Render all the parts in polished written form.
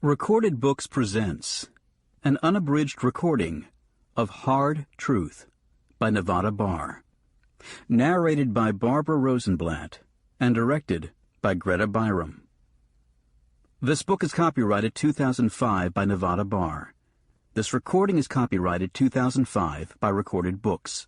Recorded Books presents an unabridged recording of Hard Truth by Nevada Barr, narrated by Barbara Rosenblatt and directed by Greta Byram. This book is copyrighted 2005 by Nevada Barr. This recording is copyrighted 2005 by Recorded Books.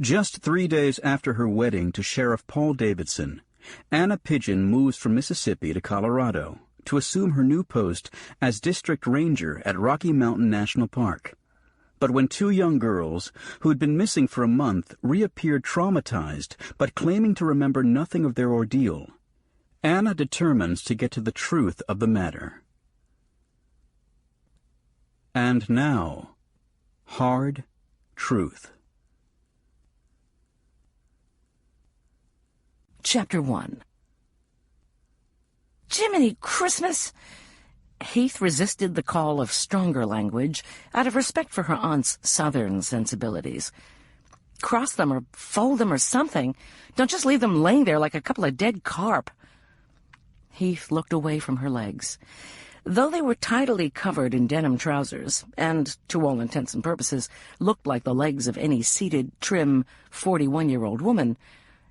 Just 3 days after her wedding to Sheriff Paul Davidson, Anna Pigeon moves from Mississippi to Colorado to assume her new post as district ranger at Rocky Mountain National Park. But when two young girls, who had been missing for a month, reappeared traumatized but claiming to remember nothing of their ordeal, Anna determines to get to the truth of the matter. And now, Hard Truth. Chapter 1. Jiminy Christmas! Heath resisted the call of stronger language out of respect for her aunt's southern sensibilities. Cross them or fold them or something. Don't just leave them laying there like a couple of dead carp. Heath looked away from her legs. Though they were tidily covered in denim trousers, and, to all intents and purposes, looked like the legs of any seated, trim, 41-year-old woman,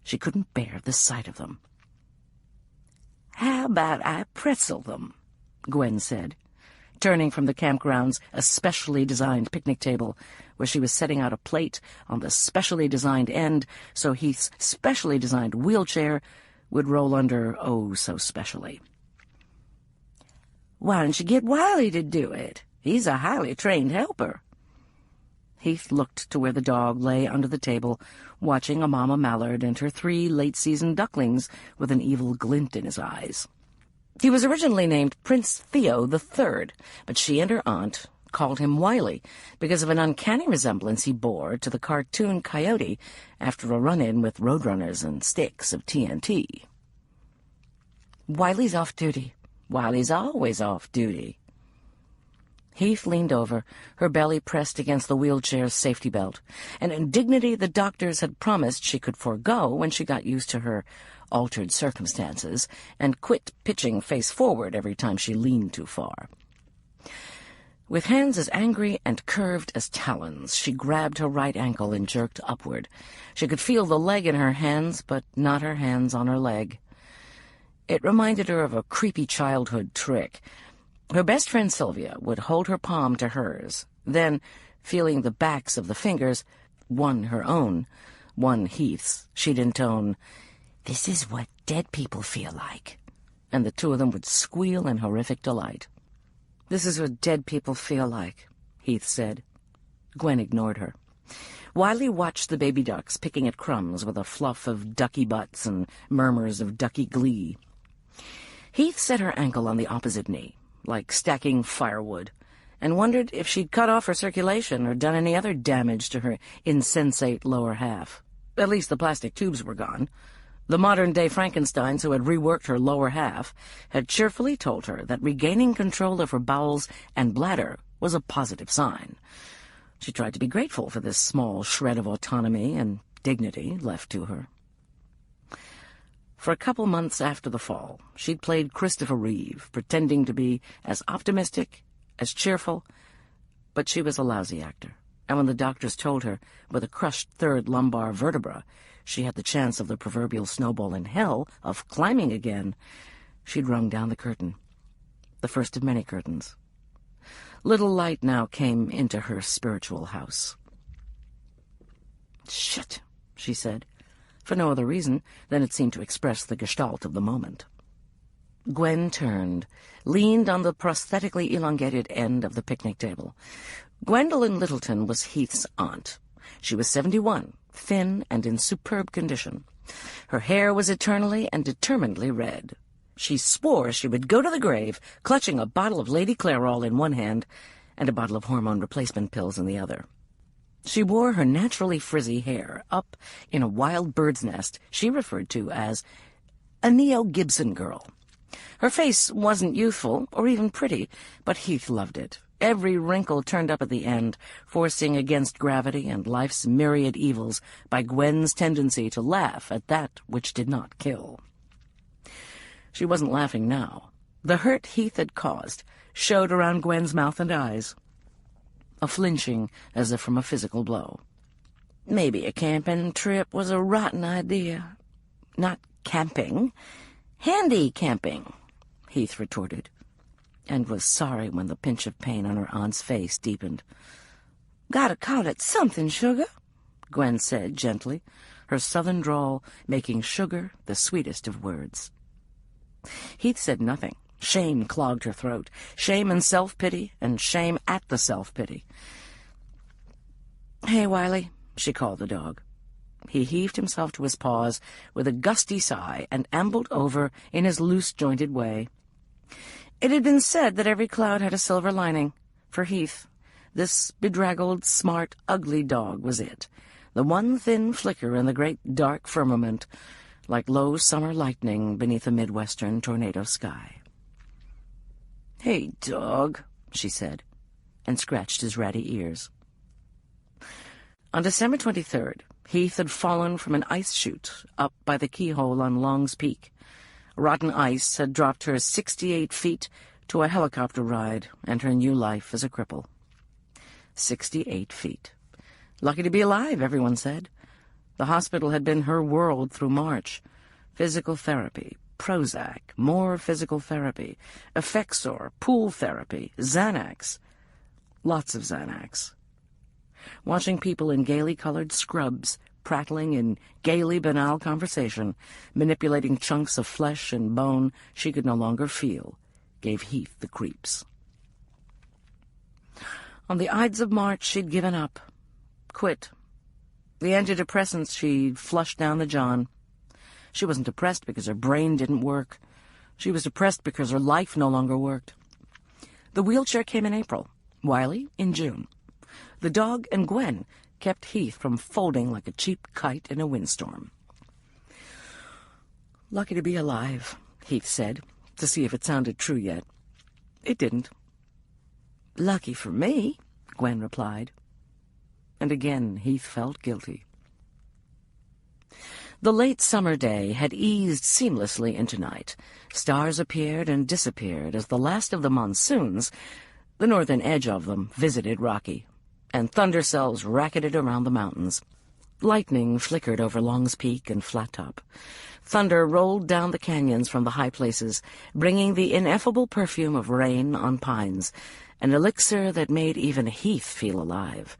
she couldn't bear the sight of them. "How about I pretzel them?" Gwen said, turning from the campground's especially designed picnic table, where she was setting out a plate on the specially designed end so Heath's specially designed wheelchair would roll under oh so specially. "Why don't you get Wiley to do it? He's a highly trained helper." Heath looked to where the dog lay under the table, watching a mama mallard and her 3 late-season ducklings with an evil glint in his eyes. He was originally named Prince Theo III, but she and her aunt called him Wiley because of an uncanny resemblance he bore to the cartoon coyote after a run-in with roadrunners and sticks of TNT. "Wiley's off duty. Wiley's always off duty." Heath leaned over, her belly pressed against the wheelchair's safety belt, an indignity the doctors had promised she could forego when she got used to her altered circumstances and quit pitching face forward every time she leaned too far. With hands as angry and curved as talons, she grabbed her right ankle and jerked upward. She could feel the leg in her hands, but not her hands on her leg. It reminded her of a creepy childhood trick. Her best friend Sylvia would hold her palm to hers, then, feeling the backs of the fingers, one her own, one Heath's, she'd intone, "This is what dead people feel like," and the two of them would squeal in horrific delight. "This is what dead people feel like," Heath said. Gwen ignored her. Wiley watched the baby ducks picking at crumbs with a fluff of ducky butts and murmurs of ducky glee. Heath set her ankle on the opposite knee, like stacking firewood, and wondered if she'd cut off her circulation or done any other damage to her insensate lower half. At least the plastic tubes were gone. The modern-day Frankensteins who had reworked her lower half had cheerfully told her that regaining control of her bowels and bladder was a positive sign. She tried to be grateful for this small shred of autonomy and dignity left to her. For a couple months after the fall, she'd played Christopher Reeve, pretending to be as optimistic, as cheerful, but she was a lousy actor, and when the doctors told her, with a crushed 3rd lumbar vertebra, she had the chance of the proverbial snowball in hell of climbing again, she'd rung down the curtain, the first of many curtains. Little light now came into her spiritual house. "Shit," she said, for no other reason than it seemed to express the gestalt of the moment. Gwen turned, leaned on the prosthetically elongated end of the picnic table. Gwendolyn Littleton was Heath's aunt. She was 71, thin and in superb condition. Her hair was eternally and determinedly red. She swore she would go to the grave, clutching a bottle of Lady Clairol in one hand and a bottle of hormone replacement pills in the other. She wore her naturally frizzy hair up in a wild bird's nest she referred to as a Neo Gibson girl. Her face wasn't youthful or even pretty, but Heath loved it. Every wrinkle turned up at the end, forcing against gravity and life's myriad evils by Gwen's tendency to laugh at that which did not kill. She wasn't laughing now. The hurt Heath had caused showed around Gwen's mouth and eyes, a flinching as if from a physical blow. Maybe a camping trip was a rotten idea. Not camping. Handy camping, Heath retorted, and was sorry when the pinch of pain on her aunt's face deepened. "Gotta call it something, sugar," Gwen said gently, her southern drawl making sugar the sweetest of words. Heath said nothing. Shame clogged her throat. Shame and self-pity, and shame at the self-pity. "Hey, Wiley," she called the dog. He heaved himself to his paws with a gusty sigh and ambled over in his loose-jointed way. It had been said that every cloud had a silver lining. For Heath, this bedraggled, smart, ugly dog was it, the one thin flicker in the great dark firmament, like low summer lightning beneath a Midwestern tornado sky. "Hey, dog," she said, and scratched his ratty ears. On December 23rd, Heath had fallen from an ice chute up by the keyhole on Long's Peak. Rotten ice had dropped her 68 feet to a helicopter ride and her new life as a cripple. 68 feet. Lucky to be alive, everyone said. The hospital had been her world through March. Physical therapy, Prozac, more physical therapy, Effexor, pool therapy, Xanax. Lots of Xanax. Watching people in gaily colored scrubs, prattling in gaily banal conversation, manipulating chunks of flesh and bone she could no longer feel, gave Heath the creeps. On the Ides of March, she'd given up. Quit. The antidepressants she'd flushed down the john. She wasn't depressed because her brain didn't work. She was depressed because her life no longer worked. The wheelchair came in April, Wiley in June. The dog and Gwen kept Heath from folding like a cheap kite in a windstorm. "Lucky to be alive," Heath said, to see if it sounded true yet. It didn't. "Lucky for me," Gwen replied. And again Heath felt guilty. The late summer day had eased seamlessly into night. Stars appeared and disappeared as the last of the monsoons, the northern edge of them, visited Rocky, and thunder cells racketed around the mountains. Lightning flickered over Long's Peak and Flat Top. Thunder rolled down the canyons from the high places, bringing the ineffable perfume of rain on pines, an elixir that made even Heath feel alive.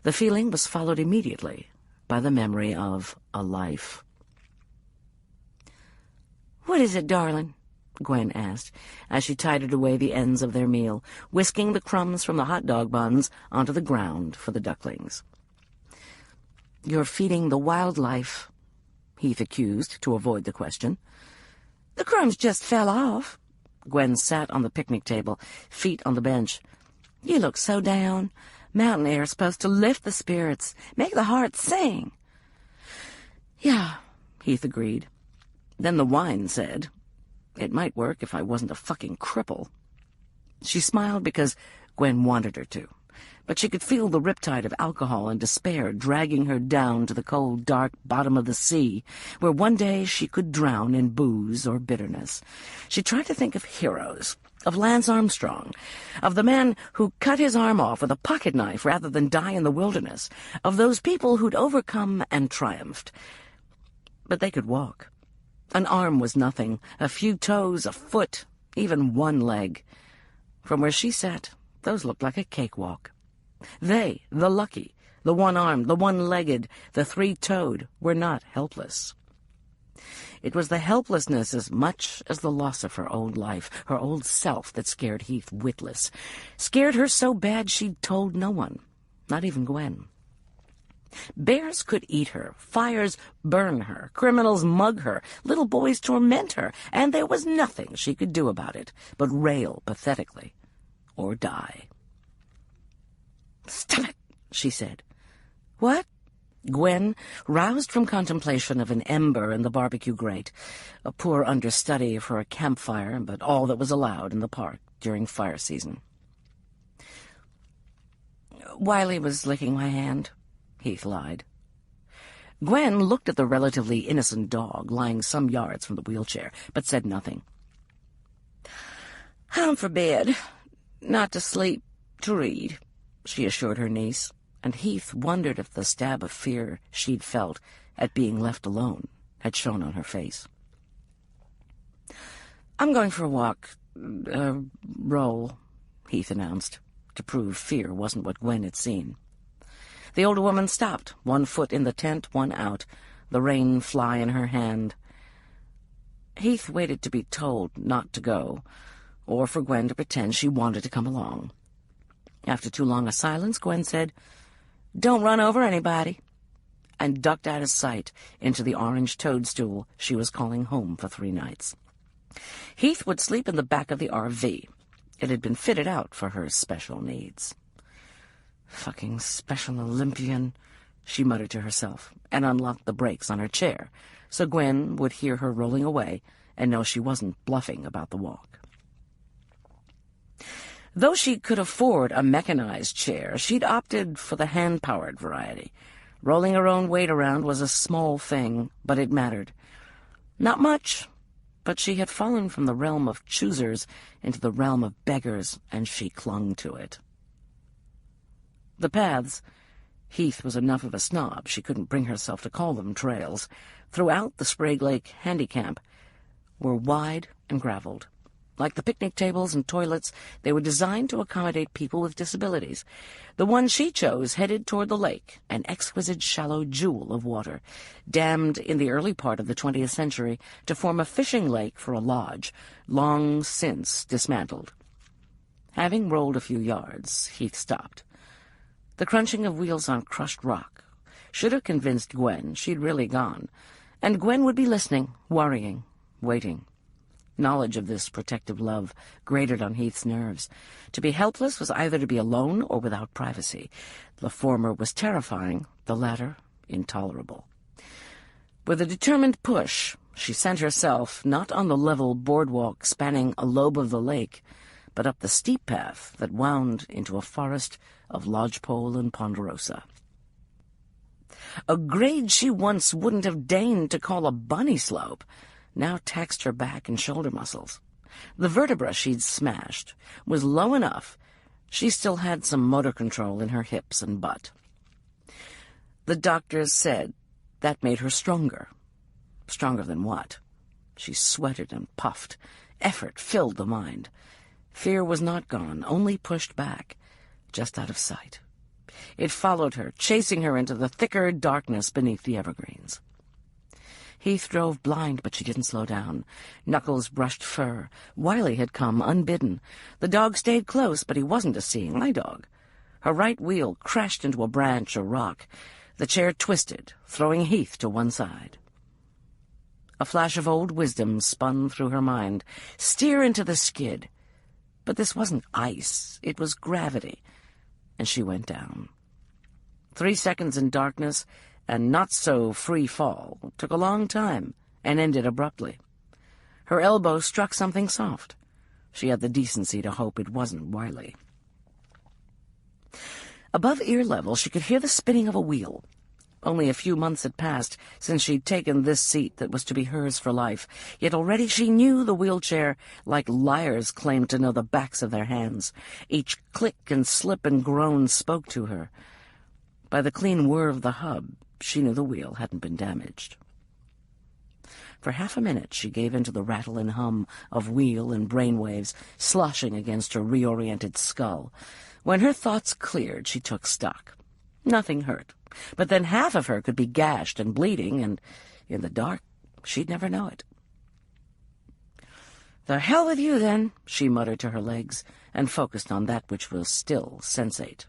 The feeling was followed immediately by the memory of a life. "What is it, darling?" Gwen asked, as she tidied away the ends of their meal, whisking the crumbs from the hot dog buns onto the ground for the ducklings. "You're feeding the wildlife," Heath accused, to avoid the question. "The crumbs just fell off." Gwen sat on the picnic table, feet on the bench. "You look so down. Mountain air's supposed to lift the spirits, make the heart sing." "Yeah," Heath agreed. Then the wine said, "It might work if I wasn't a fucking cripple." She smiled because Gwen wanted her to, but she could feel the riptide of alcohol and despair dragging her down to the cold, dark bottom of the sea, where one day she could drown in booze or bitterness. She tried to think of heroes, of Lance Armstrong, of the man who cut his arm off with a pocket knife rather than die in the wilderness, of those people who'd overcome and triumphed. But they could walk. An arm was nothing, a few toes, a foot, even one leg. From where she sat, those looked like a cakewalk. They, the lucky, the one-armed, the one-legged, the three-toed, were not helpless. It was the helplessness as much as the loss of her old life, her old self, that scared Heath witless. Scared her so bad she'd told no one, not even Gwen. Bears could eat her, fires burn her, criminals mug her, little boys torment her, and there was nothing she could do about it but rail pathetically or die. "Stop it," she said. "What?" Gwen, roused from contemplation of an ember in the barbecue grate, a poor understudy for a campfire, but all that was allowed in the park during fire season. "Wiley was licking my hand," Heath lied. Gwen looked at the relatively innocent dog lying some yards from the wheelchair, but said nothing. "I'm for bed. Not to sleep, to read," she assured her niece, and Heath wondered if the stab of fear she'd felt at being left alone had shown on her face. "I'm going for a walk. Roll," Heath announced, to prove fear wasn't what Gwen had seen. The older woman stopped, one foot in the tent, one out, the rain fly in her hand. Heath waited to be told not to go, or for Gwen to pretend she wanted to come along. After too long a silence, Gwen said, "Don't run over anybody," and ducked out of sight into the orange toadstool she was calling home for 3 nights. Heath would sleep in the back of the RV. It had been fitted out for her special needs. "Fucking Special Olympian," she muttered to herself, and unlocked the brakes on her chair, so Gwen would hear her rolling away and know she wasn't bluffing about the walk. Though she could afford a mechanized chair, she'd opted for the hand-powered variety. Rolling her own weight around was a small thing, but it mattered. Not much, but she had fallen from the realm of choosers into the realm of beggars, and she clung to it. The paths, Heath was enough of a snob she couldn't bring herself to call them trails, throughout the Sprague Lake handicamp, were wide and graveled. Like the picnic tables and toilets, they were designed to accommodate people with disabilities. The one she chose headed toward the lake, an exquisite shallow jewel of water, dammed in the early part of the 20th century to form a fishing lake for a lodge, long since dismantled. Having rolled a few yards, Heath stopped. The crunching of wheels on crushed rock should have convinced Gwen she'd really gone, and Gwen would be listening, worrying, waiting. Knowledge of this protective love grated on Heath's nerves. To be helpless was either to be alone or without privacy. The former was terrifying, the latter intolerable. With a determined push, she sent herself not on the level boardwalk spanning a lobe of the lake, but up the steep path that wound into a forest of lodgepole and ponderosa. A grade she once wouldn't have deigned to call a bunny slope now taxed her back and shoulder muscles. The vertebra she'd smashed was low enough she still had some motor control in her hips and butt. The doctors said that made her stronger. Stronger than what? She sweated and puffed. Effort filled the mind. Fear was not gone, only pushed back, just out of sight. It followed her, chasing her into the thicker darkness beneath the evergreens. Heath drove blind, but she didn't slow down. Knuckles brushed fur. Wiley had come unbidden. The dog stayed close, but he wasn't a seeing eye dog. Her right wheel crashed into a branch or rock. The chair twisted, throwing Heath to one side. A flash of old wisdom spun through her mind. Steer into the skid. But this wasn't ice, it was gravity, and she went down. 3 seconds in darkness, and not-so-free fall, took a long time and ended abruptly. Her elbow struck something soft. She had the decency to hope it wasn't Wiley. Above ear level, she could hear the spinning of a wheel. Only a few months had passed since she'd taken this seat that was to be hers for life, yet already she knew the wheelchair like liars claimed to know the backs of their hands. Each click and slip and groan spoke to her. By the clean whir of the hub, she knew the wheel hadn't been damaged. For half a minute she gave in to the rattle and hum of wheel and brainwaves sloshing against her reoriented skull. When her thoughts cleared, she took stock. Nothing hurt, but then half of her could be gashed and bleeding, and in the dark she'd never know it. "The hell with you, then," she muttered to her legs, and focused on that which was still sensate.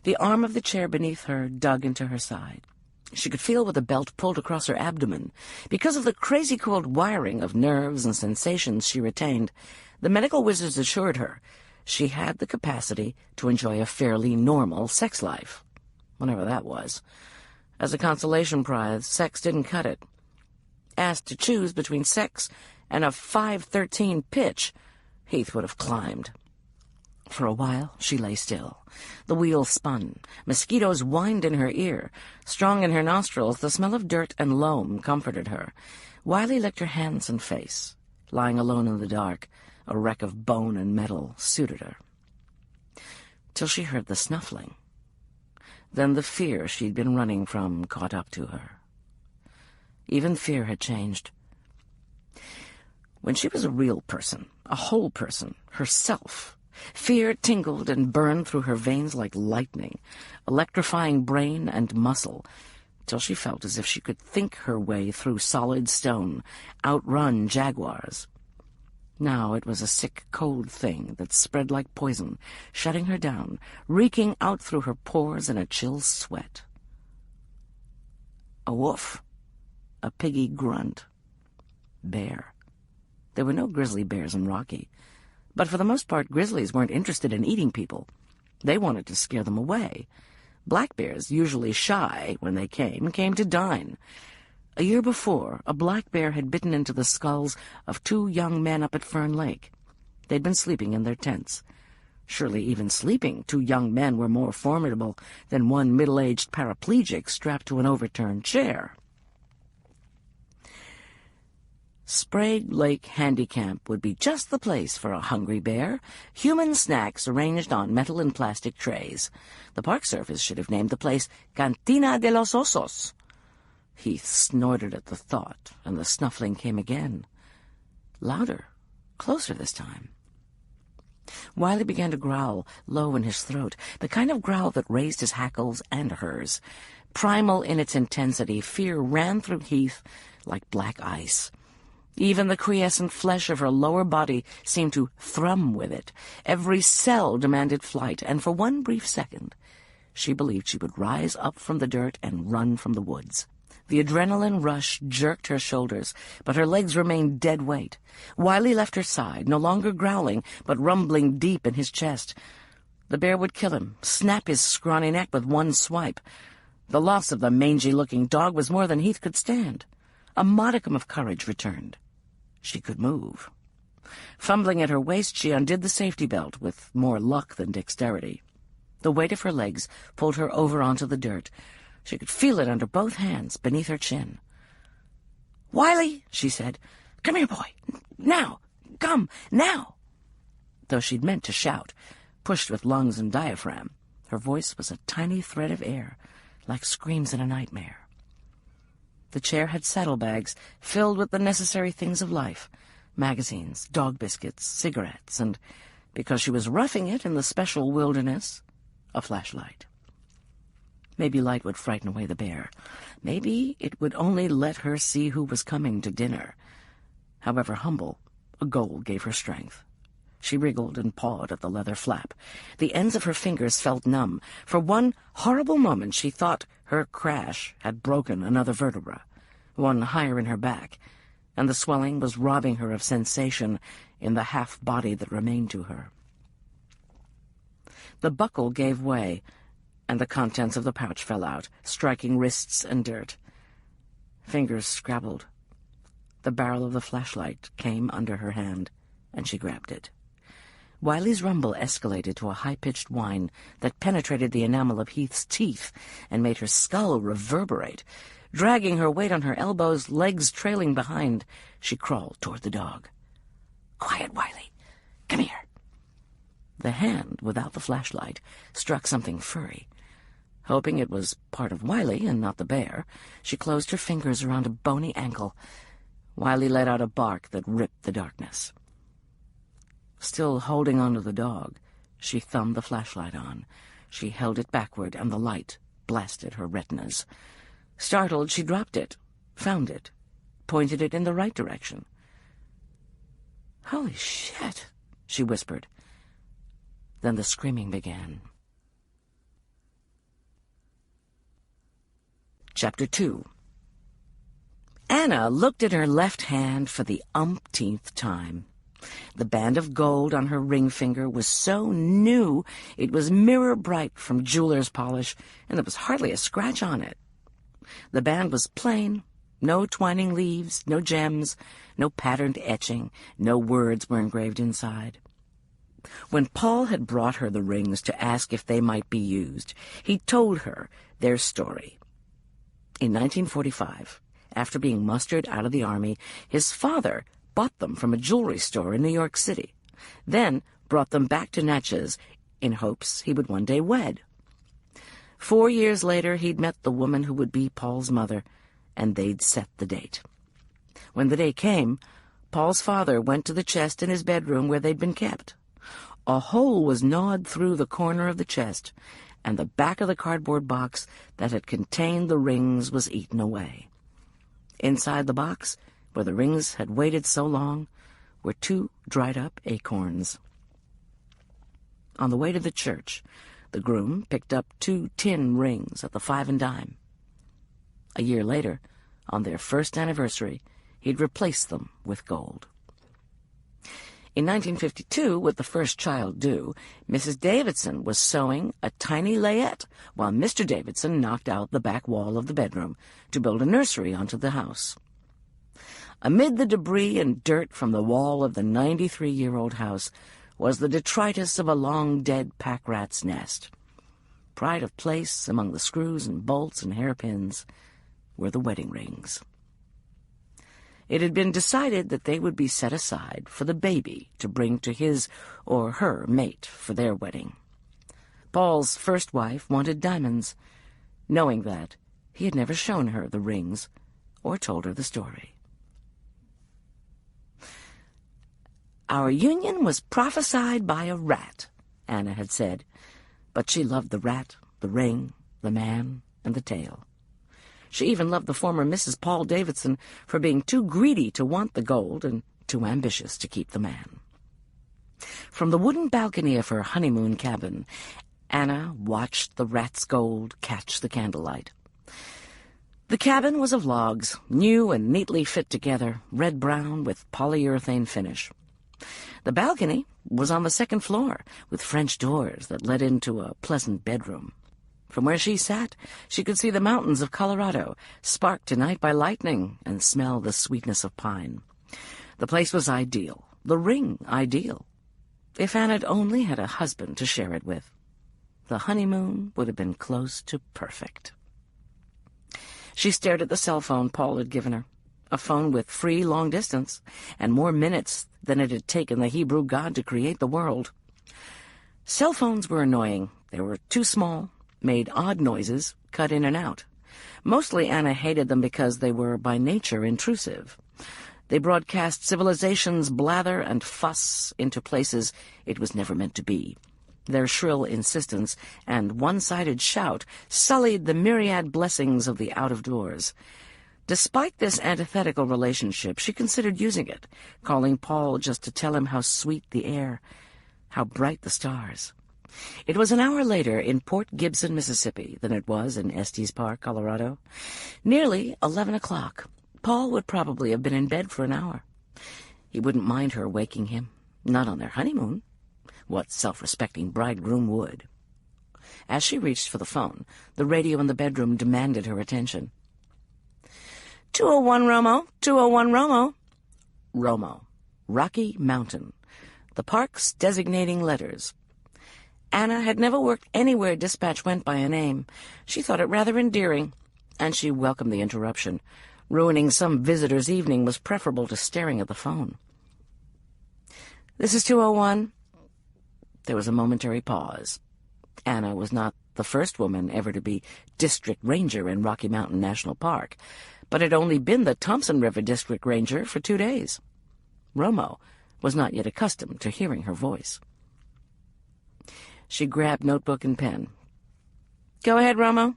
The arm of the chair beneath her dug into her side. She could feel with a belt pulled across her abdomen. Because of the crazy-coiled wiring of nerves and sensations she retained, the medical wizards assured her she had the capacity to enjoy a fairly normal sex life, whenever that was. As a consolation prize, sex didn't cut it. Asked to choose between sex and a 513 pitch, Heath would have climbed. For a while, she lay still. The wheel spun. Mosquitoes whined in her ear. Strong in her nostrils, the smell of dirt and loam comforted her. Wiley licked her hands and face. Lying alone in the dark, A wreck of bone and metal suited her. Till she heard the snuffling. Then the fear she'd been running from caught up to her. Even fear had changed. When she was a real person, a whole person, herself, fear tingled and burned through her veins like lightning, electrifying brain and muscle, till she felt as if she could think her way through solid stone, outrun jaguars. Now it was a sick, cold thing that spread like poison, shutting her down, reeking out through her pores in a chill sweat. A woof. A piggy grunt. Bear. There were no grizzly bears in Rocky, but for the most part grizzlies weren't interested in eating people. They wanted to scare them away. Black bears, usually shy when they came to dine. A year before, a black bear had bitten into the skulls of 2 young men up at Fern Lake. They'd been sleeping in their tents. Surely even sleeping, 2 young men were more formidable than one middle-aged paraplegic strapped to an overturned chair. Sprague Lake Handicamp would be just the place for a hungry bear. Human snacks arranged on metal and plastic trays. The Park Service should have named the place Cantina de los Osos. Heath snorted at the thought, and the snuffling came again. Louder, closer this time. Wiley began to growl, low in his throat, the kind of growl that raised his hackles and hers. Primal in its intensity, fear ran through Heath like black ice. Even the quiescent flesh of her lower body seemed to thrum with it. Every cell demanded flight, and for one brief second, she believed she would rise up from the dirt and run from the woods. The adrenaline rush jerked her shoulders, but her legs remained dead weight. Wiley left her side, no longer growling, but rumbling deep in his chest. The bear would kill him, snap his scrawny neck with one swipe. The loss of the mangy-looking dog was more than Heath could stand. A modicum of courage returned. She could move. Fumbling at her waist, she undid the safety belt with more luck than dexterity. The weight of her legs pulled her over onto the dirt. She could feel it under both hands, beneath her chin. "Wiley," she said, "come here, boy. Now. Come, now." Though she'd meant to shout, pushed with lungs and diaphragm, her voice was a tiny thread of air, like screams in a nightmare. The chair had saddlebags filled with the necessary things of life, magazines, dog biscuits, cigarettes, and, because she was roughing it in the special wilderness, a flashlight. Maybe light would frighten away the bear. Maybe it would only let her see who was coming to dinner. However humble, a goal gave her strength. She wriggled and pawed at the leather flap. The ends of her fingers felt numb. For one horrible moment she thought her crash had broken another vertebra, one higher in her back, and the swelling was robbing her of sensation in the half-body that remained to her. The buckle gave way, and the contents of the pouch fell out, striking wrists and dirt. Fingers scrabbled. The barrel of the flashlight came under her hand, and she grabbed it. Wiley's rumble escalated to a high-pitched whine that penetrated the enamel of Heath's teeth and made her skull reverberate. Dragging her weight on her elbows, legs trailing behind, she crawled toward the dog. "Quiet, Wiley. Come here." The hand, without the flashlight, struck something furry. Hoping it was part of Wiley and not the bear, she closed her fingers around a bony ankle. Wiley let out a bark that ripped the darkness. Still holding onto the dog, she thumbed the flashlight on. She held it backward, and the light blasted her retinas. Startled, she dropped it, found it, pointed it in the right direction. "Holy shit," she whispered. Then the screaming began. Chapter 2. Anna looked at her left hand for the umpteenth time. The band of gold on her ring finger was so new it was mirror-bright from jeweler's polish, and there was hardly a scratch on it. The band was plain, no twining leaves, no gems, no patterned etching, no words were engraved inside. When Paul had brought her the rings to ask if they might be used, he told her their story. In 1945, after being mustered out of the army, his father bought them from a jewelry store in New York City, then brought them back to Natchez in hopes he would one day wed. 4 years later, he'd met the woman who would be Paul's mother, and they'd set the date. When the day came, Paul's father went to the chest in his bedroom where they'd been kept. A hole was gnawed through the corner of the chest, and the back of the cardboard box that had contained the rings was eaten away. Inside the box, where the rings had waited so long, were 2 dried-up acorns. On the way to the church, the groom picked up 2 tin rings at the 5 and dime. A year later, on their first anniversary, he'd replaced them with gold. In 1952, with the first child due, Mrs. Davidson was sewing a tiny layette while Mr. Davidson knocked out the back wall of the bedroom to build a nursery onto the house. Amid the debris and dirt from the wall of the 93-year-old house was the detritus of a long-dead pack rat's nest. Pride of place among the screws and bolts and hairpins were the wedding rings. It had been decided that they would be set aside for the baby to bring to his or her mate for their wedding. Paul's first wife wanted diamonds. Knowing that, he had never shown her the rings or told her the story. "Our union was prophesied by a rat," Anna had said, but she loved the rat, the ring, the man, and the tale. She even loved the former Mrs. Paul Davidson for being too greedy to want the gold and too ambitious to keep the man. From the wooden balcony of her honeymoon cabin, Anna watched the rat's gold catch the candlelight. The cabin was of logs, new and neatly fit together, red-brown with polyurethane finish. The balcony was on the 2nd floor, with French doors that led into a pleasant bedroom. From where she sat, she could see the mountains of Colorado, sparked tonight by lightning, and smell the sweetness of pine. The place was ideal, the ring ideal. If Anna'd only had a husband to share it with, the honeymoon would have been close to perfect. She stared at the cell phone Paul had given her, a phone with free long distance, and more minutes than it had taken the Hebrew God to create the world. Cell phones were annoying. They were too small, made odd noises, cut in and out. Mostly Anna hated them because they were by nature intrusive. They broadcast civilization's blather and fuss into places it was never meant to be. Their shrill insistence and one-sided shout sullied the myriad blessings of the out-of-doors. Despite this antithetical relationship, she considered using it, calling Paul just to tell him how sweet the air, how bright the stars. It was an hour later in Port Gibson, Mississippi, than it was in Estes Park, Colorado. Nearly 11 o'clock. Paul would probably have been in bed for an hour. He wouldn't mind her waking him, not on their honeymoon. What self-respecting bridegroom would? As she reached for the phone, the radio in the bedroom demanded her attention. 201 Romo, 201 Romo. Romo, Rocky Mountain, the park's designating letters. Anna had never worked anywhere dispatch went by a name. She thought it rather endearing, and she welcomed the interruption. Ruining some visitor's evening was preferable to staring at the phone. "This is 201. There was a momentary pause. Anna was not the first woman ever to be district ranger in Rocky Mountain National Park, but had only been the Thompson River district ranger for 2 days. Romo was not yet accustomed to hearing her voice. She grabbed notebook and pen. "Go ahead, Romo."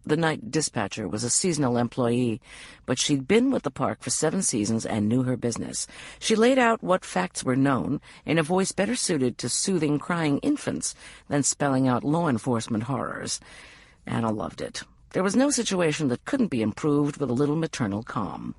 The night dispatcher was a seasonal employee, but she'd been with the park for 7 seasons and knew her business. She laid out what facts were known in a voice better suited to soothing crying infants than spelling out law enforcement horrors. Anna loved it. There was no situation that couldn't be improved with a little maternal calm.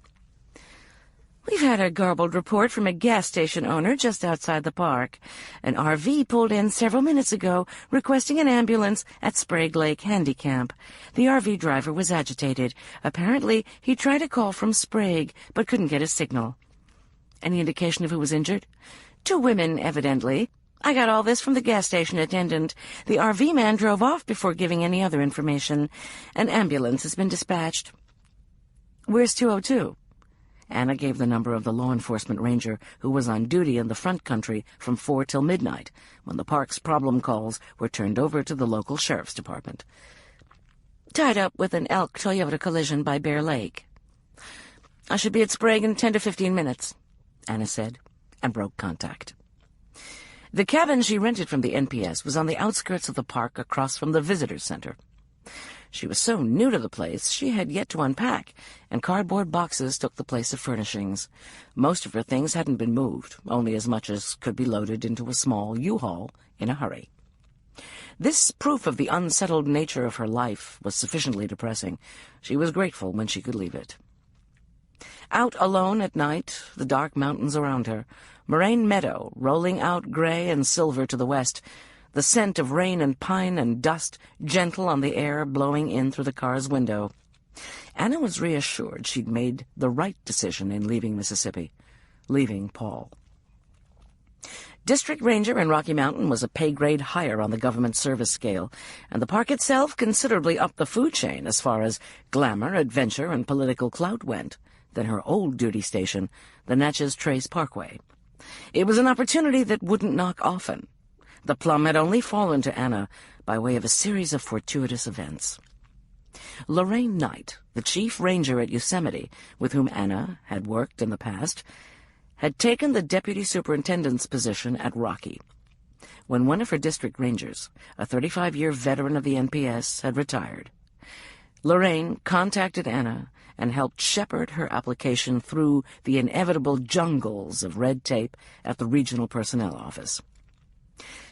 "We've had a garbled report from a gas station owner just outside the park. An RV pulled in several minutes ago, requesting an ambulance at Sprague Lake Handy Camp. The RV driver was agitated. Apparently, he tried to call from Sprague, but couldn't get a signal." "Any indication of who was injured?" "2 women, evidently. I got all this from the gas station attendant. The RV man drove off before giving any other information. An ambulance has been dispatched." "Where's 202? Anna gave the number of the law enforcement ranger who was on duty in the front country from 4 till midnight, when the park's problem calls were turned over to the local sheriff's department. "Tied up with an elk Toyota collision by Bear Lake. I should be at Sprague in 10 to 15 minutes, Anna said, and broke contact. The cabin she rented from the NPS was on the outskirts of the park across from the visitor center. She was so new to the place she had yet to unpack, and cardboard boxes took the place of furnishings. Most of her things hadn't been moved, only as much as could be loaded into a small U-Haul in a hurry. This proof of the unsettled nature of her life was sufficiently depressing. She was grateful when she could leave it. Out alone at night, the dark mountains around her, Moraine Meadow rolling out gray and silver to the west, the scent of rain and pine and dust gentle on the air blowing in through the car's window. Anna was reassured she'd made the right decision in leaving Mississippi, leaving Paul. District Ranger in Rocky Mountain was a pay grade higher on the government service scale, and the park itself considerably upped the food chain as far as glamour, adventure, and political clout went than her old duty station, the Natchez Trace Parkway. It was an opportunity that wouldn't knock often. The plum had only fallen to Anna by way of a series of fortuitous events. Lorraine Knight, the chief ranger at Yosemite, with whom Anna had worked in the past, had taken the deputy superintendent's position at Rocky. When one of her district rangers, a 35-year veteran of the NPS, had retired, Lorraine contacted Anna and helped shepherd her application through the inevitable jungles of red tape at the regional personnel office.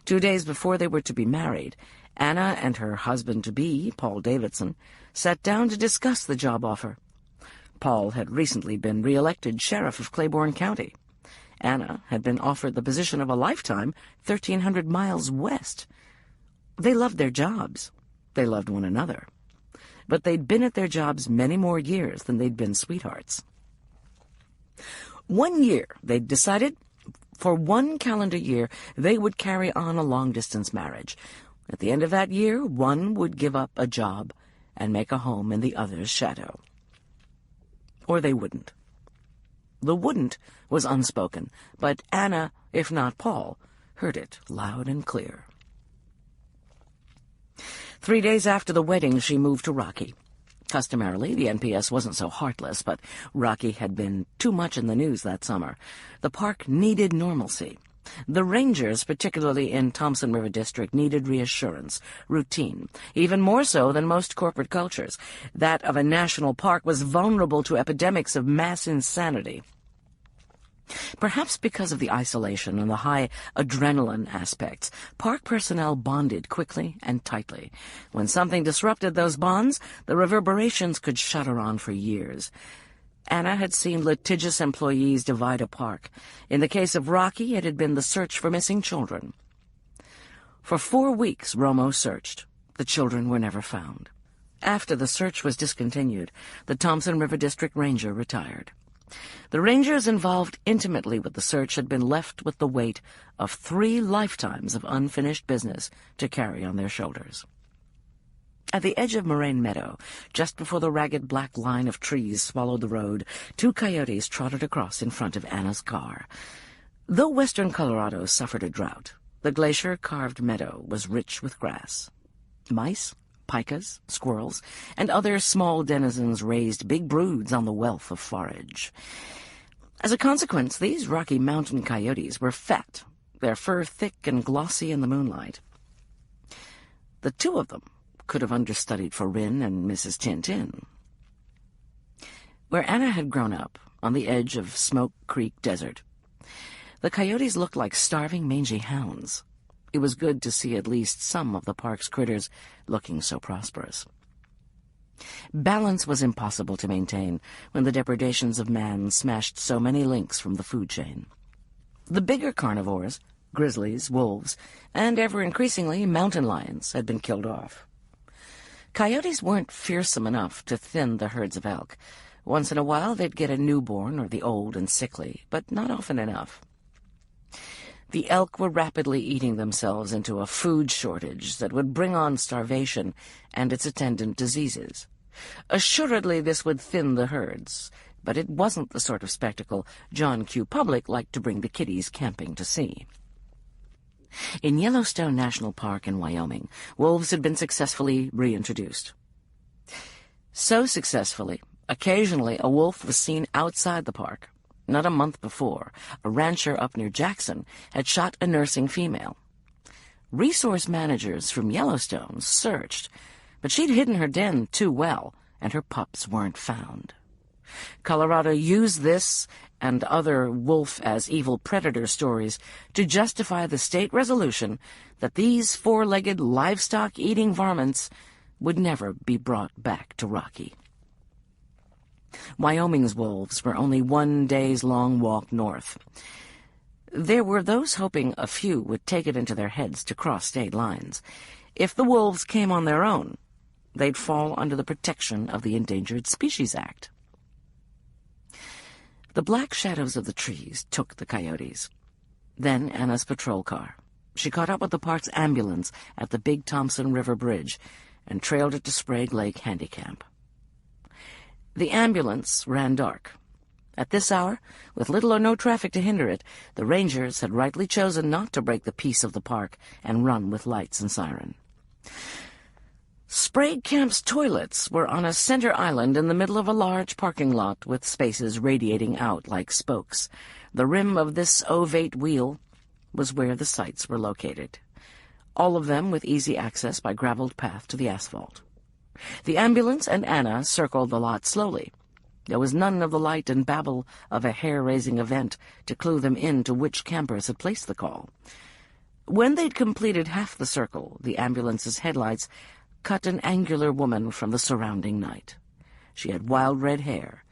2 days before they were to be married, Anna and her husband-to-be, Paul Davidson, sat down to discuss the job offer. Paul had recently been re-elected sheriff of Claiborne County. Anna had been offered the position of a lifetime 1,300 miles west. They loved their jobs. They loved one another. But they'd been at their jobs many more years than they'd been sweethearts. 1 year, they'd decided, for 1 calendar year, they would carry on a long-distance marriage. At the end of that year, one would give up a job and make a home in the other's shadow. Or they wouldn't. The wouldn't was unspoken, but Anna, if not Paul, heard it loud and clear. 3 days after the wedding, she moved to Rocky. Customarily, the NPS wasn't so heartless, but Rocky had been too much in the news that summer. The park needed normalcy. The rangers, particularly in Thompson River District, needed reassurance, routine, even more so than most corporate cultures. That of a national park was vulnerable to epidemics of mass insanity. Perhaps because of the isolation and the high adrenaline aspects, park personnel bonded quickly and tightly. When something disrupted those bonds, the reverberations could shudder on for years. Anna had seen litigious employees divide a park. In the case of Rocky, it had been the search for missing children. For 4 weeks, Romo searched. The children were never found. After the search was discontinued, the Thompson River District Ranger retired. The rangers involved intimately with the search had been left with the weight of 3 lifetimes of unfinished business to carry on their shoulders. At the edge of Moraine Meadow, just before the ragged black line of trees swallowed the road, 2 coyotes trotted across in front of Anna's car. Though western Colorado suffered a drought, the glacier-carved meadow was rich with grass. Mice, pikas, squirrels, and other small denizens raised big broods on the wealth of forage. As a consequence, these Rocky Mountain coyotes were fat, their fur thick and glossy in the moonlight. The 2 of them could have understudied for Wren and Mrs. Tintin. Where Anna had grown up, on the edge of Smoke Creek Desert, the coyotes looked like starving, mangy hounds. It was good to see at least some of the park's critters looking so prosperous. Balance was impossible to maintain when the depredations of man smashed so many links from the food chain. The bigger carnivores, grizzlies, wolves, and ever-increasingly mountain lions, had been killed off. Coyotes weren't fearsome enough to thin the herds of elk. Once in a while they'd get a newborn or the old and sickly, but not often enough. The elk were rapidly eating themselves into a food shortage that would bring on starvation and its attendant diseases. Assuredly this would thin the herds, but it wasn't the sort of spectacle John Q. Public liked to bring the kiddies camping to see. In Yellowstone National Park in Wyoming, wolves had been successfully reintroduced. So successfully, occasionally a wolf was seen outside the park. Not a month before, a rancher up near Jackson had shot a nursing female. Resource managers from Yellowstone searched, but she'd hidden her den too well, and her pups weren't found. Colorado used this and other wolf as evil predator stories to justify the state resolution that these four-legged livestock-eating varmints would never be brought back to Rocky. Wyoming's wolves were only 1 day's long walk north. There were those hoping a few would take it into their heads to cross state lines. If the wolves came on their own, they'd fall under the protection of the Endangered Species Act. The black shadows of the trees took the coyotes. Then Anna's patrol car. She caught up with the park's ambulance at the Big Thompson River Bridge and trailed it to Sprague Lake Handicamp. The ambulance ran dark. At this hour, with little or no traffic to hinder it, the rangers had rightly chosen not to break the peace of the park and run with lights and siren. Sprague Camp's toilets were on a center island in the middle of a large parking lot with spaces radiating out like spokes. The rim of this ovate wheel was where the sites were located, all of them with easy access by graveled path to the asphalt. The ambulance and Anna circled the lot slowly. There was none of the light and babble of a hair-raising event to clue them in to which campers had placed the call. When they'd completed half the circle, the ambulance's headlights cut an angular woman from the surrounding night. She had wild red hair,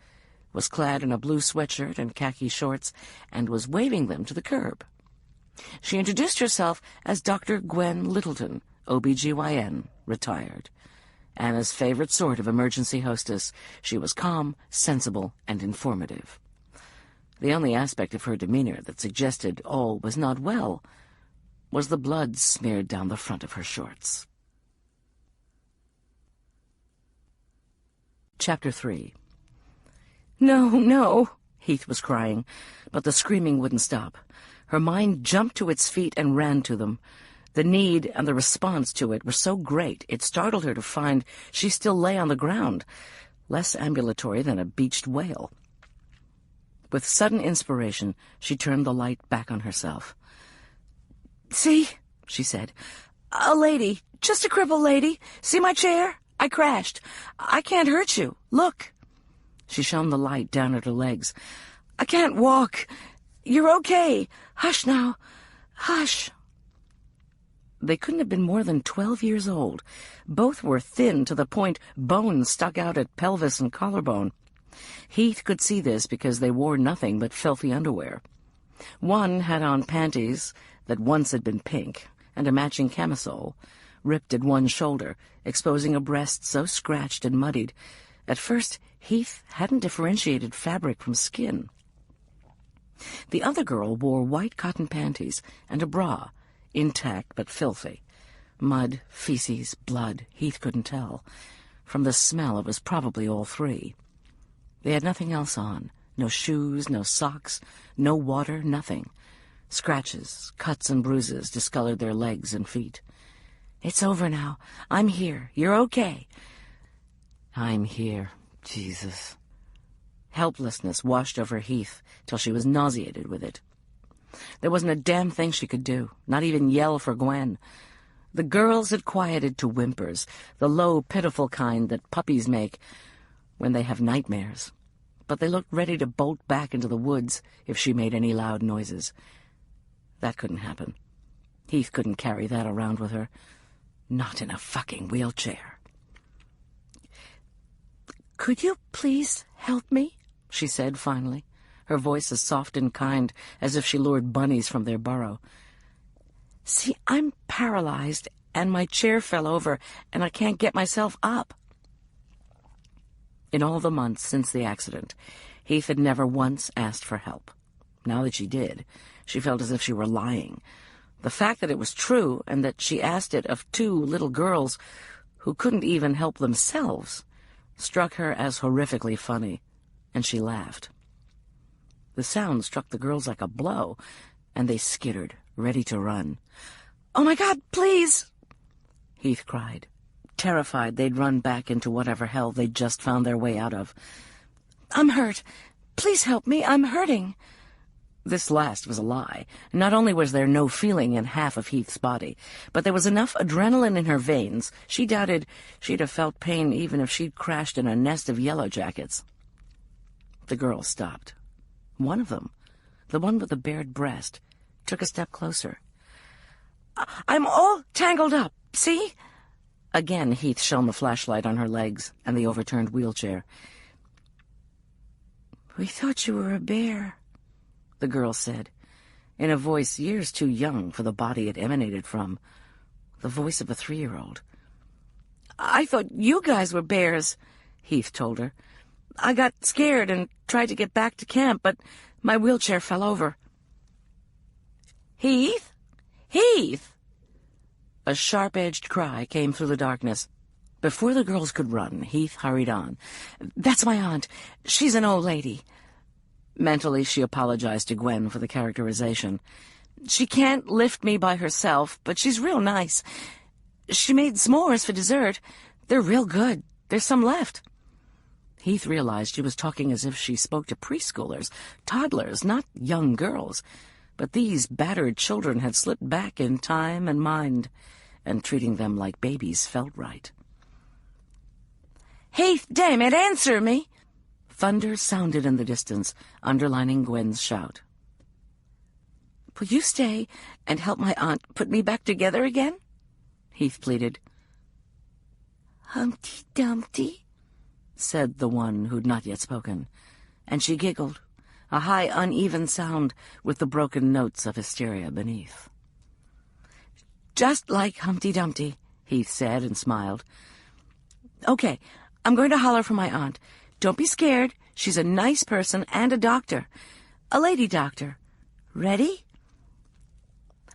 was clad in a blue sweatshirt and khaki shorts, and was waving them to the curb. She introduced herself as Dr. Gwen Littleton, OB-GYN, retired. Anna's favorite sort of emergency hostess, she was calm, sensible, and informative. The only aspect of her demeanor that suggested all was not well was the blood smeared down the front of her shorts. Chapter 3. "No, no," Heath was crying, but the screaming wouldn't stop. Her mind jumped to its feet and ran to them. The need and the response to it were so great it startled her to find she still lay on the ground, less ambulatory than a beached whale. With sudden inspiration, she turned the light back on herself. "See," she said, "a lady, just a crippled lady. See my chair? I crashed. I can't hurt you. Look." She shone the light down at her legs. "I can't walk. You're okay. Hush now. Hush." They couldn't have been more than 12 years old. Both were thin to the point bones stuck out at pelvis and collarbone. Heath could see this because they wore nothing but filthy underwear. One had on panties that once had been pink and a matching camisole, ripped at one shoulder, exposing a breast so scratched and muddied. At first, Heath hadn't differentiated fabric from skin. The other girl wore white cotton panties and a bra, intact but filthy. Mud, feces, blood, Heath couldn't tell. From the smell, it was probably all three. They had nothing else on. No shoes, no socks, no water, nothing. Scratches, cuts, and bruises discolored their legs and feet. "It's over now. I'm here. You're okay." "I'm here, Jesus." Helplessness washed over Heath till she was nauseated with it. There wasn't a damn thing she could do, not even yell for Gwen. The girls had quieted to whimpers, the low, pitiful kind that puppies make when they have nightmares. But they looked ready to bolt back into the woods if she made any loud noises. That couldn't happen. Heath couldn't carry that around with her. Not in a fucking wheelchair. "Could you please help me?" she said finally, her voice as soft and kind as if she lured bunnies from their burrow. "See, I'm paralyzed, and my chair fell over, and I can't get myself up." In all the months since the accident, Heath had never once asked for help. Now that she did, she felt as if she were lying. The fact that it was true, and that she asked it of two little girls who couldn't even help themselves, struck her as horrifically funny. and she laughed. The sound struck the girls like a blow, and they skittered, ready to run. "Oh, my God, please!" Heath cried, terrified they'd run back into whatever hell they'd just found their way out of. "I'm hurt. Please help me. I'm hurting." This last was a lie. Not only was there no feeling in half of Heath's body, but there was enough adrenaline in her veins, she doubted she'd have felt pain even if she'd crashed in a nest of yellow jackets. The girls stopped. One of them, the one with the bared breast, took a step closer. "I'm all tangled up, see?" Again Heath shone the flashlight on her legs and the overturned wheelchair. "We thought you were a bear," the girl said, in a voice years too young for the body it emanated from, the voice of a 3-year-old. "I thought you guys were bears," Heath told her. "I got scared and tried to get back to camp, but my wheelchair fell over." "Heath? Heath!" A sharp-edged cry came through the darkness. Before the girls could run, Heath hurried on. "That's my aunt. She's an old lady." Mentally, she apologized to Gwen for the characterization. "She can't lift me by herself, but she's real nice. She made s'mores for dessert. They're real good. There's some left." Heath realized she was talking as if she spoke to preschoolers, toddlers, not young girls. But these battered children had slipped back in time and mind, and treating them like babies felt right. "Heath, damn it, answer me!" Thunder sounded in the distance, underlining Gwen's shout. "Will you stay and help my aunt put me back together again?" Heath pleaded. "Humpty Dumpty," said the one who'd not yet spoken, and she giggled, a high, uneven sound with the broken notes of hysteria beneath. "Just like Humpty Dumpty," Heath said and smiled. "Okay, I'm going to holler for my aunt. Don't be scared. She's a nice person and a doctor. A lady doctor. Ready?"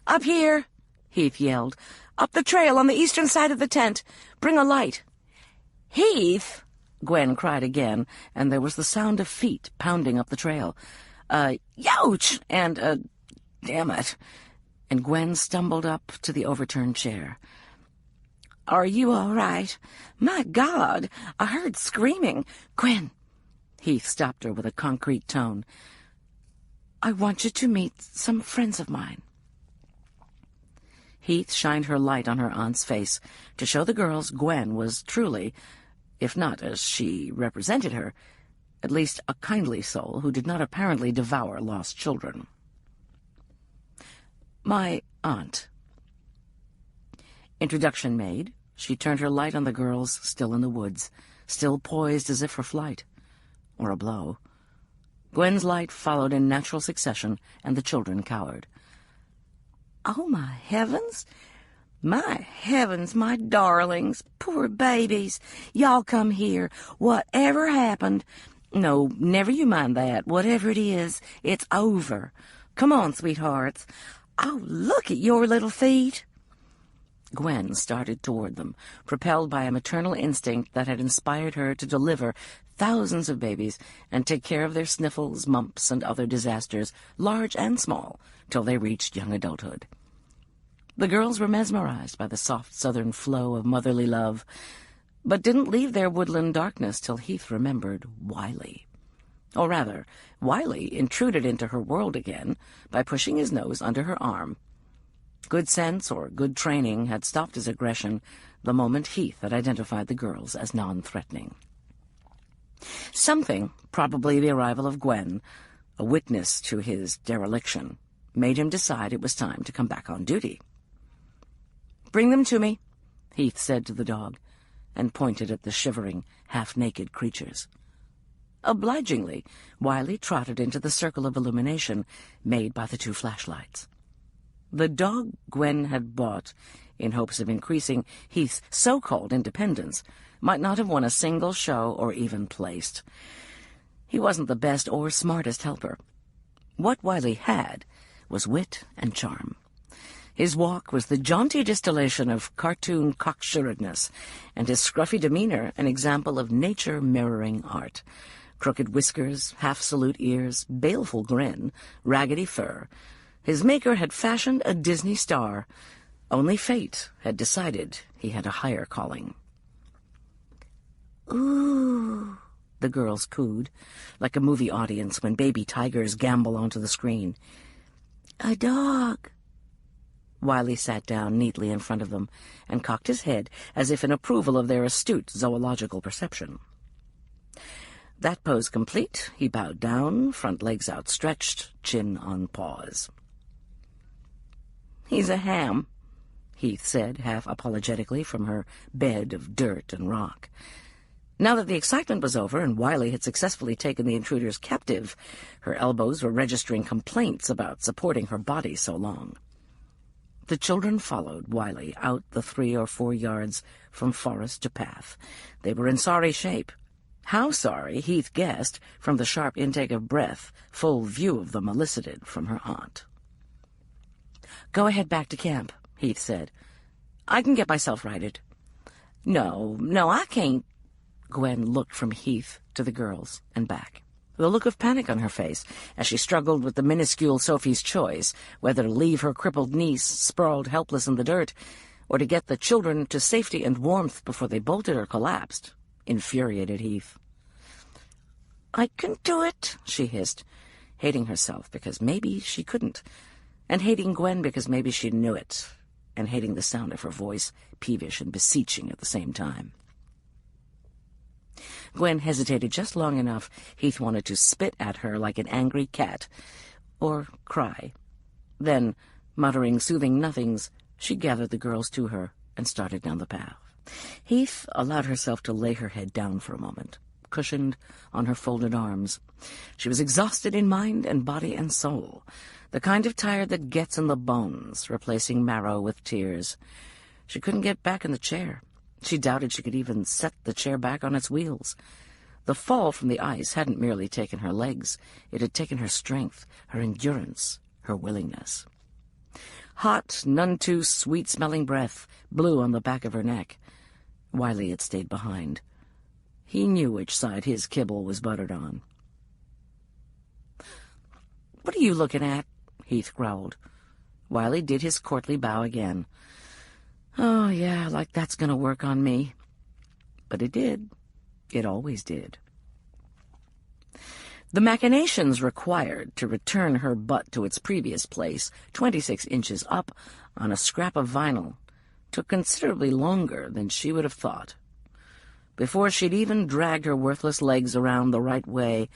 "Up here," Heath yelled. "Up the trail on the eastern side of the tent. Bring a light." "Heath!" Gwen cried again, and there was the sound of feet pounding up the trail. "Youch!" and damn it. And Gwen stumbled up to the overturned chair. "Are you all right? My God, I heard screaming. Gwen," Heath stopped her with a concrete tone, "I want you to meet some friends of mine." Heath shined her light on her aunt's face to show the girls Gwen was truly, if not as she represented her, at least a kindly soul who did not apparently devour lost children. "My aunt." Introduction made, she turned her light on the girls still in the woods, still poised as if for flight, or a blow. Gwen's light followed in natural succession, and the children cowered. "Oh, my heavens! My heavens, my darlings, poor babies! Y'all come here. Whatever happened? No, never you mind that. Whatever it is, it's over. Come on, sweethearts. Oh, look at your little feet." Gwen started toward them, propelled by a maternal instinct that had inspired her to deliver thousands of babies and take care of their sniffles, mumps, and other disasters, large and small, till they reached young adulthood. The girls were mesmerized by the soft southern flow of motherly love, but didn't leave their woodland darkness till Heath remembered Wiley. Or rather, Wiley intruded into her world again by pushing his nose under her arm. Good sense or good training had stopped his aggression the moment Heath had identified the girls as non-threatening. Something, probably the arrival of Gwen, a witness to his dereliction, made him decide it was time to come back on duty. "Bring them to me," Heath said to the dog, and pointed at the shivering, half-naked creatures. Obligingly, Wiley trotted into the circle of illumination made by the two flashlights. The dog Gwen had bought, in hopes of increasing Heath's so-called independence, might not have won a single show or even placed. He wasn't the best or smartest helper. What Wiley had was wit and charm. His walk was the jaunty distillation of cartoon cocksuredness, and his scruffy demeanor an example of nature mirroring art. Crooked whiskers, half-salute ears, baleful grin, raggedy fur. His maker had fashioned a Disney star. Only fate had decided he had a higher calling. "Ooh," the girls cooed, like a movie audience when baby tigers gambol onto the screen. "A dog." Wiley sat down neatly in front of them and cocked his head as if in approval of their astute zoological perception. That pose complete, he bowed down, front legs outstretched, chin on paws. "He's a ham," Heath said, half apologetically, from her bed of dirt and rock. Now that the excitement was over and Wiley had successfully taken the intruders captive, her elbows were registering complaints about supporting her body so long. The children followed Wiley out the 3 or 4 yards from forest to path. They were in sorry shape. How sorry, Heath guessed, from the sharp intake of breath full view of them elicited from her aunt. "Go ahead back to camp," Heath said. "I can get myself righted." No, I can't." Gwen looked from Heath to the girls and back, the look of panic on her face as she struggled with the minuscule Sophie's choice, whether to leave her crippled niece sprawled helpless in the dirt, or to get the children to safety and warmth before they bolted or collapsed, infuriated Heath. "I can do it," she hissed, hating herself because maybe she couldn't, and hating Gwen because maybe she knew it, and hating the sound of her voice, peevish and beseeching at the same time. Gwen hesitated just long enough Heath wanted to spit at her like an angry cat, or cry. Then, muttering soothing nothings, she gathered the girls to her and started down the path. Heath allowed herself to lay her head down for a moment, cushioned on her folded arms. She was exhausted in mind and body and soul, the kind of tired that gets in the bones, replacing marrow with tears. She couldn't get back in the chair. She doubted she could even set the chair back on its wheels. The fall from the ice hadn't merely taken her legs, it had taken her strength, her endurance, her willingness. Hot, none too sweet-smelling breath blew on the back of her neck. Wiley had stayed behind. He knew which side his kibble was buttered on. "What are you looking at?" Heath growled. Wiley did his courtly bow again. "Oh, yeah, like that's going to work on me." But it did. It always did. The machinations required to return her butt to its previous place, 26 inches up, on a scrap of vinyl, took considerably longer than she would have thought. Before she'd even dragged her worthless legs around the right way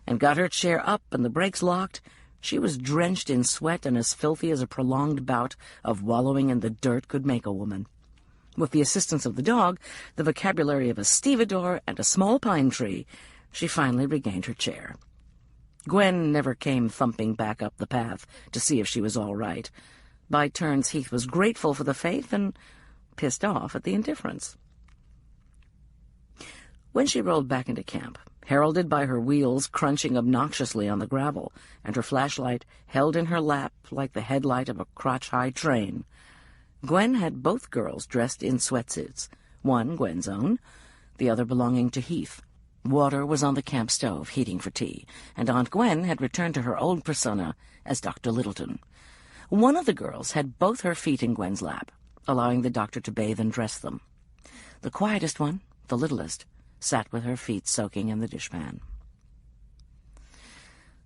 and got her chair up and the brakes locked, she was drenched in sweat and as filthy as a prolonged bout of wallowing in the dirt could make a woman. With the assistance of the dog, the vocabulary of a stevedore, and a small pine tree, she finally regained her chair. Gwen never came thumping back up the path to see if she was all right. By turns, Heath was grateful for the faith and pissed off at the indifference. When she rolled back into camp, heralded by her wheels crunching obnoxiously on the gravel, and her flashlight held in her lap like the headlight of a crotch-high train, Gwen had both girls dressed in sweatsuits, one Gwen's own, the other belonging to Heath. Water was on the camp stove, heating for tea, and Aunt Gwen had returned to her old persona as Dr. Littleton. One of the girls had both her feet in Gwen's lap, allowing the doctor to bathe and dress them. The quietest one, the littlest, sat with her feet soaking in the dishpan.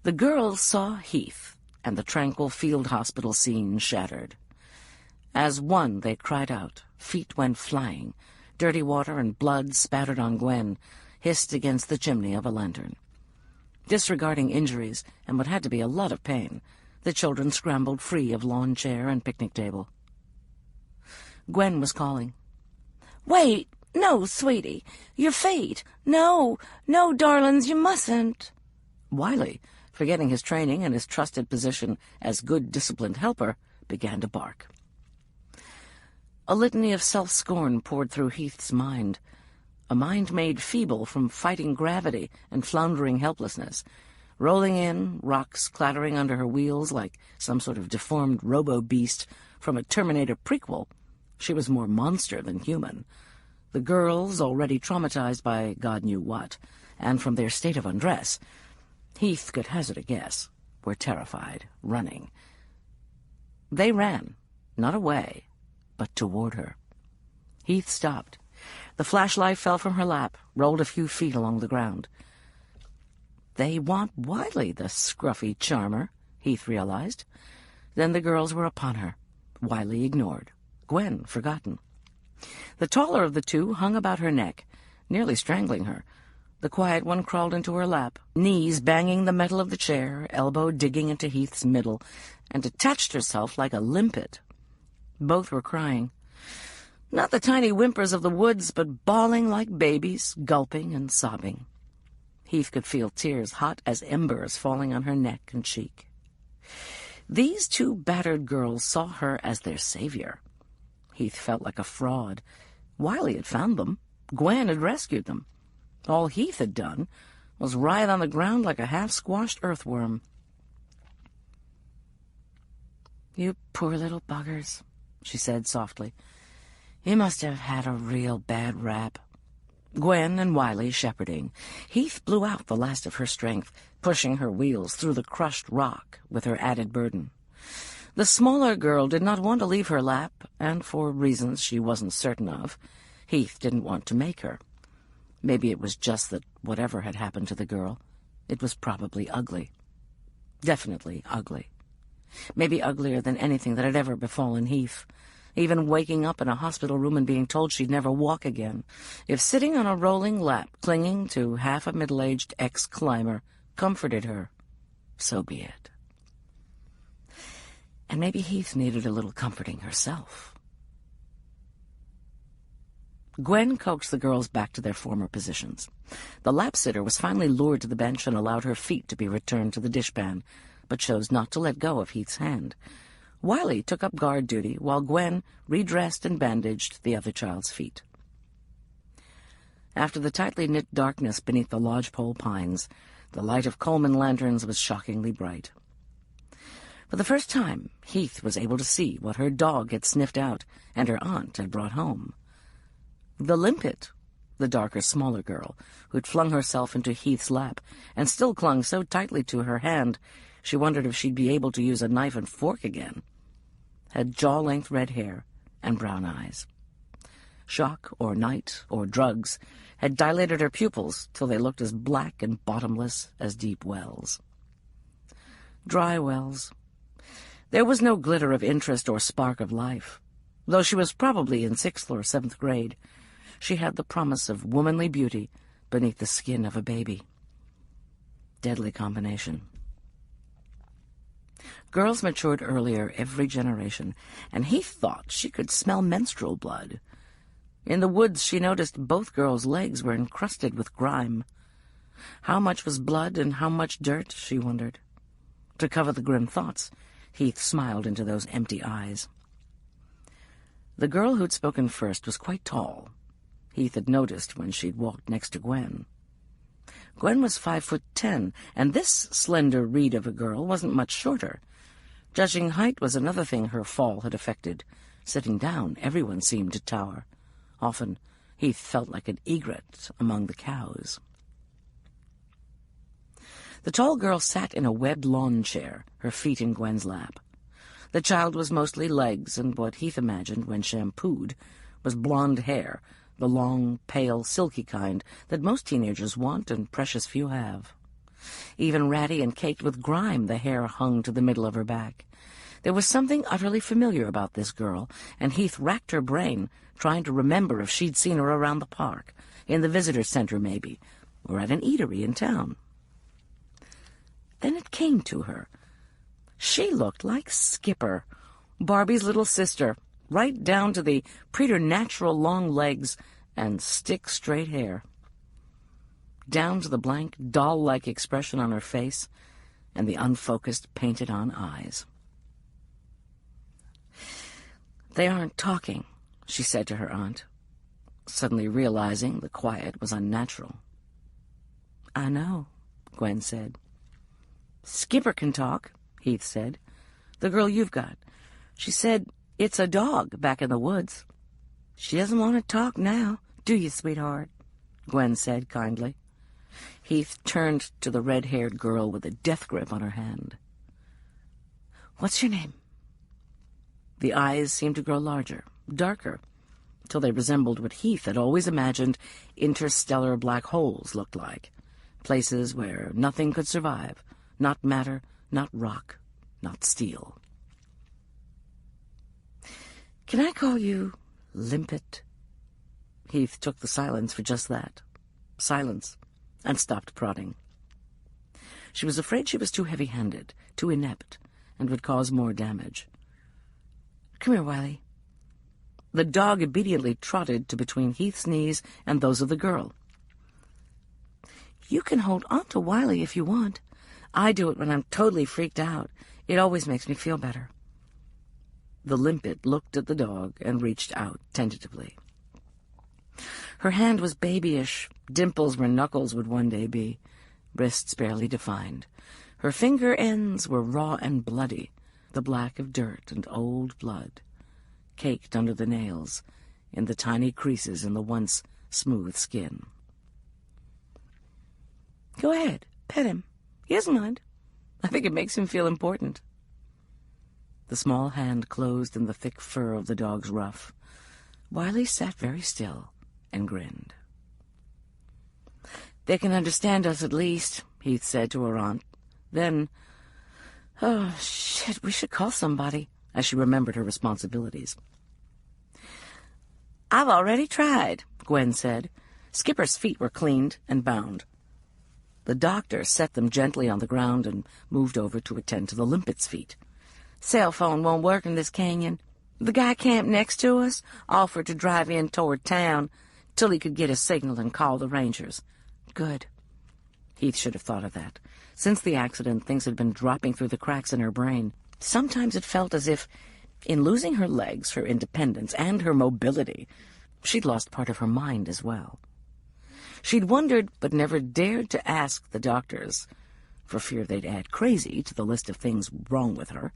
The girls saw Heath, and the tranquil field hospital scene shattered. As one, they cried out. Feet went flying. Dirty water and blood spattered on Gwen, hissed against the chimney of a lantern. Disregarding injuries and what had to be a lot of pain, the children scrambled free of lawn chair and picnic table. Gwen was calling. "Wait! No, sweetie! Your feet! No, darlings, you mustn't!" Wiley, forgetting his training and his trusted position as good disciplined helper, began to bark. A litany of self-scorn poured through Heath's mind, a mind made feeble from fighting gravity and floundering helplessness. Rolling in, rocks clattering under her wheels like some sort of deformed robo-beast from a Terminator prequel, she was more monster than human. The girls, already traumatized by God knew what, and from their state of undress, Heath could hazard a guess, were terrified, running. They ran, not away, but toward her. Heath stopped. The flashlight fell from her lap, rolled a few feet along the ground. They want Wiley, the scruffy charmer, Heath realized. Then the girls were upon her, Wiley ignored, Gwen forgotten. The taller of the two hung about her neck, nearly strangling her. The quiet one crawled into her lap, knees banging the metal of the chair, elbow digging into Heath's middle, and detached herself like a limpet. Both were crying. Not the tiny whimpers of the woods, but bawling like babies, gulping and sobbing. Heath could feel tears hot as embers falling on her neck and cheek. These two battered girls saw her as their savior. Heath felt like a fraud. Wiley had found them. Gwen had rescued them. All Heath had done was writhe on the ground like a half-squashed earthworm. "You poor little buggers," she said softly. "You must have had a real bad rap." Gwen and Wiley shepherding, Heath blew out the last of her strength, pushing her wheels through the crushed rock with her added burden. The smaller girl did not want to leave her lap, and for reasons she wasn't certain of, Heath didn't want to make her. Maybe it was just that whatever had happened to the girl, it was probably ugly. Definitely ugly. Maybe uglier than anything that had ever befallen Heath. Even waking up in a hospital room and being told she'd never walk again. If sitting on a rolling lap, clinging to half a middle-aged ex-climber, comforted her, so be it. And maybe Heath needed a little comforting herself. Gwen coaxed the girls back to their former positions. The lap-sitter was finally lured to the bench and allowed her feet to be returned to the dishpan, but chose not to let go of Heath's hand. Wiley took up guard duty while Gwen redressed and bandaged the other child's feet. After the tightly knit darkness beneath the lodgepole pines, the light of Coleman lanterns was shockingly bright. For the first time, Heath was able to see what her dog had sniffed out and her aunt had brought home. The limpet, the darker, smaller girl, who'd flung herself into Heath's lap and still clung so tightly to her hand she wondered if she'd be able to use a knife and fork again, had jaw-length red hair and brown eyes. Shock or night or drugs had dilated her pupils till they looked as black and bottomless as deep wells. Dry wells. There was no glitter of interest or spark of life. Though she was probably in 6th or 7th grade, she had the promise of womanly beauty beneath the skin of a baby. Deadly combination. Girls matured earlier every generation, and Heath thought she could smell menstrual blood. In the woods she noticed both girls' legs were encrusted with grime. How much was blood and how much dirt, she wondered. To cover the grim thoughts, Heath smiled into those empty eyes. The girl who'd spoken first was quite tall. Heath had noticed when she'd walked next to Gwen. Gwen was 5'10", and this slender reed of a girl wasn't much shorter. Judging height was another thing her fall had affected. Sitting down, everyone seemed to tower. Often, Heath felt like an egret among the cows. The tall girl sat in a webbed lawn chair, her feet in Gwen's lap. The child was mostly legs, and what Heath imagined when shampooed was blonde hair, the long, pale, silky kind that most teenagers want and precious few have. Even ratty and caked with grime, the hair hung to the middle of her back. There was something utterly familiar about this girl, and Heath racked her brain, trying to remember if she'd seen her around the park, in the visitor center maybe, or at an eatery in town. Then it came to her. She looked like Skipper, Barbie's little sister, right down to the preternatural long legs and stick-straight hair. Down to the blank, doll-like expression on her face and the unfocused, painted-on eyes. "They aren't talking," she said to her aunt, suddenly realizing the quiet was unnatural. "I know," Gwen said. "Skipper can talk," Heath said. "The girl you've got. She said it's a dog back in the woods." "She doesn't want to talk now, do you, sweetheart?" Gwen said kindly. Heath turned to the red-haired girl with a death grip on her hand. "What's your name?" The eyes seemed to grow larger, darker, till they resembled what Heath had always imagined interstellar black holes looked like, places where nothing could survive, not matter, not rock, not steel. "Can I call you Limpet?" Heath took the silence for just that. Silence, and stopped prodding. She was afraid she was too heavy-handed, too inept, and would cause more damage. "Come here, Wiley." The dog obediently trotted to between Heath's knees and those of the girl. "You can hold on to Wiley if you want. I do it when I'm totally freaked out. It always makes me feel better." The Limpet looked at the dog and reached out tentatively. Her hand was babyish, dimples where knuckles would one day be, wrists barely defined. Her finger ends were raw and bloody, the black of dirt and old blood, caked under the nails, in the tiny creases in the once smooth skin. "Go ahead, pet him. He doesn't mind. I think it makes him feel important." The small hand closed in the thick fur of the dog's ruff. Wiley sat very still and grinned. "They can understand us at least," Heath said to her aunt. Then, "Oh, shit, we should call somebody," as she remembered her responsibilities. "I've already tried," Gwen said. Skipper's feet were cleaned and bound. The doctor set them gently on the ground and moved over to attend to the Limpet's feet. "Cell phone won't work in this canyon. The guy camped next to us offered to drive in toward town till he could get a signal and call the rangers." Good. Heath should have thought of that. Since the accident, things had been dropping through the cracks in her brain. Sometimes it felt as if, in losing her legs, her independence, and her mobility, she'd lost part of her mind as well. She'd wondered, but never dared to ask the doctors, for fear they'd add crazy to the list of things wrong with her,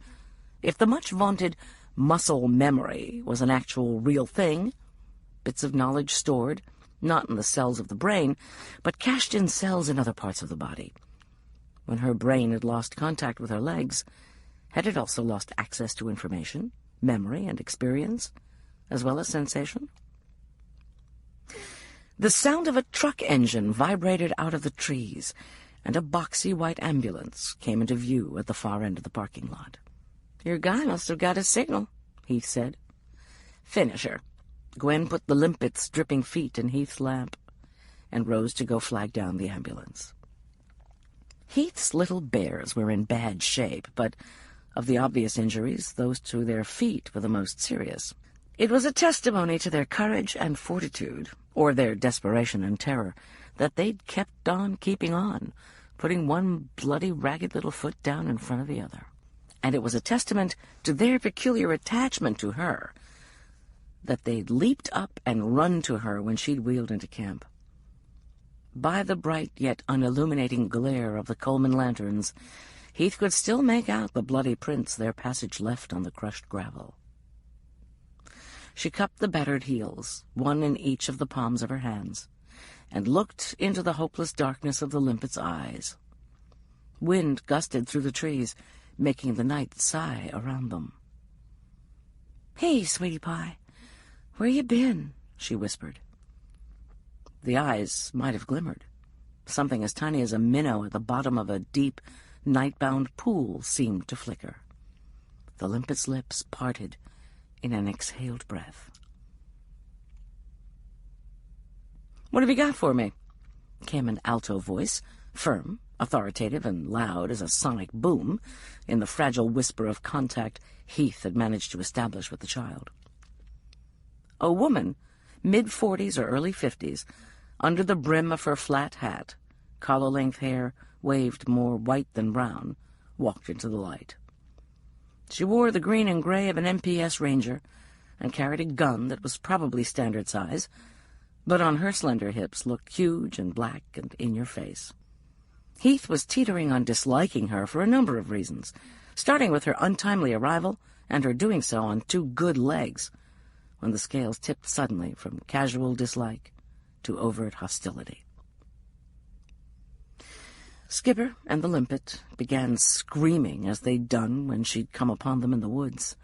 if the much-vaunted muscle memory was an actual real thing, bits of knowledge stored, not in the cells of the brain, but cached in cells in other parts of the body. When her brain had lost contact with her legs, had it also lost access to information, memory, and experience, as well as sensation? The sound of a truck engine vibrated out of the trees, and a boxy white ambulance came into view at the far end of the parking lot. "Your guy must have got a signal," Heath said. "Finish her." Gwen put the Limpet's dripping feet in Heath's lap and rose to go flag down the ambulance. Heath's little bears were in bad shape, but of the obvious injuries, those to their feet were the most serious. It was a testimony to their courage and fortitude, or their desperation and terror, that they'd kept on keeping on, putting one bloody, ragged little foot down in front of the other. And it was a testament to their peculiar attachment to her that they'd leaped up and run to her when she'd wheeled into camp. By the bright yet unilluminating glare of the Coleman lanterns, Heath could still make out the bloody prints their passage left on the crushed gravel. She cupped the battered heels, one in each of the palms of her hands, and looked into the hopeless darkness of the Limpet's eyes. Wind gusted through the trees, making the night sigh around them. "Hey, sweetie pie, where you been?" she whispered. The eyes might have glimmered. Something as tiny as a minnow at the bottom of a deep, night-bound pool seemed to flicker. The Limpet's lips parted in an exhaled breath. "What have you got for me?" came an alto voice, firm, authoritative, and loud as a sonic boom, in the fragile whisper of contact Heath had managed to establish with the child. A woman, mid-40s or early 50s, under the brim of her flat hat, collar-length hair waved more white than brown, walked into the light. She wore the green and gray of an MPS ranger and carried a gun that was probably standard size, but on her slender hips looked huge and black and in your face. Heath was teetering on disliking her for a number of reasons, starting with her untimely arrival and her doing so on two good legs, when the scales tipped suddenly from casual dislike to overt hostility. Skipper and the limpet began screaming as they'd done when she'd come upon them in the woods.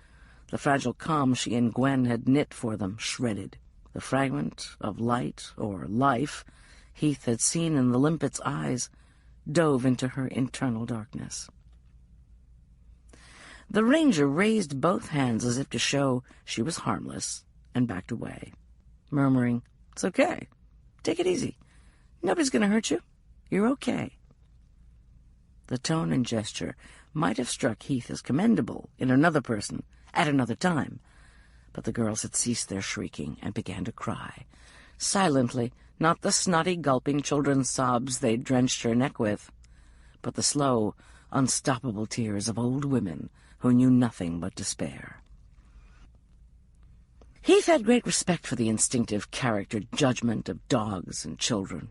The fragile calm she and Gwen had knit for them shredded. The fragment of light or life Heath had seen in the limpet's eyes dove into her internal darkness. The ranger raised both hands as if to show she was harmless and backed away, murmuring, "It's okay. Take it easy. Nobody's going to hurt you. You're okay." The tone and gesture might have struck Heath as commendable in another person at another time, but the girls had ceased their shrieking and began to cry, silently, not the snotty, gulping children's sobs they'd drenched her neck with, but the slow, unstoppable tears of old women who knew nothing but despair. Heath had great respect for the instinctive character judgment of dogs and children.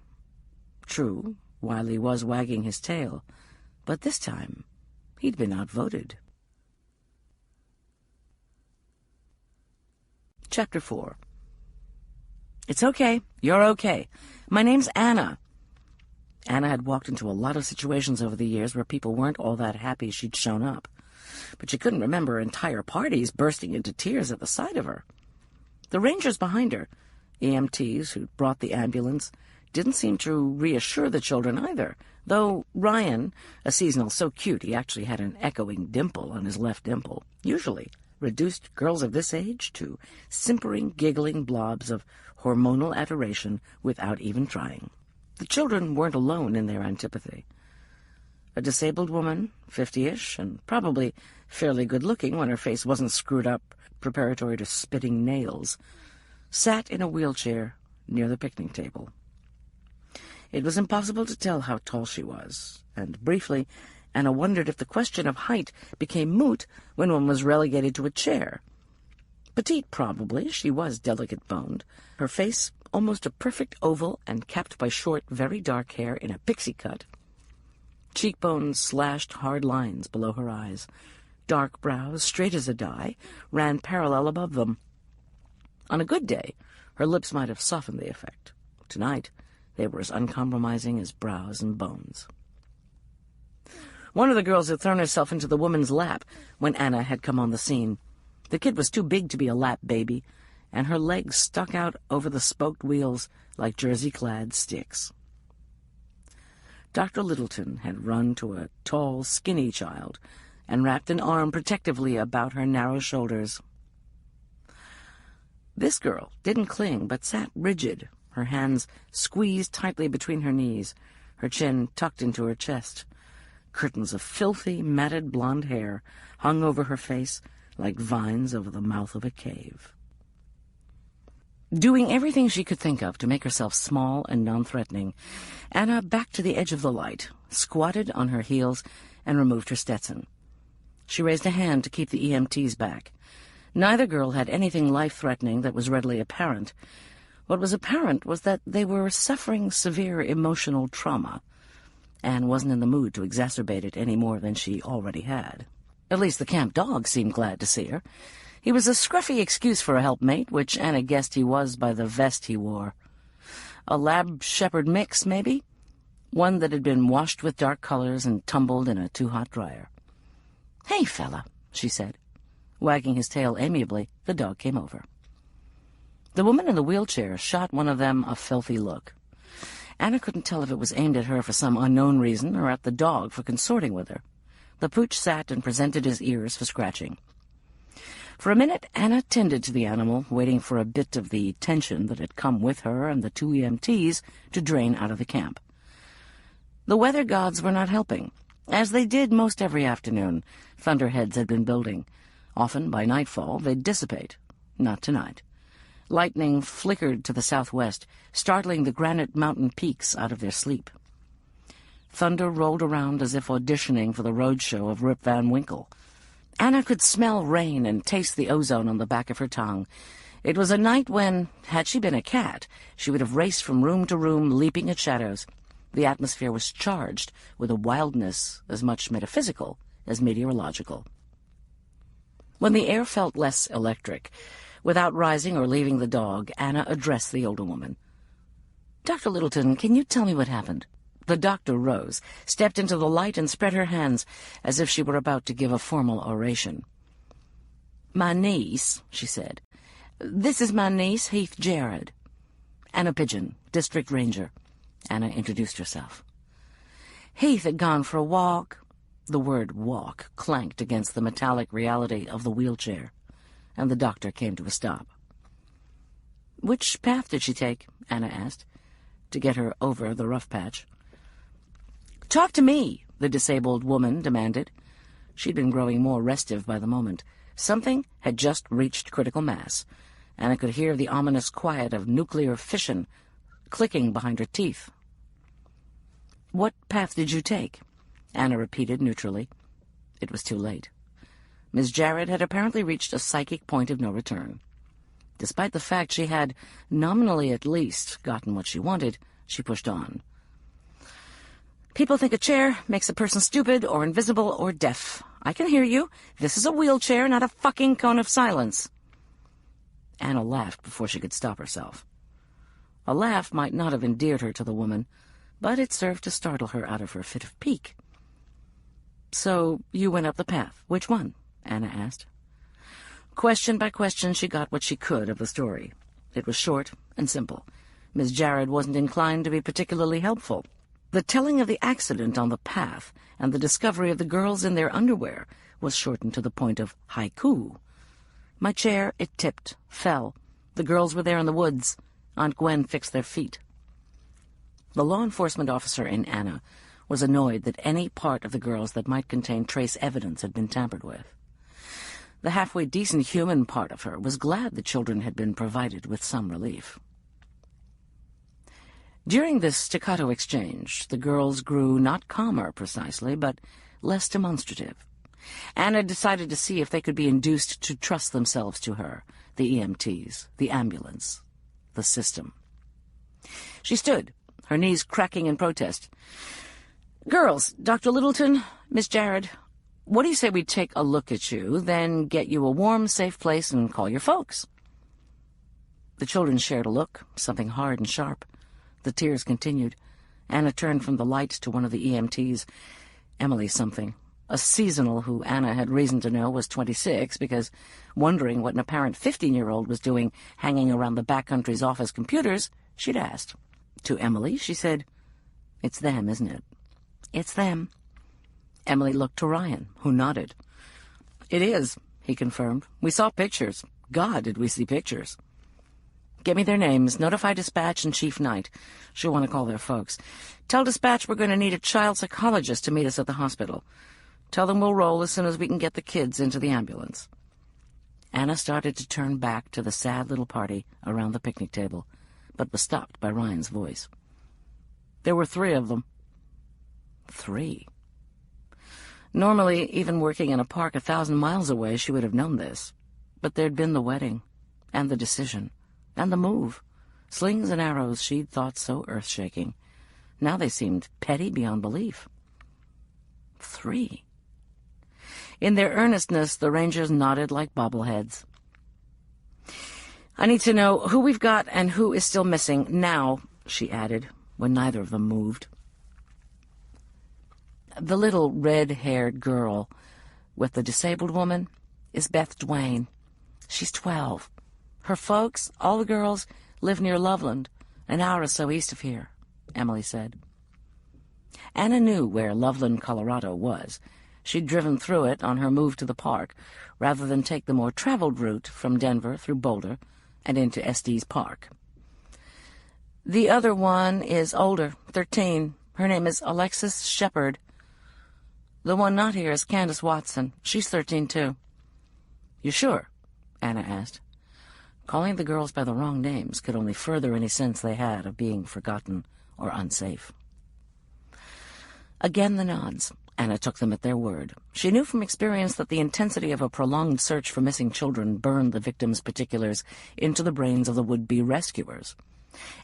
True, Wiley was wagging his tail, but this time he'd been outvoted. Chapter 4. "It's okay. You're okay. My name's Anna." Anna had walked into a lot of situations over the years where people weren't all that happy she'd shown up, but she couldn't remember entire parties bursting into tears at the sight of her. The rangers behind her, EMTs who'd brought the ambulance, didn't seem to reassure the children either, though Ryan, a seasonal so cute he actually had an echoing dimple on his left dimple, usually reduced girls of this age to simpering, giggling blobs of hormonal adoration without even trying. The children weren't alone in their antipathy. A disabled woman, 50-ish, and probably fairly good-looking when her face wasn't screwed up preparatory to spitting nails, sat in a wheelchair near the picnic table. It was impossible to tell how tall she was, and briefly Anna wondered if the question of height became moot when one was relegated to a chair. Petite, probably, she was delicate-boned, her face almost a perfect oval and capped by short, very dark hair in a pixie cut. Cheekbones slashed hard lines below her eyes. Dark brows, straight as a die, ran parallel above them. On a good day, her lips might have softened the effect. Tonight, they were as uncompromising as brows and bones. One of the girls had thrown herself into the woman's lap when Anna had come on the scene. The kid was too big to be a lap baby, and her legs stuck out over the spoked wheels like jersey-clad sticks. Dr. Littleton had run to a tall, skinny child and wrapped an arm protectively about her narrow shoulders. This girl didn't cling, but sat rigid, her hands squeezed tightly between her knees, her chin tucked into her chest. Curtains of filthy, matted blonde hair hung over her face like vines over the mouth of a cave. Doing everything she could think of to make herself small and non-threatening, Anna backed to the edge of the light, squatted on her heels, and removed her Stetson. She raised a hand to keep the EMTs back. Neither girl had anything life-threatening that was readily apparent. What was apparent was that they were suffering severe emotional trauma. Anne wasn't in the mood to exacerbate it any more than she already had. At least the camp dog seemed glad to see her. He was a scruffy excuse for a helpmate, which Anna guessed he was by the vest he wore. A lab shepherd mix, maybe? One that had been washed with dark colors and tumbled in a too-hot dryer. "Hey, fella," she said. Wagging his tail amiably, the dog came over. The woman in the wheelchair shot one of them a filthy look. Anna couldn't tell if it was aimed at her for some unknown reason or at the dog for consorting with her. The pooch sat and presented his ears for scratching. For a minute, Anna tended to the animal, waiting for a bit of the tension that had come with her and the two EMTs to drain out of the camp. The weather gods were not helping. As they did most every afternoon, thunderheads had been building. Often, by nightfall, they'd dissipate. Not tonight. Lightning flickered to the southwest, startling the granite mountain peaks out of their sleep. Thunder rolled around as if auditioning for the roadshow of Rip Van Winkle. Anna could smell rain and taste the ozone on the back of her tongue. It was a night when, had she been a cat, she would have raced from room to room, leaping at shadows. The atmosphere was charged with a wildness as much metaphysical as meteorological. When the air felt less electric, without rising or leaving the dog, Anna addressed the older woman. "Dr. Littleton, can you tell me what happened?" The doctor rose, stepped into the light, and spread her hands as if she were about to give a formal oration. "My niece," she said. "This is my niece, Heath Jared." "Anna Pigeon, District Ranger." Anna introduced herself. Heath had gone for a walk. The word walk clanked against the metallic reality of the wheelchair, and the doctor came to a stop. "Which path did she take?" Anna asked, to get her over the rough patch. "Talk to me," the disabled woman demanded. She'd been growing more restive by the moment. Something had just reached critical mass. Anna could hear the ominous quiet of nuclear fission clicking behind her teeth. "What path did you take?" Anna repeated neutrally. It was too late. Miss Jared had apparently reached a psychic point of no return. Despite the fact she had, nominally at least, gotten what she wanted, she pushed on. "People think a chair makes a person stupid or invisible or deaf. I can hear you. This is a wheelchair, not a fucking cone of silence." Anna laughed before she could stop herself. A laugh might not have endeared her to the woman, but it served to startle her out of her fit of pique. "So you went up the path. Which one?" Anna asked. Question by question, she got what she could of the story. It was short and simple. Miss Jared wasn't inclined to be particularly helpful. The telling of the accident on the path and the discovery of the girls in their underwear was shortened to the point of haiku. "My chair, it tipped, fell. The girls were there in the woods. Aunt Gwen fixed their feet." The law enforcement officer in Anna was annoyed that any part of the girls that might contain trace evidence had been tampered with. The halfway decent human part of her was glad the children had been provided with some relief. During this staccato exchange, the girls grew not calmer precisely, but less demonstrative. Anna decided to see if they could be induced to trust themselves to her, the EMTs, the ambulance, the system. She stood, her knees cracking in protest. "Girls, Dr. Littleton, Miss Jared, what do you say we take a look at you, then get you a warm, safe place and call your folks?" The children shared a look, something hard and sharp. The tears continued. Anna turned from the light to one of the EMTs, Emily something, a seasonal who Anna had reason to know was 26 because, wondering what an apparent 15-year-old was doing hanging around the backcountry's office computers, she'd asked. To Emily, she said, "It's them, isn't it?" "It's them." Emily looked to Ryan, who nodded. "It is," he confirmed. "We saw pictures. God, did we see pictures." "Get me their names. Notify Dispatch and Chief Knight. She'll want to call their folks. Tell Dispatch we're going to need a child psychologist to meet us at the hospital. Tell them we'll roll as soon as we can get the kids into the ambulance." Anna started to turn back to the sad little party around the picnic table, but was stopped by Ryan's voice. There were 3 of them. 3. Normally, even working in a park 1,000 miles away, she would have known this. But there'd been the wedding, and the decision, and the move. Slings and arrows she'd thought so earth-shaking. Now they seemed petty beyond belief. 3. In their earnestness, the Rangers nodded like bobbleheads. "I need to know who we've got and who is still missing now," she added, when neither of them moved. "The little red-haired girl with the disabled woman is Beth Duane. She's 12. Her folks, all the girls, live near Loveland, an hour or so east of here," Emily said. Anna knew where Loveland, Colorado was. She'd driven through it on her move to the park, rather than take the more traveled route from Denver through Boulder and into Estes Park. "The other one is older, 13. Her name is Alexis Shepard. The one not here is Candace Watson. She's 13, too." "You sure?" Anna asked. Calling the girls by the wrong names could only further any sense they had of being forgotten or unsafe. Again the nods. Anna took them at their word. She knew from experience that the intensity of a prolonged search for missing children burned the victims' particulars into the brains of the would-be rescuers.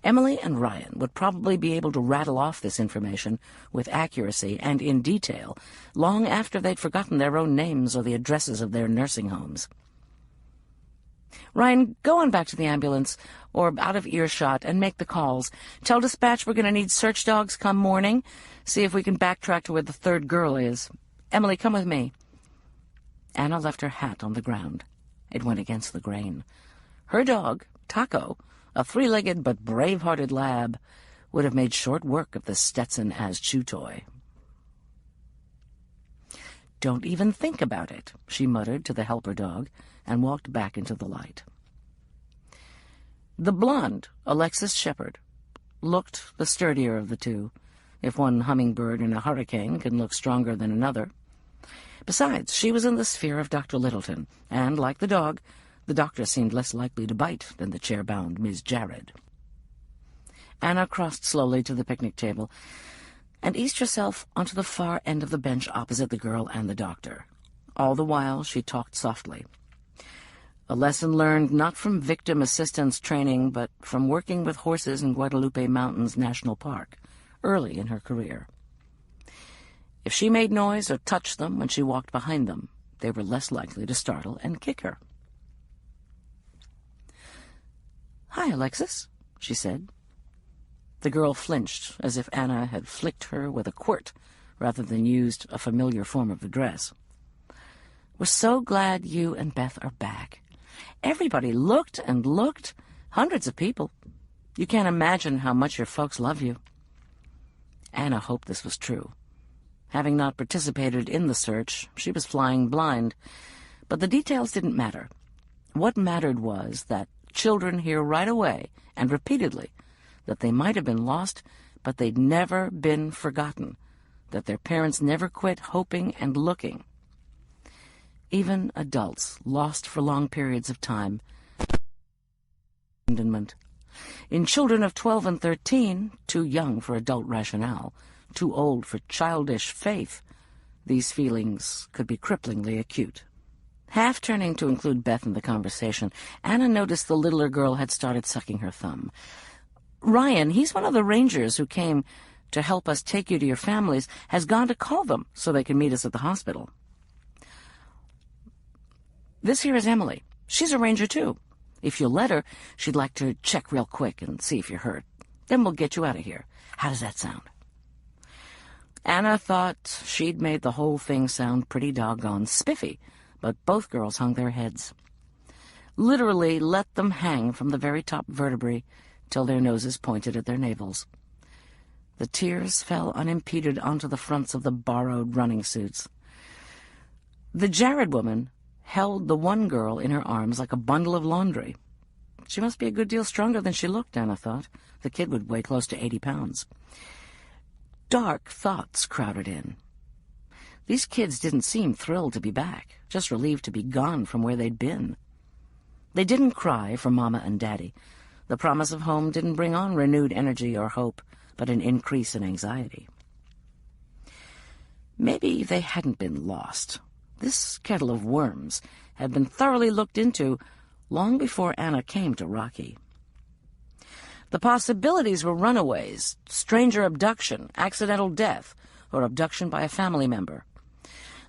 Emily and Ryan would probably be able to rattle off this information with accuracy and in detail long after they'd forgotten their own names or the addresses of their nursing homes. Ryan, go on back to the ambulance, or out of earshot, and make the calls. Tell dispatch we're going to need search dogs come morning. See if we can backtrack to where the third girl is. Emily, come with me." Anna left her hat on the ground. It went against the grain. Her dog, Taco, a three-legged but brave-hearted lab, would have made short work of the Stetson as chew toy. "Don't even think about it," she muttered to the helper dog, and walked back into the light. The blonde, Alexis Shepard, looked the sturdier of the two, if one hummingbird in a hurricane can look stronger than another. Besides, she was in the sphere of Dr. Littleton, and, like the dog, the doctor seemed less likely to bite than the chair-bound Miss Jared. Anna crossed slowly to the picnic table and eased herself onto the far end of the bench opposite the girl and the doctor. All the while she talked softly. A lesson learned not from victim assistance training, but from working with horses in Guadalupe Mountains National Park, early in her career. If she made noise or touched them when she walked behind them, they were less likely to startle and kick her. "Hi, Alexis," she said. The girl flinched, as if Anna had flicked her with a quirt rather than used a familiar form of address. "We're so glad you and Beth are back. Everybody looked and looked, hundreds of people. You can't imagine how much your folks love you." Anna hoped this was true. Having not participated in the search, she was flying blind, but the details didn't matter. What mattered was that children hear right away, and repeatedly, that they might have been lost, but they'd never been forgotten, that their parents never quit hoping and looking. Even adults, lost for long periods of time, abandonment. In children of 12 and 13, too young for adult rationale, too old for childish faith, these feelings could be cripplingly acute. Half turning to include Beth in the conversation, Anna noticed the littler girl had started sucking her thumb. "Ryan, he's one of the rangers who came to help us take you to your families, has gone to call them so they can meet us at the hospital." "This here is Emily. She's a ranger, too. If you'll let her, she'd like to check real quick and see if you're hurt. Then we'll get you out of here. How does that sound?" Anna thought she'd made the whole thing sound pretty doggone spiffy, but both girls hung their heads. Literally let them hang from the very top vertebrae till their noses pointed at their navels. The tears fell unimpeded onto the fronts of the borrowed running suits. The Jared woman held the one girl in her arms like a bundle of laundry. She must be a good deal stronger than she looked, Anna thought. The kid would weigh close to 80 pounds. Dark thoughts crowded in. These kids didn't seem thrilled to be back, just relieved to be gone from where they'd been. They didn't cry for Mama and Daddy. The promise of home didn't bring on renewed energy or hope, but an increase in anxiety. Maybe they hadn't been lost. This kettle of worms had been thoroughly looked into long before Anna came to Rocky. The possibilities were runaways, stranger abduction, accidental death, or abduction by a family member.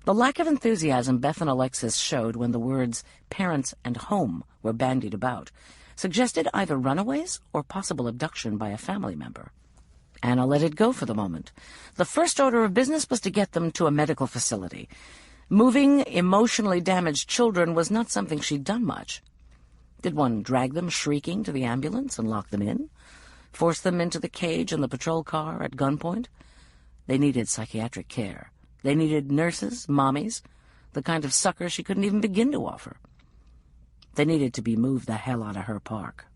The lack of enthusiasm Beth and Alexis showed when the words parents and home were bandied about suggested either runaways or possible abduction by a family member. Anna let it go for the moment. The first order of business was to get them to a medical facility. Moving emotionally damaged children was not something she'd done much. Did one drag them shrieking to the ambulance and lock them in? Force them into the cage in the patrol car at gunpoint? They needed psychiatric care. They needed nurses, mommies, the kind of succor she couldn't even begin to offer. They needed to be moved the hell out of her park.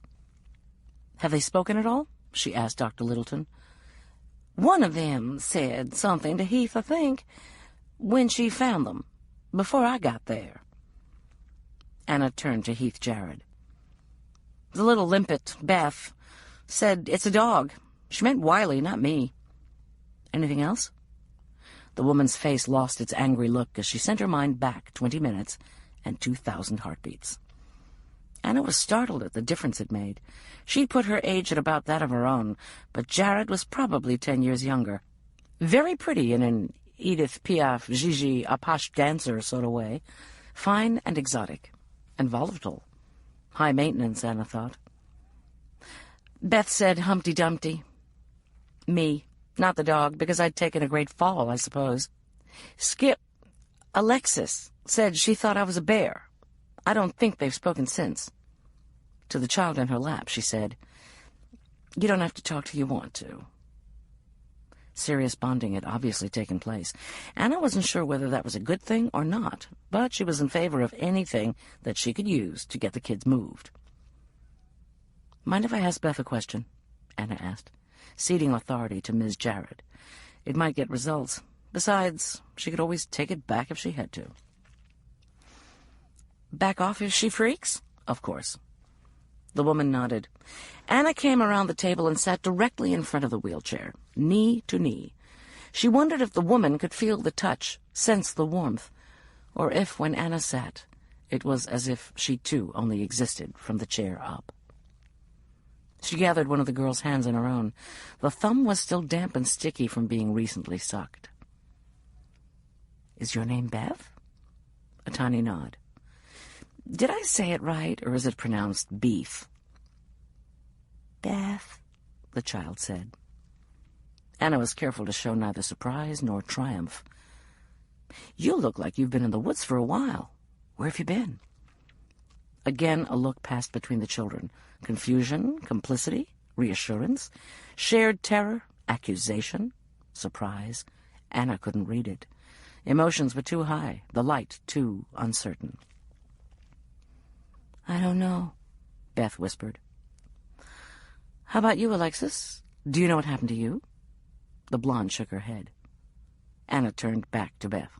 "Have they spoken at all?" she asked Dr. Littleton. "One of them said something to Heath, I think, when she found them, before I got there." Anna turned to Heath Jared. "The little limpet, Beth, said it's a dog. She meant Wiley, not me." "Anything else?" The woman's face lost its angry look as she sent her mind back 20 minutes and 2,000 heartbeats. Anna was startled at the difference it made. She'd put her age at about that of her own, but Jared was probably 10 years younger. Very pretty in an Edith Piaf, Gigi, Apache dancer sort of way, fine and exotic, and volatile. High maintenance, Anna thought. Beth said Humpty Dumpty. Me, not the dog, because I'd taken a great fall, I suppose. Alexis said she thought I was a bear. I don't think they've spoken since. To the child in her lap, she said, "You don't have to talk till you want to." Serious bonding had obviously taken place. Anna wasn't sure whether that was a good thing or not, but she was in favor of anything that she could use to get the kids moved. "Mind if I ask Beth a question?" Anna asked, ceding authority to Ms. Jarrett. It might get results. Besides, she could always take it back if she had to. "Back off if she freaks?" "Of course." The woman nodded. Anna came around the table and sat directly in front of the wheelchair, knee to knee. She wondered if the woman could feel the touch, sense the warmth, or if, when Anna sat, it was as if she too only existed from the chair up. She gathered one of the girl's hands in her own. The thumb was still damp and sticky from being recently sucked. "Is your name Beth?" A tiny nod. "Did I say it right, or is it pronounced beef?" "Beth," the child said. Anna was careful to show neither surprise nor triumph. "You look like you've been in the woods for a while. Where have you been?" Again a look passed between the children. Confusion, complicity, reassurance, shared terror, accusation, surprise. Anna couldn't read it. Emotions were too high, the light too uncertain. "I don't know," Beth whispered. "How about you, Alexis? Do you know what happened to you?" The blonde shook her head. Anna turned back to Beth.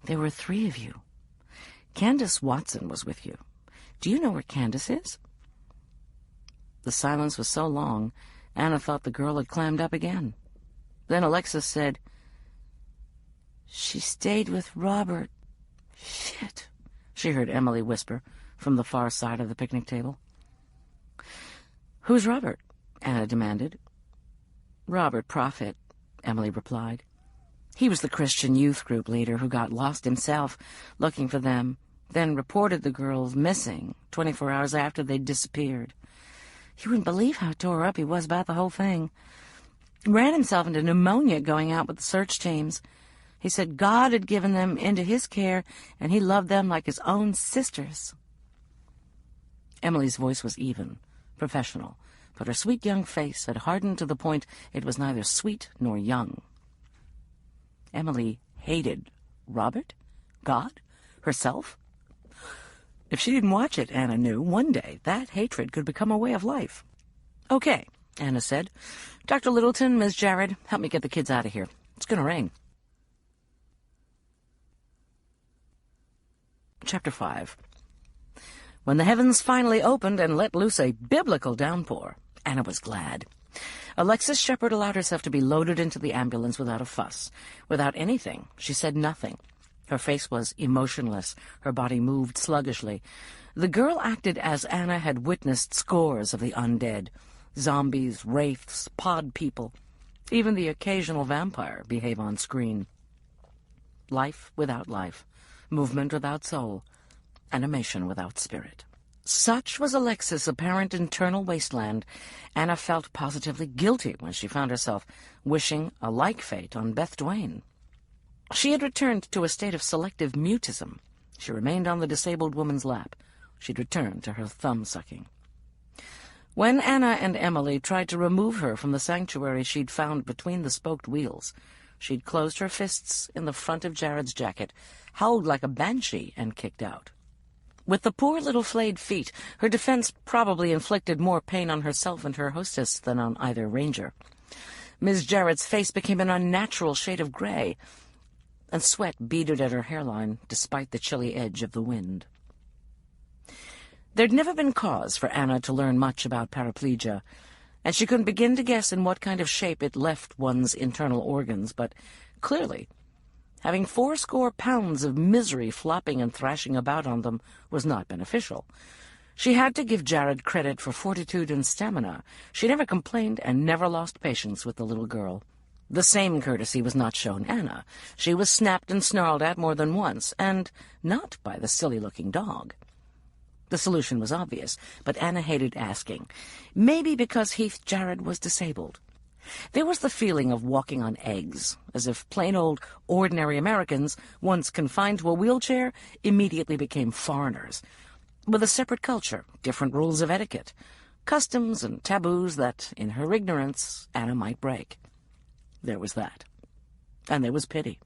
"There were 3 of you. Candace Watson was with you. Do you know where Candace is?" The silence was so long, Anna thought the girl had clammed up again. Then Alexis said, "She stayed with Robert." "Shit," she heard Emily whisper from the far side of the picnic table. "Who's Robert?" Anna demanded. "Robert Prophet," Emily replied. "He was the Christian youth group leader who got lost himself looking for them, then reported the girls missing 24 hours after they'd disappeared. You wouldn't believe how tore up he was about the whole thing. Ran himself into pneumonia going out with the search teams. He said God had given them into his care, and he loved them like his own sisters." Emily's voice was even, professional, but her sweet young face had hardened to the point it was neither sweet nor young. Emily hated Robert? God? Herself? If she didn't watch it, Anna knew, one day that hatred could become a way of life. "Okay," Anna said. "Dr. Littleton, Ms. Jarrett, help me get the kids out of here. It's going to rain." Chapter 5. When the heavens finally opened and let loose a biblical downpour, Anna was glad. Alexis Shepherd allowed herself to be loaded into the ambulance without a fuss, without anything. She said nothing. Her face was emotionless. Her body moved sluggishly. The girl acted as Anna had witnessed scores of the undead. Zombies, wraiths, pod people. Even the occasional vampire behave on screen. Life without life. Movement without soul. Animation without spirit. Such was Alexis' apparent internal wasteland. Anna felt positively guilty when she found herself wishing a like fate on Beth Duane. She had returned to a state of selective mutism. She remained on the disabled woman's lap. She'd returned to her thumb-sucking. When Anna and Emily tried to remove her from the sanctuary she'd found between the spoked wheels, she'd closed her fists in the front of Jared's jacket, howled like a banshee, and kicked out. With the poor little flayed feet, her defense probably inflicted more pain on herself and her hostess than on either ranger. Ms. Jarrett's face became an unnatural shade of gray, and sweat beaded at her hairline despite the chilly edge of the wind. There'd never been cause for Anna to learn much about paraplegia, and she couldn't begin to guess in what kind of shape it left one's internal organs, but clearly, having 80 pounds of misery flopping and thrashing about on them was not beneficial. She had to give Jared credit for fortitude and stamina. She never complained and never lost patience with the little girl. The same courtesy was not shown Anna. She was snapped and snarled at more than once, and not by the silly-looking dog. The solution was obvious, but Anna hated asking. Maybe because Heath Jarrett was disabled. There was the feeling of walking on eggs, as if plain old ordinary Americans, once confined to a wheelchair, immediately became foreigners, with a separate culture, different rules of etiquette, customs and taboos that, in her ignorance, Anna might break. There was that. And there was pity.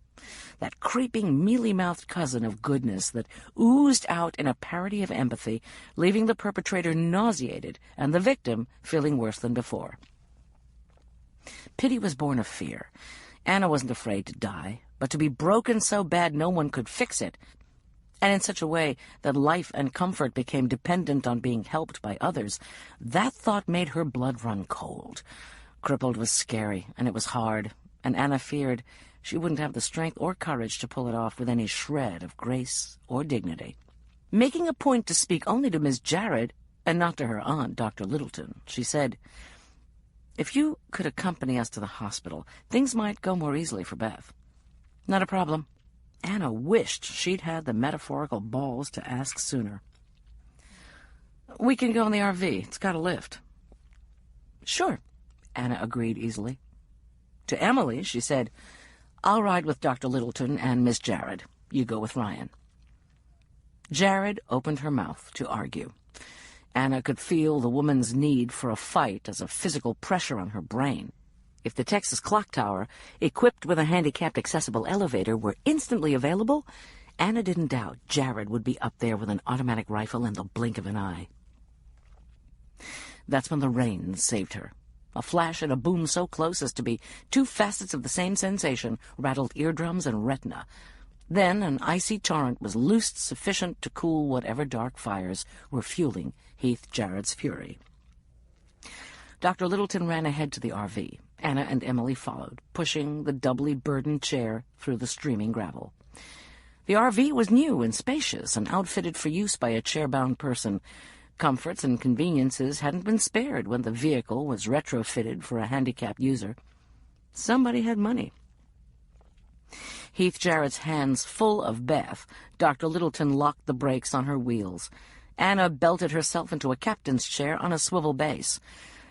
That creeping, mealy-mouthed cousin of goodness that oozed out in a parody of empathy, leaving the perpetrator nauseated and the victim feeling worse than before. Pity was born of fear. Anna wasn't afraid to die, but to be broken so bad no one could fix it, and in such a way that life and comfort became dependent on being helped by others, that thought made her blood run cold. Crippled was scary, and it was hard, and Anna feared she wouldn't have the strength or courage to pull it off with any shred of grace or dignity. Making a point to speak only to Miss Jarrett, and not to her aunt, Dr. Littleton, she said, "If you could accompany us to the hospital, things might go more easily for Beth." "Not a problem." Anna wished she'd had the metaphorical balls to ask sooner. "We can go in the RV. It's got a lift." "Sure," Anna agreed easily. To Emily, she said, "I'll ride with Dr. Littleton and Miss Jarrett. You go with Ryan." Jarrett opened her mouth to argue. Anna could feel the woman's need for a fight as a physical pressure on her brain. If the Texas clock tower, equipped with a handicapped accessible elevator, were instantly available, Anna didn't doubt Jarrett would be up there with an automatic rifle in the blink of an eye. That's when the rain saved her. A flash and a boom so close as to be two facets of the same sensation rattled eardrums and retina. Then an icy torrent was loosed sufficient to cool whatever dark fires were fueling Heath Jarrett's fury. Dr. Littleton ran ahead to the RV. Anna and Emily followed, pushing the doubly burdened chair through the streaming gravel. The RV was new and spacious and outfitted for use by a chair-bound person. Comforts and conveniences hadn't been spared when the vehicle was retrofitted for a handicapped user. Somebody had money. Heath Jarrett's hands full of Beth, Dr. Littleton locked the brakes on her wheels. Anna belted herself into a captain's chair on a swivel base.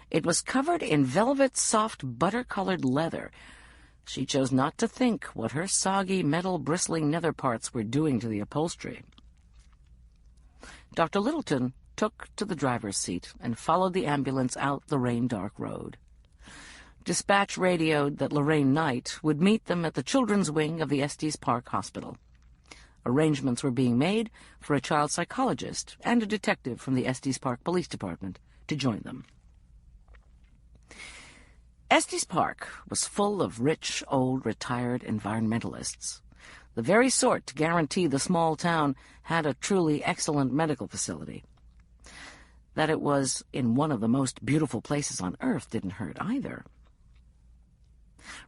It was covered in velvet, soft, butter-colored leather. She chose not to think what her soggy, metal-bristling nether parts were doing to the upholstery. Dr. Littleton took to the driver's seat and followed the ambulance out the rain-dark road. Dispatch radioed that Lorraine Knight would meet them at the children's wing of the Estes Park Hospital. Arrangements were being made for a child psychologist and a detective from the Estes Park Police Department to join them. Estes Park was full of rich, old, retired environmentalists, the very sort to guarantee the small town had a truly excellent medical facility. That it was in one of the most beautiful places on earth didn't hurt either.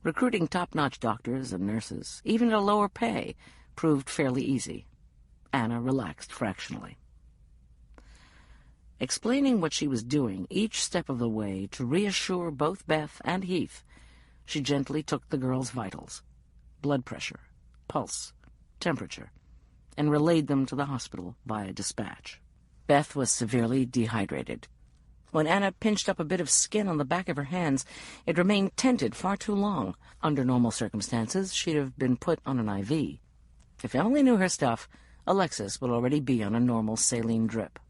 Recruiting top-notch doctors and nurses, even at a lower pay, proved fairly easy. Anna relaxed fractionally. Explaining what she was doing each step of the way to reassure both Beth and Heath, she gently took the girl's vitals, blood pressure, pulse, temperature, and relayed them to the hospital via dispatch. Beth was severely dehydrated. When Anna pinched up a bit of skin on the back of her hands, it remained tented far too long. Under normal circumstances, she'd have been put on an IV. If Emily knew her stuff, Alexis would already be on a normal saline drip.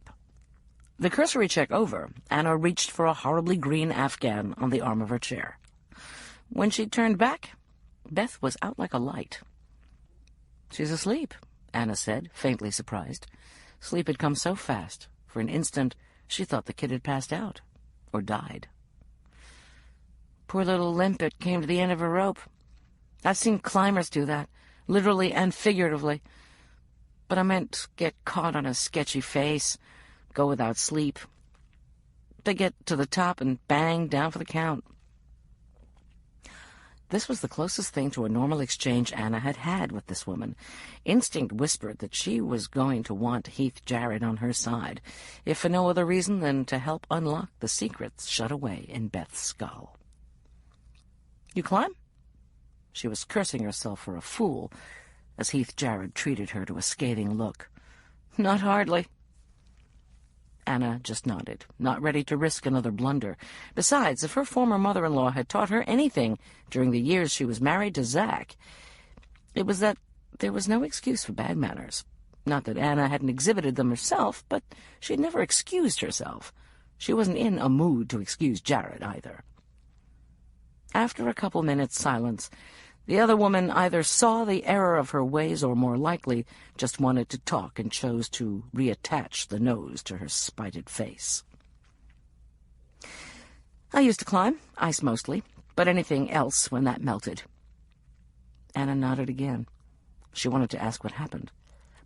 The cursory check over, Anna reached for a horribly green Afghan on the arm of her chair. When she turned back, Beth was out like a light. "She's asleep," Anna said, faintly surprised. Sleep had come so fast, for an instant she thought the kid had passed out, or died. "Poor little limpet came to the end of her rope. I've seen climbers do that, literally and figuratively. But I meant get caught on a sketchy face, go without sleep. They get to the top and bang, down for the count." This was the closest thing to a normal exchange Anna had had with this woman. Instinct whispered that she was going to want Heath Jarrett on her side, if for no other reason than to help unlock the secrets shut away in Beth's skull. "You climb?" She was cursing herself for a fool as Heath Jarrett treated her to a scathing look. "Not hardly." Anna just nodded, not ready to risk another blunder. Besides, if her former mother-in-law had taught her anything during the years she was married to Zach, it was that there was no excuse for bad manners. Not that Anna hadn't exhibited them herself, but she'd never excused herself. She wasn't in a mood to excuse Jared, either. After a couple minutes' silence, the other woman either saw the error of her ways or, more likely, just wanted to talk and chose to reattach the nose to her spited face. "I used to climb, ice mostly, but anything else when that melted." Anna nodded again. She wanted to ask what happened,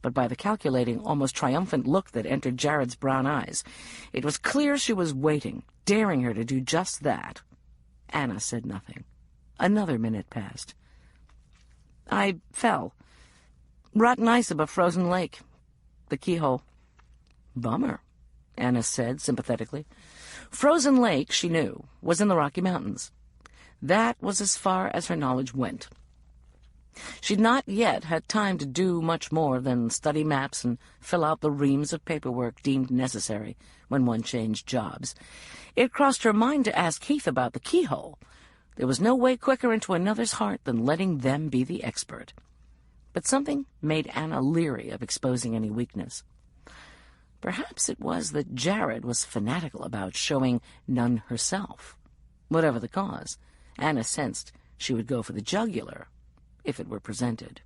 but by the calculating, almost triumphant look that entered Jared's brown eyes, it was clear she was waiting, daring her to do just that. Anna said nothing. Another minute passed. "I fell. Rotten ice above Frozen Lake. The keyhole." "Bummer," Anna said sympathetically. Frozen Lake, she knew, was in the Rocky Mountains. That was as far as her knowledge went. She'd not yet had time to do much more than study maps and fill out the reams of paperwork deemed necessary when one changed jobs. It crossed her mind to ask Heath about the keyhole. There was no way quicker into another's heart than letting them be the expert. But something made Anna leery of exposing any weakness. Perhaps it was that Jared was fanatical about showing none herself. Whatever the cause, Anna sensed she would go for the jugular if it were presented.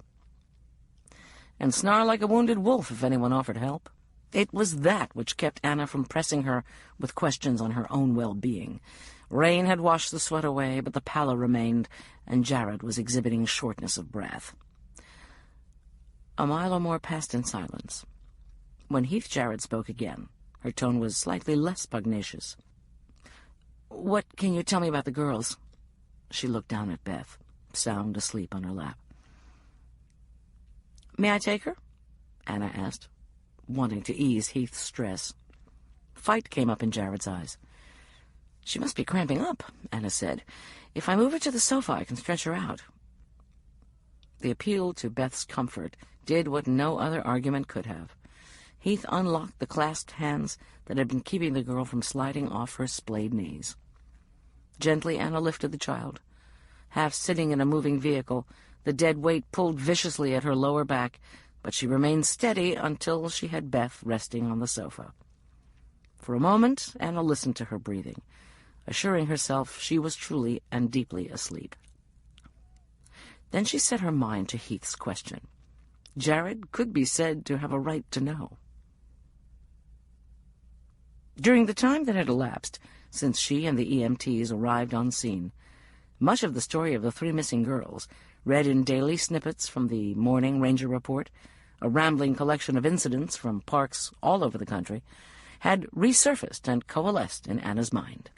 And snarl like a wounded wolf if anyone offered help. It was that which kept Anna from pressing her with questions on her own well-being. Rain had washed the sweat away, but the pallor remained, and Jared was exhibiting shortness of breath. A mile or more passed in silence. When Heath Jared spoke again, her tone was slightly less pugnacious. "What can you tell me about the girls?" She looked down at Beth, sound asleep on her lap. "May I take her?" Anna asked, wanting to ease Heath's stress. Fight came up in Jared's eyes. "She must be cramping up," Anna said. "If I move her to the sofa, I can stretch her out." The appeal to Beth's comfort did what no other argument could have. Heath unlocked the clasped hands that had been keeping the girl from sliding off her splayed knees. Gently, Anna lifted the child. Half sitting in a moving vehicle, the dead weight pulled viciously at her lower back, but she remained steady until she had Beth resting on the sofa. For a moment, Anna listened to her breathing, assuring herself she was truly and deeply asleep. Then she set her mind to Heath's question. Jared could be said to have a right to know. During the time that had elapsed since she and the EMTs arrived on scene, much of the story of the 3 missing girls, read in daily snippets from the morning Ranger report, a rambling collection of incidents from parks all over the country, had resurfaced and coalesced in Anna's mind.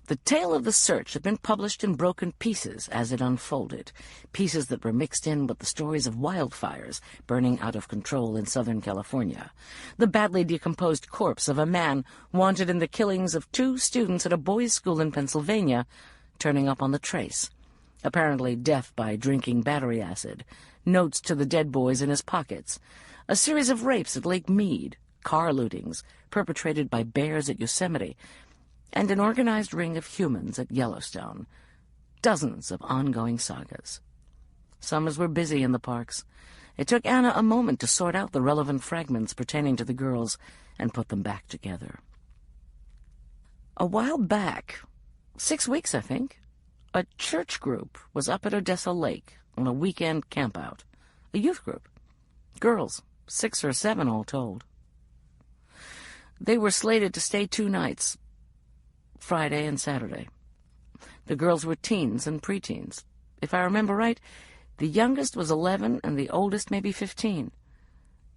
The tale of the search had been published in broken pieces as it unfolded, pieces that were mixed in with the stories of wildfires burning out of control in Southern California, the badly decomposed corpse of a man wanted in the killings of 2 students at a boys' school in Pennsylvania turning up on the trace, apparently death by drinking battery acid, notes to the dead boys in his pockets, a series of rapes at Lake Mead, car lootings perpetrated by bears at Yosemite, and an organized ring of humans at Yellowstone. Dozens of ongoing sagas. Summers were busy in the parks. It took Anna a moment to sort out the relevant fragments pertaining to the girls and put them back together. A while back, 6 weeks, I think, a church group was up at Odessa Lake on a weekend campout. A youth group. Girls, 6 or 7 all told. They were slated to stay 2 nights, Friday and Saturday. The girls were teens and preteens. If I remember right, the youngest was 11 and the oldest maybe 15.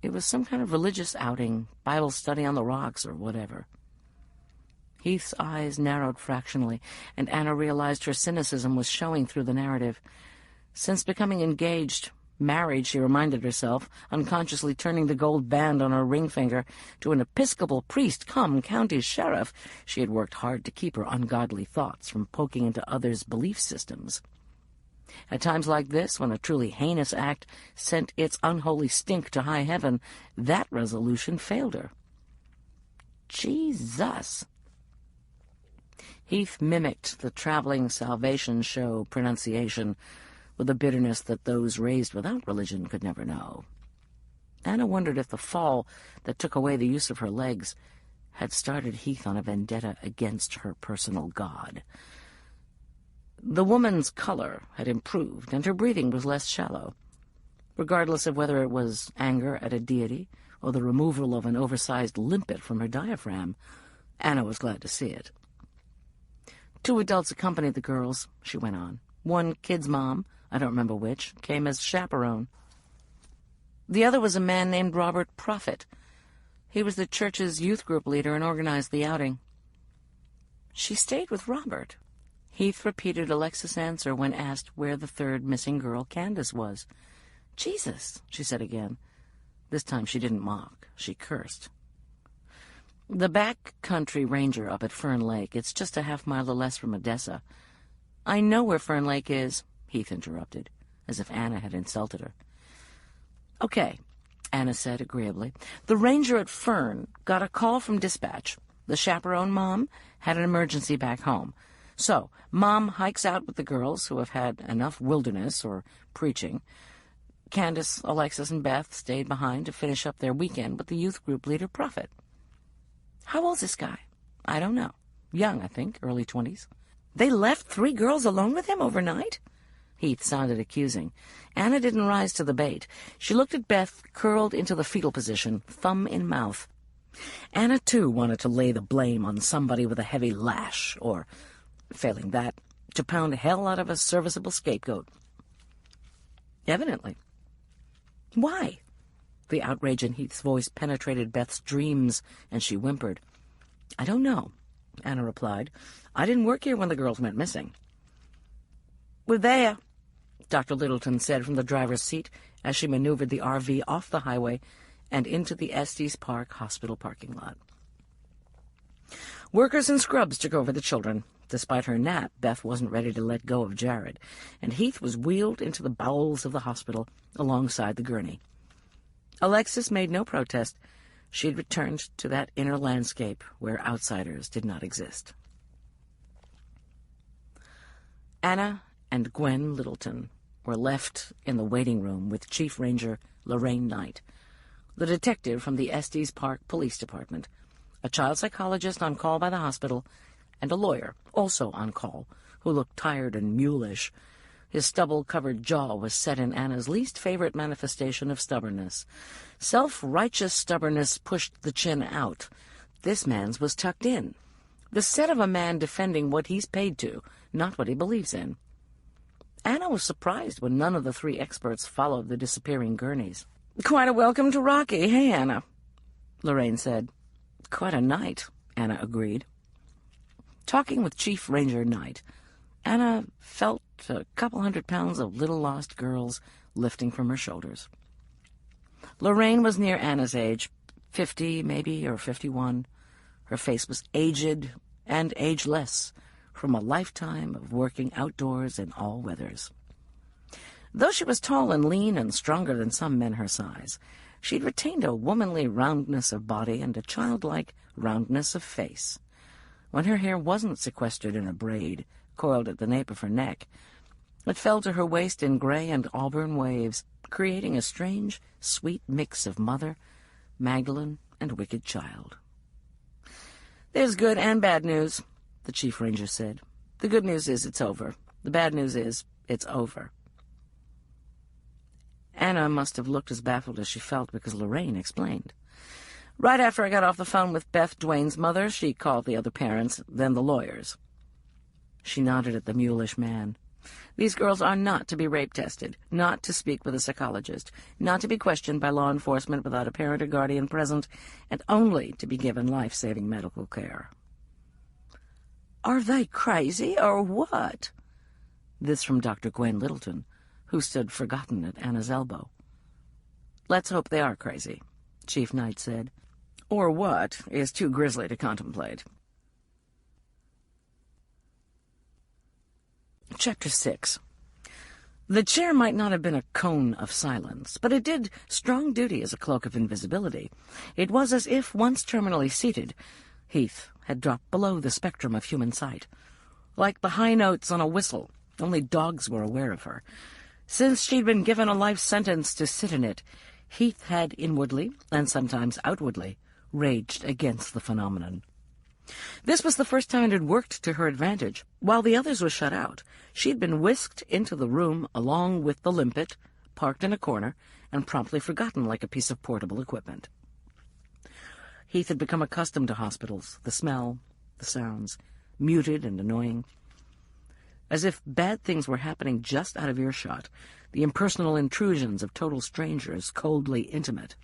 It was some kind of religious outing, Bible study on the rocks or whatever. Heath's eyes narrowed fractionally, and Anna realized her cynicism was showing through the narrative. Since becoming engaged, married, she reminded herself, unconsciously turning the gold band on her ring finger, to an Episcopal priest come county sheriff, she had worked hard to keep her ungodly thoughts from poking into others' belief systems. At times like this, when a truly heinous act sent its unholy stink to high heaven, that resolution failed her. Jesus. Heath mimicked the traveling Salvation Show pronunciation with a bitterness that those raised without religion could never know. Anna wondered if the fall that took away the use of her legs had started Heath on a vendetta against her personal god. The woman's color had improved, and her breathing was less shallow. Regardless of whether it was anger at a deity or the removal of an oversized limpet from her diaphragm, Anna was glad to see it. 2 adults accompanied the girls, she went on. One kid's mom, I don't remember which, came as chaperone. The other was a man named Robert Prophet. He was the church's youth group leader and organized the outing. She stayed with Robert. Heath repeated Alexis' answer when asked where the 3rd missing girl, Candace, was. Jesus, she said again. This time she didn't mock. She cursed. The back country ranger up at Fern Lake. It's just a half-mile or less from Odessa. I know where Fern Lake is, Heath interrupted, as if Anna had insulted her. Okay, Anna said agreeably. The ranger at Fern got a call from dispatch. The chaperone mom had an emergency back home. So, Mom hikes out with the girls who have had enough wilderness or preaching. Candace, Alexis, and Beth stayed behind to finish up their weekend with the youth group leader, Prophet. How old's this guy? I don't know. Young, I think, early 20s. They left 3 girls alone with him overnight? Heath sounded accusing. Anna didn't rise to the bait. She looked at Beth, curled into the fetal position, thumb in mouth. Anna, too, wanted to lay the blame on somebody with a heavy lash, or, failing that, to pound hell out of a serviceable scapegoat. Evidently. Why? The outrage in Heath's voice penetrated Beth's dreams, and she whimpered. I don't know, Anna replied. I didn't work here when the girls went missing. We're there, Dr. Littleton said from the driver's seat as she maneuvered the RV off the highway and into the Estes Park Hospital parking lot. Workers in scrubs took over the children. Despite her nap, Beth wasn't ready to let go of Jared, and Heath was wheeled into the bowels of the hospital alongside the gurney. Alexis made no protest. She had returned to that inner landscape where outsiders did not exist. Anna and Gwen Littleton were left in the waiting room with Chief Ranger Lorraine Knight, the detective from the Estes Park Police Department, a child psychologist on call by the hospital, and a lawyer, also on call, who looked tired and mulish. His stubble-covered jaw was set in Anna's least favorite manifestation of stubbornness. Self-righteous stubbornness pushed the chin out. This man's was tucked in. The set of a man defending what he's paid to, not what he believes in. Anna was surprised when none of the 3 experts followed the disappearing gurneys. Quite a welcome to Rocky, hey, Anna? Lorraine said. Quite a night, Anna agreed. Talking with Chief Ranger Knight, Anna felt a couple 100 pounds of little lost girls lifting from her shoulders. Lorraine was near Anna's age, 50 maybe, or 51. Her face was aged and ageless from a lifetime of working outdoors in all weathers. Though she was tall and lean and stronger than some men her size, she'd retained a womanly roundness of body and a childlike roundness of face. When her hair wasn't sequestered in a braid, coiled at the nape of her neck, it fell to her waist in gray and auburn waves, creating a strange, sweet mix of mother, Magdalene, and wicked child. There's good and bad news, the Chief Ranger said. The good news is it's over. The bad news is it's over. Anna must have looked as baffled as she felt because Lorraine explained. Right after I got off the phone with Beth Duane's mother, she called the other parents, then the lawyers. She nodded at the mulish man. These girls are not to be rape-tested, not to speak with a psychologist, not to be questioned by law enforcement without a parent or guardian present, and only to be given life-saving medical care. Are they crazy, or what? This from Dr. Gwen Littleton, who stood forgotten at Anna's elbow. Let's hope they are crazy, Chief Knight said. Or what is too grisly to contemplate. Chapter 6. The chair might not have been a cone of silence, but it did strong duty as a cloak of invisibility. It was as if, once terminally seated, Heath had dropped below the spectrum of human sight. Like the high notes on a whistle, only dogs were aware of her. Since she'd been given a life sentence to sit in it, Heath had inwardly, and sometimes outwardly, raged against the phenomenon. This was the first time it had worked to her advantage. While the others were shut out, she'd been whisked into the room along with the limpet, parked in a corner, and promptly forgotten like a piece of portable equipment. Heath had become accustomed to hospitals, the smell, the sounds, muted and annoying. As if bad things were happening just out of earshot, the impersonal intrusions of total strangers, coldly intimate.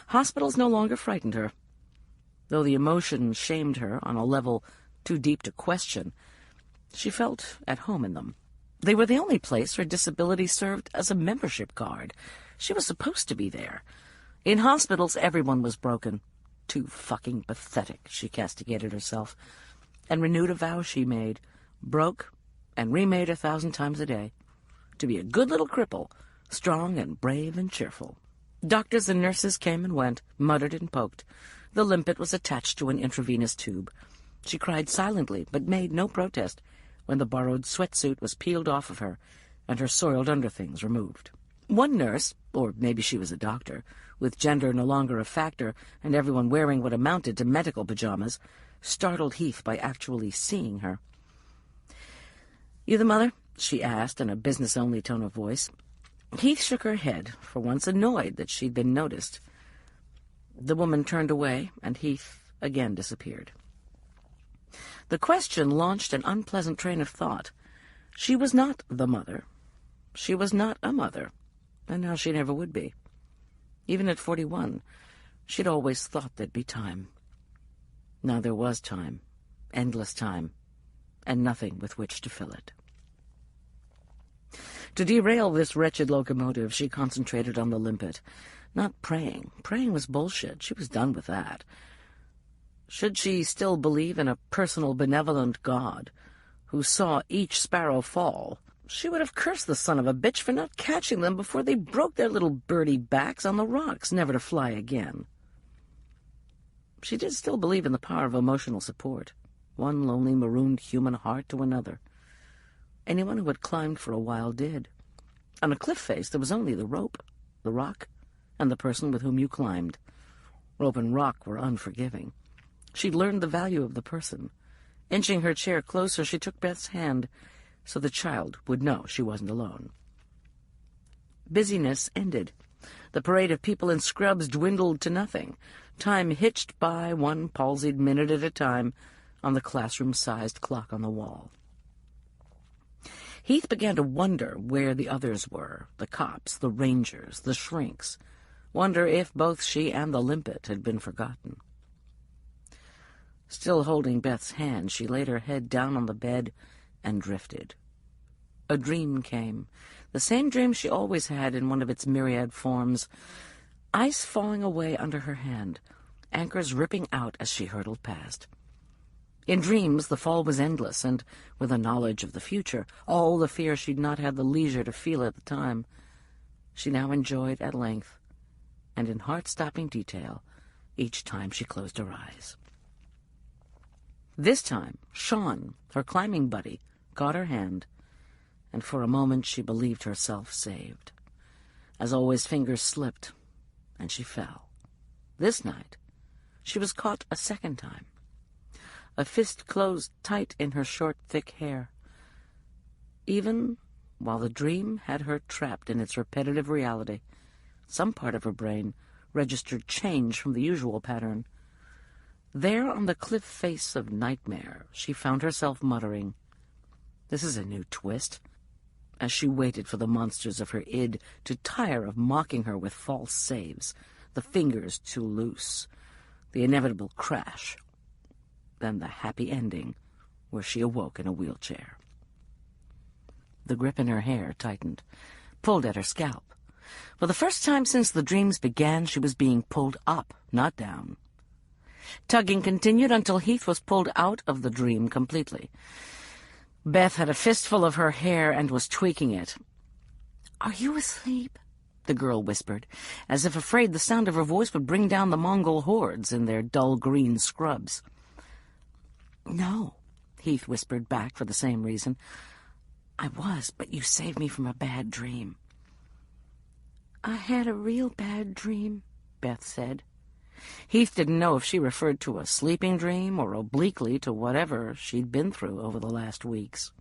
Hospitals no longer frightened her. Though the emotion shamed her on a level too deep to question, she felt at home in them. They were the only place her disability served as a membership card. She was supposed to be there. In hospitals, everyone was broken. Too fucking pathetic, she castigated herself, and renewed a vow she made, broke and remade 1,000 times a day, to be a good little cripple, strong and brave and cheerful. Doctors and nurses came and went, muttered and poked. The limpet was attached to an intravenous tube. She cried silently, but made no protest when the borrowed sweatsuit was peeled off of her and her soiled underthings removed. One nurse, or maybe she was a doctor, with gender no longer a factor and everyone wearing what amounted to medical pajamas, startled Heath by actually seeing her. "You the mother?" she asked in a business-only tone of voice. Heath shook her head, for once annoyed that she'd been noticed. The woman turned away, and Heath again disappeared. The question launched an unpleasant train of thought. She was not the mother. She was not a mother, and now she never would be. Even at 41, she'd always thought there'd be time. Now there was time, endless time, and nothing with which to fill it. To derail this wretched locomotive, she concentrated on the limpet. Not praying. Praying was bullshit. She was done with that. Should she still believe in a personal, benevolent God who saw each sparrow fall, she would have cursed the son of a bitch for not catching them before they broke their little birdie backs on the rocks, never to fly again. She did still believe in the power of emotional support, one lonely, marooned human heart to another. Anyone who had climbed for a while did. On a cliff face there was only the rope, the rock, and the person with whom you climbed. Rope and rock were unforgiving. She'd learned the value of the person. Inching her chair closer, she took Beth's hand so the child would know she wasn't alone. Busyness ended. The parade of people in scrubs dwindled to nothing. Time hitched by one palsied minute at a time on the classroom-sized clock on the wall. Heath began to wonder where the others were, the cops, the rangers, the shrinks. Wonder if both she and the limpet had been forgotten. Still holding Beth's hand, she laid her head down on the bed and drifted. A dream came, the same dream she always had in one of its myriad forms. Ice falling away under her hand, anchors ripping out as she hurtled past. In dreams, the fall was endless, and, with a knowledge of the future, all the fear she'd not had the leisure to feel at the time, she now enjoyed at length, and in heart-stopping detail, each time she closed her eyes. This time, Sean, her climbing buddy, caught her hand, and for a moment she believed herself saved. As always, fingers slipped, and she fell. This night, she was caught a second time. A fist closed tight in her short, thick hair. Even while the dream had her trapped in its repetitive reality, some part of her brain registered change from the usual pattern. There on the cliff face of nightmare, she found herself muttering, "This is a new twist," as she waited for the monsters of her id to tire of mocking her with false saves, the fingers too loose, the inevitable crash, then the happy ending where she awoke in a wheelchair. The grip in her hair tightened, pulled at her scalp. For the first time since the dreams began, she was being pulled up, not down. Tugging continued until Heath was pulled out of the dream completely. Beth had a fistful of her hair and was tweaking it. "Are you asleep?" the girl whispered, as if afraid the sound of her voice would bring down the Mongol hordes in their dull green scrubs. "No," Heath whispered back for the same reason. "I was, but you saved me from a bad dream." "I had a real bad dream," Beth said. Heath didn't know if she referred to a sleeping dream or obliquely to whatever she'd been through over the last weeks.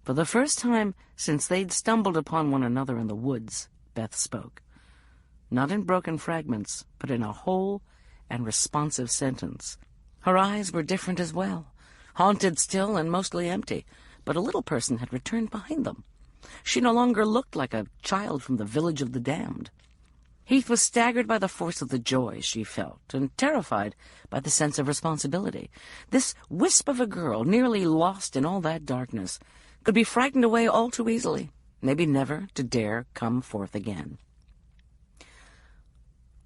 For the first time since they'd stumbled upon one another in the woods, Beth spoke. Not in broken fragments, but in a whole and responsive sentence. Her eyes were different as well, haunted still and mostly empty, but a little person had returned behind them. She no longer looked like a child from the village of the damned. Heath was staggered by the force of the joy she felt, and terrified by the sense of responsibility. This wisp of a girl, nearly lost in all that darkness, could be frightened away all too easily, maybe never to dare come forth again.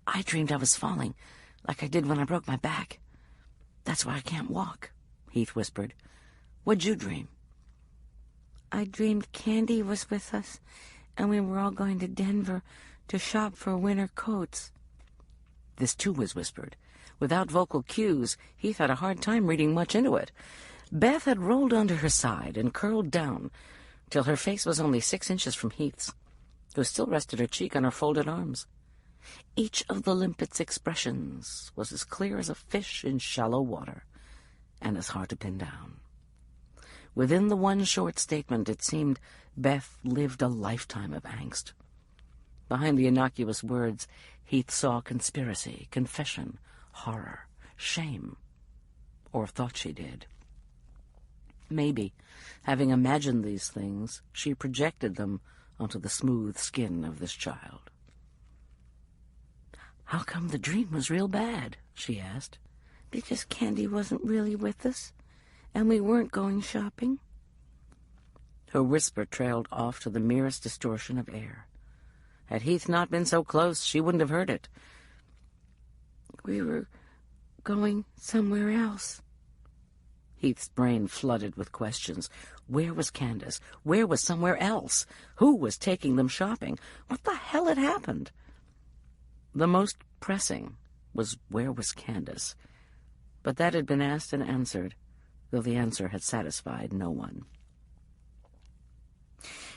"I dreamed I was falling, like I did when I broke my back. That's why I can't walk," Heath whispered. "What'd you dream?" "I dreamed Candy was with us, and we were all going to Denver to shop for winter coats." This too was whispered. Without vocal cues, Heath had a hard time reading much into it. Beth had rolled onto her side and curled down till her face was only 6 inches from Heath's, who still rested her cheek on her folded arms. Each of the limpet's expressions was as clear as a fish in shallow water, and as hard to pin down. Within the one short statement, it seemed Beth lived a lifetime of angst. Behind the innocuous words, Heath saw conspiracy, confession, horror, shame, or thought she did. Maybe, having imagined these things, she projected them onto the smooth skin of this child. "How come the dream was real bad?" she asked. "Because Candy wasn't really with us, and we weren't going shopping." Her whisper trailed off to the merest distortion of air. Had Heath not been so close, she wouldn't have heard it. "We were going somewhere else." Heath's brain flooded with questions. Where was Candace? Where was somewhere else? Who was taking them shopping? What the hell had happened? The most pressing was where was Candace? But that had been asked and answered, though the answer had satisfied no one.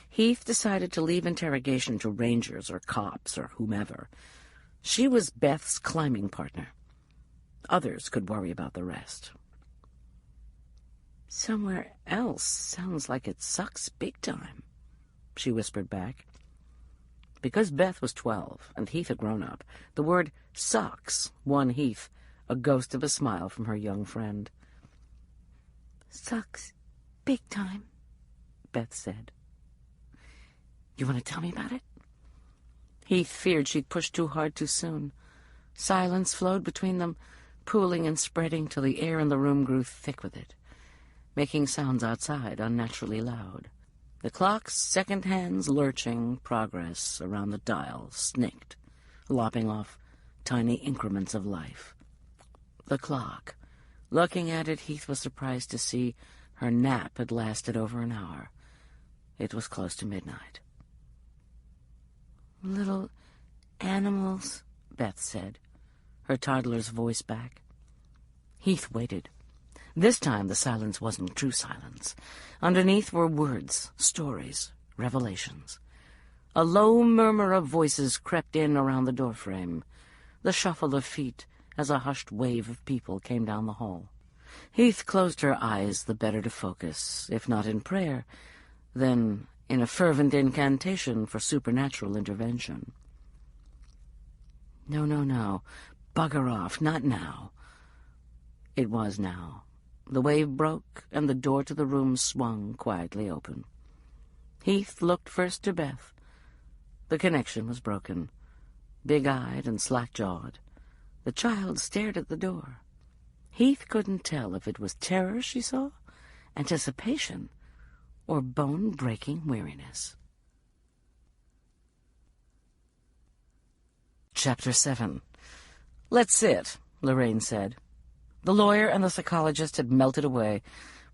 Heath decided to leave interrogation to rangers or cops or whomever. She was Beth's climbing partner. Others could worry about the rest. "Somewhere else sounds like it sucks big time," she whispered back. Because Beth was 12 and Heath a grown-up, the word sucks won Heath a ghost of a smile from her young friend. "Sucks big time," Beth said. "You want to tell me about it?" Heath feared she'd pushed too hard too soon. Silence flowed between them, pooling and spreading till the air in the room grew thick with it, making sounds outside unnaturally loud. The clock's second hand's lurching progress around the dial snicked, lopping off tiny increments of life. The clock. Looking at it, Heath was surprised to see her nap had lasted over an hour. It was close to midnight. "Little animals," Beth said, her toddler's voice back. Heath waited. This time the silence wasn't true silence. Underneath were words, stories, revelations. A low murmur of voices crept in around the doorframe, the shuffle of feet as a hushed wave of people came down the hall. Heath closed her eyes the better to focus, if not in prayer, then in a fervent incantation for supernatural intervention. No. Bugger off, not now. It was now. The wave broke, and the door to the room swung quietly open. Heath looked first to Beth. The connection was broken. Big-eyed and slack-jawed, the child stared at the door. Heath couldn't tell if it was terror she saw, anticipation, or bone-breaking weariness. Chapter 7. "Let's sit," Lorraine said. The lawyer and the psychologist had melted away,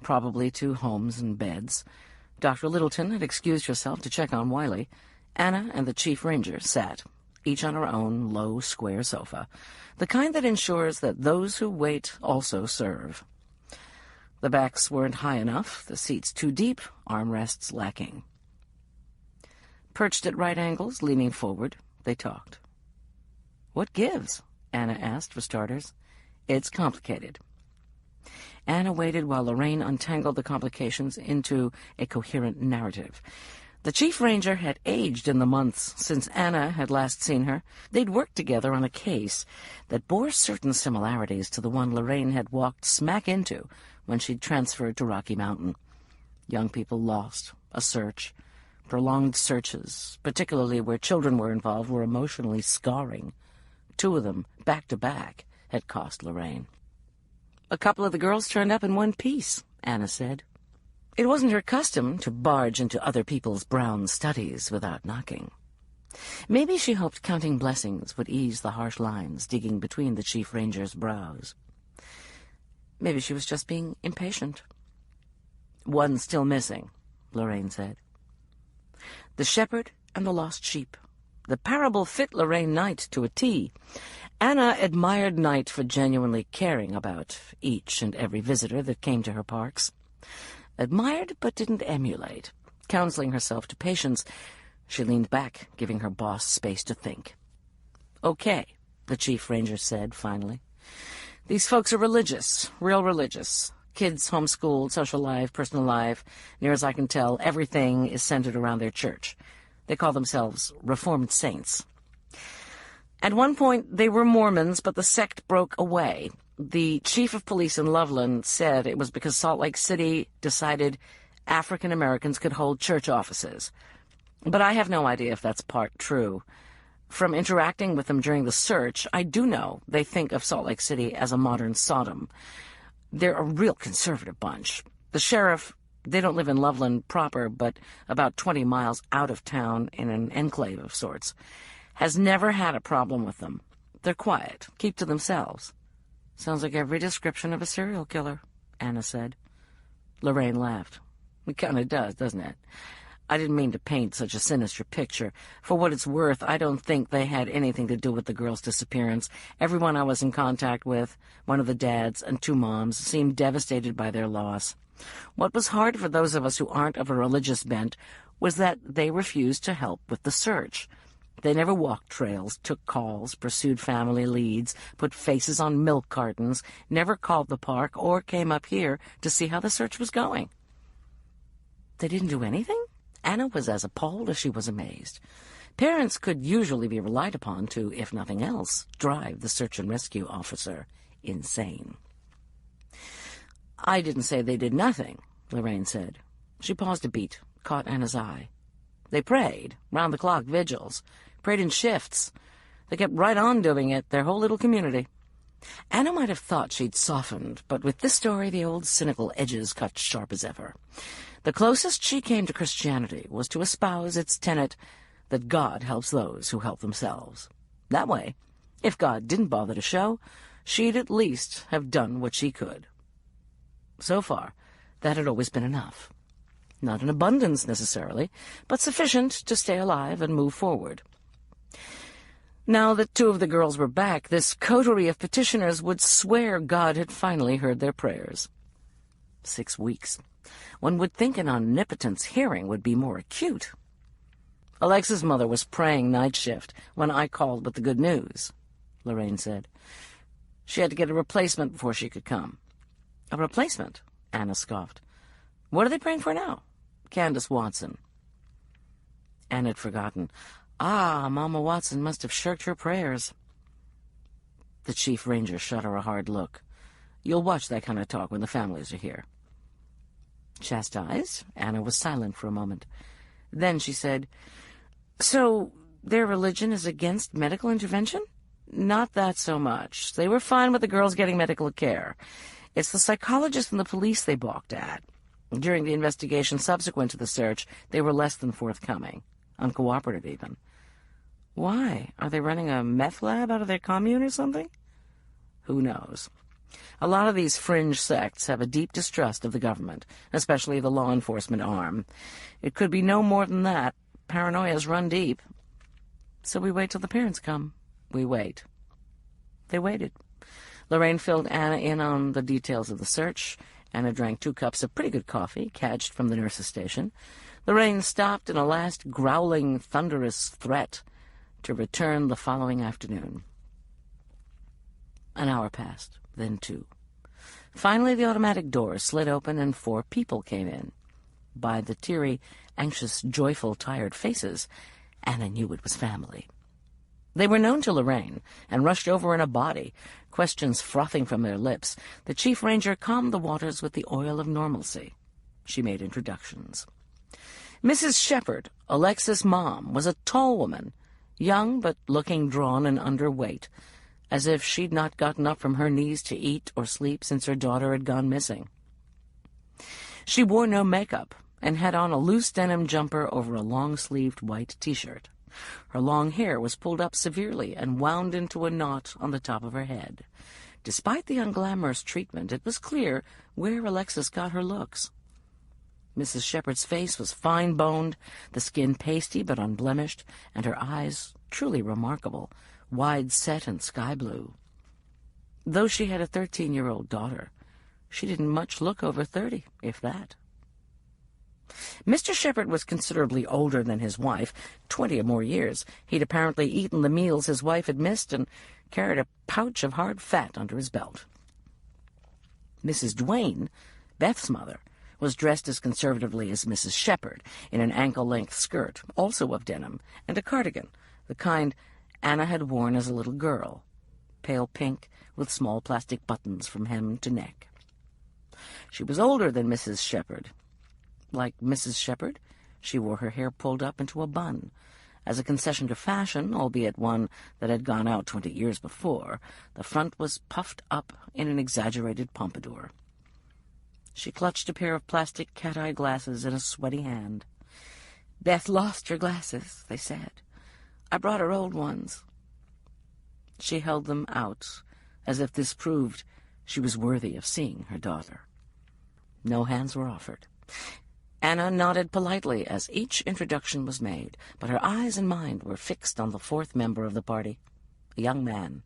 probably to homes and beds. Dr. Littleton had excused herself to check on Wiley, Anna and the chief ranger sat, each on her own low, square sofa, the kind that ensures that those who wait also serve. The backs weren't high enough, the seats too deep, armrests lacking. Perched at right angles, leaning forward, they talked. "What gives?" Anna asked, for starters. "It's complicated." Anna waited while Lorraine untangled the complications into a coherent narrative. The chief ranger had aged in the months since Anna had last seen her. They'd worked together on a case that bore certain similarities to the one Lorraine had walked smack into when she'd transferred to Rocky Mountain. Young people lost, a search. Prolonged searches, particularly where children were involved, were emotionally scarring. 2 of them, back to back, had cost Lorraine. "A couple of the girls turned up in one piece," Anna said. It wasn't her custom to barge into other people's brown studies without knocking. Maybe she hoped counting blessings would ease the harsh lines digging between the chief ranger's brows. Maybe she was just being impatient. "One's still missing," Lorraine said. The shepherd and the lost sheep. The parable fit Lorraine Knight to a T. Anna admired Knight for genuinely caring about each and every visitor that came to her parks. Admired but didn't emulate. Counseling herself to patience, she leaned back, giving her boss space to think. "Okay," the chief ranger said, finally. "These folks are religious, real religious. Kids homeschooled, social life, personal life. Near as I can tell, everything is centered around their church. They call themselves Reformed Saints. At one point, they were Mormons, but the sect broke away. The chief of police in Loveland said it was because Salt Lake City decided African Americans could hold church offices. But I have no idea if that's part true. From interacting with them during the search, I do know they think of Salt Lake City as a modern Sodom. They're a real conservative bunch. The sheriff, they don't live in Loveland proper, but about 20 miles out of town in an enclave of sorts, has never had a problem with them. They're quiet, keep to themselves." "Sounds like every description of a serial killer," Anna said. Lorraine laughed. "It kind of does, doesn't it? I didn't mean to paint such a sinister picture. For what it's worth, I don't think they had anything to do with the girl's disappearance. Everyone I was in contact with, one of the dads and 2 moms, seemed devastated by their loss. What was hard for those of us who aren't of a religious bent was that they refused to help with the search. They never walked trails, took calls, pursued family leads, put faces on milk cartons, never called the park or came up here to see how the search was going." "They didn't do anything?" Anna was as appalled as she was amazed. Parents could usually be relied upon to, if nothing else, drive the search and rescue officer insane. "I didn't say they did nothing," Lorraine said. She paused a beat, caught Anna's eye. "They prayed, round-the-clock vigils, prayed in shifts. They kept right on doing it, their whole little community." Anna might have thought she'd softened, but with this story the old cynical edges cut sharp as ever. The closest she came to Christianity was to espouse its tenet that God helps those who help themselves. That way, if God didn't bother to show, she'd at least have done what she could. So far, that had always been enough. Not in abundance, necessarily, but sufficient to stay alive and move forward. Now that 2 of the girls were back, this coterie of petitioners would swear God had finally heard their prayers. 6 weeks. One would think an omnipotence hearing would be more acute. "Alexa's mother was praying night shift when I called with the good news," Lorraine said. "She had to get a replacement before she could come." "A replacement?" Anna scoffed. "What are they praying for now?" "Candace Watson." Anna had forgotten. Mama Watson must have shirked her prayers. The chief ranger shot her a hard look. "You'll watch that kind of talk when the families are here." Chastised, Anna was silent for a moment. Then she said, "So their religion is against medical intervention?" "Not that so much. They were fine with the girls getting medical care. It's the psychologists and the police they balked at. During the investigation subsequent to the search, they were less than forthcoming, uncooperative even." "Why? Are they running a meth lab out of their commune or something?" "Who knows? A lot of these fringe sects have a deep distrust of the government, especially the law enforcement arm. It could be no more than that. paranoia's run deep. So we wait till the parents come. We wait. They waited. Lorraine filled Anna in on the details of the search. Anna drank 2 cups of pretty good coffee, cadged from the nurse's station. Lorraine stopped in a last growling, thunderous threat to return the following afternoon. An hour passed, then 2. Finally, the automatic door slid open and 4 people came in. By the teary, anxious, joyful, tired faces, Anna knew it was family. They were known to Lorraine, and rushed over in a body, questions frothing from their lips. The chief ranger calmed the waters with the oil of normalcy. She made introductions. Mrs. Shepherd, Alexis' mom, was a tall woman, young but looking drawn and underweight, as if she'd not gotten up from her knees to eat or sleep since her daughter had gone missing. She wore no makeup and had on a loose denim jumper over a long-sleeved white T-shirt. Her long hair was pulled up severely and wound into a knot on the top of her head. Despite the unglamorous treatment, it was clear where Alexis got her looks. Mrs. Shepherd's face was fine-boned, the skin pasty but unblemished, and her eyes truly remarkable, wide-set and sky-blue. Though she had a 13-year-old daughter, she didn't much look over 30, if that. Mr. Shepherd was considerably older than his wife, 20 or more years. He'd apparently eaten the meals his wife had missed and carried a pouch of hard fat under his belt. Mrs. Duane, Beth's mother, was dressed as conservatively as Mrs. Shepherd, in an ankle-length skirt, also of denim, and a cardigan, the kind Anna had worn as a little girl, pale pink with small plastic buttons from hem to neck. She was older than Mrs. Shepherd. Like Mrs. Shepherd, she wore her hair pulled up into a bun. As a concession to fashion, albeit one that had gone out 20 years before, the front was puffed up in an exaggerated pompadour. She clutched a pair of plastic cat-eye glasses in a sweaty hand. "Beth lost her glasses," they said. "I brought her old ones." She held them out, as if this proved she was worthy of seeing her daughter. No hands were offered. Anna nodded politely as each introduction was made, but her eyes and mind were fixed on the 4th member of the party, a young man,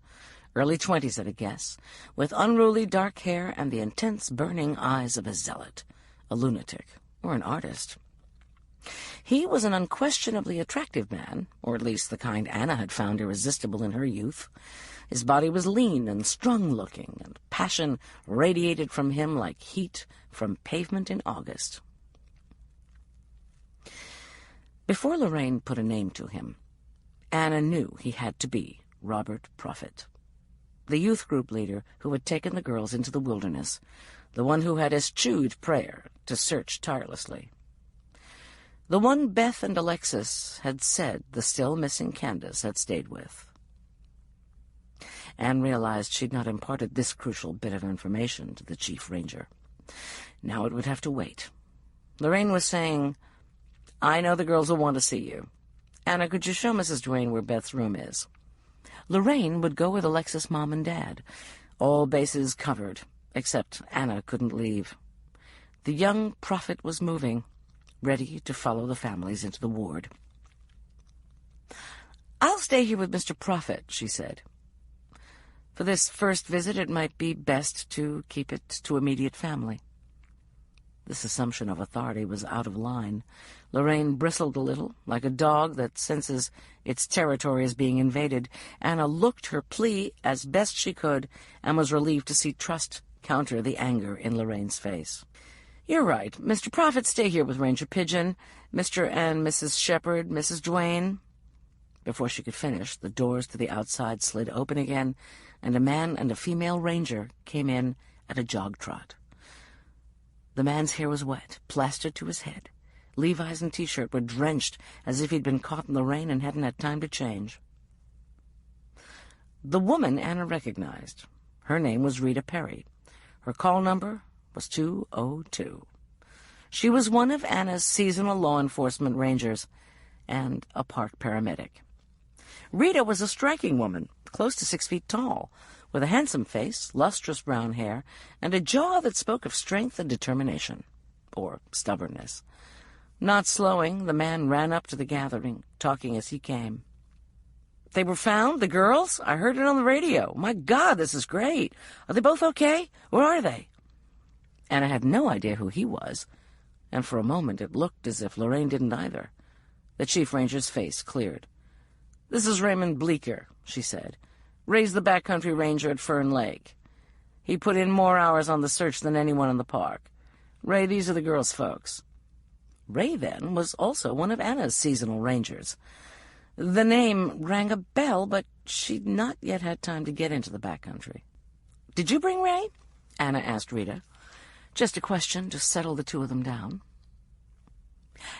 early 20s at a guess, with unruly dark hair and the intense burning eyes of a zealot, a lunatic, or an artist. He was an unquestionably attractive man, or at least the kind Anna had found irresistible in her youth. His body was lean and strong-looking, and passion radiated from him like heat from pavement in August. Before Lorraine put a name to him, Anna knew he had to be Robert Prophet, the youth group leader who had taken the girls into the wilderness, the one who had eschewed prayer to search tirelessly. The one Beth and Alexis had said the still-missing Candace had stayed with. Anne realized she'd not imparted this crucial bit of information to the chief ranger. Now it would have to wait. Lorraine was saying, "I know the girls will want to see you. Anna, could you show Mrs. Duane where Beth's room is?" Lorraine would go with Alexis' mom and dad. All bases covered, except Anna couldn't leave. The young prophet was moving, ready to follow the families into the ward. "I'll stay here with Mr. Prophet," she said. For this first visit, it might be best to keep it to immediate family. This assumption of authority was out of line. Lorraine bristled a little, like a dog that senses its territory is being invaded. Anna looked her plea as best she could, and was relieved to see trust counter the anger in Lorraine's face. "You're right. Mr. Prophet, stay here with Ranger Pigeon. Mr. and Mrs. Shepherd, Mrs. Duane." Before she could finish, the doors to the outside slid open again, and a man and a female ranger came in at a jog trot. The man's hair was wet, plastered to his head. Levi's and T-shirt were drenched as if he'd been caught in the rain and hadn't had time to change. The woman Anna recognized. Her name was Rita Perry. Her call number was 202. She was one of Anna's seasonal law enforcement rangers and a park paramedic. Rita was a striking woman, close to 6 feet tall, with a handsome face, lustrous brown hair, and a jaw that spoke of strength and determination, or stubbornness. Not slowing, the man ran up to the gathering, talking as he came. "They were found, the girls? I heard it on the radio. My God, this is great. Are they both okay? Where are they?" Anna had no idea who he was, and for a moment it looked as if Lorraine didn't either. The chief ranger's face cleared. "This is Raymond Bleeker," she said. "Ray's the backcountry ranger at Fern Lake. He put in more hours on the search than anyone in the park. Ray, these are the girls' folks." Ray, then, was also one of Anna's seasonal rangers. The name rang a bell, but she'd not yet had time to get into the backcountry. "Did you bring Ray?" Anna asked Rita. Just a question to settle the two of them down.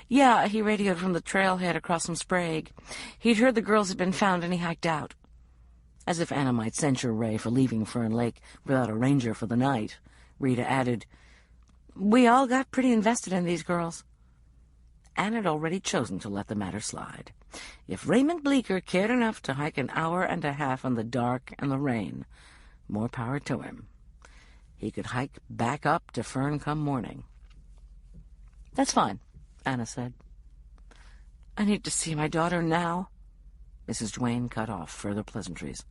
"Yeah, he radioed from the trailhead across from Sprague. He'd heard the girls had been found, and he hiked out." As if Anna might censure Ray for leaving Fern Lake without a ranger for the night, Rita added, "We all got pretty invested in these girls." Anna had already chosen to let the matter slide. If Raymond Bleeker cared enough to hike an hour and a half in the dark and the rain, more power to him. He could hike back up to Fern come morning. "That's fine," Anna said. "I need to see my daughter now." Mrs. Duane cut off further pleasantries.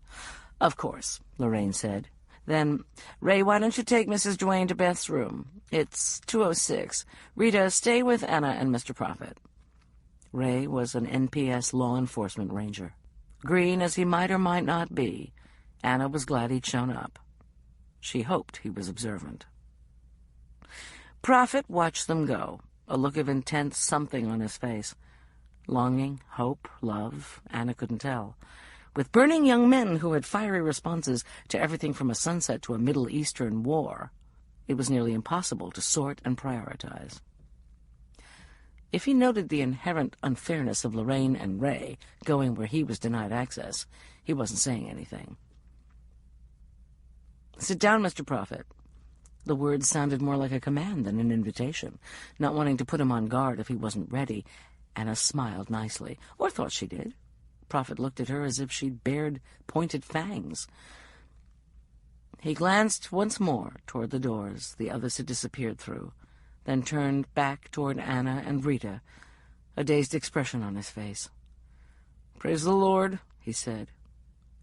"Of course," Lorraine said. "Then, Ray, why don't you take Mrs. Duane to Beth's room? It's 206. Rita, stay with Anna and Mr. Prophet." Ray was an NPS law enforcement ranger. Green as he might or might not be, Anna was glad he'd shown up. She hoped he was observant. Prophet watched them go, a look of intense something on his face. Longing, hope, love, Anna couldn't tell. With burning young men who had fiery responses to everything from a sunset to a Middle Eastern war, it was nearly impossible to sort and prioritize. If he noted the inherent unfairness of Lorraine and Ray going where he was denied access, he wasn't saying anything. "Sit down, Mr. Prophet." The words sounded more like a command than an invitation. Not wanting to put him on guard if he wasn't ready, Anna smiled nicely, or thought she did. Prophet looked at her as if she'd bared pointed fangs. He glanced once more toward the doors the others had disappeared through, then turned back toward Anna and Rita, a dazed expression on his face. "Praise the Lord," he said.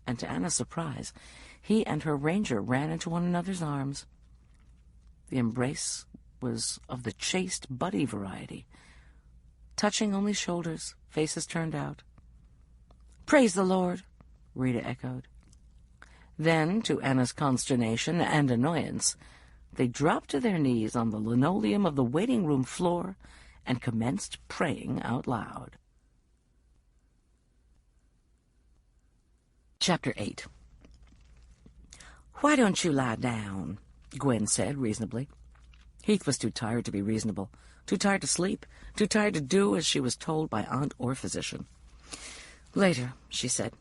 And to Anna's surprise, he and her ranger ran into one another's arms. The embrace was of the chaste buddy variety, touching only shoulders, faces turned out. "Praise the Lord," Rita echoed. Then, to Anna's consternation and annoyance, they dropped to their knees on the linoleum of the waiting room floor and commenced praying out loud. Chapter 8. "Why don't you lie down?" Gwen said reasonably. Heath was too tired to be reasonable, too tired to sleep, too tired to do as she was told by aunt or physician. "Later," she said.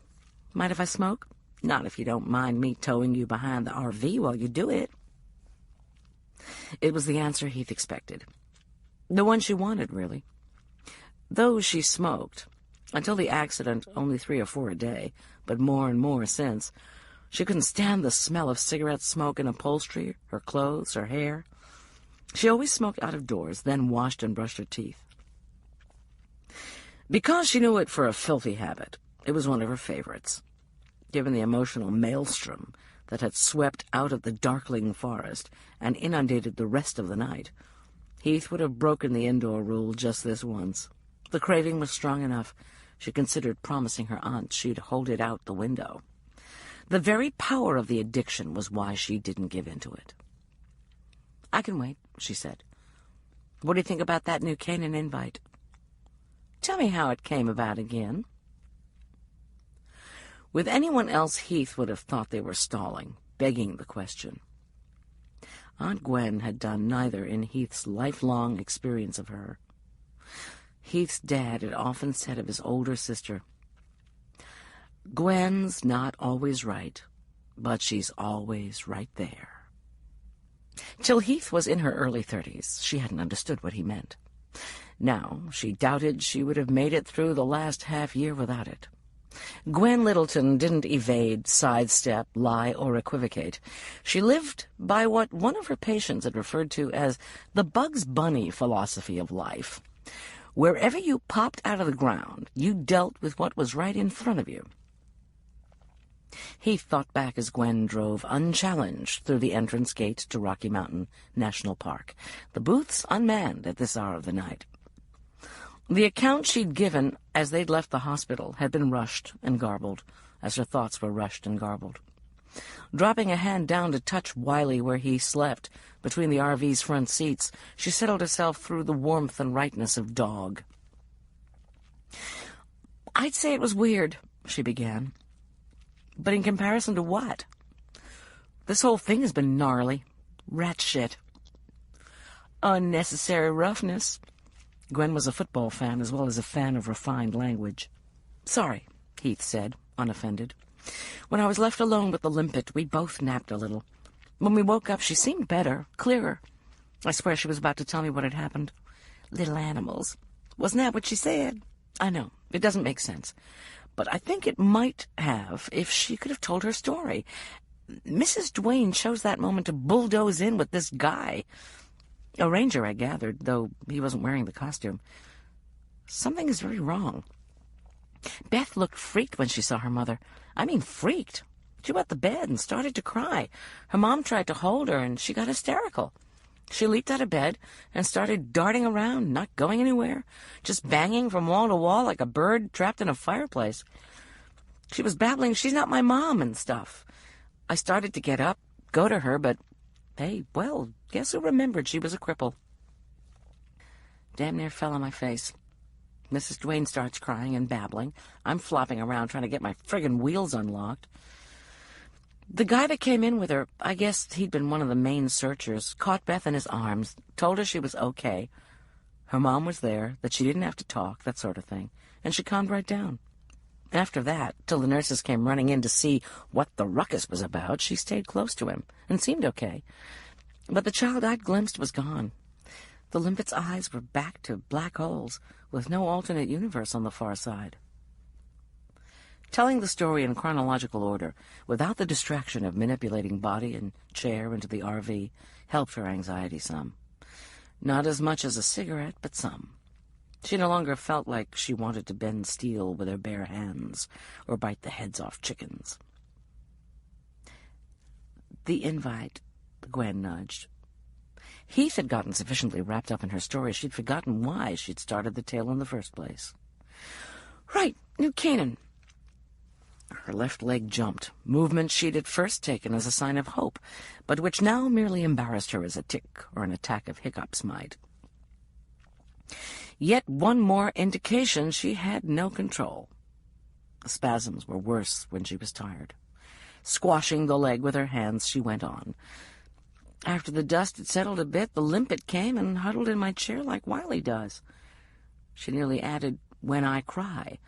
"Mind if I smoke? Not if you don't mind me towing you behind the RV while you do it." It was the answer Heath expected. The one she wanted, really. Though she smoked, until the accident only 3 or 4 a day, but more and more since, she couldn't stand the smell of cigarette smoke and upholstery, her clothes, her hair. She always smoked out of doors, then washed and brushed her teeth. Because she knew it for a filthy habit, it was one of her favorites. Given the emotional maelstrom that had swept out of the darkling forest and inundated the rest of the night, Heath would have broken the indoor rule just this once. The craving was strong enough. She considered promising her aunt she'd hold it out the window. The very power of the addiction was why she didn't give in to it. "I can wait," she said. "What do you think about that new Canaan invite?" "Tell me how it came about again." With anyone else, Heath would have thought they were stalling, begging the question. Aunt Gwen had done neither in Heath's lifelong experience of her. Heath's dad had often said of his older sister, "Gwen's not always right, but she's always right there." Till Heath was in her early 30s, she hadn't understood what he meant. Now, she doubted she would have made it through the last half-year without it. Gwen Littleton didn't evade, sidestep, lie, or equivocate. She lived by what one of her patients had referred to as the Bugs Bunny philosophy of life. Wherever you popped out of the ground, you dealt with what was right in front of you. Heath thought back as Gwen drove unchallenged through the entrance gate to Rocky Mountain National Park, the booths unmanned at this hour of the night. The account she'd given as they'd left the hospital had been rushed and garbled, as her thoughts were rushed and garbled. Dropping a hand down to touch Wiley where he slept, between the RV's front seats, she settled herself through the warmth and rightness of dog. "I'd say it was weird," she began. "But in comparison to what? This whole thing has been gnarly. Rat shit. Unnecessary roughness." Gwen was a football fan as well as a fan of refined language. "Sorry," Heath said, unoffended. "When I was left alone with the limpet, we both napped a little. When we woke up, she seemed better, clearer. I swear she was about to tell me what had happened. Little animals. Wasn't that what she said? I know, it doesn't make sense. But I think it might have if she could have told her story. Mrs. Duane chose that moment to bulldoze in with this guy. A ranger, I gathered, though he wasn't wearing the costume. Something is very wrong. Beth looked freaked when she saw her mother. I mean, freaked. She wet the bed and started to cry. Her mom tried to hold her, and she got hysterical. She leaped out of bed and started darting around, not going anywhere, just banging from wall to wall like a bird trapped in a fireplace. She was babbling, "She's not my mom," and stuff. I started to get up, go to her, but, hey, well, guess who remembered she was a cripple? Damn near fell on my face. Mrs. Duane starts crying and babbling. I'm flopping around trying to get my friggin' wheels unlocked. The guy that came in with her, I guess he'd been one of the main searchers, caught Beth in his arms, told her she was okay. Her mom was there, that she didn't have to talk, that sort of thing, and she calmed right down. After that, till the nurses came running in to see what the ruckus was about, she stayed close to him and seemed okay. But the child I'd glimpsed was gone. The limpet's eyes were back to black holes, with no alternate universe on the far side. Telling the story in chronological order, without the distraction of manipulating body and chair into the RV, helped her anxiety some. Not as much as a cigarette, but some. She no longer felt like she wanted to bend steel with her bare hands or bite the heads off chickens. The invite, Gwen nudged. Heath had gotten sufficiently wrapped up in her story she'd forgotten why she'd started the tale in the first place. "Right, New Canaan." Her left leg jumped, movement she'd at first taken as a sign of hope, but which now merely embarrassed her as a tic or an attack of hiccups might. Yet one more indication she had no control. The spasms were worse when she was tired. Squashing the leg with her hands, she went on. After the dust had settled a bit, the limpet came and huddled in my chair like Wiley does. She nearly added, "when I cry."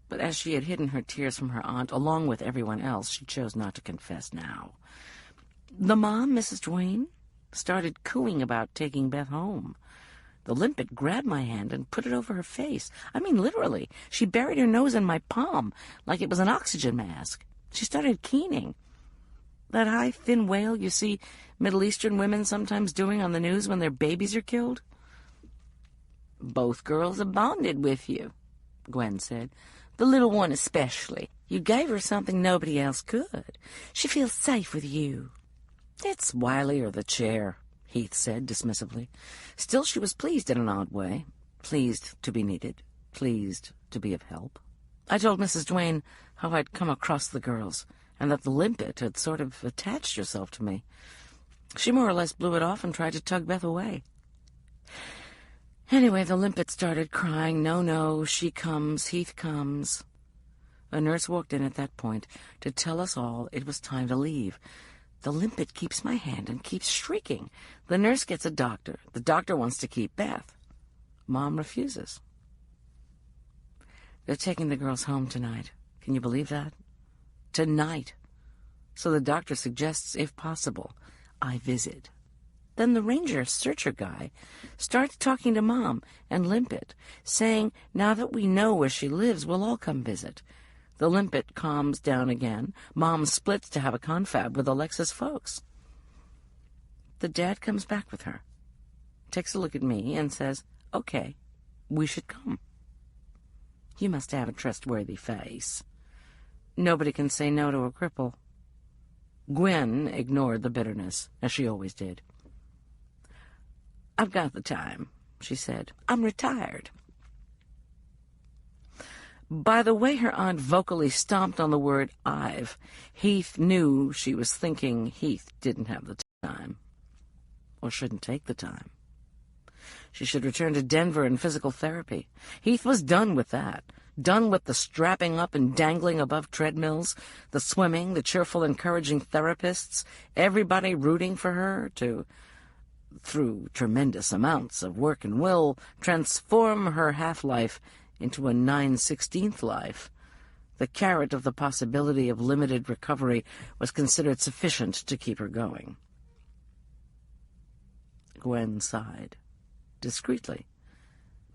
But as she had hidden her tears from her aunt, along with everyone else, she chose not to confess now. The mom, Mrs. Duane, started cooing about taking Beth home. The limpet grabbed my hand and put it over her face. I mean, literally. She buried her nose in my palm, like it was an oxygen mask. She started keening. That high, thin wail you see Middle Eastern women sometimes doing on the news when their babies are killed. "Both girls are bonded with you," Gwen said. "The little one especially. You gave her something nobody else could. She feels safe with you." "It's Wiley or the chair," Heath said dismissively. Still, she was pleased in an odd way. Pleased to be needed. Pleased to be of help. I told Mrs. Duane how I'd come across the girls, and that the limpet had sort of attached herself to me. She more or less blew it off and tried to tug Beth away. Anyway, the limpet started crying, "No, she comes, Heath comes." A nurse walked in at that point to tell us all it was time to leave. The limpet keeps my hand and keeps shrieking. The nurse gets a doctor. The doctor wants to keep Beth. Mom refuses. They're taking the girls home tonight. Can you believe that? Tonight. So the doctor suggests, if possible, I visit. Then the ranger searcher guy starts talking to Mom and Limpet, saying, now that we know where she lives, we'll all come visit. The Limpet calms down again. Mom splits to have a confab with Alexa's folks. The dad comes back with her, takes a look at me, and says, okay. we should come. You must have a trustworthy face. Nobody can say no to a cripple. Gwen ignored the bitterness, as she always did. I've got the time, she said. I'm retired. By the way her aunt vocally stomped on the word I've, Heath knew she was thinking Heath didn't have the time, or shouldn't take the time. She should return to Denver and physical therapy. Heath was done with that. Done with the strapping up and dangling above treadmills, the swimming, the cheerful, encouraging therapists, everybody rooting for her to, through tremendous amounts of work and will, transform her half-life into a 9/16th life. The carrot of the possibility of limited recovery was considered sufficient to keep her going. Gwen sighed, discreetly,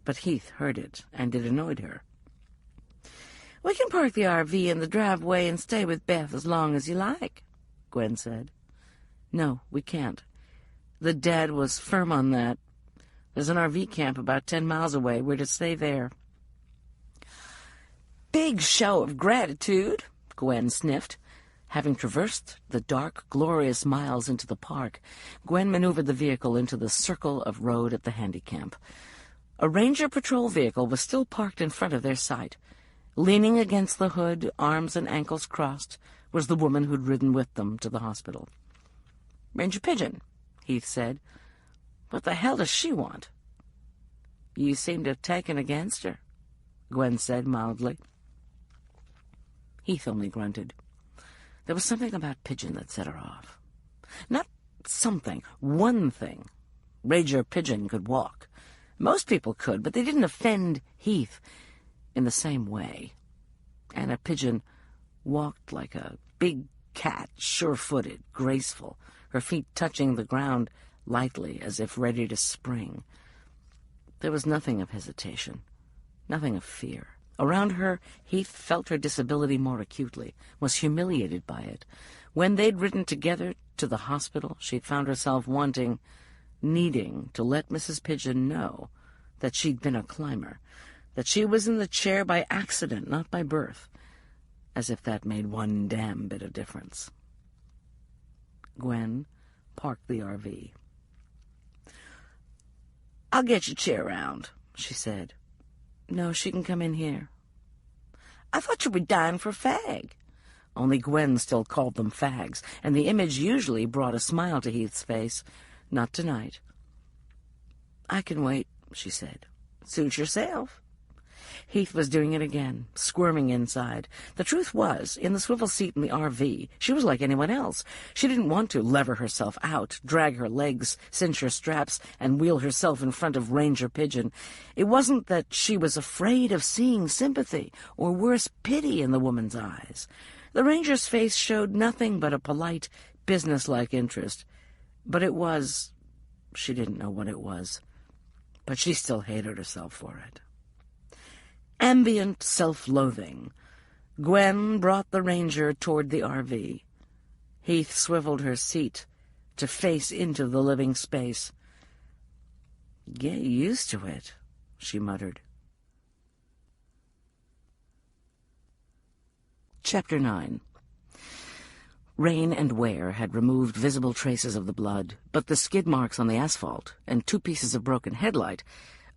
but Heath heard it, and it annoyed her. "We can park the RV in the driveway and stay with Beth as long as you like," Gwen said. "No, we can't. The Dad was firm on that. There's an RV camp about 10 miles away. We're to stay there." "Big show of gratitude," Gwen sniffed. Having traversed the dark, glorious miles into the park, Gwen maneuvered the vehicle into the circle of road at the handy camp. A ranger patrol vehicle was still parked in front of their site. Leaning against the hood, arms and ankles crossed, was the woman who'd ridden with them to the hospital. "Ranger Pigeon," Heath said. "What the hell does she want?" "You seem to have taken against her," Gwen said mildly. Heath only grunted. There was something about Pigeon that set her off. Not something, one thing. Ranger Pigeon could walk. Most people could, but they didn't offend Heath in the same way. Anna Pigeon walked like a big cat, sure-footed, graceful, her feet touching the ground lightly as if ready to spring. There was nothing of hesitation, nothing of fear. Around her, Heath felt her disability more acutely, was humiliated by it. When they'd ridden together to the hospital, she'd found herself needing to let Mrs. Pigeon know that she'd been a climber, that she was in the chair by accident, not by birth, as if that made one damn bit of difference. Gwen parked the RV. "I'll get your chair round," she said. "No, she can come in here." "I thought you were dying for a fag." Only Gwen still called them fags, and the image usually brought a smile to Heath's face. Not tonight. "I can wait," she said. "Suit yourself." Heath was doing it again, squirming inside. The truth was, in the swivel seat in the RV, she was like anyone else. She didn't want to lever herself out, drag her legs, cinch her straps, and wheel herself in front of Ranger Pigeon. It wasn't that she was afraid of seeing sympathy, or worse, pity in the woman's eyes. The ranger's face showed nothing but a polite, businesslike interest. But it was... she didn't know what it was. But she still hated herself for it. Ambient self-loathing. Gwen brought the ranger toward the RV. Heath swiveled her seat to face into the living space. "Get used to it," she muttered. Chapter 9. Rain and wear had removed visible traces of the blood, but the skid marks on the asphalt and 2 pieces of broken headlight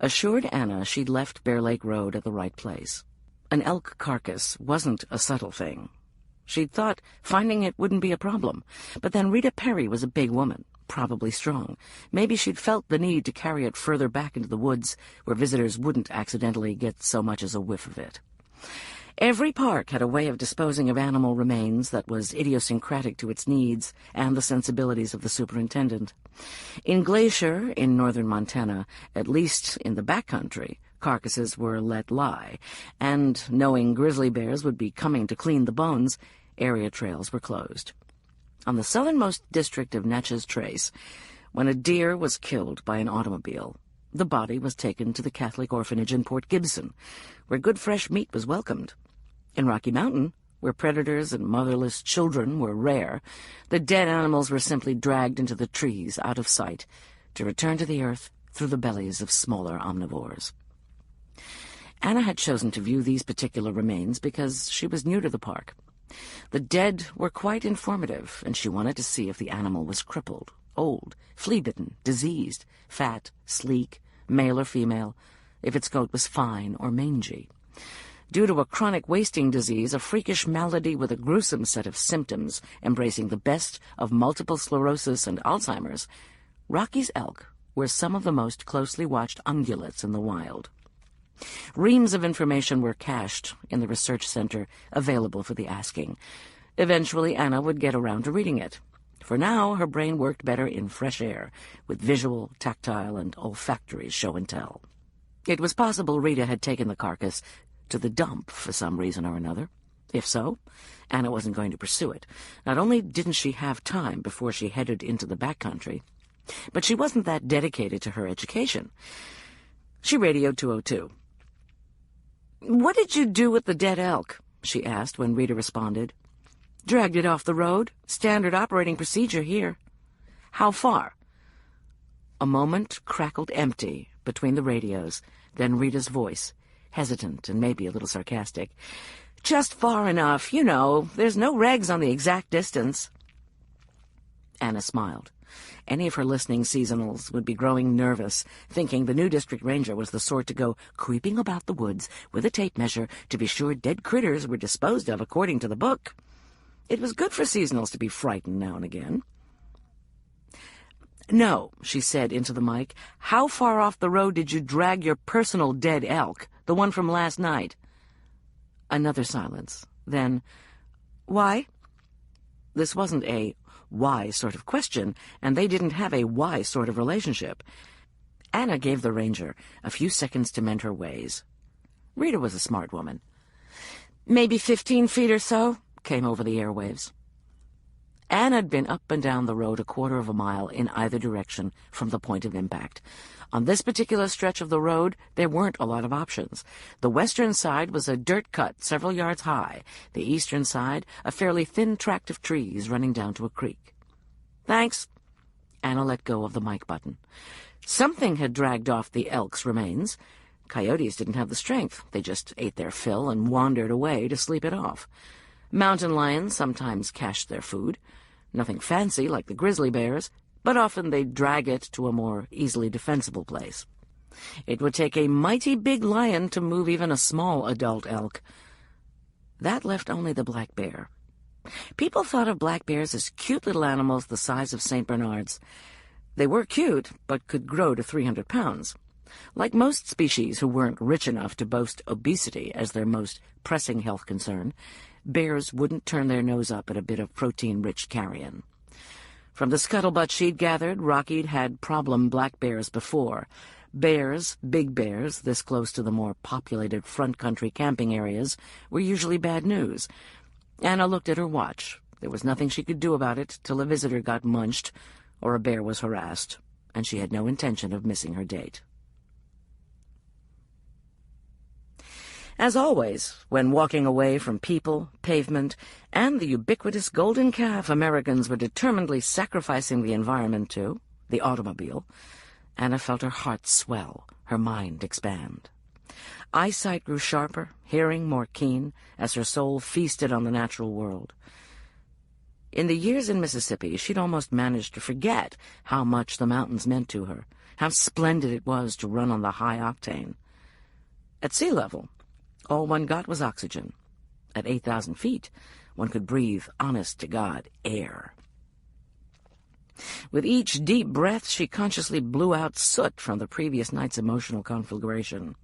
assured Anna she'd left Bear Lake Road at the right place. An elk carcass wasn't a subtle thing. She'd thought finding it wouldn't be a problem, but then Rita Perry was a big woman, probably strong. Maybe she'd felt the need to carry it further back into the woods where visitors wouldn't accidentally get so much as a whiff of it. Every park had a way of disposing of animal remains that was idiosyncratic to its needs and the sensibilities of the superintendent. In Glacier, in northern Montana, at least in the backcountry, carcasses were let lie, and, knowing grizzly bears would be coming to clean the bones, area trails were closed. On the southernmost district of Natchez Trace, when a deer was killed by an automobile, the body was taken to the Catholic orphanage in Port Gibson, where good fresh meat was welcomed. In Rocky Mountain, where predators and motherless children were rare, the dead animals were simply dragged into the trees out of sight to return to the earth through the bellies of smaller omnivores. Anna had chosen to view these particular remains because she was new to the park. The dead were quite informative, and she wanted to see if the animal was crippled, old, flea-bitten, diseased, fat, sleek, male or female, if its coat was fine or mangy. Due to a chronic wasting disease, a freakish malady with a gruesome set of symptoms embracing the best of multiple sclerosis and Alzheimer's, Rocky's elk were some of the most closely watched ungulates in the wild. Reams of information were cached in the research center, available for the asking. Eventually, Anna would get around to reading it. For now, her brain worked better in fresh air, with visual, tactile, and olfactory show and tell. It was possible Rita had taken the carcass to the dump for some reason or another. If so, Anna wasn't going to pursue it. Not only didn't she have time before she headed into the backcountry, but she wasn't that dedicated to her education. She radioed 202. "What did you do with the dead elk?" she asked when Rita responded. "Dragged it off the road. Standard operating procedure here." "How far?" A moment crackled empty between the radios, then Rita's voice, hesitant and maybe a little sarcastic. "Just far enough, you know. There's no regs on the exact distance." Anna smiled. Any of her listening seasonals would be growing nervous, thinking the new district ranger was the sort to go creeping about the woods with a tape measure to be sure dead critters were disposed of according to the book. It was good for seasonals to be frightened now and again. "No," she said into the mic. "How far off the road did you drag your personal dead elk, the one from last night?" Another silence. Then, "Why?" This wasn't a why sort of question, and they didn't have a why sort of relationship. Anna gave the ranger a few seconds to mend her ways. Rita was a smart woman. "Maybe 15 feet or so," came over the airwaves. Anne had been up and down the road a quarter of a mile in either direction from the point of impact. On this particular stretch of the road, there weren't a lot of options. The western side was a dirt cut several yards high, the eastern side a fairly thin tract of trees running down to a creek. "Thanks." Anna let go of the mic button. Something had dragged off the elk's remains. Coyotes didn't have the strength. They just ate their fill and wandered away to sleep it off. Mountain lions sometimes cached their food. Nothing fancy like the grizzly bears, but often they'd drag it to a more easily defensible place. It would take a mighty big lion to move even a small adult elk. That left only the black bear. People thought of black bears as cute little animals the size of St. Bernards. They were cute, but could grow to 300 pounds. Like most species who weren't rich enough to boast obesity as their most pressing health concern, bears wouldn't turn their nose up at a bit of protein-rich carrion. From the scuttlebutt she'd gathered, Rocky'd had problem black bears before. Bears, big bears, this close to the more populated front country camping areas, were usually bad news. Anna looked at her watch. There was nothing she could do about it till a visitor got munched or a bear was harassed, and she had no intention of missing her date. As always, when walking away from people, pavement, and the ubiquitous golden calf Americans were determinedly sacrificing the environment to, the automobile, Anna felt her heart swell, her mind expand. Eyesight grew sharper, hearing more keen, as her soul feasted on the natural world. In the years in Mississippi, she'd almost managed to forget how much the mountains meant to her, how splendid it was to run on the high octane. At sea level, all one got was oxygen. At 8,000 feet, one could breathe honest-to-God air. With each deep breath, she consciously blew out soot from the previous night's emotional conflagration.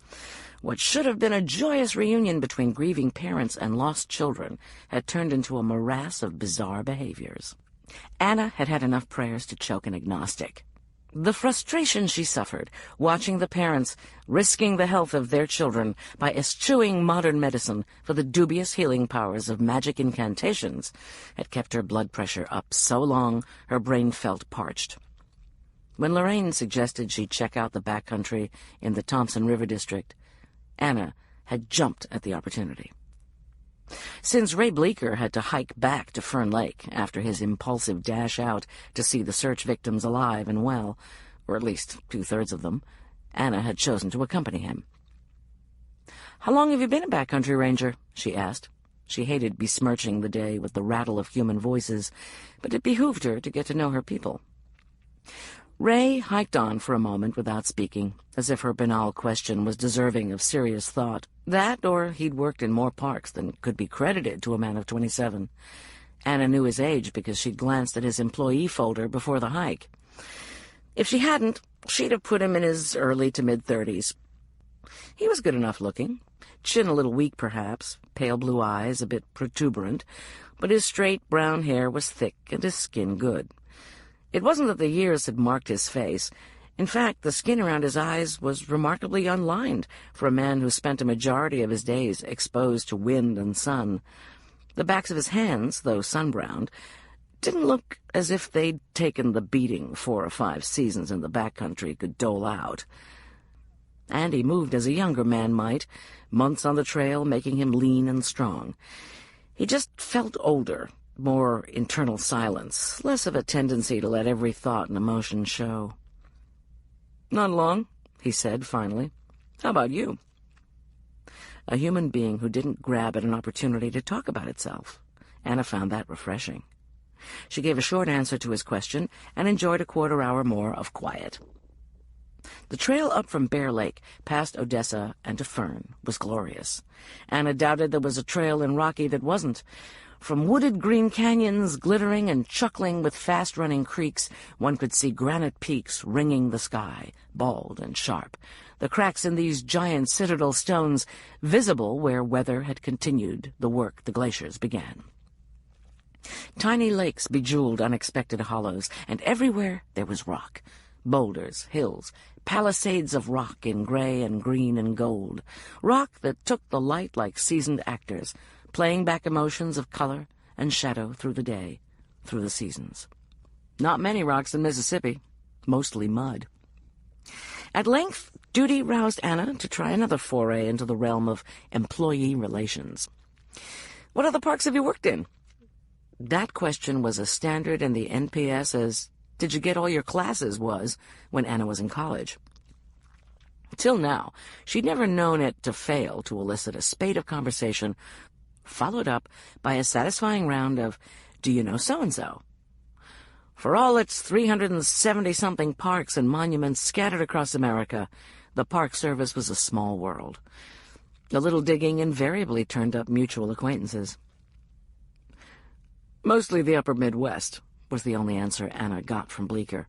What should have been a joyous reunion between grieving parents and lost children had turned into a morass of bizarre behaviors. Anna had had enough prayers to choke an agnostic. The frustration she suffered, watching the parents risking the health of their children by eschewing modern medicine for the dubious healing powers of magic incantations, had kept her blood pressure up so long her brain felt parched. When Lorraine suggested she check out the backcountry in the Thompson River District, Anna had jumped at the opportunity. Since Ray Bleecker had to hike back to Fern Lake after his impulsive dash out to see the search victims alive and well, or at least 2/3 of them, Anna had chosen to accompany him. "How long have you been a backcountry ranger?" she asked. She hated besmirching the day with the rattle of human voices, but it behooved her to get to know her people. Ray hiked on for a moment without speaking, as if her banal question was deserving of serious thought. That, or he'd worked in more parks than could be credited to a man of 27. Anna knew his age because she'd glanced at his employee folder before the hike. If she hadn't, she'd have put him in his early to mid-30s. He was good enough looking, chin a little weak perhaps, pale blue eyes a bit protuberant, but his straight brown hair was thick and his skin good. It wasn't that the years had marked his face. In fact, the skin around his eyes was remarkably unlined for a man who spent a majority of his days exposed to wind and sun. The backs of his hands, though sun-browned, didn't look as if they'd taken the beating 4 or 5 seasons in the backcountry could dole out. And he moved as a younger man might, months on the trail making him lean and strong. He just felt older, more internal silence, less of a tendency to let every thought and emotion show. "Not long," he said finally. "How about you?" A human being who didn't grab at an opportunity to talk about itself. Anna found that refreshing. She gave a short answer to his question and enjoyed a quarter-hour more of quiet. The trail up from Bear Lake, past Odessa and to Fern, was glorious. Anna doubted there was a trail in Rocky that wasn't. From wooded green canyons, glittering and chuckling with fast-running creeks, one could see granite peaks ringing the sky, bald and sharp, the cracks in these giant citadel stones visible where weather had continued the work the glaciers began. Tiny lakes bejeweled unexpected hollows, and everywhere there was rock. Boulders, hills, palisades of rock in gray and green and gold. Rock that took the light like seasoned actors, playing back emotions of color and shadow through the day, through the seasons. Not many rocks in Mississippi, mostly mud. At length, duty roused Anna to try another foray into the realm of employee relations. "What other parks have you worked in?" That question was as standard in the NPS as "Did you get all your classes?" was when Anna was in college. Till now, she'd never known it to fail to elicit a spate of conversation, followed up by a satisfying round of, "Do you know so-and-so?" For all its 370-something parks and monuments scattered across America, the Park Service was a small world. A little digging invariably turned up mutual acquaintances. "Mostly the upper Midwest," was the only answer Anna got from Bleecker.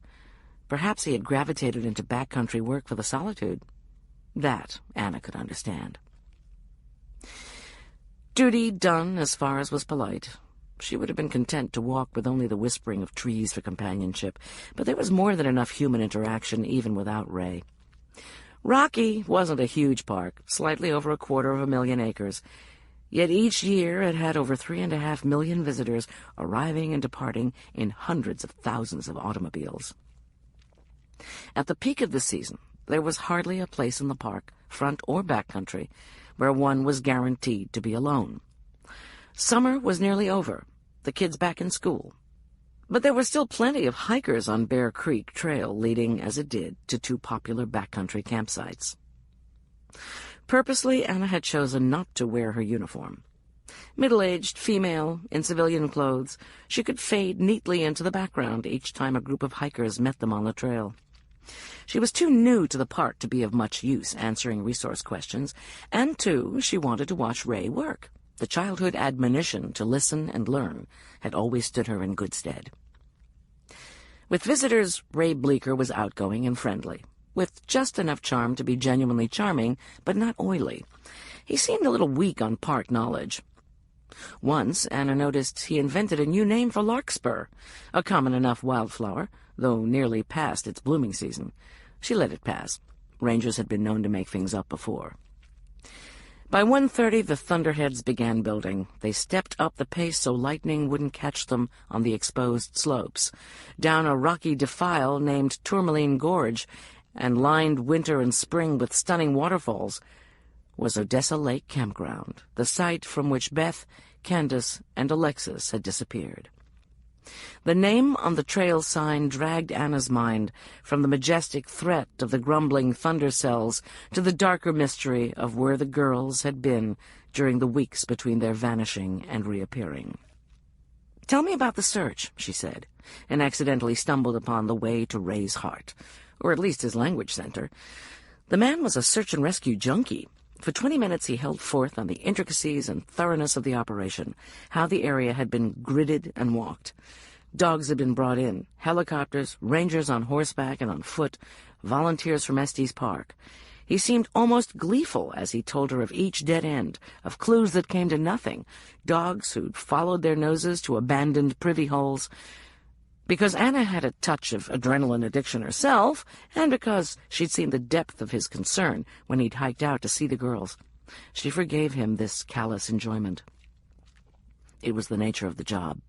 Perhaps he had gravitated into backcountry work for the solitude. That Anna could understand. Duty done as far as was polite. She would have been content to walk with only the whispering of trees for companionship, but there was more than enough human interaction even without Ray. Rocky wasn't a huge park, slightly over 250,000 acres, yet each year it had over 3.5 million visitors arriving and departing in hundreds of thousands of automobiles. At the peak of the season, there was hardly a place in the park, front or backcountry, where one was guaranteed to be alone. Summer was nearly over, the kids back in school. But there were still plenty of hikers on Bear Creek Trail, leading, as it did, to 2 popular backcountry campsites. Purposely, Anna had chosen not to wear her uniform. Middle-aged, female, in civilian clothes, she could fade neatly into the background each time a group of hikers met them on the trail. She was too new to the park to be of much use answering resource questions, and, too, she wanted to watch Ray work. The childhood admonition to listen and learn had always stood her in good stead. With visitors, Ray Bleecker was outgoing and friendly, with just enough charm to be genuinely charming, but not oily. He seemed a little weak on park knowledge. Once, Anna noticed he invented a new name for larkspur, a common enough wildflower, though nearly past its blooming season. She let it pass. Rangers had been known to make things up before. By 1:30, the thunderheads began building. They stepped up the pace so lightning wouldn't catch them on the exposed slopes, down a rocky defile named Tourmaline Gorge, and lined winter and spring with stunning waterfalls, was Odessa Lake Campground, the site from which Beth, Candace, and Alexis had disappeared. The name on the trail sign dragged Anna's mind from the majestic threat of the grumbling thunder cells to the darker mystery of where the girls had been during the weeks between their vanishing and reappearing. "Tell me about the search," she said, and accidentally stumbled upon the way to Ray's heart, or at least his language center. The man was a search-and-rescue junkie. For 20 minutes he held forth on the intricacies and thoroughness of the operation, how the area had been gridded and walked. Dogs had been brought in, helicopters, rangers on horseback and on foot, volunteers from Estes Park. He seemed almost gleeful as he told her of each dead end, of clues that came to nothing, dogs who'd followed their noses to abandoned privy holes. Because Anna had a touch of adrenaline addiction herself, and because she'd seen the depth of his concern when he'd hiked out to see the girls, she forgave him this callous enjoyment. It was the nature of the job.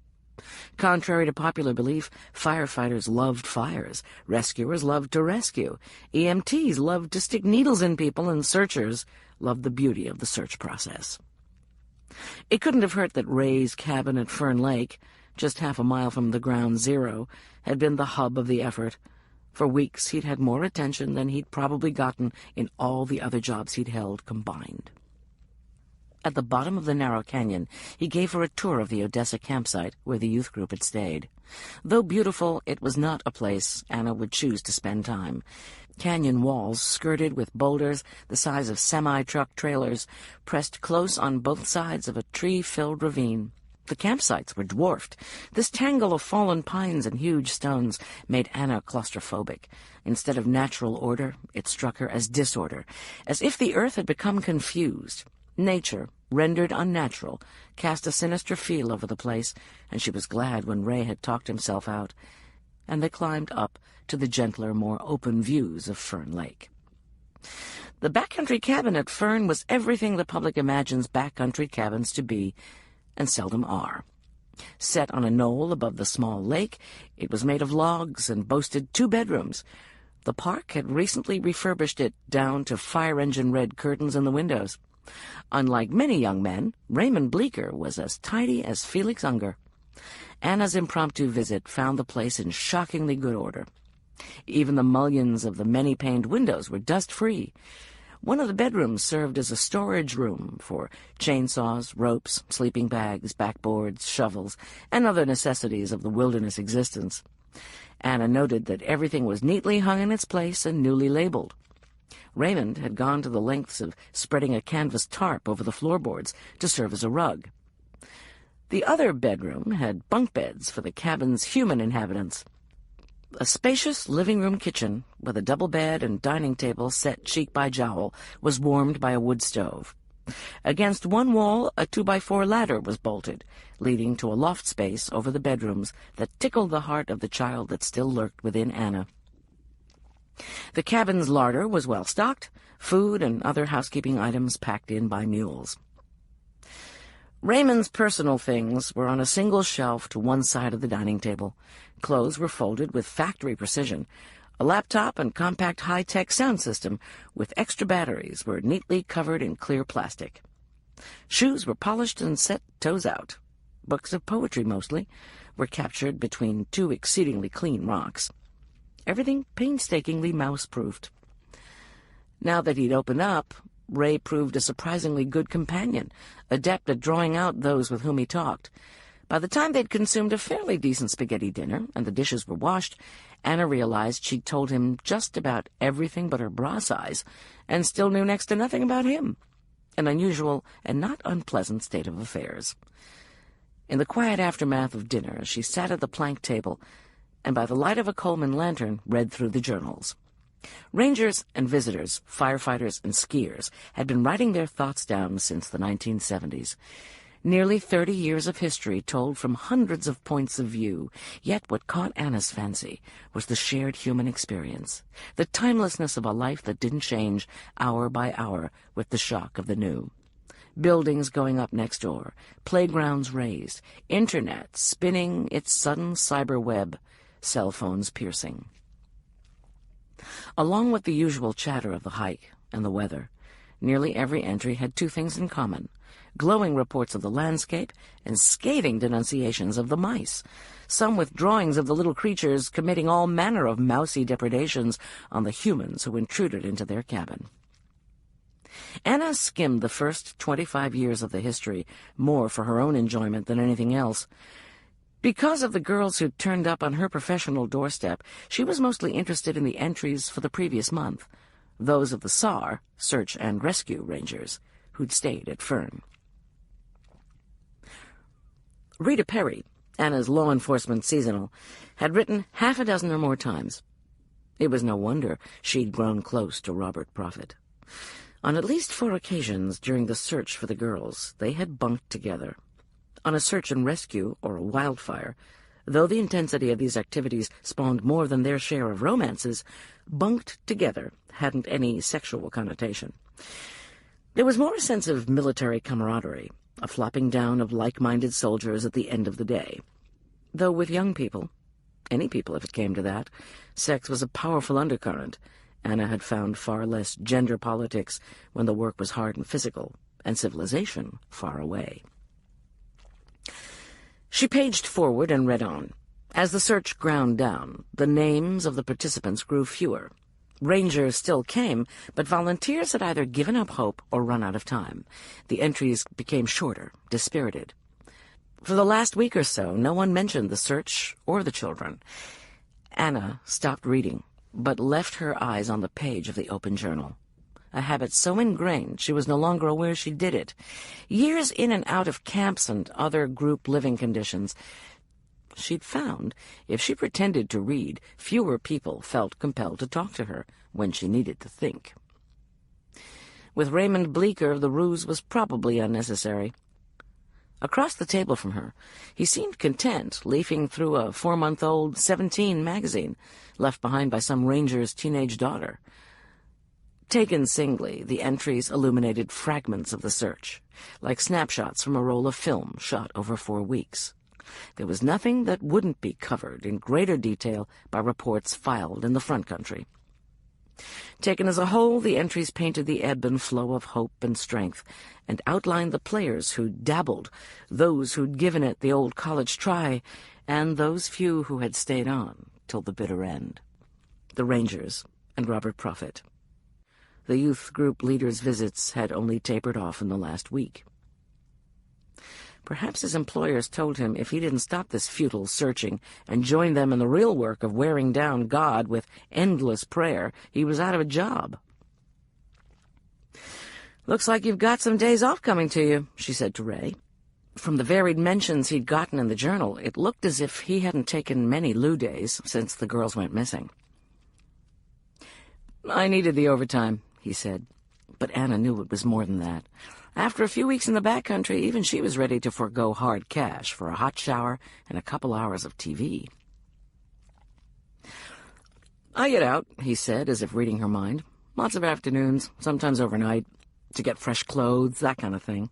Contrary to popular belief, firefighters loved fires, rescuers loved to rescue, EMTs loved to stick needles in people, and searchers loved the beauty of the search process. It couldn't have hurt that Ray's cabin at Fern Lake, just half a mile from the ground zero, had been the hub of the effort. For weeks he'd had more attention than he'd probably gotten in all the other jobs he'd held combined. At the bottom of the narrow canyon, he gave her a tour of the Odessa campsite where the youth group had stayed. Though beautiful, it was not a place Anna would choose to spend time. Canyon walls, skirted with boulders the size of semi-truck trailers, pressed close on both sides of a tree-filled ravine. The campsites were dwarfed. This tangle of fallen pines and huge stones made Anna claustrophobic. Instead of natural order, it struck her as disorder, as if the earth had become confused. Nature, rendered unnatural, cast a sinister feel over the place, and she was glad when Ray had talked himself out, and they climbed up to the gentler, more open views of Fern Lake. The backcountry cabin at Fern was everything the public imagines backcountry cabins to be, and seldom are. Set on a knoll above the small lake, it was made of logs and boasted 2 bedrooms. The park had recently refurbished it down to fire-engine red curtains in the windows. Unlike many young men, Raymond Bleecker was as tidy as Felix Unger. Anna's impromptu visit found the place in shockingly good order. Even the mullions of the many-paned windows were dust-free. One of the bedrooms served as a storage room for chainsaws, ropes, sleeping bags, backboards, shovels, and other necessities of the wilderness existence. Anna noted that everything was neatly hung in its place and newly labeled. Raymond had gone to the lengths of spreading a canvas tarp over the floorboards to serve as a rug. The other bedroom had bunk beds for the cabin's human inhabitants. A spacious living-room kitchen with a double bed and dining table set cheek by jowl was warmed by a wood stove. Against one wall, a 2x4 ladder was bolted, leading to a loft space over the bedrooms that tickled the heart of the child that still lurked within Anna. The cabin's larder was well stocked, food and other housekeeping items packed in by mules. Raymond's personal things were on a single shelf to one side of the dining table. Clothes were folded with factory precision. A laptop and compact high-tech sound system with extra batteries were neatly covered in clear plastic. Shoes were polished and set toes out. Books of poetry, mostly, were captured between 2 exceedingly clean rocks. Everything painstakingly mouse-proofed. Now that he'd opened up, Ray proved a surprisingly good companion, adept at drawing out those with whom he talked. By the time they'd consumed a fairly decent spaghetti dinner and the dishes were washed, Anna realized she'd told him just about everything but her bra size, and still knew next to nothing about him. An unusual and not unpleasant state of affairs. In the quiet aftermath of dinner, she sat at the plank table, and by the light of a Coleman lantern read through the journals. Rangers and visitors, firefighters and skiers had been writing their thoughts down since the 1970s. Nearly 30 years of history told from hundreds of points of view, yet what caught Anna's fancy was the shared human experience, the timelessness of a life that didn't change hour by hour with the shock of the new. Buildings going up next door, playgrounds raised, internet spinning its sudden cyber web, cell phones piercing. Along with the usual chatter of the hike and the weather, Nearly every entry had two things in common: glowing reports of the landscape and scathing denunciations of the mice, some with drawings of the little creatures committing all manner of mousy depredations on the humans who intruded into their cabin. Anna skimmed the first 25 years of the history, more for her own enjoyment than anything else. Because of the girls who'd turned up on her professional doorstep, she was mostly interested in the entries for the previous month, those of the SAR, Search and Rescue Rangers, who'd stayed at Fern. Rita Perry, Anna's law enforcement seasonal, had written half a dozen or more times. It was no wonder she'd grown close to Robert Prophet. On at least 4 occasions during the search for the girls, they had bunked together. On a search and rescue or a wildfire, though the intensity of these activities spawned more than their share of romances, bunked together hadn't any sexual connotation. There was more a sense of military camaraderie, a flopping down of like-minded soldiers at the end of the day. Though with young people, any people if it came to that, sex was a powerful undercurrent. Anna had found far less gender politics when the work was hard and physical, and civilization far away. She paged forward and read on. As the search ground down, the names of the participants grew fewer. Rangers still came, but volunteers had either given up hope or run out of time. The entries became shorter, dispirited. For the last week or so, no one mentioned the search or the children. Anna stopped reading, but left her eyes on the page of the open journal. A habit so ingrained she was no longer aware she did it. Years in and out of camps and other group living conditions, she'd found if she pretended to read, fewer people felt compelled to talk to her when she needed to think. With Raymond Bleecker, the ruse was probably unnecessary. Across the table from her, he seemed content leafing through a 4-month-old 17 magazine left behind by some ranger's teenage daughter. Taken singly, the entries illuminated fragments of the search, like snapshots from a roll of film shot over 4 weeks. There was nothing that wouldn't be covered in greater detail by reports filed in the front country. Taken as a whole, the entries painted the ebb and flow of hope and strength, and outlined the players who'd dabbled, those who'd given it the old college try, and those few who had stayed on till the bitter end. The Rangers and Robert Prophet. The youth group leader's visits had only tapered off in the last week. Perhaps his employers told him if he didn't stop this futile searching and join them in the real work of wearing down God with endless prayer, he was out of a job. "Looks like you've got some days off coming to you," she said to Ray. From the varied mentions he'd gotten in the journal, it looked as if he hadn't taken many Lou days since the girls went missing. "I needed the overtime," he said, but Anna knew it was more than that. After a few weeks in the backcountry, even she was ready to forego hard cash for a hot shower and a couple hours of TV. "I get out," he said, as if reading her mind. "Lots of afternoons, sometimes overnight, to get fresh clothes, that kind of thing.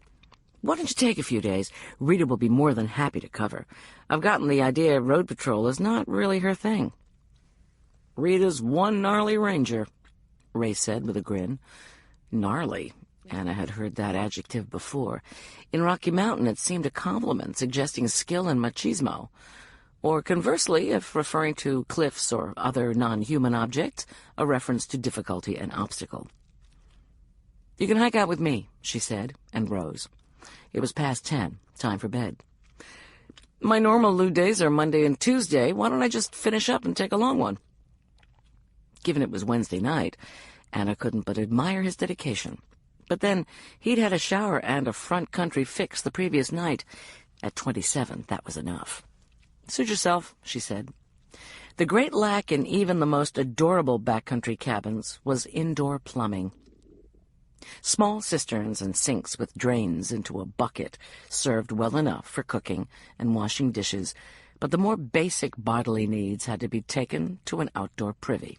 Why don't you take a few days? Rita will be more than happy to cover. I've gotten the idea road patrol is not really her thing." "Rita's one gnarly ranger," Ray said with a grin. Gnarly. Anna had heard that adjective before. In Rocky Mountain, it seemed a compliment, suggesting skill and machismo. Or conversely, if referring to cliffs or other non-human objects, a reference to difficulty and obstacle. "You can hike out with me," she said, and rose. It was past 10, time for bed. "My normal Lou days are Monday and Tuesday. Why don't I just finish up and take a long one?" Given it was Wednesday night, Anna couldn't but admire his dedication. But then, he'd had a shower and a front country fix the previous night. At 27, that was enough. "Suit yourself," she said. The great lack in even the most adorable backcountry cabins was indoor plumbing. Small cisterns and sinks with drains into a bucket served well enough for cooking and washing dishes, but the more basic bodily needs had to be taken to an outdoor privy.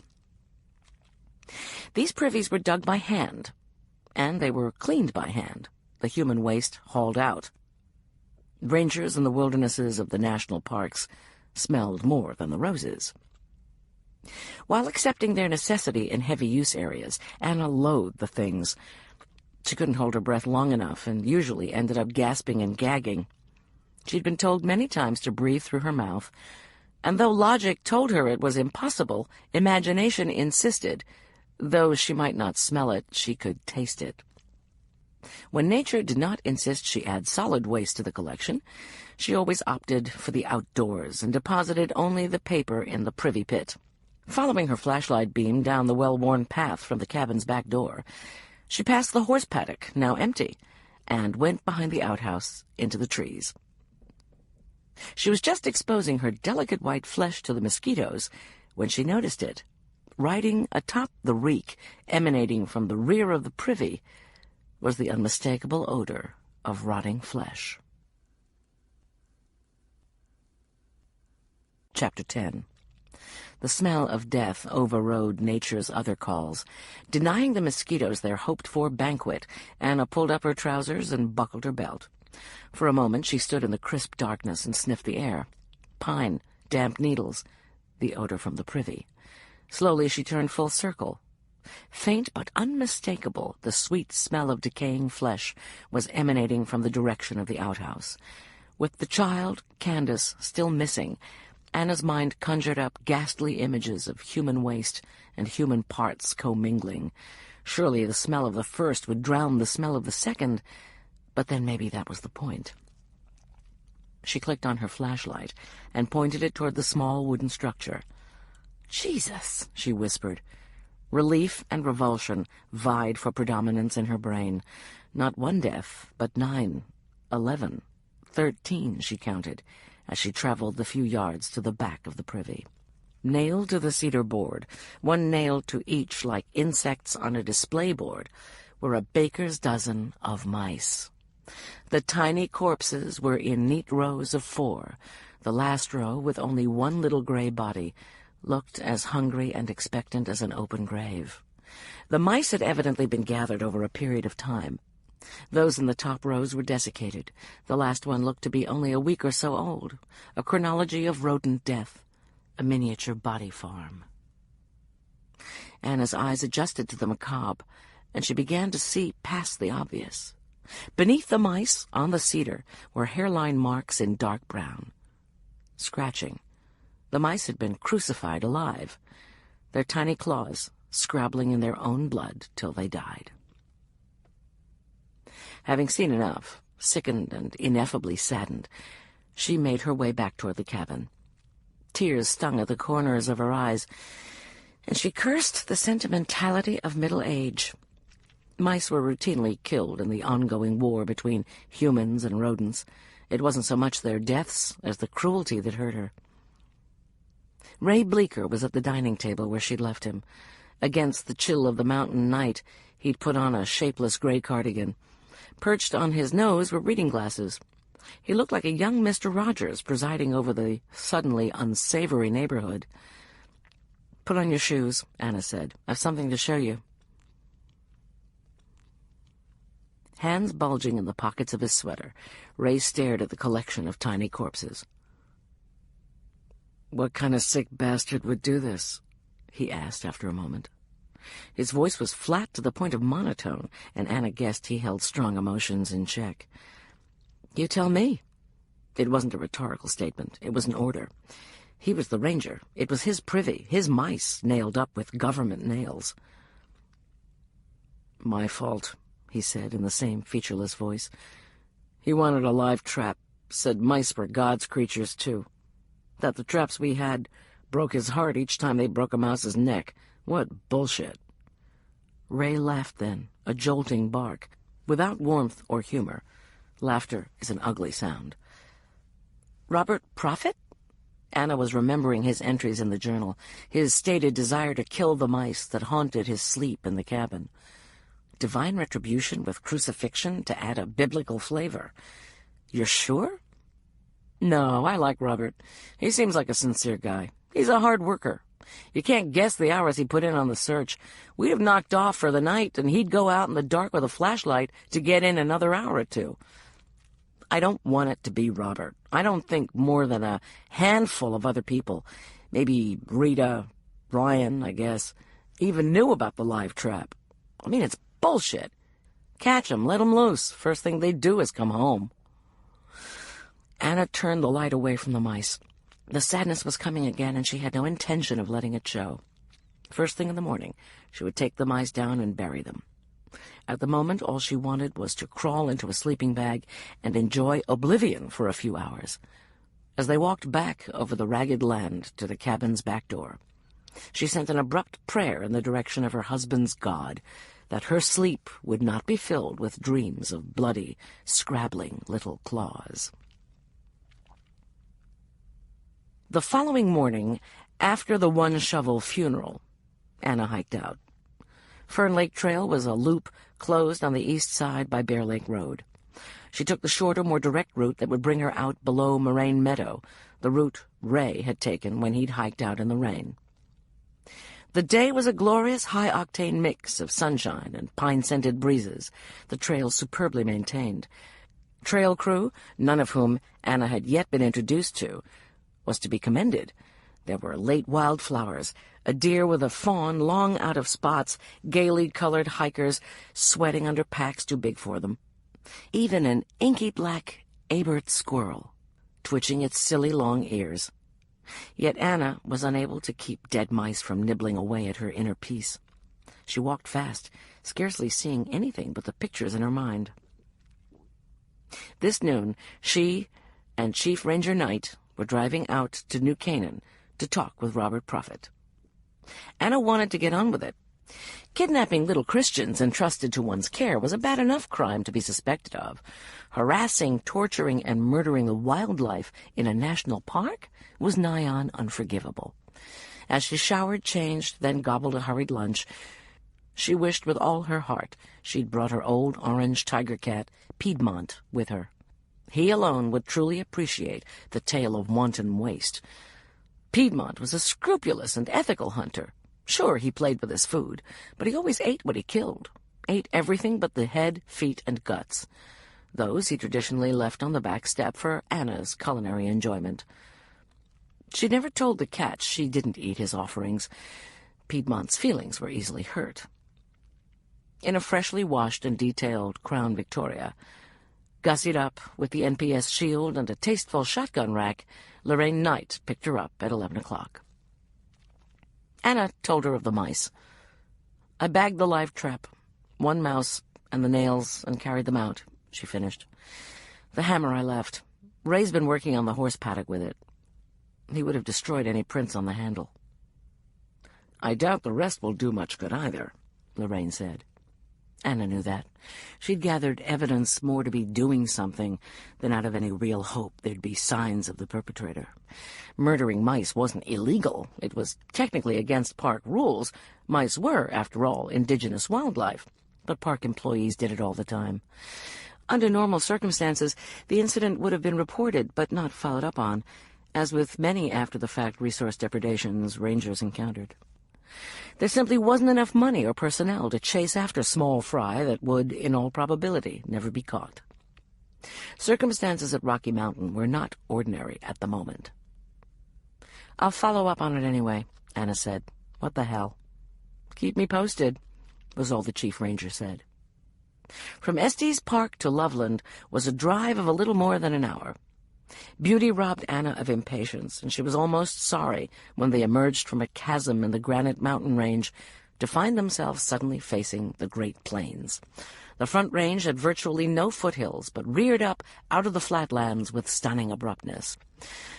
These privies were dug by hand, and they were cleaned by hand, the human waste hauled out. Rangers in the wildernesses of the national parks smelled more than the roses. While accepting their necessity in heavy-use areas, Anna loathed the things. She couldn't hold her breath long enough and usually ended up gasping and gagging. She'd been told many times to breathe through her mouth, and though logic told her it was impossible, imagination insisted. Though she might not smell it, she could taste it. When nature did not insist she add solid waste to the collection, she always opted for the outdoors and deposited only the paper in the privy pit. Following her flashlight beam down the well-worn path from the cabin's back door, she passed the horse paddock, now empty, and went behind the outhouse into the trees. She was just exposing her delicate white flesh to the mosquitoes when she noticed it. Riding atop the reek emanating from the rear of the privy was the unmistakable odor of rotting flesh. Chapter 10. The smell of death overrode nature's other calls. Denying the mosquitoes their hoped-for banquet, Anna pulled up her trousers and buckled her belt. For a moment she stood in the crisp darkness and sniffed the air. Pine, damp needles, the odor from the privy. Slowly she turned full circle. Faint but unmistakable, the sweet smell of decaying flesh was emanating from the direction of the outhouse. With the child, Candace, still missing, Anna's mind conjured up ghastly images of human waste and human parts commingling. Surely the smell of the first would drown the smell of the second, but then maybe that was the point. She clicked on her flashlight and pointed it toward the small wooden structure. "Jesus," she whispered. Relief and revulsion vied for predominance in her brain. Not one death, but 9, 11, 13, she counted, as she traveled the few yards to the back of the privy. Nailed to the cedar board, one nail to each like insects on a display board, were a baker's dozen of mice. The tiny corpses were in neat rows of 4. The last row, with only one little gray body, looked as hungry and expectant as an open grave. The mice had evidently been gathered over a period of time. Those in the top rows were desiccated. The last one looked to be only a week or so old. A chronology of rodent death. A miniature body farm. Anna's eyes adjusted to the macabre, and she began to see past the obvious. Beneath the mice, on the cedar, were hairline marks in dark brown. Scratching. The mice had been crucified alive, their tiny claws scrabbling in their own blood till they died. Having seen enough, sickened and ineffably saddened, she made her way back toward the cabin. Tears stung at the corners of her eyes, and she cursed the sentimentality of middle age. Mice were routinely killed in the ongoing war between humans and rodents. It wasn't so much their deaths as the cruelty that hurt her. Ray Bleecker was at the dining table where she'd left him. Against the chill of the mountain night, he'd put on a shapeless gray cardigan. Perched on his nose were reading glasses. He looked like a young Mr. Rogers presiding over the suddenly unsavory neighborhood. "Put on your shoes," Anna said. "I've something to show you." Hands bulging in the pockets of his sweater, Ray stared at the collection of tiny corpses. "What kind of sick bastard would do this?" he asked after a moment. His voice was flat to the point of monotone, and Anna guessed he held strong emotions in check. "You tell me." It wasn't a rhetorical statement. It was an order. He was the ranger. It was his privy, his mice, nailed up with government nails. "My fault," he said in the same featureless voice. "He wanted a live trap, said mice were God's creatures, too. That the traps we had broke his heart each time they broke a mouse's neck. What bullshit." Ray laughed then, a jolting bark, without warmth or humor. Laughter is an ugly sound. "Robert Prophet?" Anna was remembering his entries in the journal, his stated desire to kill the mice that haunted his sleep in the cabin. Divine retribution with crucifixion to add a biblical flavor. "You're sure?" "No, I like Robert. He seems like a sincere guy. He's a hard worker. You can't guess the hours he put in on the search. We'd have knocked off for the night, and he'd go out in the dark with a flashlight to get in another hour or two. I don't want it to be Robert. I don't think more than a handful of other people, maybe Rita, Ryan, I guess, even knew about the live trap. I mean, it's bullshit. Catch 'em, let 'em loose. First thing they do is come home. Anna turned the light away from the mice. The sadness was coming again, and she had no intention of letting it show. First thing in the morning, she would take the mice down and bury them. At the moment, all she wanted was to crawl into a sleeping bag and enjoy oblivion for a few hours. As they walked back over the ragged land to the cabin's back door, she sent an abrupt prayer in the direction of her husband's God, that her sleep would not be filled with dreams of bloody, scrabbling little claws. The following morning, after the one-shovel funeral, Anna hiked out. Fern Lake Trail was a loop closed on the east side by Bear Lake Road. She took the shorter, more direct route that would bring her out below Moraine Meadow, the route Ray had taken when he'd hiked out in the rain. The day was a glorious high-octane mix of sunshine and pine-scented breezes, the trail superbly maintained. Trail crew, none of whom Anna had yet been introduced to, was to be commended. There were late wildflowers, a deer with a fawn long out of spots, gaily colored hikers sweating under packs too big for them. Even an inky black Abert squirrel, twitching its silly long ears. Yet Anna was unable to keep dead mice from nibbling away at her inner peace. She walked fast, scarcely seeing anything but the pictures in her mind. This noon, she and Chief Ranger Knight were driving out to New Canaan to talk with Robert Prophet. Anna wanted to get on with it. Kidnapping little Christians entrusted to one's care was a bad enough crime to be suspected of. Harassing, torturing, and murdering the wildlife in a national park was nigh on unforgivable. As she showered, changed, then gobbled a hurried lunch, she wished with all her heart she'd brought her old orange tiger cat, Piedmont, with her. He alone would truly appreciate the tale of wanton waste. Piedmont was a scrupulous and ethical hunter. Sure, he played with his food, but he always ate what he killed. Ate everything but the head, feet, and guts. Those he traditionally left on the back step for Anna's culinary enjoyment. She never told the cat she didn't eat his offerings. Piedmont's feelings were easily hurt. In a freshly washed and detailed Crown Victoria, gussied up with the NPS shield and a tasteful shotgun rack, Lorraine Knight picked her up at 11 o'clock. Anna told her of the mice. "I bagged the live trap, one mouse and the nails, and carried them out," she finished. "The hammer I left. Ray's been working on the horse paddock with it. He would have destroyed any prints on the handle." "I doubt the rest will do much good either," Lorraine said. Anna knew that. She'd gathered evidence more to be doing something than out of any real hope there'd be signs of the perpetrator. Murdering mice wasn't illegal. It was technically against park rules. Mice were, after all, indigenous wildlife, but park employees did it all the time. Under normal circumstances, the incident would have been reported but not followed up on, as with many after-the-fact resource depredations rangers encountered. There simply wasn't enough money or personnel to chase after small fry that would, in all probability, never be caught. Circumstances at Rocky Mountain were not ordinary at the moment. "I'll follow up on it anyway," Anna said. "What the hell?" "Keep me posted," was all the chief ranger said. From Estes Park to Loveland was a drive of a little more than an hour. Beauty robbed Anna of impatience, and she was almost sorry when they emerged from a chasm in the granite mountain range to find themselves suddenly facing the Great Plains. The Front Range had virtually no foothills, but reared up out of the flatlands with stunning abruptness.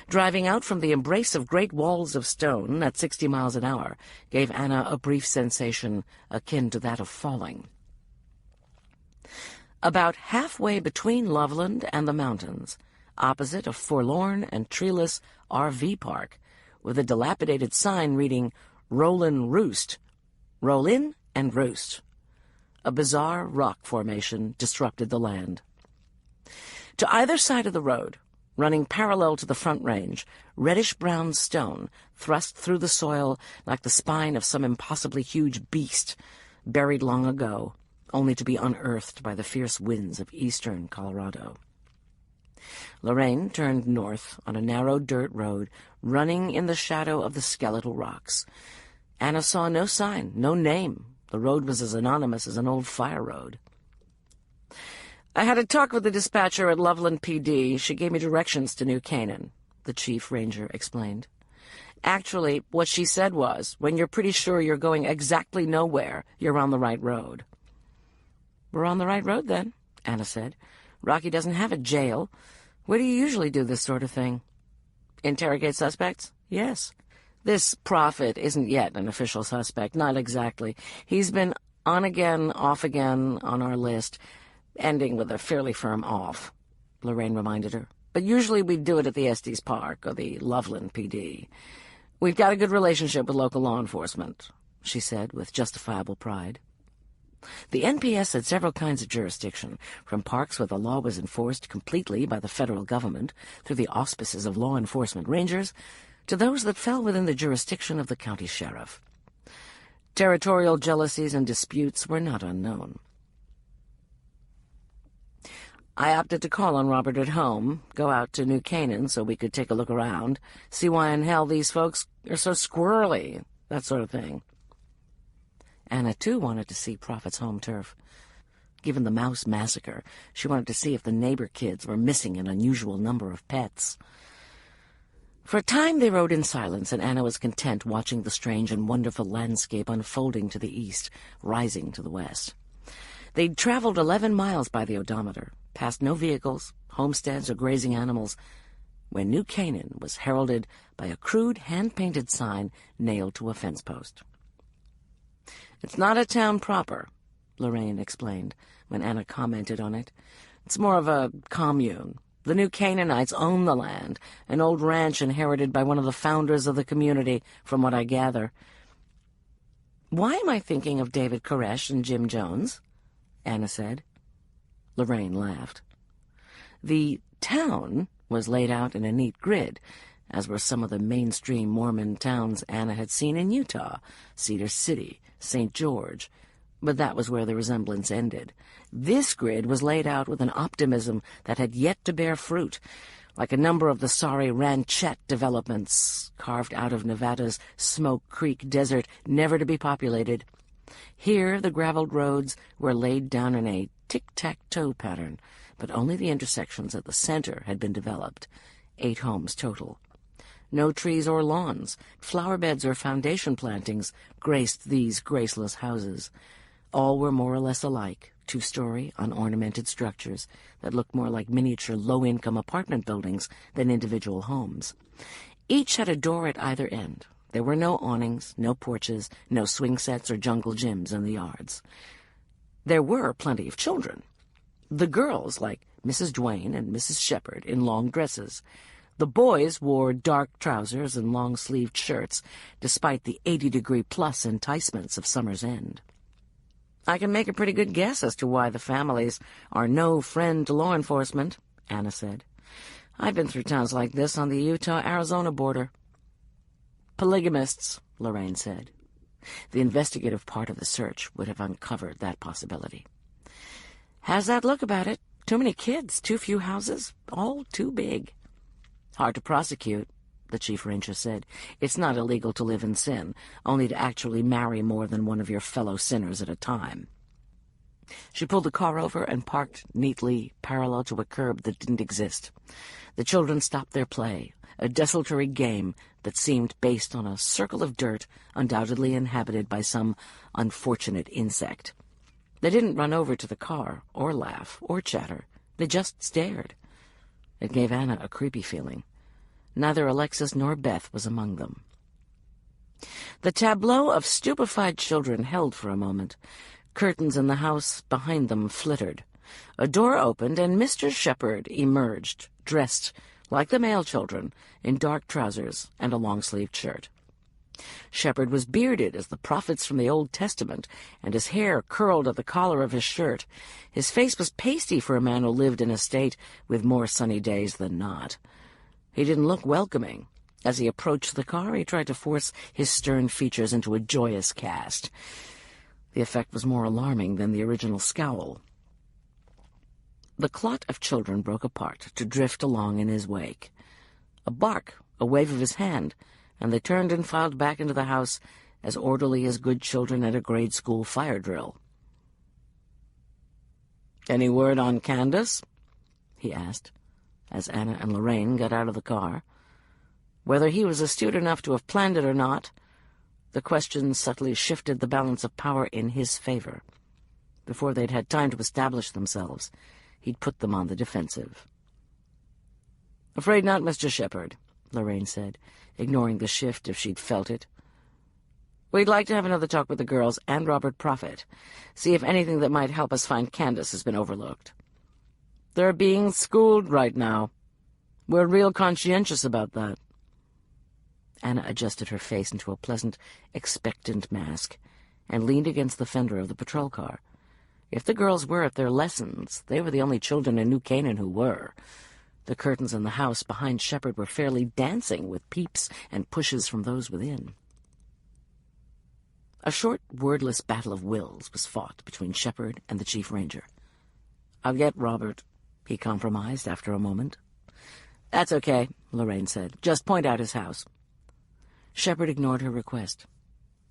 Driving out from the embrace of great walls of stone at 60 miles an hour gave Anna a brief sensation akin to that of falling. About halfway between Loveland and the mountains, opposite a forlorn and treeless RV park, with a dilapidated sign reading "Rollin' Roost," "Roll in and roost," a bizarre rock formation disrupted the land. To either side of the road, running parallel to the Front Range, reddish-brown stone thrust through the soil like the spine of some impossibly huge beast, buried long ago, only to be unearthed by the fierce winds of eastern Colorado. Lorraine turned north on a narrow dirt road running in the shadow of the skeletal rocks. Anna saw no sign, no name. The road was as anonymous as an old fire road. I had a talk with the dispatcher at Loveland PD. She gave me directions to New Canaan, the chief ranger explained. Actually, what she said was, when you're pretty sure you're going exactly nowhere, you're on the right road. We're on the right road, then, Anna said. Rocky doesn't have a jail. Where do you usually do this sort of thing? Interrogate suspects? Yes. This prophet isn't yet an official suspect, not exactly. He's been on again, off again on our list, ending with a fairly firm off, Lorraine reminded her. But usually we do it at the Estes Park or the Loveland PD. We've got a good relationship with local law enforcement, she said with justifiable pride. The NPS had several kinds of jurisdiction, from parks where the law was enforced completely by the federal government through the auspices of law enforcement rangers, to those that fell within the jurisdiction of the county sheriff. Territorial jealousies and disputes were not unknown. I opted to call on Robert at home, go out to New Canaan so we could take a look around, see why in hell these folks are so squirrely, that sort of thing. Anna, too, wanted to see Prophet's home turf. Given the mouse massacre, she wanted to see if the neighbor kids were missing an unusual number of pets. For a time they rode in silence, and Anna was content watching the strange and wonderful landscape unfolding to the east, rising to the west. They'd traveled 11 miles by the odometer, past no vehicles, homesteads, or grazing animals, when New Canaan was heralded by a crude, hand-painted sign nailed to a fence post. It's not a town proper, Lorraine explained, when Anna commented on it. It's more of a commune. The New Canaanites own the land, an old ranch inherited by one of the founders of the community, from what I gather. Why am I thinking of David Koresh and Jim Jones? Anna said. Lorraine laughed. The town was laid out in a neat grid, as were some of the mainstream Mormon towns Anna had seen in Utah, Cedar City, St. George, but that was where the resemblance ended. This grid was laid out with an optimism that had yet to bear fruit, like a number of the sorry ranchette developments carved out of Nevada's Smoke Creek desert, never to be populated. Here the graveled roads were laid down in a tic-tac-toe pattern, but only the intersections at the center had been developed. 8 homes total. No trees or lawns, flower beds or foundation plantings graced these graceless houses. All were more or less alike, 2-story, unornamented structures that looked more like miniature low-income apartment buildings than individual homes. Each had a door at either end. There were no awnings, no porches, no swing sets or jungle gyms in the yards. There were plenty of children. The girls, like Mrs. Duane and Mrs. Shepherd, in long dresses. The boys wore dark trousers and long-sleeved shirts, despite the 80-degree-plus enticements of summer's end. I can make a pretty good guess as to why the families are no friend to law enforcement, Anna said. I've been through towns like this on the Utah-Arizona border. Polygamists, Lorraine said. The investigative part of the search would have uncovered that possibility. How's that look about it? Too many kids, too few houses, all too big. Hard to prosecute, the chief ranger said. It's not illegal to live in sin, only to actually marry more than one of your fellow sinners at a time. She pulled the car over and parked neatly parallel to a curb that didn't exist. The children stopped their play, a desultory game that seemed based on a circle of dirt undoubtedly inhabited by some unfortunate insect. They didn't run over to the car, or laugh, or chatter. They just stared. It gave Anna a creepy feeling. Neither Alexis nor Beth was among them. The tableau of stupefied children held for a moment. Curtains in the house behind them flittered. A door opened, and Mr. Shepherd emerged, dressed, like the male children, in dark trousers and a long-sleeved shirt. Shepherd was bearded as the prophets from the Old Testament, and his hair curled at the collar of his shirt. His face was pasty for a man who lived in a state with more sunny days than not. He didn't look welcoming. As he approached the car, he tried to force his stern features into a joyous cast. The effect was more alarming than the original scowl. The clot of children broke apart to drift along in his wake. A bark, a wave of his hand, and they turned and filed back into the house as orderly as good children at a grade school fire drill. "Any word on Candace?" he asked, as Anna and Lorraine got out of the car. Whether he was astute enough to have planned it or not, the question subtly shifted the balance of power in his favor. Before they'd had time to establish themselves, he'd put them on the defensive. "Afraid not, Mr. Shepherd," Lorraine said, ignoring the shift if she'd felt it. "We'd like to have another talk with the girls and Robert Prophet, see if anything that might help us find Candace has been overlooked. They're being schooled right now. We're real conscientious about that." Anna adjusted her face into a pleasant, expectant mask and leaned against the fender of the patrol car. If the girls were at their lessons, they were the only children in New Canaan who were. The curtains in the house behind Shepherd were fairly dancing with peeps and pushes from those within. A short, wordless battle of wills was fought between Shepherd and the chief ranger. "I'll get Robert," he compromised after a moment. "That's okay," Lorraine said. "Just point out his house." Shepherd ignored her request.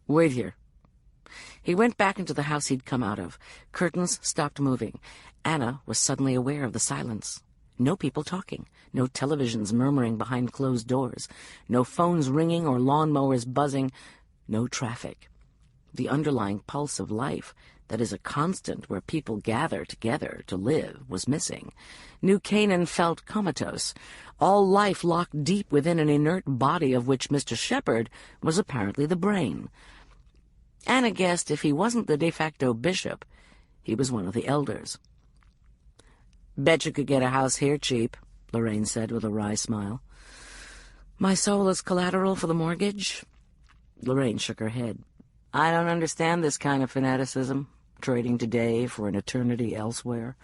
"Wait here." He went back into the house he'd come out of. Curtains stopped moving. Anna was suddenly aware of the silence. No people talking, no televisions murmuring behind closed doors, no phones ringing or lawnmowers buzzing, no traffic. The underlying pulse of life that is a constant where people gather together to live was missing. New Canaan felt comatose, all life locked deep within an inert body of which Mr. Shepherd was apparently the brain. Anna guessed if he wasn't the de facto bishop, he was one of the elders. "Bet you could get a house here cheap," Lorraine said with a wry smile. "My soul is collateral for the mortgage?" Lorraine shook her head. "I don't understand this kind of fanaticism, trading today for an eternity elsewhere.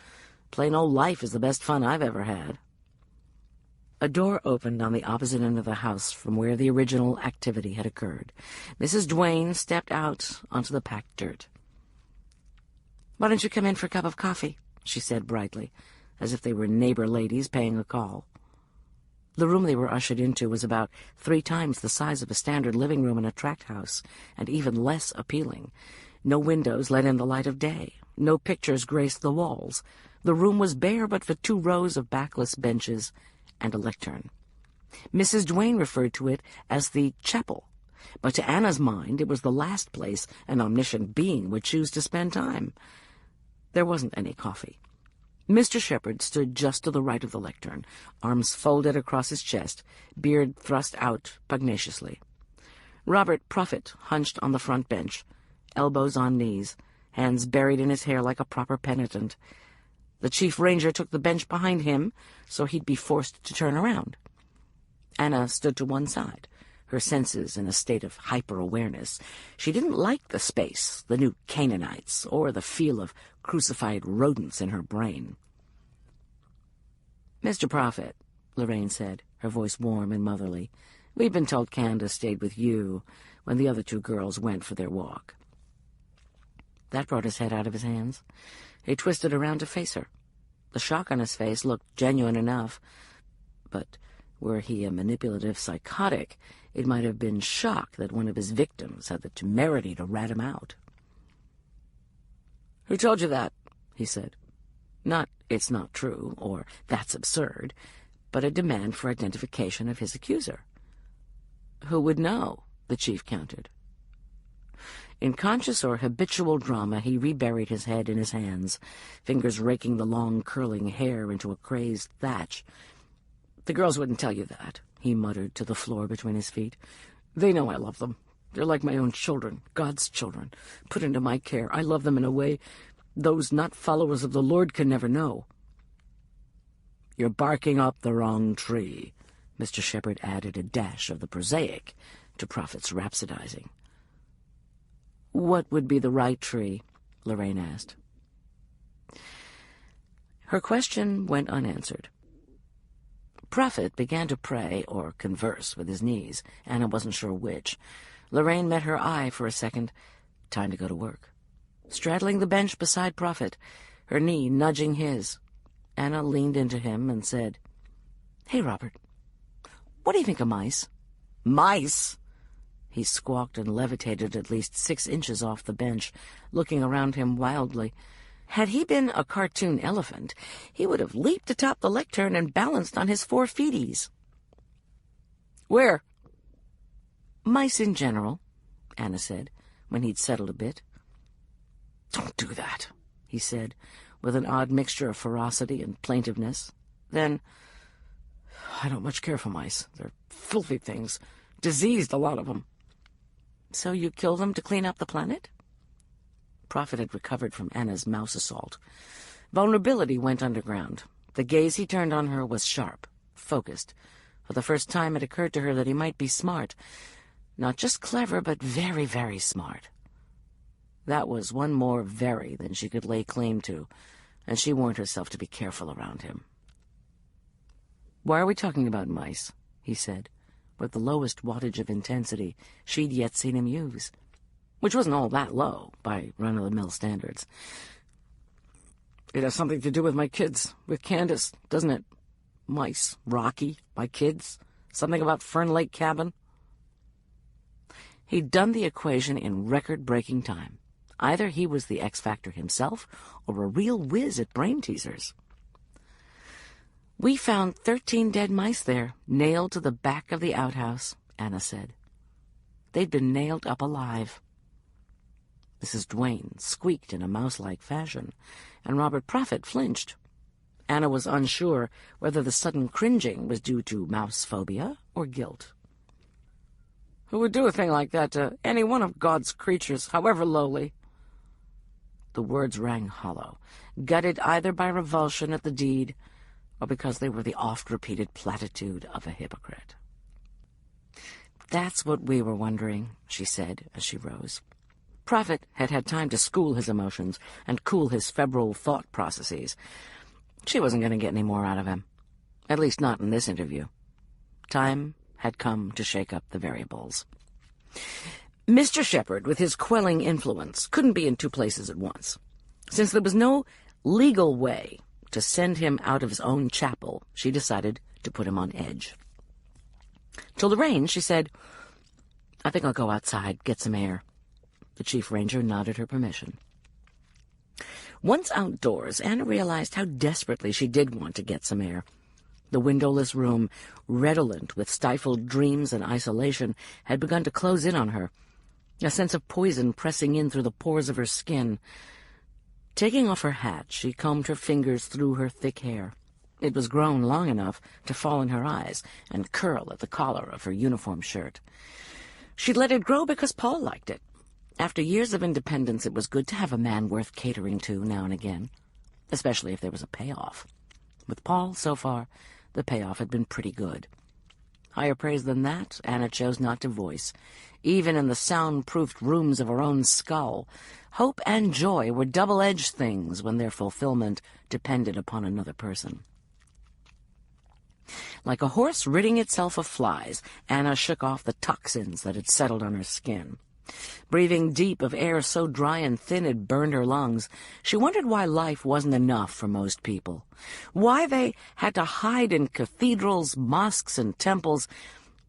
Plain old life is the best fun I've ever had." A door opened on the opposite end of the house from where the original activity had occurred. Mrs. Duane stepped out onto the packed dirt. "Why don't you come in for a cup of coffee?" she said brightly, as if they were neighbor ladies paying a call. The room they were ushered into was about 3 times the size of a standard living room in a tract house, and even less appealing. No windows let in the light of day. No pictures graced the walls. The room was bare but for 2 rows of backless benches and a lectern. Mrs. Duane referred to it as the chapel, but to Anna's mind it was the last place an omniscient being would choose to spend time. There wasn't any coffee. Mr. Shepherd stood just to the right of the lectern, arms folded across his chest, beard thrust out pugnaciously. Robert Prophet hunched on the front bench, elbows on knees, hands buried in his hair like a proper penitent. The chief ranger took the bench behind him, so he'd be forced to turn around. Anna stood to one side, her senses in a state of hyper-awareness. She didn't like the space, the new Canaanites, or the feel of crucified rodents in her brain. "Mr. Prophet," Lorraine said, her voice warm and motherly, "we've been told Candace stayed with you when the other 2 girls went for their walk." That brought his head out of his hands. He twisted around to face her. The shock on his face looked genuine enough, but were he a manipulative psychotic, it might have been shock that one of his victims had the temerity to rat him out. "Who told you that?" he said. Not, "It's not true," or "That's absurd," but a demand for identification of his accuser. "Who would know?" the chief countered. In conscious or habitual drama, he reburied his head in his hands, fingers raking the long, curling hair into a crazed thatch. "The girls wouldn't tell you that," he muttered to the floor between his feet. "They know I love them. They're like my own children, God's children, put into my care. I love them in a way those not followers of the Lord can never know." "You're barking up the wrong tree," Mr. Shepherd added a dash of the prosaic to Prophet's rhapsodizing. "What would be the right tree?" Lorraine asked. Her question went unanswered. Prophet began to pray or converse with his knees. Anna wasn't sure which. Lorraine met her eye for a second. Time to go to work. Straddling the bench beside Prophet, her knee nudging his, Anna leaned into him and said, "Hey, Robert, what do you think of mice?" "Mice?" He squawked and levitated at least 6 inches off the bench, looking around him wildly. Had he been a cartoon elephant, he would have leaped atop the lectern and balanced on his 4 feeties. "Where?" "Mice in general," Anna said, when he'd settled a bit. "Don't do that," he said, with an odd mixture of ferocity and plaintiveness. Then, "I don't much care for mice. They're filthy things. Diseased, a lot of them." "So you kill them to clean up the planet?" Prophet had recovered from Anna's mouse assault. Vulnerability went underground. The gaze he turned on her was sharp, focused. For the first time it occurred to her that he might be smart. Not just clever, but very, very smart. That was one more very than she could lay claim to, and she warned herself to be careful around him. "Why are we talking about mice?" he said, with the lowest wattage of intensity she'd yet seen him use, which wasn't all that low by run-of-the-mill standards. "It has something to do with my kids, with Candace, doesn't it? Mice, Rocky, my kids, something about Fern Lake Cabin." He'd done the equation in record-breaking time. Either he was the X-Factor himself or a real whiz at brain teasers. "We found 13 dead mice there, nailed to the back of the outhouse," Anna said. "They'd been nailed up alive." Mrs. Duane squeaked in a mouse-like fashion, and Robert Prophet flinched. Anna was unsure whether the sudden cringing was due to mouse phobia or guilt. "Who would do a thing like that to any one of God's creatures, however lowly?" The words rang hollow, gutted either by revulsion at the deed or because they were the oft-repeated platitude of a hypocrite. "That's what we were wondering," she said as she rose. Prophet had had time to school his emotions and cool his febrile thought processes. She wasn't going to get any more out of him, at least not in this interview. Time had come to shake up the variables. Mr. Shepherd, with his quelling influence, couldn't be in 2 places at once. Since there was no legal way to send him out of his own chapel, she decided to put him on edge. Till the rain, she said, "I think I'll go outside, get some air." The chief ranger nodded her permission. Once outdoors, Anna realized how desperately she did want to get some air. The windowless room, redolent with stifled dreams and isolation, had begun to close in on her, a sense of poison pressing in through the pores of her skin. Taking off her hat, she combed her fingers through her thick hair. It was grown long enough to fall in her eyes and curl at the collar of her uniform shirt. She'd let it grow because Paul liked it. After years of independence, it was good to have a man worth catering to now and again, especially if there was a payoff. With Paul, so far, the payoff had been pretty good. Higher praise than that, Anna chose not to voice. Even in the soundproofed rooms of her own skull, hope and joy were double-edged things when their fulfillment depended upon another person. Like a horse ridding itself of flies, Anna shook off the toxins that had settled on her skin. Breathing deep of air so dry and thin it burned her lungs, she wondered why life wasn't enough for most people. Why they had to hide in cathedrals, mosques, and temples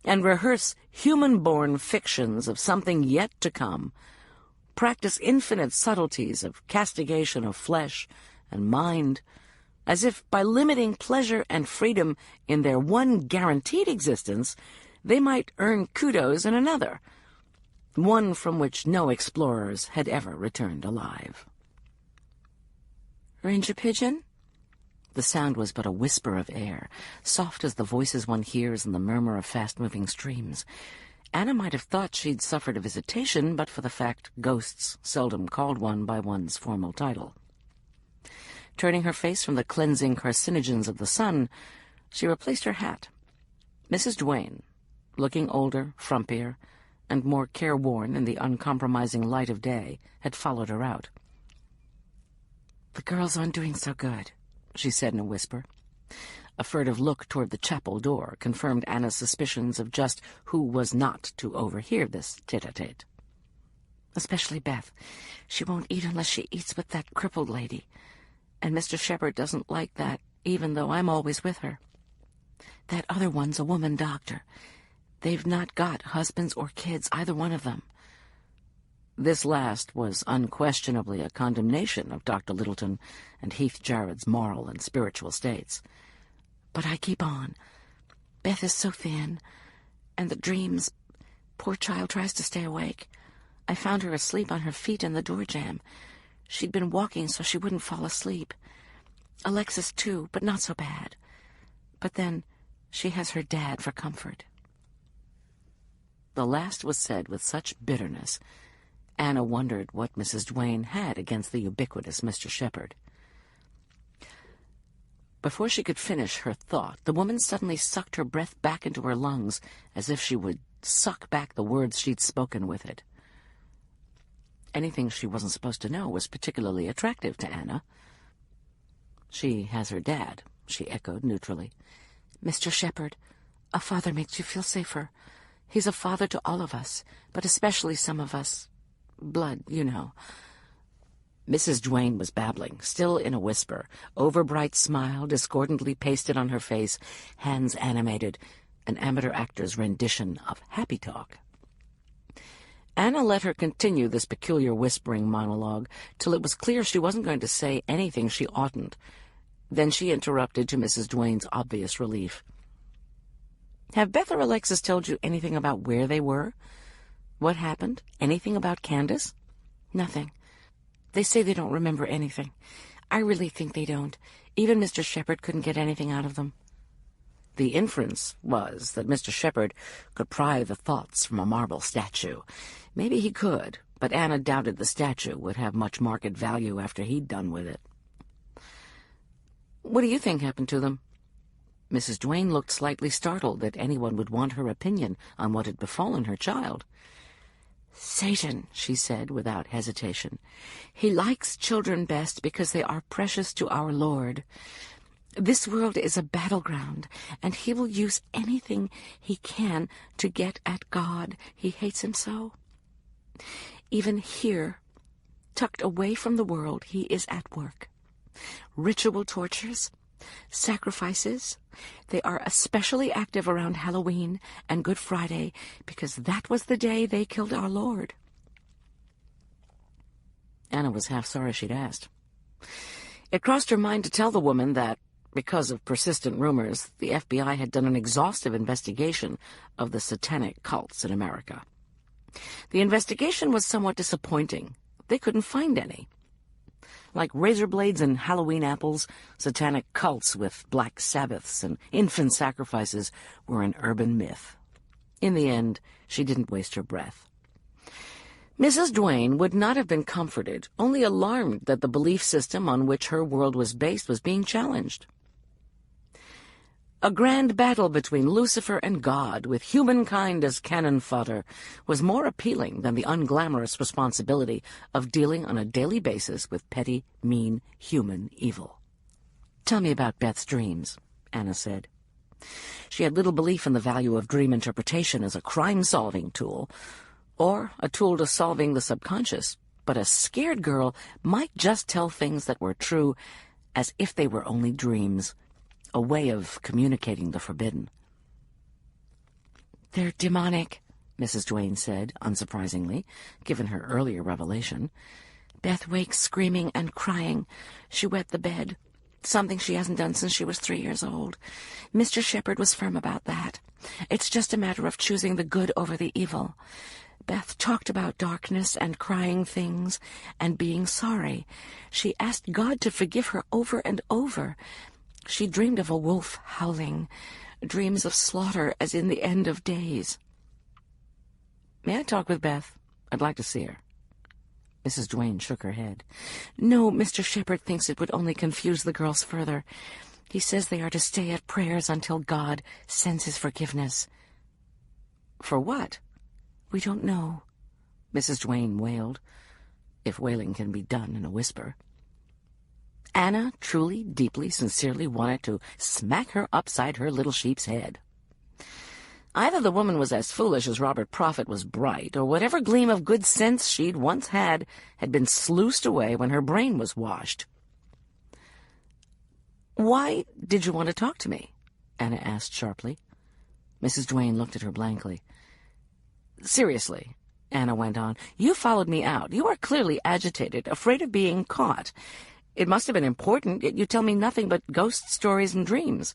and rehearse human-born fictions of something yet to come, practice infinite subtleties of castigation of flesh and mind, as if by limiting pleasure and freedom in their one guaranteed existence, they might earn kudos in another, one from which no explorers had ever returned alive. "Ranger Pigeon?" The sound was but a whisper of air, soft as the voices one hears in the murmur of fast-moving streams. Anna might have thought she'd suffered a visitation, but for the fact ghosts seldom called one by one's formal title. Turning her face from the cleansing carcinogens of the sun, she replaced her hat. Mrs. Duane, looking older, frumpier, and more careworn in the uncompromising light of day, had followed her out. "The girls aren't doing so good," she said in a whisper. A furtive look toward the chapel door confirmed Anna's suspicions of just who was not to overhear this tete-a-tete. "Especially Beth. She won't eat unless she eats with that crippled lady. And Mr. Shepherd doesn't like that, even though I'm always with her. That other one's a woman doctor. They've not got husbands or kids, either one of them. This last was unquestionably a condemnation of Dr. Littleton and Heath Jarrett's moral and spiritual states. "But I keep on. Beth is so thin, and the dreams... Poor child tries to stay awake. I found her asleep on her feet in the door jamb. She'd been walking so she wouldn't fall asleep. Alexis, too, but not so bad. But then she has her dad for comfort." The last was said with such bitterness, Anna wondered what Mrs. Duane had against the ubiquitous Mr. Shepherd. Before she could finish her thought, the woman suddenly sucked her breath back into her lungs as if she would suck back the words she'd spoken with it. Anything she wasn't supposed to know was particularly attractive to Anna. "She has her dad," she echoed neutrally. "Mr. Shepherd, a father makes you feel safer. He's a father to all of us, but especially some of us. Blood, you know." Mrs. Duane was babbling, still in a whisper, overbright smile discordantly pasted on her face, hands animated, an amateur actor's rendition of happy talk. Anna let her continue this peculiar whispering monologue till it was clear she wasn't going to say anything she oughtn't. Then she interrupted to Mrs. Duane's obvious relief. "Have Beth or Alexis told you anything about where they were? What happened? Anything about Candace?" "Nothing. They say they don't remember anything. I really think they don't. Even Mr. Shepherd couldn't get anything out of them." The inference was that Mr. Shepherd could pry the thoughts from a marble statue. Maybe he could, but Anna doubted the statue would have much market value after he'd done with it. "What do you think happened to them?" Mrs. Duane looked slightly startled that anyone would want her opinion on what had befallen her child. "Satan," she said without hesitation. "He likes children best because they are precious to our Lord. This world is a battleground, and he will use anything he can to get at God. He hates him so. Even here, tucked away from the world, he is at work. Ritual tortures, sacrifices, they are especially active around Halloween and Good Friday because that was the day they killed our Lord." Anna was half sorry she'd asked. It crossed her mind to tell the woman that, because of persistent rumors, the FBI had done an exhaustive investigation of the satanic cults in America. The investigation was somewhat disappointing. They couldn't find any. Like razor blades and Halloween apples, satanic cults with black Sabbaths and infant sacrifices were an urban myth. In the end, she didn't waste her breath. Mrs. Duane would not have been comforted, only alarmed that the belief system on which her world was based was being challenged. A grand battle between Lucifer and God, with humankind as cannon fodder, was more appealing than the unglamorous responsibility of dealing on a daily basis with petty, mean, human evil. "Tell me about Beth's dreams," Anna said. She had little belief in the value of dream interpretation as a crime-solving tool, or a tool to solving the subconscious, but a scared girl might just tell things that were true as if they were only dreams. A way of communicating the forbidden. "They're demonic," Mrs. Duane said, unsurprisingly, given her earlier revelation. "Beth wakes screaming and crying. She wet the bed, something she hasn't done since she was 3 years old. Mr. Shepherd was firm about that. It's just a matter of choosing the good over the evil. Beth talked about darkness and crying things and being sorry. She asked God to forgive her over and over. She dreamed of a wolf howling, dreams of slaughter as in the end of days." "May I talk with Beth? I'd like to see her." Mrs. Duane shook her head. "No, Mr. Shepherd thinks it would only confuse the girls further. He says they are to stay at prayers until God sends his forgiveness." "For what?" "We don't know," Mrs. Duane wailed, if wailing can be done in a whisper. Anna truly, deeply, sincerely wanted to smack her upside her little sheep's head. Either the woman was as foolish as Robert Prophet was bright, or whatever gleam of good sense she'd once had been sluiced away when her brain was washed. "Why did you want to talk to me?" Anna asked sharply. Mrs. Duane looked at her blankly. "Seriously, Anna went on. "You followed me out. You are clearly agitated, afraid of being caught. It must have been important, yet you tell me nothing but ghost stories and dreams.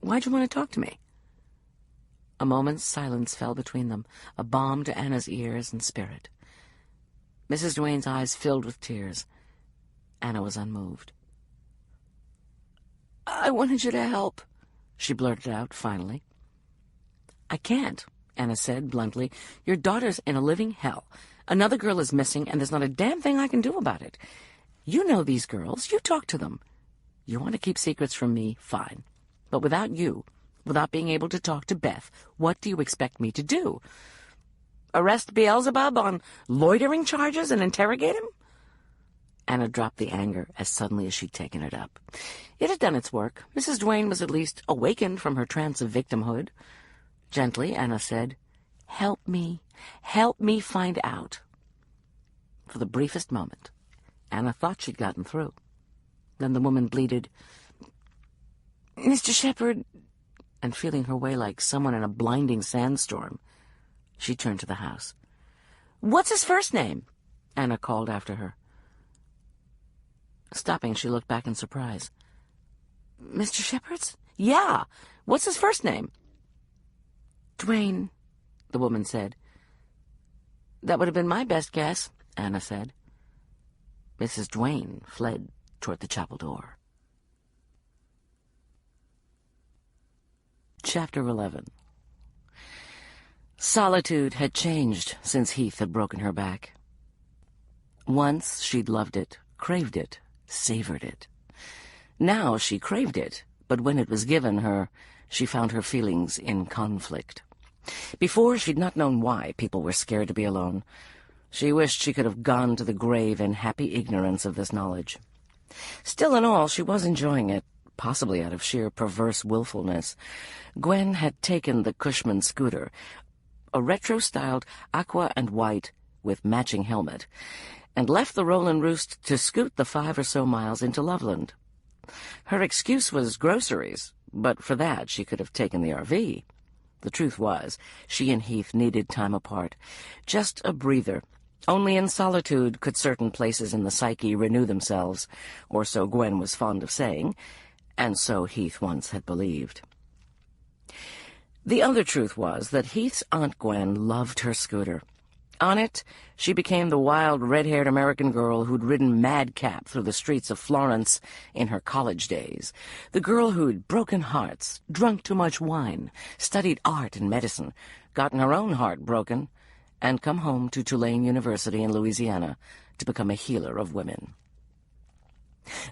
Why'd you want to talk to me?" A moment's silence fell between them, a balm to Anna's ears and spirit. Mrs. Duane's eyes filled with tears. Anna was unmoved. "I wanted you to help," she blurted out, finally. "I can't," Anna said bluntly. "Your daughter's in a living hell. Another girl is missing, and there's not a damn thing I can do about it. You know these girls. You talk to them. You want to keep secrets from me, fine. But without you, without being able to talk to Beth, what do you expect me to do? Arrest Beelzebub on loitering charges and interrogate him?" Anna dropped the anger as suddenly as she'd taken it up. It had done its work. Mrs. Duane was at least awakened from her trance of victimhood. Gently, Anna said, Help me find out." For the briefest moment, Anna thought she'd gotten through. Then the woman bleated, "Mr. Shepherd," and feeling her way like someone in a blinding sandstorm, she turned to the house. "What's his first name?" Anna called after her. Stopping, she looked back in surprise. "Mr. Shepherd's? Yeah. What's his first name?" "Duane," the woman said. "That would have been my best guess," Anna said. Mrs. Duane fled toward the chapel door. Chapter 11. Solitude had changed since Heath had broken her back. Once she'd loved it, craved it, savored it. Now she craved it, but when it was given her, she found her feelings in conflict. Before, she'd not known why people were scared to be alone. She wished she could have gone to the grave in happy ignorance of this knowledge. Still in all, she was enjoying it, possibly out of sheer perverse willfulness. Gwen had taken the Cushman scooter, a retro-styled aqua and white with matching helmet, and left the Roland Roost to scoot the 5 or so miles into Loveland. Her excuse was groceries, but for that she could have taken the RV. The truth was, she and Heath needed time apart, just a breather. Only in solitude could certain places in the psyche renew themselves, or so Gwen was fond of saying, and so Heath once had believed. The other truth was that Heath's Aunt Gwen loved her scooter. On it, she became the wild, red-haired American girl who'd ridden madcap through the streets of Florence in her college days, the girl who'd broken hearts, drunk too much wine, studied art and medicine, gotten her own heart broken, and come home to Tulane University in Louisiana to become a healer of women.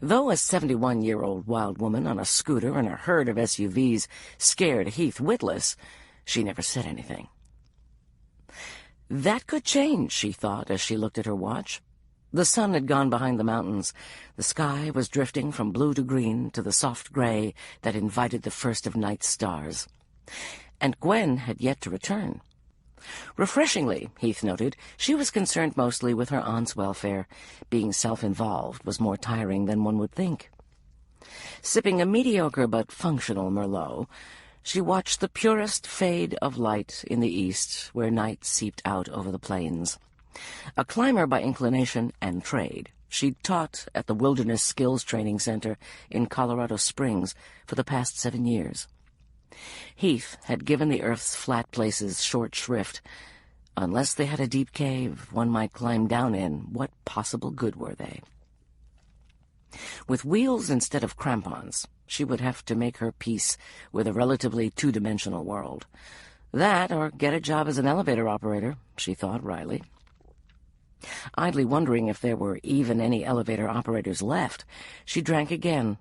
Though a 71-year-old wild woman on a scooter and a herd of SUVs scared Heath witless, she never said anything. That could change, she thought, as she looked at her watch. The sun had gone behind the mountains. The sky was drifting from blue to green to the soft gray that invited the first of night's stars. And Gwen had yet to return. Refreshingly, Heath noted, she was concerned mostly with her aunt's welfare. Being self-involved was more tiring than one would think. Sipping a mediocre but functional Merlot, she watched the purest fade of light in the east, where night seeped out over the plains. A climber by inclination and trade, she'd taught at the Wilderness Skills Training Center in Colorado Springs for the past 7 years. Heath had given the earth's flat places short shrift. Unless they had a deep cave one might climb down in, what possible good were they? With wheels instead of crampons, she would have to make her peace with a relatively two-dimensional world. That, or get a job as an elevator operator, she thought wryly. Idly wondering if there were even any elevator operators left, she drank again,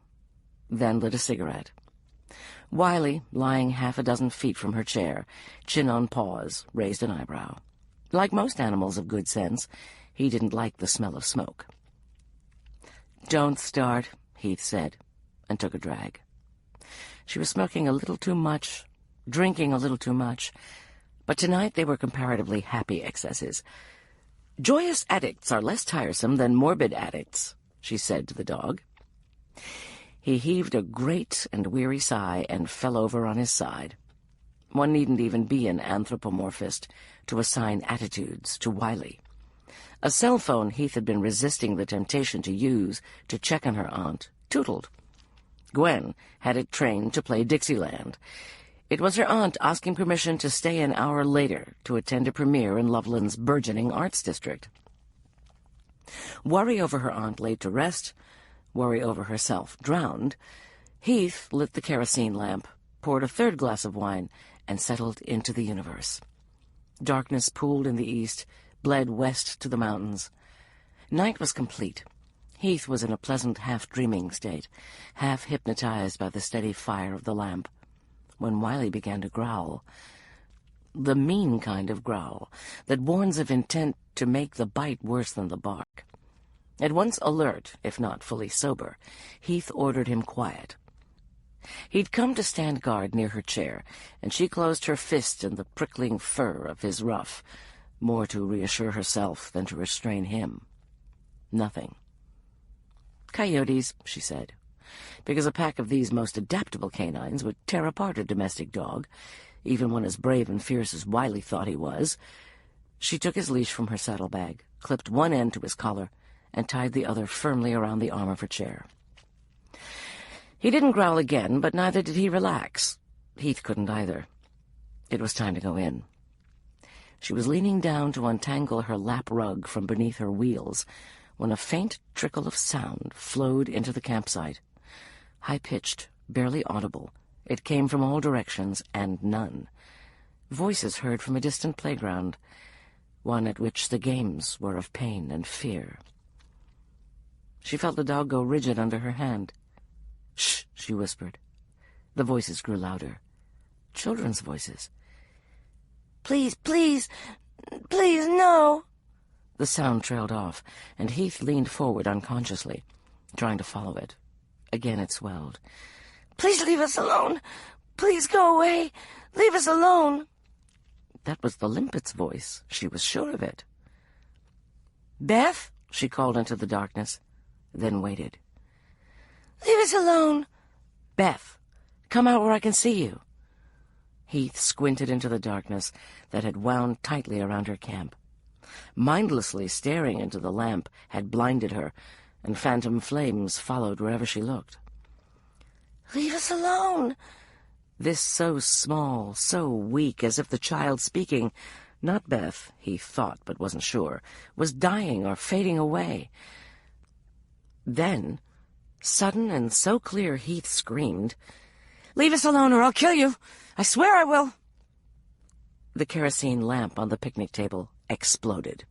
then lit a cigarette. Wiley, lying 6 feet from her chair, chin on paws, raised an eyebrow. Like most animals of good sense, he didn't like the smell of smoke. "Don't start," Heath said, and took a drag. She was smoking a little too much, drinking a little too much, but tonight they were comparatively happy excesses. "Joyous addicts are less tiresome than morbid addicts," she said to the dog. He heaved a great and weary sigh and fell over on his side. One needn't even be an anthropomorphist to assign attitudes to Wiley. A cell phone Heath had been resisting the temptation to use to check on her aunt tootled. Gwen had it trained to play Dixieland. It was her aunt asking permission to stay an hour later to attend a premiere in Loveland's burgeoning arts district. Worry over her aunt laid to rest, worry over herself drowned, Heath lit the kerosene lamp, poured a third glass of wine, and settled into the universe. Darkness pooled in the east, bled west to the mountains. Night was complete. Heath was in a pleasant half-dreaming state, half-hypnotized by the steady fire of the lamp, when Wiley began to growl. The mean kind of growl that warns of intent to make the bite worse than the bark. At once alert, if not fully sober, Heath ordered him quiet. He'd come to stand guard near her chair, and she closed her fist in the prickling fur of his ruff, more to reassure herself than to restrain him. Nothing. "Coyotes," she said, because a pack of these most adaptable canines would tear apart a domestic dog, even one as brave and fierce as Wiley thought he was. She took his leash from her saddlebag, clipped one end to his collar, and tied the other firmly around the arm of her chair. He didn't growl again, but neither did he relax. Heath couldn't either. It was time to go in. She was leaning down to untangle her lap rug from beneath her wheels when a faint trickle of sound flowed into the campsite. High-pitched, barely audible, it came from all directions and none. Voices heard from a distant playground, one at which the games were of pain and fear. She felt the dog go rigid under her hand. "Shh," she whispered. The voices grew louder. Children's voices. "Please, please, please, no!" The sound trailed off, and Heath leaned forward unconsciously, trying to follow it. Again it swelled. "Please leave us alone! Please go away! Leave us alone!" That was the limpet's voice. She was sure of it. "Beth?" she called into the darkness, then waited. "Leave us alone!" "Beth, come out where I can see you." Heath squinted into the darkness that had wound tightly around her camp. Mindlessly staring into the lamp had blinded her, and phantom flames followed wherever she looked. "Leave us alone!" This so small, so weak, as if the child speaking, not Beth, he thought but wasn't sure, was dying or fading away. Then, sudden and so clear, Heath screamed, "Leave us alone or I'll kill you! I swear I will!" The kerosene lamp on the picnic table exploded.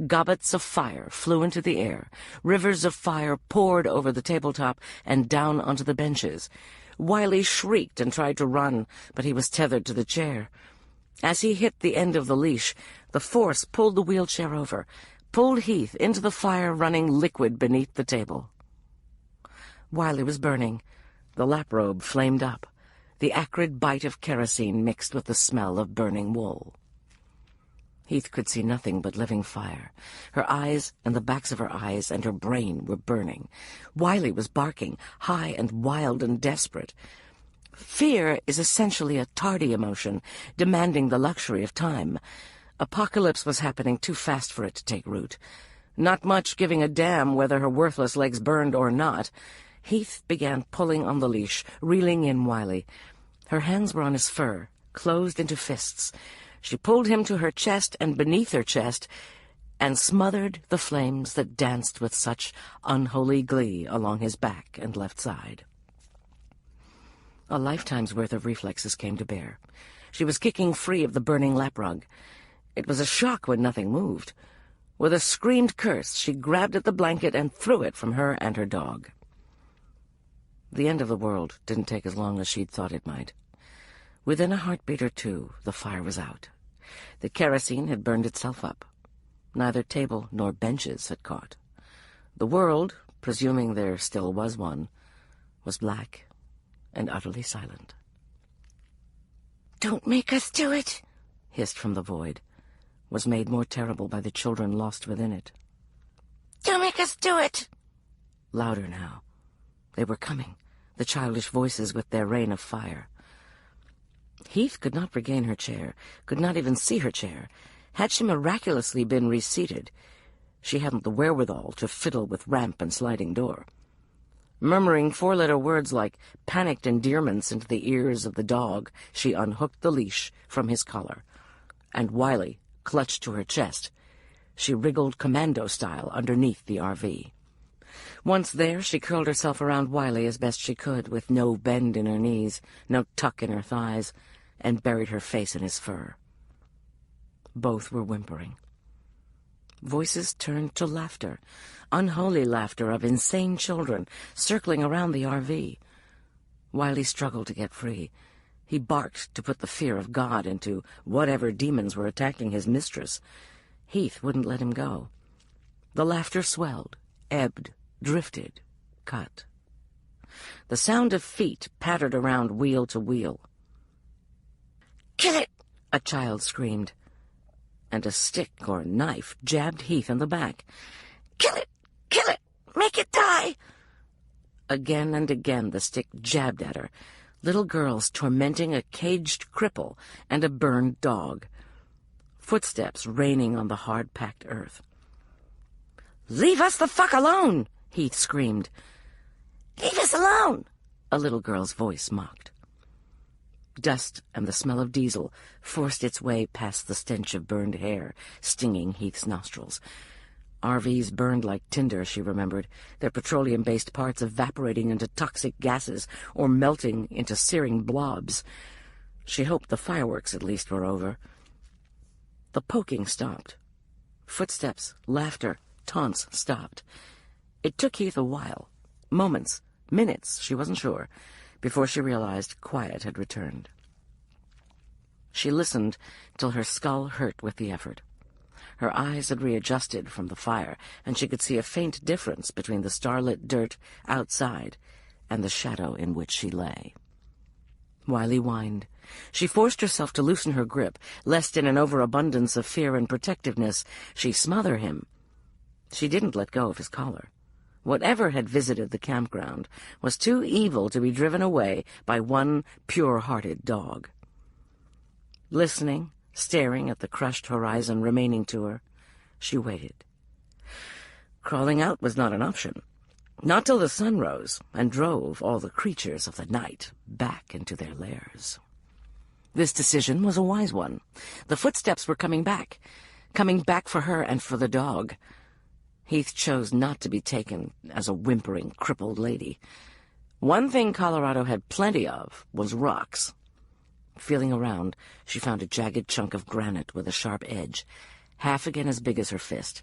Gobbets of fire flew into the air. Rivers of fire poured over the tabletop and down onto the benches. Wiley shrieked and tried to run, but he was tethered to the chair. As he hit the end of the leash, the force pulled the wheelchair over, pulled Heath into the fire-running liquid beneath the table. Wiley was burning. The laprobe flamed up. The acrid bite of kerosene mixed with the smell of burning wool. Heath could see nothing but living fire. Her eyes and the backs of her eyes and her brain were burning. Wiley was barking, high and wild and desperate. Fear is essentially a tardy emotion, demanding the luxury of time. Apocalypse was happening too fast for it to take root. Not much giving a damn whether her worthless legs burned or not. Heath began pulling on the leash, reeling in Wiley. Her hands were on his fur, closed into fists. She pulled him to her chest and beneath her chest, and smothered the flames that danced with such unholy glee along his back and left side. A lifetime's worth of reflexes came to bear. She was kicking free of the burning lap rug. It was a shock when nothing moved. With a screamed curse, she grabbed at the blanket and threw it from her and her dog. The end of the world didn't take as long as she'd thought it might. Within a heartbeat or two, the fire was out. The kerosene had burned itself up. Neither table nor benches had caught. The world, presuming there still was one, was black and utterly silent. "Don't make us do it," hissed from the void, was made more terrible by the children lost within it. "Don't make us do it!" Louder now. They were coming, the childish voices with their rain of fire. Heath could not regain her chair, could not even see her chair. Had she miraculously been reseated, she hadn't the wherewithal to fiddle with ramp and sliding door. Murmuring four-letter words like panicked endearments into the ears of the dog, she unhooked the leash from his collar, and Wiley clutched to her chest. She wriggled commando-style underneath the RV. Once there, she curled herself around Wiley as best she could, with no bend in her knees, no tuck in her thighs, and buried her face in his fur. Both were whimpering. Voices turned to laughter, unholy laughter of insane children circling around the RV. Wiley struggled to get free. He barked to put the fear of God into whatever demons were attacking his mistress. Heath wouldn't let him go. The laughter swelled, ebbed, drifted, cut. The sound of feet pattered around wheel to wheel. "Kill it!" a child screamed, and a stick or knife jabbed Heath in the back. "Kill it! Kill it! Make it die!" Again and again the stick jabbed at her, little girls tormenting a caged cripple and a burned dog. Footsteps raining on the hard-packed earth. "Leave us the fuck alone!" Heath screamed. "Leave us alone!" a little girl's voice mocked. Dust and the smell of diesel forced its way past the stench of burned hair, stinging Heath's nostrils. RVs burned like tinder, she remembered, their petroleum-based parts evaporating into toxic gases or melting into searing blobs. She hoped the fireworks at least were over. The poking stopped. Footsteps, laughter, taunts stopped. It took Heath a while, moments, minutes, she wasn't sure, before she realized quiet had returned. She listened till her skull hurt with the effort. Her eyes had readjusted from the fire, and she could see a faint difference between the starlit dirt outside and the shadow in which she lay. Wiley whined. She forced herself to loosen her grip, lest in an overabundance of fear and protectiveness she smother him. She didn't let go of his collar. Whatever had visited the campground was too evil to be driven away by one pure-hearted dog. Listening, staring at the crushed horizon remaining to her, she waited. Crawling out was not an option. Not till the sun rose and drove all the creatures of the night back into their lairs. This decision was a wise one. The footsteps were coming back for her and for the dog. Heath chose not to be taken as a whimpering, crippled lady. One thing Colorado had plenty of was rocks. Feeling around, she found a jagged chunk of granite with a sharp edge, half again as big as her fist.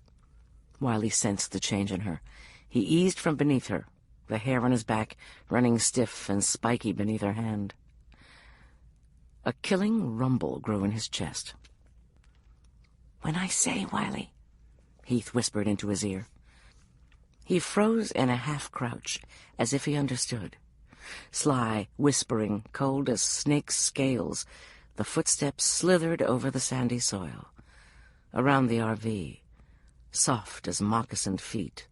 Wiley sensed the change in her. He eased from beneath her, the hair on his back running stiff and spiky beneath her hand. A killing rumble grew in his chest. "When I say, Wiley," Heath whispered into his ear. He froze in a half-crouch, as if he understood. Sly, whispering, cold as snake's scales, the footsteps slithered over the sandy soil. Around the RV, soft as moccasined feet,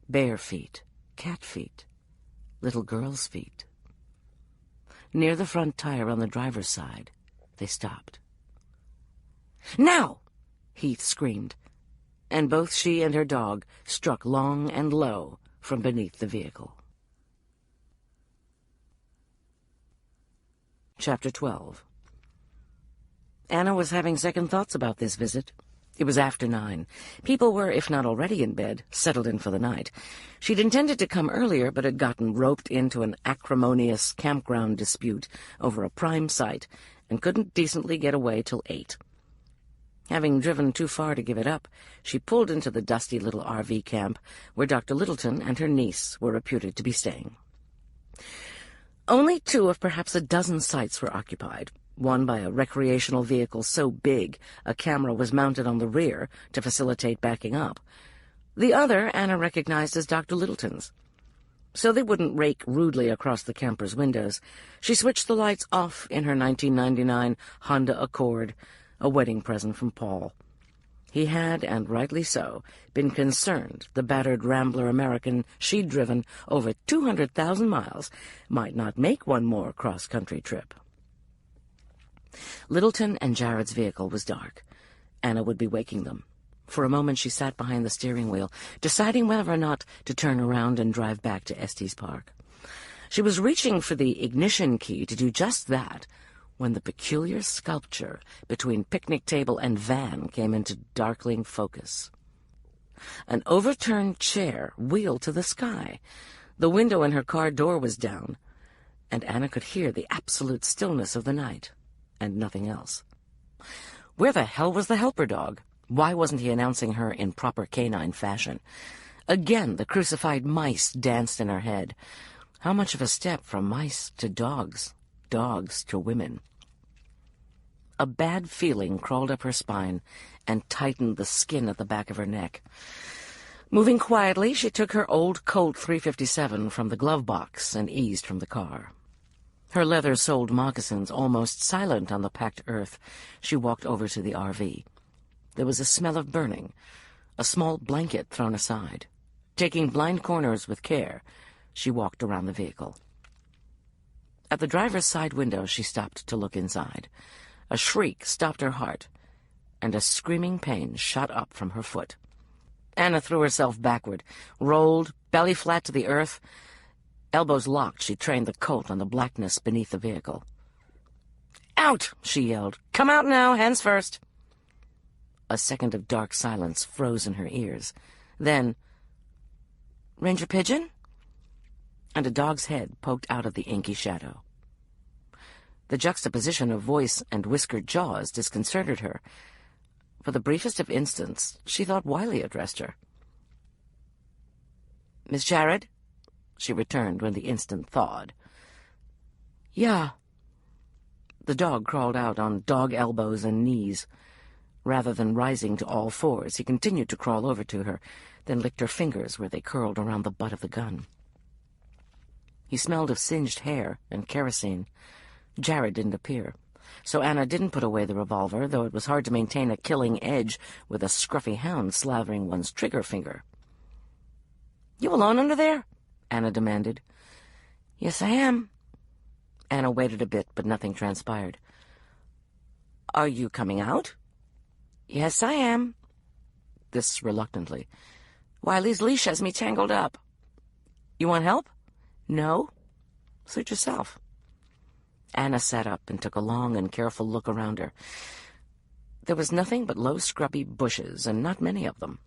bare feet, cat feet, little girl's feet. Near the front tire on the driver's side, they stopped. "Now!" Heath screamed, and both she and her dog struck long and low from beneath the vehicle. Chapter 12. Anna was having second thoughts about this visit. It was after 9. People were, if not already in bed, settled in for the night. She'd intended to come earlier, but had gotten roped into an acrimonious campground dispute over a prime site and couldn't decently get away till 8. Having driven too far to give it up, she pulled into the dusty little RV camp where Dr. Littleton and her niece were reputed to be staying. Only 2 of perhaps a dozen sites were occupied, one by a recreational vehicle so big a camera was mounted on the rear to facilitate backing up. The other Anna recognized as Dr. Littleton's. So they wouldn't rake rudely across the camper's windows, she switched the lights off in her 1999 Honda Accord, a wedding present from Paul. He had, and rightly so, been concerned the battered Rambler American she'd driven over 200,000 miles might not make one more cross-country trip. Littleton and Jared's vehicle was dark. Anna would be waking them. For a moment she sat behind the steering wheel, deciding whether or not to turn around and drive back to Estes Park. She was reaching for the ignition key to do just that when the peculiar sculpture between picnic table and van came into darkling focus. An overturned chair wheeled to the sky. The window in her car door was down, and Anna could hear the absolute stillness of the night, and nothing else. Where the hell was the helper dog? Why wasn't he announcing her in proper canine fashion? Again, the crucified mice danced in her head. How much of a step from mice to dogs, dogs to women? A bad feeling crawled up her spine and tightened the skin at the back of her neck. Moving quietly, she took her old Colt .357 from the glove box and eased from the car. Her leather-soled moccasins almost silent on the packed earth, she walked over to the RV. There was a smell of burning, a small blanket thrown aside. Taking blind corners with care, she walked around the vehicle. At the driver's side window, she stopped to look inside. A shriek stopped her heart, and a screaming pain shot up from her foot. Anna threw herself backward, rolled, belly flat to the earth. Elbows locked, she trained the Colt on the blackness beneath the vehicle. "Out!" she yelled. "Come out now, hands first!" A second of dark silence froze in her ears. Then, "Ranger Pigeon?" And a dog's head poked out of the inky shadow. The juxtaposition of voice and whiskered jaws disconcerted her. For the briefest of instants, she thought Wiley addressed her. "Miss Jared?" she returned when the instant thawed. "Yeah." The dog crawled out on dog elbows and knees. Rather than rising to all fours, he continued to crawl over to her, then licked her fingers where they curled around the butt of the gun. He smelled of singed hair and kerosene. Jared didn't appear, so Anna didn't put away the revolver, though it was hard to maintain a killing edge with a scruffy hound slavering one's trigger finger. "You alone under there?" Anna demanded. "Yes, I am." Anna waited a bit, but nothing transpired. "Are you coming out?" "Yes, I am." This reluctantly. "Wiley's leash has me tangled up." "You want help?" "No." "Suit yourself." Anna sat up and took a long and careful look around her. There was nothing but low, scrubby bushes, and not many of them.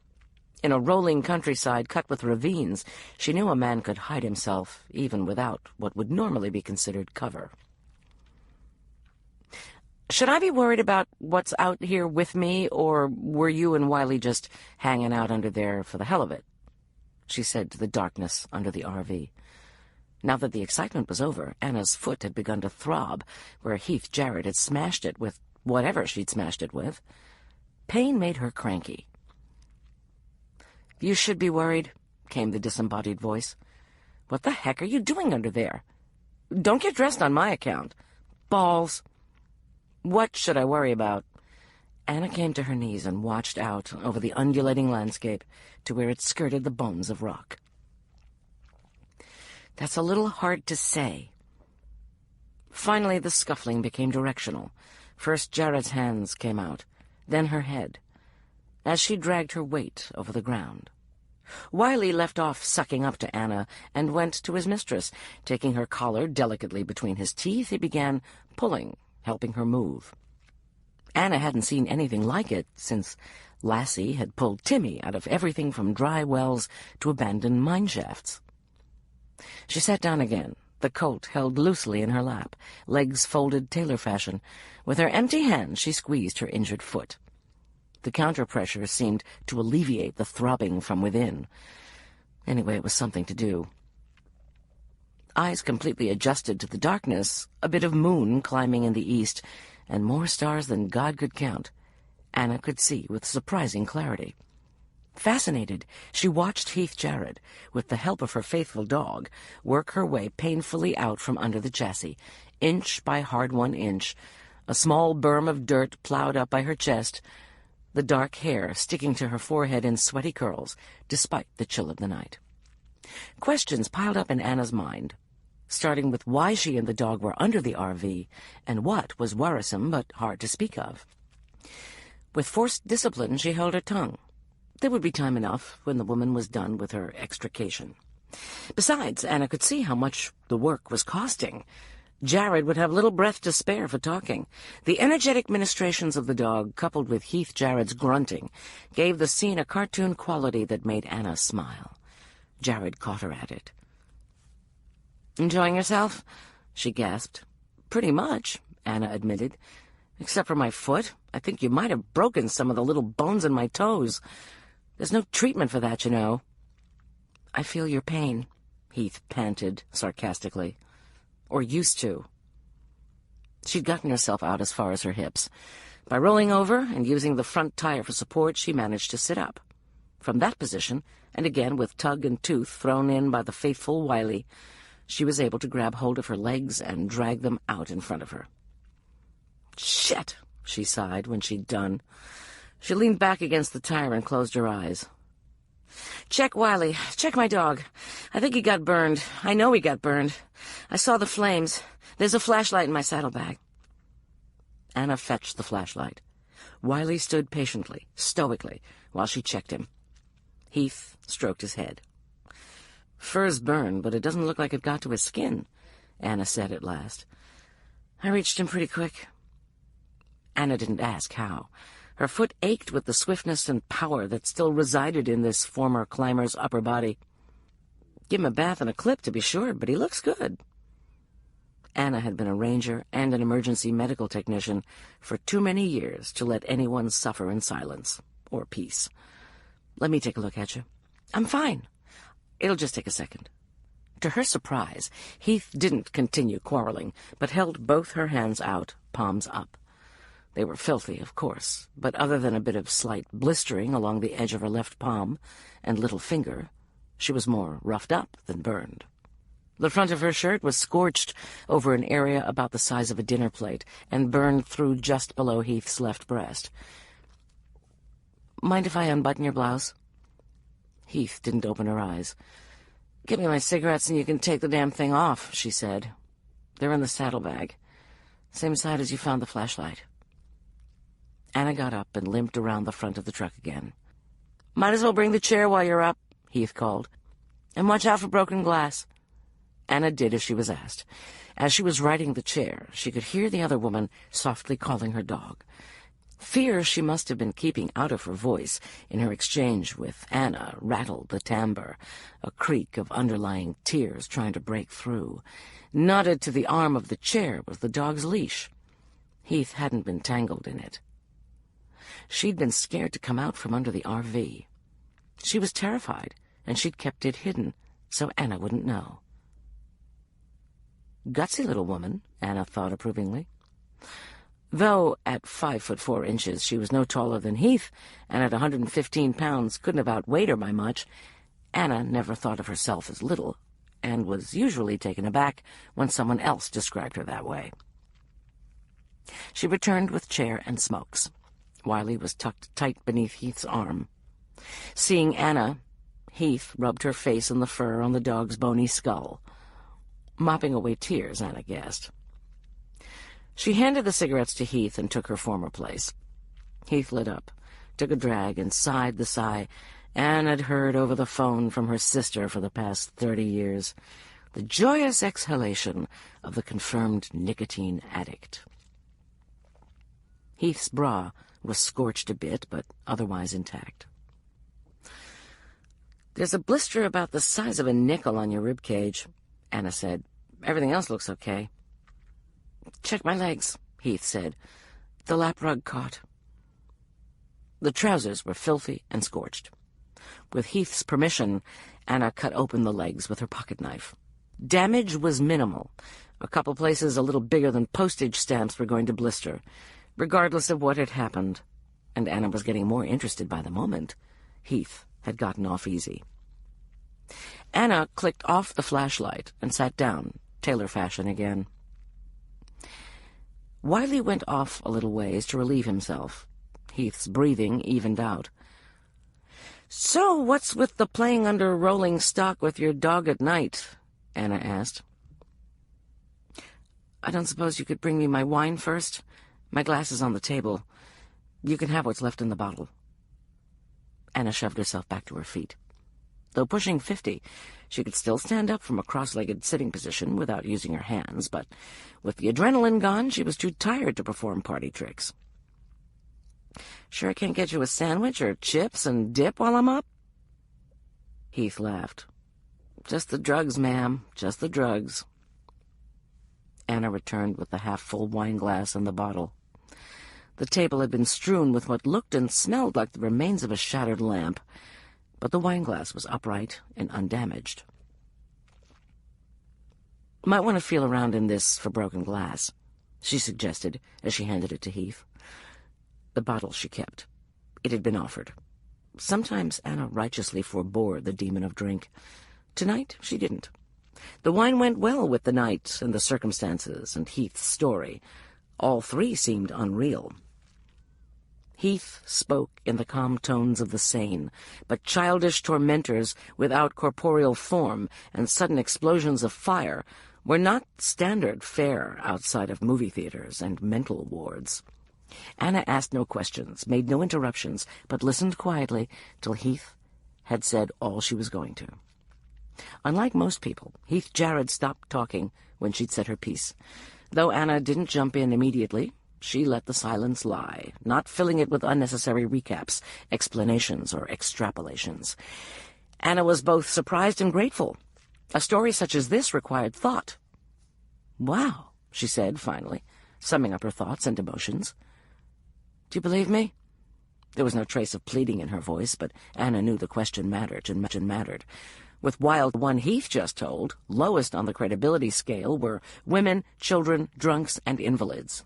In a rolling countryside cut with ravines, she knew a man could hide himself even without what would normally be considered cover. "Should I be worried about what's out here with me, or were you and Wiley just hanging out under there for the hell of it?" she said to the darkness under the RV. Now that the excitement was over, Anna's foot had begun to throb where Heath Jarrett had smashed it with whatever she'd smashed it with. Pain made her cranky. "You should be worried," came the disembodied voice. "What the heck are you doing under there? Don't get dressed on my account." "Balls." "What should I worry about?" Anna came to her knees and watched out over the undulating landscape to where it skirted the bones of rock. "That's a little hard to say." Finally, the scuffling became directional. First Jared's hands came out, then her head, as she dragged her weight over the ground. Wiley left off sucking up to Anna and went to his mistress. Taking her collar delicately between his teeth, he began pulling, helping her move. Anna hadn't seen anything like it since Lassie had pulled Timmy out of everything from dry wells to abandoned mine shafts. She sat down again, the Colt held loosely in her lap, legs folded tailor fashion. With her empty hand, she squeezed her injured foot. The counter-pressure seemed to alleviate the throbbing from within. Anyway, it was something to do. Eyes completely adjusted to the darkness, a bit of moon climbing in the east, and more stars than God could count, Anna could see with surprising clarity. Fascinated, she watched Heath Jarrett, with the help of her faithful dog, work her way painfully out from under the chassis, inch by hard-won inch, a small berm of dirt plowed up by her chest, the dark hair sticking to her forehead in sweaty curls, despite the chill of the night. Questions piled up in Anna's mind. starting with why she and the dog were under the RV, and what was worrisome but hard to speak of. With forced discipline, she held her tongue. There would be time enough when the woman was done with her extrication. Besides, Anna could see how much the work was costing. Jared would have little breath to spare for talking. The energetic ministrations of the dog, coupled with Heath Jared's grunting, gave the scene a cartoon quality that made Anna smile. Jared caught her at it. "Enjoying yourself?" she gasped. "Pretty much," Anna admitted. "Except for my foot. I think you might have broken some of the little bones in my toes. There's no treatment for that, you know." "I feel your pain," Heath panted sarcastically. "Or used to." She'd gotten herself out as far as her hips. By rolling over and using the front tire for support, she managed to sit up. From that position, and again with tug and tooth thrown in by the faithful Wiley, she was able to grab hold of her legs and drag them out in front of her. "Shit!" she sighed when she'd done. She leaned back against the tire and closed her eyes. "Check Wiley. Check my dog. I think he got burned. I know he got burned. I saw the flames. There's a flashlight in my saddlebag." Anna fetched the flashlight. Wiley stood patiently, stoically, while she checked him. Heath stroked his head. "Fur's burned, but it doesn't look like it got to his skin," Anna said at last. "I reached him pretty quick." Anna didn't ask how. Her foot ached with the swiftness and power that still resided in this former climber's upper body. "Give him a bath and a clip, to be sure, but he looks good." Anna had been a ranger and an emergency medical technician for too many years to let anyone suffer in silence or peace. "Let me take a look at you." "I'm fine. It'll just take a second." To her surprise, Heath didn't continue quarreling, but held both her hands out, palms up. They were filthy, of course, but other than a bit of slight blistering along the edge of her left palm and little finger, she was more roughed up than burned. The front of her shirt was scorched over an area about the size of a dinner plate and burned through just below Heath's left breast. "Mind if I unbutton your blouse?" Heath didn't open her eyes. "Give me my cigarettes and you can take the damn thing off," she said. "They're in the saddlebag. Same side as you found the flashlight." Anna got up and limped around the front of the truck again. "Might as well bring the chair while you're up," Heath called. "And watch out for broken glass." Anna did as she was asked. As she was riding the chair, she could hear the other woman softly calling her dog. Fear she must have been keeping out of her voice in her exchange with Anna rattled the timbre, a creak of underlying tears trying to break through. Knotted to the arm of the chair was the dog's leash. Heath hadn't been tangled in it. She'd been scared to come out from under the RV. She was terrified, and she'd kept it hidden, so Anna wouldn't know. Gutsy little woman, Anna thought approvingly. Though at 5'4" she was no taller than Heath, and at 115 pounds couldn't have outweighed her by much, Anna never thought of herself as little, and was usually taken aback when someone else described her that way. She returned with chair and smokes. Wiley was tucked tight beneath Heath's arm. Seeing Anna, Heath rubbed her face in the fur on the dog's bony skull. Mopping away tears, Anna guessed. She handed the cigarettes to Heath and took her former place. Heath lit up, took a drag, and sighed the sigh Anne had heard over the phone from her sister for the past 30 years, the joyous exhalation of the confirmed nicotine addict. Heath's bra was scorched a bit, but otherwise intact. "There's a blister about the size of a nickel on your rib cage," Anna said. "Everything else looks okay." "Check my legs," Heath said. "The lap rug caught." The trousers were filthy and scorched. With Heath's permission, Anna cut open the legs with her pocket knife. Damage was minimal. A couple places a little bigger than postage stamps were going to blister. Regardless of what had happened, and Anna was getting more interested by the moment, Heath had gotten off easy. Anna clicked off the flashlight and sat down, tailor fashion again. Wiley went off a little ways to relieve himself. Heath's breathing evened out. "So what's with the playing under rolling stock with your dog at night?" Anna asked. I don't suppose you could bring me my wine first? My glass is on the table. You can have what's left in the bottle. Anna shoved herself back to her feet. Though pushing 50, she could still stand up from a cross-legged sitting position without using her hands, but with the adrenaline gone, she was too tired to perform party tricks. Sure I can't get you a sandwich or chips and dip while I'm up? Heath laughed. Just the drugs, ma'am, just the drugs. Anna returned with the half-full wine glass and the bottle. The table had been strewn with what looked and smelled like the remains of a shattered lamp, but the wineglass was upright and undamaged. "Might want to feel around in this for broken glass," she suggested as she handed it to Heath. The bottle she kept. It had been offered. Sometimes Anna righteously forbore the demon of drink. Tonight she didn't. The wine went well with the night and the circumstances and Heath's story. All three seemed unreal. Heath spoke in the calm tones of the sane, but childish tormentors without corporeal form and sudden explosions of fire were not standard fare outside of movie theaters and mental wards. Anna asked no questions, made no interruptions, but listened quietly till Heath had said all she was going to. Unlike most people, Heath Jarrett stopped talking when she'd said her piece. Though Anna didn't jump in immediately, she let the silence lie, not filling it with unnecessary recaps, explanations, or extrapolations. Anna was both surprised and grateful. A story such as this required thought. "Wow," she said finally, summing up her thoughts and emotions. "Do you believe me?" There was no trace of pleading in her voice, but Anna knew the question mattered and mattered. With Wild One Heath just told, lowest on the credibility scale were women, children, drunks, and invalids.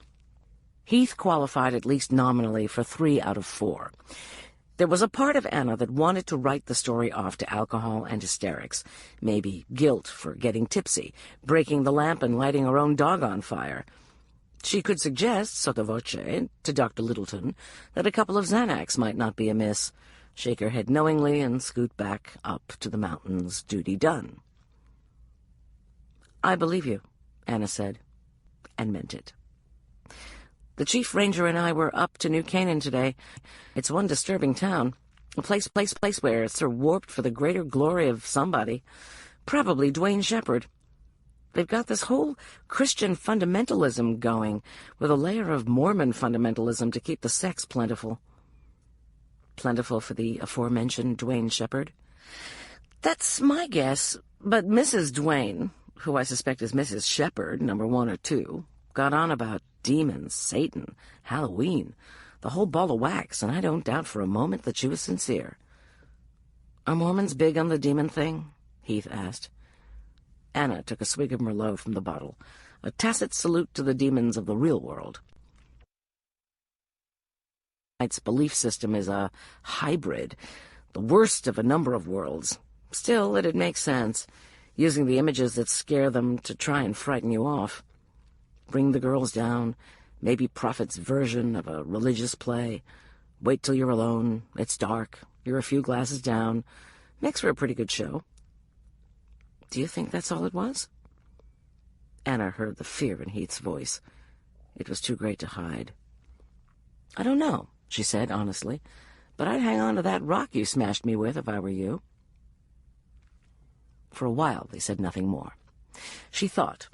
Heath qualified at least nominally for 3 out of 4. There was a part of Anna that wanted to write the story off to alcohol and hysterics, maybe guilt for getting tipsy, breaking the lamp and lighting her own dog on fire. She could suggest, sotto voce, to Dr. Littleton that a couple of Xanax might not be amiss, shake her head knowingly, and scoot back up to the mountains, duty done. "I believe you," Anna said, and meant it. "The chief ranger and I were up to New Canaan today. It's one disturbing town, a place where it's warped for the greater glory of somebody, probably Dwayne Shepherd. They've got this whole Christian fundamentalism going, with a layer of Mormon fundamentalism to keep the sex plentiful." "Plentiful for the aforementioned Dwayne Shepherd?" "That's my guess, but Mrs. Dwayne, who I suspect is Mrs. Shepherd, number 1 or 2, got on about demons, Satan, Halloween, the whole ball of wax, and I don't doubt for a moment that she was sincere." "Are Mormons big on the demon thing?" Heath asked. Anna took a swig of Merlot from the bottle, a tacit salute to the demons of the real world. Its belief system is a hybrid, the worst of a number of worlds. Still, it'd make sense, using the images that scare them to try and frighten you off. Bring the girls down, maybe Prophet's version of a religious play. Wait till you're alone, it's dark, you're a few glasses down. Makes for a pretty good show. "Do you think that's all it was?" Anna heard the fear in Heath's voice. It was too great to hide. "I don't know," she said honestly, "but I'd hang on to that rock you smashed me with if I were you." For a while they said nothing more. She thought.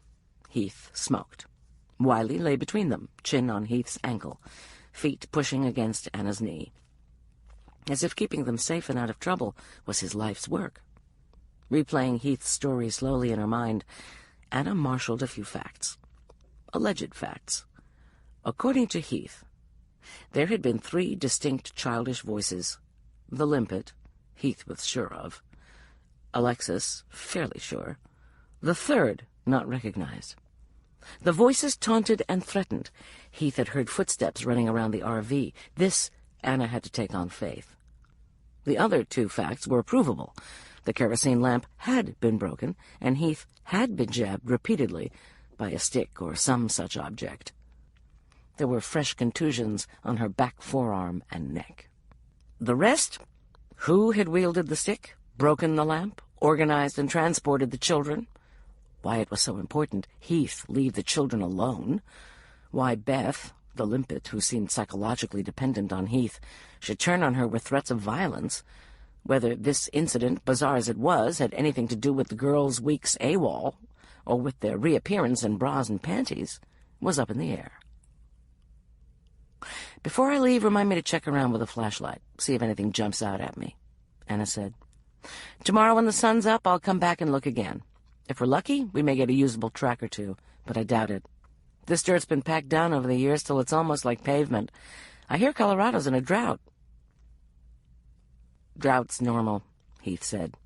Heath smoked. Wiley lay between them, chin on Heath's ankle, feet pushing against Anna's knee, as if keeping them safe and out of trouble was his life's work. Replaying Heath's story slowly in her mind, Anna marshaled a few facts. Alleged facts. According to Heath, there had been 3 distinct childish voices. The limpet, Heath was sure of. Alexis, fairly sure. The third, not recognized. The voices taunted and threatened. Heath had heard footsteps running around the RV. This Anna had to take on faith. The other 2 facts were provable. The kerosene lamp had been broken, and Heath had been jabbed repeatedly by a stick or some such object. There were fresh contusions on her back forearm and neck. The rest? Who had wielded the stick, broken the lamp, organized and transported the children? why it was so important Heath leave the children alone, why Beth, the limpet who seemed psychologically dependent on Heath, should turn on her with threats of violence, whether this incident, bizarre as it was, had anything to do with the girls' week's AWOL, or with their reappearance in bras and panties, was up in the air. "Before I leave, remind me to check around with a flashlight, see if anything jumps out at me," Anna said. "Tomorrow when the sun's up, I'll come back and look again. If we're lucky, we may get a usable track or two, but I doubt it. This dirt's been packed down over the years till it's almost like pavement. I hear Colorado's in a drought." "Drought's normal," Heath said.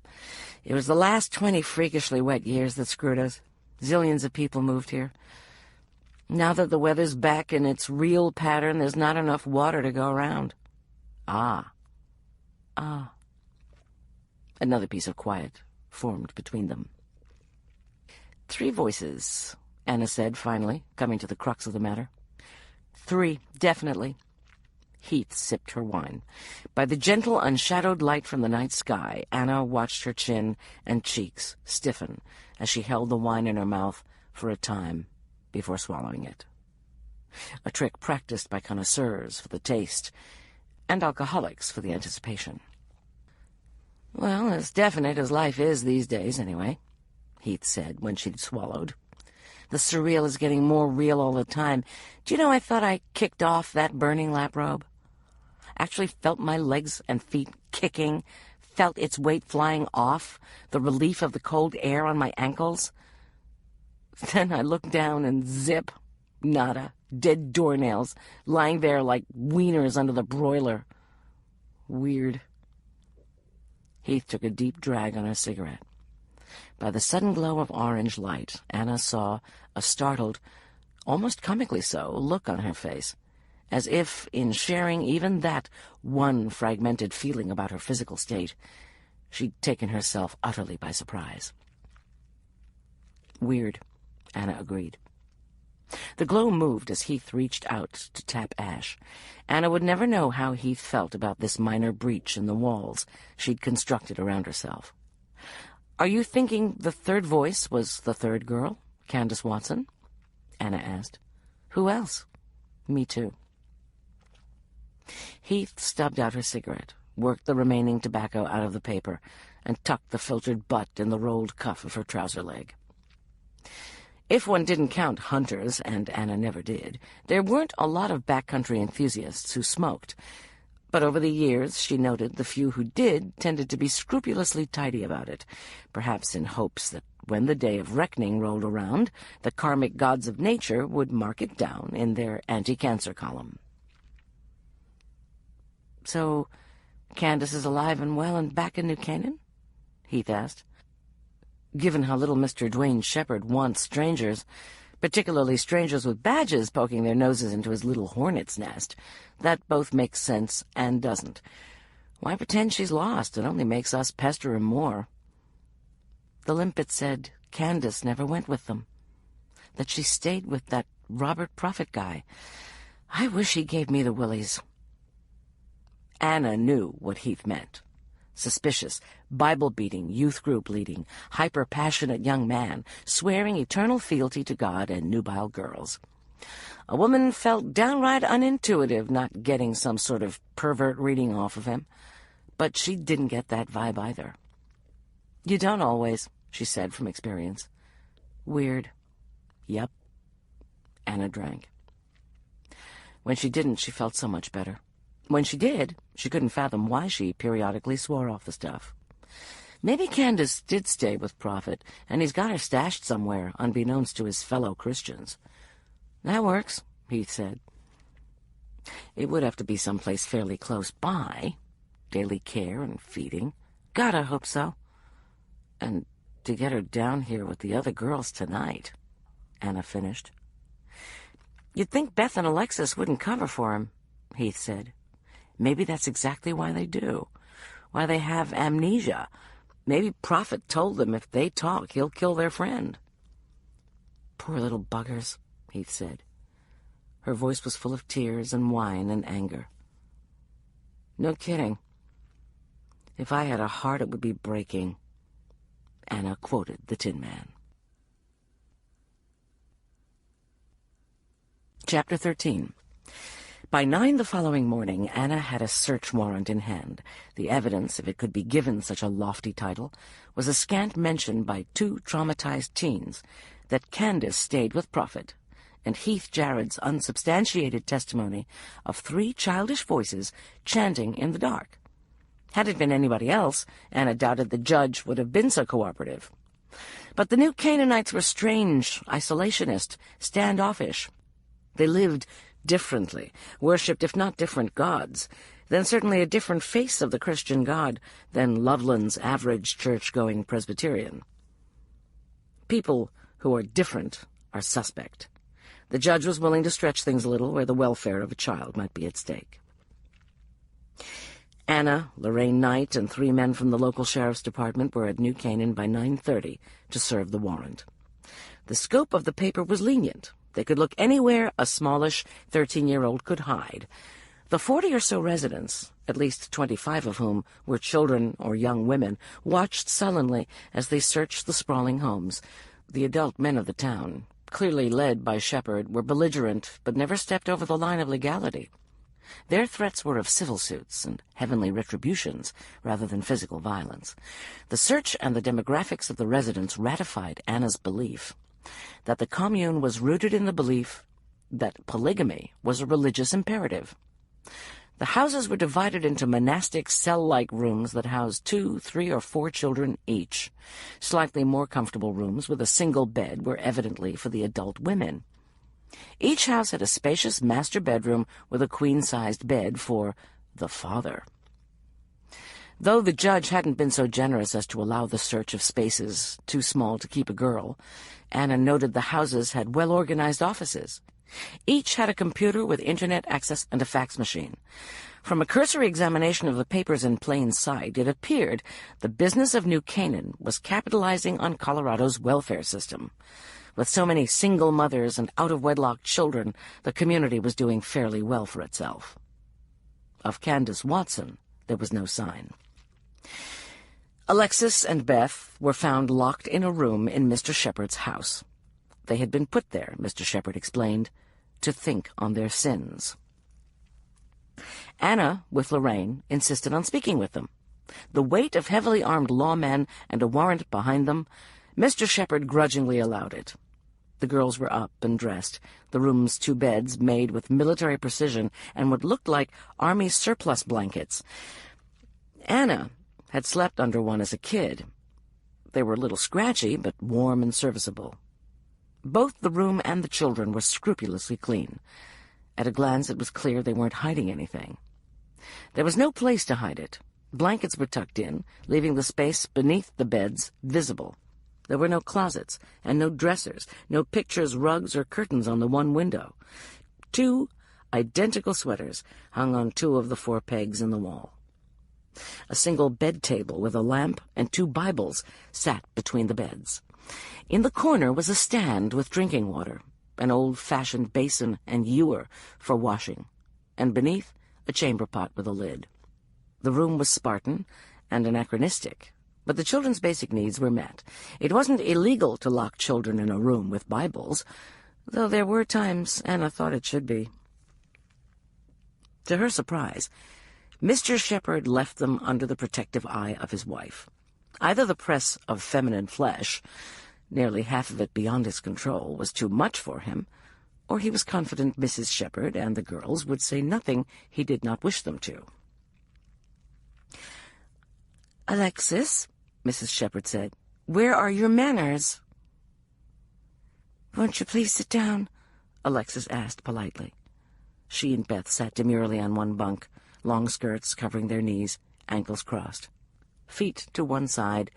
"It was the last 20 freakishly wet years that screwed us. Zillions of people moved here. Now that the weather's back in its real pattern, there's not enough water to go around." Ah. Another piece of quiet formed between them. "3 voices," Anna said finally, coming to the crux of the matter. "3, definitely." Heath sipped her wine. By the gentle, unshadowed light from the night sky, Anna watched her chin and cheeks stiffen as she held the wine in her mouth for a time before swallowing it. A trick practiced by connoisseurs for the taste, and alcoholics for the anticipation. "Well, as definite as life is these days, anyway," Heath said when she'd swallowed. "The surreal is getting more real all the time. Do you know, I thought I kicked off that burning lap robe? Actually felt my legs and feet kicking, felt its weight flying off, the relief of the cold air on my ankles. Then I looked down and zip, nada, dead doornails, lying there like wieners under the broiler. Weird." Heath took a deep drag on her cigarette. By the sudden glow of orange light, Anna saw a startled, almost comically so, look on her face, as if, in sharing even that one fragmented feeling about her physical state, she'd taken herself utterly by surprise. "Weird," Anna agreed. The glow moved as Heath reached out to tap ash. Anna would never know how Heath felt about this minor breach in the walls she'd constructed around herself. "Are you thinking the 3rd voice was the 3rd girl, Candace Watson?" Anna asked. "Who else?" "Me too." Heath stubbed out her cigarette, worked the remaining tobacco out of the paper, and tucked the filtered butt in the rolled cuff of her trouser leg. If one didn't count hunters, and Anna never did, there weren't a lot of backcountry enthusiasts who smoked. But over the years, she noted, the few who did tended to be scrupulously tidy about it, perhaps in hopes that when the day of reckoning rolled around, the karmic gods of nature would mark it down in their anti-cancer column. "So, Candace is alive and well and back in New Canaan?" Heath asked. "Given how little Mr. Dwayne Shepherd wants strangers, particularly strangers with badges poking their noses into his little hornet's nest, that both makes sense and doesn't. Why pretend she's lost? It only makes us pester him more." "The limpet said Candace never went with them, that she stayed with that Robert Prophet guy. I wish he gave me the willies." Anna knew what Heath meant. Suspicious, Bible-beating, youth group leading, hyper-passionate young man, swearing eternal fealty to God and nubile girls. A woman felt downright unintuitive not getting some sort of pervert reading off of him, but she didn't get that vibe either. "You don't always," she said from experience. "Weird." "Yep." Anna drank. When she didn't, she felt so much better. When she did, she couldn't fathom why she periodically swore off the stuff. Maybe Candace did stay with Prophet, and he's got her stashed somewhere, unbeknownst to his fellow Christians. "That works," Heath said. "It would have to be someplace fairly close by. Daily care and feeding. Gotta hope so. And to get her down here with the other girls tonight," Anna finished. "You'd think Beth and Alexis wouldn't cover for him," Heath said. "Maybe that's exactly why they do. Why they have amnesia. Maybe Prophet told them if they talk, he'll kill their friend." "Poor little buggers," Heath said. Her voice was full of tears and wine and anger. "No kidding. If I had a heart, it would be breaking." Anna quoted the Tin Man. Chapter 13. By 9 the following morning, Anna had a search warrant in hand. The evidence, if it could be given such a lofty title, was a scant mention by 2 traumatized teens that Candace stayed with Prophet, and Heath Jarrett's unsubstantiated testimony of 3 childish voices chanting in the dark. Had it been anybody else, Anna doubted the judge would have been so cooperative. But the new Canaanites were strange, isolationist, standoffish. They lived differently, worshipped if not different gods, then certainly a different face of the Christian God than Loveland's average church-going Presbyterian. People who are different are suspect. The judge was willing to stretch things a little where the welfare of a child might be at stake. Anna, Lorraine Knight, and 3 men from the local sheriff's department were at New Canaan by 9:30 to serve the warrant. The scope of the paper was lenient. They could look anywhere a smallish 13-year-old could hide. The 40 or so residents, at least 25 of whom were children or young women, watched sullenly as they searched the sprawling homes. The adult men of the town, clearly led by Shepard, were belligerent but never stepped over the line of legality. Their threats were of civil suits and heavenly retributions rather than physical violence. The search and the demographics of the residents ratified Anna's belief that the commune was rooted in the belief that polygamy was a religious imperative. The houses were divided into monastic cell-like rooms that housed 2, 3, or 4 children each. Slightly more comfortable rooms with a single bed were evidently for the adult women. Each house had a spacious master bedroom with a queen-sized bed for the father. Though the judge hadn't been so generous as to allow the search of spaces too small to keep a girl, Anna noted the houses had well-organized offices. Each had a computer with internet access and a fax machine. From a cursory examination of the papers in plain sight, it appeared the business of New Canaan was capitalizing on Colorado's welfare system. With so many single mothers and out-of-wedlock children, the community was doing fairly well for itself. Of Candace Watson, there was no sign. Alexis and Beth were found locked in a room in Mr. Shepard's house. They had been put there, Mr. Shepard explained, to think on their sins. Anna, with Lorraine, insisted on speaking with them. The weight of heavily armed lawmen and a warrant behind them, Mr. Shepard grudgingly allowed it. The girls were up and dressed, the room's 2 beds made with military precision and what looked like Army surplus blankets. Anna had slept under one as a kid. They were a little scratchy, but warm and serviceable. Both the room and the children were scrupulously clean. At a glance it was clear they weren't hiding anything. There was no place to hide it. Blankets were tucked in, leaving the space beneath the beds visible. There were no closets, and no dressers, no pictures, rugs, or curtains on the one window. 2 identical sweaters hung on 2 of the 4 pegs in the wall. A single bed table with a lamp and 2 Bibles sat between the beds. In the corner was a stand with drinking water, an old-fashioned basin and ewer for washing, and beneath a chamber pot with a lid. The room was Spartan and anachronistic, but the children's basic needs were met. It wasn't illegal to lock children in a room with Bibles, though there were times Anna thought it should be. To her surprise, Mr. Shepard left them under the protective eye of his wife. Either the press of feminine flesh, nearly half of it beyond his control, was too much for him, or he was confident Mrs. Shepard and the girls would say nothing he did not wish them to. "Alexis," Mrs. Shepard said, "where are your manners?" "Won't you please sit down?" Alexis asked politely. She and Beth sat demurely on one bunk, long skirts covering their knees, ankles crossed, feet to one side,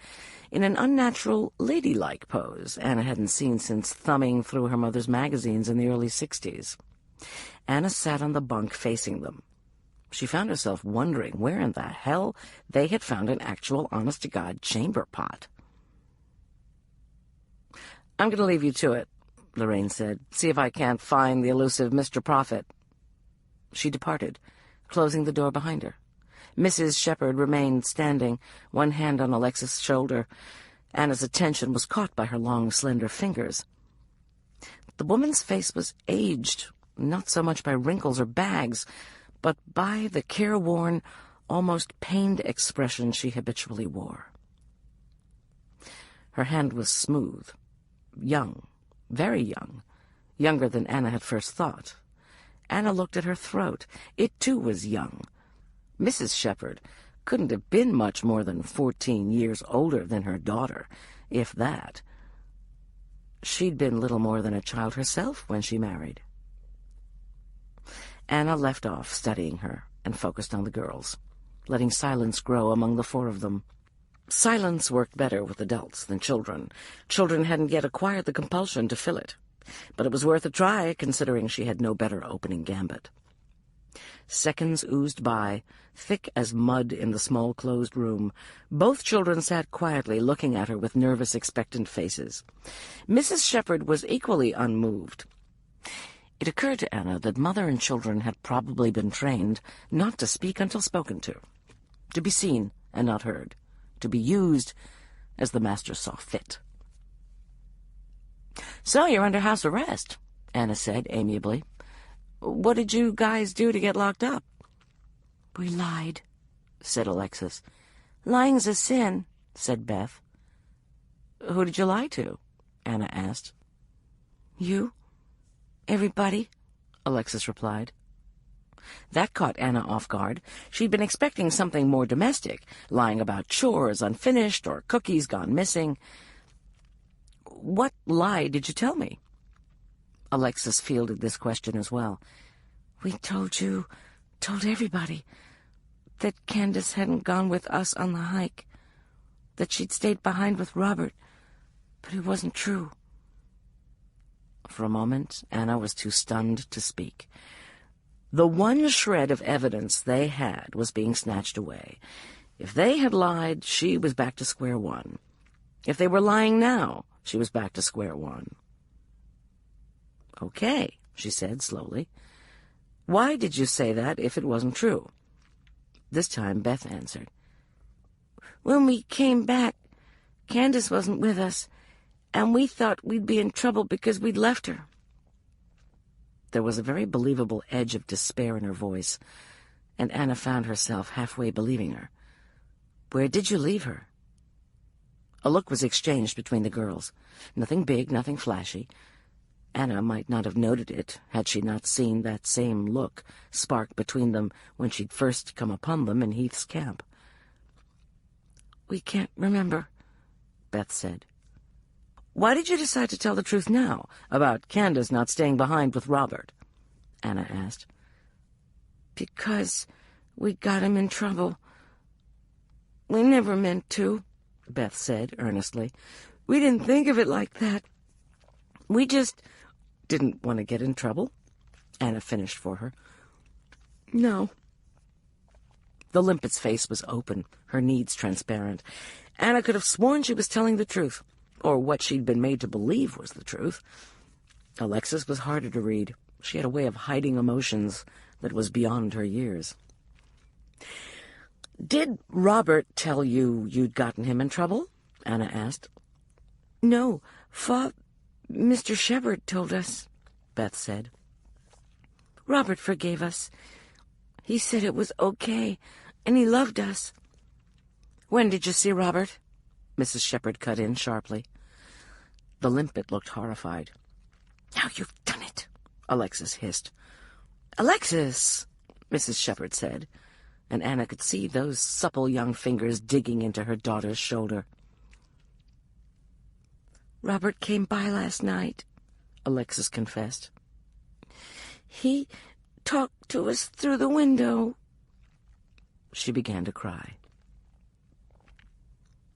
in an unnatural, ladylike pose Anna hadn't seen since thumbing through her mother's magazines in the early 60s. Anna sat on the bunk facing them. She found herself wondering where in the hell they had found an actual honest-to-God chamber pot. "I'm going to leave you to it," Lorraine said. "See if I can't find the elusive Mr. Prophet." She departed, closing the door behind her. Mrs. Shepard remained standing, one hand on Alexis' shoulder. Anna's attention was caught by her long, slender fingers. The woman's face was aged, not so much by wrinkles or bags, but by the careworn, almost pained expression she habitually wore. Her hand was smooth, young, very young, younger than Anna had first thought. Anna looked at her throat. It, too, was young. Mrs. Shepherd couldn't have been much more than 14 years older than her daughter, if that. She'd been little more than a child herself when she married. Anna left off studying her and focused on the girls, letting silence grow among the four of them. Silence worked better with adults than children. Children hadn't yet acquired the compulsion to fill it, but it was worth a try, considering she had no better opening gambit. Seconds oozed by, thick as mud in the small closed room. Both children sat quietly, looking at her with nervous, expectant faces. Mrs. Shepherd was equally unmoved. It occurred to Anna that mother and children had probably been trained not to speak until spoken to be seen and not heard, to be used as the master saw fit. "So you're under house arrest," Anna said amiably. "What did you guys do to get locked up?" "We lied," said Alexis. "Lying's a sin," said Beth. "Who did you lie to?" Anna asked. "You. Everybody," Alexis replied. That caught Anna off guard. She'd been expecting something more domestic, lying about chores unfinished or cookies gone missing. "What lie did you tell me?" Alexis fielded this question as well. "We told everybody, that Candace hadn't gone with us on the hike, that she'd stayed behind with Robert, but it wasn't true." For a moment, Anna was too stunned to speak. The one shred of evidence they had was being snatched away. If they had lied, she was back to square one. If they were lying now, she was back to square one. "Okay," she said slowly. "Why did you say that if it wasn't true?" This time Beth answered. "When we came back, Candace wasn't with us, and we thought we'd be in trouble because we'd left her." There was a very believable edge of despair in her voice, and Anna found herself halfway believing her. "Where did you leave her?" A look was exchanged between the girls. Nothing big, nothing flashy. Anna might not have noted it had she not seen that same look spark between them when she'd first come upon them in Heath's camp. "We can't remember," Beth said. "Why did you decide to tell the truth now, about Candace not staying behind with Robert?" Anna asked. "Because we got him in trouble. We never meant to," Beth said earnestly. "We didn't think of it like that. We just—" "Didn't want to get in trouble?" Anna finished for her. "No." The limpet's face was open, her needs transparent. Anna could have sworn she was telling the truth, or what she'd been made to believe was the truth. Alexis was harder to read. She had a way of hiding emotions that was beyond her years. "Did Robert tell you you'd gotten him in trouble?" Anna asked. "No, Mr. Shepherd told us," Beth said. "Robert forgave us. He said it was okay, and he loved us." "When did you see Robert?" Mrs. Shepherd cut in sharply. The limpet looked horrified. "Now you've done it," Alexis hissed. "Alexis," Mrs. Shepherd said, and Anna could see those supple young fingers digging into her daughter's shoulder. "Robert came by last night," Alexis confessed. "He talked to us through the window." She began to cry.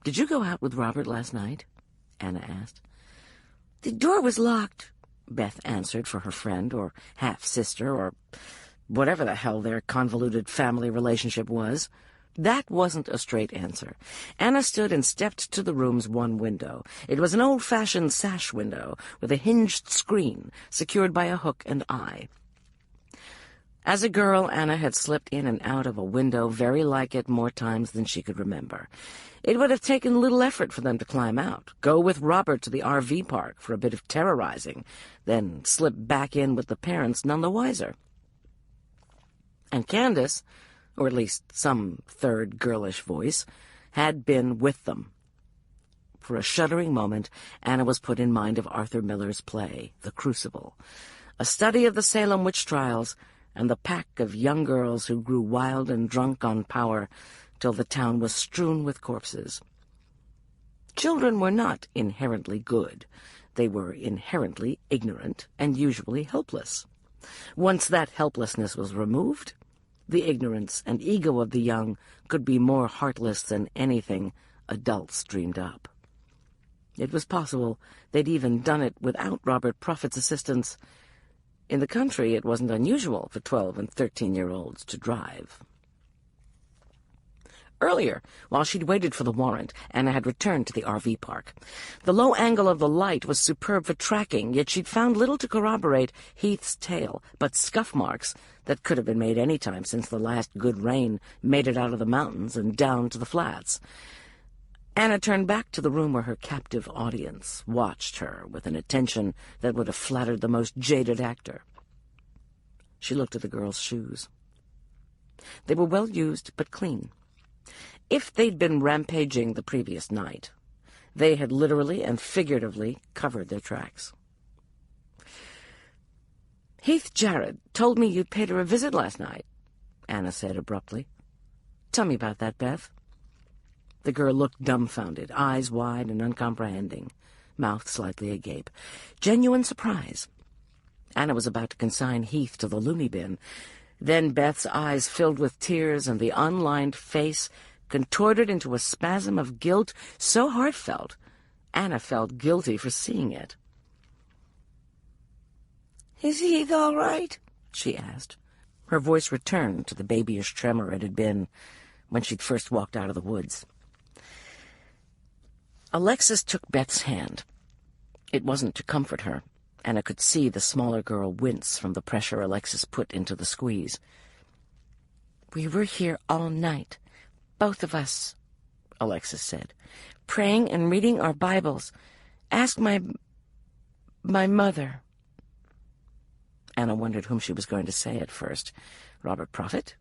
"Did you go out with Robert last night?" Anna asked. "The door was locked," Beth answered for her friend, or half-sister, or whatever the hell their convoluted family relationship was. That wasn't a straight answer. Anna stood and stepped to the room's one window. It was an old-fashioned sash window with a hinged screen secured by a hook and eye. As a girl, Anna had slipped in and out of a window very like it more times than she could remember. It would have taken little effort for them to climb out, go with Robert to the RV park for a bit of terrorizing, then slip back in with the parents none the wiser. And Candace, or at least some third girlish voice, had been with them. For a shuddering moment, Anna was put in mind of Arthur Miller's play, The Crucible, a study of the Salem witch trials and the pack of young girls who grew wild and drunk on power till the town was strewn with corpses. Children were not inherently good. They were inherently ignorant and usually helpless. Once that helplessness was removed, the ignorance and ego of the young could be more heartless than anything adults dreamed up. It was possible they'd even done it without Robert Prophet's assistance. In the country, it wasn't unusual for 12- and 13-year-olds to drive. Earlier, while she'd waited for the warrant, Anna had returned to the RV park. The low angle of the light was superb for tracking, yet she'd found little to corroborate Heath's tale, but scuff marks that could have been made any time since the last good rain made it out of the mountains and down to the flats. Anna turned back to the room where her captive audience watched her with an attention that would have flattered the most jaded actor. She looked at the girl's shoes. They were well used but clean. If they'd been rampaging the previous night, they had literally and figuratively covered their tracks. "Heath Jarrett told me you'd paid her a visit last night," Anna said abruptly. "Tell me about that, Beth." The girl looked dumbfounded, eyes wide and uncomprehending, mouth slightly agape. Genuine surprise. Anna was about to consign Heath to the loony bin. Then Beth's eyes filled with tears, and the unlined face contorted into a spasm of guilt so heartfelt, Anna felt guilty for seeing it. "Is Heath all right?" she asked. Her voice returned to the babyish tremor it had been when she'd first walked out of the woods. Alexis took Beth's hand. It wasn't to comfort her. Anna could see the smaller girl wince from the pressure Alexis put into the squeeze. "We were here all night, both of us," Alexis said, "praying and reading our Bibles. Ask my mother." Anna wondered whom she was going to say at first. Robert Prophet?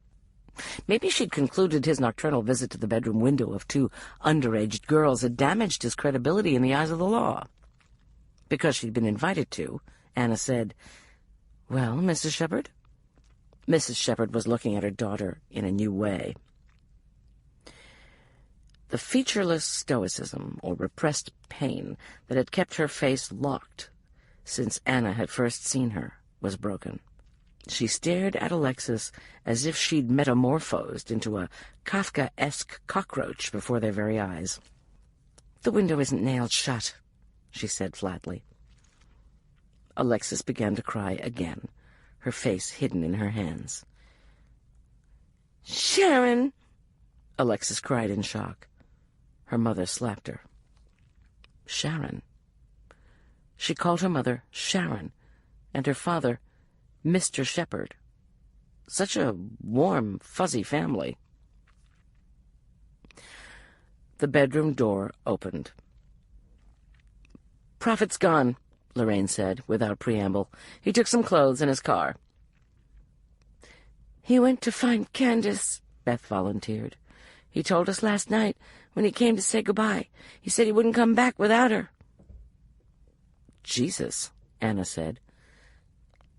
Maybe she'd concluded his nocturnal visit to the bedroom window of two underaged girls had damaged his credibility in the eyes of the law. Because she'd been invited to, Anna said, "Well, Mrs. Shepherd?" Mrs. Shepherd was looking at her daughter in a new way. The featureless stoicism or repressed pain that had kept her face locked since Anna had first seen her was broken. She stared at Alexis as if she'd metamorphosed into a Kafka-esque cockroach before their very eyes. "The window isn't nailed shut," she said flatly. Alexis began to cry again, her face hidden in her hands. "Sharon!" Alexis cried in shock. Her mother slapped her. Sharon. She called her mother Sharon, and her father Mr. Shepherd. Such a warm, fuzzy family. The bedroom door opened. "Prophet's gone," Lorraine said, without preamble. "He took some clothes in his car." "He went to find Candace," Beth volunteered. "He told us last night when he came to say goodbye. He said he wouldn't come back without her." "Jesus," Anna said.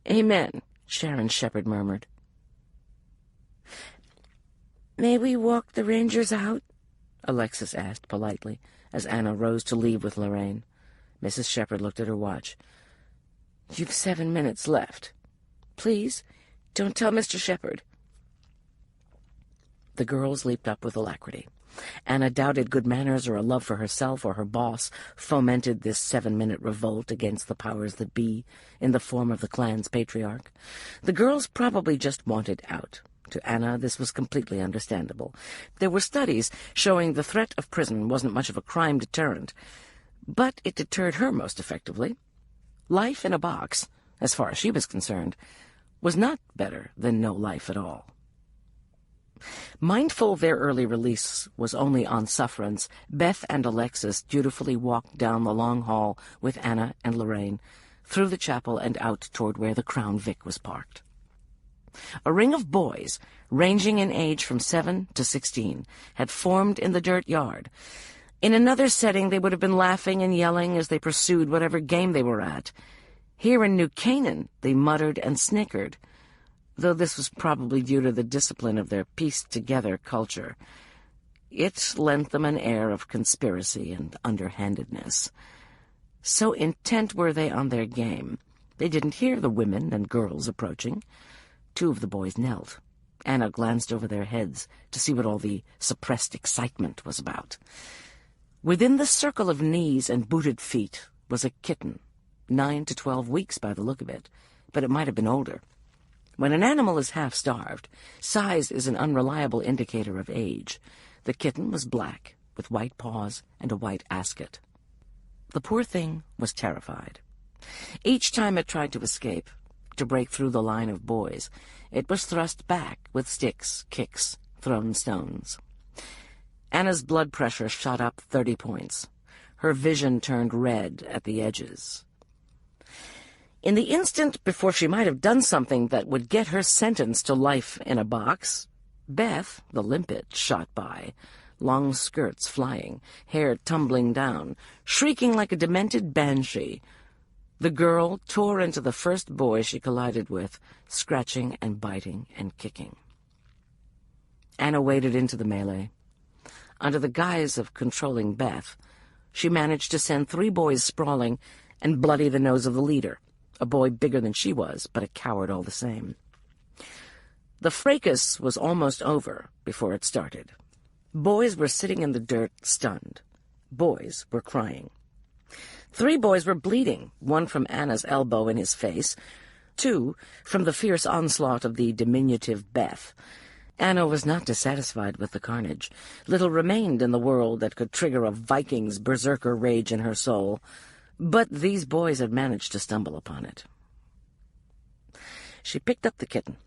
"Amen," Sharon Shepherd murmured. "May we walk the Rangers out?" Alexis asked politely, as Anna rose to leave with Lorraine. Mrs. Shepherd looked at her watch. "You've 7 minutes left. Please, don't tell Mr. Shepherd." The girls leaped up with alacrity. Anna doubted good manners or a love for herself or her boss fomented this 7-minute revolt against the powers that be in the form of the clan's patriarch. The girls probably just wanted out. To Anna, this was completely understandable. There were studies showing the threat of prison wasn't much of a crime deterrent, but it deterred her most effectively. Life in a box, as far as she was concerned, was not better than no life at all. Mindful their early release was only on sufferance, Beth and Alexis dutifully walked down the long hall with Anna and Lorraine, through the chapel and out toward where the Crown Vic was parked. A ring of boys, ranging in age from 7 to 16, had formed in the dirt yard. In another setting they would have been laughing and yelling as they pursued whatever game they were at. Here in New Canaan they muttered and snickered, though this was probably due to the discipline of their pieced-together culture. It lent them an air of conspiracy and underhandedness. So intent were they on their game, they didn't hear the women and girls approaching. 2 of the boys knelt. Anna glanced over their heads to see what all the suppressed excitement was about. Within the circle of knees and booted feet was a kitten, 9 to 12 weeks by the look of it, but it might have been older. When an animal is half-starved, size is an unreliable indicator of age. The kitten was black, with white paws and a white ascot. The poor thing was terrified. Each time it tried to escape, to break through the line of boys, it was thrust back with sticks, kicks, thrown stones. Anna's blood pressure shot up 30 points. Her vision turned red at the edges. In the instant before she might have done something that would get her sentenced to life in a box, Beth, the limpet, shot by, long skirts flying, hair tumbling down, shrieking like a demented banshee. The girl tore into the first boy she collided with, scratching and biting and kicking. Anna waded into the melee. Under the guise of controlling Beth, she managed to send 3 boys sprawling and bloody the nose of the leader, a boy bigger than she was, but a coward all the same. The fracas was almost over before it started. Boys were sitting in the dirt, stunned. Boys were crying. 3 boys were bleeding, 1 from Anna's elbow in his face, 2 from the fierce onslaught of the diminutive Beth. Anna was not dissatisfied with the carnage. Little remained in the world that could trigger a Viking's berserker rage in her soul, but these boys had managed to stumble upon it. She picked up the kitten.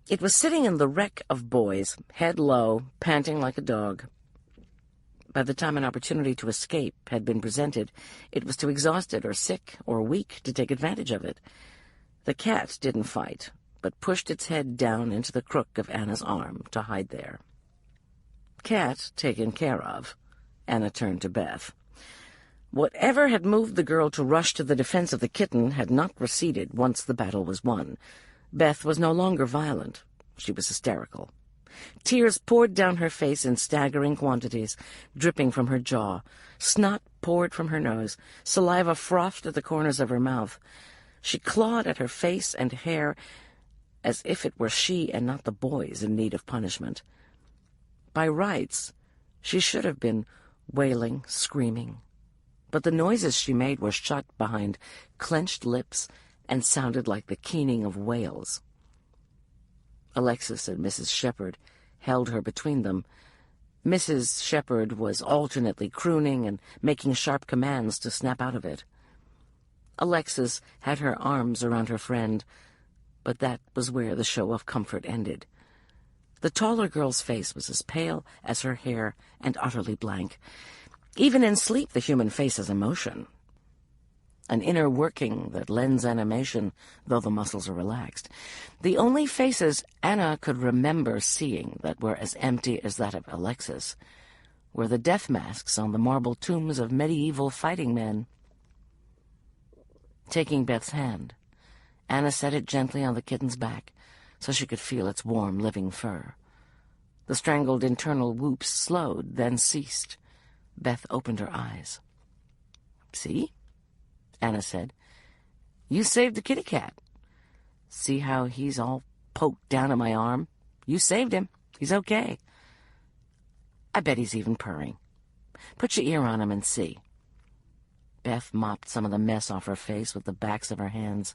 It was sitting in the wreck of boys, head low, panting like a dog. By the time an opportunity to escape had been presented, it was too exhausted or sick or weak to take advantage of it. The cat didn't fight, but pushed its head down into the crook of Anna's arm to hide there. Cat taken care of, Anna turned to Beth. Whatever had moved the girl to rush to the defense of the kitten had not receded once the battle was won. Beth was no longer violent. She was hysterical. Tears poured down her face in staggering quantities, dripping from her jaw. Snot poured from her nose. Saliva frothed at the corners of her mouth. She clawed at her face and hair as if it were she and not the boys in need of punishment. By rights, she should have been wailing, screaming. But the noises she made were shut behind clenched lips and sounded like the keening of whales. Alexis and Mrs. Shepherd held her between them. Mrs. Shepherd was alternately crooning and making sharp commands to snap out of it. Alexis had her arms around her friend, but that was where the show of comfort ended. The taller girl's face was as pale as her hair and utterly blank. Even in sleep the human face has emotion, an inner working that lends animation, though the muscles are relaxed. The only faces Anna could remember seeing that were as empty as that of Alexis were the death masks on the marble tombs of medieval fighting men. Taking Beth's hand, Anna set it gently on the kitten's back so she could feel its warm, living fur. The strangled internal whoops slowed, then ceased. Beth opened her eyes. "See?" Anna said. "You saved the kitty cat. See how he's all poked down in my arm? You saved him. He's okay. I bet he's even purring. Put your ear on him and see." Beth mopped some of the mess off her face with the backs of her hands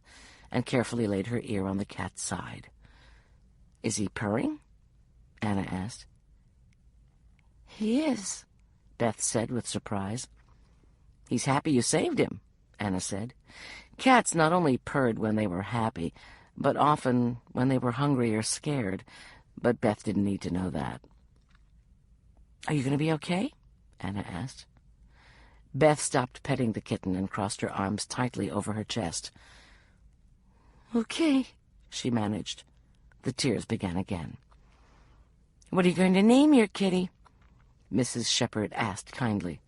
and carefully laid her ear on the cat's side. "Is he purring?" Anna asked. "He is," Beth said with surprise. "He's happy you saved him," Anna said. Cats not only purred when they were happy, but often when they were hungry or scared, but Beth didn't need to know that. "Are you going to be okay?" Anna asked. Beth stopped petting the kitten and crossed her arms tightly over her chest. "Okay," she managed. The tears began again. "What are you going to name your kitty?" Mrs. Shepherd asked kindly,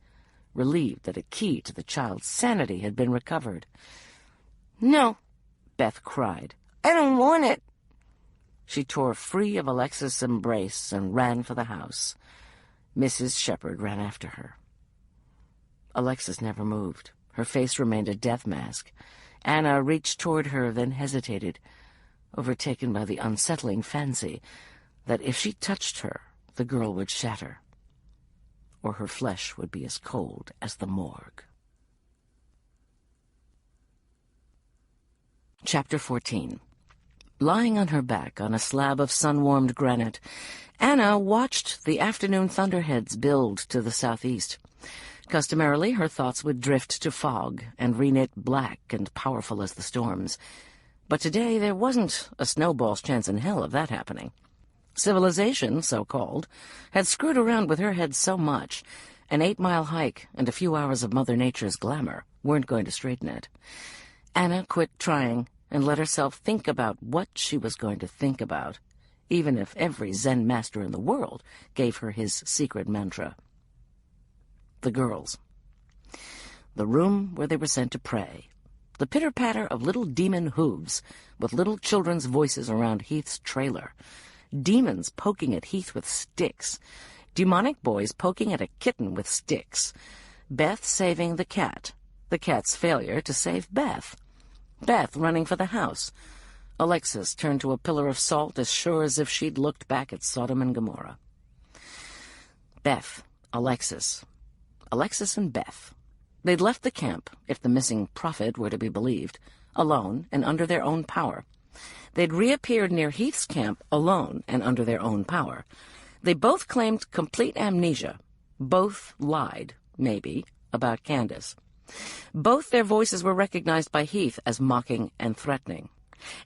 relieved that a key to the child's sanity had been recovered. "No," Beth cried. "I don't want it." She tore free of Alexis' embrace and ran for the house. Mrs. Shepherd ran after her. Alexis never moved. Her face remained a death mask. Anna reached toward her, then hesitated, overtaken by the unsettling fancy that if she touched her, the girl would shatter, or her flesh would be as cold as the morgue. Chapter 14. Lying on her back on a slab of sun-warmed granite, Anna watched the afternoon thunderheads build to the southeast. Customarily, her thoughts would drift to fog and reknit black and powerful as the storms. But today there wasn't a snowball's chance in hell of that happening. Civilization, so-called, had screwed around with her head so much, an 8-mile hike and a few hours of Mother Nature's glamour weren't going to straighten it. Anna quit trying and let herself think about what she was going to think about, even if every Zen master in the world gave her his secret mantra. The girls. The room where they were sent to pray. The pitter-patter of little demon hooves, with little children's voices around Heath's trailer. Demons poking at Heath with sticks. Demonic boys poking at a kitten with sticks. Beth saving the cat's failure to save Beth. Beth running for the house. Alexis turned to a pillar of salt as sure as if she'd looked back at Sodom and Gomorrah. Beth, Alexis and Beth. They'd left the camp, if the missing prophet were to be believed, alone and under their own power. They'd reappeared near Heath's camp alone and under their own power. They both claimed complete amnesia. Both lied, maybe, about Candace. Both their voices were recognized by Heath as mocking and threatening.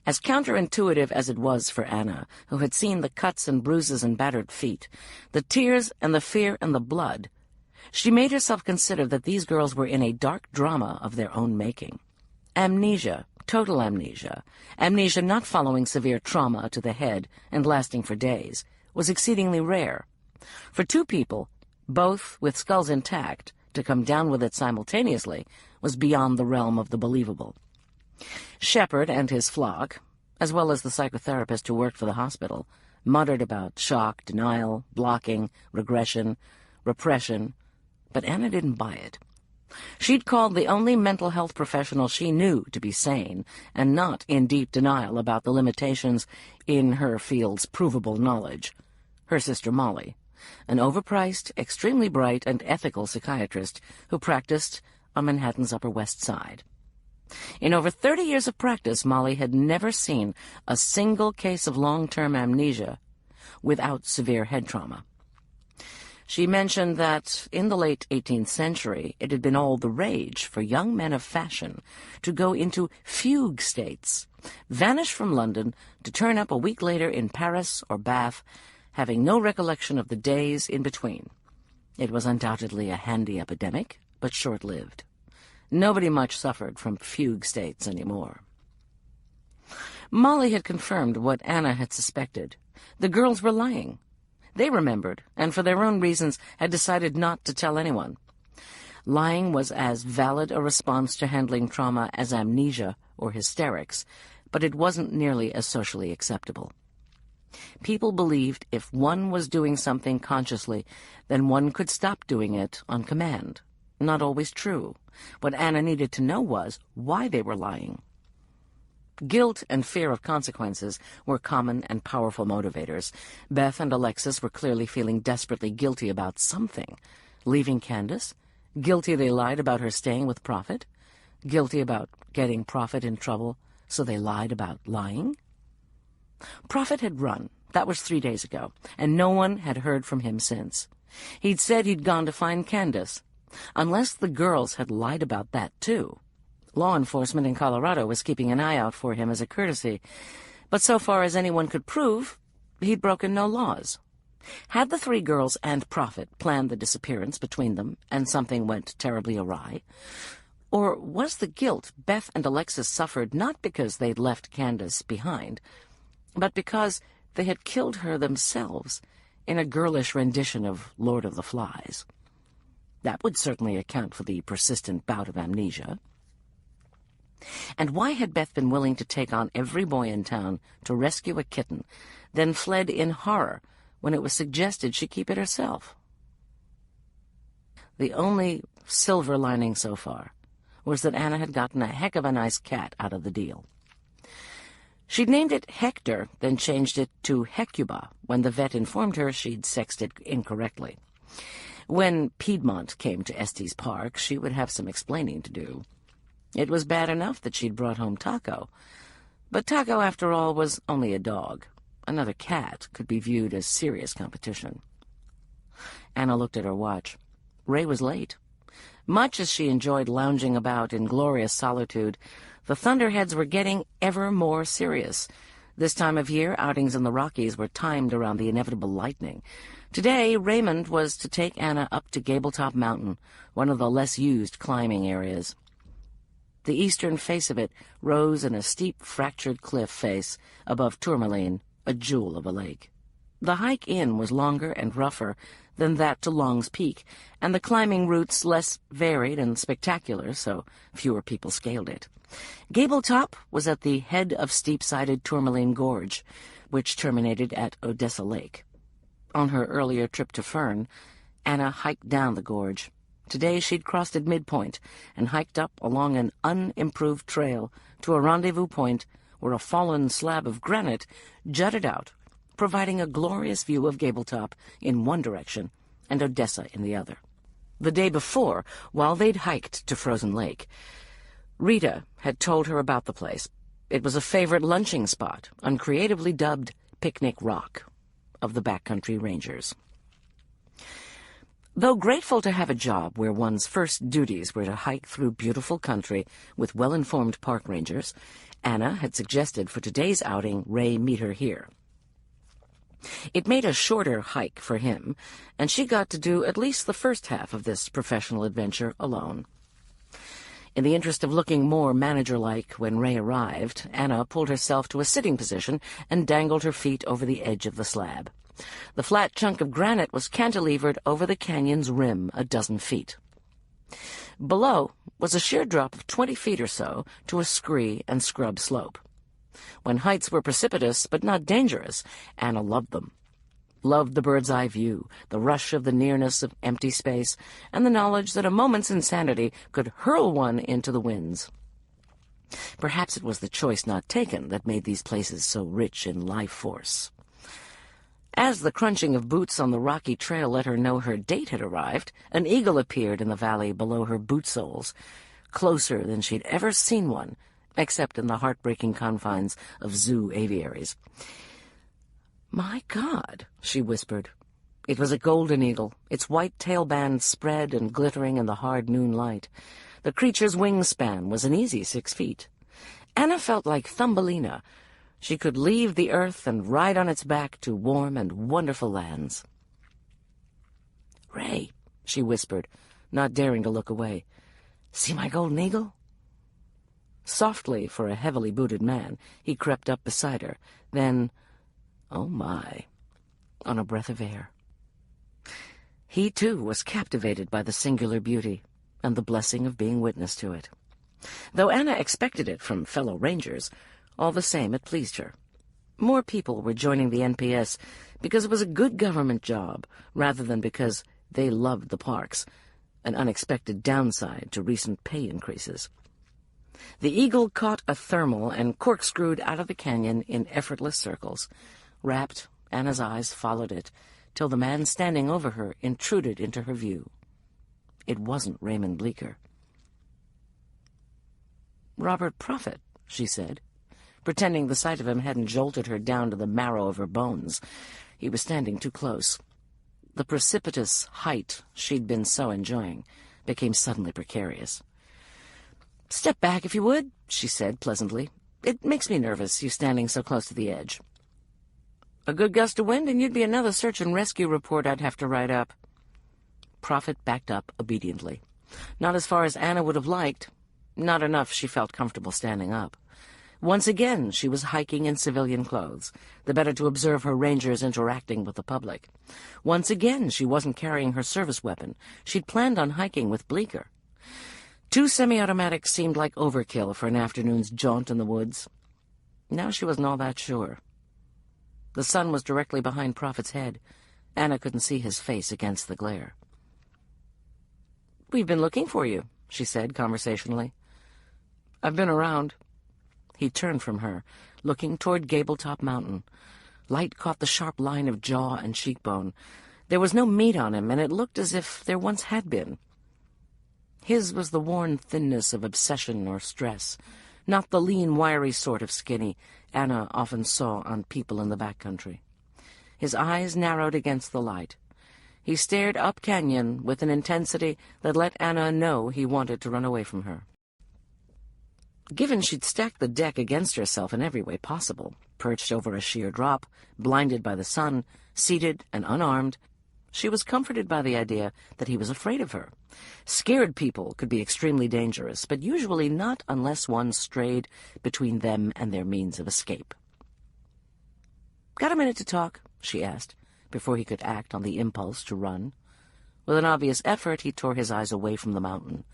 As counterintuitive as it was for Anna, who had seen the cuts and bruises and battered feet, the tears and the fear and the blood, she made herself consider that these girls were in a dark drama of their own making. Amnesia, total amnesia, amnesia not following severe trauma to the head and lasting for days, was exceedingly rare. For two people, both with skulls intact, to come down with it simultaneously was beyond the realm of the believable. Shepherd and his flock, as well as the psychotherapist who worked for the hospital, muttered about shock, denial, blocking, regression, repression, but Anna didn't buy it. She'd called the only mental health professional she knew to be sane and not in deep denial about the limitations in her field's provable knowledge, her sister Molly, an overpriced, extremely bright, and ethical psychiatrist who practiced on Manhattan's Upper West Side. In over 30 years of practice, Molly had never seen a single case of long-term amnesia without severe head trauma. She mentioned that in the late 18th century it had been all the rage for young men of fashion to go into fugue states, vanish from London to turn up a week later in Paris or Bath, having no recollection of the days in between. It was undoubtedly a handy epidemic, but short-lived. Nobody much suffered from fugue states anymore. Molly had confirmed what Anna had suspected. The girls were lying. They remembered, and for their own reasons had decided not to tell anyone. Lying was as valid a response to handling trauma as amnesia or hysterics, but it wasn't nearly as socially acceptable. People believed if one was doing something consciously, then one could stop doing it on command. Not always true. What Anna needed to know was why they were lying. Guilt and fear of consequences were common and powerful motivators. Beth and Alexis were clearly feeling desperately guilty about something. Leaving Candace? Guilty they lied about her staying with Prophet? Guilty about getting Prophet in trouble, so they lied about lying? Prophet had run. That was 3 days ago, and no one had heard from him since. He'd said he'd gone to find Candace. Unless the girls had lied about that, too. Law enforcement in Colorado was keeping an eye out for him as a courtesy, but so far as anyone could prove, he'd broken no laws. Had the three girls and Prophet planned the disappearance between them, and something went terribly awry? Or was the guilt Beth and Alexis suffered not because they'd left Candace behind, but because they had killed her themselves in a girlish rendition of Lord of the Flies? That would certainly account for the persistent bout of amnesia. And why had Beth been willing to take on every boy in town to rescue a kitten, then fled in horror when it was suggested she keep it herself? The only silver lining so far was that Anna had gotten a heck of a nice cat out of the deal. She'd named it Hector, then changed it to Hecuba when the vet informed her she'd sexed it incorrectly. When Piedmont came to Estes Park, she would have some explaining to do. It was bad enough that she'd brought home Taco, but Taco, after all, was only a dog. Another cat could be viewed as serious competition. Anna looked at her watch. Ray was late. Much as she enjoyed lounging about in glorious solitude, the Thunderheads were getting ever more serious. This time of year, outings in the Rockies were timed around the inevitable lightning. Today, Raymond was to take Anna up to Gabletop Mountain, one of the less used climbing areas. The eastern face of it rose in a steep, fractured cliff face above Tourmaline, a jewel of a lake. The hike in was longer and rougher than that to Long's Peak, and the climbing routes less varied and spectacular, so fewer people scaled it. Gabletop was at the head of steep-sided Tourmaline Gorge, which terminated at Odessa Lake. On her earlier trip to Fern, Anna hiked down the gorge. Today she'd crossed at midpoint and hiked up along an unimproved trail to a rendezvous point where a fallen slab of granite jutted out, providing a glorious view of Gabletop in one direction and Odessa in the other. The day before, while they'd hiked to Frozen Lake, Rita had told her about the place. It was a favorite lunching spot, uncreatively dubbed Picnic Rock, of the backcountry rangers. Though grateful to have a job where one's first duties were to hike through beautiful country with well-informed park rangers, Anna had suggested for today's outing Ray meet her here. It made a shorter hike for him, and she got to do at least the first half of this professional adventure alone. In the interest of looking more manager-like when Ray arrived, Anna pulled herself to a sitting position and dangled her feet over the edge of the slab. The flat chunk of granite was cantilevered over the canyon's rim a dozen feet. Below was a sheer drop of 20 feet or so to a scree and scrub slope. When heights were precipitous but not dangerous, Anna loved them. Loved the bird's-eye view, the rush of the nearness of empty space, and the knowledge that a moment's insanity could hurl one into the winds. Perhaps it was the choice not taken that made these places so rich in life force. As the crunching of boots on the rocky trail let her know her date had arrived, an eagle appeared in the valley below her boot soles, closer than she'd ever seen one, except in the heartbreaking confines of zoo aviaries. "My God," she whispered. It was a golden eagle, its white tailband spread and glittering in the hard noon light. The creature's wingspan was an easy 6 feet. Anna felt like Thumbelina. She could leave the earth and ride on its back to warm and wonderful lands. "Ray," she whispered, not daring to look away. "See my golden eagle?" Softly, for a heavily booted man, he crept up beside her. Then, oh my, on a breath of air. He, too, was captivated by the singular beauty and the blessing of being witness to it. Though Anna expected it from fellow rangers, all the same it pleased her. More people were joining the NPS because it was a good government job, rather than because they loved the parks, an unexpected downside to recent pay increases. The eagle caught a thermal and corkscrewed out of the canyon in effortless circles. Rapt, Anna's eyes followed it, till the man standing over her intruded into her view. It wasn't Raymond Bleecker. "Robert Prophet," she said, pretending the sight of him hadn't jolted her down to the marrow of her bones. He was standing too close. The precipitous height she'd been so enjoying became suddenly precarious. "Step back, if you would," she said pleasantly. "It makes me nervous, you standing so close to the edge." "A good gust of wind, and you'd be another search and rescue report I'd have to write up." Prophet backed up obediently. Not as far as Anna would have liked. Not enough she felt comfortable standing up. Once again she was hiking in civilian clothes, the better to observe her rangers interacting with the public. Once again she wasn't carrying her service weapon. She'd planned on hiking with Bleecker. 2 semi-automatics seemed like overkill for an afternoon's jaunt in the woods. Now she wasn't all that sure. The sun was directly behind Prophet's head. Anna couldn't see his face against the glare. "We've been looking for you," she said conversationally. "I've been around." He turned from her, looking toward Gabletop Mountain. Light caught the sharp line of jaw and cheekbone. There was no meat on him, and it looked as if there once had been. His was the worn thinness of obsession or stress, not the lean, wiry sort of skinny Anna often saw on people in the backcountry. His eyes narrowed against the light. He stared up canyon with an intensity that let Anna know he wanted to run away from her. Given she'd stacked the deck against herself in every way possible, perched over a sheer drop, blinded by the sun, seated and unarmed, she was comforted by the idea that he was afraid of her. Scared people could be extremely dangerous, but usually not unless one strayed between them and their means of escape. "Got a minute to talk?" she asked, before he could act on the impulse to run. With an obvious effort, he tore his eyes away from the mountain.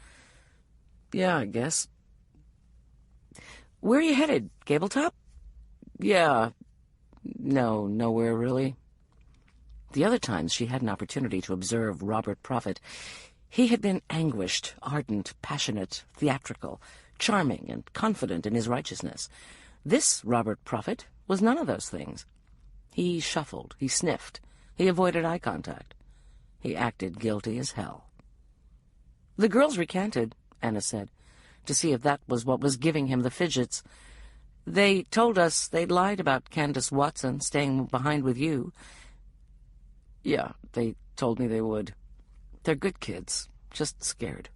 "Yeah, I guess." "Where are you headed? Gabletop?" "Yeah. No, nowhere really." The other times she had an opportunity to observe Robert Prophet, he had been anguished, ardent, passionate, theatrical, charming, and confident in his righteousness. This Robert Prophet was none of those things. He shuffled, he sniffed, he avoided eye contact. He acted guilty as hell. "The girls recanted," Anna said, to see if that was what was giving him the fidgets. "They told us they'd lied about Candace Watson staying behind with you." "Yeah, they told me they would. They're good kids, just scared."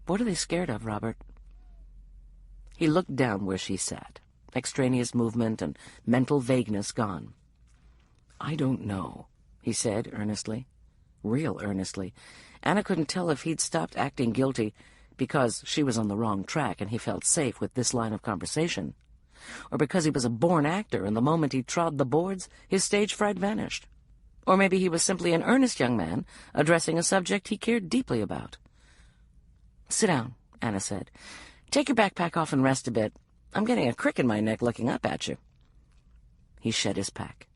"What are they scared of, Robert?" He looked down where she sat, extraneous movement and mental vagueness gone. "I don't know," he said earnestly, real earnestly. Anna couldn't tell if he'd stopped acting guilty because she was on the wrong track and he felt safe with this line of conversation, or because he was a born actor and the moment he trod the boards, his stage fright vanished. Or maybe he was simply an earnest young man addressing a subject he cared deeply about. "Sit down," Anna said. "Take your backpack off and rest a bit. I'm getting a crick in my neck looking up at you." He shed his pack.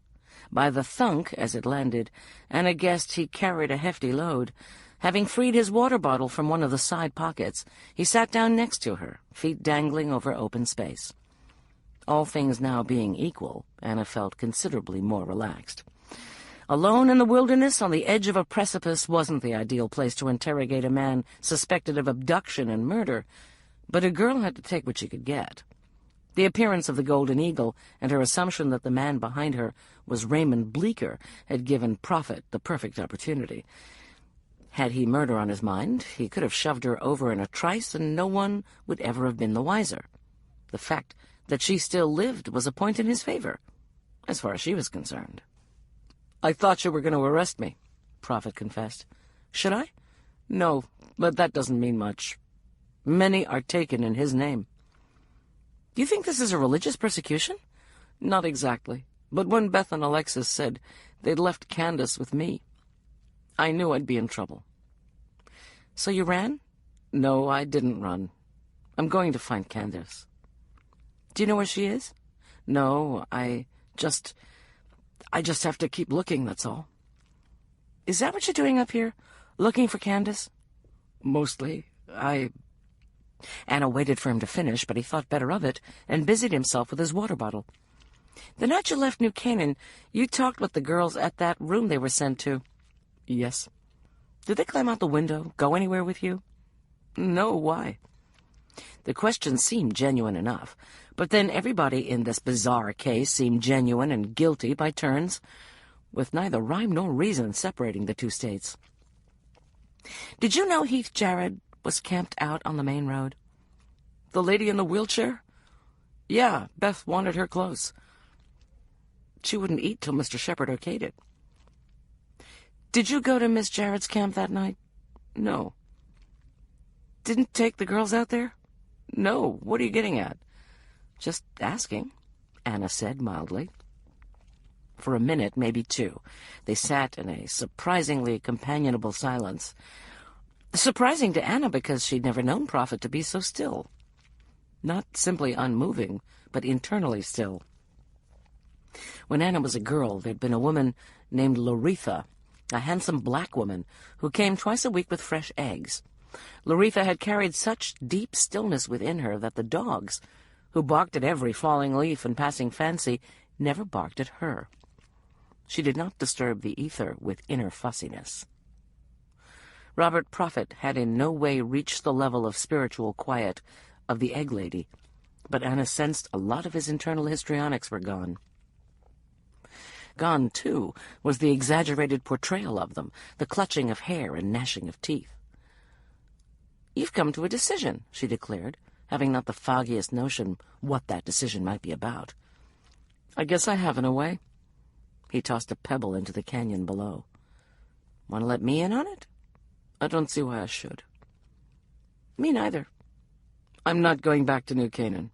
By the thunk as it landed, Anna guessed he carried a hefty load. Having freed his water bottle from one of the side pockets, he sat down next to her, feet dangling over open space. All things now being equal, Anna felt considerably more relaxed. Alone in the wilderness on the edge of a precipice wasn't the ideal place to interrogate a man suspected of abduction and murder, but a girl had to take what she could get. The appearance of the Golden Eagle and her assumption that the man behind her was Raymond Bleecker had given Prophet the perfect opportunity. Had he murder on his mind, he could have shoved her over in a trice and no one would ever have been the wiser. The fact that she still lived was a point in his favor, as far as she was concerned. "I thought you were going to arrest me," Prophet confessed. "Should I?" "No, but that doesn't mean much. Many are taken in his name." "Do you think this is a religious persecution?" "Not exactly, but when Beth and Alexis said they'd left Candace with me, I knew I'd be in trouble." "So you ran?" "No, I didn't run. I'm going to find Candace." "Do you know where she is?" "No, I just have to keep looking, that's all." "Is that what you're doing up here? Looking for Candace?" "Mostly. Anna waited for him to finish, but he thought better of it and busied himself with his water bottle. "The night you left New Canaan, you talked with the girls at that room they were sent to." "Yes." "Did they climb out the window, go anywhere with you?" "No, why?" The question seemed genuine enough, but then everybody in this bizarre case seemed genuine and guilty by turns, with neither rhyme nor reason separating the two states. "Did you know Heath Jarrett was camped out on the main road?" The lady in the wheelchair? Yeah, Beth wanted her close. She wouldn't eat till Mr. Shepherd okayed it. Did you go to Miss Jarrett's camp that night? No. Didn't take the girls out there? No. What are you getting at? Just asking, Anna said mildly. For a minute, maybe two, they sat in a surprisingly companionable silence. Surprising to Anna because she'd never known Prophet to be so still. Not simply unmoving, but internally still. When Anna was a girl, there'd been a woman named Loretha, a handsome black woman who came twice a week with fresh eggs. Loretha had carried such deep stillness within her that the dogs, who barked at every falling leaf and passing fancy, never barked at her. She did not disturb the ether with inner fussiness. Robert Prophet had in no way reached the level of spiritual quiet of the egg lady, but Anna sensed a lot of his internal histrionics were gone. Gone, too, was the exaggerated portrayal of them, the clutching of hair and gnashing of teeth. "You've come to a decision," she declared, having not the foggiest notion what that decision might be about. "I guess I have, in a way." He tossed a pebble into the canyon below. "Want to let me in on it?" "I don't see why I should." "Me neither. I'm not going back to New Canaan."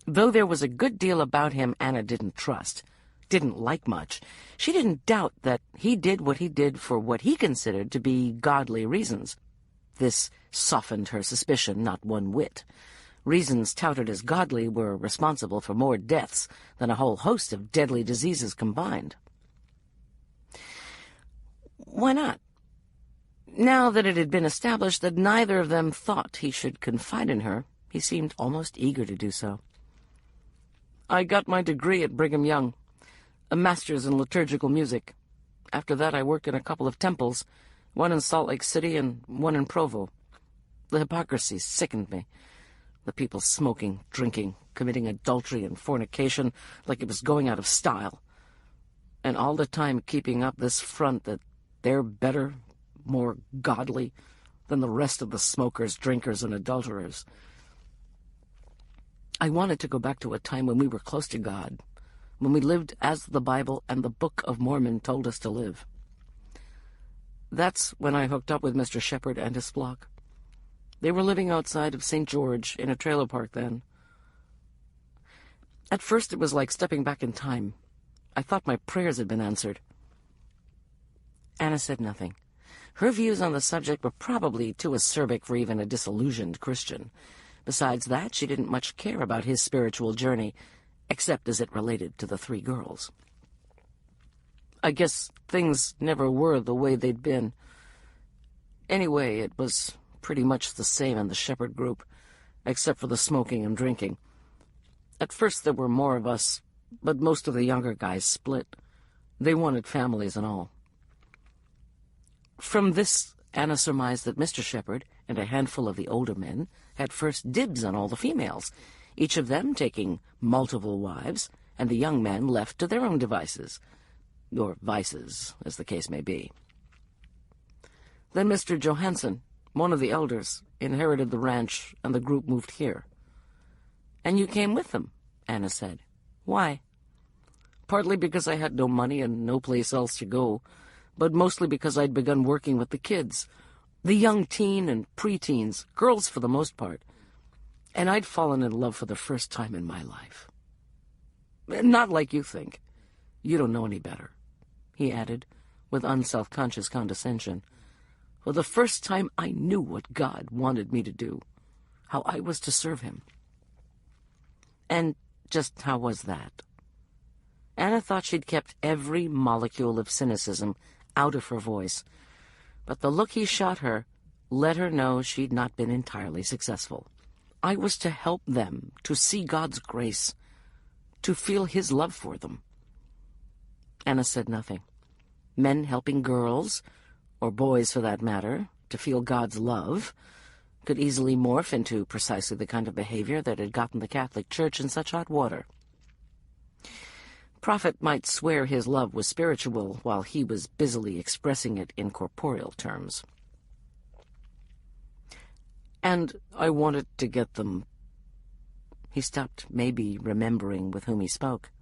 Though there was a good deal about him Anna didn't trust, didn't like much, she didn't doubt that he did what he did for what he considered to be godly reasons. This softened her suspicion not one whit. Reasons touted as godly were responsible for more deaths than a whole host of deadly diseases combined. Why not? Now that it had been established that neither of them thought he should confide in her, he seemed almost eager to do so. "I got my degree at Brigham Young, a master's in liturgical music. After that I worked in a couple of temples, one in Salt Lake City and one in Provo. The hypocrisy sickened me. The people smoking, drinking, committing adultery and fornication like it was going out of style. And all the time keeping up this front that they're better, more godly than the rest of the smokers, drinkers, and adulterers. I wanted to go back to a time when we were close to God, when we lived as the Bible and the Book of Mormon told us to live. That's when I hooked up with Mr. Shepherd and his flock. They were living outside of St. George in a trailer park then. At first it was like stepping back in time. I thought my prayers had been answered." Anna said nothing. Her views on the subject were probably too acerbic for even a disillusioned Christian. Besides that, she didn't much care about his spiritual journey, except as it related to the three girls. "I guess things never were the way they'd been. Anyway, it was pretty much the same in the Shepherd group, except for the smoking and drinking. At first there were more of us, but most of the younger guys split. They wanted families and all." From this, Anna surmised that Mr. Shepherd and a handful of the older men had first dibs on all the females, each of them taking multiple wives, and the young men left to their own devices, or vices, as the case may be. Then Mr. Johansson, one of the elders, inherited the ranch, and the group moved here. "And you came with them," Anna said. "Why?" "Partly because I had no money and no place else to go, but mostly because I'd begun working with the kids, the young teen and preteens, girls for the most part, and I'd fallen in love for the first time in my life. Not like you think. You don't know any better," he added, with unself-conscious condescension. "For the first time I knew what God wanted me to do, how I was to serve him." And just how was that? Anna thought she'd kept every molecule of cynicism out of her voice, but the look he shot her let her know she'd not been entirely successful. "I was to help them to see God's grace, to feel his love for them." Anna said nothing. Men helping girls, or boys for that matter, to feel God's love, could easily morph into precisely the kind of behavior that had gotten the Catholic Church in such hot water. Prophet might swear his love was spiritual while he was busily expressing it in corporeal terms. And I wanted to get them." He stopped, maybe remembering with whom he spoke.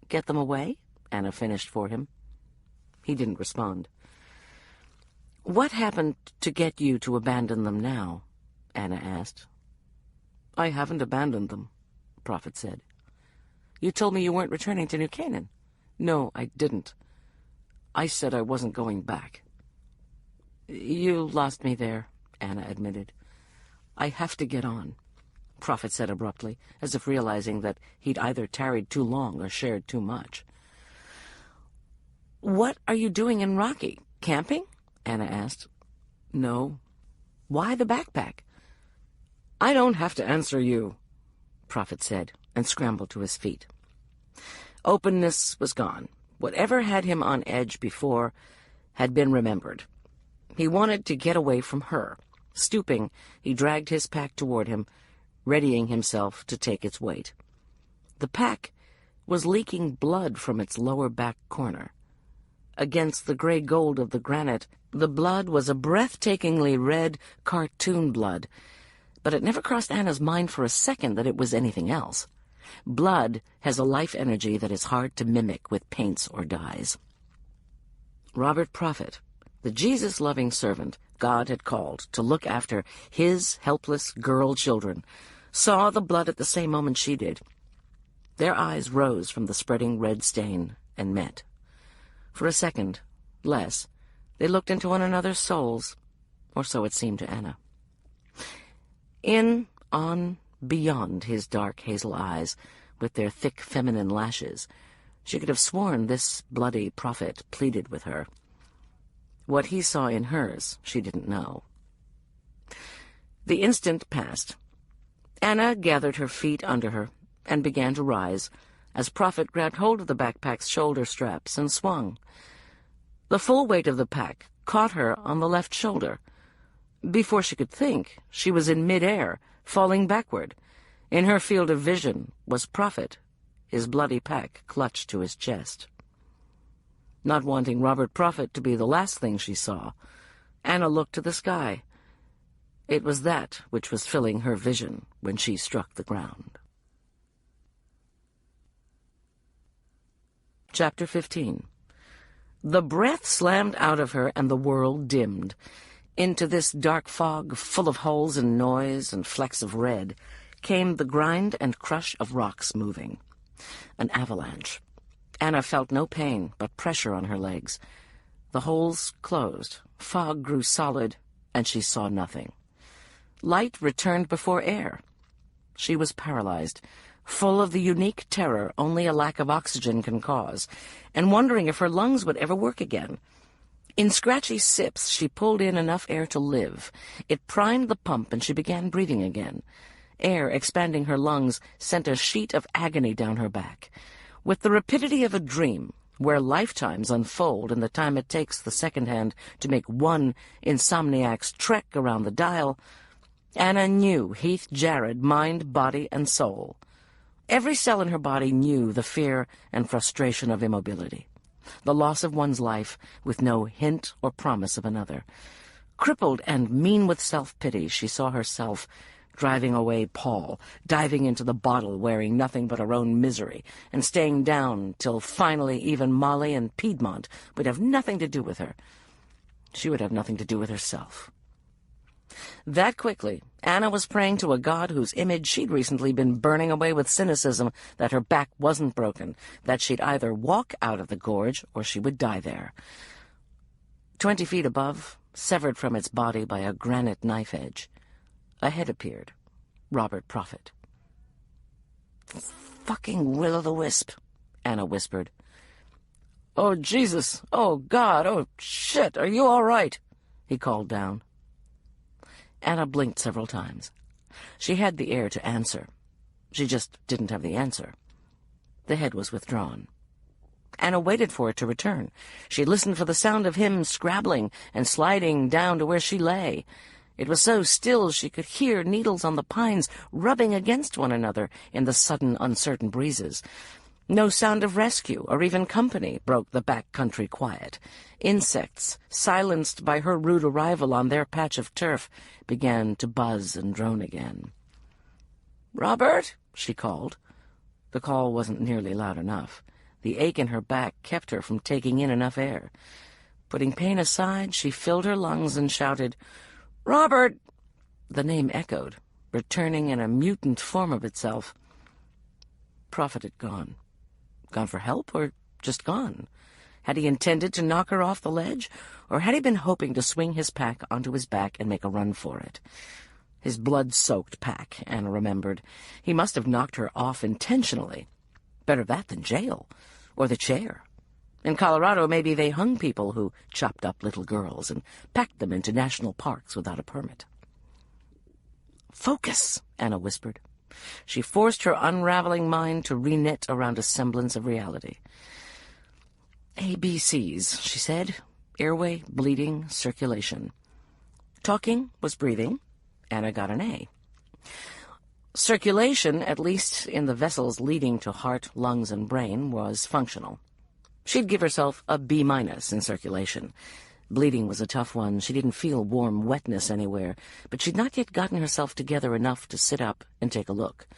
"Get them away?" Anna finished for him. He didn't respond. "What happened to get you to abandon them now?" Anna asked. "I haven't abandoned them," Prophet said. "You told me you weren't returning to New Canaan." "No, I didn't. I said I wasn't going back." "You lost me there," Anna admitted. "I have to get on," Prophet said abruptly, as if realizing that he'd either tarried too long or shared too much. "What are you doing in Rocky? Camping?" Anna asked. "No." "Why the backpack?" "I don't have to answer you," Prophet said, and scrambled to his feet. Openness was gone. Whatever had him on edge before had been remembered. He wanted to get away from her. Stooping, he dragged his pack toward him, readying himself to take its weight. The pack was leaking blood from its lower back corner. Against the gray gold of the granite, the blood was a breathtakingly red cartoon blood, but it never crossed Anna's mind for a second that it was anything else. Blood has a life energy that is hard to mimic with paints or dyes. Robert Prophet, the Jesus-loving servant God had called to look after his helpless girl children, saw the blood at the same moment she did. Their eyes rose from the spreading red stain and met. For a second, less, they looked into one another's souls, or so it seemed to Anna. In, on, beyond his dark hazel eyes, with their thick feminine lashes, she could have sworn this bloody prophet pleaded with her. What he saw in hers, she didn't know. The instant passed. Anna gathered her feet under her and began to rise, as Prophet grabbed hold of the backpack's shoulder straps and swung. The full weight of the pack caught her on the left shoulder. Before she could think, she was in mid-air, falling backward. In her field of vision was Prophet, his bloody pack clutched to his chest. Not wanting Robert Prophet to be the last thing she saw, Anna looked to the sky. It was that which was filling her vision when she struck the ground. Chapter 15. The breath slammed out of her, and the world dimmed. Into this dark fog, full of holes and noise and flecks of red, came the grind and crush of rocks moving. An avalanche. Anna felt no pain, but pressure on her legs. The holes closed, fog grew solid, and she saw nothing. Light returned before air. She was paralyzed, full of the unique terror only a lack of oxygen can cause, and wondering if her lungs would ever work again. In scratchy sips, she pulled in enough air to live. It primed the pump, and she began breathing again. Air, expanding her lungs, sent a sheet of agony down her back. With the rapidity of a dream, where lifetimes unfold in the time it takes the second hand to make one insomniac's trek around the dial, Anna knew Heath Jarrett, mind, body, and soul. Every cell in her body knew the fear and frustration of immobility, the loss of one's life with no hint or promise of another. Crippled and mean with self-pity, she saw herself driving away Paul, diving into the bottle wearing nothing but her own misery, and staying down till finally even Molly and Piedmont would have nothing to do with her. She would have nothing to do with herself. That quickly, Anna was praying to a God whose image she'd recently been burning away with cynicism that her back wasn't broken, that she'd either walk out of the gorge or she would die there. 20 feet above, severed from its body by a granite knife edge, a head appeared. Robert Prophet. "Fucking will-o'-the-wisp," Anna whispered. "Oh, Jesus! Oh, God! Oh, shit! Are you all right?" he called down. Anna blinked several times. She had the air to answer. She just didn't have the answer. The head was withdrawn. Anna waited for it to return. She listened for the sound of him scrabbling and sliding down to where she lay. It was so still she could hear needles on the pines rubbing against one another in the sudden, uncertain breezes. No sound of rescue or even company broke the backcountry quiet. Insects, silenced by her rude arrival on their patch of turf, began to buzz and drone again. "Robert," she called. The call wasn't nearly loud enough. The ache in her back kept her from taking in enough air. Putting pain aside, she filled her lungs and shouted, "Robert!" The name echoed, returning in a mutant form of itself. Prophet had gone. Gone for help, or just gone? Had he intended to knock her off the ledge, or had he been hoping to swing his pack onto his back and make a run for it? His blood-soaked pack, Anna remembered. He must have knocked her off intentionally. Better that than jail, or the chair. In Colorado, maybe they hung people who chopped up little girls and packed them into national parks without a permit. "Focus," Anna whispered. She forced her unraveling mind to reknit around a semblance of reality. ABCs, she said. Airway, bleeding, circulation. Talking was breathing. Anna got an A. Circulation, at least in the vessels leading to heart, lungs, and brain, was functional. She'd give herself a B- in circulation. Bleeding was a tough one. She didn't feel warm wetness anywhere, but she'd not yet gotten herself together enough to sit up and take a look.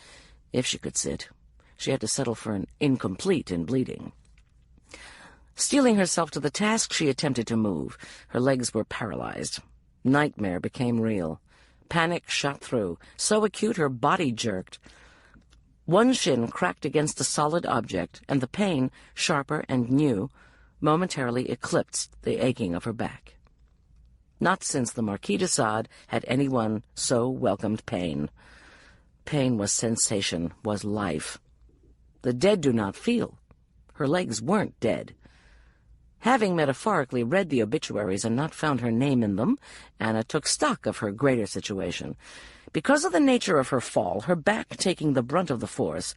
If she could sit. She had to settle for an incomplete in bleeding. Steeling herself to the task, she attempted to move. Her legs were paralyzed. Nightmare became real. Panic shot through, so acute her body jerked. One shin cracked against a solid object, and the pain, sharper and new, momentarily eclipsed the aching of her back. Not since the Marquis de Sade had anyone so welcomed pain. Pain was sensation, was life. The dead do not feel. Her legs weren't dead. Having metaphorically read the obituaries and not found her name in them, Anna took stock of her greater situation. Because of the nature of her fall, her back taking the brunt of the force,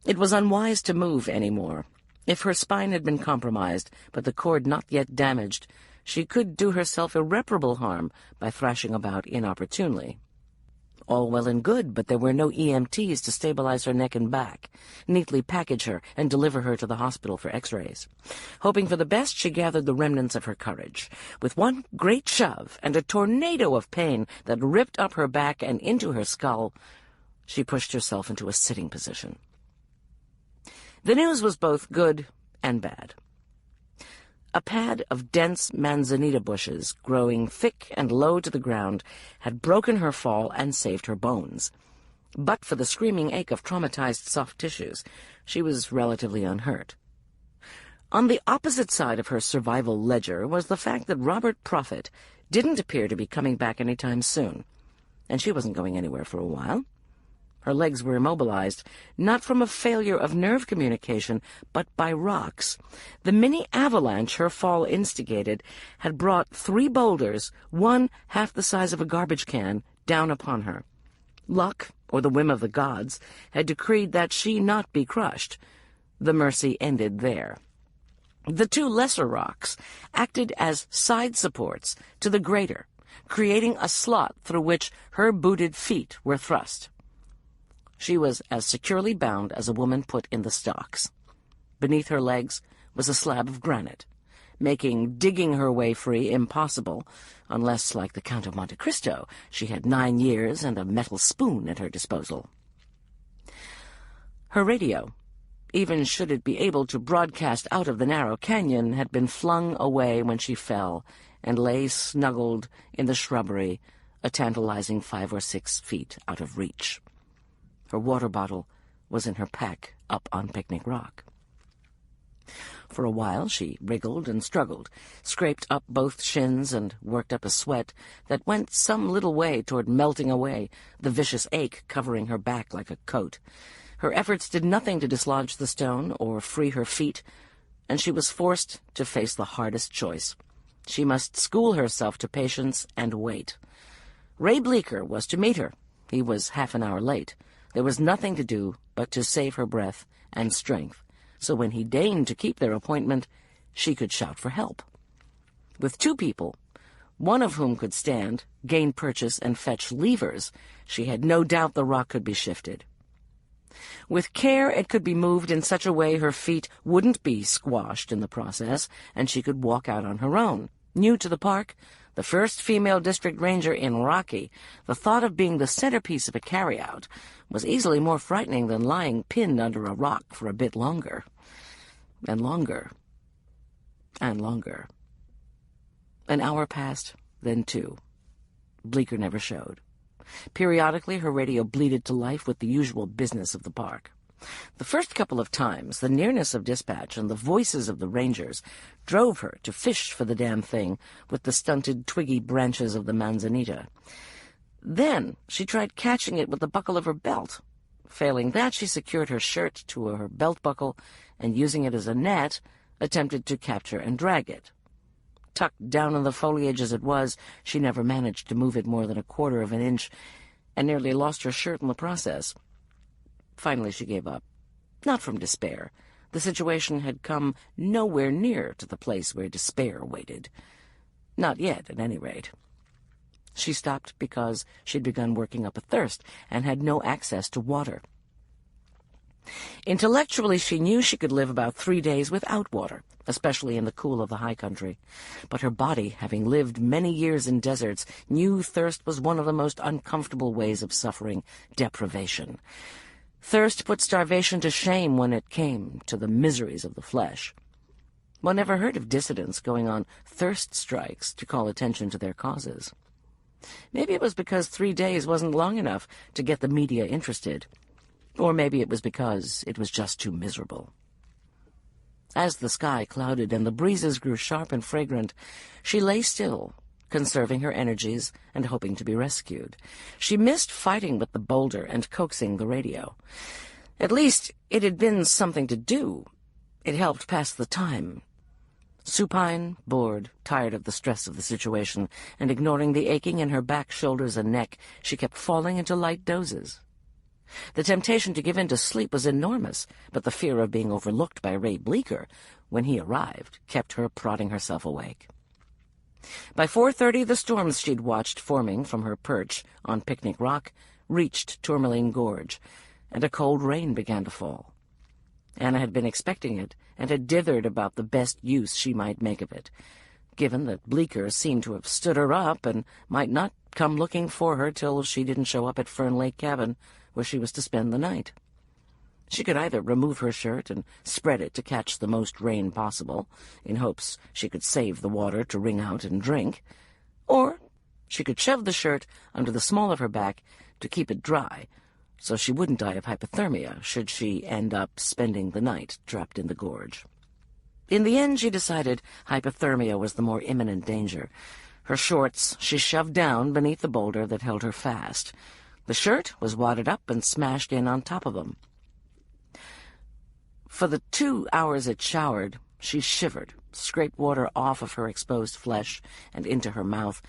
it was unwise to move any more. If her spine had been compromised, but the cord not yet damaged, she could do herself irreparable harm by thrashing about inopportunely. All well and good, but there were no EMTs to stabilize her neck and back, neatly package her, and deliver her to the hospital for x-rays. Hoping for the best, she gathered the remnants of her courage. With one great shove and a tornado of pain that ripped up her back and into her skull, she pushed herself into a sitting position. The news was both good and bad. A pad of dense manzanita bushes, growing thick and low to the ground, had broken her fall and saved her bones. But for the screaming ache of traumatized soft tissues, she was relatively unhurt. On the opposite side of her survival ledger was the fact that Robert Prophet didn't appear to be coming back any time soon, and she wasn't going anywhere for a while. Her legs were immobilized, not from a failure of nerve communication, but by rocks. The mini-avalanche her fall instigated had brought 3 boulders, one half the size of a garbage can, down upon her. Luck, or the whim of the gods, had decreed that she not be crushed. The mercy ended there. The 2 lesser rocks acted as side supports to the greater, creating a slot through which her booted feet were thrust. She was as securely bound as a woman put in the stocks. Beneath her legs was a slab of granite, making digging her way free impossible, unless, like the Count of Monte Cristo, she had 9 years and a metal spoon at her disposal. Her radio, even should it be able to broadcast out of the narrow canyon, had been flung away when she fell and lay snuggled in the shrubbery, a tantalizing 5 or 6 feet out of reach. Her water bottle was in her pack up on Picnic Rock. For a while she wriggled and struggled, scraped up both shins and worked up a sweat that went some little way toward melting away, the vicious ache covering her back like a coat. Her efforts did nothing to dislodge the stone or free her feet, and she was forced to face the hardest choice. She must school herself to patience and wait. Ray Bleecker was to meet her. He was half an hour late. There was nothing to do but to save her breath and strength, so when he deigned to keep their appointment, she could shout for help. With 2 people, one of whom could stand, gain purchase, and fetch levers, she had no doubt the rock could be shifted. With care, it could be moved in such a way her feet wouldn't be squashed in the process, and she could walk out on her own. New to the park, the first female district ranger in Rocky, the thought of being the centerpiece of a carryout was easily more frightening than lying pinned under a rock for a bit longer. And longer. And longer. An hour passed, then 2. Bleecker never showed. Periodically, her radio bleated to life with the usual business of the park. The first couple of times, the nearness of dispatch and the voices of the rangers drove her to fish for the damn thing with the stunted, twiggy branches of the manzanita. Then she tried catching it with the buckle of her belt. Failing that, she secured her shirt to her belt buckle and, using it as a net, attempted to capture and drag it. Tucked down in the foliage as it was, she never managed to move it more than 1/4 of an inch, and nearly lost her shirt in the process. Finally she gave up. Not from despair. The situation had come nowhere near to the place where despair waited. Not yet, at any rate. She stopped because she'd begun working up a thirst and had no access to water. Intellectually, she knew she could live about 3 days without water, especially in the cool of the high country. But her body, having lived many years in deserts, knew thirst was one of the most uncomfortable ways of suffering deprivation. Thirst put starvation to shame when it came to the miseries of the flesh. One never heard of dissidents going on thirst strikes to call attention to their causes. Maybe it was because 3 days wasn't long enough to get the media interested. Or maybe it was because it was just too miserable. As the sky clouded and the breezes grew sharp and fragrant, she lay still, conserving her energies and hoping to be rescued. She missed fighting with the boulder and coaxing the radio. At least it had been something to do. It helped pass the time. Supine, bored, tired of the stress of the situation, and ignoring the aching in her back, shoulders, and neck, she kept falling into light dozes. The temptation to give in to sleep was enormous, but the fear of being overlooked by Ray Bleecker, when he arrived, kept her prodding herself awake. By 4:30, the storms she'd watched forming from her perch on Picnic Rock reached Tourmaline Gorge, and a cold rain began to fall. Anna had been expecting it, and had dithered about the best use she might make of it, given that Bleecker seemed to have stood her up and might not come looking for her till she didn't show up at Fern Lake Cabin, where she was to spend the night. She could either remove her shirt and spread it to catch the most rain possible, in hopes she could save the water to wring out and drink, or she could shove the shirt under the small of her back to keep it dry, so she wouldn't die of hypothermia should she end up spending the night trapped in the gorge. In the end, she decided hypothermia was the more imminent danger. Her shorts she shoved down beneath the boulder that held her fast. The shirt was wadded up and smashed in on top of them. For the 2 hours it showered, she shivered, scraped water off of her exposed flesh and into her mouth,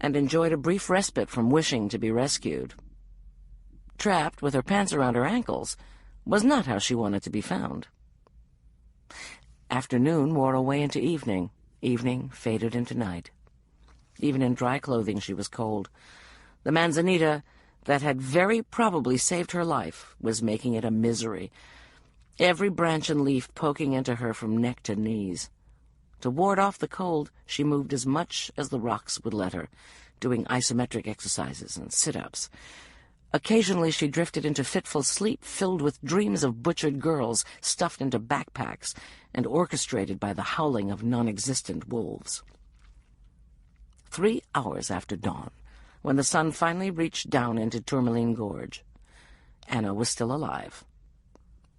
and enjoyed a brief respite from wishing to be rescued. Trapped with her pants around her ankles was not how she wanted to be found. Afternoon wore away into evening. Evening faded into night. Even in dry clothing she was cold. The manzanita that had very probably saved her life was making it a misery, every branch and leaf poking into her from neck to knees. To ward off the cold, she moved as much as the rocks would let her, doing isometric exercises and sit-ups. Occasionally she drifted into fitful sleep filled with dreams of butchered girls stuffed into backpacks and orchestrated by the howling of non-existent wolves. 3 hours after dawn, when the sun finally reached down into Tourmaline Gorge, Anna was still alive.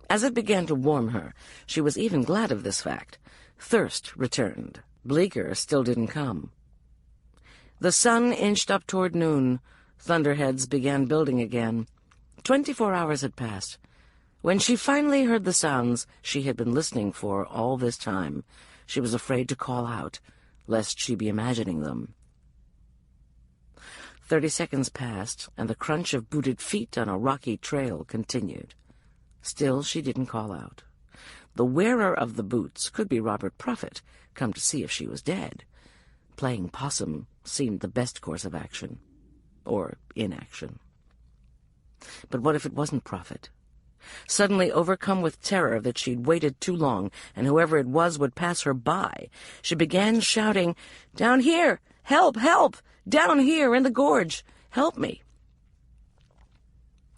As it began to warm her, she was even glad of this fact. Thirst returned. Bleecker still didn't come. The sun inched up toward noon. Thunderheads began building again. 24 hours had passed. When she finally heard the sounds she had been listening for all this time, she was afraid to call out, lest she be imagining them. 30 seconds passed, and the crunch of booted feet on a rocky trail continued. Still she didn't call out. The wearer of the boots could be Robert Prophet, come to see if she was dead. Playing possum seemed the best course of action. Or inaction. But what if it wasn't Prophet? Suddenly overcome with terror that she'd waited too long and whoever it was would pass her by, she began shouting, "Down here! Help! Help! Down here in the gorge! Help me!"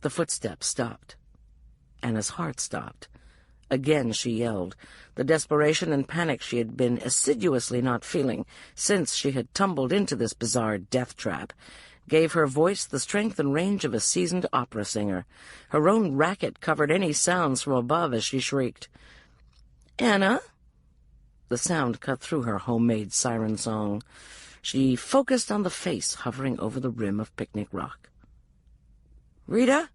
The footsteps stopped. Anna's heart stopped. Again she yelled. The desperation and panic she had been assiduously not feeling since she had tumbled into this bizarre death trap gave her voice the strength and range of a seasoned opera singer. Her own racket covered any sounds from above as she shrieked, "Anna!" The sound cut through her homemade siren song. She focused on the face hovering over the rim of Picnic Rock. "Rita?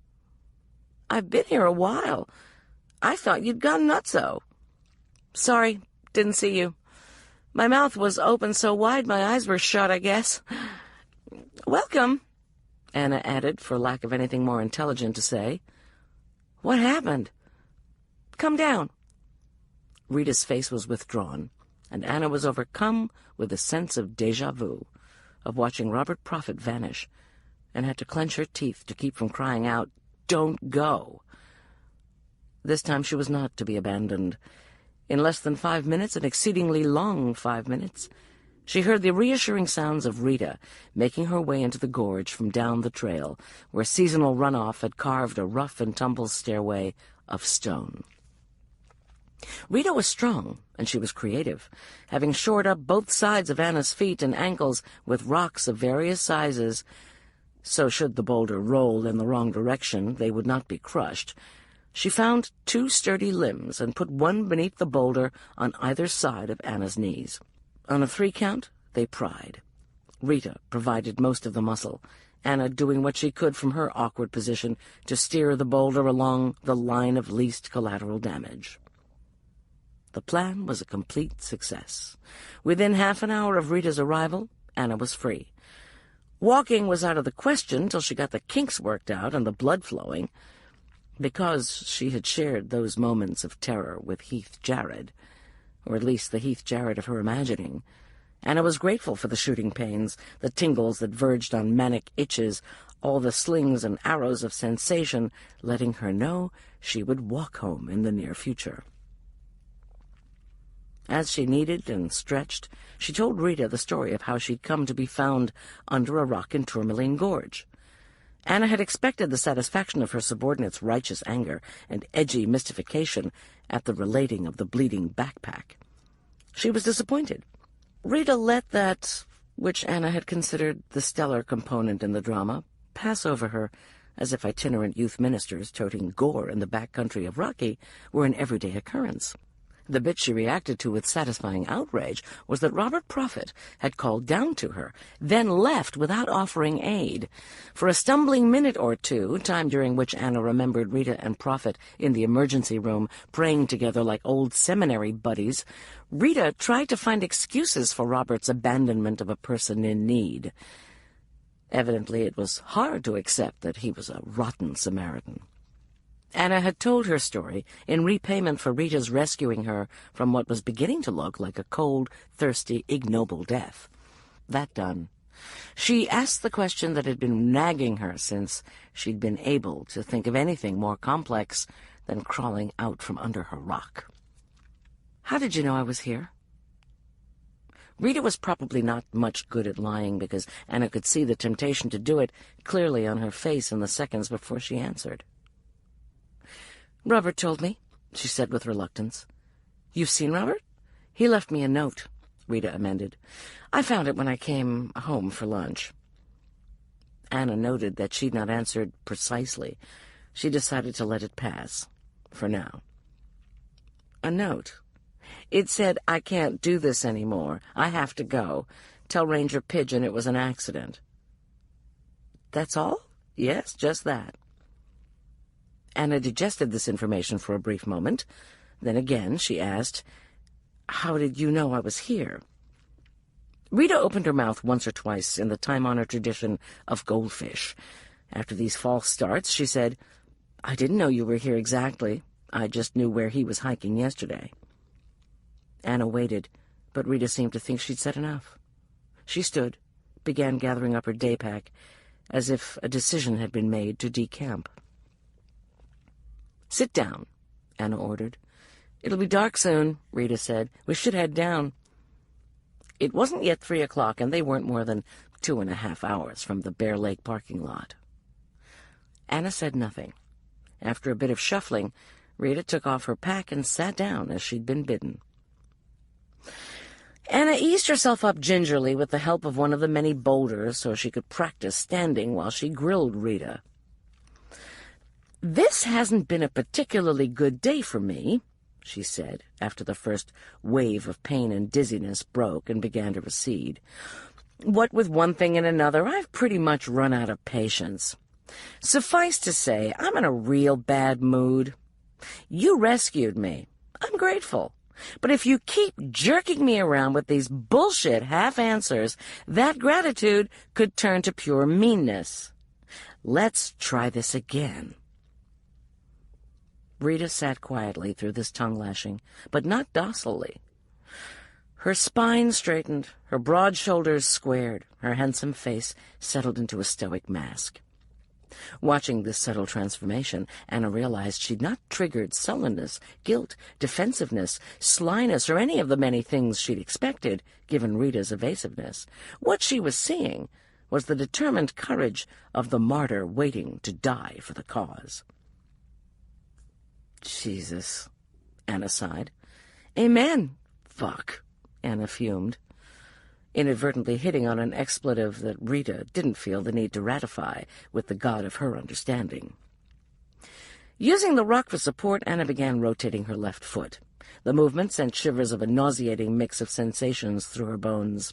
I've been here a while. I thought you'd gone nutso." "Sorry, didn't see you. My mouth was open so wide my eyes were shut, I guess." "Welcome," Anna added, for lack of anything more intelligent to say. "What happened?" "Come down." Rita's face was withdrawn, and Anna was overcome with a sense of déjà vu, of watching Robert Prophet vanish, and had to clench her teeth to keep from crying out, "Don't go!" This time she was not to be abandoned. In less than 5 minutes, an exceedingly long 5 minutes, she heard the reassuring sounds of Rita making her way into the gorge from down the trail, where seasonal runoff had carved a rough-and-tumble stairway of stone. Rita was strong, and she was creative, having shored up both sides of Anna's feet and ankles with rocks of various sizes, so should the boulder roll in the wrong direction, they would not be crushed. She found 2 sturdy limbs and put one beneath the boulder on either side of Anna's knees. On a 3 count, they pried. Rita provided most of the muscle, Anna doing what she could from her awkward position to steer the boulder along the line of least collateral damage. The plan was a complete success. Within half an hour of Rita's arrival, Anna was free. Walking was out of the question till she got the kinks worked out and the blood flowing. Because she had shared those moments of terror with Heath Jarrett, or at least the Heath Jarrett of her imagining, Anna was grateful for the shooting pains, the tingles that verged on manic itches, all the slings and arrows of sensation, letting her know she would walk home in the near future. As she kneaded and stretched, she told Rita the story of how she'd come to be found under a rock in Tourmaline Gorge. Anna had expected the satisfaction of her subordinate's righteous anger and edgy mystification at the relating of the bleeding backpack. She was disappointed. Rita let that, which Anna had considered the stellar component in the drama, pass over her, as if itinerant youth ministers toting gore in the back country of Rocky were an everyday occurrence. The bit she reacted to with satisfying outrage was that Robert Prophet had called down to her, then left without offering aid. For a stumbling minute or two, time during which Anna remembered Rita and Prophet in the emergency room praying together like old seminary buddies, Rita tried to find excuses for Robert's abandonment of a person in need. Evidently it was hard to accept that he was a rotten Samaritan. Anna had told her story in repayment for Rita's rescuing her from what was beginning to look like a cold, thirsty, ignoble death. That done, she asked the question that had been nagging her since she'd been able to think of anything more complex than crawling out from under her rock. "How did you know I was here?" Rita was probably not much good at lying because Anna could see the temptation to do it clearly on her face in the seconds before she answered. "Robert told me," she said with reluctance. "You've seen Robert?" "He left me a note," Rita amended. "I found it when I came home for lunch." Anna noted that she'd not answered precisely. She decided to let it pass, for now. "A note. It said, 'I can't do this anymore. I have to go. Tell Ranger Pigeon it was an accident.'" "That's all?" "Yes, just that." Anna digested this information for a brief moment. Then again she asked, "How did you know I was here?" Rita opened her mouth once or twice in the time-honored tradition of goldfish. After these false starts, she said, "I didn't know you were here exactly. I just knew where he was hiking yesterday." Anna waited, but Rita seemed to think she'd said enough. She stood, began gathering up her day pack, as if a decision had been made to decamp. "Sit down," Anna ordered. "It'll be dark soon," Rita said. "We should head down." It wasn't yet 3 o'clock, and they weren't more than 2.5 hours from the Bear Lake parking lot. Anna said nothing. After a bit of shuffling, Rita took off her pack and sat down as she'd been bidden. Anna eased herself up gingerly with the help of one of the many boulders so she could practice standing while she grilled Rita. "This hasn't been a particularly good day for me," she said, after the first wave of pain and dizziness broke and began to recede. "What with one thing and another, I've pretty much run out of patience. Suffice to say, I'm in a real bad mood. You rescued me. I'm grateful. But if you keep jerking me around with these bullshit half-answers, that gratitude could turn to pure meanness. Let's try this again." Rita sat quietly through this tongue-lashing, but not docilely. Her spine straightened, her broad shoulders squared, her handsome face settled into a stoic mask. Watching this subtle transformation, Anna realized she'd not triggered sullenness, guilt, defensiveness, slyness, or any of the many things she'd expected, given Rita's evasiveness. What she was seeing was the determined courage of the martyr waiting to die for the cause. "Jesus," Anna sighed. "Amen. Fuck," Anna fumed, inadvertently hitting on an expletive that Rita didn't feel the need to ratify with the God of her understanding. Using the rock for support, Anna began rotating her left foot. The movement sent shivers of a nauseating mix of sensations through her bones.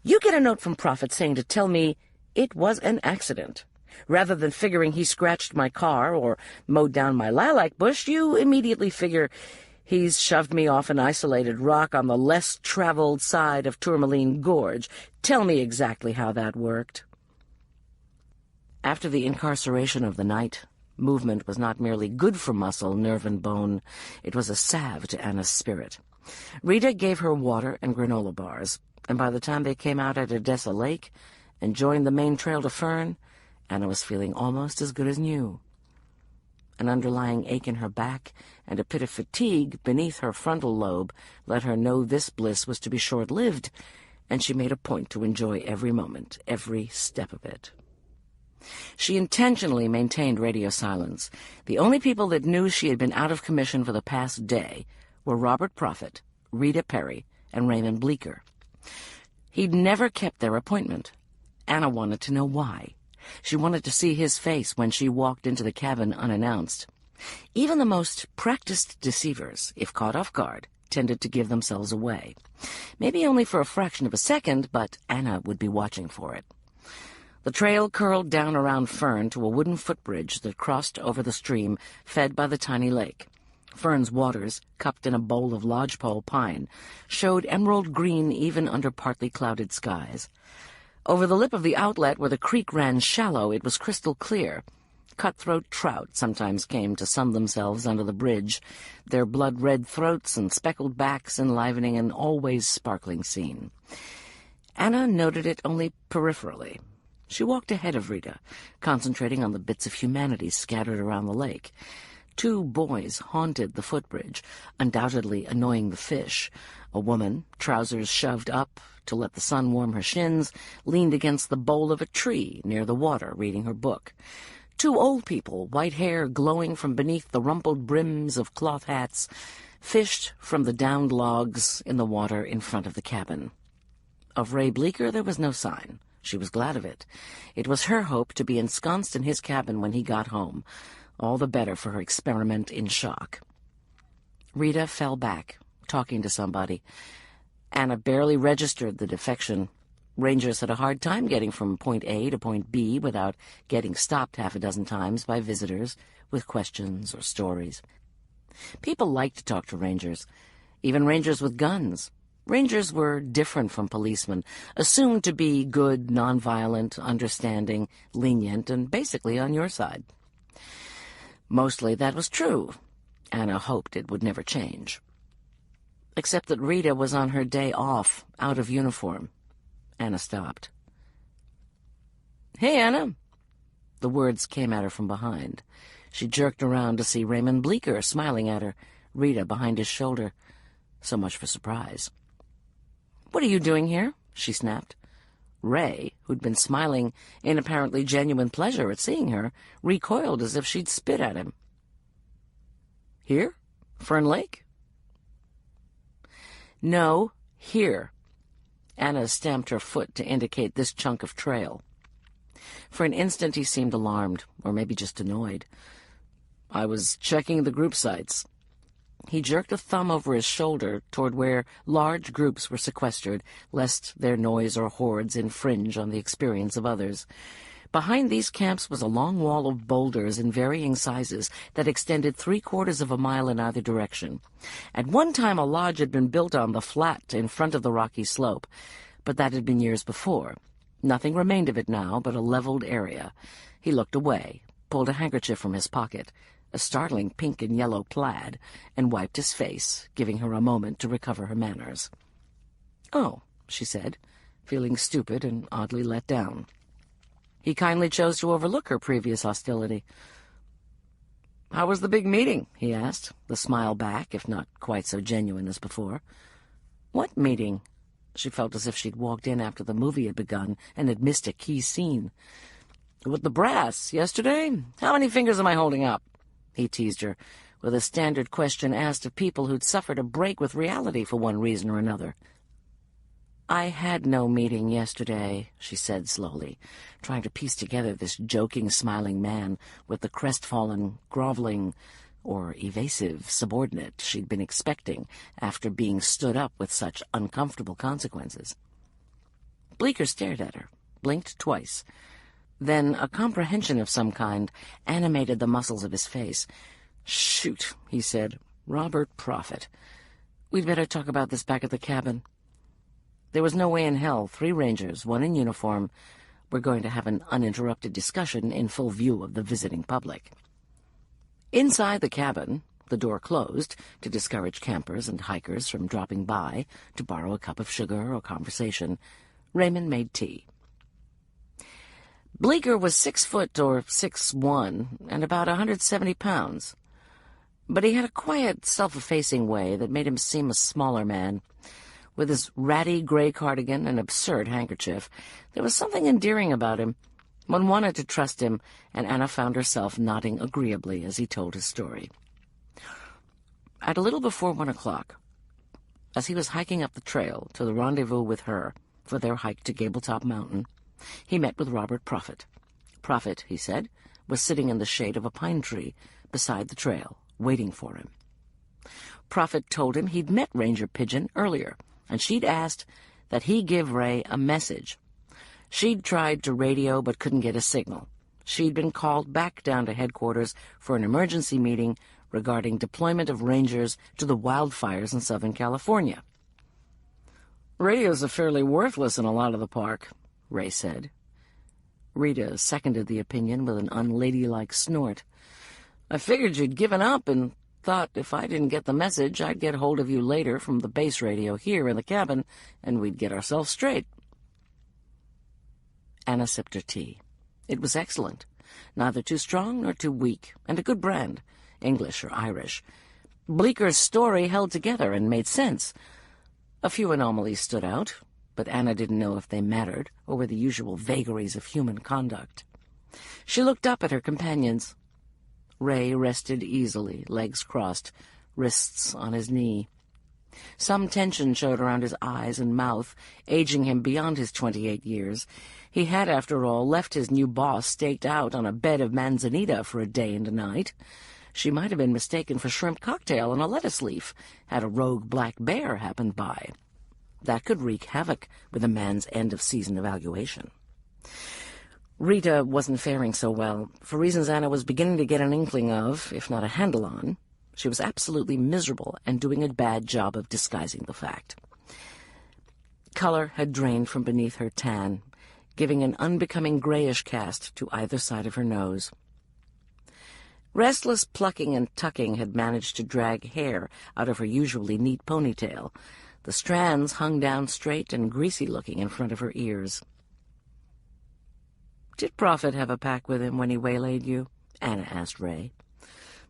"You get a note from Prophet saying to tell me it was an accident. Rather than figuring he scratched my car or mowed down my lilac bush, you immediately figure he's shoved me off an isolated rock on the less traveled side of Tourmaline Gorge. Tell me exactly how that worked." After the incarceration of the night, movement was not merely good for muscle, nerve, and bone. It was a salve to Anna's spirit. Rita gave her water and granola bars, and by the time they came out at Odessa Lake and joined the main trail to Fern, Anna was feeling almost as good as new. An underlying ache in her back and a pit of fatigue beneath her frontal lobe let her know this bliss was to be short-lived, and she made a point to enjoy every moment, every step of it. She intentionally maintained radio silence. The only people that knew she had been out of commission for the past day were Robert Prophet, Rita Perry, and Raymond Bleeker. He'd never kept their appointment. Anna wanted to know why. She wanted to see his face when she walked into the cabin unannounced. Even the most practiced deceivers, if caught off guard, tended to give themselves away. Maybe only for a fraction of a second, but Anna would be watching for it. The trail curled down around Fern to a wooden footbridge that crossed over the stream fed by the tiny lake. Fern's waters, cupped in a bowl of lodgepole pine, showed emerald green even under partly clouded skies. Over the lip of the outlet where the creek ran shallow, it was crystal clear. Cutthroat trout sometimes came to sun themselves under the bridge, their blood-red throats and speckled backs enlivening an always sparkling scene. Anna noted it only peripherally. She walked ahead of Rita, concentrating on the bits of humanity scattered around the lake. 2 boys haunted the footbridge, undoubtedly annoying the fish. A woman, trousers shoved up to let the sun warm her shins, leaned against the bole of a tree near the water, reading her book. 2 old people, white hair glowing from beneath the rumpled brims of cloth hats, fished from the downed logs in the water in front of the cabin. Of Ray Bleeker there was no sign. She was glad of it. It was her hope to be ensconced in his cabin when he got home, all the better for her experiment in shock. Rita fell back, talking to somebody. Anna barely registered the defection. Rangers had a hard time getting from point A to point B without getting stopped half a dozen times by visitors with questions or stories. People liked to talk to rangers, even rangers with guns. Rangers were different from policemen, assumed to be good, nonviolent, understanding, lenient, and basically on your side. Mostly that was true. Anna hoped it would never change. Except that Rita was on her day off, out of uniform. Anna stopped. "Hey, Anna." The words came at her from behind. She jerked around to see Raymond Bleeker smiling at her, Rita behind his shoulder. So much for surprise. "What are you doing here?" she snapped. Ray, who'd been smiling in apparently genuine pleasure at seeing her, recoiled as if she'd spit at him. "Here? Fern Lake?" "No, here." Anna stamped her foot to indicate this chunk of trail. For an instant he seemed alarmed, or maybe just annoyed. "I was checking the group sites." He jerked a thumb over his shoulder toward where large groups were sequestered, lest their noise or hordes infringe on the experience of others. Behind these camps was a long wall of boulders in varying sizes that extended 3/4 of a mile in either direction. At one time a lodge had been built on the flat in front of the rocky slope, but that had been years before. Nothing remained of it now but a leveled area. He looked away, pulled a handkerchief from his pocket, a startling pink and yellow plaid, and wiped his face, giving her a moment to recover her manners. "Oh," she said, feeling stupid and oddly let down. He kindly chose to overlook her previous hostility. "How was the big meeting?" he asked, the smile back, if not quite so genuine as before. "What meeting?" She felt as if she'd walked in after the movie had begun and had missed a key scene. "With the brass, yesterday? How many fingers am I holding up?" he teased her, with a standard question asked of people who'd suffered a break with reality for one reason or another. "I had no meeting yesterday," she said slowly, trying to piece together this joking, smiling man with the crestfallen, groveling, or evasive subordinate she'd been expecting after being stood up with such uncomfortable consequences. Bleeker stared at her, blinked twice. Then a comprehension of some kind animated the muscles of his face. "Shoot," he said. "Robert Prophet. We'd better talk about this back at the cabin." There was no way in hell 3 rangers, 1 in uniform, were going to have an uninterrupted discussion in full view of the visiting public. Inside the cabin, the door closed to discourage campers and hikers from dropping by to borrow a cup of sugar or conversation, Raymond made tea. Bleeker was 6 foot or 6'1", and about 170 pounds. But he had a quiet, self-effacing way that made him seem a smaller man. With his ratty gray cardigan and absurd handkerchief, there was something endearing about him. One wanted to trust him, and Anna found herself nodding agreeably as he told his story. At a little before 1 o'clock, as he was hiking up the trail to the rendezvous with her for their hike to Gabletop Mountain, he met with Robert Prophet. Prophet, he said, was sitting in the shade of a pine tree beside the trail, waiting for him. Prophet told him he'd met Ranger Pigeon earlier, and she'd asked that he give Ray a message. She'd tried to radio but couldn't get a signal. She'd been called back down to headquarters for an emergency meeting regarding deployment of rangers to the wildfires in Southern California. "Radios are fairly worthless in a lot of the park," Ray said. Rita seconded the opinion with an unladylike snort. "I figured you'd given up and thought if I didn't get the message, I'd get hold of you later from the base radio here in the cabin, and we'd get ourselves straight." Anna sipped her tea. It was excellent, neither too strong nor too weak, and a good brand, English or Irish. Bleeker's story held together and made sense. A few anomalies stood out, but Anna didn't know if they mattered or were the usual vagaries of human conduct. She looked up at her companions. Ray rested easily, legs crossed, wrists on his knee. Some tension showed around his eyes and mouth, aging him beyond his 28 years. He had, after all, left his new boss staked out on a bed of manzanita for a day and a night. She might have been mistaken for shrimp cocktail on a lettuce leaf, had a rogue black bear happened by. That could wreak havoc with a man's end-of-season evaluation. Rita wasn't faring so well, for reasons Anna was beginning to get an inkling of, if not a handle on. She was absolutely miserable and doing a bad job of disguising the fact. Color had drained from beneath her tan, giving an unbecoming grayish cast to either side of her nose. Restless plucking and tucking had managed to drag hair out of her usually neat ponytail. The strands hung down straight and greasy-looking in front of her ears. "Did Prophet have a pack with him when he waylaid you?" Anna asked Ray.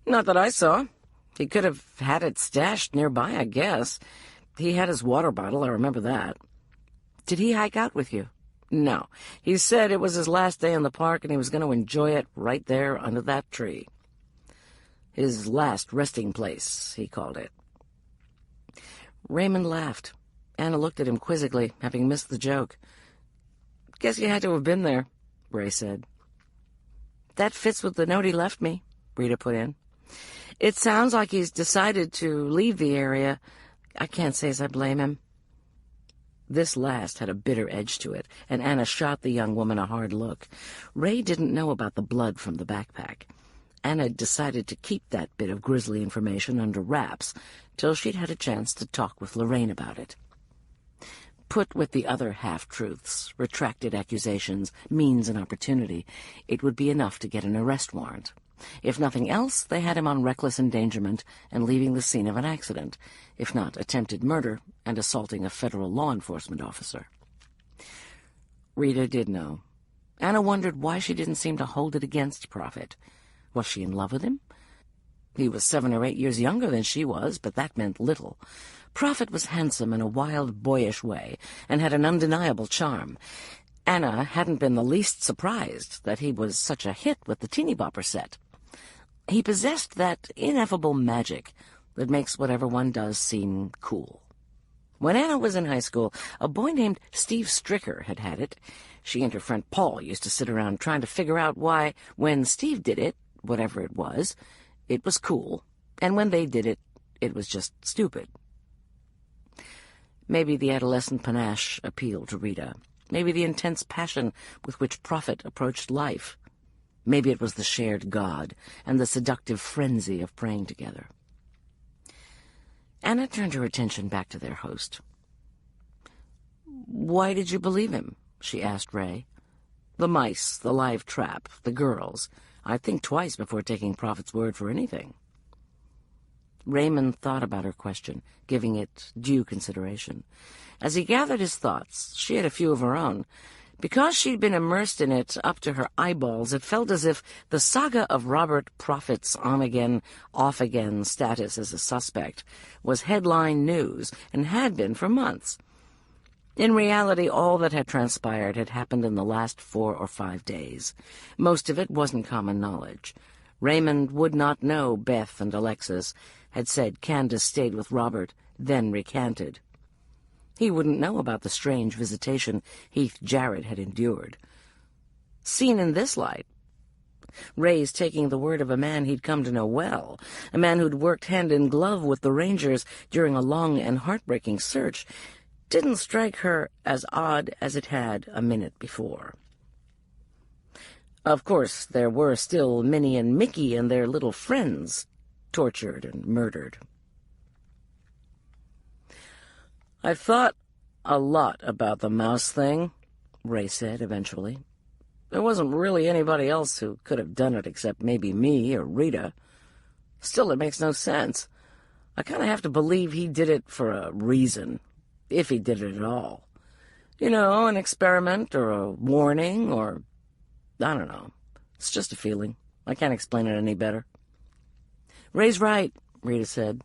Not that I saw. He could have had it stashed nearby, I guess. He had his water bottle, I remember that. Did he hike out with you? No. He said it was his last day in the park and he was going to enjoy it right there under that tree. His last resting place, he called it. Raymond laughed. Anna looked at him quizzically, having missed the joke. Guess you had to have been there, Ray said. That fits with the note he left me, Rita put in. It sounds like he's decided to leave the area. I can't say as I blame him. This last had a bitter edge to it, and Anna shot the young woman a hard look. Ray didn't know about the blood from the backpack. Anna decided to keep that bit of grisly information under wraps till she'd had a chance to talk with Lorraine about it. Put with the other half-truths, retracted accusations, means and opportunity, it would be enough to get an arrest warrant. If nothing else, they had him on reckless endangerment and leaving the scene of an accident, if not attempted murder and assaulting a federal law enforcement officer. Rita did know. Anna wondered why she didn't seem to hold it against Prophet. Was she in love with him? He was 7 or 8 years younger than she was, but that meant little. Prophet was handsome in a wild, boyish way, and had an undeniable charm. Anna hadn't been the least surprised that he was such a hit with the teeny bopper set. He possessed that ineffable magic that makes whatever one does seem cool. When Anna was in high school, a boy named Steve Stricker had it. She and her friend Paul used to sit around trying to figure out why, when Steve did it, whatever it was cool, and when they did it, it was just stupid. Maybe the adolescent panache appealed to Rita. Maybe the intense passion with which Prophet approached life. Maybe it was the shared God and the seductive frenzy of praying together. Anna turned her attention back to their host. "Why did you believe him?" she asked Ray. "The mice, the live trap, the girls. I'd think twice before taking Prophet's word for anything." Raymond thought about her question, giving it due consideration. As he gathered his thoughts, she had a few of her own. Because she'd been immersed in it up to her eyeballs, it felt as if the saga of Robert Prophet's on-again, off-again status as a suspect was headline news and had been for months. In reality, all that had transpired had happened in the last 4 or 5 days. Most of it wasn't common knowledge. Raymond would not know Beth and Alexis had said Candace stayed with Robert, then recanted. He wouldn't know about the strange visitation Heath Jarrett had endured. Seen in this light, Ray's taking the word of a man he'd come to know well, a man who'd worked hand in glove with the Rangers during a long and heartbreaking search, didn't strike her as odd as it had a minute before. Of course, there were still Minnie and Mickey and their little friends, tortured and murdered. "I've thought a lot about the mouse thing," Ray said eventually. "There wasn't really anybody else who could have done it except maybe me or Rita. Still, it makes no sense. I kind of have to believe he did it for a reason, if he did it at all. You know, an experiment or a warning or... I don't know. It's just a feeling. I can't explain it any better." "Ray's right," Rita said.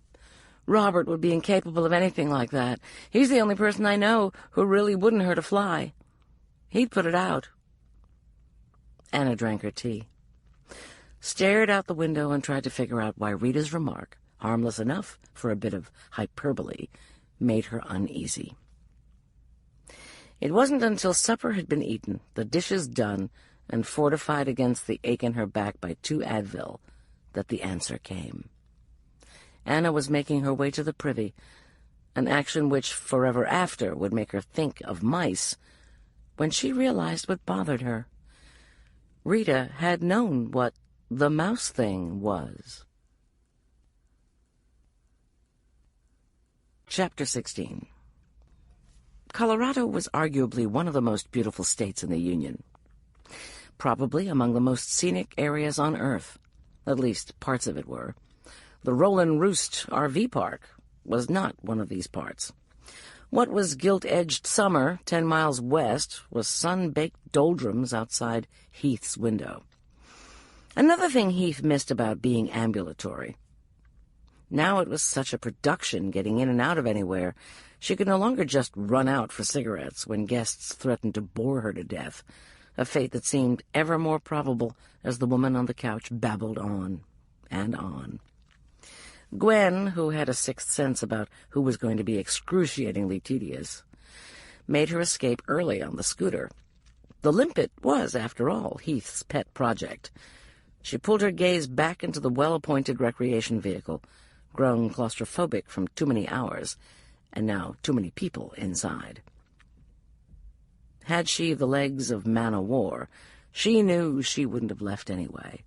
"Robert would be incapable of anything like that. He's the only person I know who really wouldn't hurt a fly. He'd put it out." Anna drank her tea, stared out the window, and tried to figure out why Rita's remark, harmless enough for a bit of hyperbole, made her uneasy. It wasn't until supper had been eaten, the dishes done, and fortified against the ache in her back by 2 Advil, that the answer came. Anna was making her way to the privy, an action which forever after would make her think of mice, when she realized what bothered her. Rita had known what the mouse thing was. Chapter 16. Colorado was arguably one of the most beautiful states in the Union. Probably among the most scenic areas on Earth. At least parts of it were. The Rollin' Roost RV Park was not one of these parts. What was gilt-edged summer 10 miles west was sun-baked doldrums outside Heath's window. Another thing Heath missed about being ambulatory. Now it was such a production getting in and out of anywhere. She could no longer just run out for cigarettes when guests threatened to bore her to death, a fate that seemed ever more probable as the woman on the couch babbled on and on. Gwen, who had a sixth sense about who was going to be excruciatingly tedious, made her escape early on the scooter. The limpet was, after all, Heath's pet project. She pulled her gaze back into the well-appointed recreation vehicle, grown claustrophobic from too many hours, and now too many people inside. Had she the legs of man-o'-war, she knew she wouldn't have left anyway.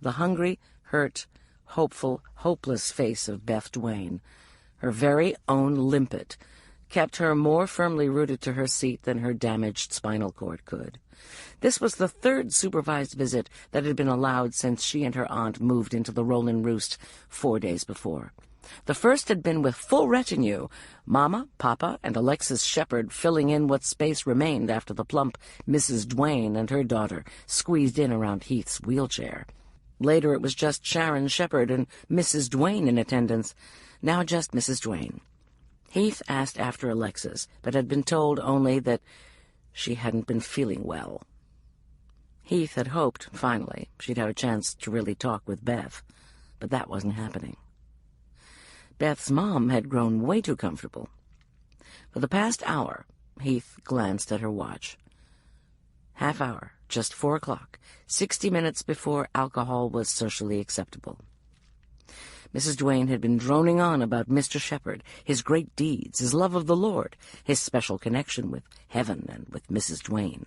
The hungry, hurt, hopeful, hopeless face of Beth Duane, her very own limpet, kept her more firmly rooted to her seat than her damaged spinal cord could. This was the third supervised visit that had been allowed since she and her aunt moved into the Rollin' Roost 4 days before. The first had been with full retinue, Mama, Papa, and Alexis Shepherd filling in what space remained after the plump Mrs. Duane and her daughter squeezed in around Heath's wheelchair. Later it was just Sharon Shepherd and Mrs. Duane in attendance, now just Mrs. Duane. Heath asked after Alexis, but had been told only that she hadn't been feeling well. Heath had hoped, finally, she'd have a chance to really talk with Beth, but that wasn't happening. Beth's mom had grown way too comfortable. For the past hour, Heath glanced at her watch. Half hour, just 4 o'clock, 60 minutes before alcohol was socially acceptable. Mrs. Duane had been droning on about Mr. Shepherd, his great deeds, his love of the Lord, his special connection with heaven and with Mrs. Duane.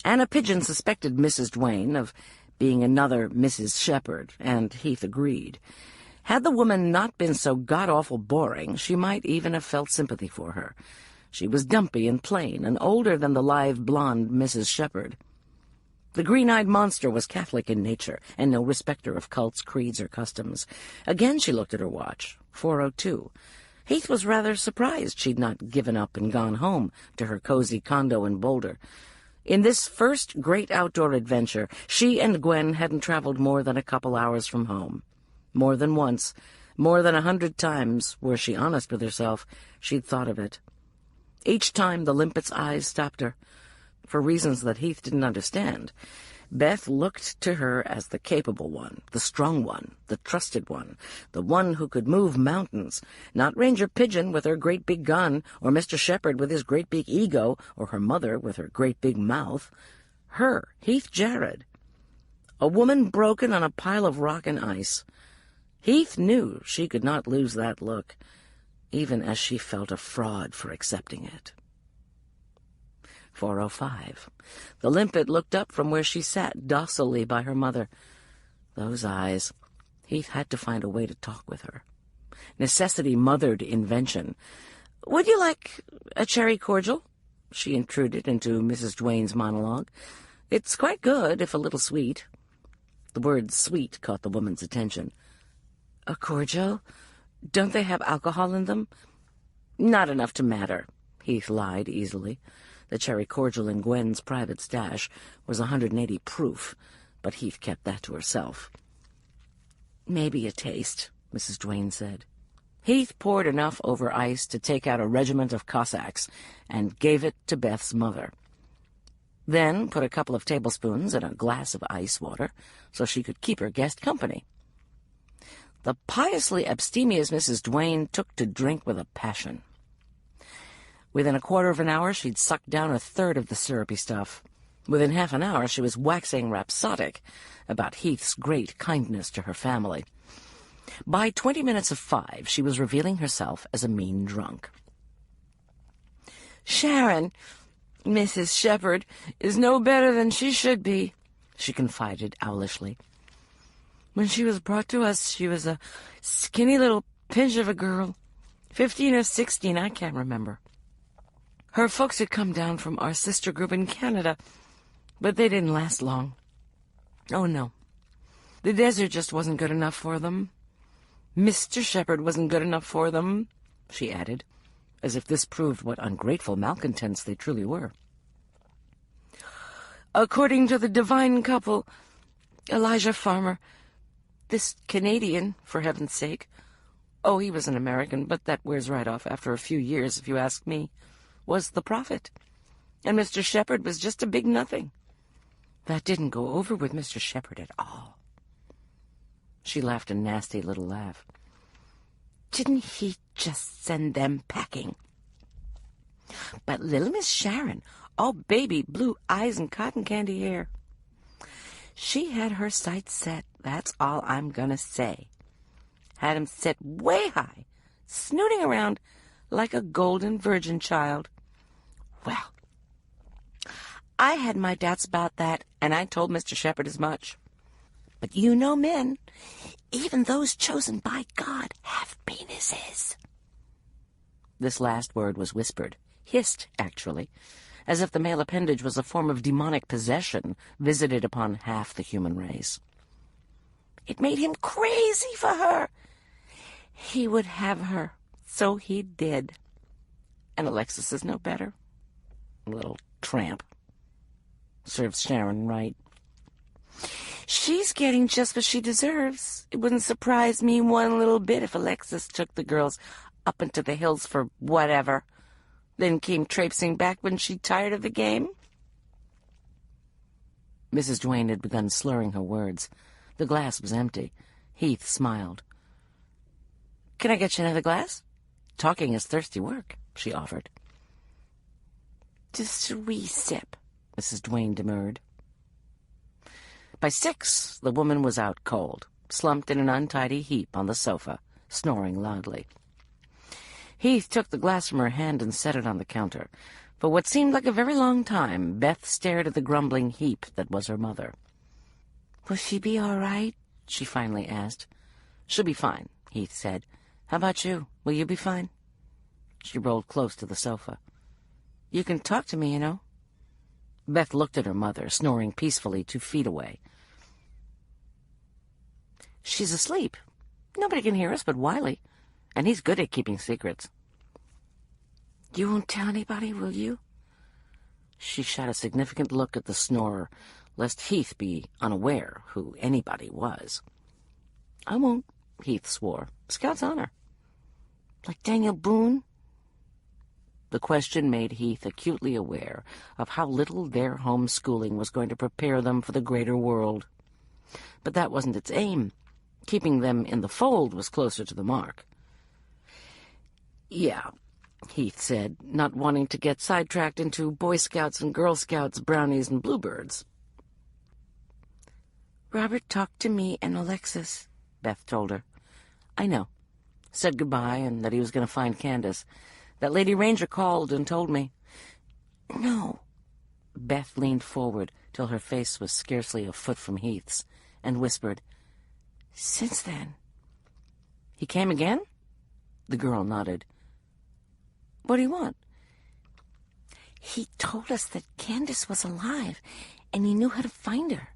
Anna Pigeon suspected Mrs. Duane of being another Mrs. Shepherd, and Heath agreed. Had the woman not been so god-awful boring, she might even have felt sympathy for her. She was dumpy and plain, and older than the lithe blonde Mrs. Shepherd. The green-eyed monster was Catholic in nature, and no respecter of cults, creeds, or customs. Again she looked at her watch, 4:02. Heath was rather surprised she'd not given up and gone home to her cozy condo in Boulder. In this first great outdoor adventure, she and Gwen hadn't traveled more than a couple hours from home. More than once, more than 100 times, were she honest with herself, she'd thought of it. Each time the limpet's eyes stopped her, for reasons that Heath didn't understand. Beth looked to her as the capable one, the strong one, the trusted one, the one who could move mountains, not Ranger Pigeon with her great big gun, or Mr. Shepherd with his great big ego, or her mother with her great big mouth. Her, Heath Jarrett. A woman broken on a pile of rock and ice. Heath knew she could not lose that look, even as she felt a fraud for accepting it. 4:05. The limpet looked up from where she sat docilely by her mother. Those eyes. Heath had to find a way to talk with her. Necessity mothered invention. "Would you like a cherry cordial?" she intruded into Mrs. Duane's monologue. "It's quite good, if a little sweet." The word sweet caught the woman's attention. "A cordial? Don't they have alcohol in them?" "Not enough to matter," Heath lied easily. The cherry cordial in Gwen's private stash was 180 proof, but Heath kept that to herself. "Maybe a taste," Mrs. Duane said. Heath poured enough over ice to take out a regiment of Cossacks and gave it to Beth's mother. Then put a couple of tablespoons in a glass of ice water so she could keep her guest company. The piously abstemious Mrs. Duane took to drink with a passion. Within a quarter of an hour, she'd sucked down a third of the syrupy stuff. Within half an hour, she was waxing rhapsodic about Heath's great kindness to her family. By 20 minutes of 5, she was revealing herself as a mean drunk. "Sharon, Mrs. Shepherd, is no better than she should be," she confided owlishly. "When she was brought to us, she was a skinny little pinch of a girl, 15 or 16, I can't remember. Her folks had come down from our sister group in Canada, but they didn't last long. Oh, no. The desert just wasn't good enough for them. Mr. Shepherd wasn't good enough for them," she added, as if this proved what ungrateful malcontents they truly were. "According to the divine couple, Elijah Farmer. This Canadian, for heaven's sake. Oh, he was an American, but that wears right off after a few years, if you ask me. Was the prophet. And Mr. Shepherd was just a big nothing. That didn't go over with Mr. Shepherd at all. She laughed a nasty little laugh. Didn't he just send them packing? But little Miss Sharon, all baby blue eyes and cotton candy hair. She had her sights set, that's all I'm gonna say. Had 'em set way high, snooting around like a golden virgin child. Well, I had my doubts about that, and I told Mr. Shepherd as much. But you know men, even those chosen by God, have penises. This last word was whispered, hissed, actually, as if the male appendage was a form of demonic possession visited upon half the human race. It made him crazy for her. He would have her, so he did. And Alexis is no better. Little tramp. Serves Sharon right. She's getting just what she deserves. It wouldn't surprise me one little bit if Alexis took the girls up into the hills for whatever, then came traipsing back when she'd tired of the game. Mrs. Duane had begun slurring her words. The glass was empty. Heath smiled. "Can I get you another glass? Talking is thirsty work," she offered. "Just a wee sip," Mrs. Duane demurred. By 6, the woman was out cold, slumped in an untidy heap on the sofa, snoring loudly. Heath took the glass from her hand and set it on the counter. For what seemed like a very long time, Beth stared at the grumbling heap that was her mother. "Will she be all right?" she finally asked. "She'll be fine," Heath said. "How about you? Will you be fine?" She rolled close to the sofa. "You can talk to me, you know." Beth looked at her mother, snoring peacefully 2 feet away. "She's asleep. Nobody can hear us but Wiley, and he's good at keeping secrets." "You won't tell anybody, will you?" She shot a significant look at the snorer, lest Heath be unaware who anybody was. "I won't," Heath swore. "Scout's honor." "Like Daniel Boone?" The question made Heath acutely aware of how little their homeschooling was going to prepare them for the greater world. But that wasn't its aim. Keeping them in the fold was closer to the mark. "Yeah," Heath said, not wanting to get sidetracked into Boy Scouts and Girl Scouts, brownies and bluebirds. "Robert talked to me and Alexis," Beth told her. "I know. Said goodbye and that he was going to find Candace. That Lady Ranger called and told me." "No." Beth leaned forward till her face was scarcely a foot from Heath's, and whispered, "Since then." "He came again?" The girl nodded. "What do you want?" "He told us that Candace was alive, and he knew how to find her."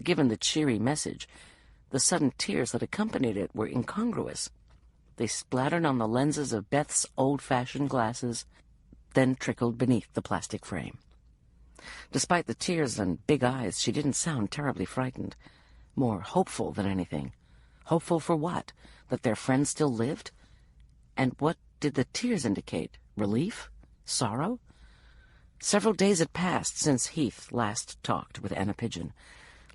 Given the cheery message, the sudden tears that accompanied it were incongruous. They splattered on the lenses of Beth's old-fashioned glasses, then trickled beneath the plastic frame. Despite the tears and big eyes, she didn't sound terribly frightened. More hopeful than anything. Hopeful for what? That their friend still lived? And what did the tears indicate? Relief? Sorrow? Several days had passed since Heath last talked with Anna Pigeon.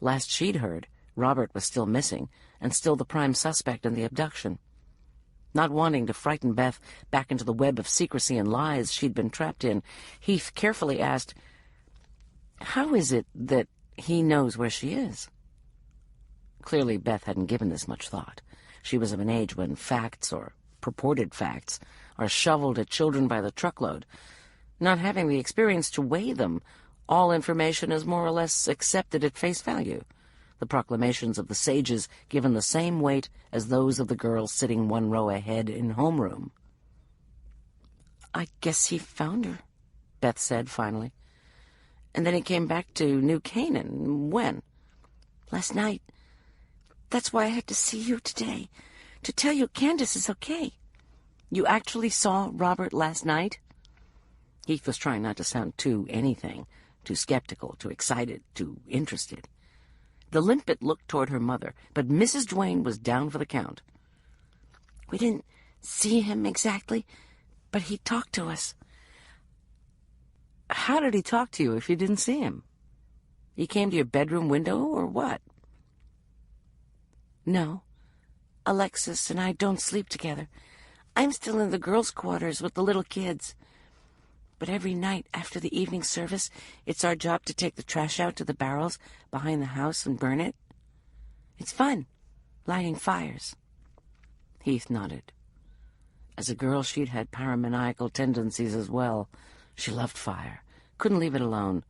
Last she'd heard, Robert was still missing, and still the prime suspect in the abduction. Not wanting to frighten Beth back into the web of secrecy and lies she'd been trapped in, Heath carefully asked, "How is it that he knows where she is?" Clearly Beth hadn't given this much thought. She was of an age when facts, or purported facts, are shoveled at children by the truckload. Not having the experience to weigh them, all information is more or less accepted at face value. The proclamations of the sages given the same weight as those of the girls sitting 1 row ahead in homeroom. "I guess he found her," Beth said finally. "And then he came back to New Canaan. When?" "Last night. That's why I had to see you today, to tell you Candace is okay." "You actually saw Robert last night?" Heath was trying not to sound too anything, too skeptical, too excited, too interested. The limpet looked toward her mother, but Mrs. Duane was down for the count. "We didn't see him exactly, but he talked to us." "How did he talk to you if you didn't see him? He came to your bedroom window, or what?" "No. Alexis and I don't sleep together. I'm still in the girls' quarters with the little kids. But every night after the evening service, it's our job to take the trash out to the barrels behind the house and burn it. It's fun, lighting fires." Heath nodded. As a girl, she'd had pyromaniacal tendencies as well. She loved fire, couldn't leave it alone.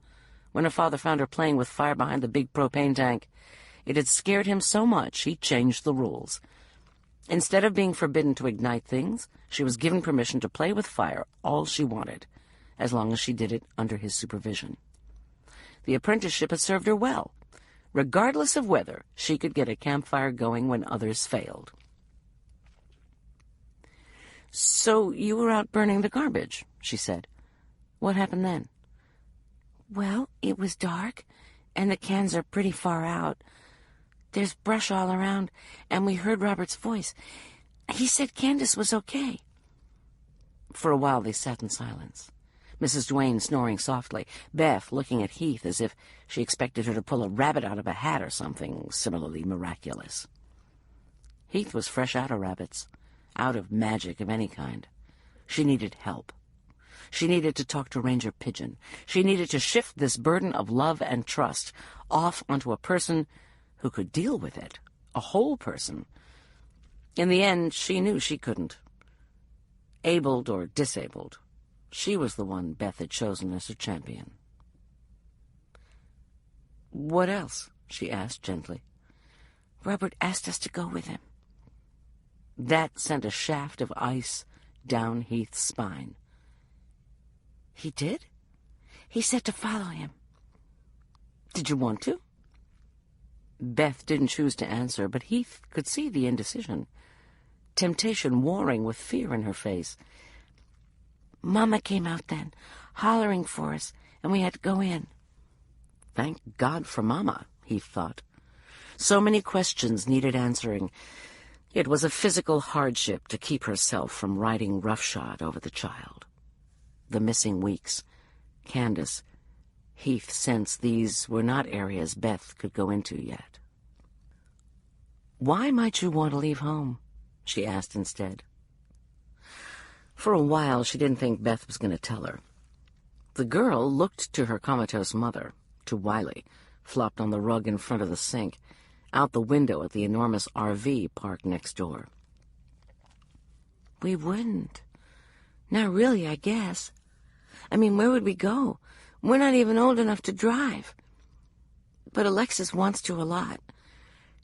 When her father found her playing with fire behind the big propane tank, it had scared him so much he changed the rules. Instead of being forbidden to ignite things, she was given permission to play with fire all she wanted, as long as she did it under his supervision. The apprenticeship had served her well. Regardless of weather, she could get a campfire going when others failed. "So you were out burning the garbage," she said. "What happened then?" "Well, it was dark, and the cans are pretty far out. There's brush all around, and we heard Robert's voice. He said Candace was okay." For a while they sat in silence. Mrs. Duane snoring softly, Beth looking at Heath as if she expected her to pull a rabbit out of a hat or something similarly miraculous. Heath was fresh out of rabbits, out of magic of any kind. She needed help. She needed to talk to Ranger Pigeon. She needed to shift this burden of love and trust off onto a person who could deal with it, a whole person. In the end, she knew she couldn't. Abled or disabled, she was the one Beth had chosen as her champion. "What else?" she asked gently. "Robert asked us to go with him." That sent a shaft of ice down Heath's spine. "He did? He said to follow him." "Did you want to?" Beth didn't choose to answer, but Heath could see the indecision, temptation warring with fear in her face. "Mama came out then, hollering for us, and we had to go in." Thank God for Mama, Heath thought. So many questions needed answering. It was a physical hardship to keep herself from riding roughshod over the child. The missing weeks, Candace, Heath sensed these were not areas Beth could go into yet. "Why might you want to leave home?" she asked instead. For a while, she didn't think Beth was going to tell her. The girl looked to her comatose mother, to Wiley, flopped on the rug in front of the sink, out the window at the enormous RV parked next door. "We wouldn't. Not really, I guess. I mean, where would we go? We're not even old enough to drive. But Alexis wants to a lot.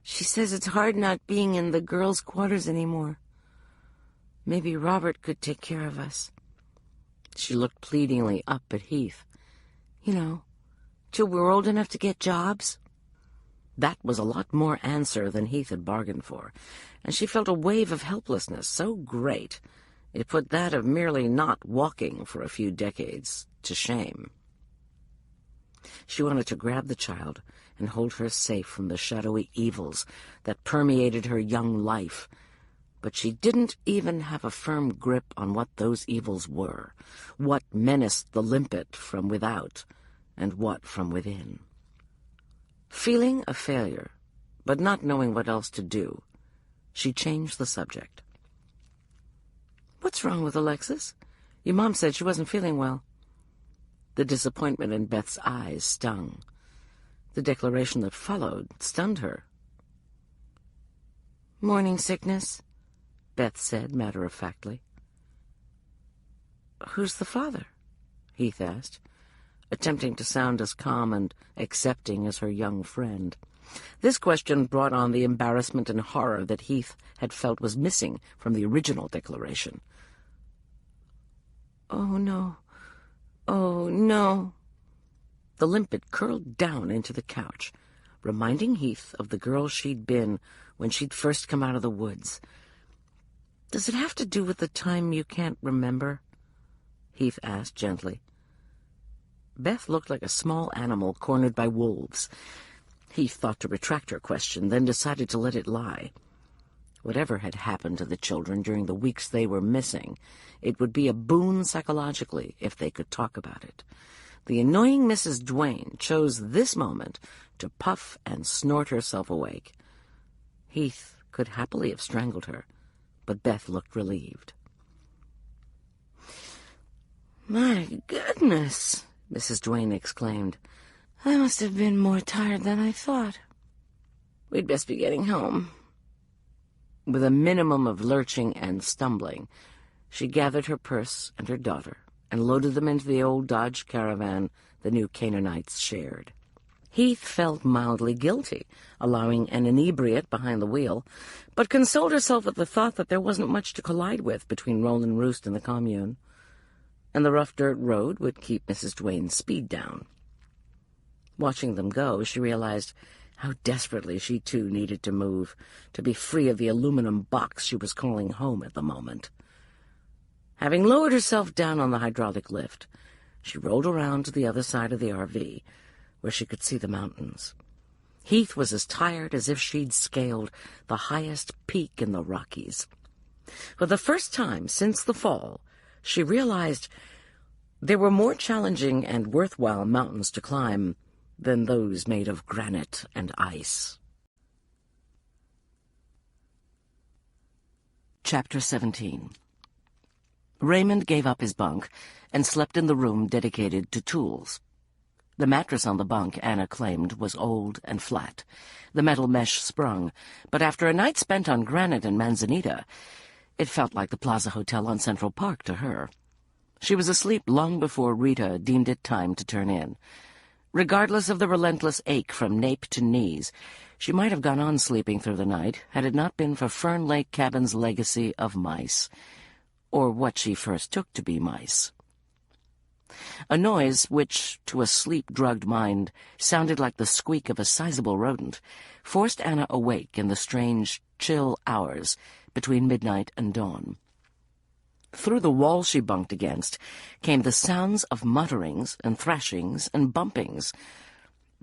She says it's hard not being in the girls' quarters anymore. Maybe Robert could take care of us." She looked pleadingly up at Heath. "You know, till we're old enough to get jobs." That was a lot more answer than Heath had bargained for, and she felt a wave of helplessness so great it put that of merely not walking for a few decades to shame. She wanted to grab the child and hold her safe from the shadowy evils that permeated her young life, but she didn't even have a firm grip on what those evils were, what menaced the limpet from without, and what from within. Feeling a failure, but not knowing what else to do, she changed the subject. "What's wrong with Alexis? Your mom said she wasn't feeling well." The disappointment in Beth's eyes stung. The declaration that followed stunned her. "Morning sickness," Beth said matter-of-factly. "Who's the father?" Heath asked, attempting to sound as calm and accepting as her young friend. This question brought on the embarrassment and horror that Heath had felt was missing from the original declaration. "Oh, no. Oh, no." The limpet curled down into the couch, reminding Heath of the girl she'd been when she'd first come out of the woods. "Does it have to do with the time you can't remember?" Heath asked gently. Beth looked like a small animal cornered by wolves. Heath thought to retract her question, then decided to let it lie. Whatever had happened to the children during the weeks they were missing, it would be a boon psychologically if they could talk about it. The annoying Mrs. Duane chose this moment to puff and snort herself awake. Heath could happily have strangled her, but Beth looked relieved. "My goodness," Mrs. Duane exclaimed. "I must have been more tired than I thought. We'd best be getting home." With a minimum of lurching and stumbling, she gathered her purse and her daughter and loaded them into the old Dodge Caravan the new Canaanites shared. Heath felt mildly guilty, allowing an inebriate behind the wheel, but consoled herself at the thought that there wasn't much to collide with between Roland Roost and the commune, and the rough dirt road would keep Mrs. Duane's speed down. Watching them go, she realized how desperately she too needed to move, to be free of the aluminum box she was calling home at the moment. Having lowered herself down on the hydraulic lift, she rolled around to the other side of the RV, where she could see the mountains. Heath was as tired as if she'd scaled the highest peak in the Rockies. For the first time since the fall, she realized there were more challenging and worthwhile mountains to climb than those made of granite and ice. Chapter 17. Raymond gave up his bunk and slept in the room dedicated to tools. The mattress on the bunk, Anna claimed, was old and flat. The metal mesh sprung, but after a night spent on granite and manzanita, it felt like the Plaza Hotel on Central Park to her. She was asleep long before Rita deemed it time to turn in. Regardless of the relentless ache from nape to knees, she might have gone on sleeping through the night had it not been for Fern Lake Cabin's legacy of mice, or what she first took to be mice. A noise which, to a sleep-drugged mind, sounded like the squeak of a sizable rodent, forced Anna awake in the strange, chill hours between midnight and dawn. Through the wall she bunked against came the sounds of mutterings and thrashings and bumpings,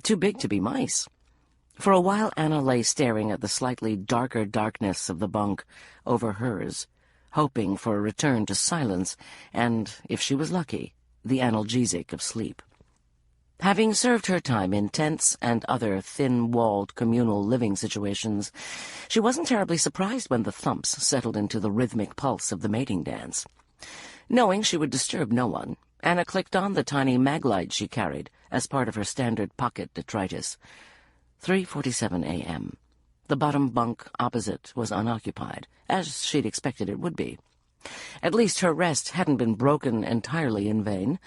too big to be mice. For a while Anna lay staring at the slightly darker darkness of the bunk over hers, hoping for a return to silence and, if she was lucky, the analgesic of sleep. Having served her time in tents and other thin-walled communal living situations, she wasn't terribly surprised when the thumps settled into the rhythmic pulse of the mating dance. Knowing she would disturb no one, Anna clicked on the tiny maglite she carried as part of her standard pocket detritus. 3:47 a.m. The bottom bunk opposite was unoccupied, as she'd expected it would be. At least her rest hadn't been broken entirely in vain.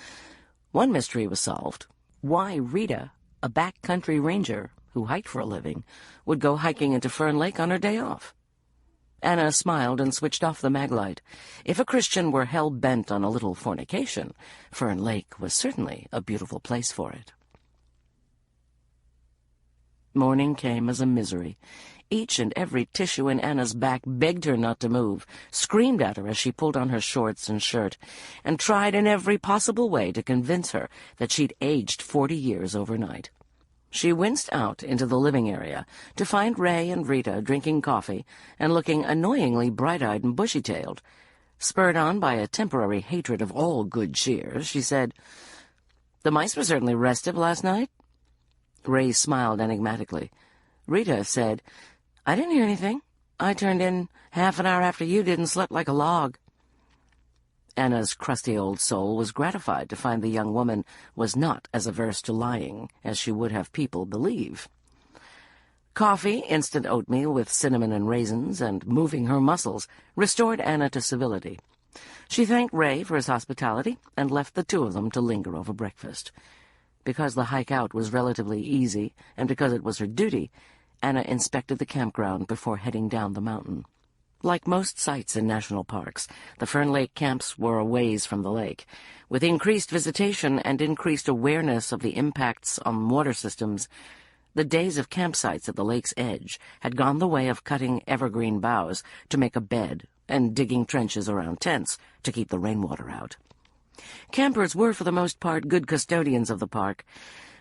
One mystery was solved. Why Rita, a backcountry ranger who hiked for a living, would go hiking into Fern Lake on her day off. Anna smiled and switched off the maglite. If a Christian were hell-bent on a little fornication, Fern Lake was certainly a beautiful place for it. Morning came as a misery. Each and every tissue in Anna's back begged her not to move, screamed at her as she pulled on her shorts and shirt, and tried in every possible way to convince her that she'd aged 40 years overnight. She winced out into the living area to find Ray and Rita drinking coffee and looking annoyingly bright-eyed and bushy-tailed. Spurred on by a temporary hatred of all good cheer, she said, "The mice were certainly restive last night." Ray smiled enigmatically. Rita said, "I didn't hear anything. I turned in half an hour after you did and slept like a log." Anna's crusty old soul was gratified to find the young woman was not as averse to lying as she would have people believe. Coffee, instant oatmeal with cinnamon and raisins, and moving her muscles restored Anna to civility. She thanked Ray for his hospitality and left the two of them to linger over breakfast. Because the hike out was relatively easy, and because it was her duty, Anna inspected the campground before heading down the mountain. Like most sites in national parks, the Fern Lake camps were a ways from the lake. With increased visitation and increased awareness of the impacts on water systems, the days of campsites at the lake's edge had gone the way of cutting evergreen boughs to make a bed and digging trenches around tents to keep the rainwater out. Campers were, for the most part, good custodians of the park,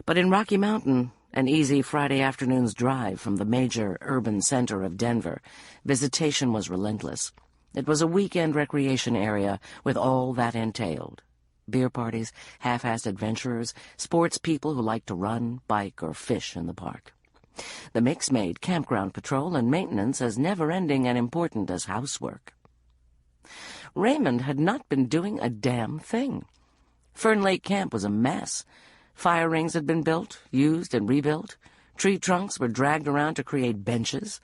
but in Rocky Mountain An easy Friday afternoon's drive from the major urban center of Denver, visitation was relentless. It was a weekend recreation area with all that entailed. Beer parties, half-assed adventurers, sports people who liked to run, bike, or fish in the park. The mix made campground patrol and maintenance as never-ending and important as housework. Raymond had not been doing a damn thing. Fern Lake Camp was a mess. Fire rings had been built, used, and rebuilt. Tree trunks were dragged around to create benches.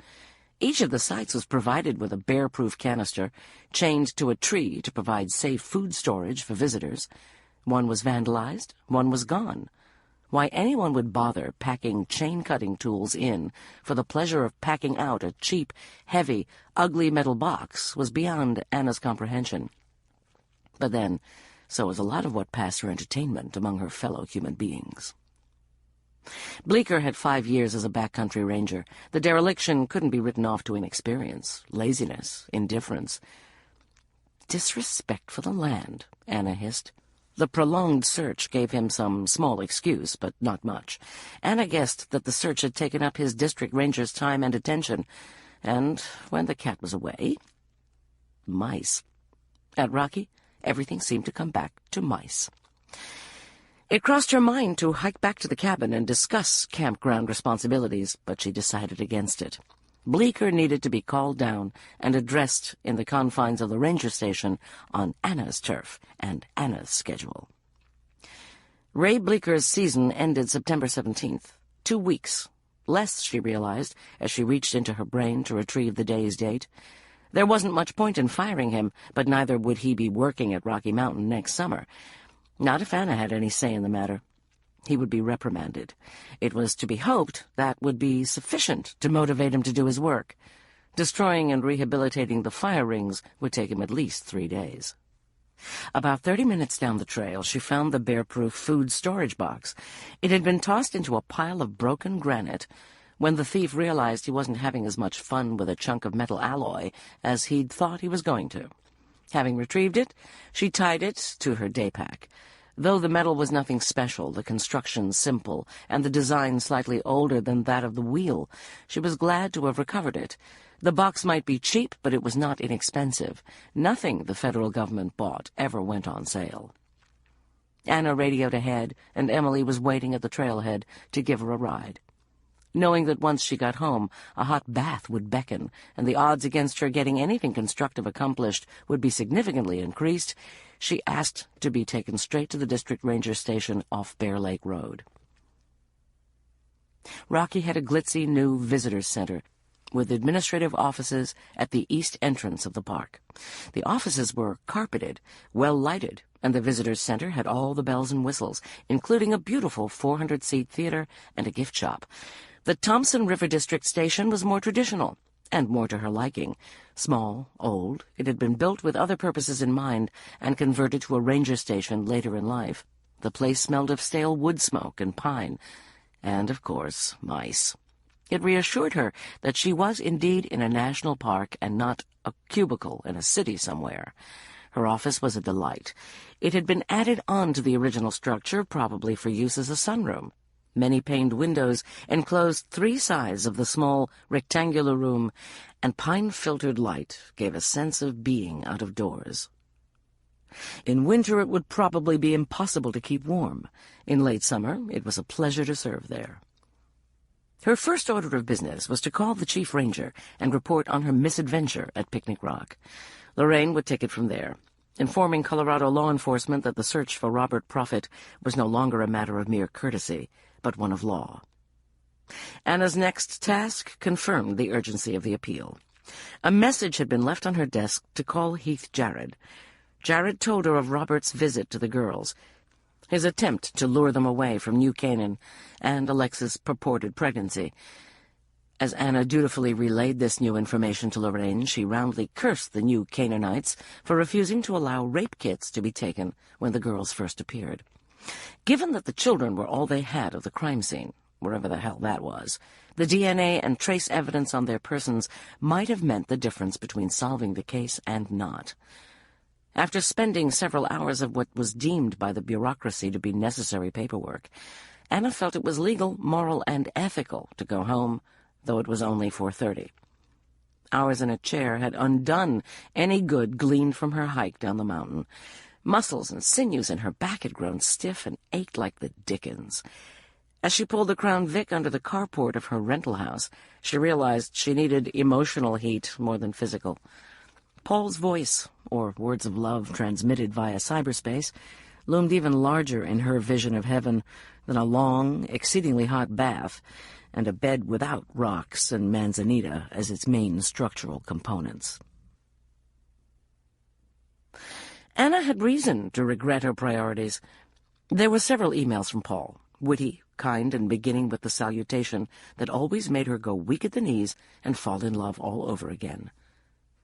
Each of the sites was provided with a bear-proof canister, chained to a tree to provide safe food storage for visitors. One was vandalized, one was gone. Why anyone would bother packing chain-cutting tools in for the pleasure of packing out a cheap, heavy, ugly metal box was beyond Anna's comprehension. But then, so was a lot of what passed for entertainment among her fellow human beings. Bleecker had 5 years as a backcountry ranger. The dereliction couldn't be written off to inexperience, laziness, indifference. Disrespect for the land, Anna hissed. The prolonged search gave him some small excuse, but not much. Anna guessed that the search had taken up his district ranger's time and attention, and when the cat was away, mice. At Rocky, everything seemed to come back to mice. It crossed her mind to hike back to the cabin and discuss campground responsibilities, but she decided against it. Bleecker needed to be called down and addressed in the confines of the ranger station on Anna's turf and Anna's schedule. Ray Bleecker's season ended September 17th. 2 weeks. Less, she realized, as she reached into her brain to retrieve the day's date. There wasn't much point in firing him, but neither would he be working at Rocky Mountain next summer. Not if Anna had any say in the matter. He would be reprimanded. It was to be hoped that would be sufficient to motivate him to do his work. Destroying and rehabilitating the fire rings would take him at least 3 days. About 30 minutes down the trail, she found the bear-proof food storage box. It had been tossed into a pile of broken granite when the thief realized he wasn't having as much fun with a chunk of metal alloy as he'd thought he was going to. Having retrieved it, she tied it to her day pack. Though the metal was nothing special, the construction simple, and the design slightly older than that of the wheel, she was glad to have recovered it. The box might be cheap, but it was not inexpensive. Nothing the federal government bought ever went on sale. Anna radioed ahead, and Emily was waiting at the trailhead to give her a ride. Knowing that once she got home, a hot bath would beckon, and the odds against her getting anything constructive accomplished would be significantly increased, she asked to be taken straight to the district ranger station off Bear Lake Road. Rocky had a glitzy new visitors center with administrative offices at the east entrance of the park. The offices were carpeted, well-lighted, and the visitors center had all the bells and whistles, including a beautiful 400-seat theater and a gift shop. The Thompson River District Station was more traditional, and more to her liking. Small, old, it had been built with other purposes in mind and converted to a ranger station later in life. The place smelled of stale wood smoke and pine, and, of course, mice. It reassured her that she was indeed in a national park and not a cubicle in a city somewhere. Her office was a delight. It had been added on to the original structure, probably for use as a sunroom. Many paned windows enclosed 3 sides of the small, rectangular room, and pine-filtered light gave a sense of being out of doors. In winter it would probably be impossible to keep warm. In late summer it was a pleasure to serve there. Her first order of business was to call the chief ranger and report on her misadventure at Picnic Rock. Lorraine would take it from there, informing Colorado law enforcement that the search for Robert Prophet was no longer a matter of mere courtesy, but one of law. Anna's next task confirmed the urgency of the appeal. A message had been left on her desk to call Heath Jarrett. Jarrett told her of Robert's visit to the girls, his attempt to lure them away from New Canaan, and Alexa's purported pregnancy. As Anna dutifully relayed this new information to Lorraine, she roundly cursed the New Canaanites for refusing to allow rape kits to be taken when the girls first appeared. Given that the children were all they had of the crime scene, wherever the hell that was, the DNA and trace evidence on their persons might have meant the difference between solving the case and not. After spending several hours of what was deemed by the bureaucracy to be necessary paperwork, Anna felt it was legal, moral, and ethical to go home, though it was only 4:30. Hours in a chair had undone any good gleaned from her hike down the mountain. Muscles and sinews in her back had grown stiff and ached like the dickens. As she pulled the Crown Vic under the carport of her rental house, she realized she needed emotional heat more than physical. Paul's voice, or words of love transmitted via cyberspace, loomed even larger in her vision of heaven than a long, exceedingly hot bath and a bed without rocks and manzanita as its main structural components. Anna had reason to regret her priorities. There were several emails from Paul, witty, kind, and beginning with the salutation that always made her go weak at the knees and fall in love all over again.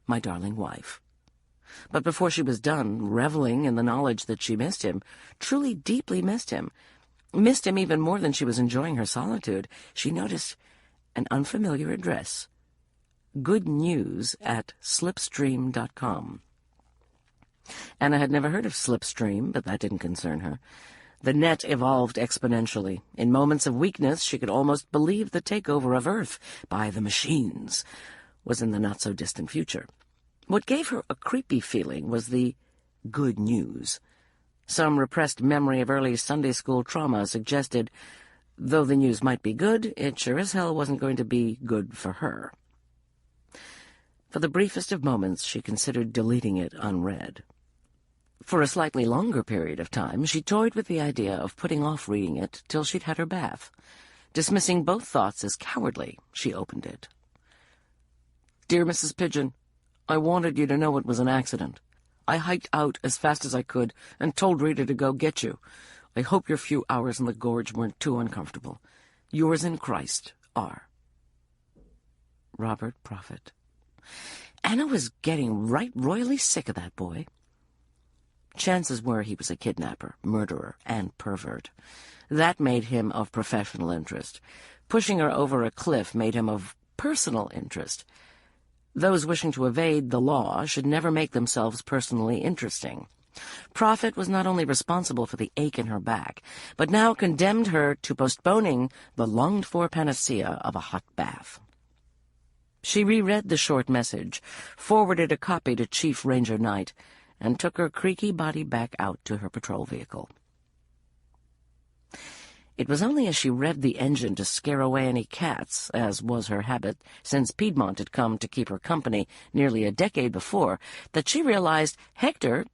My darling wife. But before she was done reveling in the knowledge that she missed him, truly deeply missed him even more than she was enjoying her solitude, she noticed an unfamiliar address. Good news at slipstream.com. Anna had never heard of Slipstream, but that didn't concern her. The net evolved exponentially. In moments of weakness, she could almost believe the takeover of Earth by the machines was in the not-so-distant future. What gave her a creepy feeling was the good news. Some repressed memory of early Sunday school trauma suggested, though the news might be good, it sure as hell wasn't going to be good for her. For the briefest of moments, she considered deleting it unread. For a slightly longer period of time, she toyed with the idea of putting off reading it till she'd had her bath. Dismissing both thoughts as cowardly, she opened it. Dear Mrs. Pigeon, I wanted you to know it was an accident. I hiked out as fast as I could and told Rita to go get you. I hope your few hours in the gorge weren't too uncomfortable. Yours in Christ, R. Robert Prophet. Anna was getting right royally sick of that boy. Chances were he was a kidnapper, murderer, and pervert. That made him of professional interest. Pushing her over a cliff made him of personal interest. Those wishing to evade the law should never make themselves personally interesting. Prophet was not only responsible for the ache in her back, but now condemned her to postponing the longed-for panacea of a hot bath. She reread the short message, forwarded a copy to Chief Ranger Knight, and took her creaky body back out to her patrol vehicle. It was only as she revved the engine to scare away any cats, as was her habit since Piedmont had come to keep her company nearly a decade before, that she realized Hecuba,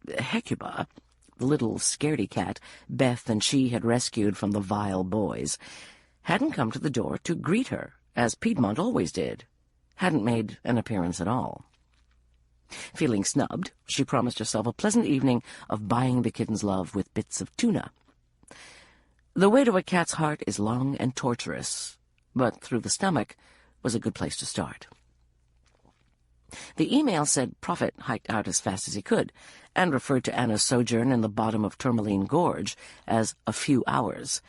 the little scaredy cat Beth and she had rescued from the vile boys, hadn't come to the door to greet her, as Piedmont always did, hadn't made an appearance at all. Feeling snubbed, she promised herself a pleasant evening of buying the kitten's love with bits of tuna. The way to a cat's heart is long and torturous, but through the stomach was a good place to start. The email said Prophet hiked out as fast as he could, and referred to Anna's sojourn in the bottom of Tourmaline Gorge as a few hours,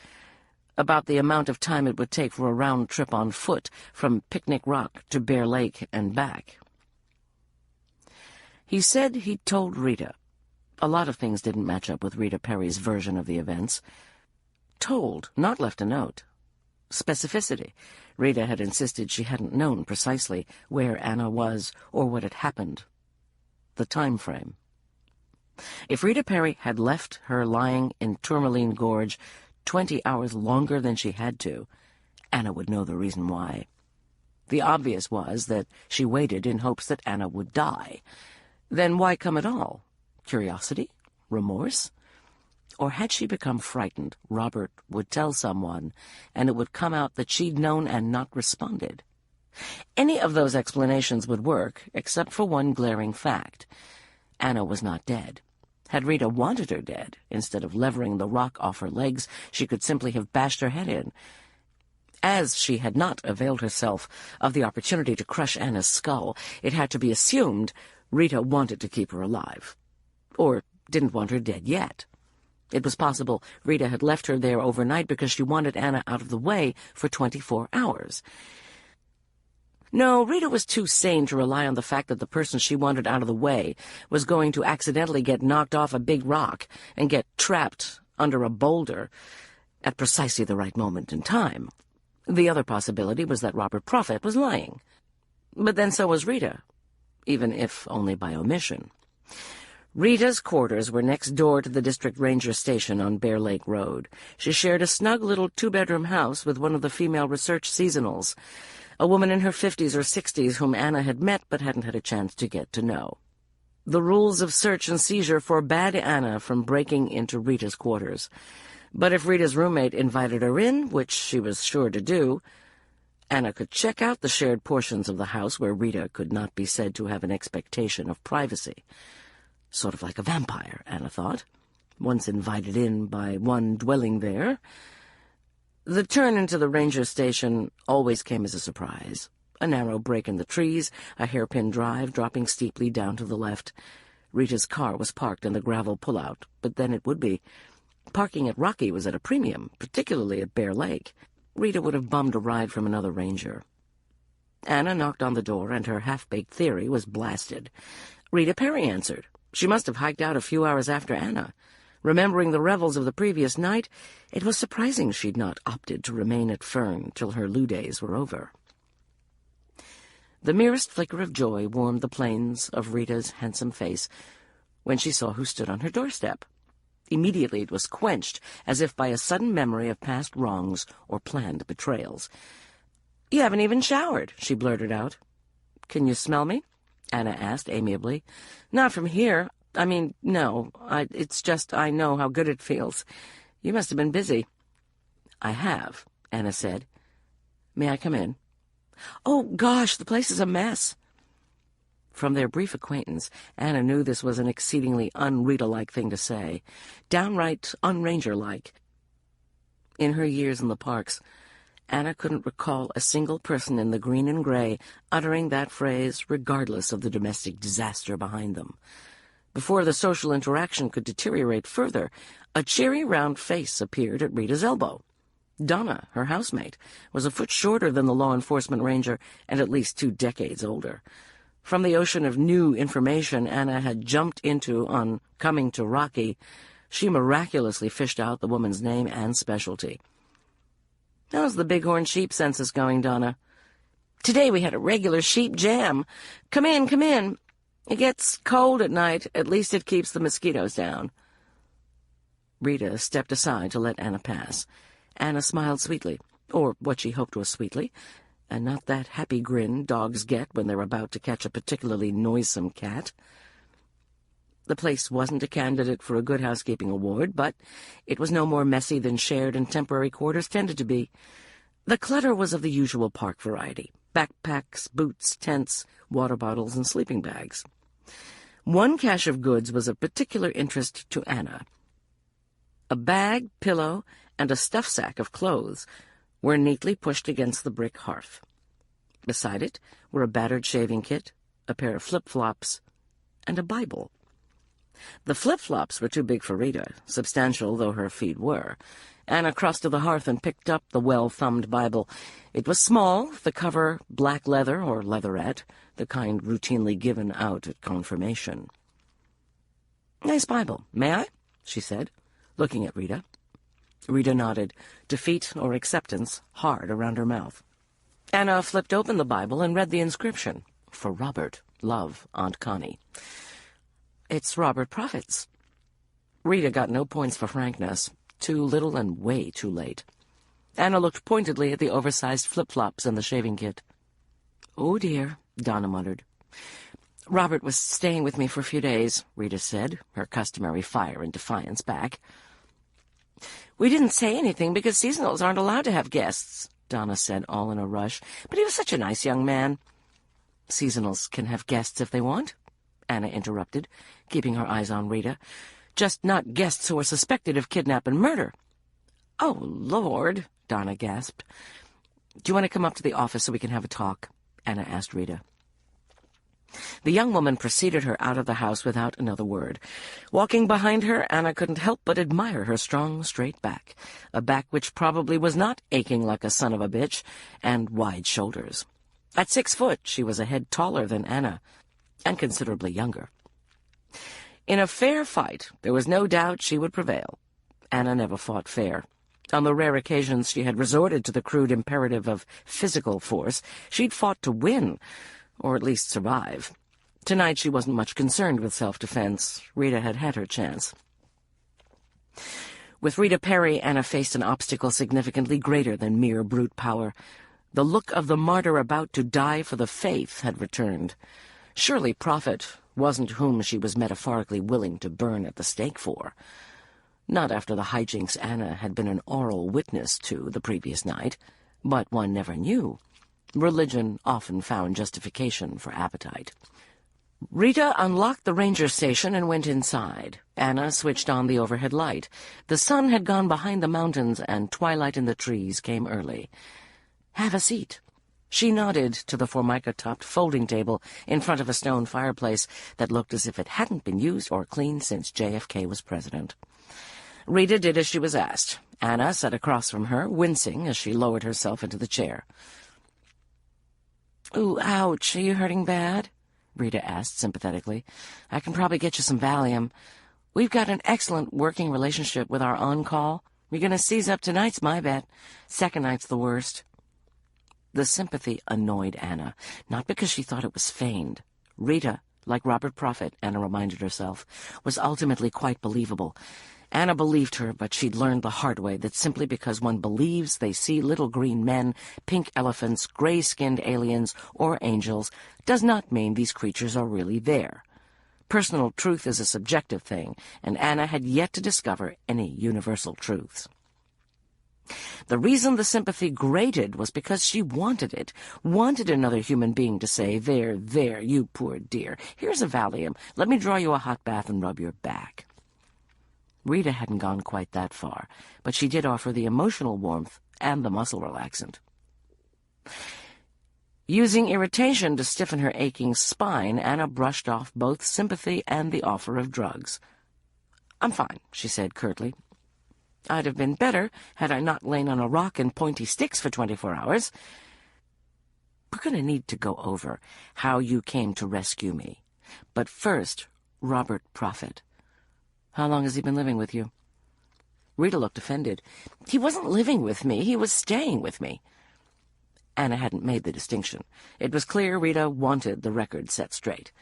about the amount of time it would take for a round trip on foot from Picnic Rock to Bear Lake and back. He said he'd told Rita. A lot of things didn't match up with Rita Perry's version of the events. Told, not left a note. Specificity. Rita had insisted she hadn't known precisely where Anna was or what had happened. The time frame. If Rita Perry had left her lying in Tourmaline Gorge 20 hours longer than she had to, Anna would know the reason why. The obvious was that she waited in hopes that Anna would die. Then why come at all? Curiosity? Remorse? Or had she become frightened, Robert would tell someone, and it would come out that she'd known and not responded? Any of those explanations would work, except for one glaring fact. Anna was not dead. Had Rita wanted her dead, instead of levering the rock off her legs, she could simply have bashed her head in. As she had not availed herself of the opportunity to crush Anna's skull, it had to be assumed Rita wanted to keep her alive. Or didn't want her dead yet. It was possible Rita had left her there overnight because she wanted Anna out of the way for 24 hours. No, Rita was too sane to rely on the fact that the person she wanted out of the way was going to accidentally get knocked off a big rock and get trapped under a boulder, at precisely the right moment in time. The other possibility was that Robert Prophet was lying. But then so was Rita, even if only by omission. Rita's quarters were next door to the district ranger station on Bear Lake Road. She shared a snug little two-bedroom house with one of the female research seasonals, a woman in her 50s or 60s whom Anna had met but hadn't had a chance to get to know. The rules of search and seizure forbade Anna from breaking into Rita's quarters. But if Rita's roommate invited her in, which she was sure to do, Anna could check out the shared portions of the house where Rita could not be said to have an expectation of privacy. Sort of like a vampire, Anna thought, once invited in by one dwelling there. The turn into the ranger station always came as a surprise. A narrow break in the trees, a hairpin drive dropping steeply down to the left. Rita's car was parked in the gravel pullout, but then it would be. Parking at Rocky was at a premium, particularly at Bear Lake. Rita would have bummed a ride from another ranger. Anna knocked on the door, and her half-baked theory was blasted. Rita Perry answered. She must have hiked out a few hours after Anna. Remembering the revels of the previous night, it was surprising she'd not opted to remain at Fern till her loo days were over. The merest flicker of joy warmed the plains of Rita's handsome face when she saw who stood on her doorstep. Immediately it was quenched, as if by a sudden memory of past wrongs or planned betrayals. "You haven't even showered," she blurted out. "Can you smell me?" Anna asked amiably. "Not from here. I mean, no. It's just I know how good it feels. You must have been busy." "I have," Anna said. "May I come in?" "Oh, gosh, the place is a mess." From their brief acquaintance, Anna knew this was an exceedingly un-Rita-like thing to say, downright un-Ranger-like. In her years in the parks, Anna couldn't recall a single person in the green and gray uttering that phrase regardless of the domestic disaster behind them. Before the social interaction could deteriorate further, a cheery round face appeared at Rita's elbow. Donna, her housemate, was a foot shorter than the law enforcement ranger and at least 2 decades older. From the ocean of new information Anna had jumped into on coming to Rocky, she miraculously fished out the woman's name and specialty. "How's the Bighorn sheep census going, Donna?" "Today we had a regular sheep jam. Come in, come in. It gets cold at night. At least it keeps the mosquitoes down." Rita stepped aside to let Anna pass. Anna smiled sweetly, or what she hoped was sweetly, and not that happy grin dogs get when they're about to catch a particularly noisome cat. The place wasn't a candidate for a Good Housekeeping Award, but it was no more messy than shared and temporary quarters tended to be. The clutter was of the usual park variety: backpacks, boots, tents, water bottles, and sleeping bags. One cache of goods was of particular interest to Anna. A bag, pillow, and a stuff sack of clothes were neatly pushed against the brick hearth. Beside it were a battered shaving kit, a pair of flip-flops, and a Bible. The flip-flops were too big for Rita, substantial though her feet were. Anna crossed to the hearth and picked up the well-thumbed Bible. It was small, the cover black leather or leatherette, the kind routinely given out at confirmation. "Nice Bible. May I?" she said, looking at Rita. Rita nodded, defeat or acceptance hard around her mouth. Anna flipped open the Bible and read the inscription, "For Robert, love, Aunt Connie." "It's Robert Prophet's." Rita got no points for frankness. Too little and way too late. Anna looked pointedly at the oversized flip-flops and the shaving kit. "Oh, dear," Donna muttered. "Robert was staying with me for a few days," Rita said, her customary fire and defiance back. "We didn't say anything because seasonals aren't allowed to have guests," Donna said, all in a rush. "But he was such a nice young man." "Seasonals can have guests if they want," Anna interrupted, keeping her eyes on Rita. "Just not guests who are suspected of kidnap and murder." "Oh, Lord," Donna gasped. "Do you want to come up to the office so we can have a talk?" Anna asked Rita. The young woman preceded her out of the house without another word. Walking behind her, Anna couldn't help but admire her strong, straight back, a back which probably was not aching like a son of a bitch, and wide shoulders. At 6 foot, she was a head taller than Anna, and considerably younger. In a fair fight, there was no doubt she would prevail. Anna never fought fair. On the rare occasions she had resorted to the crude imperative of physical force, she'd fought to win, or at least survive. Tonight she wasn't much concerned with self-defense. Rita had had her chance. With Rita Perry, Anna faced an obstacle significantly greater than mere brute power. The look of the martyr about to die for the faith had returned. Surely Prophet wasn't whom she was metaphorically willing to burn at the stake for. Not after the hijinks Anna had been an oral witness to the previous night, but one never knew. Religion often found justification for appetite. Rita unlocked the ranger station and went inside. Anna switched on the overhead light. The sun had gone behind the mountains, and twilight in the trees came early. "Have a seat." She nodded to the formica-topped folding table in front of a stone fireplace that looked as if it hadn't been used or cleaned since JFK was president. Rita did as she was asked. Anna sat across from her, wincing as she lowered herself into the chair. "Ooh, ouch, are you hurting bad?" Rita asked sympathetically. "I can probably get you some Valium. We've got an excellent working relationship with our on-call. You're going to seize up tonight's my bet. Second night's the worst." The sympathy annoyed Anna, not because she thought it was feigned. Rita, like Robert Prophet, Anna reminded herself, was ultimately quite believable. Anna believed her, but she'd learned the hard way that simply because one believes they see little green men, pink elephants, gray-skinned aliens, or angels, does not mean these creatures are really there. Personal truth is a subjective thing, and Anna had yet to discover any universal truths. The reason the sympathy grated was because she wanted it, wanted another human being to say, there, you poor dear, here's a Valium, let me draw you a hot bath and rub your back." Rita hadn't gone quite that far, but she did offer the emotional warmth and the muscle relaxant. Using irritation to stiffen her aching spine, Anna brushed off both sympathy and the offer of drugs. "I'm fine," she said curtly. "I'd have been better had I not lain on a rock and pointy sticks for 24 hours. We're going to need to go over how you came to rescue me. But first, Robert Prophet. How long has he been living with you?" Rita looked offended. "He wasn't living with me. He was staying with me." Anna hadn't made the distinction. It was clear Rita wanted the record set straight.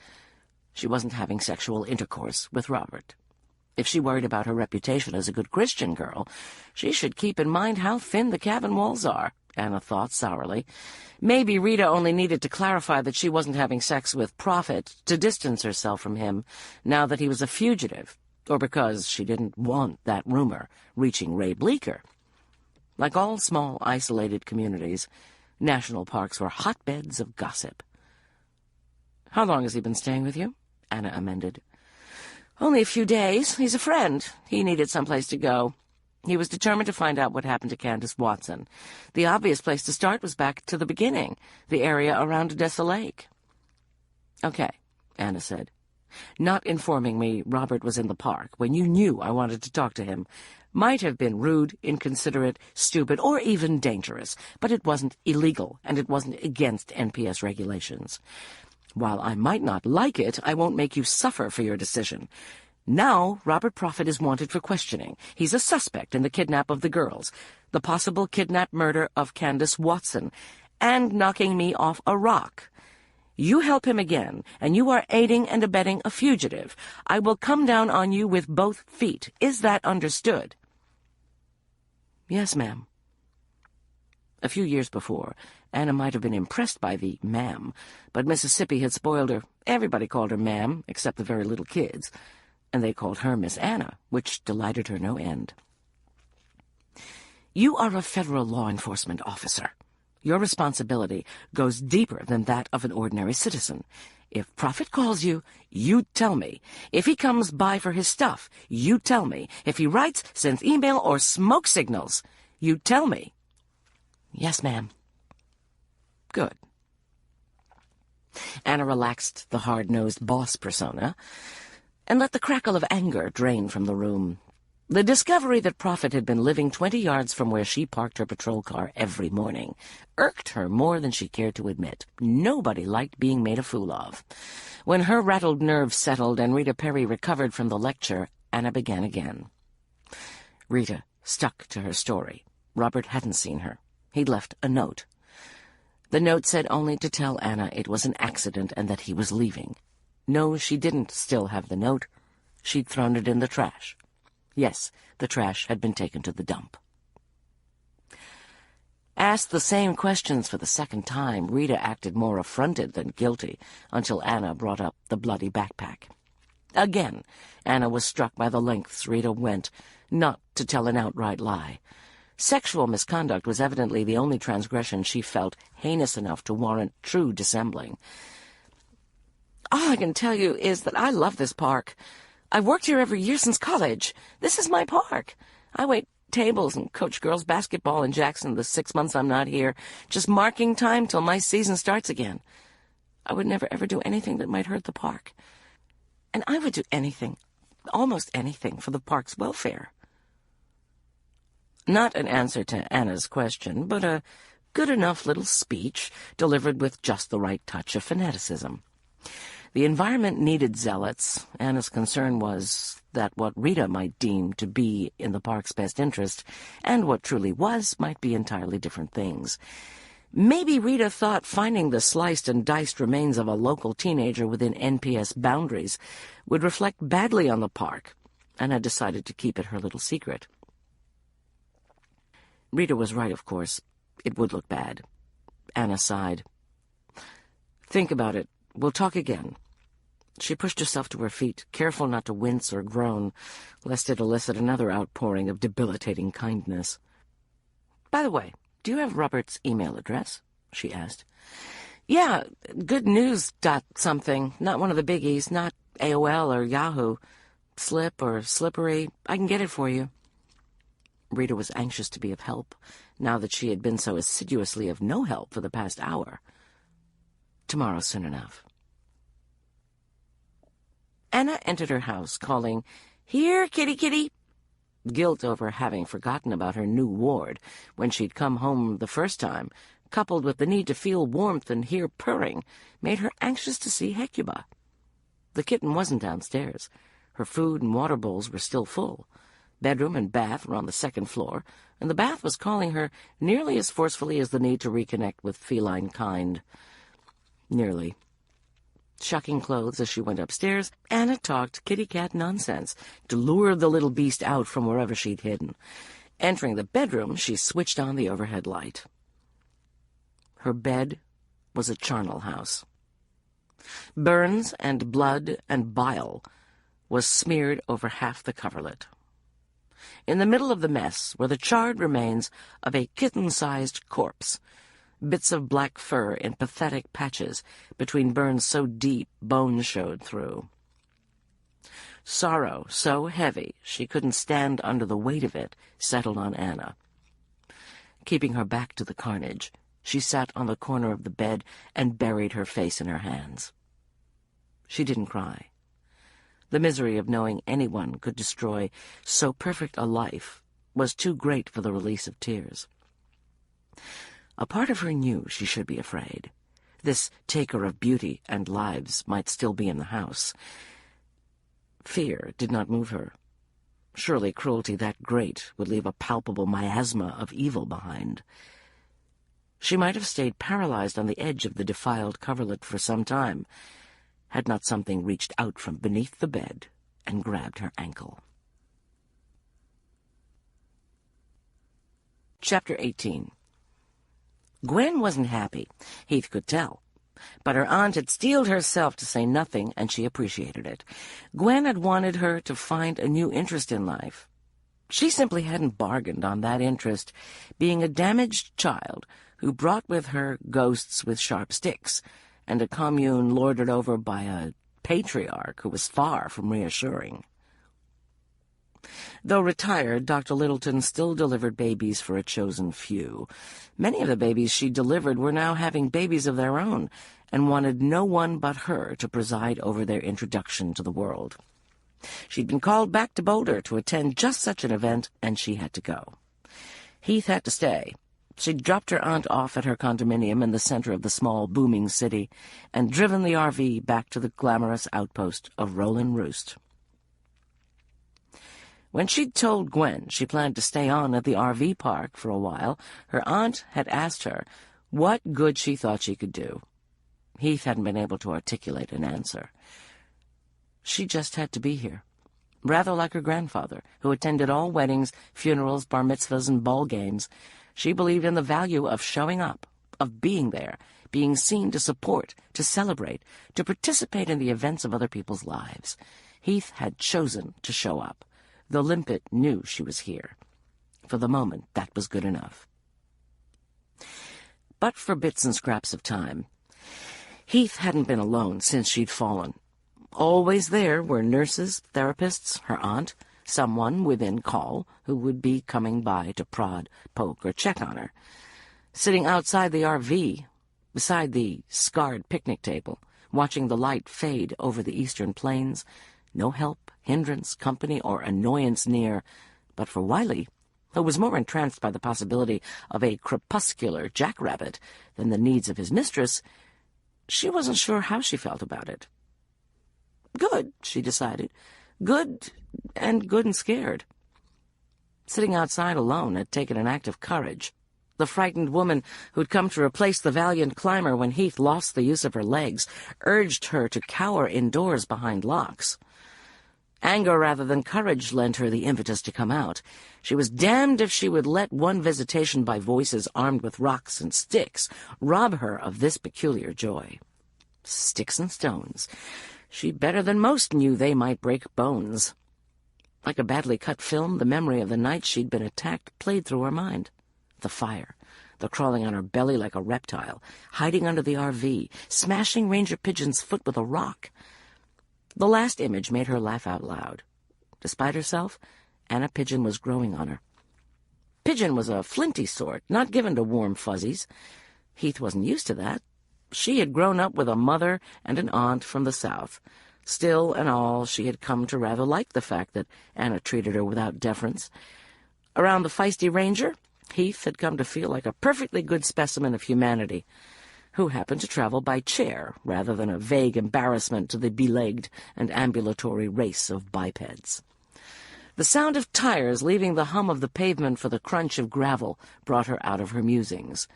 She wasn't having sexual intercourse with Robert. If she worried about her reputation as a good Christian girl, she should keep in mind how thin the cabin walls are, Anna thought sourly. Maybe Rita only needed to clarify that she wasn't having sex with Prophet to distance herself from him now that he was a fugitive, or because she didn't want that rumor reaching Ray Bleecker. Like all small, isolated communities, national parks were hotbeds of gossip. "How long has he been staying with you?" Anna amended. "Only a few days. He's a friend. He needed someplace to go. He was determined to find out what happened to Candace Watson. The obvious place to start was back to the beginning, the area around Odessa Lake." "Okay," Anna said. "Not informing me Robert was in the park when you knew I wanted to talk to him might have been rude, inconsiderate, stupid, or even dangerous, but it wasn't illegal, and it wasn't against NPS regulations. While I might not like it, I won't make you suffer for your decision. Now Robert Prophet is wanted for questioning. He's a suspect in the kidnap of the girls, the possible kidnap murder of Candace Watson, and knocking me off a rock. You help him again, and you are aiding and abetting a fugitive. I will come down on you with both feet. Is that understood?" "Yes, ma'am." A few years before, Anna might have been impressed by the ma'am, but Mississippi had spoiled her. Everybody called her ma'am, except the very little kids, and they called her Miss Anna, which delighted her no end. "You are a federal law enforcement officer. Your responsibility goes deeper than that of an ordinary citizen. If Prophet calls you, you tell me. If he comes by for his stuff, you tell me. If he writes, sends email, or smoke signals, you tell me." "Yes, ma'am." "Good." Anna relaxed the hard-nosed boss persona and let the crackle of anger drain from the room. The discovery that Prophet had been living 20 yards from where she parked her patrol car every morning irked her more than she cared to admit. Nobody liked being made a fool of. When her rattled nerves settled and Rita Perry recovered from the lecture, Anna began again. "Rita, stuck to her story. Robert hadn't seen her. He'd left a note. The note said only to tell Anna it was an accident and that he was leaving. No, she didn't still have the note. She'd thrown it in the trash. Yes, the trash had been taken to the dump. Asked the same questions for the second time, Rita acted more affronted than guilty until Anna brought up the bloody backpack. Again, Anna was struck by the lengths Rita went, not to tell an outright lie. Sexual misconduct was evidently the only transgression she felt heinous enough to warrant true dissembling. All I can tell you is that I love this park. I've worked here every year since college. This is my park. I wait tables and coach girls basketball in Jackson the 6 months I'm not here, just marking time till my season starts again. I would never ever do anything that might hurt the park. And I would do anything, almost anything, for the park's welfare. Not an answer to Anna's question, but a good enough little speech delivered with just the right touch of fanaticism. The environment needed zealots. Anna's concern was that what Rita might deem to be in the park's best interest, and what truly was, might be entirely different things. Maybe Rita thought finding the sliced and diced remains of a local teenager within NPS boundaries would reflect badly on the park, and had decided to keep it her little secret. Rita was right, of course. It would look bad. Anna sighed. Think about it. We'll talk again. She pushed herself to her feet, careful not to wince or groan, lest it elicit another outpouring of debilitating kindness. By the way, do you have Robert's email address? She asked. Yeah, good news dot something. Not one of the biggies, not AOL or Yahoo. Slip or Slippery. I can get it for you. Rita was anxious to be of help, now that she had been so assiduously of no help for the past hour. Tomorrow soon enough. Anna entered her house, calling, "Here, kitty, kitty!" Guilt over having forgotten about her new ward when she'd come home the first time, coupled with the need to feel warmth and hear purring, made her anxious to see Hecuba. The kitten wasn't downstairs. Her food and water bowls were still full. Bedroom and bath were on the second floor, and the bath was calling her nearly as forcefully as the need to reconnect with feline kind. Nearly. Shucking clothes as she went upstairs, Anna talked kitty-cat nonsense to lure the little beast out from wherever she'd hidden. Entering the bedroom, she switched on the overhead light. Her bed was a charnel house. Burns and blood and bile was smeared over half the coverlet. In the middle of the mess were the charred remains of a kitten-sized corpse, bits of black fur in pathetic patches between burns so deep bones showed through. Sorrow, so heavy she couldn't stand under the weight of it, settled on Anna. Keeping her back to the carnage, she sat on the corner of the bed and buried her face in her hands. She didn't cry. The misery of knowing anyone could destroy so perfect a life was too great for the release of tears. A part of her knew she should be afraid. This taker of beauty and lives might still be in the house. Fear did not move her. Surely cruelty that great would leave a palpable miasma of evil behind. She might have stayed paralyzed on the edge of the defiled coverlet for some time, had not something reached out from beneath the bed and grabbed her ankle. Chapter 18. Gwen wasn't happy, Heath could tell. But her aunt had steeled herself to say nothing, and she appreciated it. Gwen had wanted her to find a new interest in life. She simply hadn't bargained on that interest, being a damaged child who brought with her ghosts with sharp sticks, and a commune lorded over by a patriarch who was far from reassuring. Though retired, Dr. Littleton still delivered babies for a chosen few. Many of the babies she delivered were now having babies of their own, and wanted no one but her to preside over their introduction to the world. She'd been called back to Boulder to attend just such an event, and she had to go. Heath had to stay. She'd dropped her aunt off at her condominium in the center of the small, booming city, and driven the RV back to the glamorous outpost of Rollin' Roost. When she'd told Gwen she planned to stay on at the RV park for a while, her aunt had asked her what good she thought she could do. Heath hadn't been able to articulate an answer. She just had to be here, rather like her grandfather, who attended all weddings, funerals, bar mitzvahs, and ball games. She believed in the value of showing up, of being there, being seen to support, to celebrate, to participate in the events of other people's lives. Heath had chosen to show up. The limpet knew she was here. For the moment, that was good enough. But for bits and scraps of time, Heath hadn't been alone since she'd fallen. Always there were nurses, therapists, her aunt, someone within call who would be coming by to prod, poke, or check on her. Sitting outside the RV, beside the scarred picnic table, watching the light fade over the eastern plains, no help, hindrance, company, or annoyance near. But for Wiley, who was more entranced by the possibility of a crepuscular jackrabbit than the needs of his mistress, she wasn't sure how she felt about it. Good, she decided. Good and scared. Sitting outside alone had taken an act of courage. The frightened woman who'd come to replace the valiant climber when Heath lost the use of her legs urged her to cower indoors behind locks. Anger rather than courage lent her the impetus to come out. She was damned if she would let one visitation by voices armed with rocks and sticks rob her of this peculiar joy. Sticks and stones. She better than most knew they might break bones. Like a badly cut film, the memory of the night she'd been attacked played through her mind. The fire, the crawling on her belly like a reptile, hiding under the RV, smashing Ranger Pigeon's foot with a rock. The last image made her laugh out loud. Despite herself, Anna Pigeon was growing on her. Pigeon was a flinty sort, not given to warm fuzzies. Heath wasn't used to that. She had grown up with a mother and an aunt from the South. Still and all, she had come to rather like the fact that Anna treated her without deference. Around the feisty Ranger, Heath had come to feel like a perfectly good specimen of humanity, who happened to travel by chair rather than a vague embarrassment to the belegged and ambulatory race of bipeds. The sound of tires leaving the hum of the pavement for the crunch of gravel brought her out of her musings.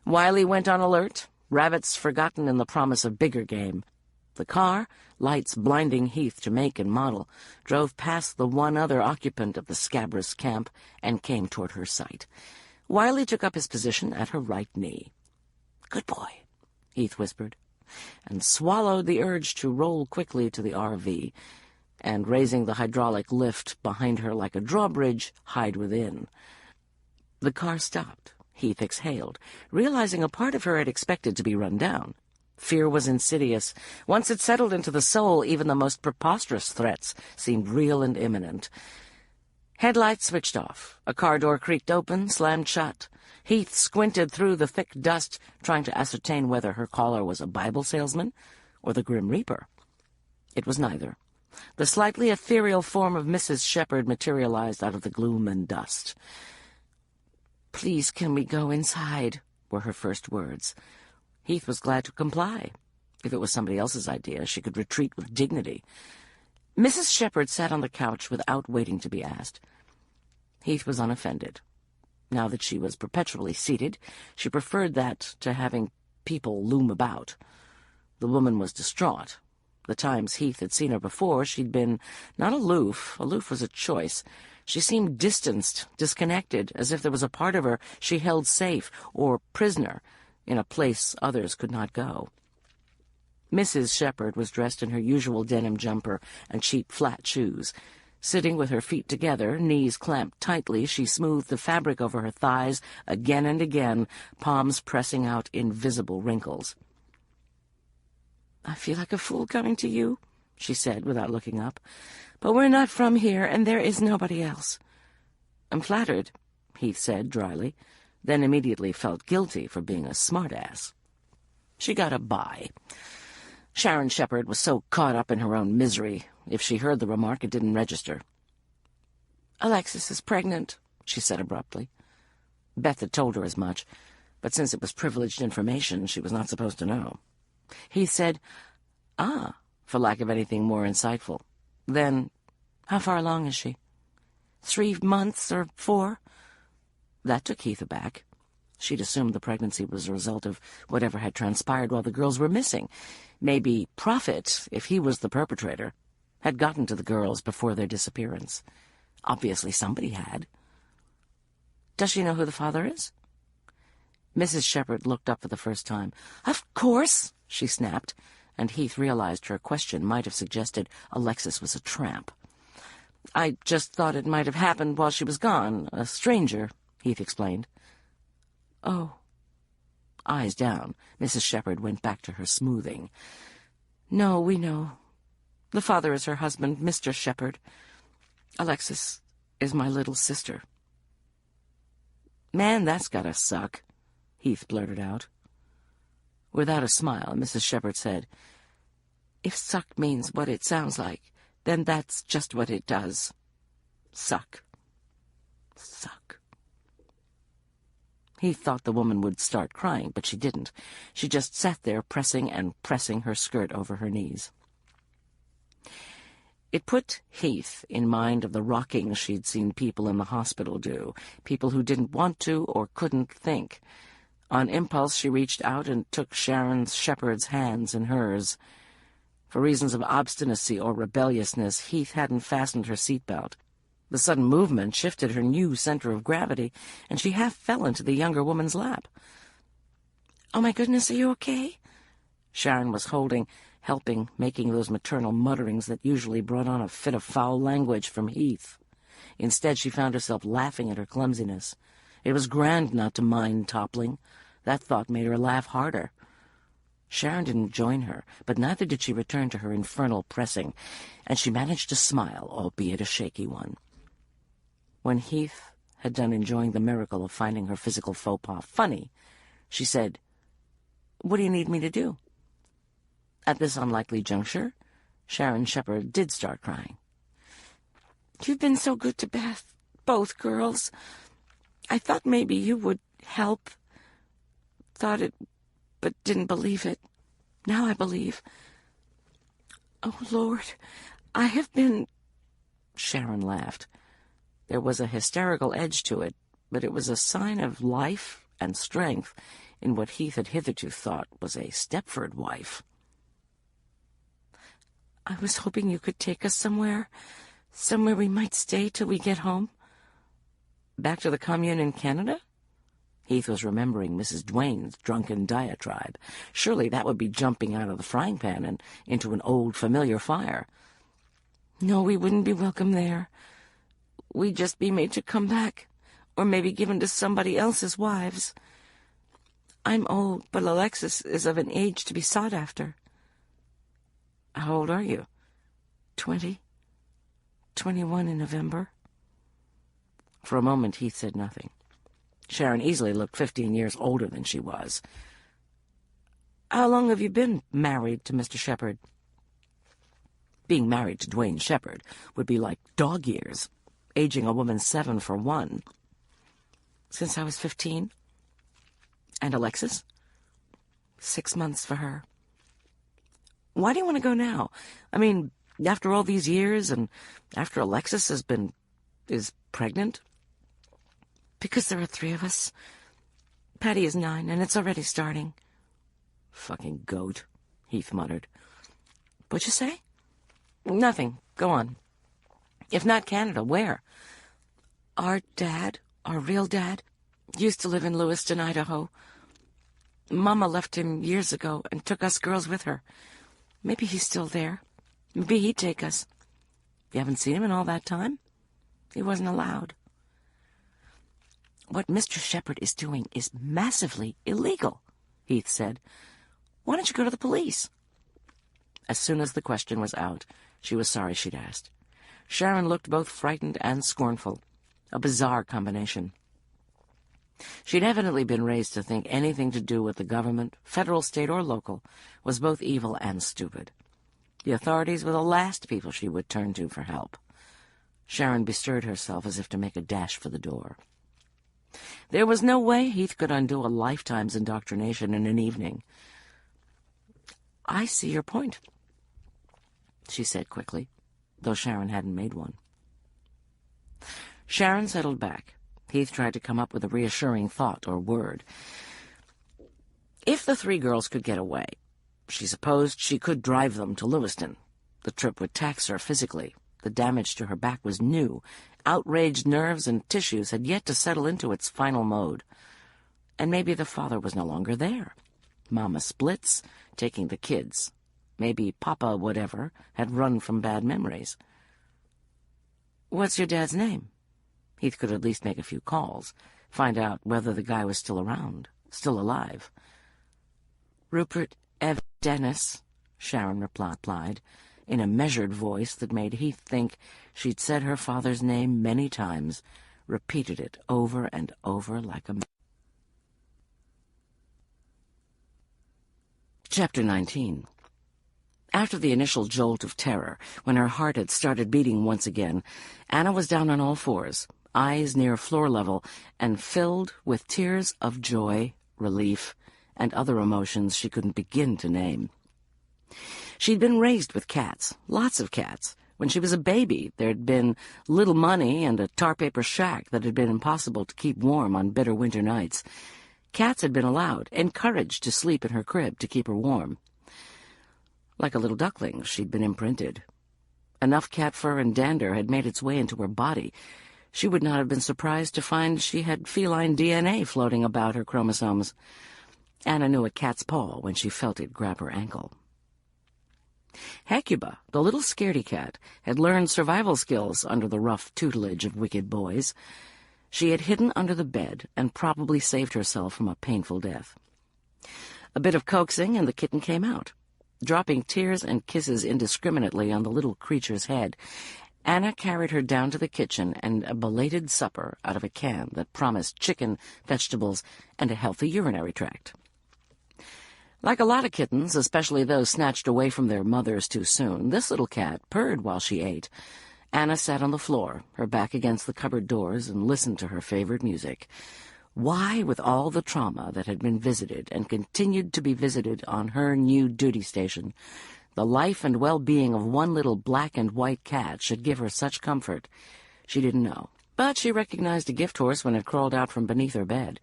Wiley went on alert, rabbits forgotten in the promise of bigger game. The car, lights blinding Heath to make and model, drove past the one other occupant of the scabrous camp and came toward her sight. Wiley took up his position at her right knee. "Good boy," Heath whispered, and swallowed the urge to roll quickly to the RV, and, raising the hydraulic lift behind her like a drawbridge, hide within. The car stopped. Heath exhaled, realizing a part of her had expected to be run down. Fear was insidious. Once it settled into the soul, even the most preposterous threats seemed real and imminent. Headlights switched off. A car door creaked open, slammed shut. Heath squinted through the thick dust, trying to ascertain whether her caller was a Bible salesman or the Grim Reaper. It was neither. The slightly ethereal form of Mrs. Shepherd materialized out of the gloom and dust. "Please, can we go inside?" were her first words. Heath was glad to comply. If it was somebody else's idea, she could retreat with dignity. Mrs. Shepherd sat on the couch without waiting to be asked. Heath was unoffended. Now that she was perpetually seated, she preferred that to having people loom about. The woman was distraught. The times Heath had seen her before, she'd been not aloof. Aloof was a choice. She seemed distanced, disconnected, as if there was a part of her she held safe or prisoner in a place others could not go. Mrs. Shepherd was dressed in her usual denim jumper and cheap flat shoes. Sitting with her feet together, knees clamped tightly, she smoothed the fabric over her thighs again and again, palms pressing out invisible wrinkles. "I feel like a fool coming to you," she said without looking up. "But we're not from here, and there is nobody else." "I'm flattered," Heath said dryly, then immediately felt guilty for being a smart-ass. She got a bye. Sharon Shepherd was so caught up in her own misery. If she heard the remark, it didn't register. "Alexis is pregnant," she said abruptly. Beth had told her as much, but since it was privileged information, she was not supposed to know. He said, "Ah," for lack of anything more insightful. Then, "How far along is she?" 3 months or 4. That took Heath aback. She'd assumed the pregnancy was a result of whatever had transpired while the girls were missing. Maybe Prophet, if he was the perpetrator, had gotten to the girls before their disappearance. Obviously somebody had. Does she know who the father is? Mrs. Shepherd looked up for the first time. Of course, she snapped, and Heath realized her question might have suggested Alexis was a tramp. I just thought it might have happened while she was gone. A stranger, Heath explained. Oh. Eyes down, Mrs. Shepherd went back to her smoothing. No, we know. The father is her husband, Mr. Shepherd. Alexis is my little sister. Man, that's gotta suck, Heath blurted out. Without a smile, Mrs. Shepherd said, If suck means what it sounds like, then that's just what it does. Suck. Suck. He thought the woman would start crying, but she didn't. She just sat there pressing and pressing her skirt over her knees. It put Heath in mind of the rocking she'd seen people in the hospital do, people who didn't want to or couldn't think. On impulse, she reached out and took Sharon Shepherd's hands in hers. For reasons of obstinacy or rebelliousness, Heath hadn't fastened her seatbelt. The sudden movement shifted her new center of gravity, and she half fell into the younger woman's lap. Oh, my goodness, are you okay? Sharon was helping, making those maternal mutterings that usually brought on a fit of foul language from Heath. Instead, she found herself laughing at her clumsiness. It was grand not to mind toppling. That thought made her laugh harder. Sharon didn't join her, but neither did she return to her infernal pressing, and she managed to smile, albeit a shaky one. When Heath had done enjoying the miracle of finding her physical faux pas funny, she said, What do you need me to do? At this unlikely juncture, Sharon Shepherd did start crying. You've been so good to Beth, both girls. I thought maybe you would help. Thought it, but didn't believe it. Now I believe. Oh, Lord, I have been... Sharon laughed. There was a hysterical edge to it, but it was a sign of life and strength in what Heath had hitherto thought was a Stepford wife. I was hoping you could take us somewhere we might stay till we get home. Back to the commune in Canada? Heath was remembering Mrs. Duane's drunken diatribe. Surely that would be jumping out of the frying pan and into an old familiar fire. No, we wouldn't be welcome there. We'd just be made to come back, or maybe given to somebody else's wives. I'm old, but Alexis is of an age to be sought after. How old are you? 20. 21 in November. For a moment, Heath said nothing. Sharon easily looked 15 years older than she was. How long have you been married to Mr. Shepherd? Being married to Duane Shepherd would be like dog years, aging a woman 7 for 1. Since I was 15. And Alexis? 6 months for her. Why do you want to go now? I mean, after all these years and after Alexis is pregnant? Because there are 3 of us. Patty is 9, and it's already starting. Fucking goat, Heath muttered. What'd you say? Nothing. Go on. If not Canada, where? Our dad, our real dad, used to live in Lewiston, Idaho. Mama left him years ago and took us girls with her. Maybe he's still there. Maybe he'd take us. You haven't seen him in all that time? He wasn't allowed. What Mr. Shepherd is doing is massively illegal, Heath said. Why don't you go to the police? As soon as the question was out, she was sorry she'd asked. Sharon looked both frightened and scornful, a bizarre combination. She'd evidently been raised to think anything to do with the government, federal, state, or local, was both evil and stupid. The authorities were the last people she would turn to for help. Sharon bestirred herself as if to make a dash for the door. There was no way Heath could undo a lifetime's indoctrination in an evening. I see your point, she said quickly, though Sharon hadn't made one. Sharon settled back. Heath tried to come up with a reassuring thought or word. If the three girls could get away, she supposed she could drive them to Lewiston. The trip would tax her physically. The damage to her back was new. Outraged nerves and tissues had yet to settle into its final mode. And maybe the father was no longer there. Mama splits, taking the kids. Maybe Papa whatever had run from bad memories. "What's your dad's name?" Heath could at least make a few calls, find out whether the guy was still around, still alive. "Rupert Ev Dennis," Sharon replied, in a measured voice that made Heath think she'd said her father's name many times, repeated it over and over like a... Chapter 19. After the initial jolt of terror, when her heart had started beating once again, Anna was down on all fours, eyes near floor level, and filled with tears of joy, relief, and other emotions she couldn't begin to name. She'd been raised with cats, lots of cats. When she was a baby, there'd been little money and a tar-paper shack that had been impossible to keep warm on bitter winter nights. Cats had been allowed, encouraged to sleep in her crib to keep her warm. Like a little duckling, she'd been imprinted. Enough cat fur and dander had made its way into her body. She would not have been surprised to find she had feline DNA floating about her chromosomes. Anna knew a cat's paw when she felt it grab her ankle. Hecuba, the little scaredy cat, had learned survival skills under the rough tutelage of wicked boys. She had hidden under the bed and probably saved herself from a painful death. A bit of coaxing and the kitten came out. Dropping tears and kisses indiscriminately on the little creature's head, Anna carried her down to the kitchen and a belated supper out of a can that promised chicken, vegetables, and a healthy urinary tract. Like a lot of kittens, especially those snatched away from their mothers too soon, this little cat purred while she ate. Anna sat on the floor, her back against the cupboard doors, and listened to her favorite music. Why, with all the trauma that had been visited and continued to be visited on her new duty station, the life and well-being of one little black and white cat should give her such comfort, she didn't know. But she recognized a gift horse when it crawled out from beneath her bed.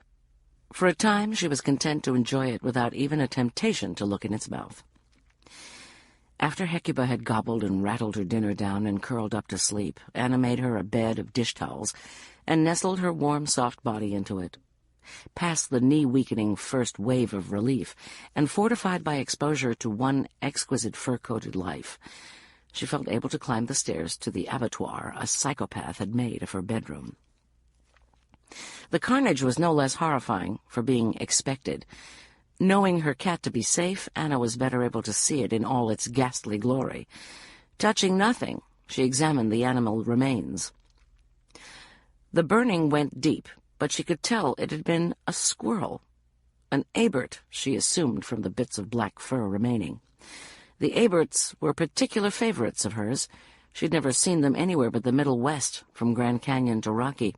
For a time she was content to enjoy it without even a temptation to look in its mouth. After Hecuba had gobbled and rattled her dinner down and curled up to sleep, Anna made her a bed of dish towels and nestled her warm, soft body into it. Past the knee-weakening first wave of relief, and fortified by exposure to one exquisite fur-coated life, she felt able to climb the stairs to the abattoir a psychopath had made of her bedroom. The carnage was no less horrifying for being expected. Knowing her cat to be safe, Anna was better able to see it in all its ghastly glory. Touching nothing, she examined the animal remains. The burning went deep, but she could tell it had been a squirrel. An abert, she assumed from the bits of black fur remaining. The aberts were particular favorites of hers. She'd never seen them anywhere but the Middle West, from Grand Canyon to Rocky.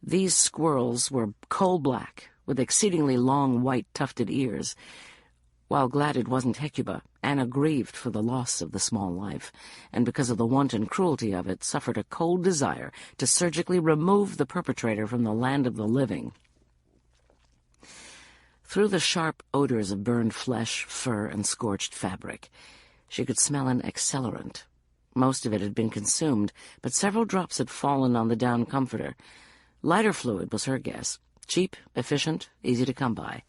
These squirrels were coal-black, with exceedingly long white tufted ears. While glad it wasn't Hecuba, Anna grieved for the loss of the small life, and because of the wanton cruelty of it, suffered a cold desire to surgically remove the perpetrator from the land of the living. Through the sharp odors of burned flesh, fur, and scorched fabric, she could smell an accelerant. Most of it had been consumed, but several drops had fallen on the down comforter. Lighter fluid was her guess. Cheap, efficient, easy to come by.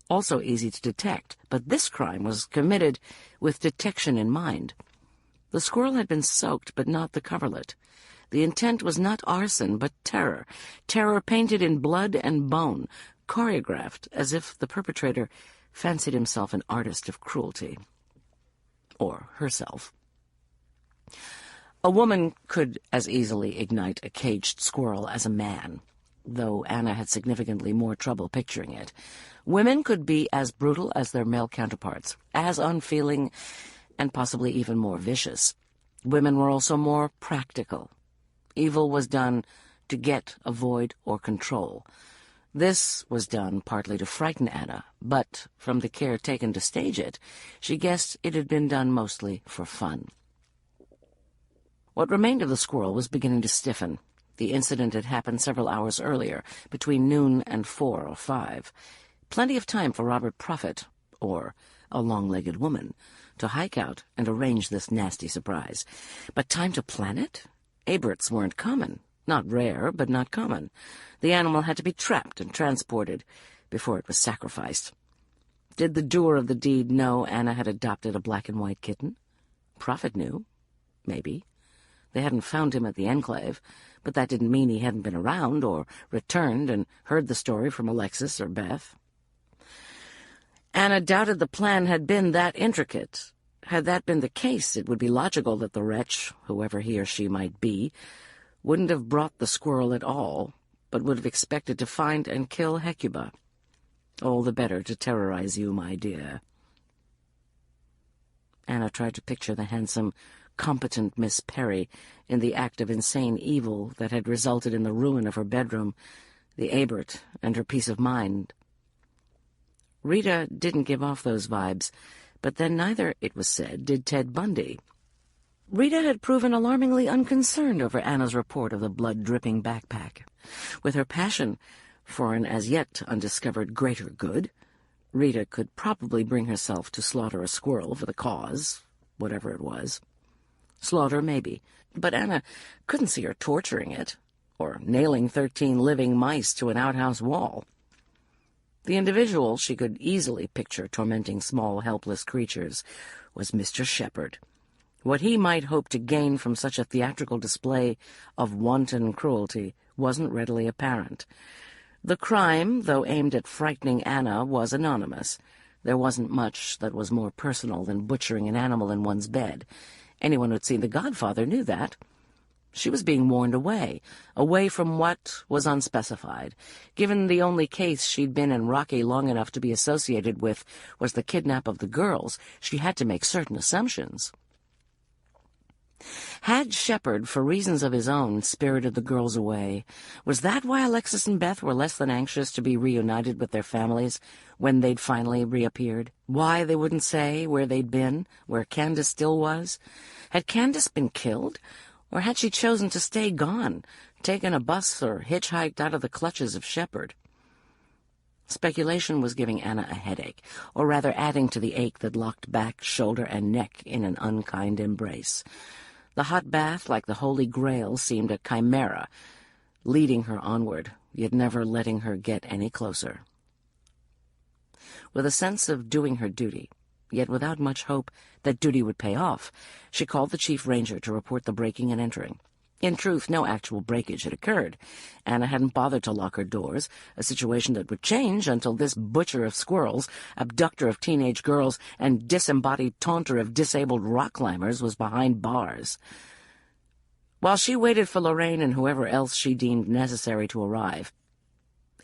Also easy to detect, but this crime was committed with detection in mind. The squirrel had been soaked, but not the coverlet. The intent was not arson, but terror. Terror painted in blood and bone, choreographed as if the perpetrator fancied himself an artist of cruelty. Or herself. A woman could as easily ignite a caged squirrel as a man, though Anna had significantly more trouble picturing it. Women could be as brutal as their male counterparts, as unfeeling, and possibly even more vicious. Women were also more practical. Evil was done to get, avoid, or control. This was done partly to frighten Anna, but from the care taken to stage it, she guessed it had been done mostly for fun. What remained of the squirrel was beginning to stiffen. The incident had happened several hours earlier, between noon and 4 or 5. Plenty of time for Robert Prophet, or a long-legged woman, to hike out and arrange this nasty surprise. But time to plan it? Aberts weren't common. Not rare, but not common. The animal had to be trapped and transported before it was sacrificed. Did the doer of the deed know Anna had adopted a black-and-white kitten? Prophet knew. Maybe. They hadn't found him at the enclave, but that didn't mean he hadn't been around or returned and heard the story from Alexis or Beth. Anna doubted the plan had been that intricate. Had that been the case, it would be logical that the wretch, whoever he or she might be, wouldn't have brought the squirrel at all, but would have expected to find and kill Hecuba. All the better to terrorize you, my dear. Anna tried to picture the handsome, competent Miss Perry in the act of insane evil that had resulted in the ruin of her bedroom, the Abert, and her peace of mind. Rita didn't give off those vibes, but then neither, it was said, did Ted Bundy. Rita had proven alarmingly unconcerned over Anna's report of the blood-dripping backpack. With her passion for an as-yet undiscovered greater good, Rita could probably bring herself to slaughter a squirrel for the cause, whatever it was. Slaughter, maybe, but Anna couldn't see her torturing it, or nailing 13 living mice to an outhouse wall. The individual she could easily picture tormenting small, helpless creatures was Mr. Shepherd. What he might hope to gain from such a theatrical display of wanton cruelty wasn't readily apparent. The crime, though aimed at frightening Anna, was anonymous. There wasn't much that was more personal than butchering an animal in one's bed. Anyone who'd seen The Godfather knew that. She was being warned away from what was unspecified. Given the only case she'd been in Rocky long enough to be associated with was the kidnap of the girls, she had to make certain assumptions. Had Shepherd, for reasons of his own, spirited the girls away? Was that why Alexis and Beth were less than anxious to be reunited with their families when they'd finally reappeared? Why they wouldn't say where they'd been, where Candace still was? Had Candace been killed? Or had she chosen to stay gone, taken a bus or hitchhiked out of the clutches of Shepherd? Speculation was giving Anna a headache, or rather adding to the ache that locked back, shoulder, and neck in an unkind embrace. The hot bath, like the Holy Grail, seemed a chimera, leading her onward, yet never letting her get any closer. With a sense of doing her duty, yet without much hope that duty would pay off, she called the chief ranger to report the breaking and entering. In truth, no actual breakage had occurred. Anna hadn't bothered to lock her doors, a situation that would change until this butcher of squirrels, abductor of teenage girls, and disembodied taunter of disabled rock climbers was behind bars. While she waited for Lorraine and whoever else she deemed necessary to arrive,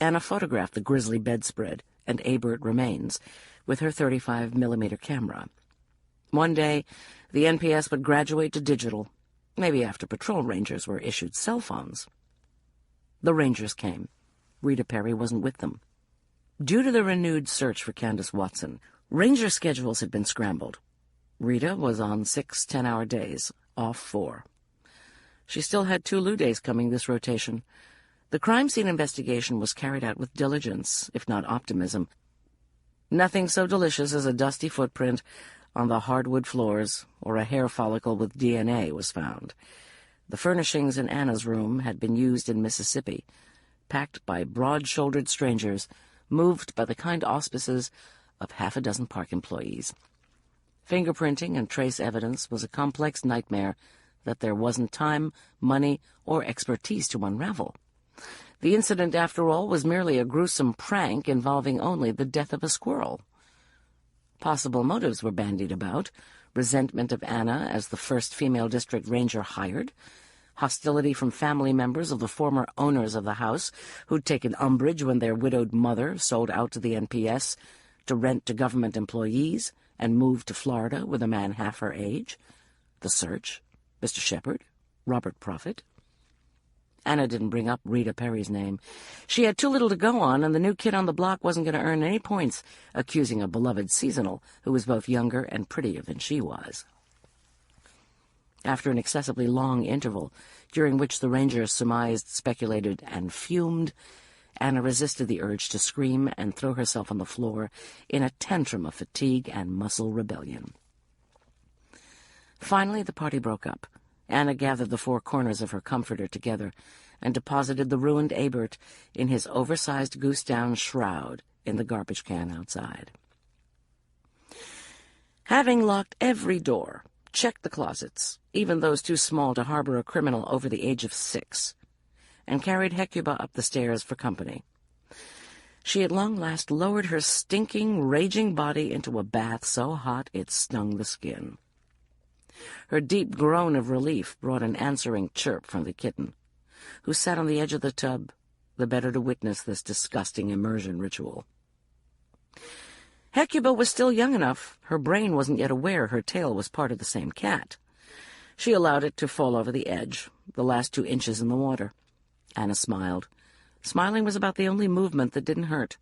Anna photographed the grisly bedspread and Abert remains with her 35mm camera. One day, the NPS would graduate to digital, maybe after patrol rangers were issued cell phones. The rangers came. Rita Perry wasn't with them. Due to the renewed search for Candace Watson, ranger schedules had been scrambled. Rita was on 6 10-hour days, off 4. She still had 2 Lou days coming this rotation. The crime scene investigation was carried out with diligence, if not optimism. Nothing so delicious as a dusty footprint on the hardwood floors, or a hair follicle with DNA was found. The furnishings in Anna's room had been used in Mississippi, packed by broad-shouldered strangers, moved by the kind auspices of half a dozen park employees. Fingerprinting and trace evidence was a complex nightmare that there wasn't time, money, or expertise to unravel. The incident, after all, was merely a gruesome prank involving only the death of a squirrel. Possible motives were bandied about: resentment of Anna as the first female district ranger hired, hostility from family members of the former owners of the house who'd taken umbrage when their widowed mother sold out to the NPS to rent to government employees and moved to Florida with a man half her age, the search, Mr. Shepherd, Robert Prophet. Anna didn't bring up Rita Perry's name. She had too little to go on, and the new kid on the block wasn't going to earn any points accusing a beloved seasonal who was both younger and prettier than she was. After an excessively long interval, during which the ranger surmised, speculated, and fumed, Anna resisted the urge to scream and throw herself on the floor in a tantrum of fatigue and muscle rebellion. Finally, the party broke up. Anna gathered the four corners of her comforter together and deposited the ruined Abert in his oversized goose-down shroud in the garbage can outside. Having locked every door, checked the closets, even those too small to harbor a criminal over the age of 6, and carried Hecuba up the stairs for company, she at long last lowered her stinking, raging body into a bath so hot it stung the skin. Her deep groan of relief brought an answering chirp from the kitten, who sat on the edge of the tub, the better to witness this disgusting immersion ritual. Hecuba was still young enough. Her brain wasn't yet aware her tail was part of the same cat. She allowed it to fall over the edge, the last 2 inches in the water. Anna smiled. Smiling was about the only movement that didn't hurt.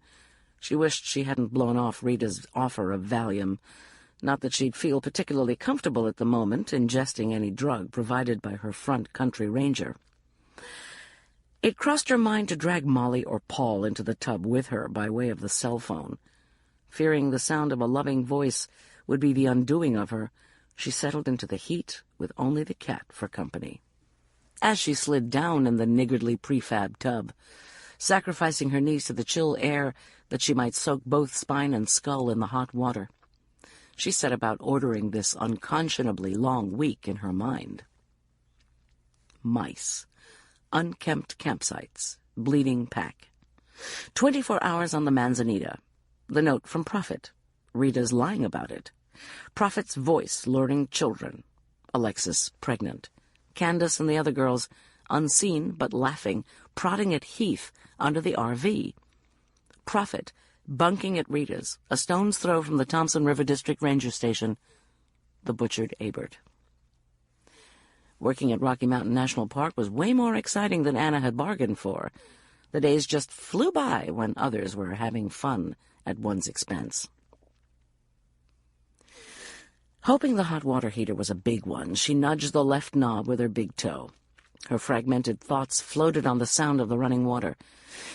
She wished she hadn't blown off Rita's offer of Valium. Not that she'd feel particularly comfortable at the moment ingesting any drug provided by her front country ranger. It crossed her mind to drag Molly or Paul into the tub with her by way of the cell phone. Fearing the sound of a loving voice would be the undoing of her, she settled into the heat with only the cat for company. As she slid down in the niggardly prefab tub, sacrificing her knees to the chill air that she might soak both spine and skull in the hot water, she set about ordering this unconscionably long week in her mind. Mice. Unkempt campsites. Bleeding pack. 24 hours on the Manzanita. The note from Prophet. Rita's lying about it. Prophet's voice luring children. Alexis pregnant. Candace and the other girls, unseen but laughing, prodding at Heath under the RV. Prophet bunking at Rita's, a stone's throw from the Thompson River District Ranger Station. The butchered Abert. Working at Rocky Mountain National Park was way more exciting than Anna had bargained for. The days just flew by when others were having fun at one's expense. Hoping the hot water heater was a big one, she nudged the left knob with her big toe. Her fragmented thoughts floated on the sound of the running water.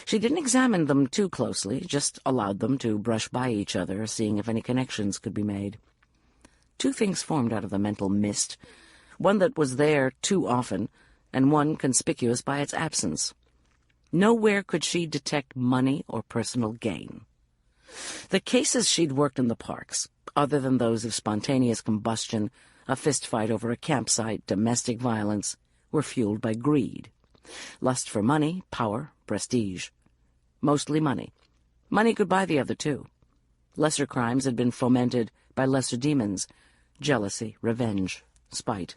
She didn't examine them too closely, just allowed them to brush by each other, seeing if any connections could be made. 2 things formed out of the mental mist, one that was there too often, and one conspicuous by its absence. Nowhere could she detect money or personal gain. The cases she'd worked in the parks, other than those of spontaneous combustion, a fistfight over a campsite, domestic violence, were fueled by greed. Lust for money, power, prestige. Mostly money. Money could buy the other 2. Lesser crimes had been fomented by lesser demons: jealousy, revenge, spite.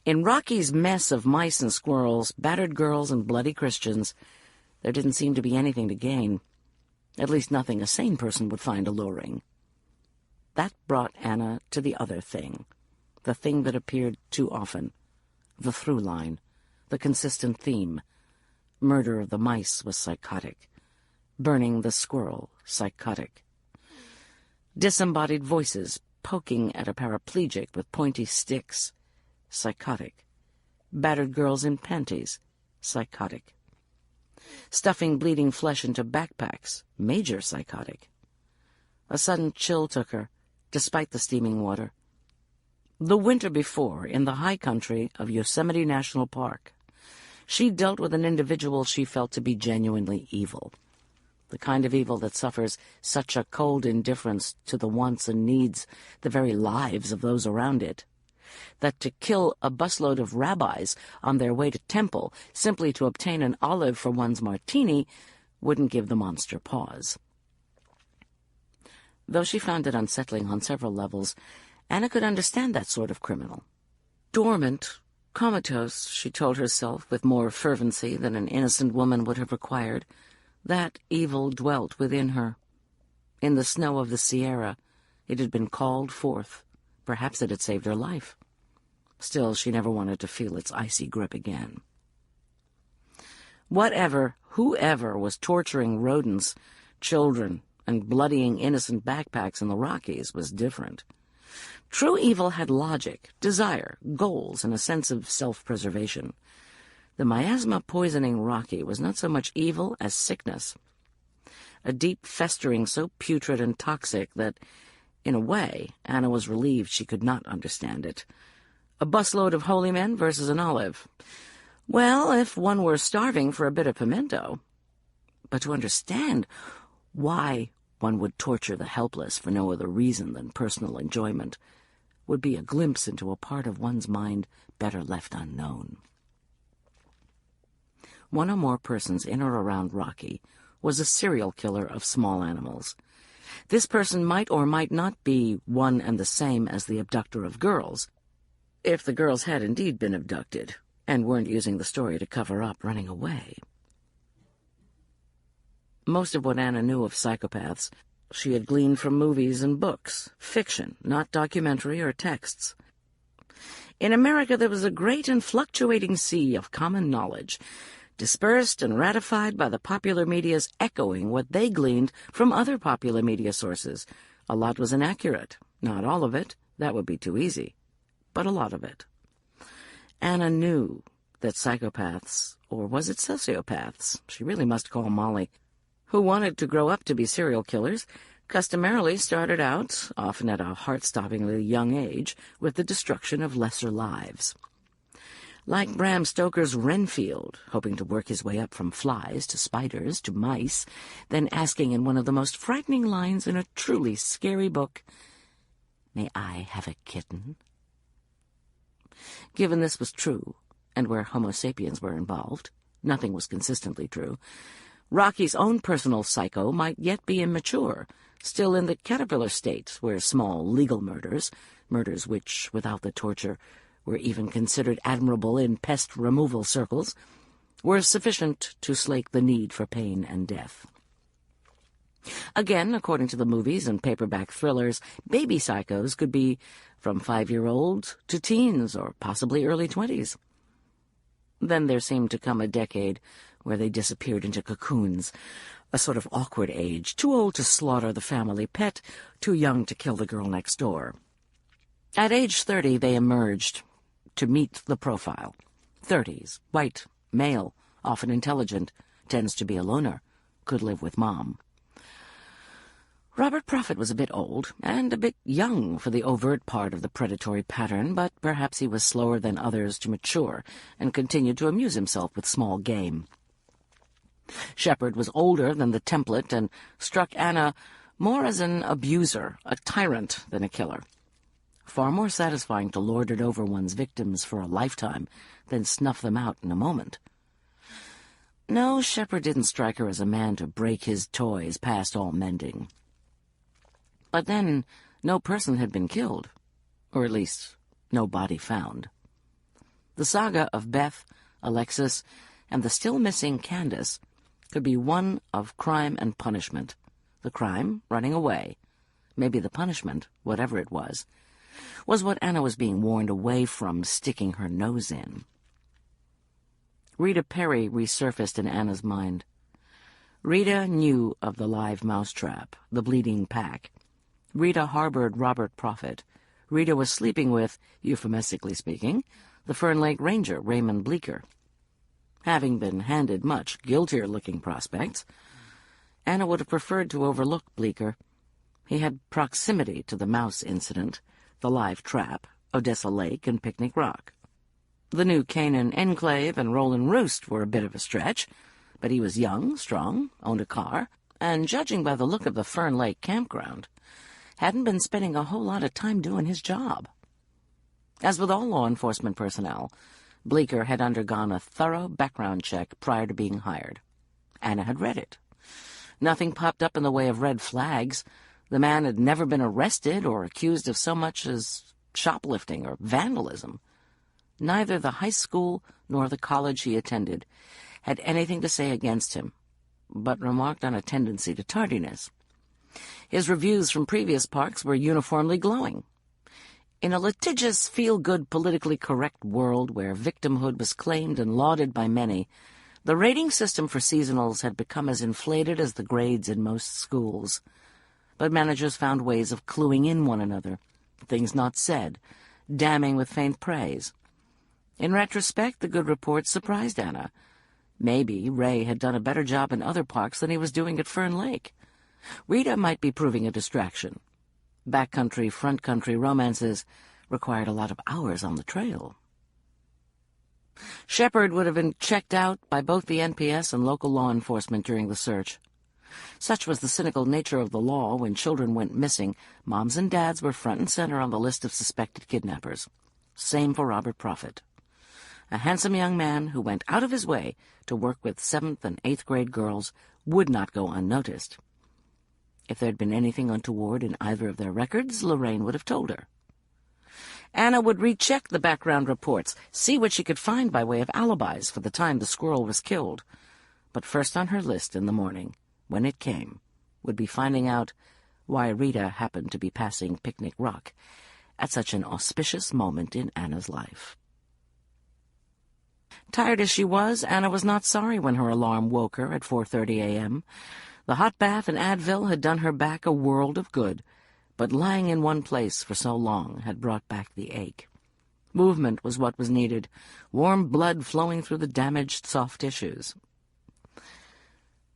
In Rocky's mess of mice and squirrels, battered girls, and bloody Christians, there didn't seem to be anything to gain. At least nothing a sane person would find alluring. That brought Anna to the other thing, the thing that appeared too often, the through line, the consistent theme. Murder of the mice was psychotic. Burning the squirrel, psychotic. Disembodied voices poking at a paraplegic with pointy sticks, psychotic. Battered girls in panties, psychotic. Stuffing bleeding flesh into backpacks, major psychotic. A sudden chill took her, despite the steaming water. The winter before, in the high country of Yosemite National Park, she dealt with an individual she felt to be genuinely evil. The kind of evil that suffers such a cold indifference to the wants and needs, the very lives of those around it, that to kill a busload of rabbis on their way to temple simply to obtain an olive for one's martini wouldn't give the monster pause. Though she found it unsettling on several levels, Anna could understand that sort of criminal. Dormant, comatose, she told herself with more fervency than an innocent woman would have required, that evil dwelt within her. In the snow of the Sierra, it had been called forth. Perhaps it had saved her life. Still, she never wanted to feel its icy grip again. Whoever was torturing rodents, children, and bloodying innocent backpacks in the Rockies was different. True evil had logic, desire, goals, and a sense of self-preservation. The miasma poisoning Rocky was not so much evil as sickness. A deep festering so putrid and toxic that, in a way, Anna was relieved she could not understand it. A busload of holy men versus an olive. Well, if one were starving for a bit of pimento. But to understand why one would torture the helpless for no other reason than personal enjoyment would be a glimpse into a part of one's mind better left unknown. One or more persons in or around Rocky was a serial killer of small animals. This person might or might not be one and the same as the abductor of girls, if the girls had indeed been abducted and weren't using the story to cover up running away. Most of what Anna knew of psychopaths she had gleaned from movies and books, fiction, not documentary or texts. In America there was a great and fluctuating sea of common knowledge, dispersed and ratified by the popular media's echoing what they gleaned from other popular media sources. A lot was inaccurate. Not all of it. That would be too easy. But a lot of it. Anna knew that psychopaths, or was it sociopaths, she really must call Molly, who wanted to grow up to be serial killers, customarily started out, often at a heart-stoppingly young age, with the destruction of lesser lives. Like Bram Stoker's Renfield, hoping to work his way up from flies to spiders to mice, then asking in one of the most frightening lines in a truly scary book, "May I have a kitten?" Given this was true, and where Homo sapiens were involved, nothing was consistently true, Rocky's own personal psycho might yet be immature, still in the caterpillar state where small legal murders which, without the torture, were even considered admirable in pest removal circles, were sufficient to slake the need for pain and death. Again, according to the movies and paperback thrillers, baby psychos could be from 5-year-old to teens or possibly early 20s. Then there seemed to come a decade where they disappeared into cocoons, a sort of awkward age, too old to slaughter the family pet, too young to kill the girl next door. At age 30 they emerged to meet the profile. 30s, white, male, often intelligent, tends to be a loner, could live with mom. Robert Prophet was a bit old, and a bit young for the overt part of the predatory pattern, but perhaps he was slower than others to mature, and continued to amuse himself with small game. Shepard was older than the template, and struck Anna more as an abuser, a tyrant, than a killer. Far more satisfying to lord it over one's victims for a lifetime than snuff them out in a moment. No, Shepard didn't strike her as a man to break his toys past all mending. But then no person had been killed, or at least no body found. The saga of Beth, Alexis, and the still-missing Candace could be one of crime and punishment. The crime, running away. Maybe the punishment, whatever it was what Anna was being warned away from sticking her nose in. Rita Perry resurfaced in Anna's mind. Rita knew of the live mousetrap, the bleeding pack. Rita harbored Robert Prophet. Rita was sleeping with, euphemistically speaking, the Fern Lake Ranger, Raymond Bleeker. Having been handed much guiltier-looking prospects, Anna would have preferred to overlook Bleeker. He had proximity to the mouse incident, the live trap, Odessa Lake, and Picnic Rock. The new Canaan Enclave and Rollin' Roost were a bit of a stretch, but he was young, strong, owned a car, and, judging by the look of the Fern Lake campground, hadn't been spending a whole lot of time doing his job. As with all law enforcement personnel, Bleeker had undergone a thorough background check prior to being hired. Anna had read it. Nothing popped up in the way of red flags. The man had never been arrested or accused of so much as shoplifting or vandalism. Neither the high school nor the college he attended had anything to say against him, but remarked on a tendency to tardiness. His reviews from previous parks were uniformly glowing. In a litigious, feel-good, politically correct world where victimhood was claimed and lauded by many, the rating system for seasonals had become as inflated as the grades in most schools. But managers found ways of cluing in one another, things not said, damning with faint praise. In retrospect, the good reports surprised Anna. Maybe Ray had done a better job in other parks than he was doing at Fern Lake. Rita might be proving a distraction. Backcountry, front country romances required a lot of hours on the trail. Shepard would have been checked out by both the NPS and local law enforcement during the search. Such was the cynical nature of the law. When children went missing, moms and dads were front and center on the list of suspected kidnappers. Same for Robert Prophet, a handsome young man who went out of his way to work with 7th and 8th grade girls would not go unnoticed. If there had been anything untoward in either of their records, Lorraine would have told her. Anna would recheck the background reports, see what she could find by way of alibis for the time the squirrel was killed. But first on her list in the morning, when it came, would be finding out why Rita happened to be passing Picnic Rock at such an auspicious moment in Anna's life. Tired as she was, Anna was not sorry when her alarm woke her at 4:30 a.m. The hot bath and Advil had done her back a world of good, but lying in one place for so long had brought back the ache. Movement was what was needed, warm blood flowing through the damaged soft tissues.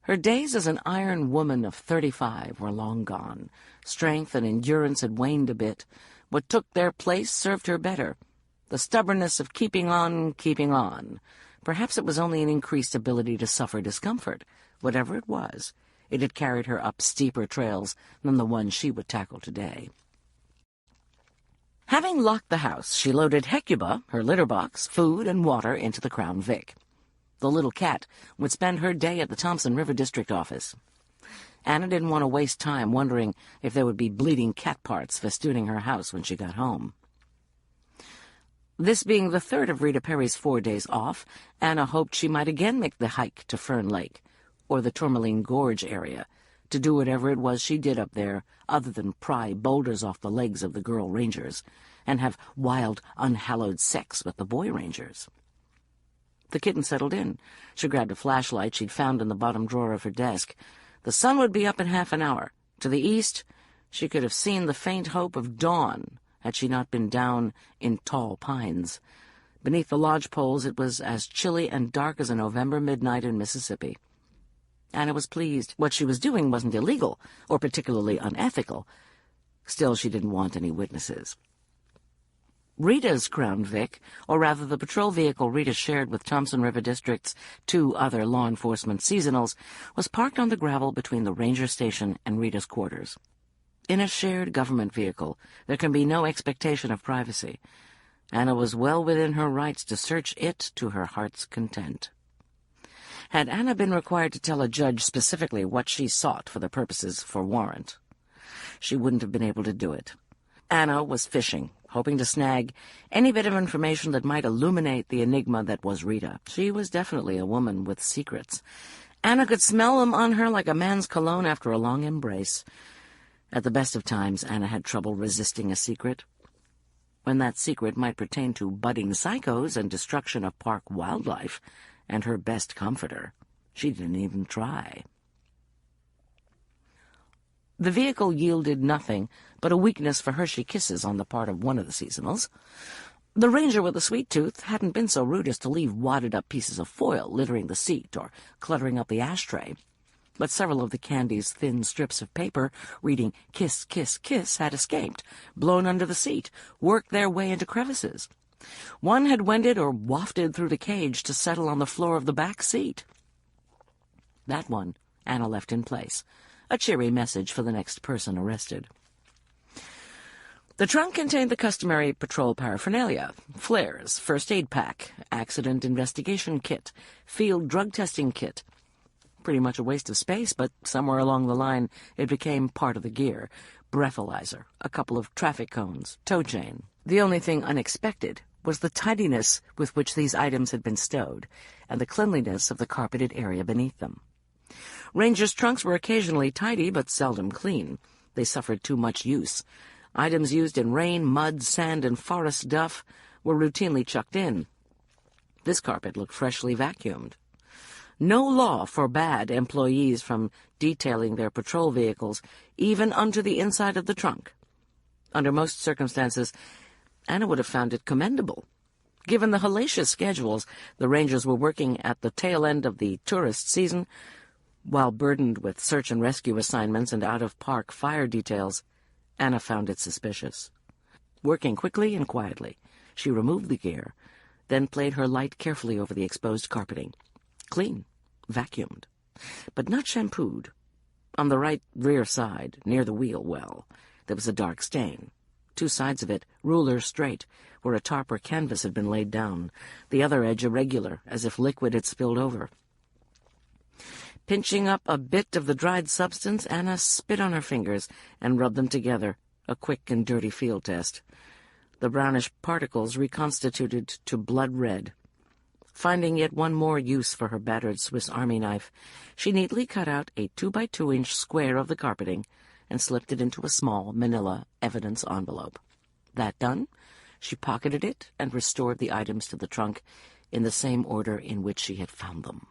Her days as an iron woman of 35 were long gone. Strength and endurance had waned a bit. What took their place served her better. The stubbornness of keeping on, keeping on. Perhaps it was only an increased ability to suffer discomfort. Whatever it was, it had carried her up steeper trails than the one she would tackle today. Having locked the house, she loaded Hecuba, her litter box, food, and water into the Crown Vic. The little cat would spend her day at the Thompson River District office. Anna didn't want to waste time wondering if there would be bleeding cat parts festooning her house when she got home. This being the third of Rita Perry's 4 days off, Anna hoped she might again make the hike to Fern Lake, or the Tourmaline Gorge area, to do whatever it was she did up there other than pry boulders off the legs of the girl rangers and have wild, unhallowed sex with the boy rangers. The kitten settled in. She grabbed a flashlight she'd found in the bottom drawer of her desk. The sun would be up in half an hour. To the east, she could have seen the faint hope of dawn had she not been down in tall pines. Beneath the lodge poles it was as chilly and dark as a November midnight in Mississippi. Anna was pleased. What she was doing wasn't illegal or particularly unethical. Still, she didn't want any witnesses. Rita's Crown Vic, or rather the patrol vehicle Rita shared with Thompson River District's 2 other law enforcement seasonals, was parked on the gravel between the ranger station and Rita's quarters. In a shared government vehicle, there can be no expectation of privacy. Anna was well within her rights to search it to her heart's content. Had Anna been required to tell a judge specifically what she sought for the purposes for warrant, she wouldn't have been able to do it. Anna was fishing, hoping to snag any bit of information that might illuminate the enigma that was Rita. She was definitely a woman with secrets. Anna could smell them on her like a man's cologne after a long embrace. At the best of times, Anna had trouble resisting a secret. When that secret might pertain to budding psychos and destruction of park wildlife, and her best comforter, she didn't even try. The vehicle yielded nothing but a weakness for Hershey kisses on the part of one of the seasonals. The ranger with the sweet tooth hadn't been so rude as to leave wadded-up pieces of foil littering the seat or cluttering up the ashtray, but several of the candy's thin strips of paper reading "Kiss, Kiss, Kiss" had escaped, blown under the seat, worked their way into crevices. One had wended or wafted through the cage to settle on the floor of the back seat. That one Anna left in place, a cheery message for the next person arrested. The trunk contained the customary patrol paraphernalia: flares, first aid pack, accident investigation kit, field drug testing kit. Pretty much a waste of space, but somewhere along the line it became part of the gear. Breathalyzer, a couple of traffic cones, tow chain. The only thing unexpected was the tidiness with which these items had been stowed, and the cleanliness of the carpeted area beneath them. Rangers' trunks were occasionally tidy, but seldom clean. They suffered too much use. Items used in rain, mud, sand, and forest duff were routinely chucked in. This carpet looked freshly vacuumed. No law forbade employees from detailing their patrol vehicles, even unto the inside of the trunk. Under most circumstances, Anna would have found it commendable. Given the hellacious schedules the rangers were working at the tail end of the tourist season, while burdened with search and rescue assignments and out-of-park fire details, Anna found it suspicious. Working quickly and quietly, she removed the gear, then played her light carefully over the exposed carpeting. Clean, vacuumed, but not shampooed. On the right rear side, near the wheel well, there was a dark stain. Two sides of it, ruler straight, where a tarp or canvas had been laid down, the other edge irregular, as if liquid had spilled over. Pinching up a bit of the dried substance, Anna spit on her fingers and rubbed them together, a quick and dirty field test. The brownish particles reconstituted to blood red. Finding yet one more use for her battered Swiss Army knife, she neatly cut out a 2-by-2-inch square of the carpeting and slipped it into a small manila evidence envelope. That done, she pocketed it and restored the items to the trunk in the same order in which she had found them.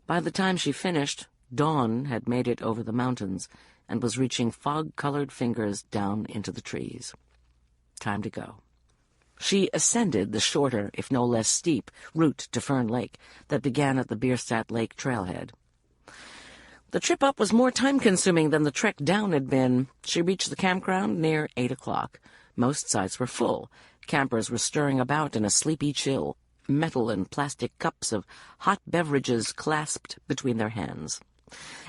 By the time she finished, dawn had made it over the mountains and was reaching fog-colored fingers down into the trees. Time to go. She ascended the shorter, if no less steep, route to Fern Lake that began at the Bierstadt Lake trailhead. The trip up was more time-consuming than the trek down had been. She reached the campground near 8 o'clock. Most sites were full. Campers were stirring about in a sleepy chill, metal and plastic cups of hot beverages clasped between their hands.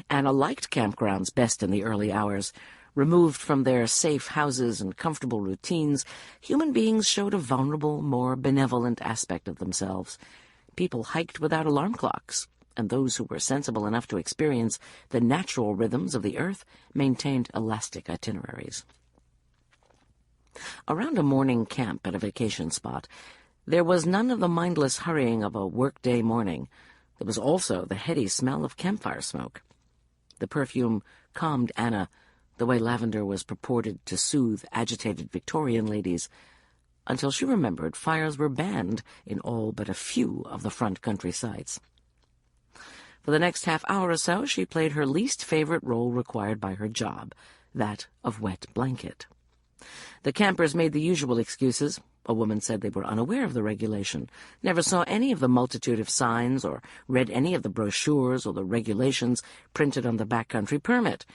Anna liked campgrounds best in the early hours. Removed from their safe houses and comfortable routines, human beings showed a vulnerable, more benevolent aspect of themselves. People hiked without alarm clocks, and those who were sensible enough to experience the natural rhythms of the earth maintained elastic itineraries. Around a morning camp at a vacation spot, there was none of the mindless hurrying of a workday morning. There was also the heady smell of campfire smoke. The perfume calmed Anna, the way lavender was purported to soothe agitated Victorian ladies, until she remembered fires were banned in all but a few of the front country sites. For the next half hour or so, she played her least favorite role required by her job, that of wet blanket. The campers made the usual excuses. A woman said they were unaware of the regulation, never saw any of the multitude of signs or read any of the brochures or the regulations printed on the backcountry permit.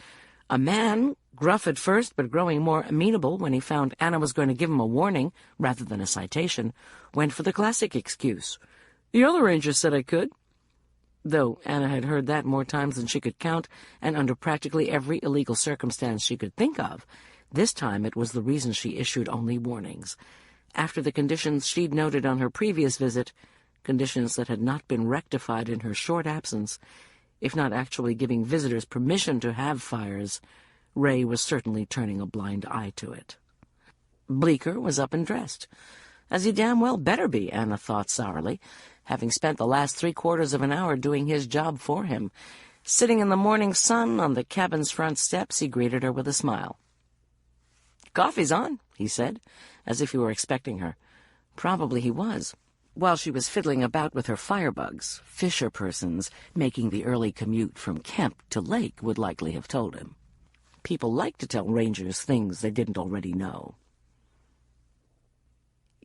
A man, gruff at first but growing more amenable when he found Anna was going to give him a warning rather than a citation, went for the classic excuse. "The other ranger said I could." Though Anna had heard that more times than she could count, and under practically every illegal circumstance she could think of, this time it was the reason she issued only warnings. After the conditions she'd noted on her previous visit, conditions that had not been rectified in her short absence, if not actually giving visitors permission to have fires, Ray was certainly turning a blind eye to it. Bleecker was up and dressed, as he damn well better be, Anna thought sourly, having spent the last 3/4 of an hour doing his job for him. Sitting in the morning sun on the cabin's front steps, he greeted her with a smile. "Coffee's on," he said, as if he were expecting her. Probably he was. While she was fiddling about with her firebugs, fisher persons making the early commute from camp to lake would likely have told him. People like to tell rangers things they didn't already know.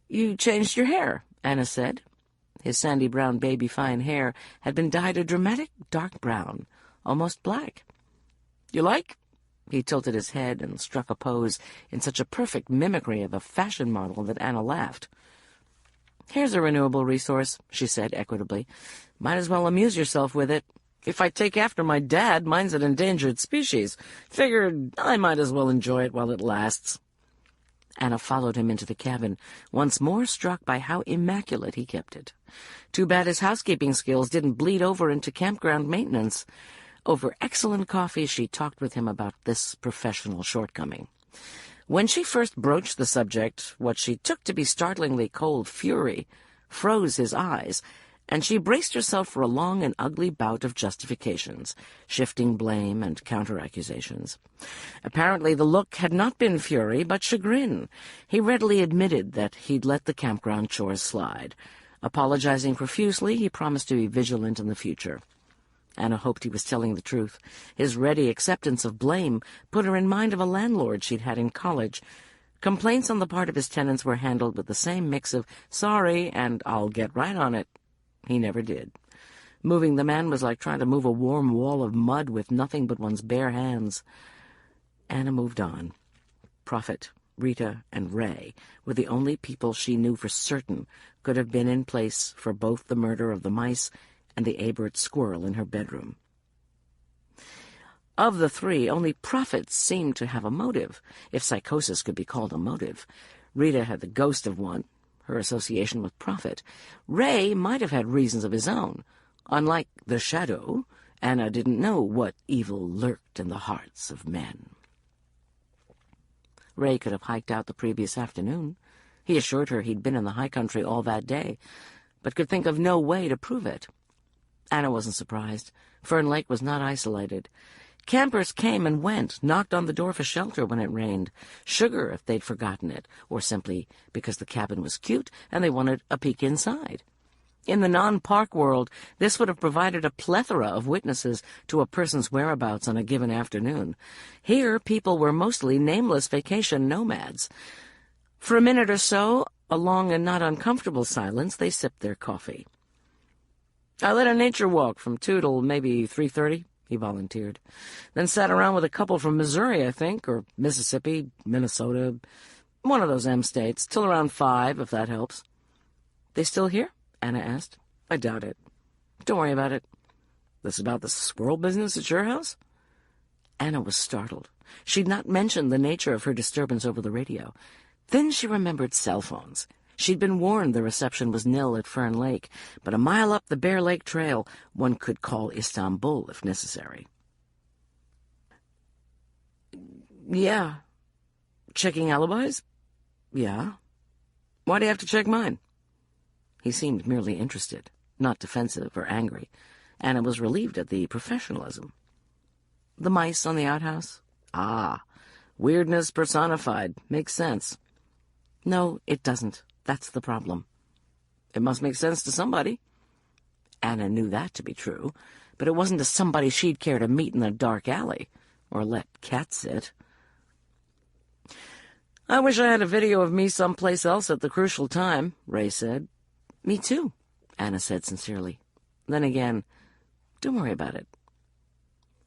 "You changed your hair," Anna said. His sandy-brown baby-fine hair had been dyed a dramatic dark brown, almost black. "You like?" He tilted his head and struck a pose in such a perfect mimicry of a fashion model that Anna laughed. "Hair's a renewable resource," she said equitably. "Might as well amuse yourself with it. If I take after my dad, mine's an endangered species. Figured I might as well enjoy it while it lasts." Anna followed him into the cabin, once more struck by how immaculate he kept it. Too bad his housekeeping skills didn't bleed over into campground maintenance. Over excellent coffee, she talked with him about this professional shortcoming. When she first broached the subject, what she took to be startlingly cold fury froze his eyes, and she braced herself for a long and ugly bout of justifications, shifting blame and counter-accusations. Apparently the look had not been fury, but chagrin. He readily admitted that he'd let the campground chores slide. Apologizing profusely, he promised to be vigilant in the future. Anna hoped he was telling the truth. His ready acceptance of blame put her in mind of a landlord she'd had in college. Complaints on the part of his tenants were handled with the same mix of sorry and I'll get right on it. He never did. Moving the man was like trying to move a warm wall of mud with nothing but one's bare hands. Anna moved on. Prophet, Rita, and Ray were the only people she knew for certain could have been in place for both the murder of the mice and the Abert squirrel in her bedroom. Of the three, only Prophet seemed to have a motive, if psychosis could be called a motive. Rita had the ghost of one, her association with Prophet. Ray might have had reasons of his own. Unlike the shadow, Anna didn't know what evil lurked in the hearts of men. Ray could have hiked out the previous afternoon. He assured her he'd been in the high country all that day, but could think of no way to prove it. Anna wasn't surprised. Fern Lake was not isolated. Campers came and went, knocked on the door for shelter when it rained, sugar if they'd forgotten it, or simply because the cabin was cute and they wanted a peek inside. In the non-park world, this would have provided a plethora of witnesses to a person's whereabouts on a given afternoon. Here, people were mostly nameless vacation nomads. For a minute or so, a long and not uncomfortable silence, they sipped their coffee. "I led a nature walk from 2 till maybe 3:30, he volunteered. "Then sat around with a couple from Missouri, I think, or Mississippi, Minnesota, one of those M states, till around 5, if that helps." "They still here?" Anna asked. "I doubt it. Don't worry about it." "This about the squirrel business at your house?" Anna was startled. She'd not mentioned the nature of her disturbance over the radio. Then she remembered cell phones. She'd been warned the reception was nil at Fern Lake, but a mile up the Bear Lake Trail one could call Istanbul if necessary. "Yeah." "Checking alibis?" "Yeah." "Why do you have to check mine?" He seemed merely interested, not defensive or angry. Anna was relieved at the professionalism. "The mice on the outhouse?" "Ah, weirdness personified. Makes sense." "No, it doesn't. That's the problem." "It must make sense to somebody." Anna knew that to be true, but it wasn't to somebody she'd care to meet in a dark alley, or let cats sit. "I wish I had a video of me someplace else at the crucial time," Ray said. "Me too," Anna said sincerely. Then again, "Don't worry about it."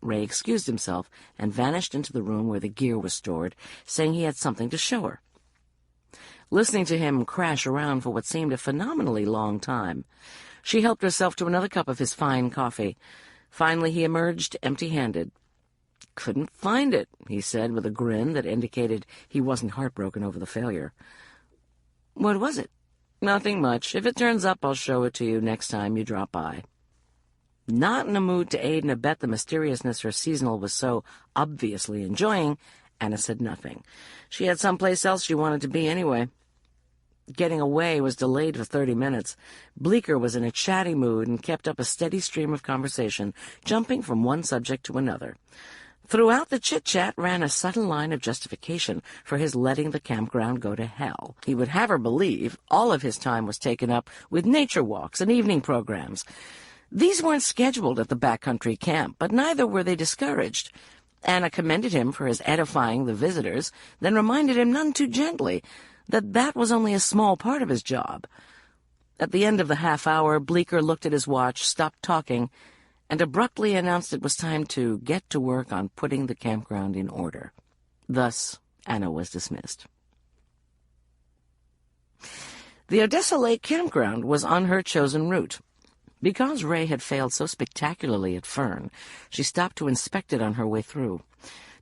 Ray excused himself and vanished into the room where the gear was stored, saying he had something to show her. Listening to him crash around for what seemed a phenomenally long time, she helped herself to another cup of his fine coffee. Finally he emerged empty-handed. "Couldn't find it," he said with a grin that indicated he wasn't heartbroken over the failure. "What was it?" "Nothing much. If it turns up, I'll show it to you next time you drop by." Not in a mood to aid and abet the mysteriousness her seasonal was so obviously enjoying, Anna said nothing. She had someplace else she wanted to be anyway. Getting away was delayed for 30 minutes. Bleecker was in a chatty mood and kept up a steady stream of conversation, jumping from one subject to another. Throughout the chit-chat ran a subtle line of justification for his letting the campground go to hell. He would have her believe all of his time was taken up with nature walks and evening programs. These weren't scheduled at the backcountry camp, but neither were they discouraged. Anna commended him for his edifying the visitors, then reminded him none too gently that that was only a small part of his job. At the end of the half hour, Bleecker looked at his watch, stopped talking, and abruptly announced it was time to get to work on putting the campground in order. Thus, Anna was dismissed. The Odessa Lake campground was on her chosen route. Because Ray had failed so spectacularly at Fern, she stopped to inspect it on her way through.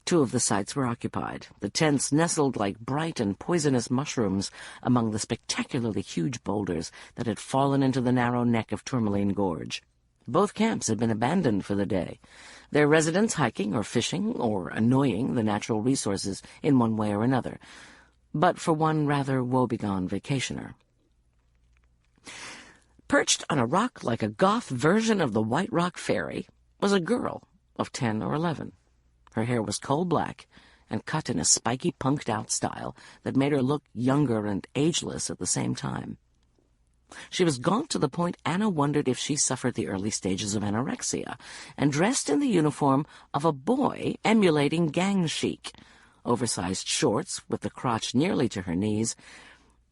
2 of the sites were occupied, the tents nestled like bright and poisonous mushrooms among the spectacularly huge boulders that had fallen into the narrow neck of Tourmaline Gorge. Both camps had been abandoned for the day, their residents hiking or fishing or annoying the natural resources in one way or another, but for one rather woebegone vacationer. Perched on a rock like a goth version of the White Rock Ferry was a girl of 10 or 11. Her hair was coal black and cut in a spiky, punked-out style that made her look younger and ageless at the same time. She was gaunt to the point Anna wondered if she suffered the early stages of anorexia, and dressed in the uniform of a boy emulating gang chic, oversized shorts with the crotch nearly to her knees,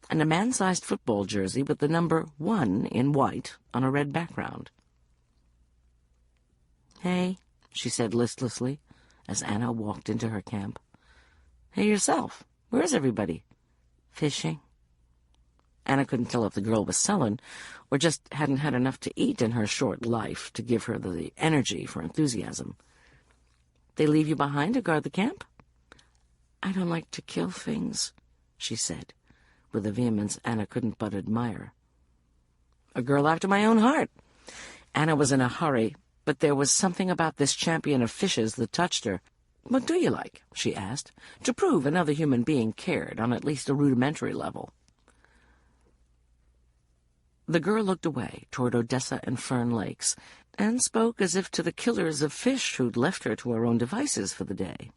and a man-sized football jersey with the number 1 in white on a red background. "Hey," she said listlessly, as Anna walked into her camp. "Hey yourself. Where's everybody?" "Fishing." Anna couldn't tell if the girl was sullen or just hadn't had enough to eat in her short life to give her the energy for enthusiasm. "They leave you behind to guard the camp?" "I don't like to kill things," she said, with a vehemence Anna couldn't but admire. "A girl after my own heart." Anna was in a hurry, but there was something about this champion of fishes that touched her. "What do you like?" she asked, to prove another human being cared on at least a rudimentary level. The girl looked away toward Odessa and Fern Lakes, and spoke as if to the killers of fish who'd left her to her own devices for the day.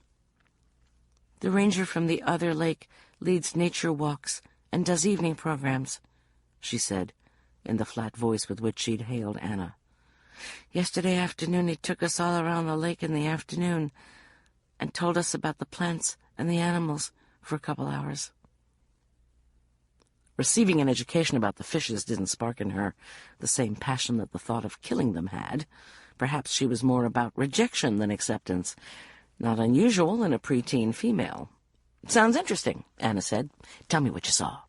"The ranger from the other lake leads nature walks and does evening programs," she said, in the flat voice with which she'd hailed Anna. "Yesterday afternoon he took us all around the lake in the afternoon and told us about the plants and the animals for a couple hours." Receiving an education about the fishes didn't spark in her the same passion that the thought of killing them had. Perhaps she was more about rejection than acceptance, not unusual in a preteen female. "Sounds interesting," Anna said. "Tell me what you saw."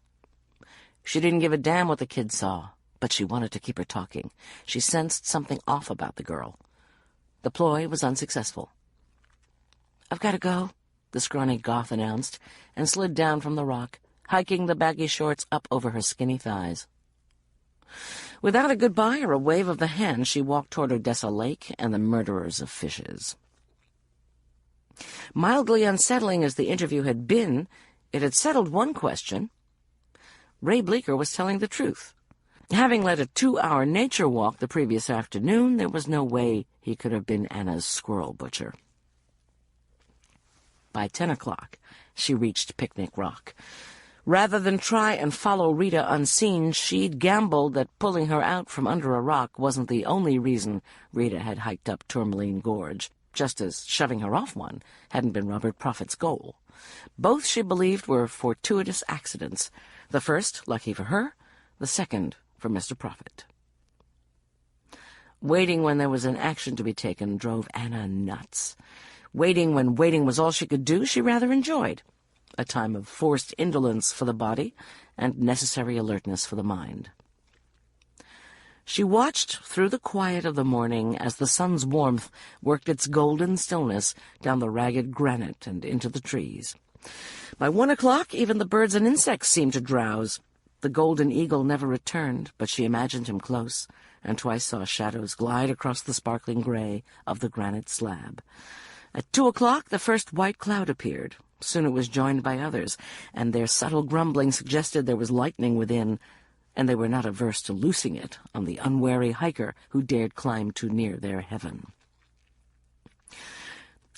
She didn't give a damn what the kids saw, but she wanted to keep her talking. She sensed something off about the girl. The ploy was unsuccessful. "I've got to go," the scrawny goth announced, and slid down from the rock, hiking the baggy shorts up over her skinny thighs. Without a goodbye or a wave of the hand, she walked toward Odessa Lake and the murderers of fishes. Mildly unsettling as the interview had been, it had settled one question. Ray Bleecker was telling the truth. Having led a 2-hour nature walk the previous afternoon, there was no way he could have been Anna's squirrel butcher. By 10 o'clock, she reached Picnic Rock. Rather than try and follow Rita unseen, she'd gambled that pulling her out from under a rock wasn't the only reason Rita had hiked up Tourmaline Gorge, just as shoving her off one hadn't been Robert Prophet's goal. Both, she believed, were fortuitous accidents. The first, lucky for her, the second, for Mr. Prophet. Waiting when there was an action to be taken drove Anna nuts. Waiting when waiting was all she could do, she rather enjoyed. A time of forced indolence for the body and necessary alertness for the mind. She watched through the quiet of the morning as the sun's warmth worked its golden stillness down the ragged granite and into the trees. By 1 o'clock, even the birds and insects seemed to drowse. The golden eagle never returned, but she imagined him close, and twice saw shadows glide across the sparkling gray of the granite slab. At 2 o'clock, the first white cloud appeared. Soon it was joined by others, and their subtle grumbling suggested there was lightning within, and they were not averse to loosing it on the unwary hiker who dared climb too near their heaven.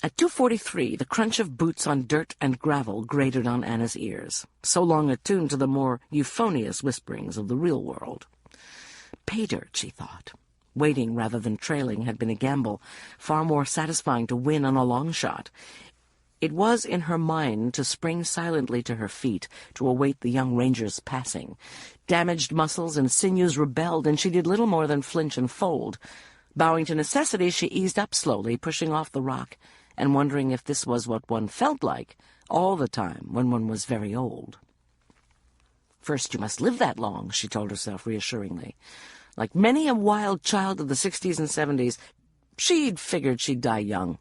At 2:43, the crunch of boots on dirt and gravel grated on Anna's ears, so long attuned to the more euphonious whisperings of the real world. Pay dirt, she thought. Waiting rather than trailing had been a gamble, far more satisfying to win on a long shot. It was in her mind to spring silently to her feet to await the young ranger's passing. Damaged muscles and sinews rebelled, and she did little more than flinch and fold. Bowing to necessity, she eased up slowly, pushing off the rock, and wondering if this was what one felt like all the time when one was very old. First, you must live that long, she told herself reassuringly. Like many a wild child of the 60s and 70s, she'd figured she'd die young.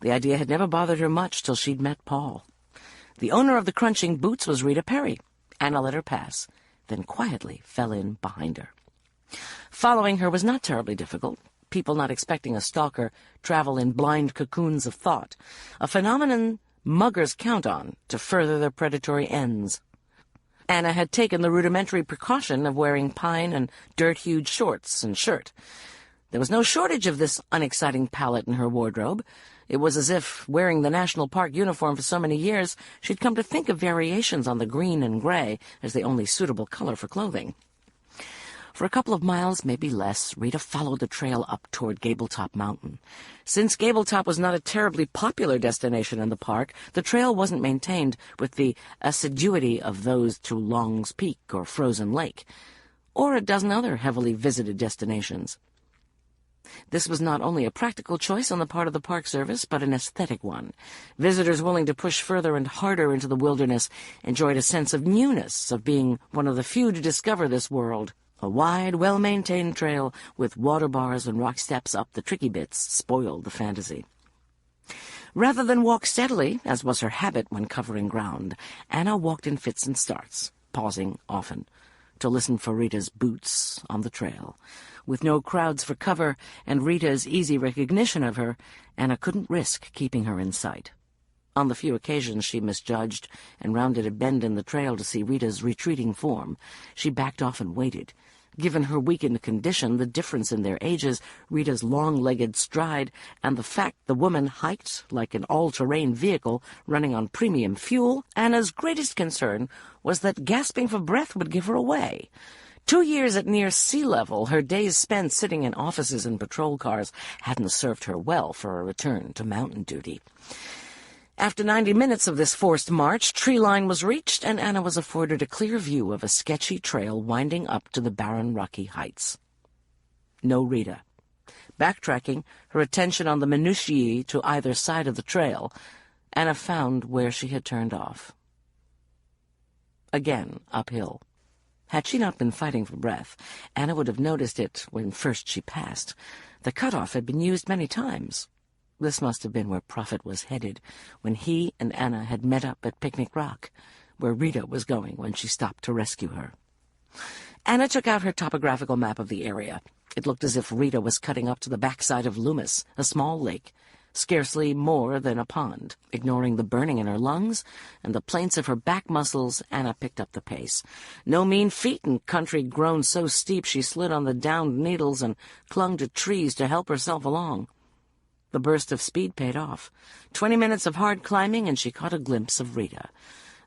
The idea had never bothered her much till she'd met Paul. The owner of the crunching boots was Rita Perry. Anna let her pass, then quietly fell in behind her. Following her was not terribly difficult. People not expecting a stalker travel in blind cocoons of thought, a phenomenon muggers count on to further their predatory ends. Anna had taken the rudimentary precaution of wearing pine and dirt-hued shorts and shirt. There was no shortage of this unexciting palette in her wardrobe. It was as if, wearing the National Park uniform for so many years, she'd come to think of variations on the green and gray as the only suitable color for clothing. For a couple of miles, maybe less, Rita followed the trail up toward Gabletop Mountain. Since Gabletop was not a terribly popular destination in the park, the trail wasn't maintained with the assiduity of those to Long's Peak or Frozen Lake, or a dozen other heavily visited destinations. This was not only a practical choice on the part of the Park Service, but an aesthetic one. Visitors willing to push further and harder into the wilderness enjoyed a sense of newness, of being one of the few to discover this world. A wide, well-maintained trail with water bars and rock steps up the tricky bits spoiled the fantasy. Rather than walk steadily, as was her habit when covering ground, Anna walked in fits and starts, pausing often, to listen for Rita's boots on the trail. With no crowds for cover and Rita's easy recognition of her, Anna couldn't risk keeping her in sight. On the few occasions she misjudged and rounded a bend in the trail to see Rita's retreating form, she backed off and waited. Given her weakened condition, the difference in their ages, Rita's long-legged stride, and the fact the woman hiked like an all-terrain vehicle running on premium fuel, Anna's greatest concern was that gasping for breath would give her away. 2 years at near sea level, her days spent sitting in offices and patrol cars hadn't served her well for a return to mountain duty. After 90 minutes of this forced march, tree line was reached, and Anna was afforded a clear view of a sketchy trail winding up to the barren rocky heights. No Rita. Backtracking, her attention on the minutiae to either side of the trail, Anna found where she had turned off. Again, uphill. Had she not been fighting for breath, Anna would have noticed it when first she passed. The cutoff had been used many times. This must have been where Prophet was headed when he and Anna had met up at Picnic Rock, where Rita was going when she stopped to rescue her. Anna took out her topographical map of the area. It looked as if Rita was cutting up to the backside of Loomis, a small lake, scarcely more than a pond. Ignoring the burning in her lungs and the plaints of her back muscles, Anna picked up the pace. No mean feat in country grown so steep she slid on the downed needles and clung to trees to help herself along. The burst of speed paid off. 20 minutes of hard climbing, and she caught a glimpse of Rita.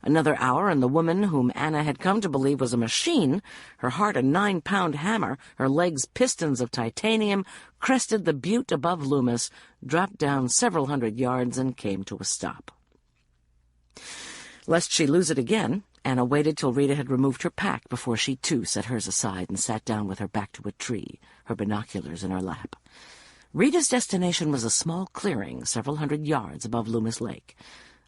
Another hour, and the woman whom Anna had come to believe was a machine, her heart a 9-pound hammer, her legs pistons of titanium, crested the butte above Loomis, dropped down several hundred yards, and came to a stop. Lest she lose it again, Anna waited till Rita had removed her pack before she, too, set hers aside and sat down with her back to a tree, her binoculars in her lap. Rita's destination was a small clearing several hundred yards above Loomis Lake.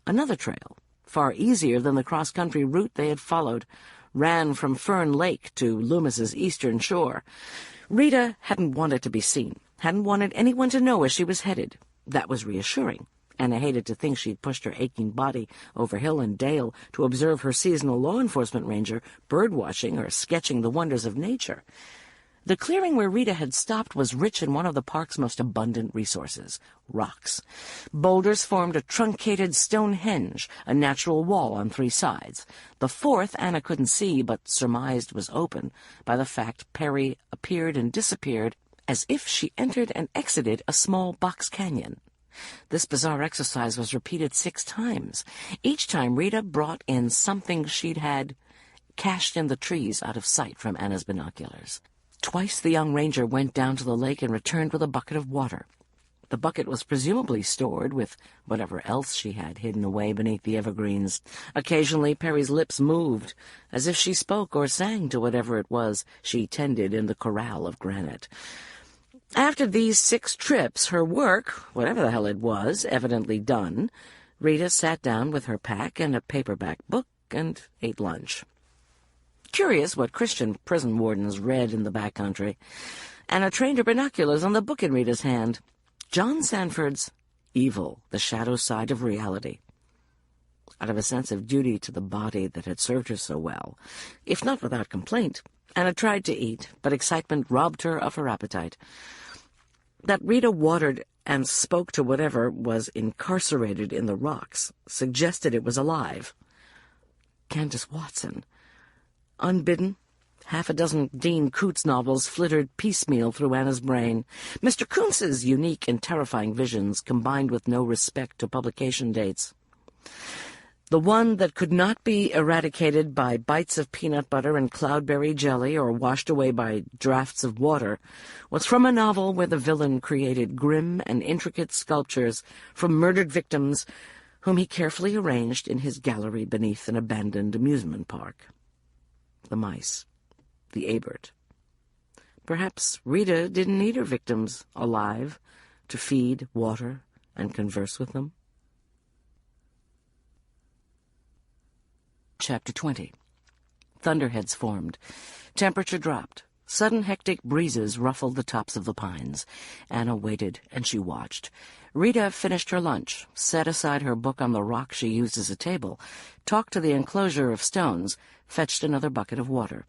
Another trail, far easier than the cross-country route they had followed, ran from Fern Lake to Loomis's eastern shore. Rita hadn't wanted to be seen, hadn't wanted anyone to know where she was headed. That was reassuring. Anna hated to think she'd pushed her aching body over hill and dale to observe her seasonal law enforcement ranger bird-watching or sketching the wonders of nature. The clearing where Rita had stopped was rich in one of the park's most abundant resources, rocks. Boulders formed a truncated Stonehenge, a natural wall on 3 sides. The fourth Anna couldn't see, but surmised was open by the fact Perry appeared and disappeared as if she entered and exited a small box canyon. This bizarre exercise was repeated 6 times. Each time Rita brought in something she'd had cached in the trees out of sight from Anna's binoculars. Twice the young ranger went down to the lake and returned with a bucket of water. The bucket was presumably stored with whatever else she had hidden away beneath the evergreens. Occasionally Perry's lips moved, as if she spoke or sang to whatever it was she tended in the corral of granite. After these 6 trips, her work, whatever the hell it was, evidently done, Rita sat down with her pack and a paperback book and ate lunch. Curious what Christian prison wardens read in the back country. Anna trained her binoculars on the book in Rita's hand. John Sanford's Evil, the Shadow Side of Reality. Out of a sense of duty to the body that had served her so well, if not without complaint, Anna tried to eat, but excitement robbed her of her appetite. That Rita watered and spoke to whatever was incarcerated in the rocks suggested it was alive. Candace Watson. Unbidden, 6 Dean Koontz novels flittered piecemeal through Anna's brain. Mr. Koontz's unique and terrifying visions combined with no respect to publication dates. The one that could not be eradicated by bites of peanut butter and cloudberry jelly or washed away by draughts of water was from a novel where the villain created grim and intricate sculptures from murdered victims whom he carefully arranged in his gallery beneath an abandoned amusement park. The mice. The Abert. Perhaps Rita didn't need her victims alive to feed, water, and converse with them. Chapter 20. Thunderheads formed. Temperature dropped. Sudden hectic breezes ruffled the tops of the pines. Anna waited, and she watched. Rita finished her lunch, set aside her book on the rock she used as a table, talked to the enclosure of stones, fetched another bucket of water.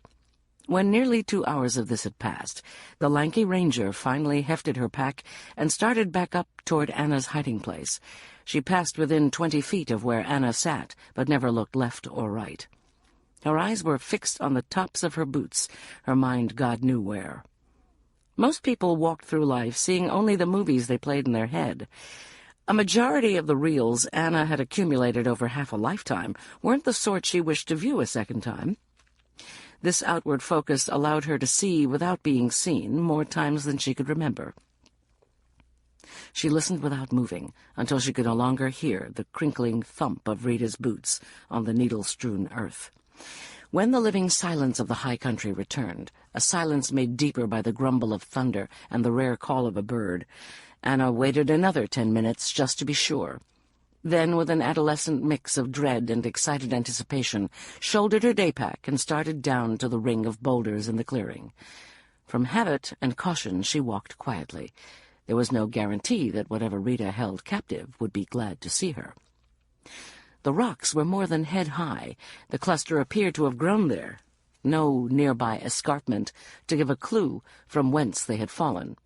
When nearly 2 hours of this had passed, the lanky ranger finally hefted her pack and started back up toward Anna's hiding place. She passed within 20 feet of where Anna sat, but never looked left or right. Her eyes were fixed on the tops of her boots, her mind God knew where. Most people walked through life seeing only the movies they played in their head. A majority of the reels Anna had accumulated over half a lifetime weren't the sort she wished to view a second time. This outward focus allowed her to see without being seen more times than she could remember. She listened without moving until she could no longer hear the crinkling thump of Rita's boots on the needle-strewn earth. When the living silence of the high country returned, a silence made deeper by the grumble of thunder and the rare call of a bird, Anna waited another 10 minutes just to be sure. Then, with an adolescent mix of dread and excited anticipation, shouldered her day-pack and started down to the ring of boulders in the clearing. From habit and caution she walked quietly. There was no guarantee that whatever Rita held captive would be glad to see her. The rocks were more than head-high. The cluster appeared to have grown there. No nearby escarpment to give a clue from whence they had fallen.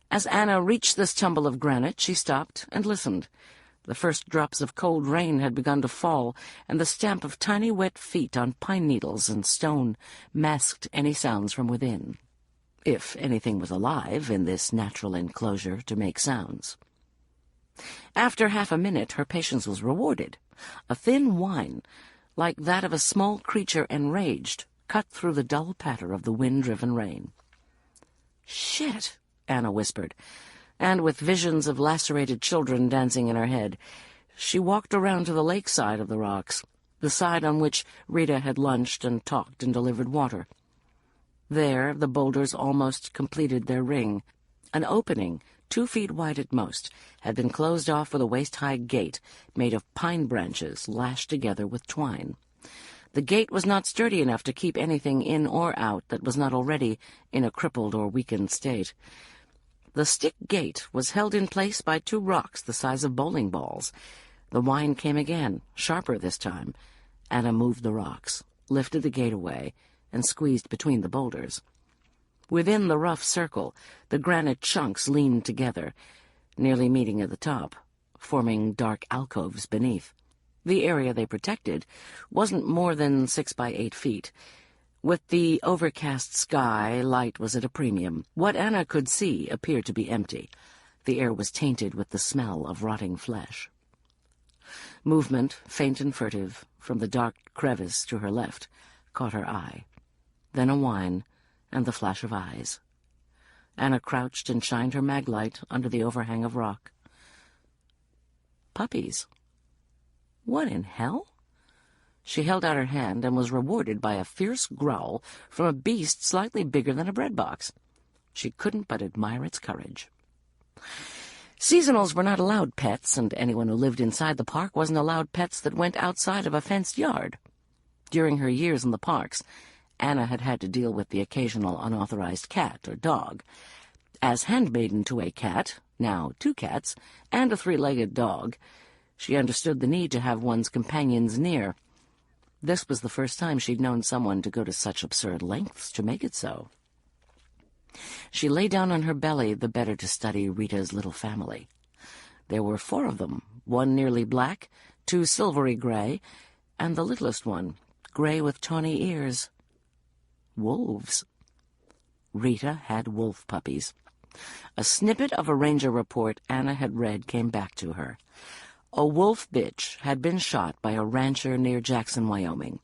As Anna reached this tumble of granite, she stopped and listened. The first drops of cold rain had begun to fall, and the stamp of tiny wet feet on pine needles and stone masked any sounds from within, if anything was alive in this natural enclosure to make sounds. After half a minute, her patience was rewarded. A thin whine, like that of a small creature enraged, cut through the dull patter of the wind-driven rain. "Shit," Anna whispered, and with visions of lacerated children dancing in her head, she walked around to the lakeside of the rocks, the side on which Rita had lunched and talked and delivered water. There the boulders almost completed their ring. An opening, 2 feet wide at most, had been closed off with a waist-high gate made of pine branches lashed together with twine. The gate was not sturdy enough to keep anything in or out that was not already in a crippled or weakened state. The stick gate was held in place by 2 rocks the size of bowling balls. The whine came again, sharper this time. Anna moved the rocks, lifted the gate away, and squeezed between the boulders. Within the rough circle, the granite chunks leaned together, nearly meeting at the top, forming dark alcoves beneath. The area they protected wasn't more than 6 by 8 feet. With the overcast sky, light was at a premium. What Anna could see appeared to be empty. The air was tainted with the smell of rotting flesh. Movement, faint and furtive, from the dark crevice to her left, caught her eye. Then a whine, and the flash of eyes. Anna crouched and shined her maglite under the overhang of rock. Puppies. What in hell? She held out her hand and was rewarded by a fierce growl from a beast slightly bigger than a bread box. She couldn't but admire its courage. Seasonals were not allowed pets, and anyone who lived inside the park wasn't allowed pets that went outside of a fenced yard. During her years in the parks, Anna had had to deal with the occasional unauthorized cat or dog. As handmaiden to a cat, now 2 cats, and a 3-legged dog, she understood the need to have one's companions near. This was the first time she'd known someone to go to such absurd lengths to make it so. She lay down on her belly the better to study Rita's little family. There were 4 of them, 1 nearly black, 2 silvery gray, and the littlest one, gray with tawny ears. Wolves. Rita had wolf puppies. A snippet of a ranger report Anna had read came back to her. A wolf bitch had been shot by a rancher near Jackson, Wyoming.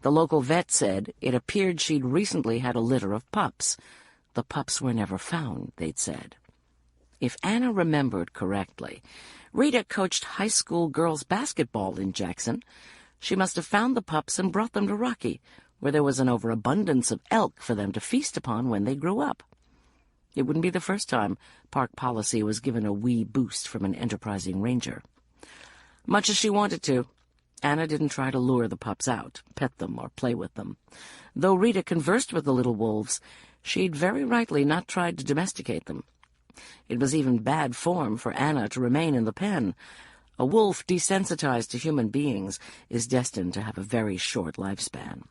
The local vet said it appeared she'd recently had a litter of pups. The pups were never found, they'd said. If Anna remembered correctly, Rita coached high school girls basketball in Jackson. She must have found the pups and brought them to Rocky, where there was an overabundance of elk for them to feast upon when they grew up. It wouldn't be the first time park policy was given a wee boost from an enterprising ranger. Much as she wanted to, Anna didn't try to lure the pups out, pet them, or play with them. Though Rita conversed with the little wolves, she'd very rightly not tried to domesticate them. It was even bad form for Anna to remain in the pen. A wolf desensitized to human beings is destined to have a very short lifespan.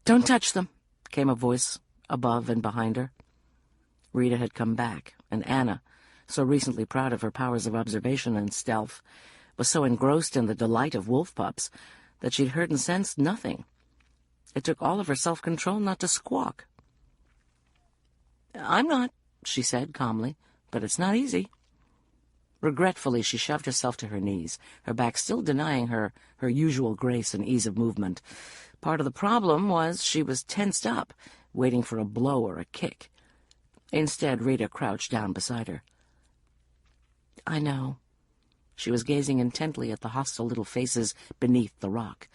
"Don't touch them," came a voice above and behind her. Rita had come back, and Anna, so recently proud of her powers of observation and stealth, was so engrossed in the delight of wolf pups that she'd heard and sensed nothing. It took all of her self-control not to squawk. "I'm not," she said calmly, "but it's not easy." Regretfully, she shoved herself to her knees, her back still denying her usual grace and ease of movement. Part of the problem was she was tensed up, waiting for a blow or a kick. Instead, Rita crouched down beside her. "I know." She was gazing intently at the hostile little faces beneath the rock.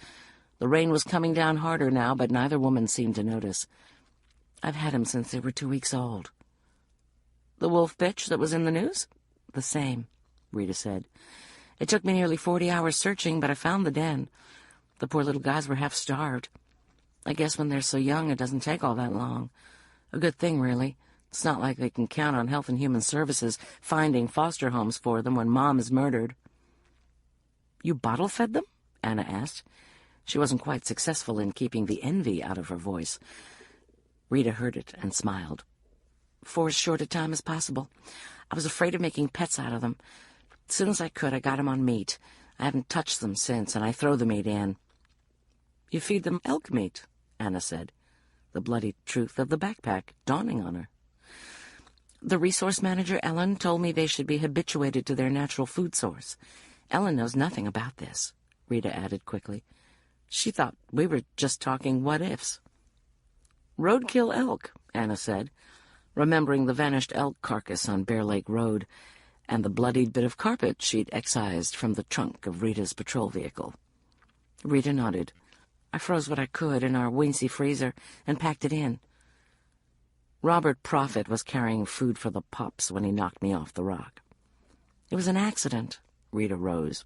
The rain was coming down harder now, but neither woman seemed to notice. "I've had him since they were 2 weeks old." "The wolf bitch that was in the news?" "The same," Rita said. "It took me nearly 40 hours searching, but I found the den. The poor little guys were half starved. I guess when they're so young it doesn't take all that long. A good thing, really. It's not like they can count on Health and Human Services finding foster homes for them when Mom is murdered." "You bottle-fed them?" Anna asked. She wasn't quite successful in keeping the envy out of her voice. Rita heard it and smiled. "For as short a time as possible. I was afraid of making pets out of them. As soon as I could, I got them on meat. I haven't touched them since, and I throw the meat in." "You feed them elk meat," Anna said, the bloody truth of the backpack dawning on her. "The resource manager, Ellen, told me they should be habituated to their natural food source. Ellen knows nothing about this," Rita added quickly. "She thought we were just talking what-ifs." "Roadkill elk," Anna said, remembering the vanished elk carcass on Bear Lake Road and the bloodied bit of carpet she'd excised from the trunk of Rita's patrol vehicle. Rita nodded. "I froze what I could in our Wincy freezer and packed it in. Robert Prophet was carrying food for the pups when he knocked me off the rock." "It was an accident." Rita rose.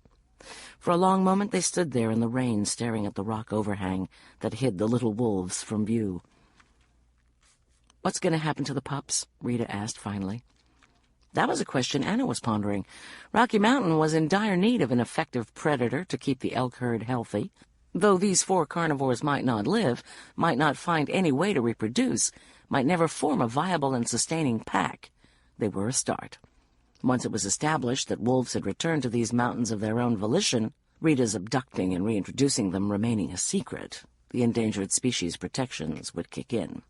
For a long moment they stood there in the rain, staring at the rock overhang that hid the little wolves from view. "What's going to happen to the pups?" Rita asked finally. That was a question Anna was pondering. Rocky Mountain was in dire need of an effective predator to keep the elk herd healthy. Though these 4 carnivores might not live, might not find any way to reproduce, might never form a viable and sustaining pack, they were a start. Once it was established that wolves had returned to these mountains of their own volition, Rita's abducting and reintroducing them remaining a secret, the endangered species protections would kick in.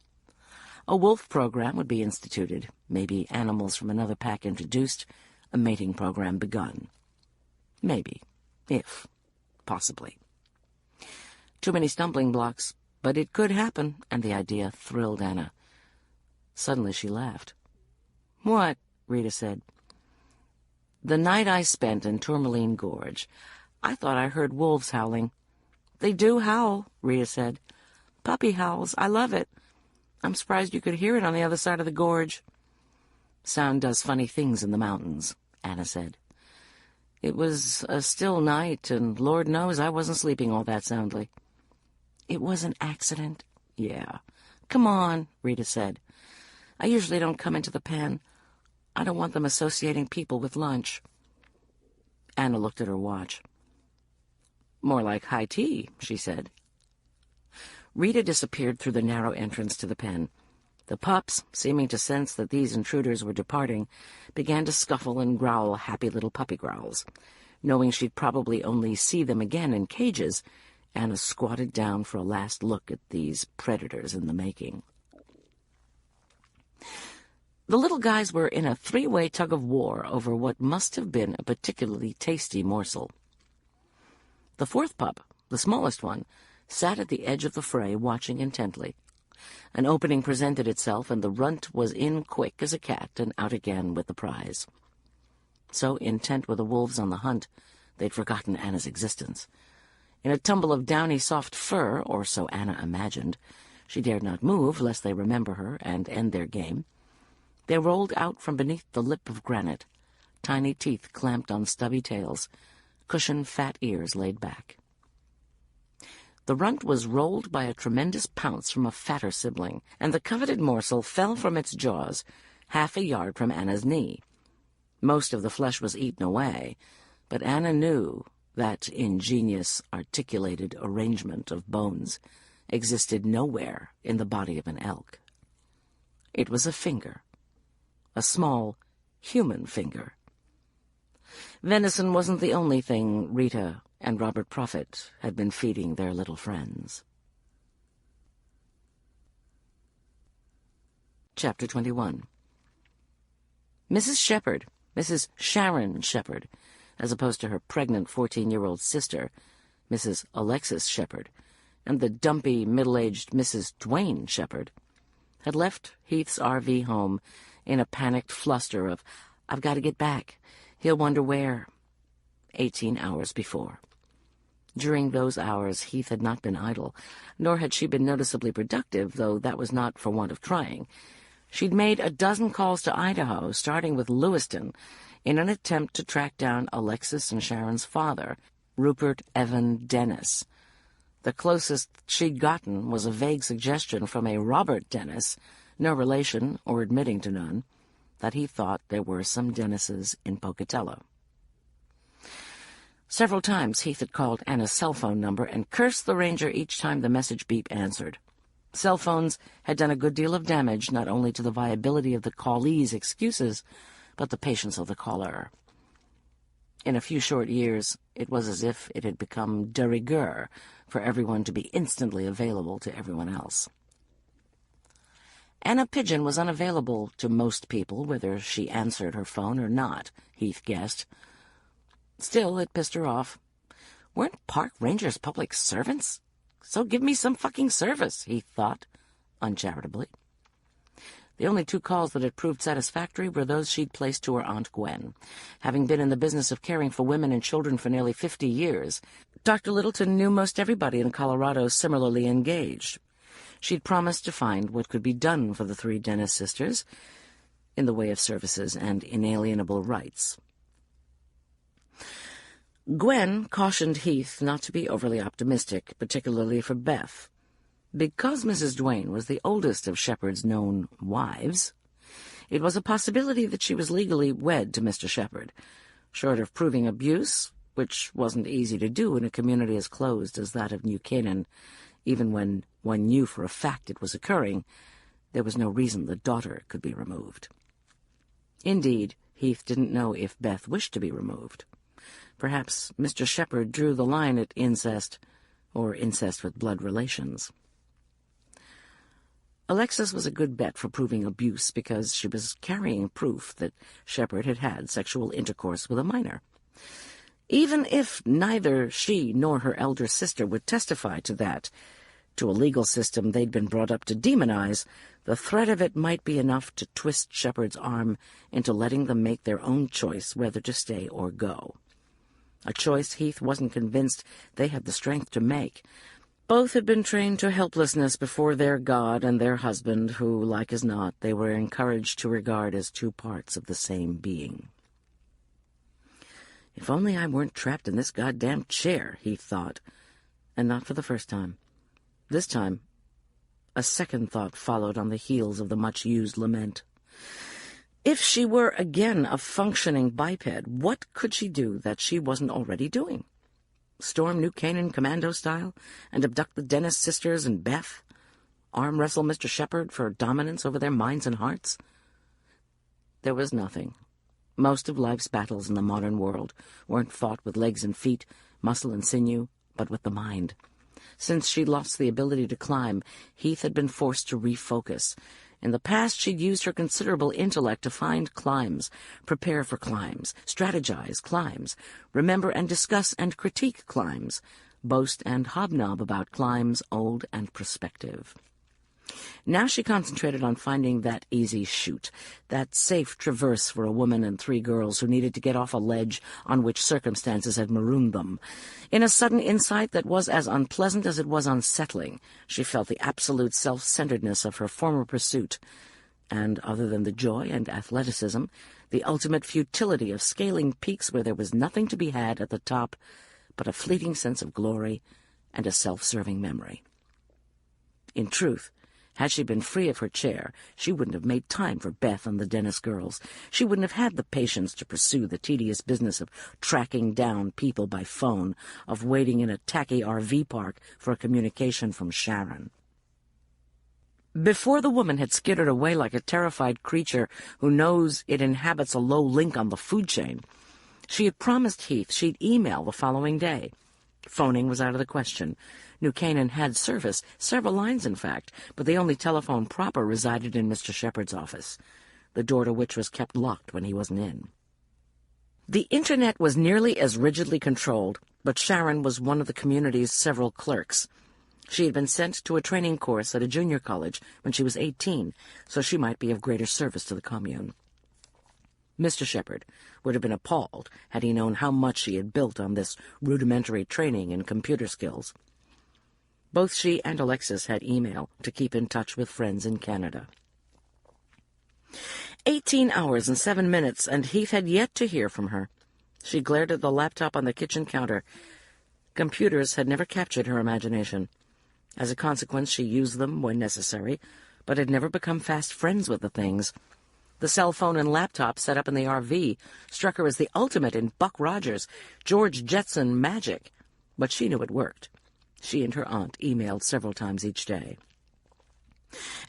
A wolf program would be instituted, maybe animals from another pack introduced, a mating program begun. Maybe. If. Possibly. Too many stumbling blocks, but it could happen, and the idea thrilled Anna. Suddenly she laughed. "What?" Rita said. "The night I spent in Tourmaline Gorge, I thought I heard wolves howling." "They do howl," Rita said. "Puppy howls. I love it. I'm surprised you could hear it on the other side of the gorge." "Sound does funny things in the mountains," Anna said. "It was a still night, and Lord knows I wasn't sleeping all that soundly." "It was an accident." "Yeah. Come on," Rita said. "I usually don't come into the pen. I don't want them associating people with lunch." Anna looked at her watch. "More like high tea," she said. Rita disappeared through the narrow entrance to the pen. The pups, seeming to sense that these intruders were departing, began to scuffle and growl happy little puppy growls. Knowing she'd probably only see them again in cages, Anna squatted down for a last look at these predators in the making. The little guys were in a three-way tug-of-war over what must have been a particularly tasty morsel. The fourth pup, the smallest one, sat at the edge of the fray watching intently. An opening presented itself, and the runt was in quick as a cat and out again with the prize. So intent were the wolves on the hunt, they'd forgotten Anna's existence. In a tumble of downy soft fur, or so Anna imagined, she dared not move lest they remember her and end their game. They rolled out from beneath the lip of granite, tiny teeth clamped on stubby tails, cushioned fat ears laid back. The runt was rolled by a tremendous pounce from a fatter sibling, and the coveted morsel fell from its jaws 1/2 yard from Anna's knee. Most of the flesh was eaten away, but Anna knew that ingenious, articulated arrangement of bones existed nowhere in the body of an elk. It was a finger, a small, human finger. Venison wasn't the only thing Rita and Robert Prophet had been feeding their little friends. Chapter 21. Mrs. Shepherd, Mrs. Sharon Shepherd, as opposed to her pregnant 14-year-old sister, Mrs. Alexis Shepherd, and the dumpy, middle-aged Mrs. Duane Shepherd, had left Heath's RV home in a panicked fluster of, "I've got to get back. He'll wonder where," 18 hours before. During those hours, Heath had not been idle, nor had she been noticeably productive, though that was not for want of trying. She'd made a dozen calls to Idaho, starting with Lewiston, in an attempt to track down Alexis and Sharon's father, Rupert Evan Dennis. The closest she'd gotten was a vague suggestion from a Robert Dennis, no relation or admitting to none, that he thought there were some Dennises in Pocatello. Several times Heath had called Anna's cell phone number and cursed the ranger each time the message beep answered. Cell phones had done a good deal of damage not only to the viability of the callee's excuses, but the patience of the caller. In a few short years, it was as if it had become de rigueur for everyone to be instantly available to everyone else. Anna Pigeon was unavailable to most people, whether she answered her phone or not, Heath guessed. Still, it pissed her off. Weren't park rangers public servants? So give me some fucking service, Heath thought, uncharitably. The only 2 calls that had proved satisfactory were those she'd placed to her Aunt Gwen. Having been in the business of caring for women and children for nearly 50 years, Dr. Littleton knew most everybody in Colorado similarly engaged. She'd promised to find what could be done for the 3 Dennis sisters in the way of services and inalienable rights. Gwen cautioned Heath not to be overly optimistic, particularly for Beth. Because Mrs. Duane was the oldest of Shepherd's known wives, it was a possibility that she was legally wed to Mr. Shepherd. Short of proving abuse, which wasn't easy to do in a community as closed as that of New Canaan, even when one knew for a fact it was occurring, there was no reason the daughter could be removed. Indeed, Heath didn't know if Beth wished to be removed. Perhaps Mr. Shepherd drew the line at incest, or incest with blood relations. Alexis was a good bet for proving abuse because she was carrying proof that Shepherd had had sexual intercourse with a minor. Even if neither she nor her elder sister would testify to that, to a legal system they'd been brought up to demonize, the threat of it might be enough to twist Shepherd's arm into letting them make their own choice whether to stay or go. A choice Heath wasn't convinced they had the strength to make. Both had been trained to helplessness before their God and their husband, who, like as not, they were encouraged to regard as 2 parts of the same being. If only I weren't trapped in this goddamn chair, Heath thought, and not for the first time. This time, a second thought followed on the heels of the much-used lament. If she were again a functioning biped, what could she do that she wasn't already doing? Storm New Canaan commando style and abduct the Dennis sisters and Beth? Arm wrestle Mr. Shepherd for dominance over their minds and hearts? There was nothing. Most of life's battles in the modern world weren't fought with legs and feet, muscle and sinew, but with the mind. Since she'd lost the ability to climb, Heath had been forced to refocus, In the past, she'd used her considerable intellect to find climbs, prepare for climbs, strategize climbs, remember and discuss and critique climbs, boast and hobnob about climbs old and prospective. Now she concentrated on finding that easy chute, that safe traverse for a woman and 3 girls who needed to get off a ledge on which circumstances had marooned them. In a sudden insight that was as unpleasant as it was unsettling, she felt the absolute self-centeredness of her former pursuit, and, other than the joy and athleticism, the ultimate futility of scaling peaks where there was nothing to be had at the top but a fleeting sense of glory and a self-serving memory. In truth, had she been free of her chair, she wouldn't have made time for Beth and the Dennis girls. She wouldn't have had the patience to pursue the tedious business of tracking down people by phone, of waiting in a tacky RV park for a communication from Sharon. Before the woman had skittered away like a terrified creature who knows it inhabits a low link on the food chain, she had promised Heath she'd email the following day. Phoning was out of the question. New Canaan had service, several lines in fact, but the only telephone proper resided in Mr. Shepherd's office, the door to which was kept locked when he wasn't in. The Internet was nearly as rigidly controlled, but Sharon was one of the community's several clerks. She had been sent to a training course at a junior college when she was 18, so she might be of greater service to the commune. Mr. Shepherd would have been appalled had he known how much she had built on this rudimentary training in computer skills. Both she and Alexis had email to keep in touch with friends in Canada. 18 hours and 7 minutes, and Heath had yet to hear from her. She glared at the laptop on the kitchen counter. Computers had never captured her imagination. As a consequence, she used them when necessary, but had never become fast friends with the things. The cell phone and laptop set up in the RV struck her as the ultimate in Buck Rogers, George Jetson magic, but she knew it worked. She and her aunt emailed several times each day.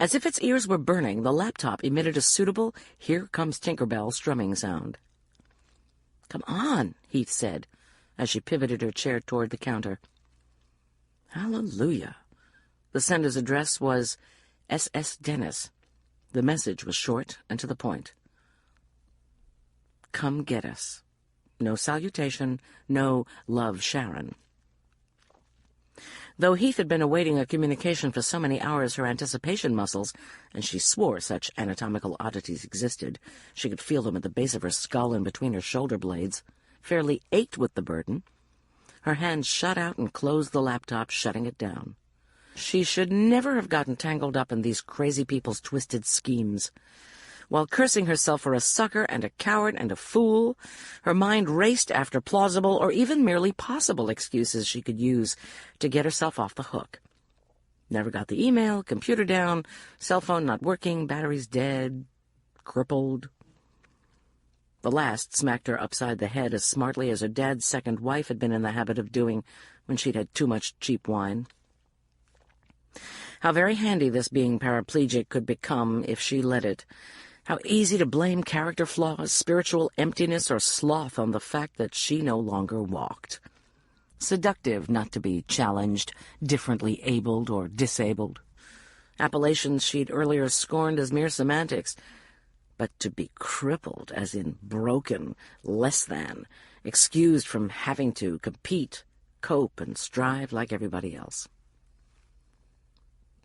As if its ears were burning, the laptop emitted a suitable "Here Comes Tinkerbell" strumming sound. "Come on," Heath said, as she pivoted her chair toward the counter. Hallelujah. The sender's address was S.S. Dennis. The message was short and to the point. Come get us. No salutation, no love, Sharon. Though Heath had been awaiting a communication for so many hours, her anticipation muscles, and she swore such anatomical oddities existed, she could feel them at the base of her skull and between her shoulder blades, fairly ached with the burden. Her hands shot out and closed the laptop, shutting it down. She should never have gotten tangled up in these crazy people's twisted schemes. While cursing herself for a sucker and a coward and a fool, her mind raced after plausible or even merely possible excuses she could use to get herself off the hook. Never got the email, computer down, cell phone not working, batteries dead, crippled. The last smacked her upside the head as smartly as her dad's second wife had been in the habit of doing when she'd had too much cheap wine. How very handy this being paraplegic could become if she let it. How easy to blame character flaws, spiritual emptiness, or sloth on the fact that she no longer walked. Seductive not to be challenged, differently abled or disabled. Appellations she'd earlier scorned as mere semantics. But to be crippled, as in broken, less than, excused from having to compete, cope, and strive like everybody else.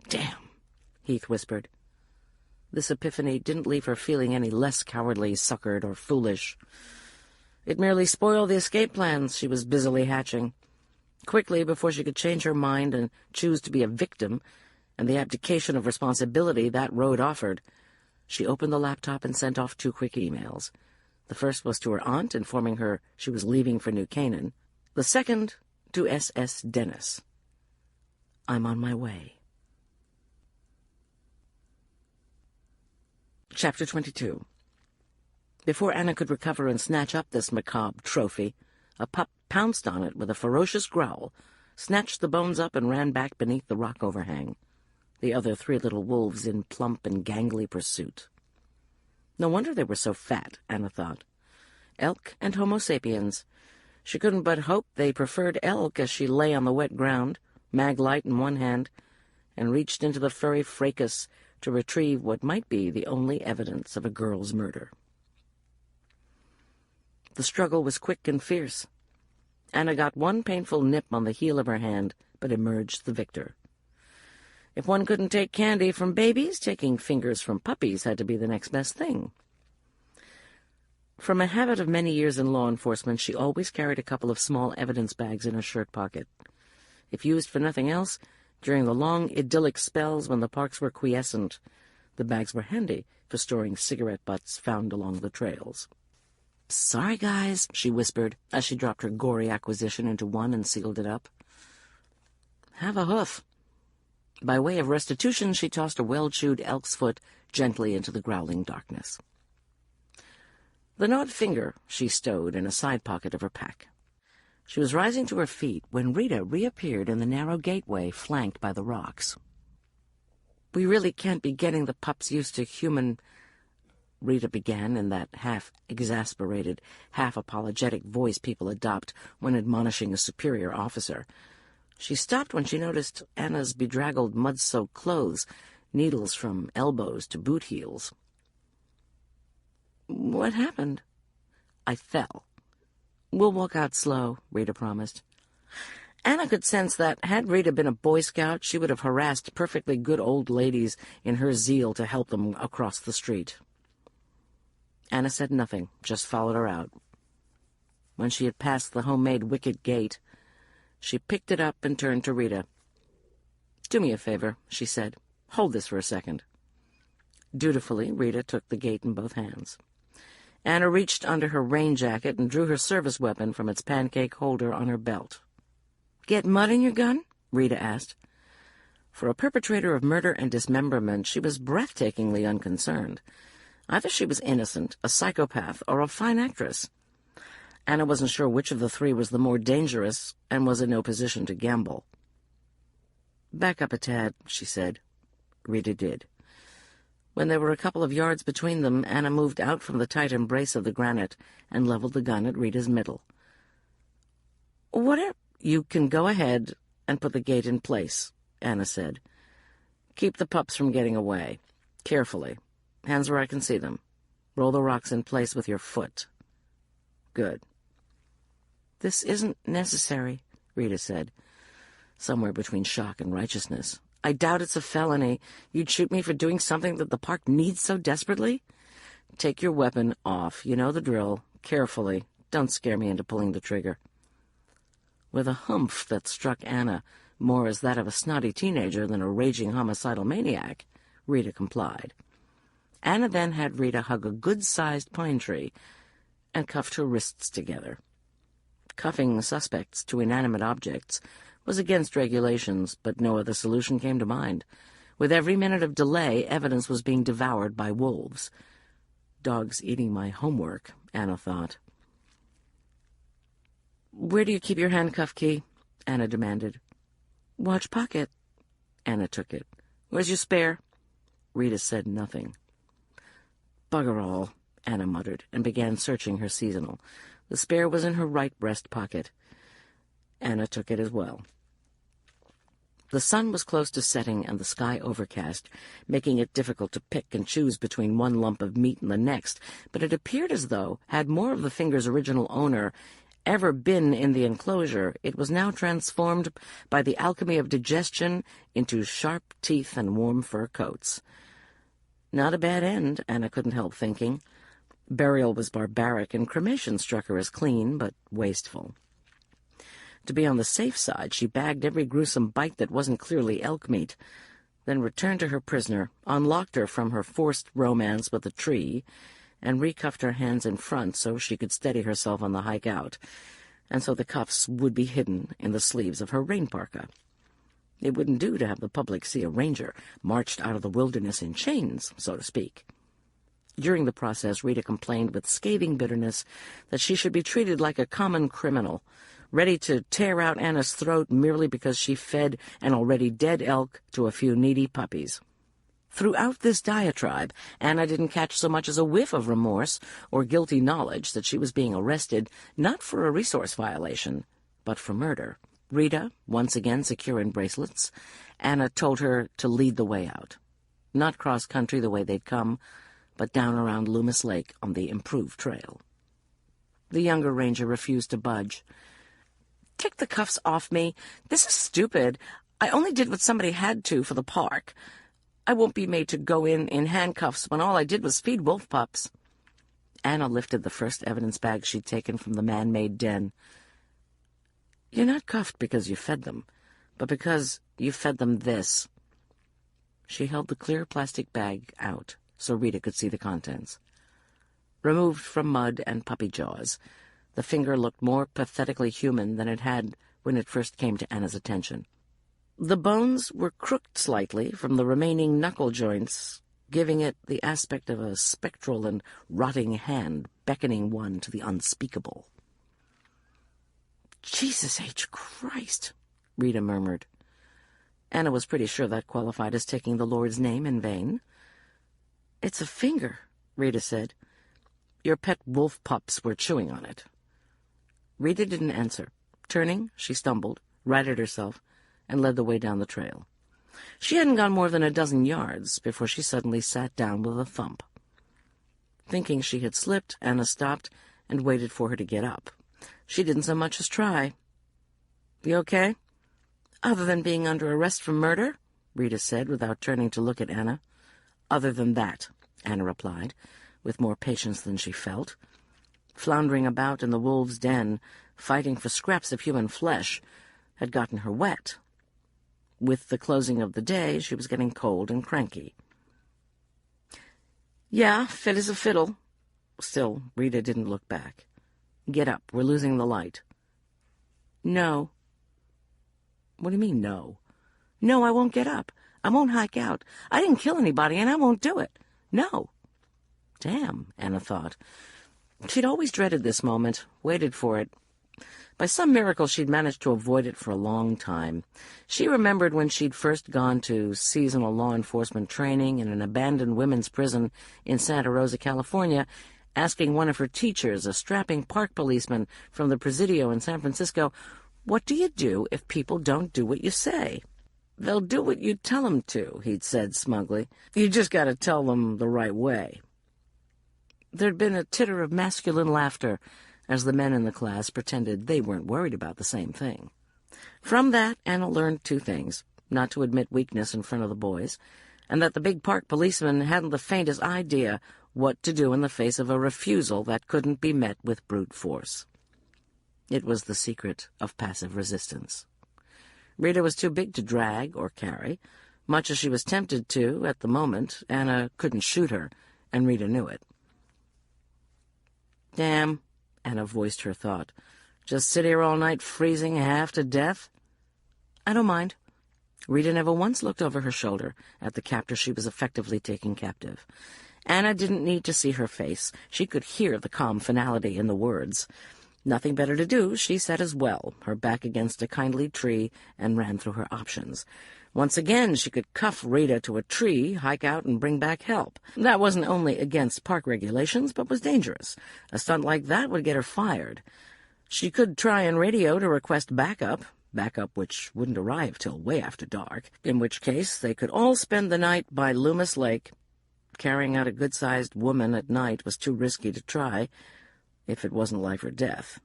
"Damn," Heath whispered. This epiphany didn't leave her feeling any less cowardly, suckered, or foolish. It merely spoiled the escape plans she was busily hatching. Quickly, before she could change her mind and choose to be a victim, and the abdication of responsibility that road offered, she opened the laptop and sent off 2 quick emails. The first was to her aunt, informing her she was leaving for New Canaan. The second, to S.S. Dennis. I'm on my way. Chapter 22. Before Anna could recover and snatch up this macabre trophy, a pup pounced on it with a ferocious growl, snatched the bones up and ran back beneath the rock overhang, the other 3 little wolves in plump and gangly pursuit. No wonder they were so fat, Anna thought. Elk and Homo sapiens. She couldn't but hope they preferred elk as she lay on the wet ground, mag light in one hand, and reached into the furry fracas to retrieve what might be the only evidence of a girl's murder. The struggle was quick and fierce. Anna got one painful nip on the heel of her hand, but emerged the victor. If one couldn't take candy from babies, taking fingers from puppies had to be the next best thing. From a habit of many years in law enforcement, she always carried a couple of small evidence bags in her shirt pocket. If used for nothing else, during the long, idyllic spells when the parks were quiescent, the bags were handy for storing cigarette butts found along the trails. "Sorry, guys," she whispered, as she dropped her gory acquisition into one and sealed it up. "Have a hoof." By way of restitution, she tossed a well-chewed elk's foot gently into the growling darkness. The gnawed finger she stowed in a side pocket of her pack. She was rising to her feet when Rita reappeared in the narrow gateway flanked by the rocks. "We really can't be getting the pups used to human—" Rita began in that half-exasperated, half-apologetic voice people adopt when admonishing a superior officer. She stopped when she noticed Anna's bedraggled, mud-soaked clothes, needles from elbows to boot heels. "What happened?" "I fell." "We'll walk out slow," Rita promised. Anna could sense that, had Rita been a Boy Scout, she would have harassed perfectly good old ladies in her zeal to help them across the street. Anna said nothing, just followed her out. When she had passed the homemade wicket gate, she picked it up and turned to Rita. "Do me a favor," she said. "Hold this for a second." Dutifully, Rita took the gate in both hands. Anna reached under her rain jacket and drew her service weapon from its pancake holder on her belt. "Get mud in your gun?" Rita asked. For a perpetrator of murder and dismemberment, she was breathtakingly unconcerned. Either she was innocent, a psychopath, or a fine actress. Anna wasn't sure which of the three was the more dangerous, and was in no position to gamble. "Back up a tad," she said. Rita did. When there were a couple of yards between them, Anna moved out from the tight embrace of the granite and leveled the gun at Rita's middle. "You can go ahead and put the gate in place," Anna said. "Keep the pups from getting away. Carefully. Hands where I can see them. Roll the rocks in place with your foot." "Good." "This isn't necessary," Rita said, somewhere between shock and righteousness. "I doubt it's a felony. You'd shoot me for doing something that the park needs so desperately?" "Take your weapon off. You know the drill. Carefully. Don't scare me into pulling the trigger." With a humph that struck Anna more as that of a snotty teenager than a raging homicidal maniac, Rita complied. Anna then had Rita hug a good-sized pine tree and cuffed her wrists together. Cuffing suspects to inanimate objects was against regulations, but no other solution came to mind. With every minute of delay, evidence was being devoured by wolves. Dogs eating my homework, Anna thought. "Where do you keep your handcuff key?" Anna demanded. "Watch pocket." Anna took it. "Where's your spare?" Rita said nothing. "Bugger all," Anna muttered, and began searching her seasonal. The spare was in her right breast pocket. Anna took it as well. The sun was close to setting and the sky overcast, making it difficult to pick and choose between one lump of meat and the next, but it appeared as though, had more of the finger's original owner ever been in the enclosure, it was now transformed by the alchemy of digestion into sharp teeth and warm fur coats. Not a bad end, Anna couldn't help thinking. Burial was barbaric, and cremation struck her as clean, but wasteful. To be on the safe side, she bagged every gruesome bite that wasn't clearly elk meat, then returned to her prisoner, unlocked her from her forced romance with the tree, and recuffed her hands in front so she could steady herself on the hike out, and so the cuffs would be hidden in the sleeves of her rain parka. It wouldn't do to have the public see a ranger marched out of the wilderness in chains, so to speak. During the process, Rita complained with scathing bitterness that she should be treated like a common criminal, ready to tear out Anna's throat merely because she fed an already dead elk to a few needy puppies. Throughout this diatribe, Anna didn't catch so much as a whiff of remorse or guilty knowledge that she was being arrested not for a resource violation, but for murder. Rita, once again secure in bracelets, Anna told her to lead the way out. not cross-country the way they'd come, but down around Loomis Lake on the improved trail. The younger ranger refused to budge. "Take the cuffs off me. This is stupid. I only did what somebody had to for the park. I won't be made to go in handcuffs when all I did was feed wolf pups." Anna lifted the first evidence bag she'd taken from the man-made den. "You're not cuffed because you fed them, but because you fed them this." She held the clear plastic bag out so Rita could see the contents. Removed from mud and puppy jaws, the finger looked more pathetically human than it had when it first came to Anna's attention. The bones were crooked slightly from the remaining knuckle joints, giving it the aspect of a spectral and rotting hand beckoning one to the unspeakable. "Jesus H. Christ," Rita murmured. Anna was pretty sure that qualified as taking the Lord's name in vain. "It's a finger," Rita said. "Your pet wolf pups were chewing on it." Rita didn't answer. Turning, she stumbled, righted herself, and led the way down the trail. She hadn't gone more than a dozen yards before she suddenly sat down with a thump. Thinking she had slipped, Anna stopped and waited for her to get up. She didn't so much as try. "You okay?" "Other than being under arrest for murder?" Rita said, without turning to look at Anna. "Other than that," Anna replied, with more patience than she felt. Floundering about in the wolves' den, fighting for scraps of human flesh, had gotten her wet. With the closing of the day, she was getting cold and cranky. "Yeah, fit as a fiddle." Still, Rita didn't look back. "Get up, we're losing the light." "No." "What do you mean, no?" "No, I won't get up. I won't hike out. I didn't kill anybody, and I won't do it. No." Damn, Anna thought. She'd always dreaded this moment, waited for it. By some miracle, she'd managed to avoid it for a long time. She remembered when she'd first gone to seasonal law enforcement training in an abandoned women's prison in Santa Rosa, California, asking one of her teachers, a strapping park policeman from the Presidio in San Francisco, "What do you do if people don't do what you say?" "They'll do what you tell them to," he'd said smugly. "You just got to tell them the right way." There'd been a titter of masculine laughter as the men in the class pretended they weren't worried about the same thing. From that, Anna learned two things: not to admit weakness in front of the boys, and that the big park policeman hadn't the faintest idea what to do in the face of a refusal that couldn't be met with brute force. It was the secret of passive resistance. Rita was too big to drag or carry. Much as she was tempted to, at the moment, Anna couldn't shoot her, and Rita knew it. "Damn," Anna voiced her thought. "Just sit here all night freezing half to death?" "I don't mind." Rita never once looked over her shoulder at the captor she was effectively taking captive. Anna didn't need to see her face. She could hear the calm finality in the words. Nothing better to do, she sat as well, her back against a kindly tree, and ran through her options. Once again, she could cuff Rita to a tree, hike out, and bring back help. That wasn't only against park regulations, but was dangerous. A stunt like that would get her fired. She could try and radio to request backup which wouldn't arrive till way after dark, in which case they could all spend the night by Loomis Lake. Carrying out a good-sized woman at night was too risky to try, if it wasn't life or death.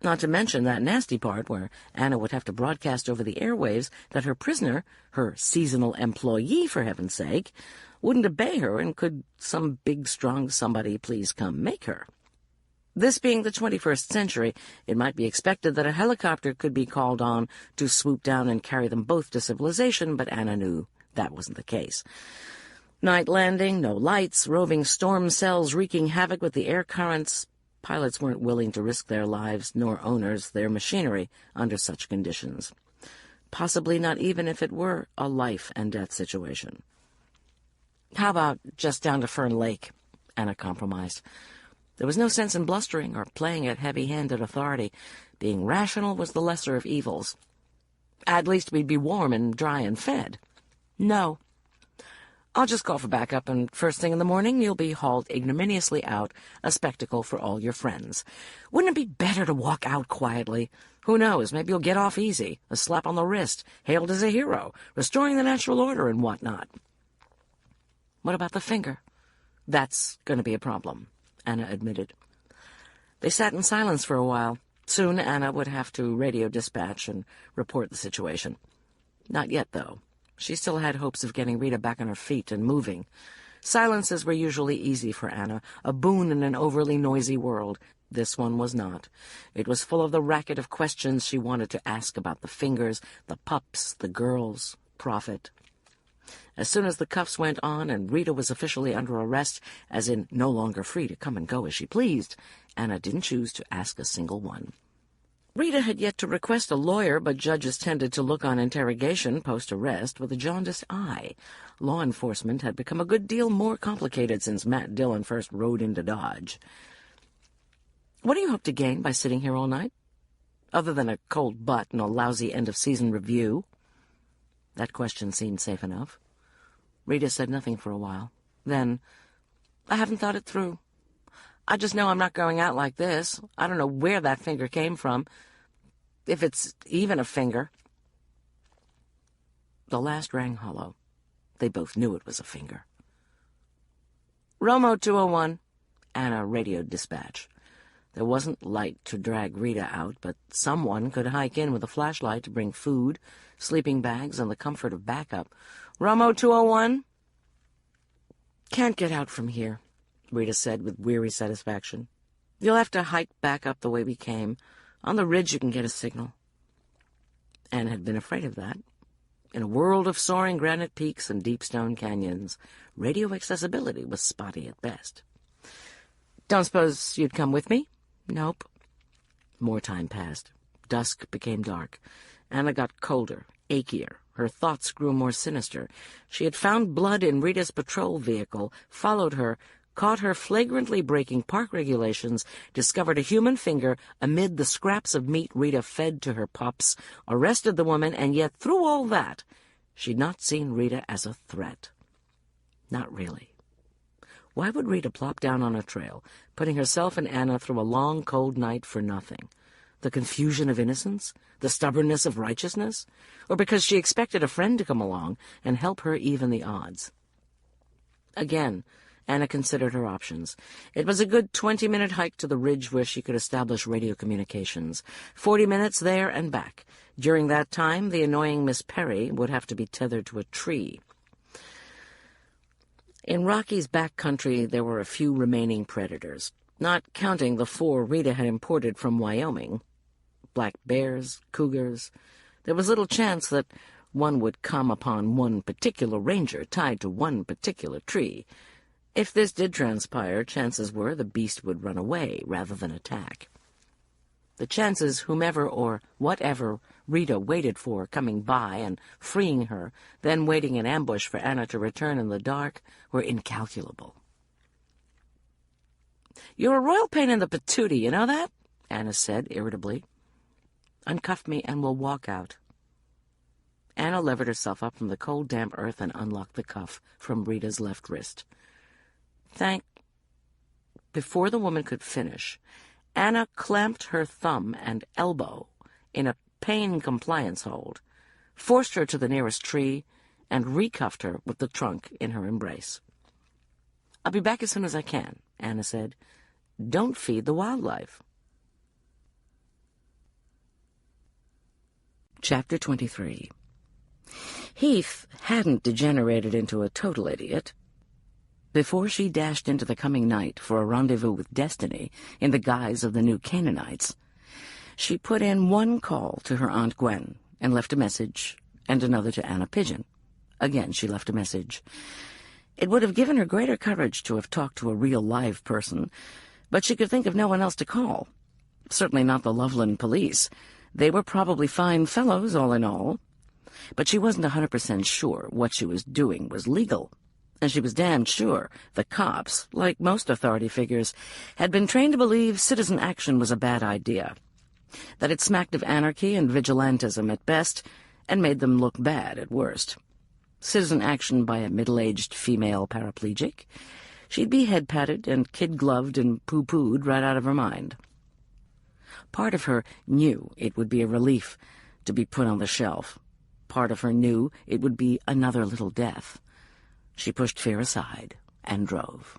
Not to mention that nasty part where Anna would have to broadcast over the airwaves that her prisoner, her seasonal employee for heaven's sake, wouldn't obey her, and could some big, strong somebody please come make her. This being the 21st century, it might be expected that a helicopter could be called on to swoop down and carry them both to civilization, but Anna knew that wasn't the case. Night landing, no lights, roving storm cells wreaking havoc with the air currents. Pilots weren't willing to risk their lives, nor owners their machinery, under such conditions. Possibly not even if it were a life-and-death situation. "How about just down to Fern Lake?" Anna compromised. There was no sense in blustering or playing at heavy-handed authority. Being rational was the lesser of evils. "At least we'd be warm and dry and fed." "No." "I'll just call for backup, and first thing in the morning you'll be hauled ignominiously out, a spectacle for all your friends. Wouldn't it be better to walk out quietly? Who knows, maybe you'll get off easy, a slap on the wrist, hailed as a hero, restoring the natural order and whatnot." What about the finger? That's going to be a problem, Anna admitted. They sat in silence for a while. Soon Anna would have to radio dispatch and report the situation. Not yet, though. She still had hopes of getting Rita back on her feet and moving. Silences were usually easy for Anna, a boon in an overly noisy world. This one was not. It was full of the racket of questions she wanted to ask about the fingers, the pups, the girls, Prophet. As soon as the cuffs went on and Rita was officially under arrest, as in no longer free to come and go as she pleased, Anna didn't choose to ask a single one. Rita had yet to request a lawyer, but judges tended to look on interrogation post-arrest with a jaundiced eye. Law enforcement had become a good deal more complicated since Matt Dillon first rode into Dodge. What do you hope to gain by sitting here all night? Other than a cold butt and a lousy end-of-season review? That question seemed safe enough. Rita said nothing for a while. Then, I haven't thought it through. I just know I'm not going out like this. I don't know where that finger came from, if it's even a finger. The last rang hollow. They both knew it was a finger. Romo 201, Anna radioed dispatch. There wasn't light to drag Rita out, but someone could hike in with a flashlight to bring food, sleeping bags, and the comfort of backup. Romo 201? Can't get out from here, Rita said with weary satisfaction. You'll have to hike back up the way we came. On the ridge you can get a signal. Anne had been afraid of that. In a world of soaring granite peaks and deep stone canyons, radio accessibility was spotty at best. Don't suppose you'd come with me? Nope. More time passed. Dusk became dark. Anna got colder, achier. Her thoughts grew more sinister. She had found blood in Rita's patrol vehicle, followed her, caught her flagrantly breaking park regulations, discovered a human finger amid the scraps of meat Rita fed to her pups, arrested the woman, and yet through all that, she'd not seen Rita as a threat. Not really. Why would Rita plop down on a trail, putting herself and Anna through a long, cold night for nothing? The confusion of innocence? The stubbornness of righteousness? Or because she expected a friend to come along and help her even the odds? Again, Anna considered her options. It was a good 20-minute hike to the ridge where she could establish radio communications. 40 minutes there and back. During that time, the annoying Miss Perry would have to be tethered to a tree. In Rocky's back country, there were a few remaining predators, not counting the 4 Rita had imported from Wyoming. Black bears, cougars. There was little chance that one would come upon one particular ranger tied to one particular tree. If this did transpire, chances were the beast would run away rather than attack. The chances whomever or whatever Rita waited for coming by and freeing her, then waiting in ambush for Anna to return in the dark, were incalculable. "You're a royal pain in the patootie, you know that?" Anna said irritably. "Uncuff me and we'll walk out." Anna levered herself up from the cold, damp earth and unlocked the cuff from Rita's left wrist. Before the woman could finish, Anna clamped her thumb and elbow in a pain compliance hold, forced her to the nearest tree, and recuffed her with the trunk in her embrace. "I'll be back as soon as I can," Anna said. "Don't feed the wildlife." Chapter 23. Heath hadn't degenerated into a total idiot. Before she dashed into the coming night for a rendezvous with Destiny in the guise of the new Canaanites, she put in one call to her Aunt Gwen and left a message, and another to Anna Pigeon. Again she left a message. It would have given her greater courage to have talked to a real live person, but she could think of no one else to call. Certainly not the Loveland police. They were probably fine fellows, all in all. But she wasn't 100% sure what she was doing was legal. And she was damned sure the cops, like most authority figures, had been trained to believe citizen action was a bad idea, that it smacked of anarchy and vigilantism at best and made them look bad at worst. Citizen action by a middle-aged female paraplegic? She'd be head-patted and kid-gloved and pooh-poohed right out of her mind. Part of her knew it would be a relief to be put on the shelf. Part of her knew it would be another little death. She pushed fear aside and drove.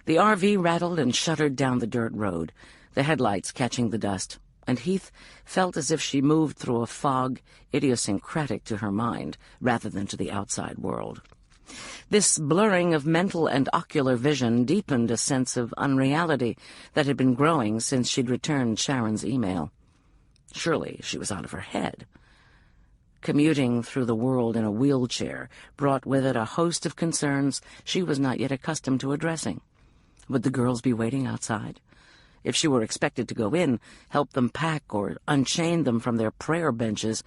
The RV rattled and shuddered down the dirt road, the headlights catching the dust, and Heath felt as if she moved through a fog idiosyncratic to her mind rather than to the outside world. This blurring of mental and ocular vision deepened a sense of unreality that had been growing since she'd returned Sharon's email. Surely she was out of her head. Commuting through the world in a wheelchair brought with it a host of concerns she was not yet accustomed to addressing. Would the girls be waiting outside? If she were expected to go in, help them pack, or unchain them from their prayer benches,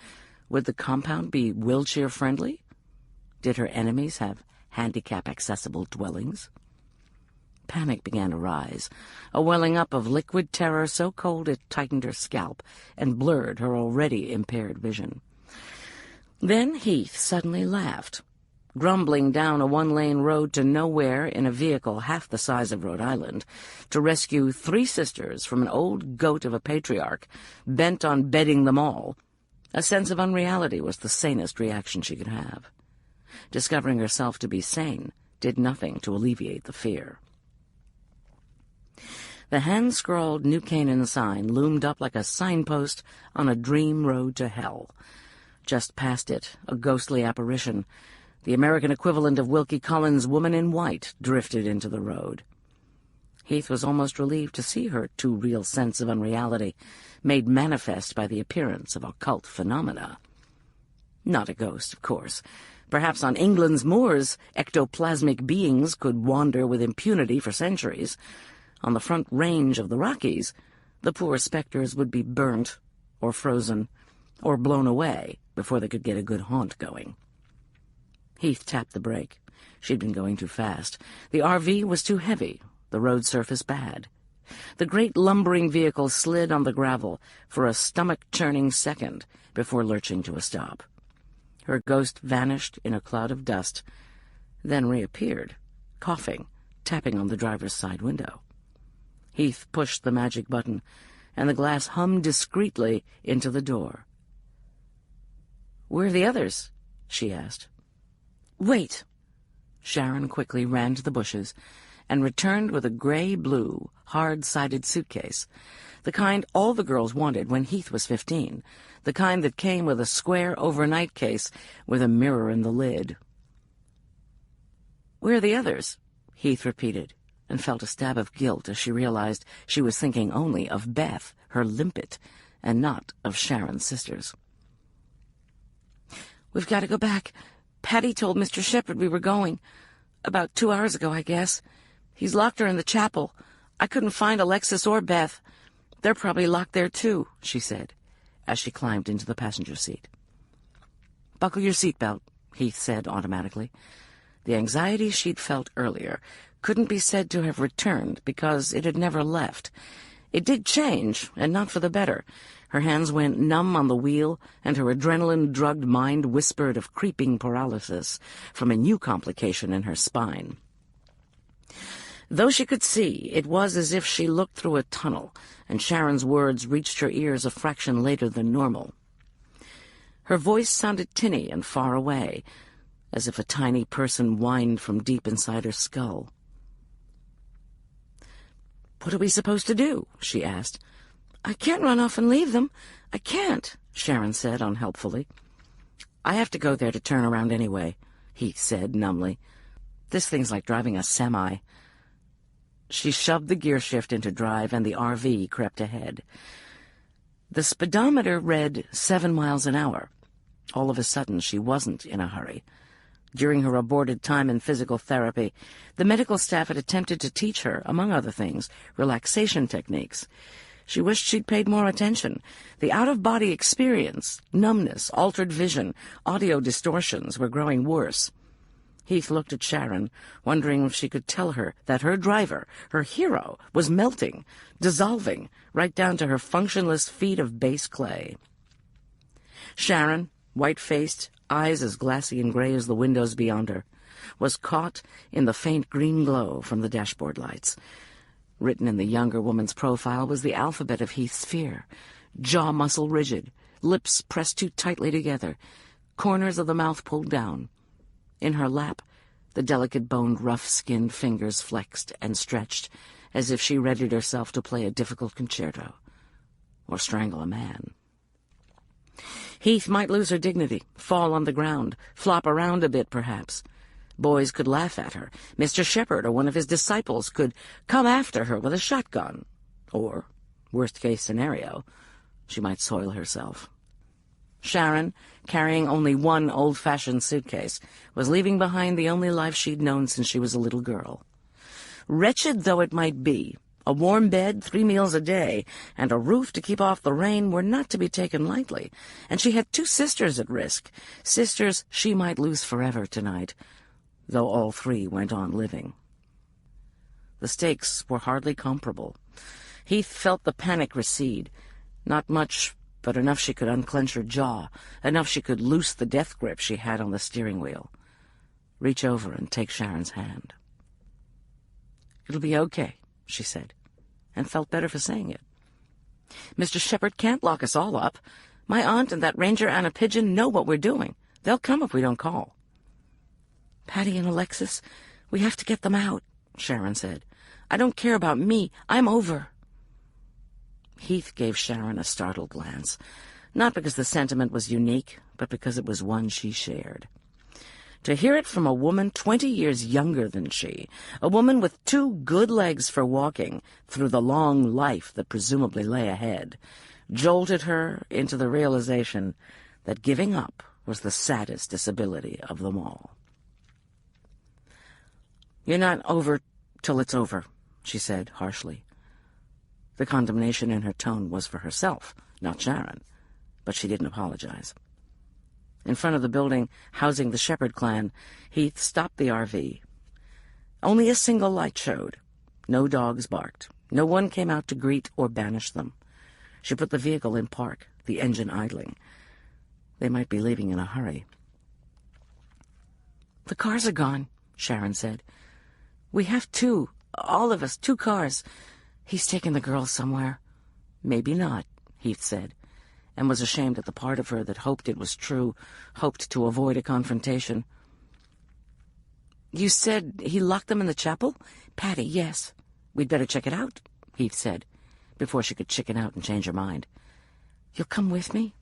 would the compound be wheelchair-friendly? Did her enemies have handicap-accessible dwellings? Panic began to rise, a welling up of liquid terror so cold it tightened her scalp and blurred her already impaired vision. Then Heath suddenly laughed, grumbling down a one-lane road to nowhere in a vehicle half the size of Rhode Island, to rescue 3 sisters from an old goat of a patriarch, bent on bedding them all. A sense of unreality was the sanest reaction she could have. Discovering herself to be sane did nothing to alleviate the fear. The hand-scrawled New Canaan sign loomed up like a signpost on a dream road to hell. Just past it, a ghostly apparition, the American equivalent of Wilkie Collins' Woman in White, drifted into the road. Heath was almost relieved to see her too real sense of unreality, made manifest by the appearance of occult phenomena. Not a ghost, of course. Perhaps on England's moors, ectoplasmic beings could wander with impunity for centuries. On the front range of the Rockies, the poor specters would be burnt, or frozen, or blown away before they could get a good haunt going. Heath tapped the brake. She'd been going too fast. The RV was too heavy, the road surface bad. The great lumbering vehicle slid on the gravel for a stomach-churning second before lurching to a stop. Her ghost vanished in a cloud of dust, then reappeared, coughing, tapping on the driver's side window. Heath pushed the magic button, and the glass hummed discreetly into the door. "Where are the others?" she asked. "Wait." Sharon quickly ran to the bushes and returned with a gray-blue, hard-sided suitcase, the kind all the girls wanted when Heath was 15, the kind that came with a square overnight case with a mirror in the lid. "Where are the others?" Heath repeated, and felt a stab of guilt as she realized she was thinking only of Beth, her limpet, and not of Sharon's sisters. "We've got to go back. Patty told Mr. Shepherd we were going. About 2 hours ago, I guess. He's locked her in the chapel. I couldn't find Alexis or Beth. They're probably locked there, too," she said, as she climbed into the passenger seat. "Buckle your seatbelt," Heath said automatically. The anxiety she'd felt earlier couldn't be said to have returned because it had never left. It did change, and not for the better. Her hands went numb on the wheel, and her adrenaline-drugged mind whispered of creeping paralysis from a new complication in her spine. Though she could see, it was as if she looked through a tunnel, and Sharon's words reached her ears a fraction later than normal. Her voice sounded tinny and far away, as if a tiny person whined from deep inside her skull. "What are we supposed to do?" she asked. "I can't run off and leave them. I can't," Sharon said unhelpfully. "I have to go there to turn around anyway," Heath said numbly. "This thing's like driving a semi." She shoved the gear shift into drive, and the RV crept ahead. The speedometer read 7 miles an hour. All of a sudden, she wasn't in a hurry. During her aborted time in physical therapy, the medical staff had attempted to teach her, among other things, relaxation techniques. She wished she'd paid more attention. The out-of-body experience, numbness, altered vision, audio distortions were growing worse. Heath looked at Sharon, wondering if she could tell her that her driver, her hero, was melting, dissolving, right down to her functionless feet of base clay. Sharon, white-faced, eyes as glassy and gray as the windows beyond her, was caught in the faint green glow from the dashboard lights. Written in the younger woman's profile was the alphabet of Heath's fear: jaw muscle rigid, lips pressed too tightly together, corners of the mouth pulled down. In her lap, the delicate-boned, rough-skinned fingers flexed and stretched, as if she readied herself to play a difficult concerto, or strangle a man. Heath might lose her dignity, fall on the ground, flop around a bit, perhaps. Boys could laugh at her. Mr. Shepherd or one of his disciples could come after her with a shotgun. Or, worst-case scenario, she might soil herself. Sharon, carrying only one old-fashioned suitcase, was leaving behind the only life she'd known since she was a little girl. Wretched though it might be, a warm bed, 3 meals a day, and a roof to keep off the rain were not to be taken lightly, and she had 2 sisters at risk, sisters she might lose forever tonight, though all 3 went on living. The stakes were hardly comparable. Heath felt the panic recede. Not much, but enough she could unclench her jaw, enough she could loose the death grip she had on the steering wheel. Reach over and take Sharon's hand. "It'll be okay," she said, and felt better for saying it. "Mr. Shepherd can't lock us all up. My aunt and that ranger and a Pigeon know what we're doing. They'll come if we don't call." "Patty and Alexis, we have to get them out," Sharon said. "I don't care about me. I'm over." Heath gave Sharon a startled glance, not because the sentiment was unique, but because it was one she shared. To hear it from a woman 20 years younger than she, a woman with 2 good legs for walking through the long life that presumably lay ahead, jolted her into the realization that giving up was the saddest disability of them all. "You're not over till it's over," she said harshly. The condemnation in her tone was for herself, not Sharon, but she didn't apologize. In front of the building housing the Shepherd clan, Heath stopped the RV. Only a single light showed. No dogs barked. No one came out to greet or banish them. She put the vehicle in park, the engine idling. They might be leaving in a hurry. "The cars are gone," Sharon said. "We have 2, all of us, 2 cars. He's taken the girls somewhere." "Maybe not," Heath said, and was ashamed at the part of her that hoped it was true, hoped to avoid a confrontation. "You said he locked them in the chapel?" "Patty, yes." "We'd better check it out," Heath said, before she could chicken out and change her mind. "You'll come with me?"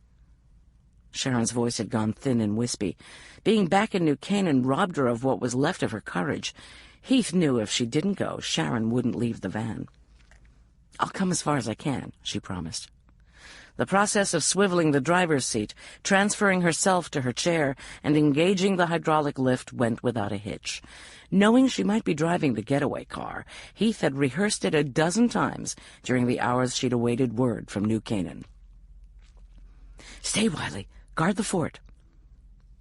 Sharon's voice had gone thin and wispy. Being back in New Canaan robbed her of what was left of her courage. Heath knew if she didn't go, Sharon wouldn't leave the van. "I'll come as far as I can," she promised. The process of swiveling the driver's seat, transferring herself to her chair, and engaging the hydraulic lift went without a hitch. Knowing she might be driving the getaway car, Heath had rehearsed it a dozen times during the hours she'd awaited word from New Canaan. "Stay, Wiley. Guard the fort."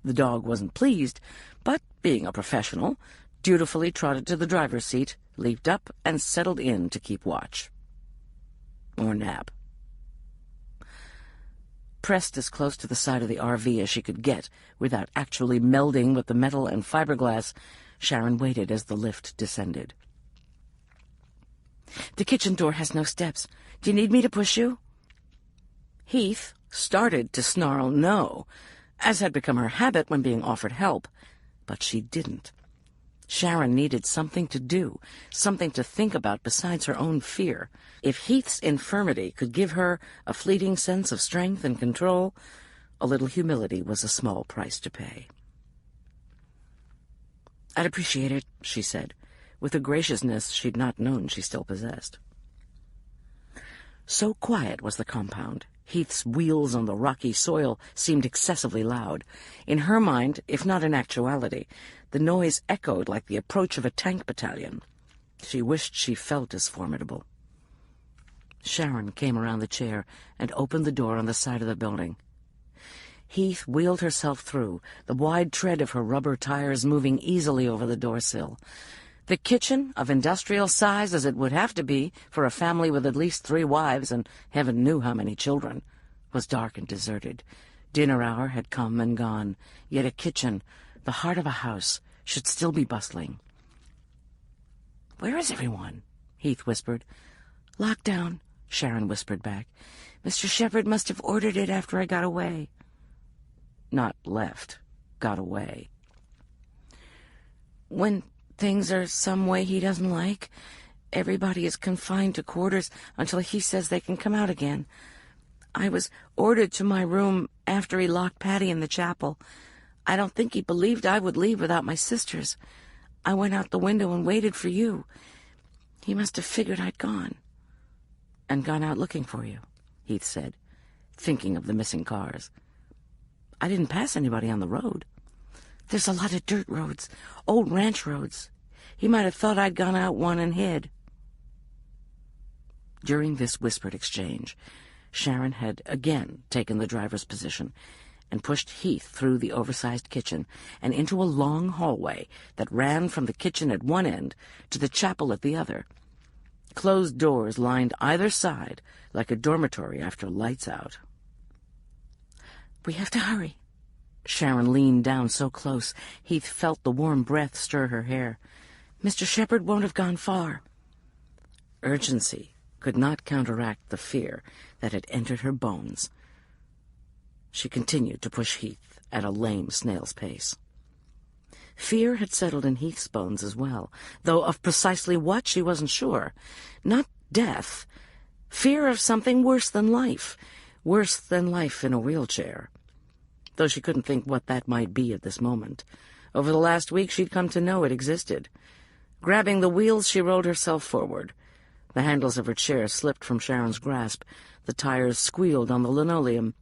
The dog wasn't pleased, but, being a professional, dutifully trotted to the driver's seat, leaped up, and settled in to keep watch. Or nap. Pressed as close to the side of the RV as she could get, without actually melding with the metal and fiberglass, Sharon waited as the lift descended. "The kitchen door has no steps. Do you need me to push you?" Heath started to snarl no, as had become her habit when being offered help, but she didn't. Sharon needed something to do, something to think about besides her own fear. If Heath's infirmity could give her a fleeting sense of strength and control, a little humility was a small price to pay. "I'd appreciate it," she said, with a graciousness she'd not known she still possessed. So quiet was the compound. Heath's wheels on the rocky soil seemed excessively loud. In her mind, if not in actuality, the noise echoed like the approach of a tank battalion. She wished she felt as formidable. Sharon came around the chair and opened the door on the side of the building. Heath wheeled herself through, the wide tread of her rubber tires moving easily over the doorsill. The kitchen, of industrial size as it would have to be for a family with at least 3 wives and heaven knew how many children, was dark and deserted. Dinner hour had come and gone, yet a kitchen, the heart of a house, should still be bustling. "Where is everyone?" Heath whispered. "Locked down," Sharon whispered back. "Mr. Shepherd must have ordered it after I got away." Not left, got away. When things are some way he doesn't like, everybody is confined to quarters until he says they can come out again. I was ordered to my room after he locked Patty in the chapel. I don't think he believed I would leave without my sisters. I went out the window and waited for you. He must have figured I'd gone. And gone out looking for you, Heath said, thinking of the missing cars. I didn't pass anybody on the road. There's a lot of dirt roads, old ranch roads. He might have thought I'd gone out one and hid. During this whispered exchange, Sharon had again taken the driver's position and pushed Heath through the oversized kitchen and into a long hallway that ran from the kitchen at one end to the chapel at the other. Closed doors lined either side like a dormitory after lights out. We have to hurry. Sharon leaned down so close, Heath felt the warm breath stir her hair. Mr. Shepherd won't have gone far. Urgency could not counteract the fear that had entered her bones. She continued to push Heath at a lame snail's pace. Fear had settled in Heath's bones as well, though of precisely what she wasn't sure. Not death. Fear of something worse than life in a wheelchair. Though she couldn't think what that might be at this moment. Over the last week she'd come to know it existed. Grabbing the wheels, she rolled herself forward. The handles of her chair slipped from Sharon's grasp. The tires squealed on the linoleum.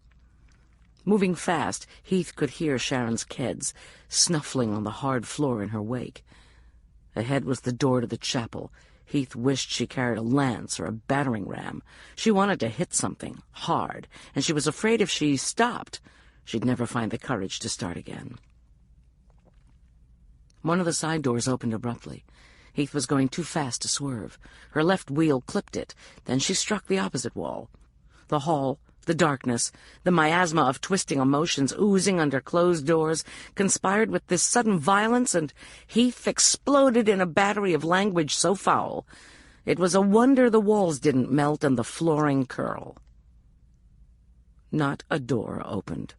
Moving fast, Heath could hear Sharon's keds snuffling on the hard floor in her wake. Ahead was the door to the chapel. Heath wished she carried a lance or a battering ram. She wanted to hit something hard, and she was afraid if she stopped, she'd never find the courage to start again. One of the side doors opened abruptly. Heath was going too fast to swerve. Her left wheel clipped it. Then she struck the opposite wall. The hall, the darkness, the miasma of twisting emotions oozing under closed doors conspired with this sudden violence, and Heath exploded in a battery of language so foul it was a wonder the walls didn't melt and the flooring curl. Not a door opened.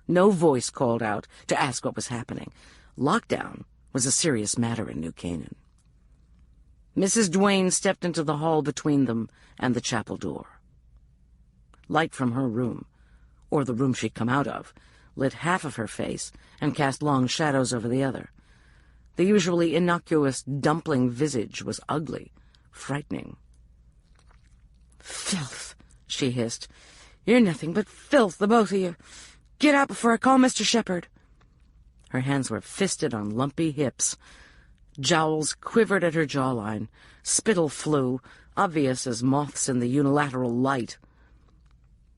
No voice called out to ask what was happening. Lockdown was a serious matter in New Canaan. Mrs. Duane stepped into the hall between them and the chapel door. Light from her room, or the room she'd come out of, lit half of her face and cast long shadows over the other. The usually innocuous dumpling visage was ugly, frightening. "Filth," she hissed. "You're nothing but filth, the both of you. Get out before I call Mr. Shepherd." Her hands were fisted on lumpy hips. Jowls quivered at her jawline. Spittle flew, obvious as moths in the unilateral light.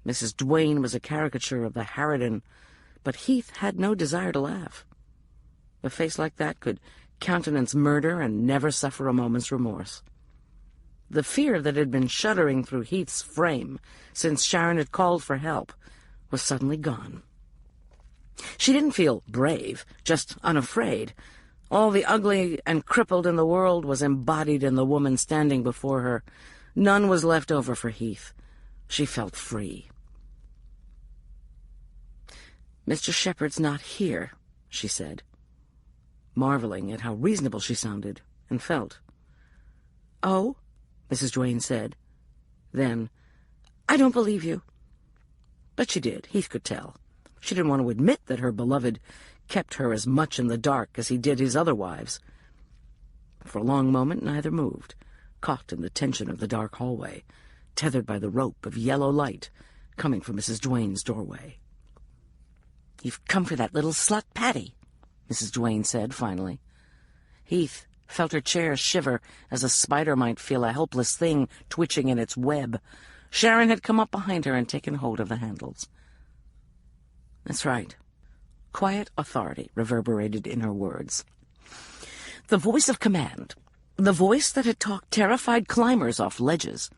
Mrs. Duane was a caricature of the harridan, but Heath had no desire to laugh. A face like that could countenance murder and never suffer a moment's remorse. The fear that had been shuddering through Heath's frame since Sharon had called for help was suddenly gone. She didn't feel brave, just unafraid. All the ugly and crippled in the world was embodied in the woman standing before her. None was left over for Heath. She felt free. "Mr. Shepherd's not here," she said, marveling at how reasonable she sounded and felt. "Oh?" Mrs. Duane said. Then, "I don't believe you." But she did, Heath could tell. She didn't want to admit that her beloved kept her as much in the dark as he did his other wives. For a long moment neither moved, caught in the tension of the dark hallway, tethered by the rope of yellow light coming from Mrs. Duane's doorway. "You've come for that little slut Patty," Mrs. Duane said finally. Heath felt her chair shiver as a spider might feel a helpless thing twitching in its web. Sharon had come up behind her and taken hold of the handles. "That's right." Quiet authority reverberated in her words. The voice of command, the voice that had talked terrified climbers off ledges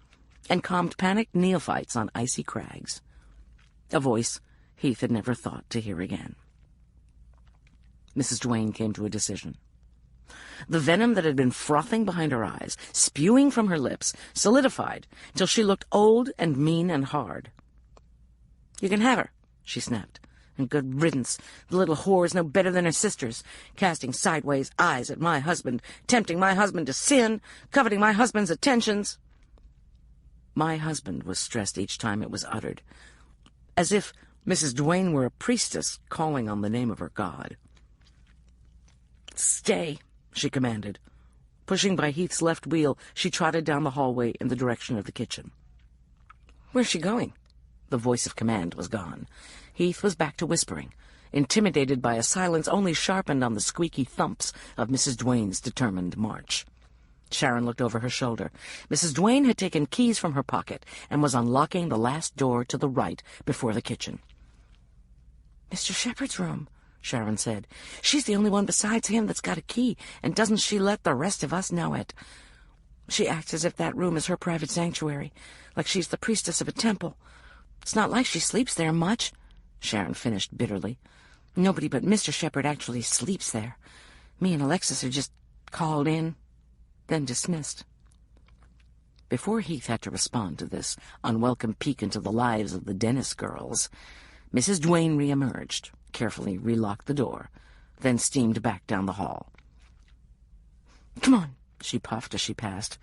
and calmed panicked neophytes on icy crags. A voice Heath had never thought to hear again. Mrs. Duane came to a decision. The venom that had been frothing behind her eyes, spewing from her lips, solidified till she looked old and mean and hard. "You can have her," she snapped, And good riddance. The little whore is no better than her sisters, casting sideways eyes at my husband, tempting my husband to sin, coveting my husband's attentions. My husband was stressed each time it was uttered, as if Mrs. Duane were a priestess calling on the name of her god. "Stay," she commanded. Pushing by Heath's left wheel, she trotted down the hallway in the direction of the kitchen. Where's she going? The voice of command was gone. Heath was back to whispering, intimidated by a silence only sharpened on the squeaky thumps of Mrs. Duane's determined march. Sharon looked over her shoulder. Mrs. Duane had taken keys from her pocket and was unlocking the last door to the right before the kitchen. "Mr. Shepherd's room," Sharon said. "She's the only one besides him that's got a key, and doesn't she let the rest of us know it? She acts as if that room is her private sanctuary, like she's the priestess of a temple. It's not like she sleeps there much," Sharon finished bitterly. "Nobody but Mr. Shepherd actually sleeps there. Me and Alexis are just called in, then dismissed." Before Heath had to respond to this unwelcome peek into the lives of the Dennis girls, Mrs. Duane reemerged, carefully relocked the door, then steamed back down the hall. "Come on," she puffed as she passed.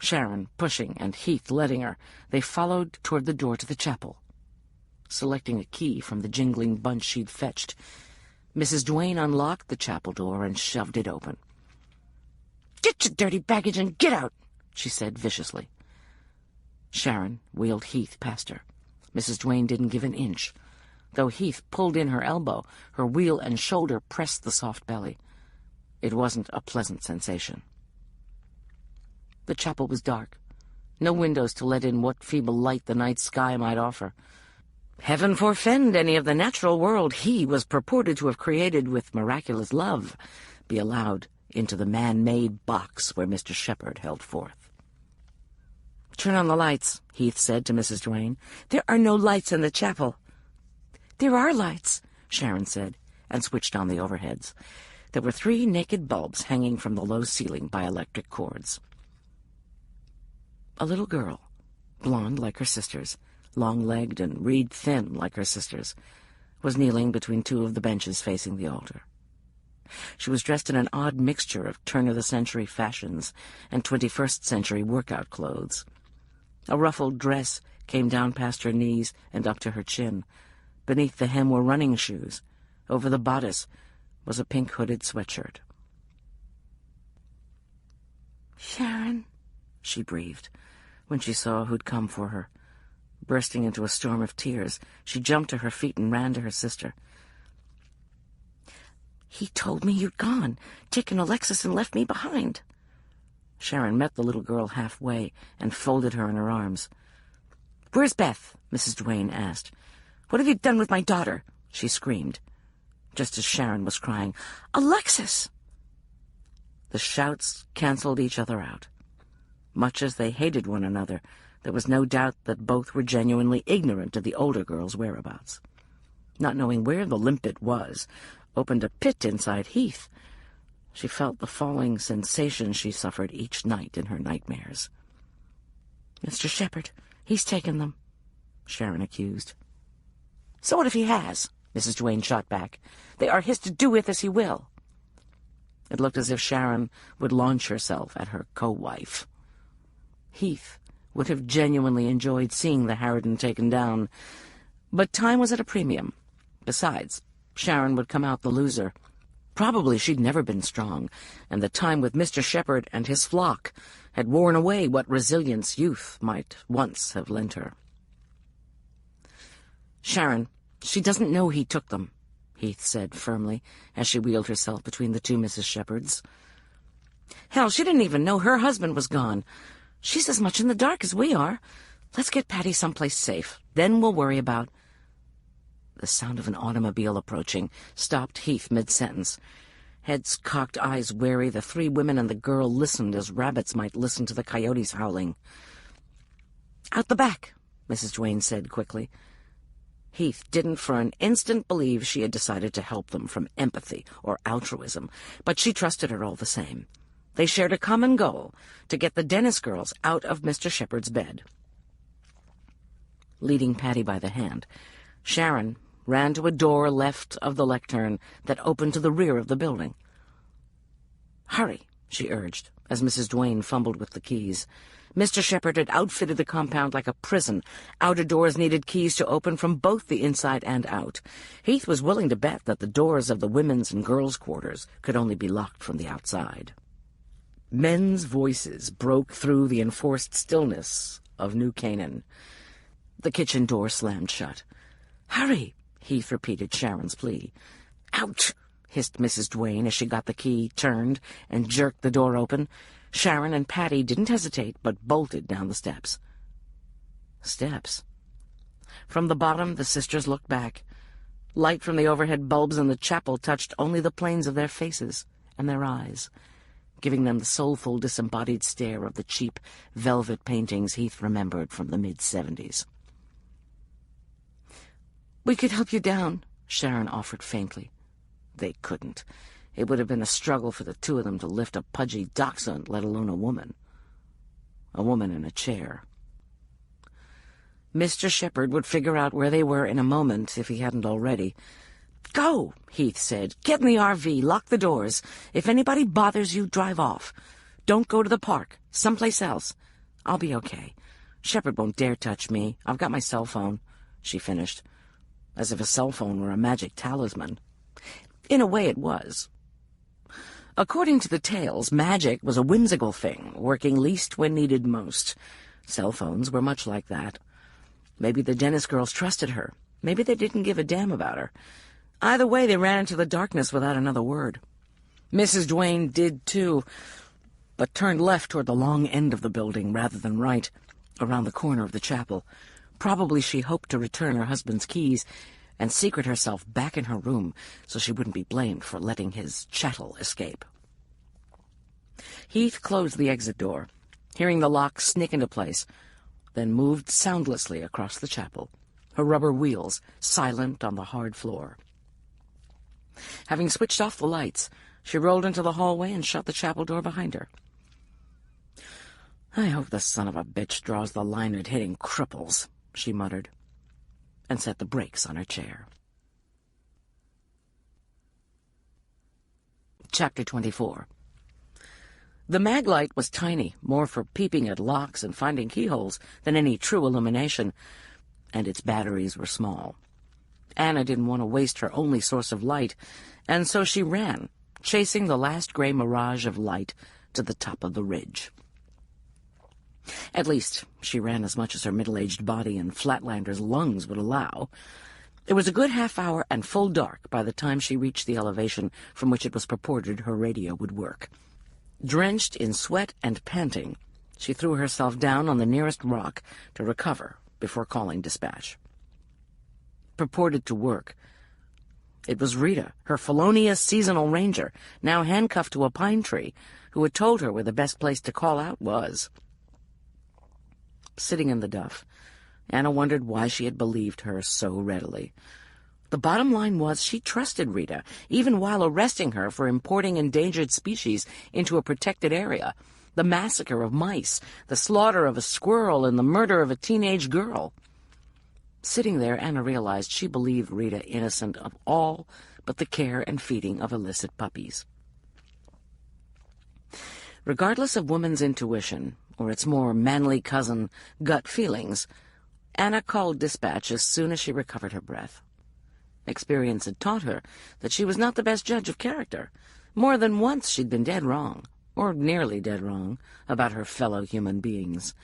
Sharon pushing and Heath letting her, they followed toward the door to the chapel. Selecting a key from the jingling bunch she'd fetched, Mrs. Duane unlocked the chapel door and shoved it open. "Get your dirty baggage and get out," she said viciously. Sharon wheeled Heath past her. Mrs. Duane didn't give an inch. Though Heath pulled in her elbow, her wheel and shoulder pressed the soft belly. It wasn't a pleasant sensation. The chapel was dark. No windows to let in what feeble light the night sky might offer. Heaven forfend any of the natural world he was purported to have created with miraculous love be allowed into the man-made box where Mr. Shepherd held forth. "Turn on the lights," Heath said to Mrs. Duane. "There are no lights in the chapel." "There are lights," Sharon said, and switched on the overheads. There were 3 naked bulbs hanging from the low ceiling by electric cords. A little girl, blonde like her sisters, long-legged and reed-thin like her sisters, was kneeling between 2 of the benches facing the altar. She was dressed in an odd mixture of turn-of-the-century fashions and 21st-century workout clothes. A ruffled dress came down past her knees and up to her chin. Beneath the hem were running shoes. Over the bodice was a pink hooded sweatshirt. "Sharon," she breathed, when she saw who'd come for her. Bursting into a storm of tears, she jumped to her feet and ran to her sister. "He told me you'd gone, taken Alexis and left me behind." Sharon met the little girl halfway and folded her in her arms. "Where's Beth?" Mrs. Duane asked. "What have you done with my daughter?" she screamed, just as Sharon was crying, "Alexis!" The shouts canceled each other out. Much as they hated one another, there was no doubt that both were genuinely ignorant of the older girl's whereabouts. Not knowing where the limpet was opened a pit inside Heath. She felt the falling sensation she suffered each night in her nightmares. "Mr. Shepherd, he's taken them," Sharon accused. "So what if he has?" Mrs. Duane shot back. "They are his to do with as he will." It looked as if Sharon would launch herself at her co-wife. Heath would have genuinely enjoyed seeing the harridan taken down, but time was at a premium. Besides, Sharon would come out the loser. Probably she'd never been strong, and the time with Mr. Shepherd and his flock had worn away what resilience youth might once have lent her. "Sharon, she doesn't know he took them," Heath said firmly, as she wheeled herself between the 2 Mrs. Shepherds. "Hell, she didn't even know her husband was gone. She's as much in the dark as we are. Let's get Patty someplace safe. Then we'll worry about—" The sound of an automobile approaching stopped Heath mid-sentence. Heads cocked, eyes wary, the 3 women and the girl listened as rabbits might listen to the coyotes howling. "Out the back," Mrs. Duane said quickly. Heath didn't for an instant believe she had decided to help them from empathy or altruism, but she trusted her all the same. They shared a common goal, to get the Dennis girls out of Mr. Shepherd's bed. Leading Patty by the hand, Sharon ran to a door left of the lectern that opened to the rear of the building. "Hurry," she urged, as Mrs. Duane fumbled with the keys. Mr. Shepherd had outfitted the compound like a prison. Outer doors needed keys to open from both the inside and out. Heath was willing to bet that the doors of the women's and girls' quarters could only be locked from the outside. Men's voices broke through the enforced stillness of New Canaan. The kitchen door slammed shut. "Hurry," Heath repeated Sharon's plea. "Ouch!" hissed Mrs. Duane as she got the key, turned, and jerked the door open. Sharon and Patty didn't hesitate, but bolted down the steps. Steps. From the bottom, the sisters looked back. Light from the overhead bulbs in the chapel touched only the planes of their faces and their eyes, giving them the soulful, disembodied stare of the cheap velvet paintings Heath remembered from the mid-70s. "We could help you down," Sharon offered faintly. They couldn't. It would have been a struggle for the two of them to lift a pudgy dachshund, let alone a woman. A woman in a chair. Mr. Shepherd would figure out where they were in a moment, if he hadn't already. "Go," Heath said. "Get in the RV, lock the doors. If anybody bothers you, drive off. Don't go to the park. Someplace else. I'll be okay. Shepherd won't dare touch me. I've got my cell phone," she finished, as if a cell phone were a magic talisman. In a way it was. According to the tales, magic was a whimsical thing, working least when needed most. Cell phones were much like that. Maybe the Dennis girls trusted her. Maybe they didn't give a damn about her. Either way, they ran into the darkness without another word. Mrs. Duane did, too, but turned left toward the long end of the building rather than right, around the corner of the chapel. Probably she hoped to return her husband's keys and secret herself back in her room so she wouldn't be blamed for letting his chattel escape. Heath closed the exit door, hearing the lock snick into place, then moved soundlessly across the chapel, her rubber wheels silent on the hard floor. Having switched off the lights, she rolled into the hallway and shut the chapel door behind her. "I hope the son of a bitch draws the line at hitting cripples," she muttered, and set the brakes on her chair. Chapter 24. The maglite was tiny, more for peeping at locks and finding keyholes than any true illumination, and its batteries were small. Anna didn't want to waste her only source of light, and so she ran, chasing the last gray mirage of light to the top of the ridge. At least, she ran as much as her middle-aged body and Flatlander's lungs would allow. It was a good half-hour and full dark by the time she reached the elevation from which it was purported her radio would work. Drenched in sweat and panting, she threw herself down on the nearest rock to recover before calling dispatch. Purported to work. It was Rita, her felonious seasonal ranger, now handcuffed to a pine tree, who had told her where the best place to call out was. Sitting in the duff, Anna wondered why she had believed her so readily. The bottom line was she trusted Rita, even while arresting her for importing endangered species into a protected area, the massacre of mice, the slaughter of a squirrel, and the murder of a teenage girl. Sitting there, Anna realized she believed Rita innocent of all but the care and feeding of illicit puppies. Regardless of woman's intuition, or its more manly cousin, gut feelings, Anna called dispatch as soon as she recovered her breath. Experience had taught her that she was not the best judge of character. More than once she'd been dead wrong, or nearly dead wrong, about her fellow human beings.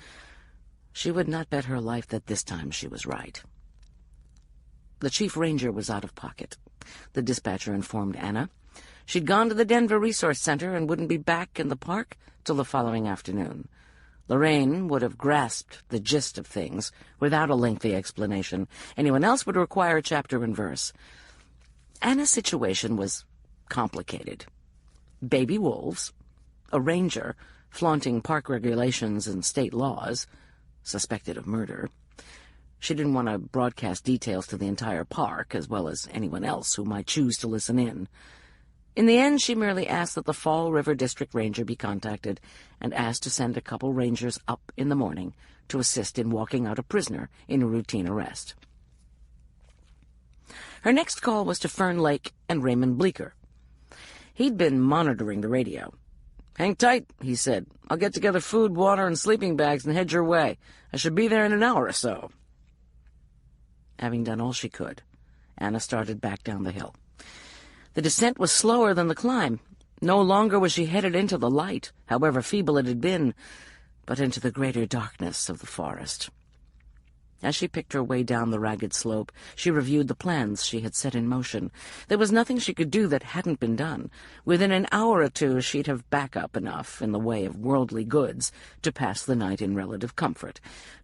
She would not bet her life that this time she was right. The chief ranger was out of pocket, the dispatcher informed Anna. She'd gone to the Denver Resource Center and wouldn't be back in the park till the following afternoon. Lorraine would have grasped the gist of things without a lengthy explanation. Anyone else would require chapter and verse. Anna's situation was complicated. Baby wolves, a ranger flaunting park regulations and state laws, suspected of murder. She didn't want to broadcast details to the entire park, as well as anyone else who might choose to listen in. In the end, she merely asked that the Fall River District Ranger be contacted and asked to send a couple rangers up in the morning to assist in walking out a prisoner in a routine arrest. Her next call was to Fern Lake and Raymond Bleecker. He'd been monitoring the radio. "Hang tight," he said. "I'll get together food, water, and sleeping bags and head your way. I should be there in an hour or so." Having done all she could, Anna started back down the hill. The descent was slower than the climb. No longer was she headed into the light, however feeble it had been, but into the greater darkness of the forest. As she picked her way down the ragged slope, she reviewed the plans she had set in motion. There was nothing she could do that hadn't been done. Within an hour or two, she'd have backup enough in the way of worldly goods to pass the night in relative comfort.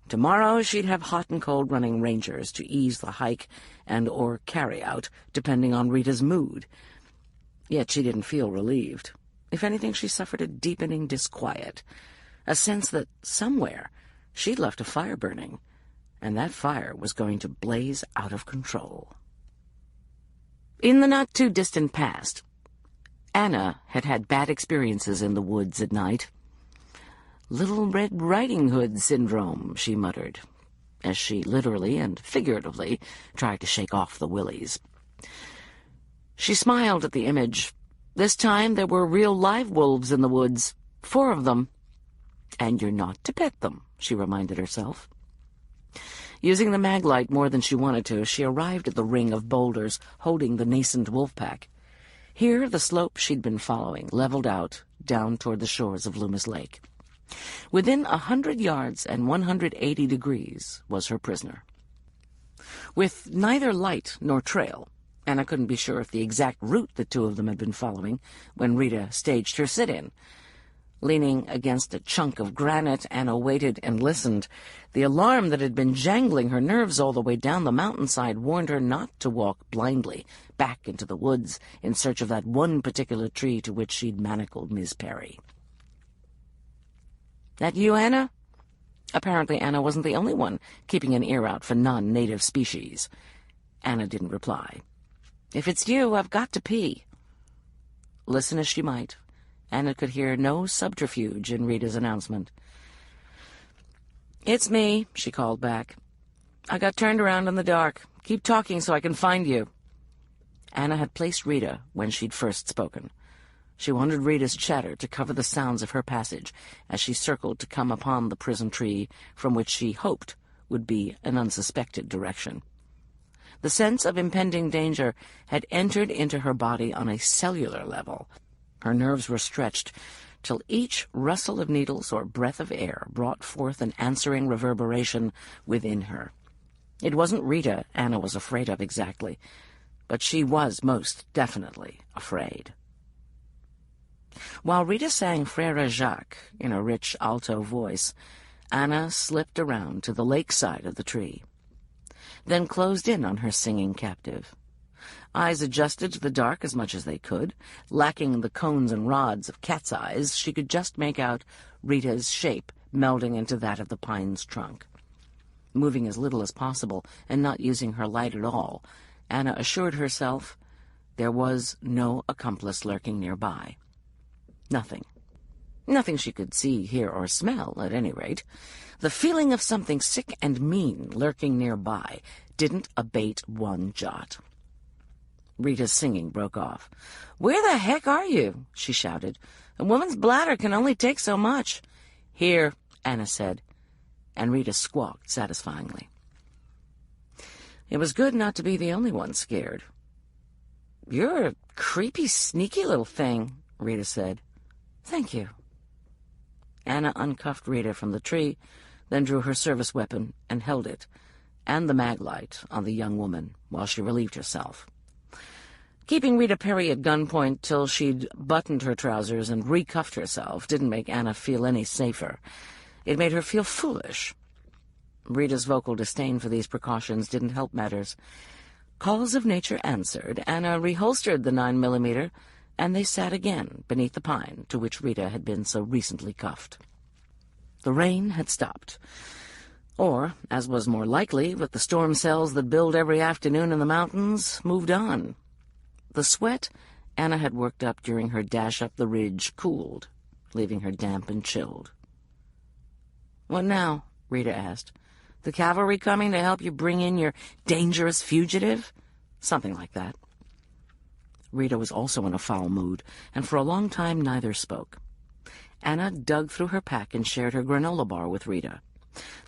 Tomorrow, she'd have hot and cold running rangers to ease the hike and/or carry-out, depending on Rita's mood. Yet she didn't feel relieved. If anything, she suffered a deepening disquiet, a sense that somewhere she'd left a fire burning, and that fire was going to blaze out of control. In the not-too-distant past, Anna had had bad experiences in the woods at night. "Little Red Riding Hood syndrome," she muttered, as she literally and figuratively tried to shake off the willies. She smiled at the image. This time there were real live wolves in the woods, 4 of them. "And you're not to pet them," she reminded herself. Using the maglite more than she wanted to, she arrived at the ring of boulders holding the nascent wolf pack. Here the slope she'd been following leveled out down toward the shores of Loomis Lake. Within 100 yards and 180 degrees was her prisoner. With neither light nor trail, Anna couldn't be sure if the exact route the 2 of them had been following when Rita staged her sit-in. Leaning against a chunk of granite, Anna waited and listened. The alarm that had been jangling her nerves all the way down the mountainside warned her not to walk blindly back into the woods in search of that one particular tree to which she'd manacled Miss Perry. "That you, Anna?" Apparently Anna wasn't the only one keeping an ear out for non-native species. Anna didn't reply. "If it's you, I've got to pee." Listen as she might, Anna could hear no subterfuge in Rita's announcement. "It's me," she called back. "I got turned around in the dark. Keep talking so I can find you." Anna had placed Rita when she'd first spoken. She wanted Rita's chatter to cover the sounds of her passage as she circled to come upon the prison tree from which she hoped would be an unsuspected direction. The sense of impending danger had entered into her body on a cellular level. Her nerves were stretched till each rustle of needles or breath of air brought forth an answering reverberation within her. It wasn't Rita Anna was afraid of exactly, but she was most definitely afraid. While Rita sang Frère Jacques in a rich alto voice, Anna slipped around to the lakeside of the tree, then closed in on her singing captive. Eyes adjusted to the dark as much as they could. Lacking the cones and rods of cat's eyes, she could just make out Rita's shape melding into that of the pine's trunk. Moving as little as possible and not using her light at all, Anna assured herself there was no accomplice lurking nearby. Nothing. Nothing she could see, hear, or smell, at any rate. The feeling of something sick and mean lurking nearby didn't abate one jot. Rita's singing broke off. "Where the heck are you?" she shouted. "A woman's bladder can only take so much." "Here," Anna said, and Rita squawked satisfyingly. It was good not to be the only one scared. "You're a creepy, sneaky little thing," Rita said. "Thank you." Anna uncuffed Rita from the tree, then drew her service weapon and held it, and the maglite, on the young woman while she relieved herself. Keeping Rita Perry at gunpoint till she'd buttoned her trousers and recuffed herself didn't make Anna feel any safer. It made her feel foolish. Rita's vocal disdain for these precautions didn't help matters. Calls of nature answered. Anna reholstered the 9mm, and they sat again beneath the pine to which Rita had been so recently cuffed. The rain had stopped. Or, as was more likely, with the storm cells that build every afternoon in the mountains, moved on. The sweat Anna had worked up during her dash up the ridge cooled, leaving her damp and chilled. "What now?" Rita asked. "The cavalry coming to help you bring in your dangerous fugitive?" Something like that. Rita was also in a foul mood, and for a long time neither spoke. Anna dug through her pack and shared her granola bar with Rita.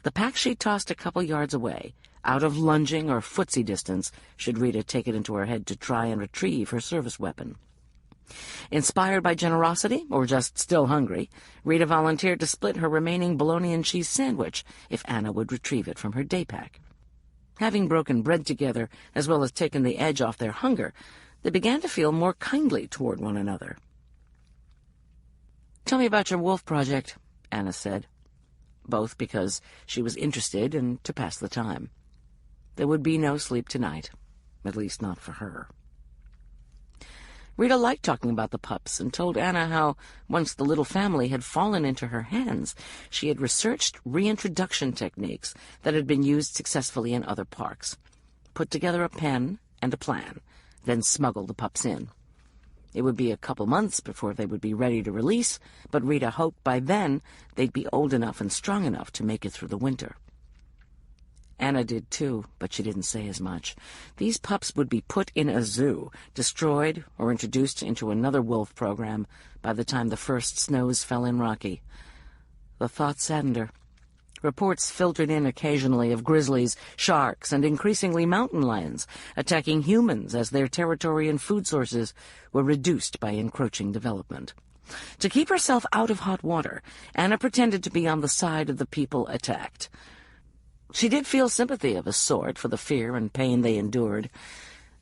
The pack she tossed a couple yards away, out of lunging or footsie distance, should Rita take it into her head to try and retrieve her service weapon. Inspired by generosity, or just still hungry, Rita volunteered to split her remaining bologna and cheese sandwich if Anna would retrieve it from her day pack. Having broken bread together, as well as taken the edge off their hunger, they began to feel more kindly toward one another. "Tell me about your wolf project," Anna said, both because she was interested and to pass the time. There would be no sleep tonight, at least not for her. Rita liked talking about the pups and told Anna how, once the little family had fallen into her hands, she had researched reintroduction techniques that had been used successfully in other parks, put together a pen and a plan, then smuggled the pups in. It would be a couple months before they would be ready to release, but Rita hoped by then they'd be old enough and strong enough to make it through the winter. Anna did too, but she didn't say as much. These pups would be put in a zoo, destroyed or introduced into another wolf program by the time the first snows fell in Rocky. The thought saddened her. Reports filtered in occasionally of grizzlies, sharks, and increasingly mountain lions attacking humans as their territory and food sources were reduced by encroaching development. To keep herself out of hot water, Anna pretended to be on the side of the people attacked. She did feel sympathy of a sort for the fear and pain they endured.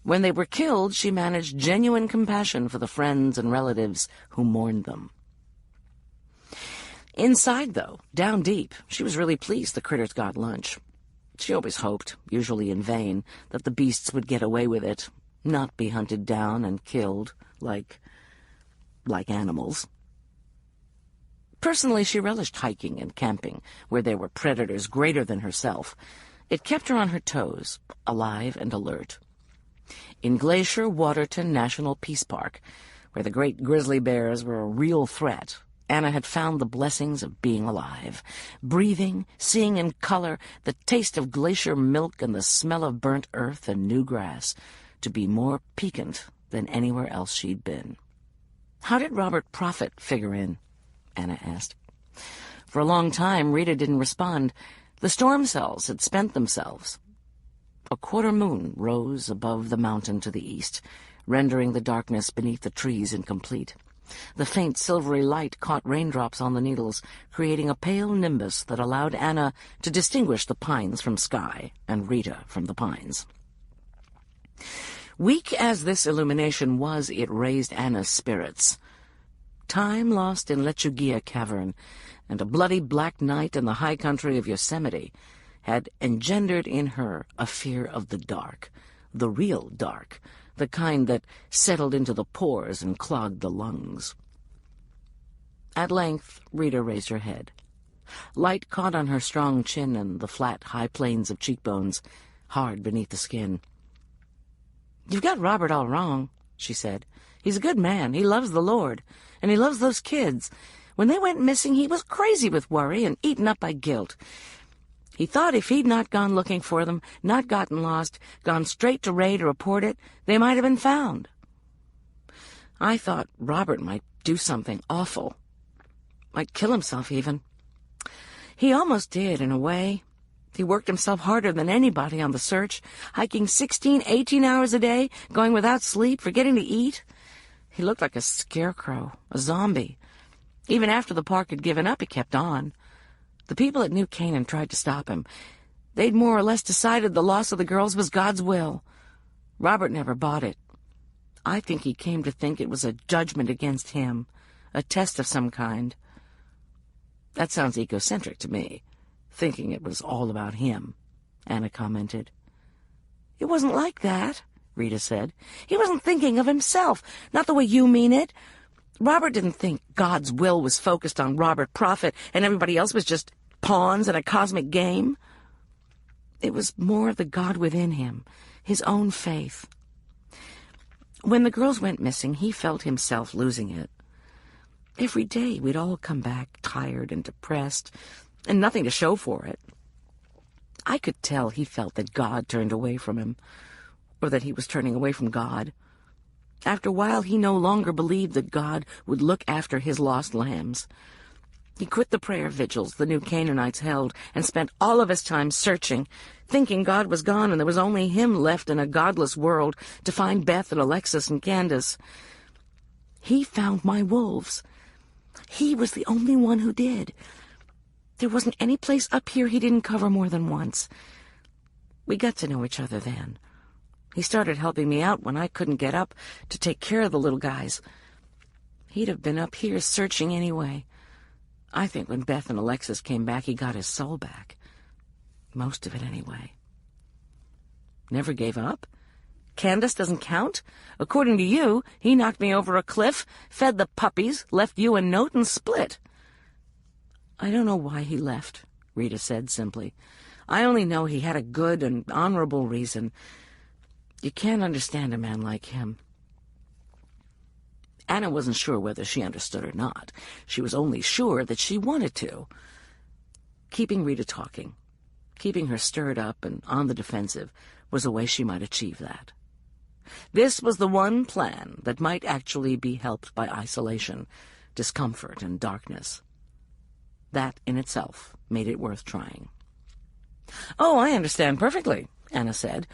When they were killed, she managed genuine compassion for the friends and relatives who mourned them. Inside, though, down deep, she was really pleased the critters got lunch. She always hoped, usually in vain, that the beasts would get away with it, not be hunted down and killed like animals. Personally, she relished hiking and camping, where there were predators greater than herself. It kept her on her toes, alive and alert. In Glacier Waterton National Peace Park, where the great grizzly bears were a real threat, Anna had found the blessings of being alive, breathing, seeing in color, the taste of glacier milk and the smell of burnt earth and new grass, to be more piquant than anywhere else she'd been. How did Robert Prophet figure in? Anna asked. For a long time, Rita didn't respond. The storm cells had spent themselves. A quarter moon rose above the mountain to the east, rendering the darkness beneath the trees incomplete. The faint silvery light caught raindrops on the needles, creating a pale nimbus that allowed Anna to distinguish the pines from sky and Rita from the pines. Weak as this illumination was, it raised Anna's spirits. Time lost in Lechuguilla Cavern and a bloody black night in the high country of Yosemite had engendered in her a fear of the dark, the real dark, the kind that settled into the pores and clogged the lungs. At length, Rita raised her head. Light caught on her strong chin and the flat, high planes of cheekbones, hard beneath the skin. "You've got Robert all wrong," she said. "He's a good man. He loves the Lord. And he loves those kids. When they went missing, he was crazy with worry and eaten up by guilt. He thought if he'd not gone looking for them, not gotten lost, gone straight to Ray to report it, they might have been found. I thought Robert might do something awful. Might kill himself, even. He almost did, in a way. He worked himself harder than anybody on the search, hiking 16, 18 hours a day, going without sleep, forgetting to eat. He looked like a scarecrow, a zombie. Even after the park had given up, he kept on. The people at New Canaan tried to stop him. They'd more or less decided the loss of the girls was God's will. Robert never bought it. I think he came to think it was a judgment against him, a test of some kind. That sounds egocentric to me, thinking it was all about him," Anna commented. "It wasn't like that," Rita said. "He wasn't thinking of himself, not the way you mean it. Robert didn't think God's will was focused on Robert Prophet and everybody else was just pawns in a cosmic game. It was more of the God within him, his own faith. When the girls went missing, he felt himself losing it. Every day we'd all come back tired and depressed, and nothing to show for it. I could tell he felt that God turned away from him, or that he was turning away from God. After a while, he no longer believed that God would look after his lost lambs. He quit the prayer vigils the new Canaanites held and spent all of his time searching, thinking God was gone and there was only him left in a godless world to find Beth and Alexis and Candace. He found my wolves. He was the only one who did. There wasn't any place up here he didn't cover more than once. We got to know each other then. He started helping me out when I couldn't get up to take care of the little guys. He'd have been up here searching anyway. I think when Beth and Alexis came back, he got his soul back. Most of it, anyway. Never gave up? Candace doesn't count? According to you, he knocked me over a cliff, fed the puppies, left you a note, and split. I don't know why he left, Rita said simply. I only know he had a good and honorable reason. You can't understand a man like him. Anna wasn't sure whether she understood or not. She was only sure that she wanted to. Keeping Rita talking, keeping her stirred up and on the defensive, was a way she might achieve that. This was the one plan that might actually be helped by isolation, discomfort, and darkness. That in itself made it worth trying. "Oh, I understand perfectly," Anna said.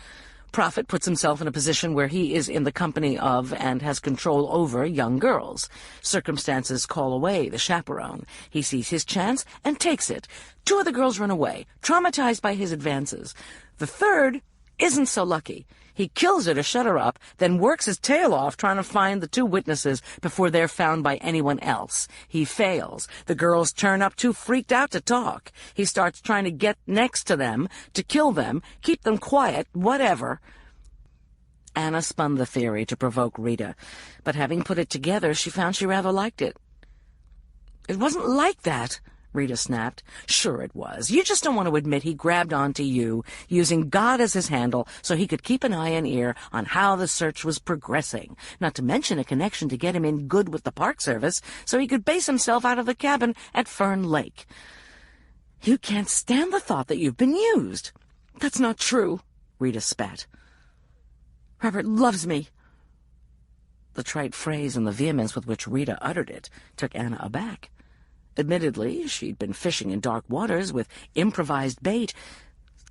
Prophet puts himself in a position where he is in the company of and has control over young girls. Circumstances call away the chaperone. He sees his chance and takes it. 2 of the girls run away, traumatized by his advances. The third isn't so lucky. He kills her to shut her up, then works his tail off trying to find the 2 witnesses before they're found by anyone else. He fails. The girls turn up too freaked out to talk. He starts trying to get next to them, to kill them, keep them quiet, whatever. Anna spun the theory to provoke Rita, but having put it together, she found she rather liked it. "It wasn't like that," Rita snapped. "Sure it was. You just don't want to admit he grabbed onto you, using God as his handle so he could keep an eye and ear on how the search was progressing, not to mention a connection to get him in good with the Park Service so he could base himself out of the cabin at Fern Lake. You can't stand the thought that you've been used." "That's not true," Rita spat. "Robert loves me." The trite phrase and the vehemence with which Rita uttered it took Anna aback. Admittedly, she'd been fishing in dark waters with improvised bait.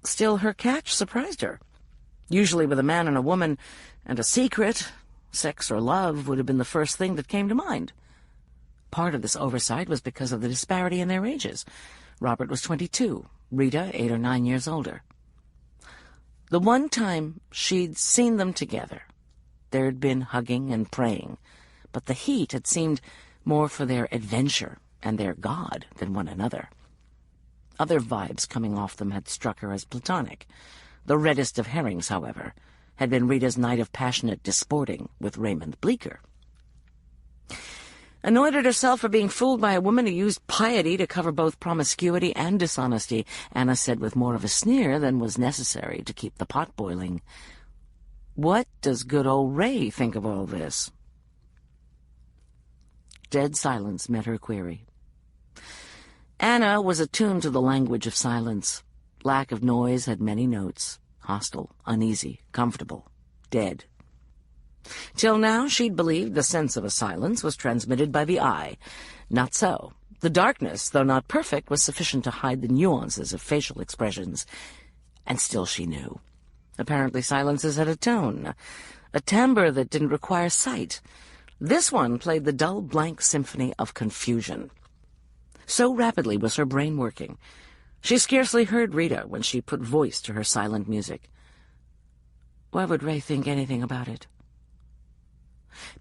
Still, her catch surprised her. Usually with a man and a woman and a secret, sex or love would have been the first thing that came to mind. Part of this oversight was because of the disparity in their ages. Robert was 22, Rita 8 or 9 years older. The one time she'd seen them together, there'd been hugging and praying, but the heat had seemed more for their adventure and their God than one another. Other vibes coming off them had struck her as platonic. The reddest of herrings, however, had been Rita's night of passionate disporting with Raymond Bleecker. Annoyed at herself for being fooled by a woman who used piety to cover both promiscuity and dishonesty, Anna said with more of a sneer than was necessary to keep the pot boiling, "What does good old Ray think of all this?" Dead silence met her query. Anna was attuned to the language of silence. Lack of noise had many notes: hostile, uneasy, comfortable, dead. Till now she'd believed the sense of a silence was transmitted by the eye. Not so. The darkness, though not perfect, was sufficient to hide the nuances of facial expressions. And still she knew. Apparently silences had a tone, a timbre that didn't require sight. This one played the dull blank symphony of confusion. So rapidly was her brain working. She scarcely heard Rita when she put voice to her silent music. Why would Ray think anything about it?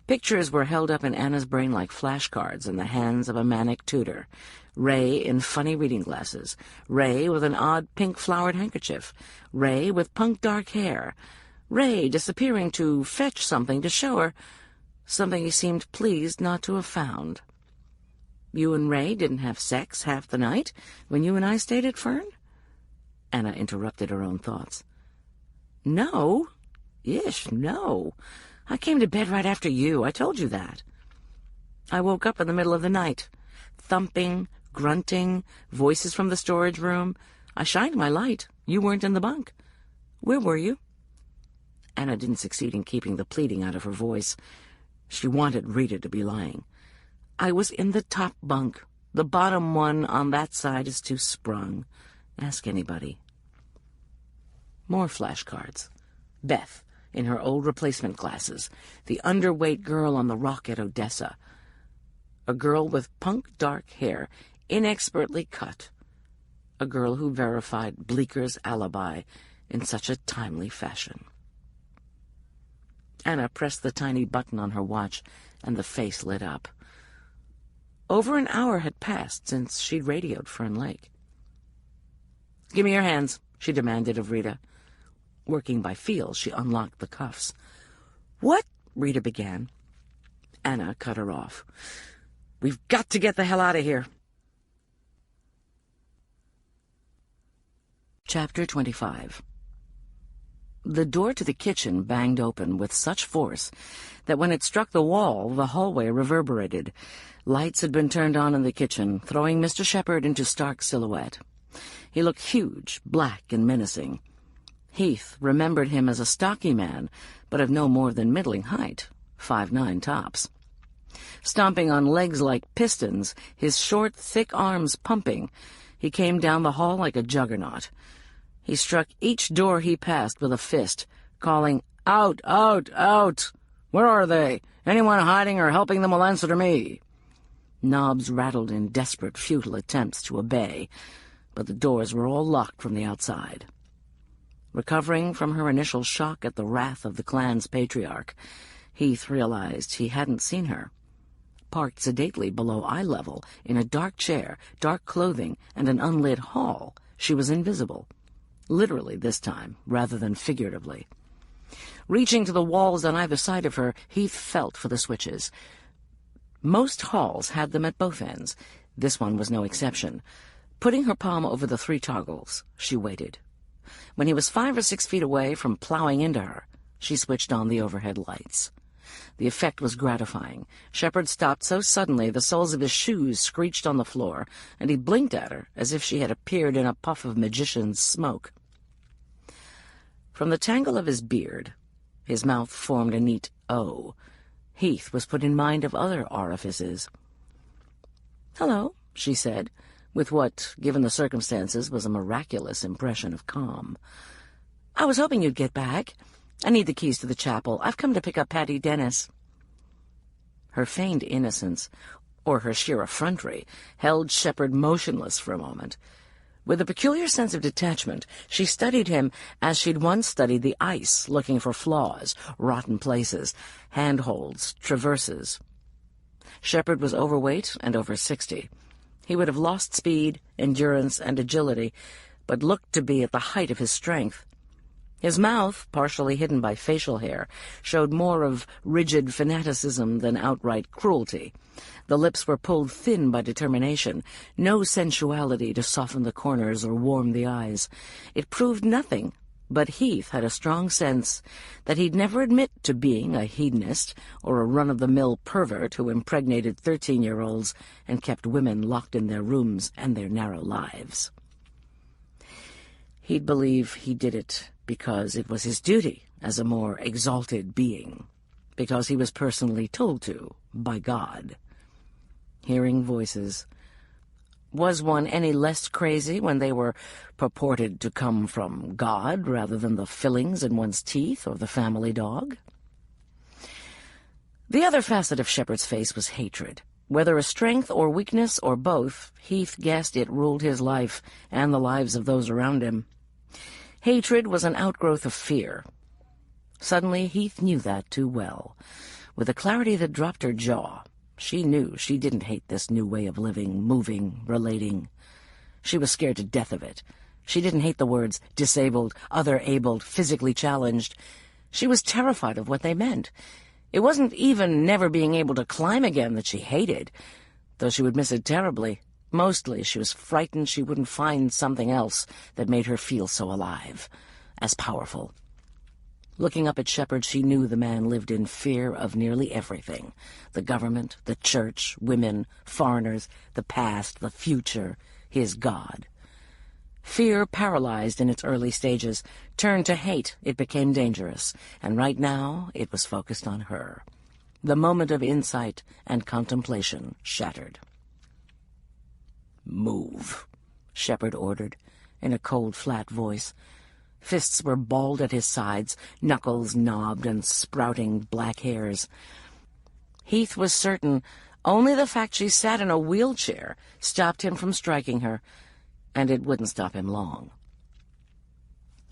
Pictures were held up in Anna's brain like flashcards in the hands of a manic tutor. Ray in funny reading glasses. Ray with an odd pink-flowered handkerchief. Ray with punk dark hair. Ray disappearing to fetch something to show her, something he seemed pleased not to have found. You and Ray didn't have sex half the night when you and I stayed at Fern? Anna interrupted her own thoughts. No. Ish, no. I came to bed right after you. I told you that. I woke up in the middle of the night. Thumping, grunting, voices from the storage room. I shined my light. You weren't in the bunk. Where were you? Anna didn't succeed in keeping the pleading out of her voice. She wanted Rita to be lying. "I was in the top bunk. The bottom one on that side is too sprung. Ask anybody." More flashcards. Beth, in her old replacement glasses, the underweight girl on the rock at Odessa. A girl with punk dark hair, inexpertly cut. A girl who verified Bleeker's alibi in such a timely fashion. Anna pressed the tiny button on her watch, and the face lit up. Over an hour had passed since she'd radioed Fern Lake. "Give me your hands," she demanded of Rita. Working by feel, she unlocked the cuffs. "What?" Rita began. Anna cut her off. "We've got to get the hell out of here." Chapter 25. The door to the kitchen banged open with such force that when it struck the wall, the hallway reverberated. Lights had been turned on in the kitchen, throwing Mr. Shepherd into stark silhouette. He looked huge, black, and menacing. Heath remembered him as a stocky man, but of no more than middling height, 5'9" tops. Stomping on legs like pistons, his short, thick arms pumping, he came down the hall like a juggernaut. He struck each door he passed with a fist, calling, "Out, out, out! Where are they? Anyone hiding or helping them will answer to me." Knobs rattled in desperate, futile attempts to obey, but the doors were all locked from the outside. Recovering from her initial shock at the wrath of the clan's patriarch, Heath realized he hadn't seen her. Parked sedately below eye level, in a dark chair, dark clothing, and an unlit hall, she was invisible. Literally this time, rather than figuratively. Reaching to the walls on either side of her, Heath felt for the switches. Most halls had them at both ends. This one was no exception. Putting her palm over the 3 toggles, she waited. When he was 5 or 6 feet away from plowing into her, she switched on the overhead lights. The effect was gratifying. Shepherd stopped so suddenly the soles of his shoes screeched on the floor, and he blinked at her as if she had appeared in a puff of magician's smoke. From the tangle of his beard, his mouth formed a neat O. Heath was put in mind of other orifices. "Hello," she said, with what, given the circumstances, was a miraculous impression of calm. "I was hoping you'd get back. I need the keys to the chapel. I've come to pick up Patty Dennis." Her feigned innocence, or her sheer effrontery, held Shepherd motionless for a moment. With a peculiar sense of detachment, she studied him as she'd once studied the ice, looking for flaws, rotten places, handholds, traverses. Shepherd was overweight and over 60. He would have lost speed, endurance, and agility, but looked to be at the height of his strength. His mouth, partially hidden by facial hair, showed more of rigid fanaticism than outright cruelty. The lips were pulled thin by determination, no sensuality to soften the corners or warm the eyes. It proved nothing, but Heath had a strong sense that he'd never admit to being a hedonist or a run-of-the-mill pervert who impregnated 13-year-olds and kept women locked in their rooms and their narrow lives. He'd believe he did it because it was his duty as a more exalted being, because he was personally told to by God. Hearing voices. Was one any less crazy when they were purported to come from God rather than the fillings in one's teeth or the family dog? The other facet of Shepherd's face was hatred. Whether a strength or weakness or both, Heath guessed it ruled his life and the lives of those around him. Hatred was an outgrowth of fear. Suddenly, Heath knew that too well. With a clarity that dropped her jaw, she knew she didn't hate this new way of living, moving, relating. She was scared to death of it. She didn't hate the words disabled, other-abled, physically challenged. She was terrified of what they meant. It wasn't even never being able to climb again that she hated, though she would miss it terribly. Mostly she was frightened she wouldn't find something else that made her feel so alive, as powerful. Looking up at Shepherd, she knew the man lived in fear of nearly everything. The government, the church, women, foreigners, the past, the future, his God. Fear, paralyzed in its early stages, turned to hate. It became dangerous, and right now it was focused on her. The moment of insight and contemplation shattered. "Move," Shepard ordered, in a cold, flat voice. Fists were balled at his sides, knuckles knobbed and sprouting black hairs. Heath was certain only the fact she sat in a wheelchair stopped him from striking her, and it wouldn't stop him long.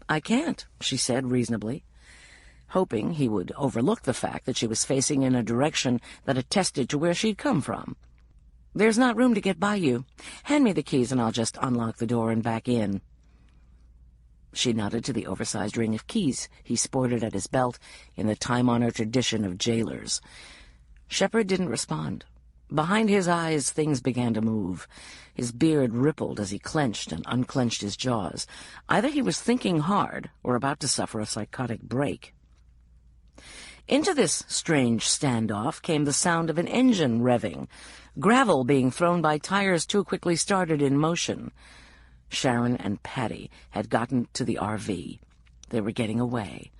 "I can't," she said reasonably, hoping he would overlook the fact that she was facing in a direction that attested to where she'd come from. "There's not room to get by you. Hand me the keys and I'll just unlock the door and back in." She nodded to the oversized ring of keys he sported at his belt in the time-honored tradition of jailers. Shepard didn't respond. Behind his eyes, things began to move. His beard rippled as he clenched and unclenched his jaws. Either he was thinking hard or about to suffer a psychotic break. Into this strange standoff came the sound of an engine revving, gravel being thrown by tires too quickly started in motion. Sharon and Patty had gotten to the RV. They were getting away.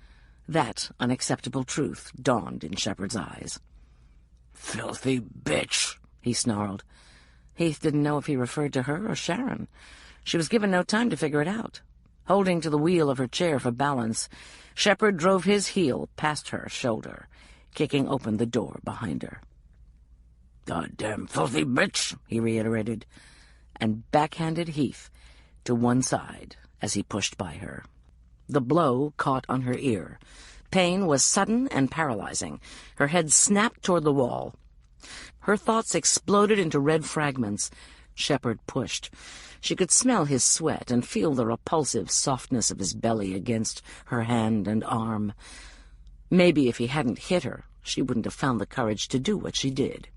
That unacceptable truth dawned in Shepard's eyes. "Filthy bitch," he snarled. Heath didn't know if he referred to her or Sharon. She was given no time to figure it out. Holding to the wheel of her chair for balance, Shepard drove his heel past her shoulder, kicking open the door behind her. "Goddamn filthy bitch," he reiterated, and backhanded Heath to one side as he pushed by her. The blow caught on her ear. Pain was sudden and paralyzing. Her head snapped toward the wall. Her thoughts exploded into red fragments. Shepard pushed. She could smell his sweat and feel the repulsive softness of his belly against her hand and arm. Maybe if he hadn't hit her, she wouldn't have found the courage to do what she did.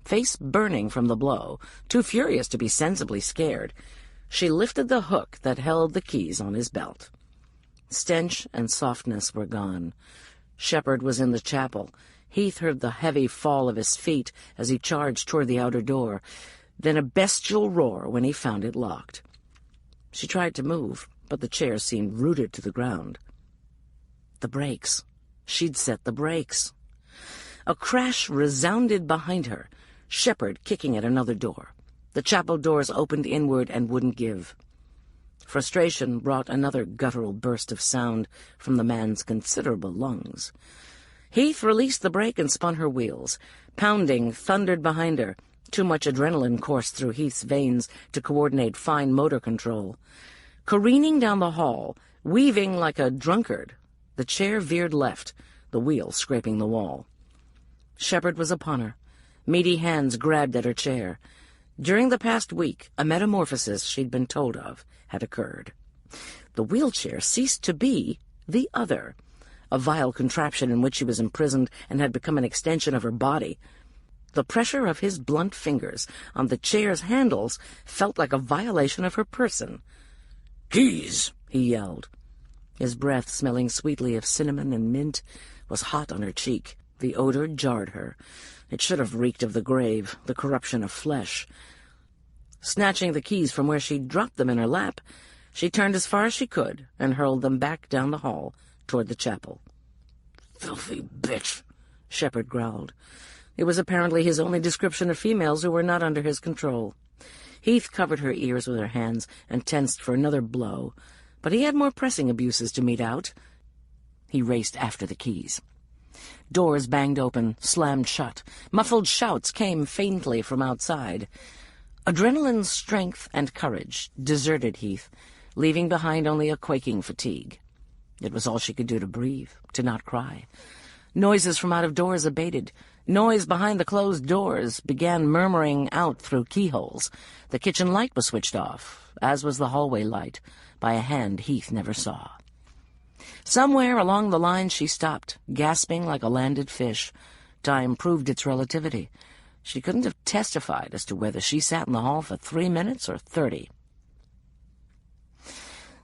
Face burning from the blow, too furious to be sensibly scared, she lifted the hook that held the keys on his belt. Stench and softness were gone. Shepard was in the chapel. Heath heard the heavy fall of his feet as he charged toward the outer door, then a bestial roar when he found it locked. She tried to move, but the chair seemed rooted to the ground. The brakes. She'd set the brakes. A crash resounded behind her, Shepard kicking at another door. The chapel doors opened inward and wouldn't give. Frustration brought another guttural burst of sound from the man's considerable lungs. Heath released the brake and spun her wheels. Pounding thundered behind her. Too much adrenaline coursed through Heath's veins to coordinate fine motor control. Careening down the hall, weaving like a drunkard, the chair veered left, the wheel scraping the wall. Shepard was upon her. Meaty hands grabbed at her chair. During the past week, a metamorphosis she'd been told of had occurred. The wheelchair ceased to be the other, a vile contraption in which she was imprisoned and had become an extension of her body. The pressure of his blunt fingers on the chair's handles felt like a violation of her person. "Keys!" he yelled. His breath, smelling sweetly of cinnamon and mint, was hot on her cheek. The odor jarred her. It should have reeked of the grave, the corruption of flesh. Snatching the keys from where she'd dropped them in her lap, she turned as far as she could and hurled them back down the hall toward the chapel. "Filthy bitch," Shepard growled. It was apparently his only description of females who were not under his control. Heath covered her ears with her hands and tensed for another blow, but he had more pressing abuses to mete out. He raced after the keys. Doors banged open, slammed shut. Muffled shouts came faintly from outside. Adrenaline's strength and courage deserted Heath, leaving behind only a quaking fatigue. It was all she could do to breathe, to not cry. Noises from out of doors abated. Noise behind the closed doors began murmuring out through keyholes. The kitchen light was switched off, as was the hallway light, by a hand Heath never saw. Somewhere along the line she stopped, gasping like a landed fish. Time proved its relativity. She couldn't have testified as to whether she sat in the hall for 3 minutes or 30.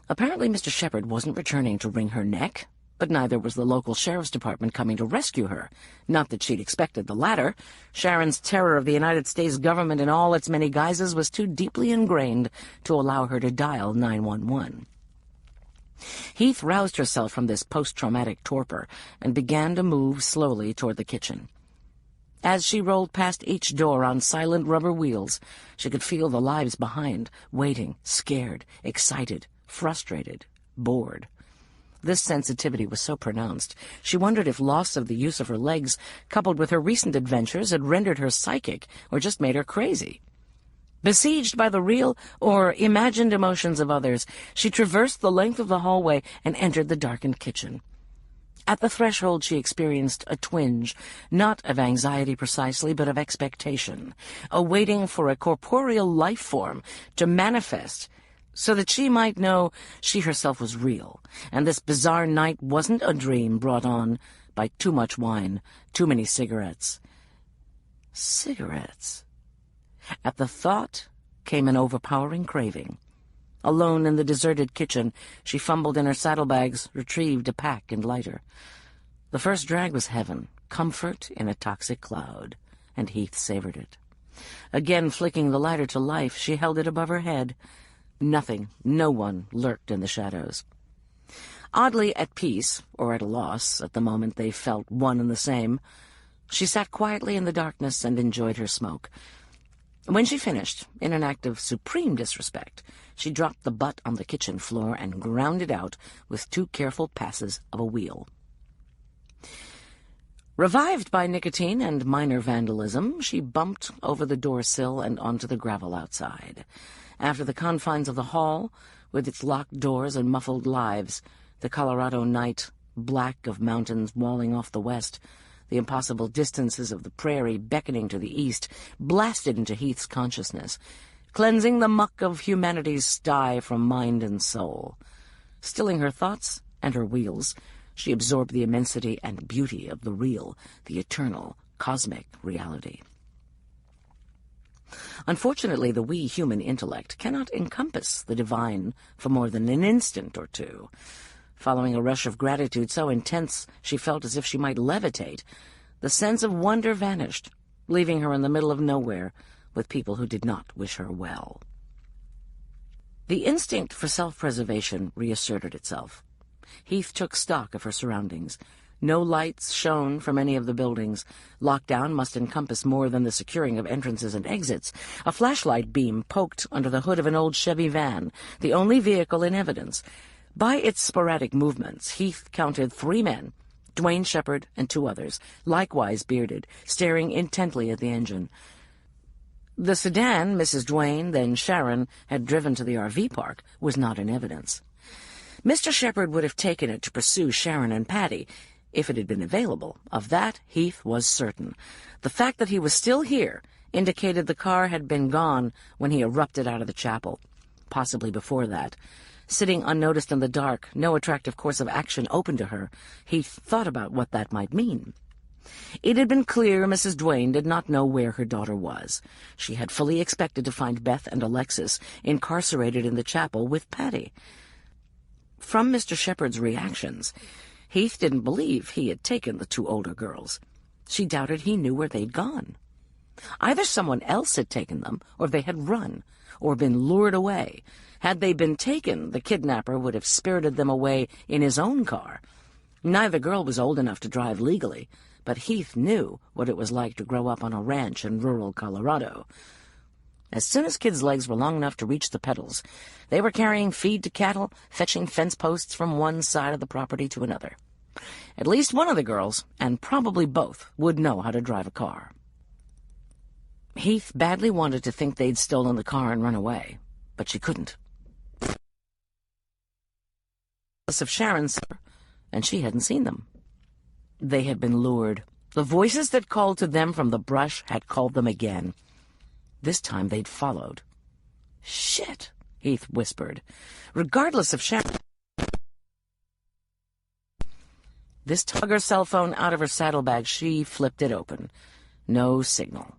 Apparently Mr. Shepard wasn't returning to wring her neck. But neither was the local sheriff's department coming to rescue her. Not that she'd expected the latter. Sharon's terror of the United States government in all its many guises was too deeply ingrained to allow her to dial 911. Heath roused herself from this post-traumatic torpor and began to move slowly toward the kitchen. As she rolled past each door on silent rubber wheels, she could feel the lives behind, waiting, scared, excited, frustrated, bored. This sensitivity was so pronounced, she wondered if loss of the use of her legs, coupled with her recent adventures, had rendered her psychic or just made her crazy. Besieged by the real or imagined emotions of others, she traversed the length of the hallway and entered the darkened kitchen. At the threshold she experienced a twinge, not of anxiety precisely, but of expectation, awaiting for a corporeal life form to manifest so that she might know she herself was real, and this bizarre night wasn't a dream brought on by too much wine, too many cigarettes. Cigarettes. At the thought came an overpowering craving. Alone in the deserted kitchen, she fumbled in her saddlebags, retrieved a pack and lighter. The first drag was heaven, comfort in a toxic cloud, and Heath savored it. Again flicking the lighter to life, she held it above her head. Nothing, no one lurked in the shadows. Oddly at peace, or at a loss, at the moment they felt one and the same, she sat quietly in the darkness and enjoyed her smoke. When she finished, in an act of supreme disrespect, she dropped the butt on the kitchen floor and ground it out with 2 careful passes of a wheel. Revived by nicotine and minor vandalism, she bumped over the door sill and onto the gravel outside. After the confines of the hall, with its locked doors and muffled lives, the Colorado night, black of mountains walling off the west, the impossible distances of the prairie beckoning to the east, blasted into Heath's consciousness, cleansing the muck of humanity's sty from mind and soul. Stilling her thoughts and her wheels, she absorbed the immensity and beauty of the real, the eternal, cosmic reality. Unfortunately, the wee human intellect cannot encompass the divine for more than an instant or two. Following a rush of gratitude so intense she felt as if she might levitate, the sense of wonder vanished, leaving her in the middle of nowhere with people who did not wish her well. The instinct for self-preservation reasserted itself. Heath took stock of her surroundings. No lights shone from any of the buildings. Lockdown must encompass more than the securing of entrances and exits. A flashlight beam poked under the hood of an old Chevy van, the only vehicle in evidence. By its sporadic movements, Heath counted 3 men, Dwayne Shepard and 2 others, likewise bearded, staring intently at the engine. The sedan Mrs. Dwayne, then Sharon, had driven to the RV park was not in evidence. Mr. Shepard would have taken it to pursue Sharon and Patty, if it had been available. Of that, Heath was certain. The fact that he was still here indicated the car had been gone when he erupted out of the chapel, possibly before that. Sitting unnoticed in the dark, no attractive course of action open to her, Heath thought about what that might mean. It had been clear Mrs. Dwayne did not know where her daughter was. She had fully expected to find Beth and Alexis incarcerated in the chapel with Patty. From Mr. Shepard's reactions, Heath didn't believe he had taken the 2 older girls. She doubted he knew where they'd gone. Either someone else had taken them, or they had run, or been lured away. Had they been taken, the kidnapper would have spirited them away in his own car. Neither girl was old enough to drive legally, but Heath knew what it was like to grow up on a ranch in rural Colorado. As soon as kids' legs were long enough to reach the pedals, they were carrying feed to cattle, fetching fence posts from one side of the property to another. At least one of the girls, and probably both, would know how to drive a car. Heath badly wanted to think they'd stolen the car and run away, but she couldn't. Of Sharon's, and she hadn't seen them. They had been lured. The voices that called to them from the brush had called them again. This time they'd followed. "Shit," Heath whispered. Regardless of Sharon. This took her cell phone out of her saddlebag. She flipped it open. No signal.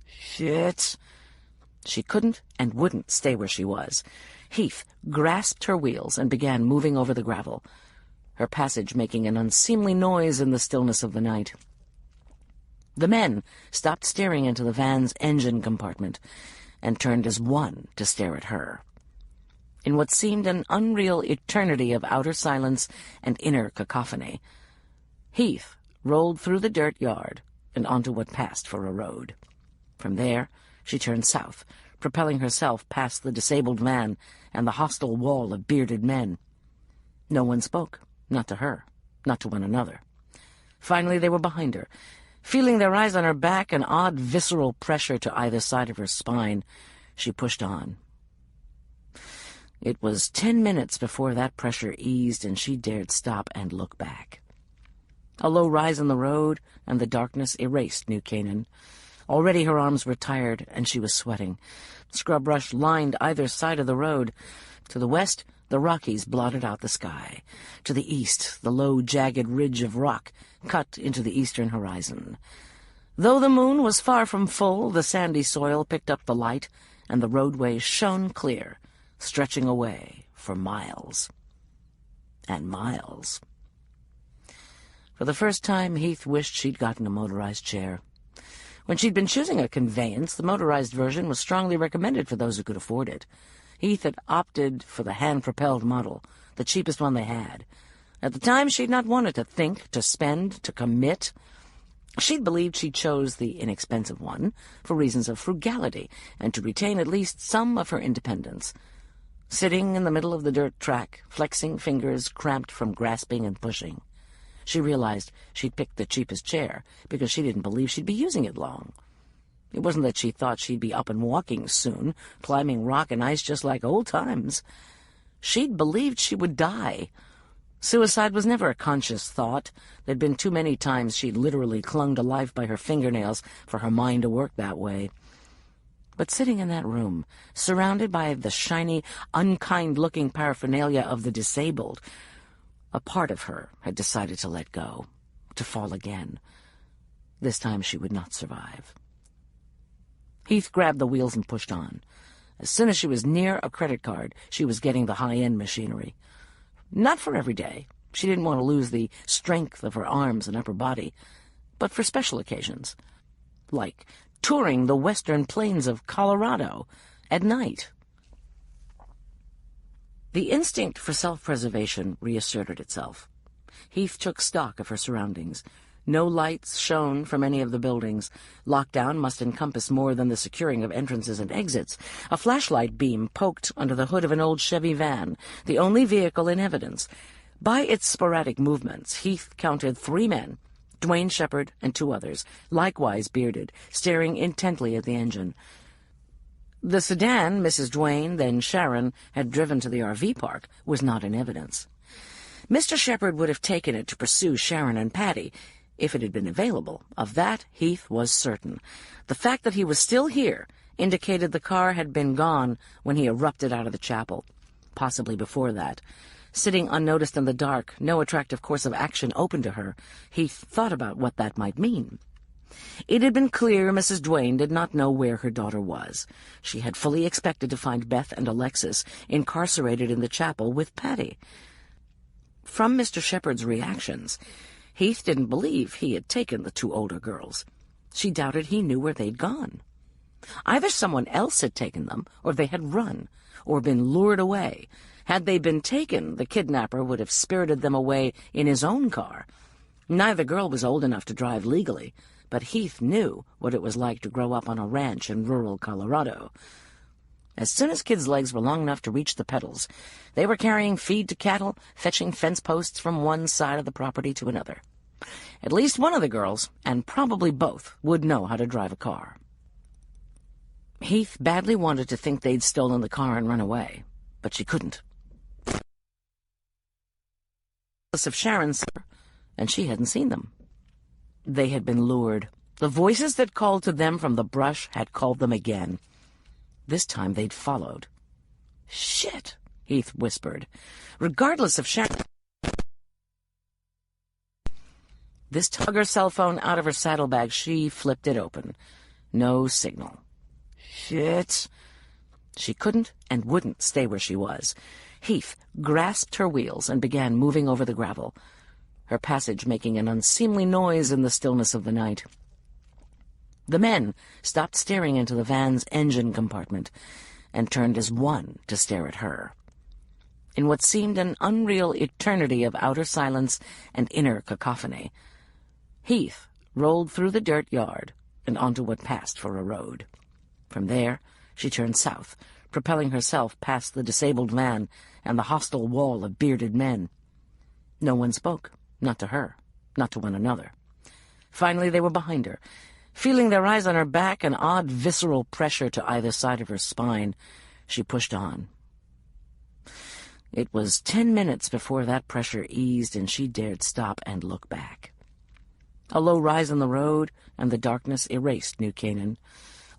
Shit. She couldn't and wouldn't stay where she was. Heath grasped her wheels and began moving over the gravel. her passage making an unseemly noise in the stillness of the night. The men stopped staring into the van's engine compartment and turned as one to stare at her. In what seemed an unreal eternity of outer silence and inner cacophony, Heath rolled through the dirt yard and onto what passed for a road. From there, she turned south, propelling herself past the disabled man and the hostile wall of bearded men. No one spoke, not to her, not to one another. Finally, they were behind her, feeling their eyes on her back, an odd visceral pressure to either side of her spine. She pushed on. It was 10 minutes before that pressure eased and she dared stop and look back. A low rise in the road and the darkness erased New Canaan. Already her arms were tired and she was sweating. Scrub brush lined either side of the road. To the west, the Rockies blotted out the sky. To the east, the low, jagged ridge of rock cut into the eastern horizon. Though the moon was far from full, the sandy soil picked up the light, and the roadway shone clear, stretching away for miles and miles. For the first time, Heath wished she'd gotten a motorized chair. When she'd been choosing a conveyance, the motorized version was strongly recommended for those who could afford it. Heath had opted for the hand-propelled model, the cheapest one they had. At the time, she'd not wanted to think, to spend, to commit. She'd believed she chose the inexpensive one for reasons of frugality and to retain at least some of her independence. Sitting in the middle of the dirt track, flexing fingers cramped from grasping and pushing, she realized she'd picked the cheapest chair because she didn't believe she'd be using it long. It wasn't that she thought she'd be up and walking soon, climbing rock and ice just like old times. She'd believed she would die. Suicide was never a conscious thought. There'd been too many times she'd literally clung to life by her fingernails for her mind to work that way. But sitting in that room, surrounded by the shiny, unkind-looking paraphernalia of the disabled, a part of her had decided to let go, to fall again. This time she would not survive. Heath grabbed the wheels and pushed on. As soon as she was near a credit card, she was getting the high-end machinery. Not for every day. She didn't want to lose the strength of her arms and upper body, but for special occasions, like touring the western plains of Colorado at night. The instinct for self-preservation reasserted itself. Heath took stock of her surroundings. No lights shone from any of the buildings. Lockdown must encompass more than the securing of entrances and exits. A flashlight beam poked under the hood of an old Chevy van, the only vehicle in evidence. By its sporadic movements, Heath counted 3 men, Dwayne Shepard and 2 others, likewise bearded, staring intently at the engine. The sedan Mrs. Dwayne, then Sharon, had driven to the RV park was not in evidence. Mr. Shepard would have taken it to pursue Sharon and Patty, if it had been available. Of that, Heath was certain. The fact that he was still here indicated the car had been gone when he erupted out of the chapel, possibly before that. Sitting unnoticed in the dark, no attractive course of action open to her, Heath thought about what that might mean. It had been clear Mrs. Dwayne did not know where her daughter was. She had fully expected to find Beth and Alexis incarcerated in the chapel with Patty. From Mr. Shepard's reactions, Heath didn't believe he had taken the 2 older girls. She doubted he knew where they'd gone. Either someone else had taken them, or they had run, or been lured away. Had they been taken, the kidnapper would have spirited them away in his own car. Neither girl was old enough to drive legally, but Heath knew what it was like to grow up on a ranch in rural Colorado. As soon as kids' legs were long enough to reach the pedals, they were carrying feed to cattle, fetching fence posts from one side of the property to another. At least one of the girls, and probably both, would know how to drive a car. Heath badly wanted to think they'd stolen the car and run away, but she couldn't. Of Sharon's, and she hadn't seen them. They had been lured. The voices that called to them from the brush had called them again. This time they'd followed. "Shit," Heath whispered. Regardless of Sharon. This took her cell phone out of her saddlebag. She flipped it open. No signal. Shit. She couldn't and wouldn't stay where she was. Heath grasped her wheels and began moving over the gravel, her passage making an unseemly noise in the stillness of the night. The men stopped staring into the van's engine compartment and turned as one to stare at her. In what seemed an unreal eternity of outer silence and inner cacophony, Heath rolled through the dirt yard and onto what passed for a road. From there, she turned south, propelling herself past the disabled van and the hostile wall of bearded men. No one spoke, not to her, not to one another. Finally, they were behind her. Feeling their eyes on her back, an odd visceral pressure to either side of her spine, she pushed on. It was 10 minutes before that pressure eased and she dared stop and look back. A low rise in the road and the darkness erased New Canaan.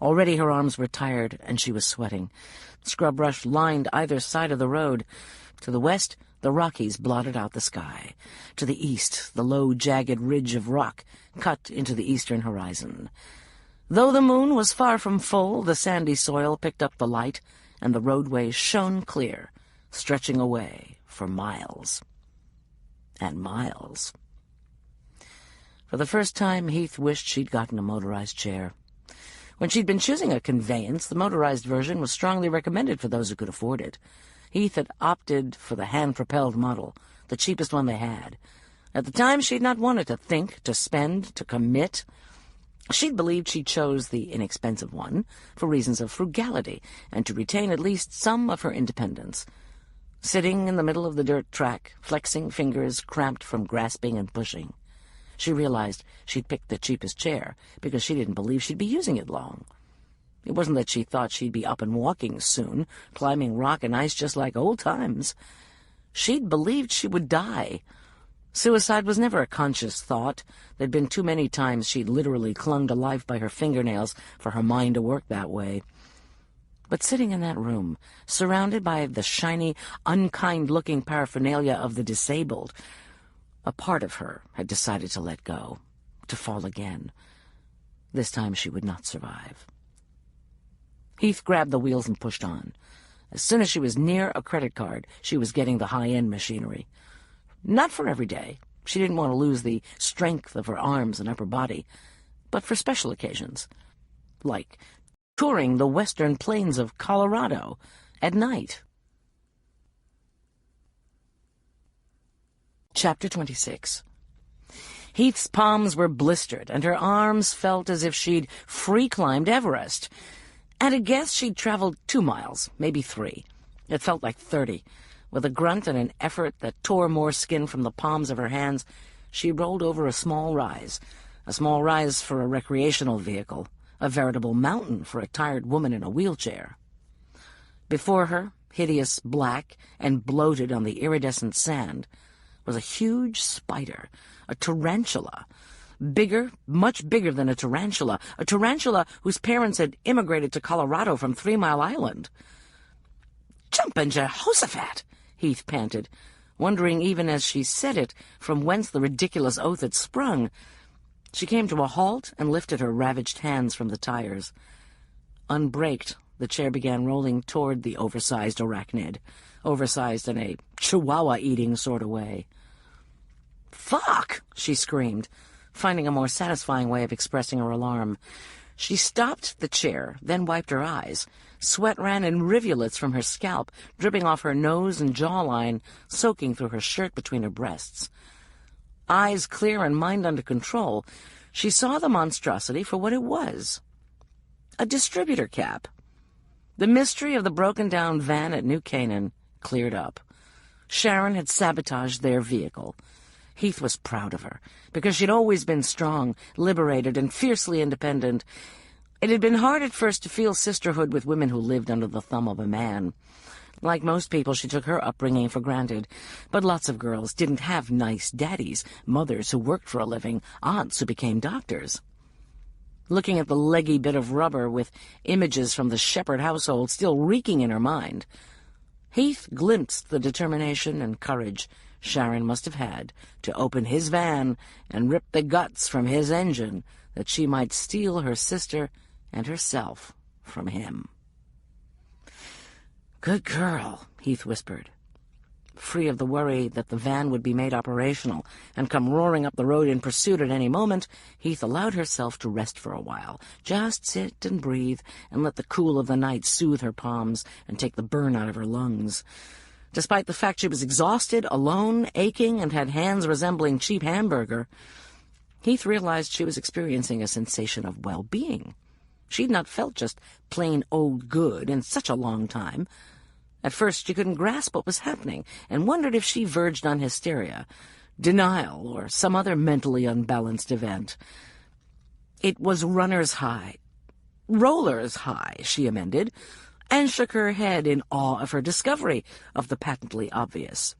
Already her arms were tired and she was sweating. Scrub brush lined either side of the road. To the west, the Rockies blotted out the sky. To the east, the low, jagged ridge of rock cut into the eastern horizon. Though the moon was far from full, the sandy soil picked up the light, and the roadway shone clear, stretching away for miles and miles. For the first time, Heath wished she'd gotten a motorized chair. When she'd been choosing a conveyance, the motorized version was strongly recommended for those who could afford it. Heath had opted for the hand-propelled model, the cheapest one they had. At the time, she'd not wanted to think, to spend, to commit. She'd believed she chose the inexpensive one for reasons of frugality and to retain at least some of her independence. Sitting in the middle of the dirt track, flexing fingers cramped from grasping and pushing, she realized she'd picked the cheapest chair because she didn't believe she'd be using it long. It wasn't that she thought she'd be up and walking soon, climbing rock and ice just like old times. She'd believed she would die. Suicide was never a conscious thought. There'd been too many times she'd literally clung to life by her fingernails for her mind to work that way. But sitting in that room, surrounded by the shiny, unkind-looking paraphernalia of the disabled, a part of her had decided to let go, to fall again. This time she would not survive. Heath grabbed the wheels and pushed on. As soon as she was near a credit card, she was getting the high-end machinery. Not for every day. She didn't want to lose the strength of her arms and upper body, but for special occasions, like touring the western plains of Colorado at night. Chapter 26. Heath's palms were blistered, and her arms felt as if she'd free-climbed Everest. At a guess, she'd traveled 2 miles, maybe 3. It felt like 30. With a grunt and an effort that tore more skin from the palms of her hands, she rolled over a small rise for a recreational vehicle, a veritable mountain for a tired woman in a wheelchair. Before her, hideous black and bloated on the iridescent sand, was a huge spider, a tarantula. Bigger, much bigger than a tarantula whose parents had immigrated to Colorado from 3 Mile Island. "Jumpin' Jehoshaphat!" Heath panted, wondering even as she said it from whence the ridiculous oath had sprung. She came to a halt and lifted her ravaged hands from the tires. Unbraked, the chair began rolling toward the oversized arachnid, oversized in a chihuahua-eating sort of way. "Fuck!" she screamed, finding a more satisfying way of expressing her alarm. She stopped the chair, then wiped her eyes. Sweat ran in rivulets from her scalp, dripping off her nose and jawline, soaking through her shirt between her breasts. Eyes clear and mind under control, she saw the monstrosity for what it was. A distributor cap. The mystery of the broken-down van at New Canaan cleared up. Sharon had sabotaged their vehicle. Heath was proud of her, because she'd always been strong, liberated, and fiercely independent. It had been hard at first to feel sisterhood with women who lived under the thumb of a man. Like most people, she took her upbringing for granted, but lots of girls didn't have nice daddies, mothers who worked for a living, aunts who became doctors. Looking at the leggy bit of rubber with images from the Shepherd household still reeking in her mind, Heath glimpsed the determination and courage Sharon must have had to open his van and rip the guts from his engine that she might steal her sister and herself from him. "Good girl," Heath whispered. Free of the worry that the van would be made operational and come roaring up the road in pursuit at any moment, Heath allowed herself to rest for a while. Just sit and breathe and let the cool of the night soothe her palms and take the burn out of her lungs. Despite the fact she was exhausted, alone, aching, and had hands resembling cheap hamburger, Heath realized she was experiencing a sensation of well-being. She'd not felt just plain old good in such a long time. At first she couldn't grasp what was happening and wondered if she verged on hysteria, denial, or some other mentally unbalanced event. It was runner's high. Roller's high, she amended, and shook her head in awe of her discovery of the patently obvious.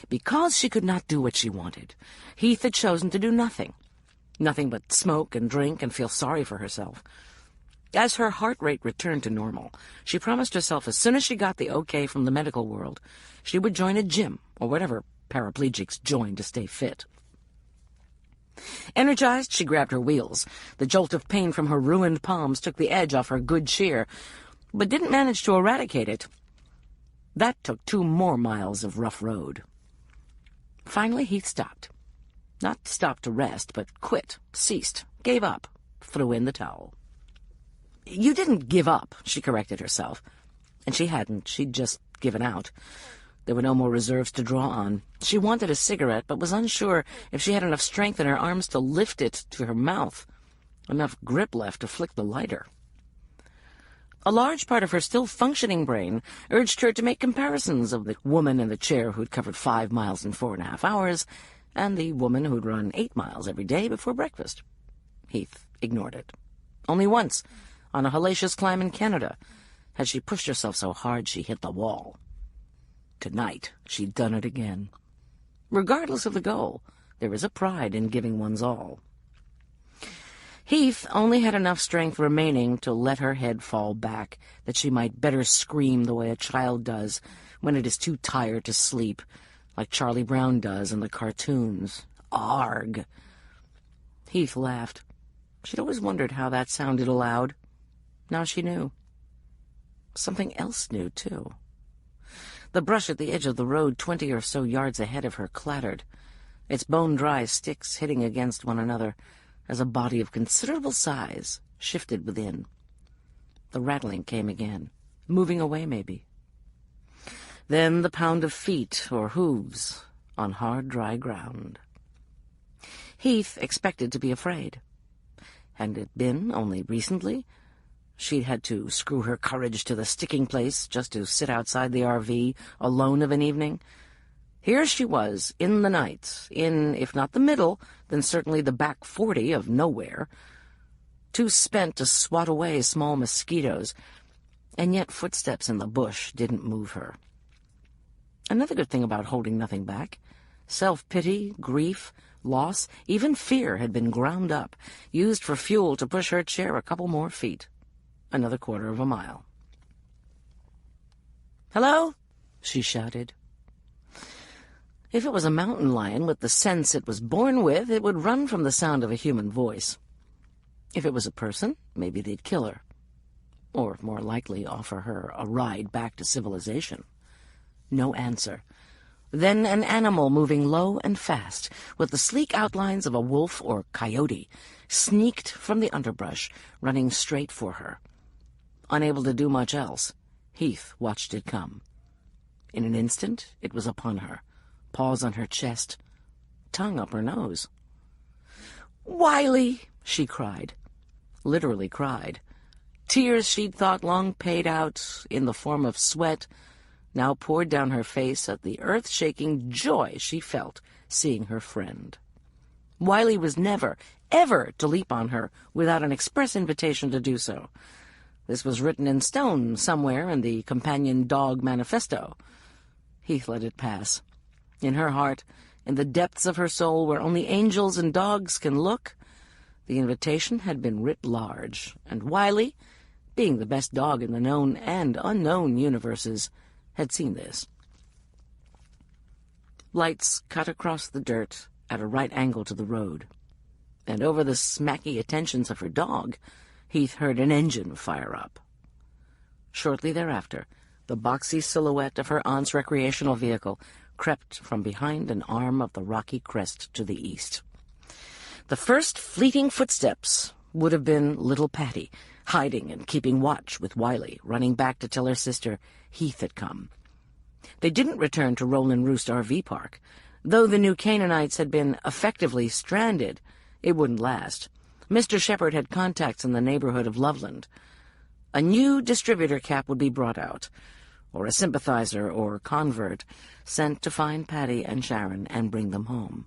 Because she could not do what she wanted, Heath had chosen to do nothing. Nothing but smoke and drink and feel sorry for herself. As her heart rate returned to normal, she promised herself as soon as she got the okay from the medical world, she would join a gym, or whatever paraplegics join to stay fit. Energized, she grabbed her wheels. The jolt of pain from her ruined palms took the edge off her good cheer, but didn't manage to eradicate it. That took 2 more miles of rough road. Finally, Heath stopped. Not stopped to rest, but quit, ceased, gave up, threw in the towel. "You didn't give up," she corrected herself. And she hadn't. She'd just given out. There were no more reserves to draw on. She wanted a cigarette, but was unsure if she had enough strength in her arms to lift it to her mouth, enough grip left to flick the lighter. A large part of her still functioning brain urged her to make comparisons of the woman in the chair who'd covered 5 miles in 4.5 hours and the woman who'd run 8 miles every day before breakfast. Heath ignored it. Only once, on a hellacious climb in Canada, had she pushed herself so hard she hit the wall. Tonight, she'd done it again. Regardless of the goal, there is a pride in giving one's all. Heath only had enough strength remaining to let her head fall back, that she might better scream the way a child does when it is too tired to sleep, like Charlie Brown does in the cartoons. Arg! Heath laughed. She'd always wondered how that sounded aloud. Now she knew. Something else knew, too. The brush at the edge of the road 20 or so yards ahead of her clattered, its bone-dry sticks hitting against one another as a body of considerable size shifted within. The rattling came again, moving away maybe. Then the pound of feet or hooves on hard, dry ground. Heath expected to be afraid. Hadn't it been only recently? She'd had to screw her courage to the sticking place just to sit outside the RV, alone of an evening. Here she was, in the night, in, if not the middle, then certainly the back 40 of nowhere, too spent to swat away small mosquitoes, and yet footsteps in the bush didn't move her. Another good thing about holding nothing back, self-pity, grief, loss, even fear had been ground up, used for fuel to push her chair a couple more feet. Another 1/4 of a mile. "Hello?" she shouted. If it was a mountain lion with the sense it was born with, it would run from the sound of a human voice. If it was a person, maybe they'd kill her. Or, more likely, offer her a ride back to civilization. No answer. Then an animal moving low and fast, with the sleek outlines of a wolf or coyote, sneaked from the underbrush, running straight for her. Unable to do much else, Heath watched it come. In an instant, it was upon her, paws on her chest, tongue up her nose. "Wiley!" she cried. Literally cried. Tears she'd thought long paid out, in the form of sweat, now poured down her face at the earth-shaking joy she felt seeing her friend. Wiley was never, ever to leap on her without an express invitation to do so. This was written in stone somewhere in the Companion Dog Manifesto. Heath let it pass. In her heart, in the depths of her soul where only angels and dogs can look, the invitation had been writ large, and Wiley, being the best dog in the known and unknown universes, had seen this. Lights cut across the dirt at a right angle to the road, and over the smacky attentions of her dog, Heath heard an engine fire up. Shortly thereafter, The boxy silhouette of her aunt's recreational vehicle crept from behind an arm of the rocky crest to the east. The first fleeting footsteps would have been little Patty, hiding and keeping watch with Wiley, running back to tell her sister Heath had come. They didn't return to Roland Roost RV Park. Though the New Canaanites had been effectively stranded, it wouldn't last. Mr. Shepherd had contacts in the neighborhood of Loveland. A new distributor cap would be brought out, or a sympathizer or convert sent to find Patty and Sharon and bring them home.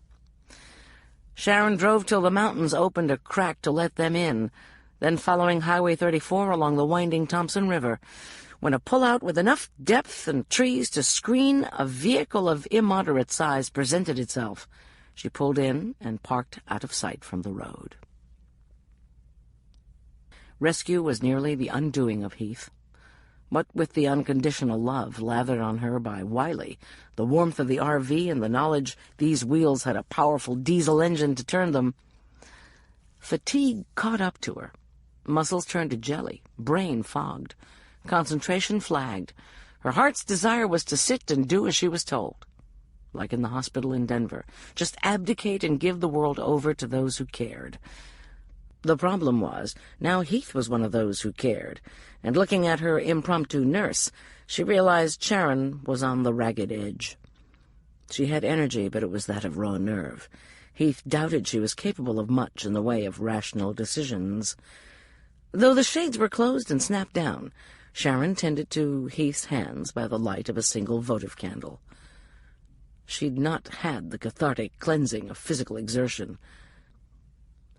Sharon drove till the mountains opened a crack to let them in, then following Highway 34 along the winding Thompson River, when a pullout with enough depth and trees to screen a vehicle of immoderate size presented itself. She pulled in and parked out of sight from the road. Rescue was nearly the undoing of Heath. What with the unconditional love lathered on her by Wiley, the warmth of the RV, and the knowledge these wheels had a powerful diesel engine to turn them, fatigue caught up to her. Muscles turned to jelly, brain fogged, concentration flagged. Her heart's desire was to sit and do as she was told, like in the hospital in Denver, just abdicate and give the world over to those who cared. The problem was, now Heath was one of those who cared, and looking at her impromptu nurse, she realized Sharon was on the ragged edge. She had energy, but it was that of raw nerve. Heath doubted she was capable of much in the way of rational decisions. Though the shades were closed and snapped down, Sharon tended to Heath's hands by the light of a single votive candle. She'd not had the cathartic cleansing of physical exertion.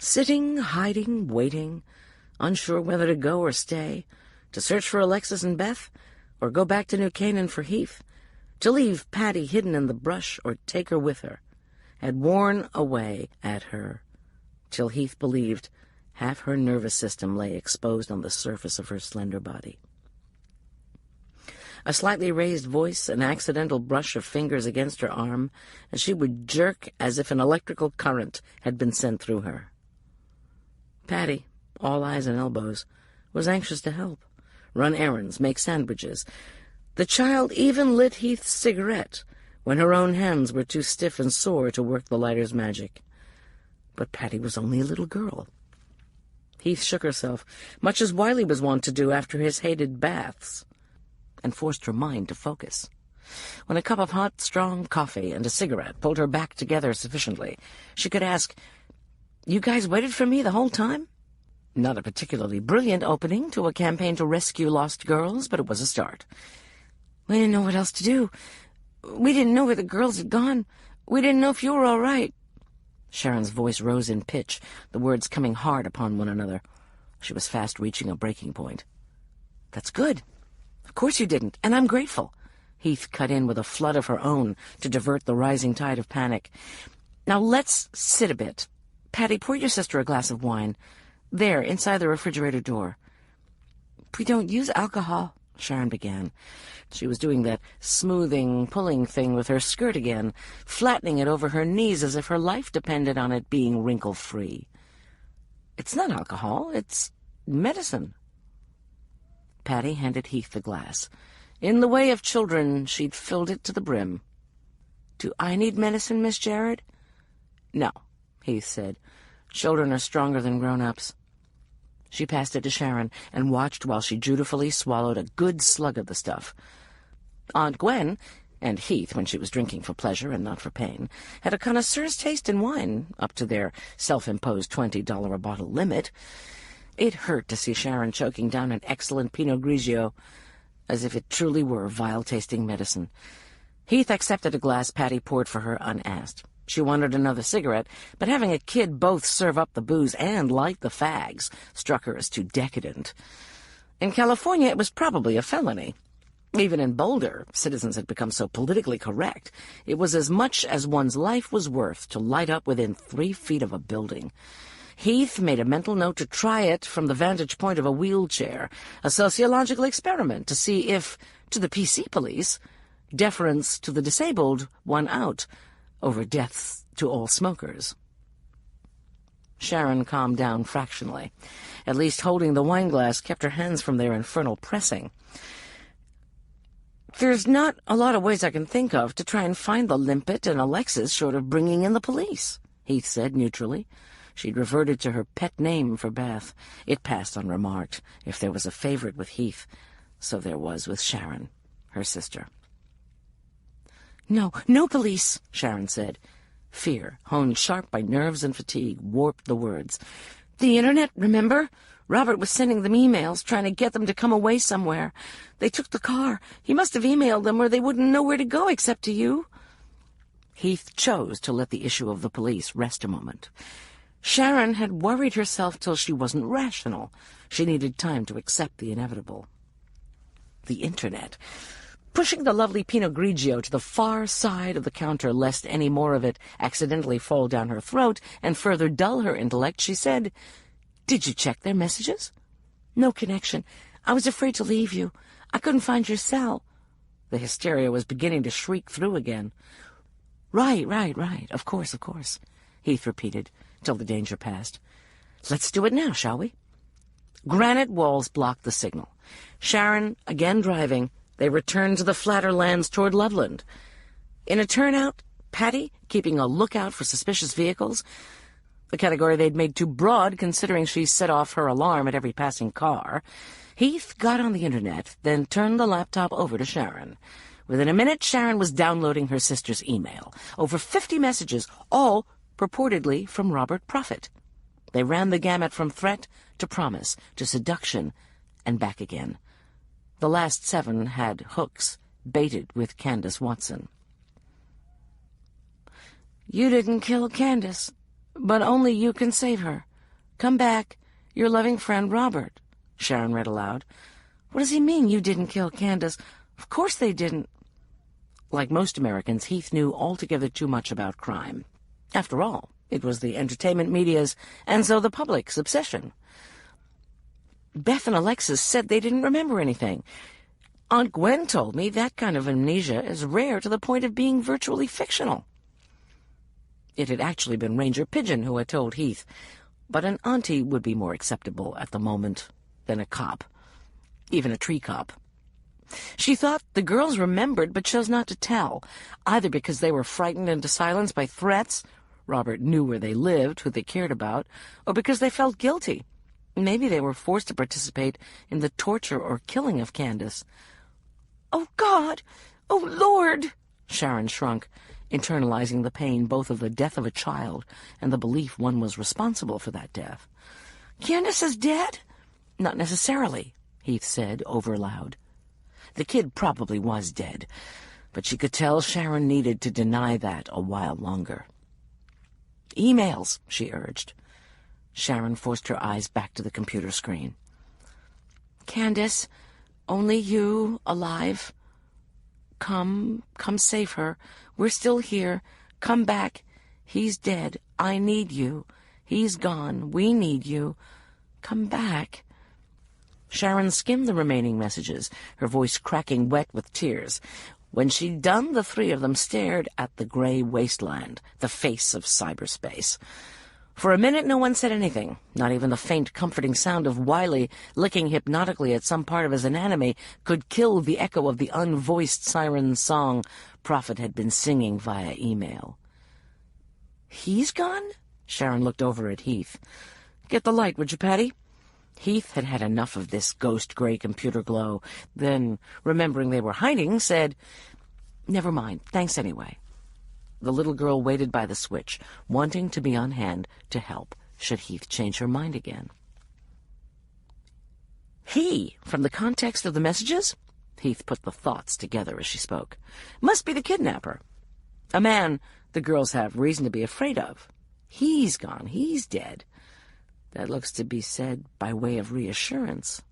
Sitting, hiding, waiting, unsure whether to go or stay, to search for Alexis and Beth, or go back to New Canaan for Heath, to leave Patty hidden in the brush or take her with her, had worn away at her, till Heath believed half her nervous system lay exposed on the surface of her slender body. A slightly raised voice, an accidental brush of fingers against her arm, and she would jerk as if an electrical current had been sent through her. Patty, all eyes and elbows, was anxious to help, run errands, make sandwiches. The child even lit Heath's cigarette when her own hands were too stiff and sore to work the lighter's magic. But Patty was only a little girl. Heath shook herself, much as Wiley was wont to do after his hated baths, and forced her mind to focus. When a cup of hot, strong coffee and a cigarette pulled her back together sufficiently, she could ask, "You guys waited for me the whole time?" Not a particularly brilliant opening to a campaign to rescue lost girls, but it was a start. "We didn't know what else to do. We didn't know where the girls had gone. We didn't know if you were all right." Sharon's voice rose in pitch, the words coming hard upon one another. She was fast reaching a breaking point. "That's good. Of course you didn't, and I'm grateful." Heath cut in with a flood of her own to divert the rising tide of panic. "Now let's sit a bit. Patty, pour your sister a glass of wine. There, inside the refrigerator door." "We don't use alcohol," Sharon began. She was doing that smoothing, pulling thing with her skirt again, flattening it over her knees as if her life depended on it being wrinkle-free. "It's not alcohol, it's medicine." Patty handed Heath the glass. In the way of children, she'd filled it to the brim. "Do I need medicine, Miss Jared?" "No," Heath said. "Children are stronger than grown-ups." She passed it to Sharon and watched while she dutifully swallowed a good slug of the stuff. Aunt Gwen, and Heath, when she was drinking for pleasure and not for pain, had a connoisseur's taste in wine, up to their self-imposed $20-a-bottle limit. It hurt to see Sharon choking down an excellent Pinot Grigio, as if it truly were vile-tasting medicine. Heath accepted a glass Patty poured for her unasked. She wanted another cigarette, but having a kid both serve up the booze and light the fags struck her as too decadent. In California, it was probably a felony. Even in Boulder, citizens had become so politically correct, it was as much as one's life was worth to light up within 3 feet of a building. Heath made a mental note to try it from the vantage point of a wheelchair, a sociological experiment to see if, to the PC police, deference to the disabled won out over deaths to all smokers. Sharon calmed down fractionally. At least holding the wineglass kept her hands from their infernal pressing. There's not a lot of ways I can think of to try and find the limpet and Alexis short of bringing in the police, Heath said neutrally. She'd reverted to her pet name for Beth. It passed unremarked. If there was a favorite with Heath, so there was with Sharon, her sister. No police, Sharon said. Fear, honed sharp by nerves and fatigue, warped the words. The internet, remember? Robert was sending them emails, trying to get them to come away somewhere. They took the car. He must have emailed them or they wouldn't know where to go except to you. Heath chose to let the issue of the police rest a moment. Sharon had worried herself till she wasn't rational. She needed time to accept the inevitable. The internet. Pushing the lovely Pinot Grigio to the far side of the counter lest any more of it accidentally fall down her throat and further dull her intellect, she said, "Did you check their messages?" "No connection. I was afraid to leave you. I couldn't find your cell." The hysteria was beginning to shriek through again. Right. Of course, Heath repeated, till the danger passed. Let's do it now, shall we? Granite walls blocked the signal. Sharon, again driving, they returned to the flatter lands toward Loveland. In a turnout, Patty, keeping a lookout for suspicious vehicles, the category they'd made too broad considering she set off her alarm at every passing car, Heath got on the internet, then turned the laptop over to Sharon. Within a minute, Sharon was downloading her sister's email. Over 50 messages, all purportedly from Robert Prophet. They ran the gamut from threat to promise to seduction and back again. The last 7 had hooks, baited with Candace Watson. You didn't kill Candace, but only you can save her. Come back, your loving friend Robert, Sharon read aloud. What does he mean, you didn't kill Candace? Of course they didn't. Like most Americans, Heath knew altogether too much about crime. After all, it was the entertainment media's, and so the public's, obsession. Beth and Alexis said they didn't remember anything. Aunt Gwen told me that kind of amnesia is rare to the point of being virtually fictional. It had actually been Ranger Pigeon who had told Heath, but an auntie would be more acceptable at the moment than a cop, even a tree cop. She thought the girls remembered but chose not to tell, either because they were frightened into silence by threats — Robert knew where they lived, who they cared about — or because they felt guilty. Maybe they were forced to participate in the torture or killing of Candace. "Oh, God! Oh, Lord!" Sharon shrunk, internalizing the pain both of the death of a child and the belief one was responsible for that death. "Candace is dead?" "Not necessarily," Heath said, overloud. The kid probably was dead, but she could tell Sharon needed to deny that a while longer. "Emails," she urged. Sharon forced her eyes back to the computer screen. "Candace, only you alive. Come save her. We're still here. Come back. He's dead. I need you. He's gone. We need you. Come back." Sharon skimmed the remaining messages, her voice cracking wet with tears. When she'd done, the 3 of them stared at the gray wasteland, the face of cyberspace. For a minute no one said anything, not even the faint, comforting sound of Wiley licking hypnotically at some part of his anatomy could kill the echo of the unvoiced siren song Prophet had been singing via email. "He's gone?" Sharon looked over at Heath. "Get the light, would you, Patty?" Heath had had enough of this ghost-gray computer glow, then, remembering they were hiding, said, "Never mind, thanks anyway." The little girl waited by the switch, wanting to be on hand to help, should Heath change her mind again. "He, from the context of the messages," Heath put the thoughts together as she spoke, "must be the kidnapper. A man the girls have reason to be afraid of. He's gone, he's dead. That looks to be said by way of reassurance.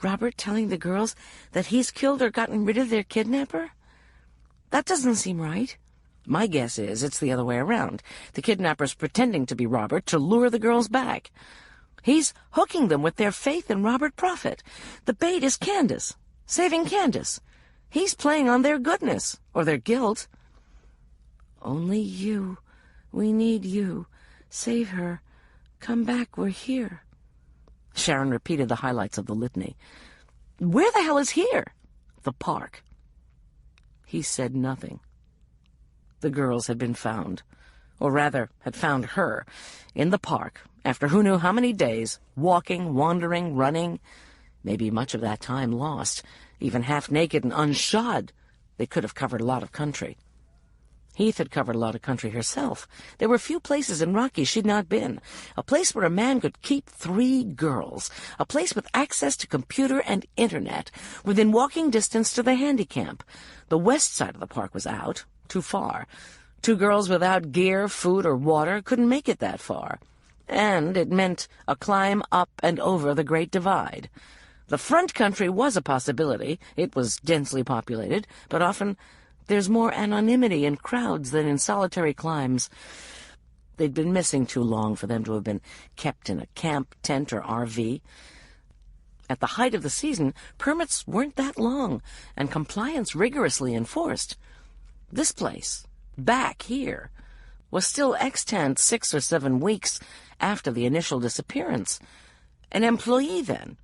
Robert telling the girls that he's killed or gotten rid of their kidnapper? That doesn't seem right. My guess is it's the other way around. The kidnapper's pretending to be Robert to lure the girls back. He's hooking them with their faith in Robert Prophet. The bait is Candace, saving Candace. He's playing on their goodness, or their guilt. Only you. We need you. Save her. Come back, we're here." Sharon repeated the highlights of the litany. "Where the hell is here?" the park. He said nothing. The girls had been found, or rather had found her, in the park, after who knew how many days, walking, wandering, running, maybe much of that time lost, even half naked and unshod. They could have covered a lot of country. Heath had covered a lot of country herself. There were few places in Rocky she'd not been. A place where a man could keep 3 girls. A place with access to computer and internet, within walking distance to the handy camp. The west side of the park was out, too far. 2 girls without gear, food, or water couldn't make it that far. And it meant a climb up and over the Great Divide. The front country was a possibility. It was densely populated, but often there's more anonymity in crowds than in solitary climbs. They'd been missing too long for them to have been kept in a camp, tent, or RV. At the height of the season, permits weren't that long, and compliance rigorously enforced. This place, back here, was still extant 6 or 7 weeks after the initial disappearance. An employee, then.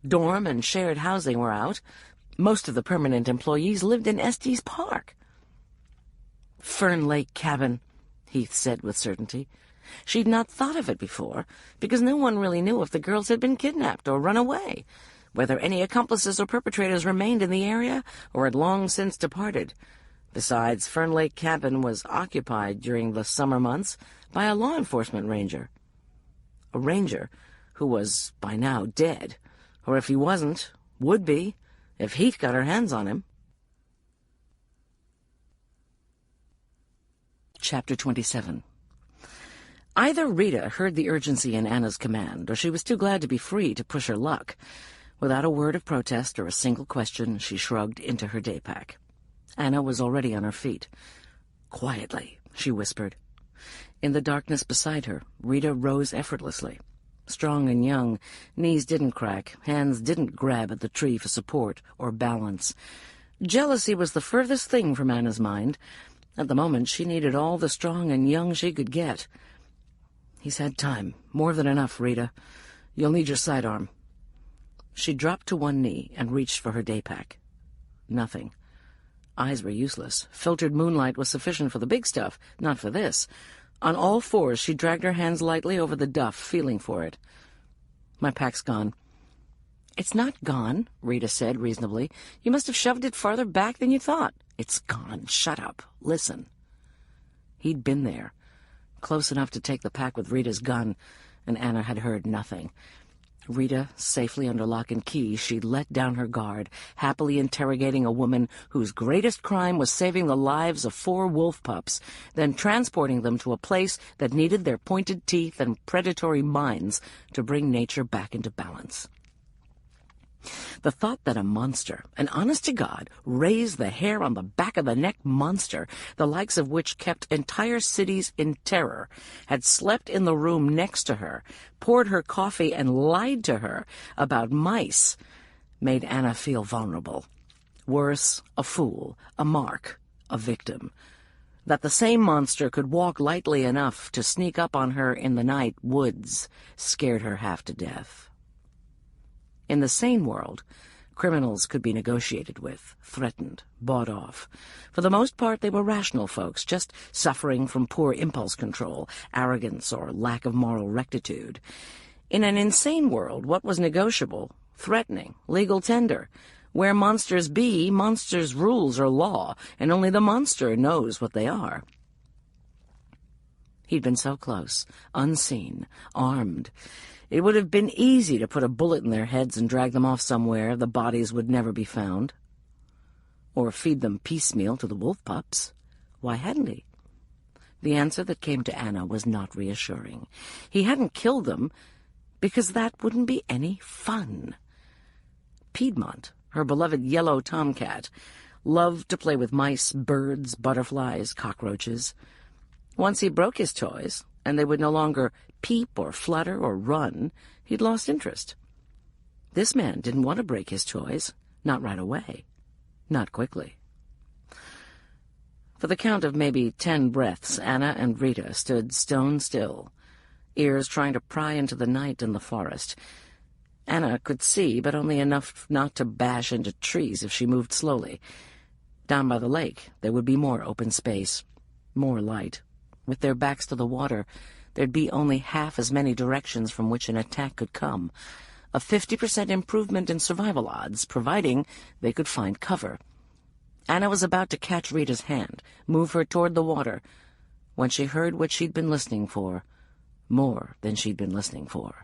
Dorm and shared housing were out. Most of the permanent employees lived in Estes Park. Fern Lake Cabin, Heath said with certainty. She'd not thought of it before, because no one really knew if the girls had been kidnapped or run away, whether any accomplices or perpetrators remained in the area or had long since departed. Besides, Fern Lake Cabin was occupied during the summer months by a law enforcement ranger. A ranger who was by now dead, or if he wasn't, would be, if Heath got her hands on him. Chapter 27. Either Rita heard the urgency in Anna's command, or she was too glad to be free to push her luck. Without a word of protest or a single question, she shrugged into her day pack. Anna was already on her feet. "Quietly," she whispered. In the darkness beside her, Rita rose effortlessly. Strong and young, knees didn't crack, hands didn't grab at the tree for support or balance. Jealousy was the furthest thing from Anna's mind. At the moment, she needed all the strong and young she could get. "He's had time. More than enough, Rita. You'll need your sidearm." She dropped to one knee and reached for her day pack. Nothing. Eyes were useless. Filtered moonlight was sufficient for the big stuff, not for this. On all fours, she dragged her hands lightly over the duff, feeling for it. "My pack's gone." "It's not gone," Rita said reasonably. "You must have shoved it farther back than you thought." "It's gone. Shut up. Listen." He'd been there, close enough to take the pack with Rita's gun, and Anna had heard nothing. Rita, safely under lock and key, she let down her guard, happily interrogating a woman whose greatest crime was saving the lives of 4 wolf pups, then transporting them to a place that needed their pointed teeth and predatory minds to bring nature back into balance. The thought that a monster, an honest-to-God, raised the hair on the back of the neck monster, the likes of which kept entire cities in terror, had slept in the room next to her, poured her coffee and lied to her about mice, made Anna feel vulnerable. Worse, a fool, a mark, a victim. That the same monster could walk lightly enough to sneak up on her in the night woods scared her half to death. In the sane world, criminals could be negotiated with, threatened, bought off. For the most part, they were rational folks, just suffering from poor impulse control, arrogance, or lack of moral rectitude. In an insane world, what was negotiable? Threatening, legal tender. Where monsters be, monsters' rules are law, and only the monster knows what they are. He'd been so close, unseen, armed. It would have been easy to put a bullet in their heads and drag them off somewhere the bodies would never be found. Or feed them piecemeal to the wolf pups. Why hadn't he? The answer that came to Anna was not reassuring. He hadn't killed them because that wouldn't be any fun. Piedmont, her beloved yellow tomcat, loved to play with mice, birds, butterflies, cockroaches. Once he broke his toys, and they would no longer peep or flutter or run, he'd lost interest. This man didn't want to break his toys, not right away, not quickly. For the count of maybe 10 breaths, Anna and Rita stood stone still, ears trying to pry into the night and the forest. Anna could see, but only enough not to bash into trees if she moved slowly. Down by the lake, there would be more open space, more light. With their backs to the water, there'd be only half as many directions from which an attack could come. A 50% improvement in survival odds, providing they could find cover. Anna was about to catch Rita's hand, move her toward the water, when she heard what she'd been listening for, more than she'd been listening for.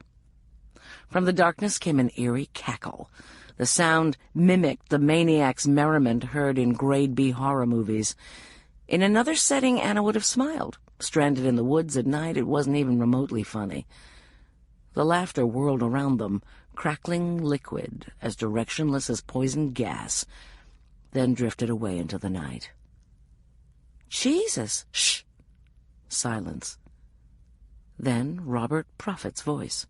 From the darkness came an eerie cackle. The sound mimicked the maniac's merriment heard in grade B horror movies. In another setting, Anna would have smiled. Stranded in the woods at night, it wasn't even remotely funny. The laughter whirled around them, crackling liquid, as directionless as poison gas, then drifted away into the night. "Jesus!" "Shh!" Silence. Then Robert Prophet's voice.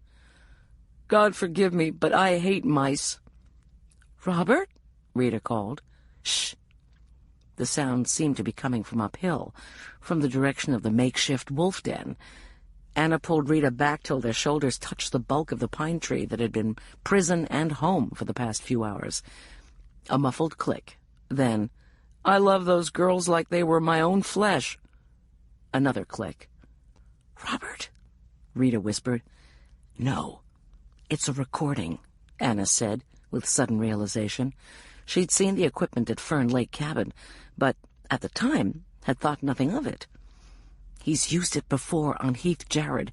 "God forgive me, but I hate mice." "Robert?" Rita called. "Shh!" The sound seemed to be coming from uphill, from the direction of the makeshift wolf den. Anna pulled Rita back till their shoulders touched the bulk of the pine tree that had been prison and home for the past few hours. A muffled click. Then, "I love those girls like they were my own flesh." Another click. "Robert," Rita whispered. "No. It's a recording," Anna said, with sudden realization. She'd seen the equipment at Fern Lake Cabin, but, at the time, had thought nothing of it. "He's used it before on Heath Jarrett,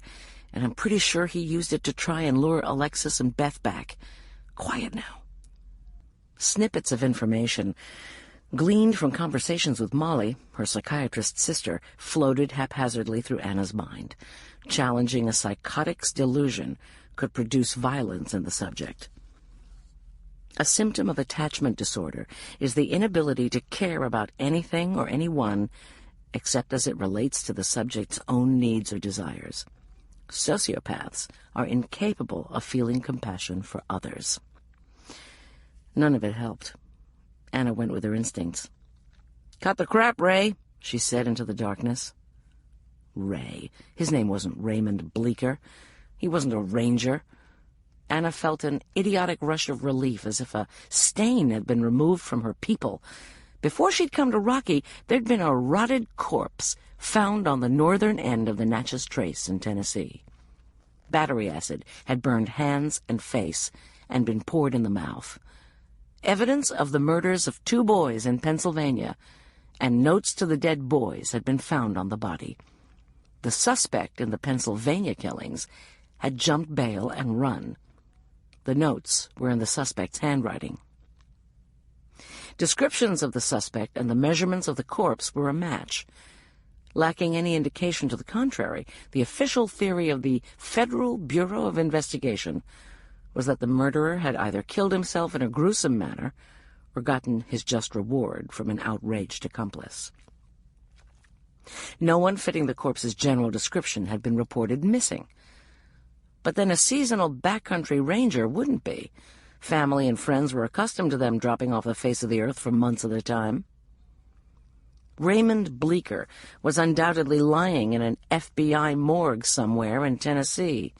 and I'm pretty sure he used it to try and lure Alexis and Beth back. Quiet now." Snippets of information, gleaned from conversations with Molly, her psychiatrist's sister, floated haphazardly through Anna's mind. Challenging a psychotic's delusion could produce violence in the subject. A symptom of attachment disorder is the inability to care about anything or anyone except as it relates to the subject's own needs or desires. Sociopaths are incapable of feeling compassion for others. None of it helped. Anna went with her instincts. "Cut the crap, Ray," she said into the darkness. Ray. His name wasn't Raymond Bleeker. He wasn't a ranger. Anna felt an idiotic rush of relief, as if a stain had been removed from her people. Before she'd come to Rocky, there'd been a rotted corpse found on the northern end of the Natchez Trace in Tennessee. Battery acid had burned hands and face and been poured in the mouth. Evidence of the murders of 2 boys in Pennsylvania, and notes to the dead boys had been found on the body. The suspect in the Pennsylvania killings had jumped bail and run. The notes were in the suspect's handwriting. Descriptions of the suspect and the measurements of the corpse were a match. Lacking any indication to the contrary, the official theory of the Federal Bureau of Investigation was that the murderer had either killed himself in a gruesome manner or gotten his just reward from an outraged accomplice. No one fitting the corpse's general description had been reported missing. But then a seasonal backcountry ranger wouldn't be. Family and friends were accustomed to them dropping off the face of the earth for months at a time. Raymond Bleeker was undoubtedly lying in an FBI morgue somewhere in Tennessee,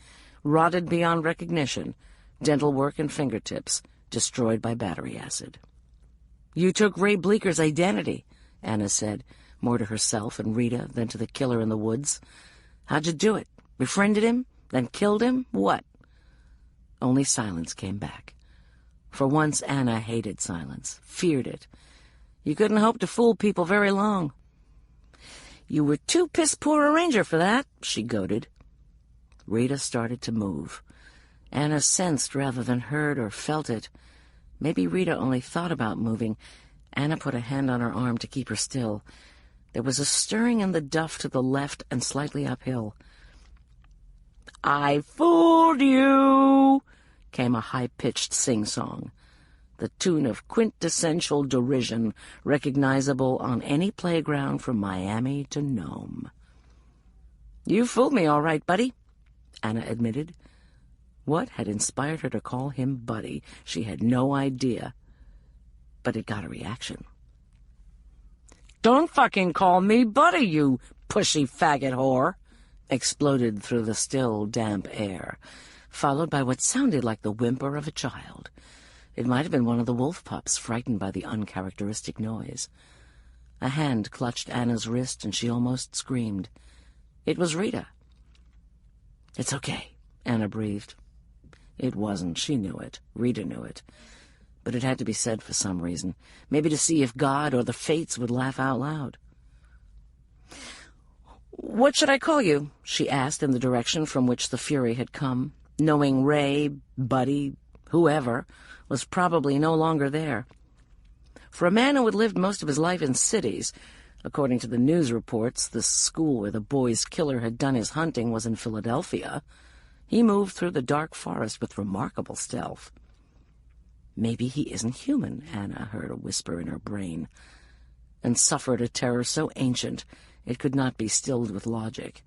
rotted beyond recognition, dental work and fingertips destroyed by battery acid. "You took Ray Bleeker's identity," Anna said, more to herself and Rita than to the killer in the woods. "How'd you do it? Befriended him? Then killed him? What?" Only silence came back. For once, Anna hated silence, feared it. You couldn't hope to fool people very long. "You were too piss-poor a ranger for that," she goaded. Rita started to move. Anna sensed rather than heard or felt it. Maybe Rita only thought about moving. Anna put a hand on her arm to keep her still. There was a stirring in the duff to the left and slightly uphill. "I fooled you," came a high-pitched sing-song, the tune of quintessential derision, recognizable on any playground from Miami to Nome. "You fooled me all right, buddy," Anna admitted. What had inspired her to call him Buddy, she had no idea, but it got a reaction. "Don't fucking call me Buddy, you pushy faggot whore," exploded through the still, damp air. followed by what sounded like the whimper of a child. It might have been one of the wolf pups, frightened by the uncharacteristic noise. A hand clutched Anna's wrist, and she almost screamed. It was Rita. "It's okay," Anna breathed. It wasn't. She knew it. Rita knew it. But it had to be said for some reason, maybe to see if God or the fates would laugh out loud. "What should I call you?" she asked in the direction from which the fury had come, knowing Ray, Buddy, whoever, was probably no longer there. For a man who had lived most of his life in cities, according to the news reports, the school where the boy's killer had done his hunting was in Philadelphia, he moved through the dark forest with remarkable stealth. "Maybe he isn't human," Anna heard a whisper in her brain, and suffered a terror so ancient it could not be stilled with logic.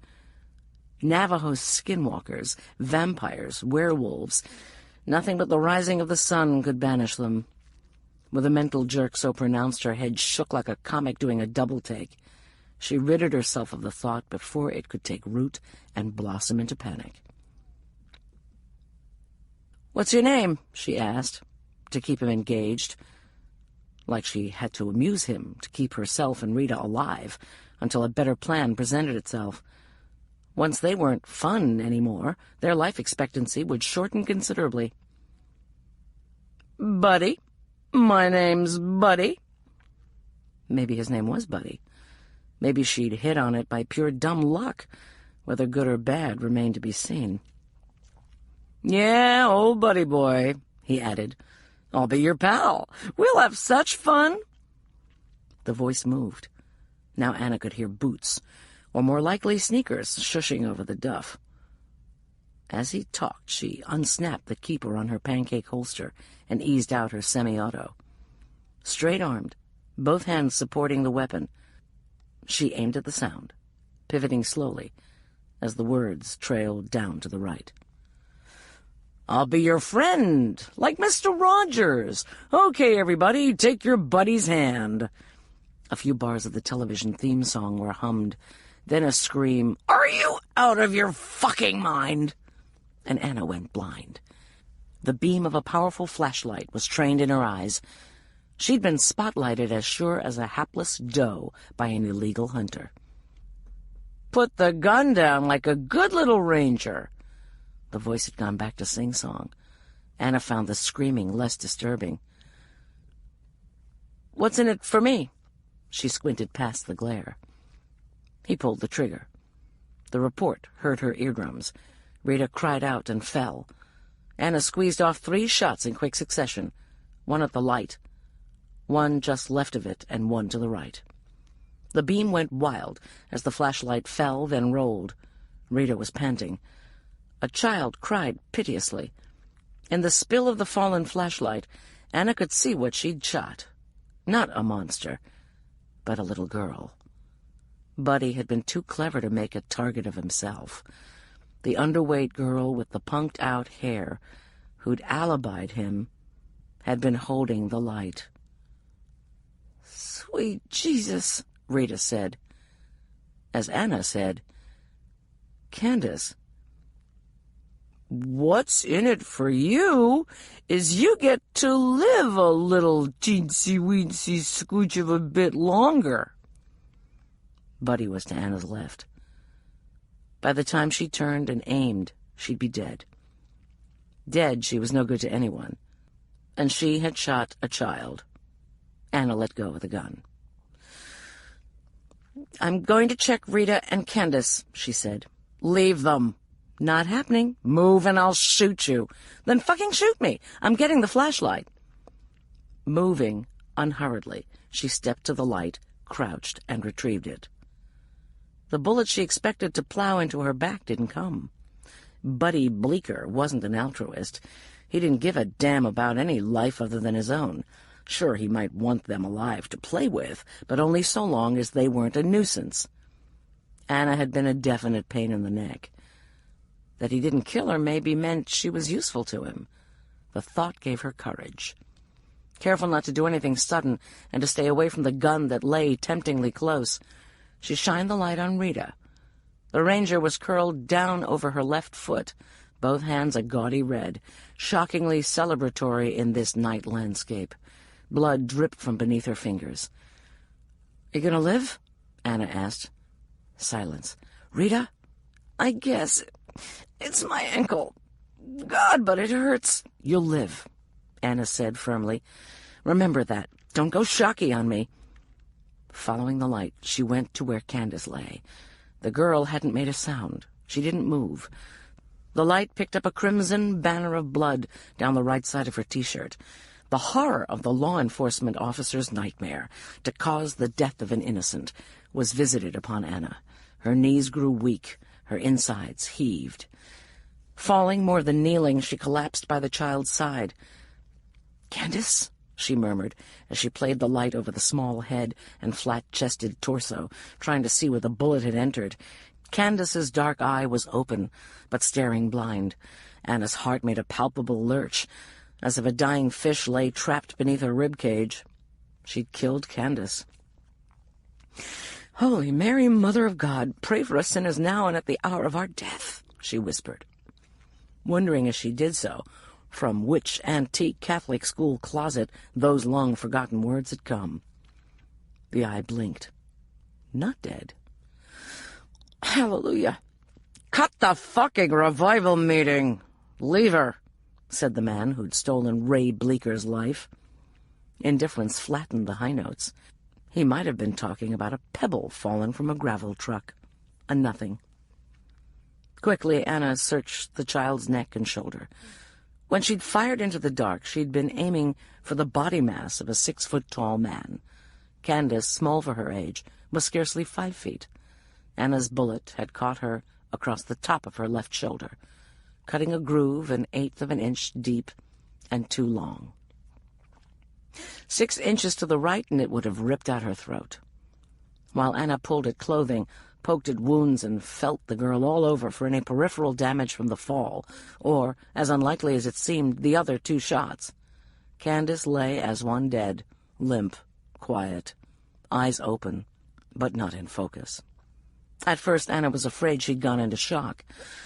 Navajo skinwalkers, vampires, werewolves, nothing but the rising of the sun could banish them. With a mental jerk so pronounced her head shook like a comic doing a double-take. She ridded herself of the thought before it could take root and blossom into panic. "What's your name?" she asked, to keep him engaged, like she had to amuse him to keep herself and Rita alive until a better plan presented itself. Once they weren't fun anymore, their life expectancy would shorten considerably. "Buddy. My name's Buddy." Maybe his name was Buddy. Maybe she'd hit on it by pure dumb luck. Whether good or bad remained to be seen. "Yeah, old Buddy boy," he added. "I'll be your pal. We'll have such fun." The voice moved. Now Anna could hear boots, or more likely sneakers, shushing over the duff. As he talked, she unsnapped the keeper on her pancake holster and eased out her semi-auto. Straight-armed, both hands supporting the weapon, she aimed at the sound, pivoting slowly as the words trailed down to the right. "I'll be your friend, like Mr. Rogers. Okay, everybody, take your buddy's hand." A few bars of the television theme song were hummed, then a scream, "Are you out of your fucking mind?" And Anna went blind. The beam of a powerful flashlight was trained in her eyes. She'd been spotlighted as sure as a hapless doe by an illegal hunter. "Put the gun down like a good little ranger." The voice had gone back to sing-song. Anna found the screaming less disturbing. "What's in it for me?" She squinted past the glare. He pulled the trigger. The report hurt her eardrums. Rita cried out and fell. Anna squeezed off 3 shots in quick succession, one at the light, one just left of it, and one to the right. The beam went wild as the flashlight fell, then rolled. Rita was panting. A child cried piteously. In the spill of the fallen flashlight, Anna could see what she'd shot. Not a monster, but a little girl. Buddy had been too clever to make a target of himself. The underweight girl with the punked-out hair, who'd alibied him, had been holding the light. "Sweet Jesus," Rita said. As Anna said, "Candace, what's in it for you is you get to live a little teensy-weensy scooch of a bit longer." Buddy was to Anna's left. By the time she turned and aimed, she'd be dead. Dead, she was no good to anyone. And she had shot a child. Anna let go of the gun. "I'm going to check Rita and Candace," she said. "Leave them." "Not happening. Move and I'll shoot you." "Then fucking shoot me. I'm getting the flashlight." Moving unhurriedly, she stepped to the light, crouched, and retrieved it. The bullet she expected to plow into her back didn't come. Buddy Bleecker wasn't an altruist. He didn't give a damn about any life other than his own. Sure, he might want them alive to play with, but only so long as they weren't a nuisance. Anna had been a definite pain in the neck. That he didn't kill her maybe meant she was useful to him. The thought gave her courage. Careful not to do anything sudden and to stay away from the gun that lay temptingly close, she shined the light on Rita. The ranger was curled down over her left foot, both hands a gaudy red, shockingly celebratory in this night landscape. Blood dripped from beneath her fingers. "You gonna live?" Anna asked. Silence. "Rita?" "I guess. It's my ankle. God, but it hurts." "You'll live," Anna said firmly. "Remember that. Don't go shocky on me." Following the light, she went to where Candace lay. The girl hadn't made a sound. She didn't move. The light picked up a crimson banner of blood down the right side of her T-shirt. The horror of the law enforcement officer's nightmare, to cause the death of an innocent, was visited upon Anna. Her knees grew weak. Her insides heaved. Falling more than kneeling, she collapsed by the child's side. "Candace?" she murmured, as she played the light over the small head and flat-chested torso, trying to see where the bullet had entered. Candace's dark eye was open, but staring blind. Anna's heart made a palpable lurch, as if a dying fish lay trapped beneath her rib cage. She'd killed Candace. "Holy Mary, Mother of God, pray for us sinners now and at the hour of our death," she whispered, wondering as she did so from which antique Catholic school closet those long-forgotten words had come. The eye blinked. Not dead. "Hallelujah. Cut the fucking revival meeting. Leave her," said the man who'd stolen Ray Bleeker's life. Indifference flattened the high notes. He might have been talking about a pebble fallen from a gravel truck. A nothing. Quickly, Anna searched the child's neck and shoulder. When she'd fired into the dark, she'd been aiming for the body mass of a 6-foot-tall man. Candace, small for her age, was scarcely 5 feet. Anna's bullet had caught her across the top of her left shoulder, cutting a groove 1/8 of an inch deep and too long. 6 inches to the right, and it would have ripped out her throat. While Anna pulled at clothing, poked at wounds, and felt the girl all over for any peripheral damage from the fall, or, as unlikely as it seemed, the other 2 shots, Candace lay as one dead, limp, quiet, eyes open, but not in focus. At first, Anna was afraid she'd gone into shock.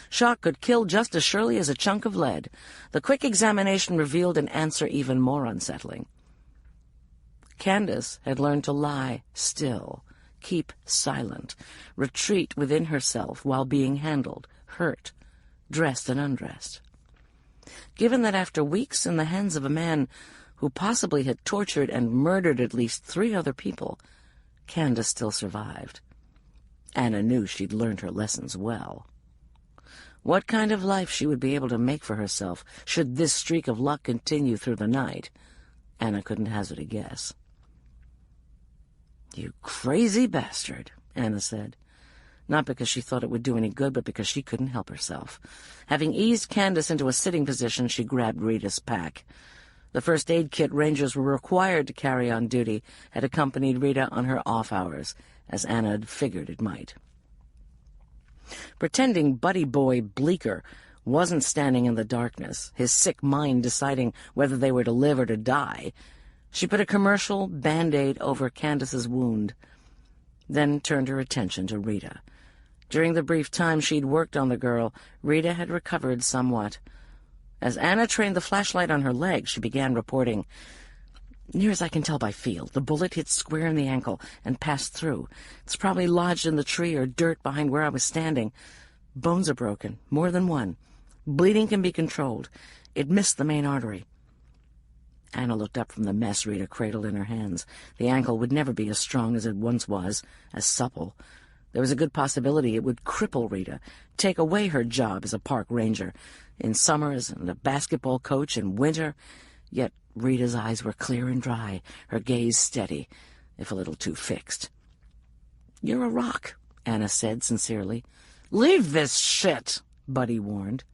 Shock could kill just as surely as a chunk of lead. The quick examination revealed an answer even more unsettling. Candace had learned to lie still, keep silent, retreat within herself while being handled, hurt, dressed and undressed. Given that after weeks in the hands of a man who possibly had tortured and murdered at least 3 other people, Candace still survived. Anna knew she'd learned her lessons well. What kind of life she would be able to make for herself should this streak of luck continue through the night, Anna couldn't hazard a guess. "You crazy bastard," Anna said. Not because she thought it would do any good, but because she couldn't help herself. Having eased Candace into a sitting position, she grabbed Rita's pack. The first aid kit Rangers were required to carry on duty had accompanied Rita on her off hours, as Anna had figured it might. Pretending Buddy Boy Bleeker wasn't standing in the darkness, his sick mind deciding whether they were to live or to die, she put a commercial Band-Aid over Candace's wound, then turned her attention to Rita. During the brief time she'd worked on the girl, Rita had recovered somewhat. As Anna trained the flashlight on her leg, she began reporting, "Near as I can tell by feel, the bullet hit square in the ankle and passed through. It's probably lodged in the tree or dirt behind where I was standing. Bones are broken, more than one. Bleeding can be controlled. It missed the main artery." Anna looked up from the mess Rita cradled in her hands. The ankle would never be as strong as it once was, as supple. There was a good possibility it would cripple Rita, take away her job as a park ranger, in summers and a basketball coach in winter. Yet Rita's eyes were clear and dry, her gaze steady, if a little too fixed. "You're a rock," Anna said sincerely. "Leave this shit," Buddy warned.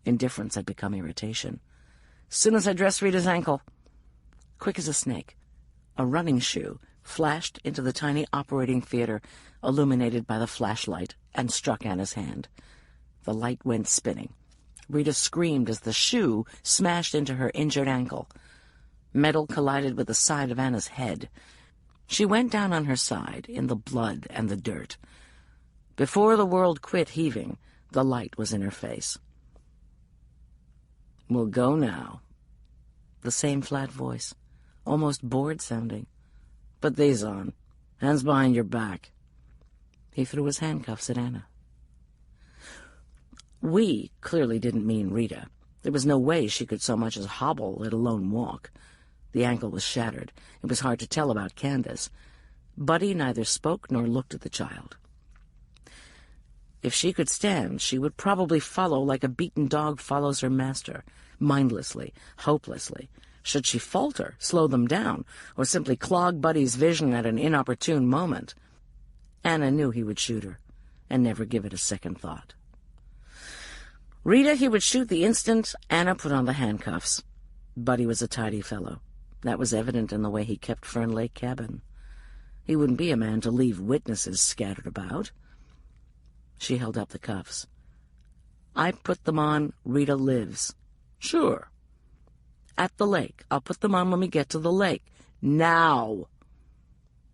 Indifference had become irritation. "Soon as I dress Rita's ankle." Quick as a snake, a running shoe flashed into the tiny operating theater, illuminated by the flashlight, and struck Anna's hand. The light went spinning. Rita screamed as the shoe smashed into her injured ankle. Metal collided with the side of Anna's head. She went down on her side, in the blood and the dirt. Before the world quit heaving, the light was in her face. "We'll go now." The same flat voice, almost bored-sounding. "Put these on. Hands behind your back." He threw his handcuffs at Anna. "We" clearly didn't mean Rita. There was no way she could so much as hobble, let alone walk. The ankle was shattered. It was hard to tell about Candace. Buddy neither spoke nor looked at the child. If she could stand, she would probably follow like a beaten dog follows her master, mindlessly, hopelessly. Should she falter, slow them down, or simply clog Buddy's vision at an inopportune moment? Anna knew he would shoot her, and never give it a second thought. Rita he would shoot the instant Anna put on the handcuffs. Buddy was a tidy fellow. That was evident in the way he kept Fern Lake cabin. He wouldn't be a man to leave witnesses scattered about. She held up the cuffs. "I put them on. Rita lives." "Sure." "At the lake. I'll put them on when we get to the lake. Now."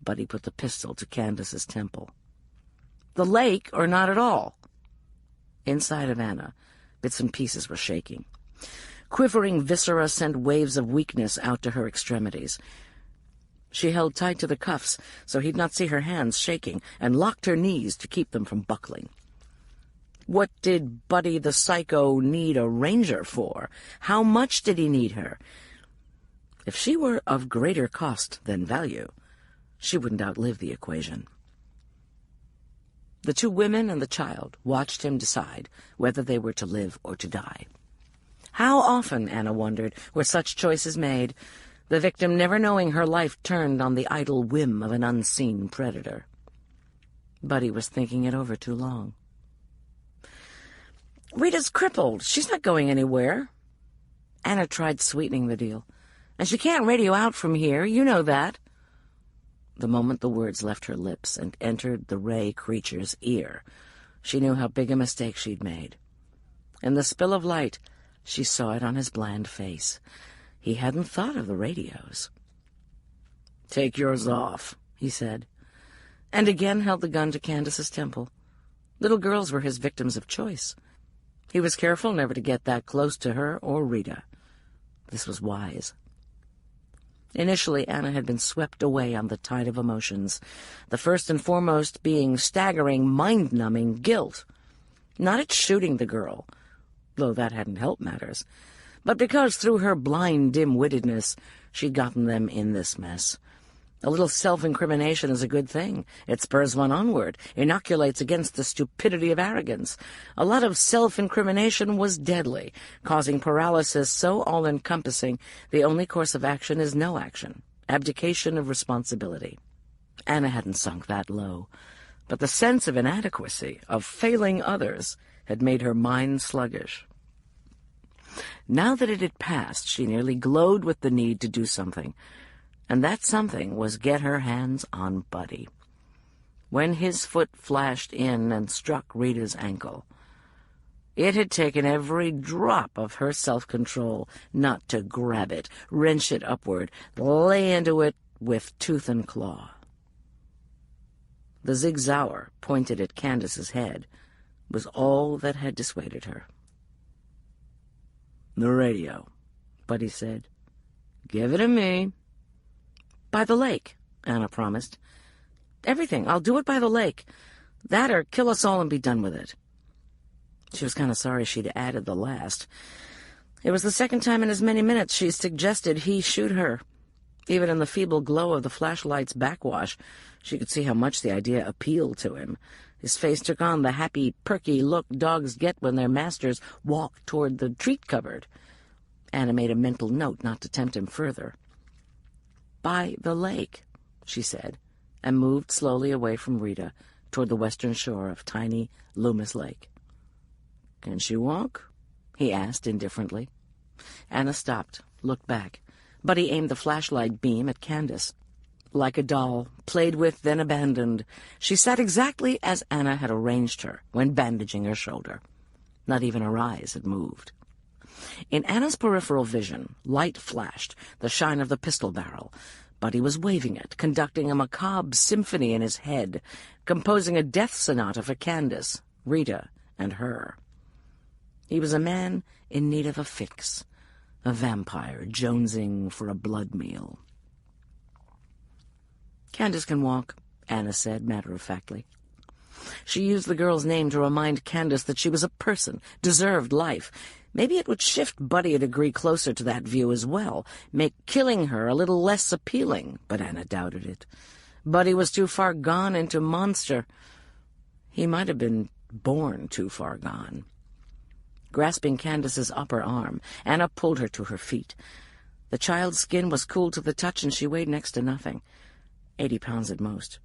Buddy put the pistol to Candace's temple. "The lake or not at all?" Inside of Anna, bits and pieces were shaking. Quivering viscera sent waves of weakness out to her extremities. She held tight to the cuffs so he'd not see her hands shaking, and locked her knees to keep them from buckling. What did Buddy the psycho need a ranger for? How much did he need her? If she were of greater cost than value, she wouldn't outlive the equation. The two women and the child watched him decide whether they were to live or to die. How often, Anna wondered, were such choices made, the victim never knowing her life turned on the idle whim of an unseen predator. Buddy was thinking it over too long. "Rita's crippled. She's not going anywhere." Anna tried sweetening the deal. "And she can't radio out from here. You know that." The moment the words left her lips and entered the Ray creature's ear, she knew how big a mistake she'd made. In the spill of light, she saw it on his bland face. He hadn't thought of the radios. "Take yours off," he said, and again held the gun to Candace's temple. Little girls were his victims of choice. He was careful never to get that close to her or Rita. This was wise. Initially, Anna had been swept away on the tide of emotions, the first and foremost being staggering, mind-numbing guilt. Not at shooting the girl, though that hadn't helped matters, but because through her blind dim-wittedness she'd gotten them in this mess. A little self-incrimination is a good thing. It spurs one onward, inoculates against the stupidity of arrogance. A lot of self-incrimination was deadly, causing paralysis so all-encompassing the only course of action is no action, abdication of responsibility. Anna hadn't sunk that low, but the sense of inadequacy, of failing others, had made her mind sluggish. Now that it had passed, she nearly glowed with the need to do something, and that something was get her hands on Buddy. When his foot flashed in and struck Rita's ankle, it had taken every drop of her self-control not to grab it, wrench it upward, lay into it with tooth and claw. The zigzauer pointed at Candace's head was all that had dissuaded her. "The radio," Buddy said. "Give it to me." "By the lake," Anna promised. "Everything. I'll do it by the lake. That or kill us all and be done with it." She was kind of sorry she'd added the last. It was the second time in as many minutes she suggested he shoot her. Even in the feeble glow of the flashlight's backwash, she could see how much the idea appealed to him. His face took on the happy, perky look dogs get when their masters walk toward the treat cupboard. Anna made a mental note not to tempt him further. "By the lake," she said, and moved slowly away from Rita toward the western shore of tiny Loomis Lake. "Can she walk?" he asked indifferently. Anna stopped, looked back. Buddy aimed the flashlight beam at Candace. Like a doll, played with, then abandoned, she sat exactly as Anna had arranged her when bandaging her shoulder. Not even her eyes had moved. In Anna's peripheral vision, light flashed, the shine of the pistol barrel. Buddy was waving it, conducting a macabre symphony in his head, composing a death sonata for Candace, Rita, and her. He was a man in need of a fix, a vampire jonesing for a blood meal. "Candace can walk," Anna said matter-of-factly. She used the girl's name to remind Candace that she was a person, deserved life. Maybe it would shift Buddy a degree closer to that view as well, make killing her a little less appealing, but Anna doubted it. Buddy was too far gone into monster. He might have been born too far gone. Grasping Candace's upper arm, Anna pulled her to her feet. The child's skin was cool to the touch, and she weighed next to nothing, 80 pounds at most.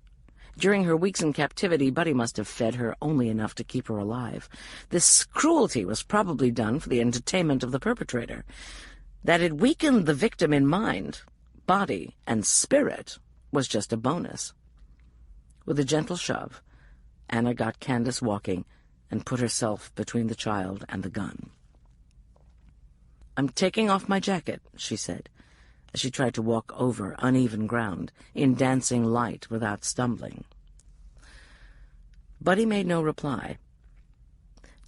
During her weeks in captivity, Buddy must have fed her only enough to keep her alive. This cruelty was probably done for the entertainment of the perpetrator. That it weakened the victim in mind, body, and spirit was just a bonus. With a gentle shove, Anna got Candace walking and put herself between the child and the gun. "I'm taking off my jacket," she said, as she tried to walk over uneven ground, in dancing light without stumbling. Buddy made no reply.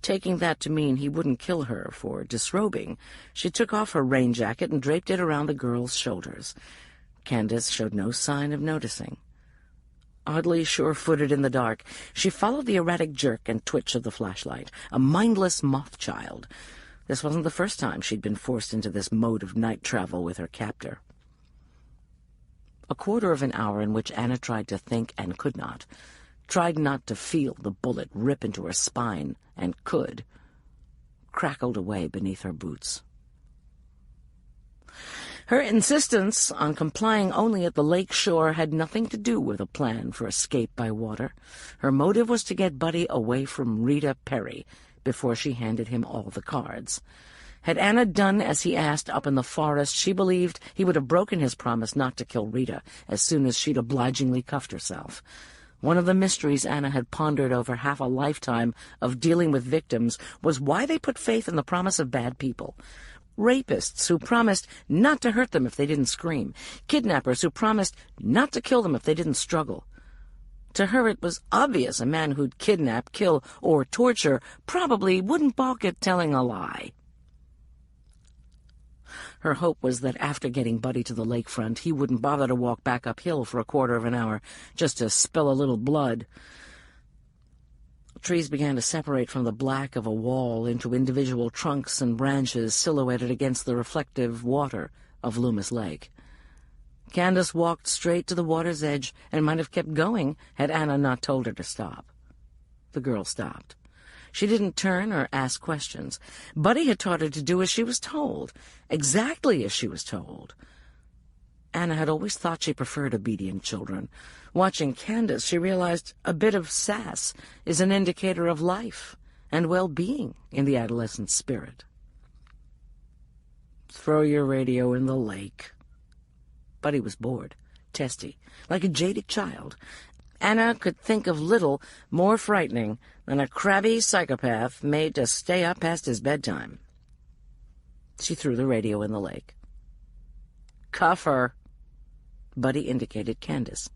Taking that to mean he wouldn't kill her for disrobing, she took off her rain jacket and draped it around the girl's shoulders. Candace showed no sign of noticing. Oddly sure-footed in the dark, she followed the erratic jerk and twitch of the flashlight, a mindless moth child. This wasn't the first time she'd been forced into this mode of night travel with her captor. A quarter of an hour in which Anna tried to think and could not, tried not to feel the bullet rip into her spine and could, crackled away beneath her boots. Her insistence on complying only at the lake shore had nothing to do with a plan for escape by water. Her motive was to get Buddy away from Rita Perry before she handed him all the cards. Had Anna done as he asked up in the forest, she believed he would have broken his promise not to kill Rita as soon as she'd obligingly cuffed herself. One of the mysteries Anna had pondered over half a lifetime of dealing with victims was why they put faith in the promise of bad people. Rapists who promised not to hurt them if they didn't scream. Kidnappers who promised not to kill them if they didn't struggle. To her it was obvious a man who'd kidnap, kill, or torture probably wouldn't balk at telling a lie. Her hope was that after getting Buddy to the lakefront, he wouldn't bother to walk back uphill for a quarter of an hour just to spill a little blood. Trees began to separate from the black of a wall into individual trunks and branches silhouetted against the reflective water of Loomis Lake. Candace walked straight to the water's edge and might have kept going had Anna not told her to stop. The girl stopped. She didn't turn or ask questions. Buddy had taught her to do as she was told, exactly as she was told. Anna had always thought she preferred obedient children. Watching Candace, she realized a bit of sass is an indicator of life and well-being in the adolescent spirit. "Throw your radio in the lake." Buddy was bored, testy, like a jaded child. Anna could think of little more frightening than a crabby psychopath made to stay up past his bedtime. She threw the radio in the lake. "Cuff her." Buddy indicated Candace.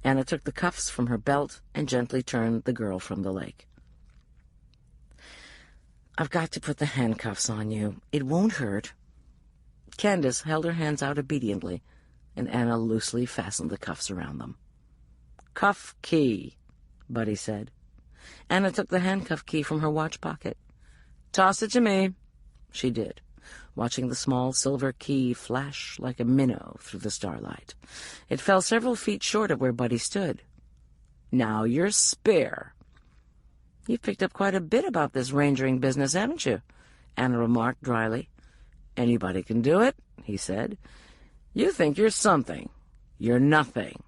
Anna took the cuffs from her belt and gently turned the girl from the lake. "I've got to put the handcuffs on you. It won't hurt." Candace held her hands out obediently, and Anna loosely fastened the cuffs around them. "Cuff key," Buddy said. Anna took the handcuff key from her watch pocket. "Toss it to me." She did, watching the small silver key flash like a minnow through the starlight. It fell several feet short of where Buddy stood. "Now you're spare." "You've picked up quite a bit about this rangering business, haven't you?" Anna remarked dryly. "Anybody can do it," he said. "You think you're something. You're nothing.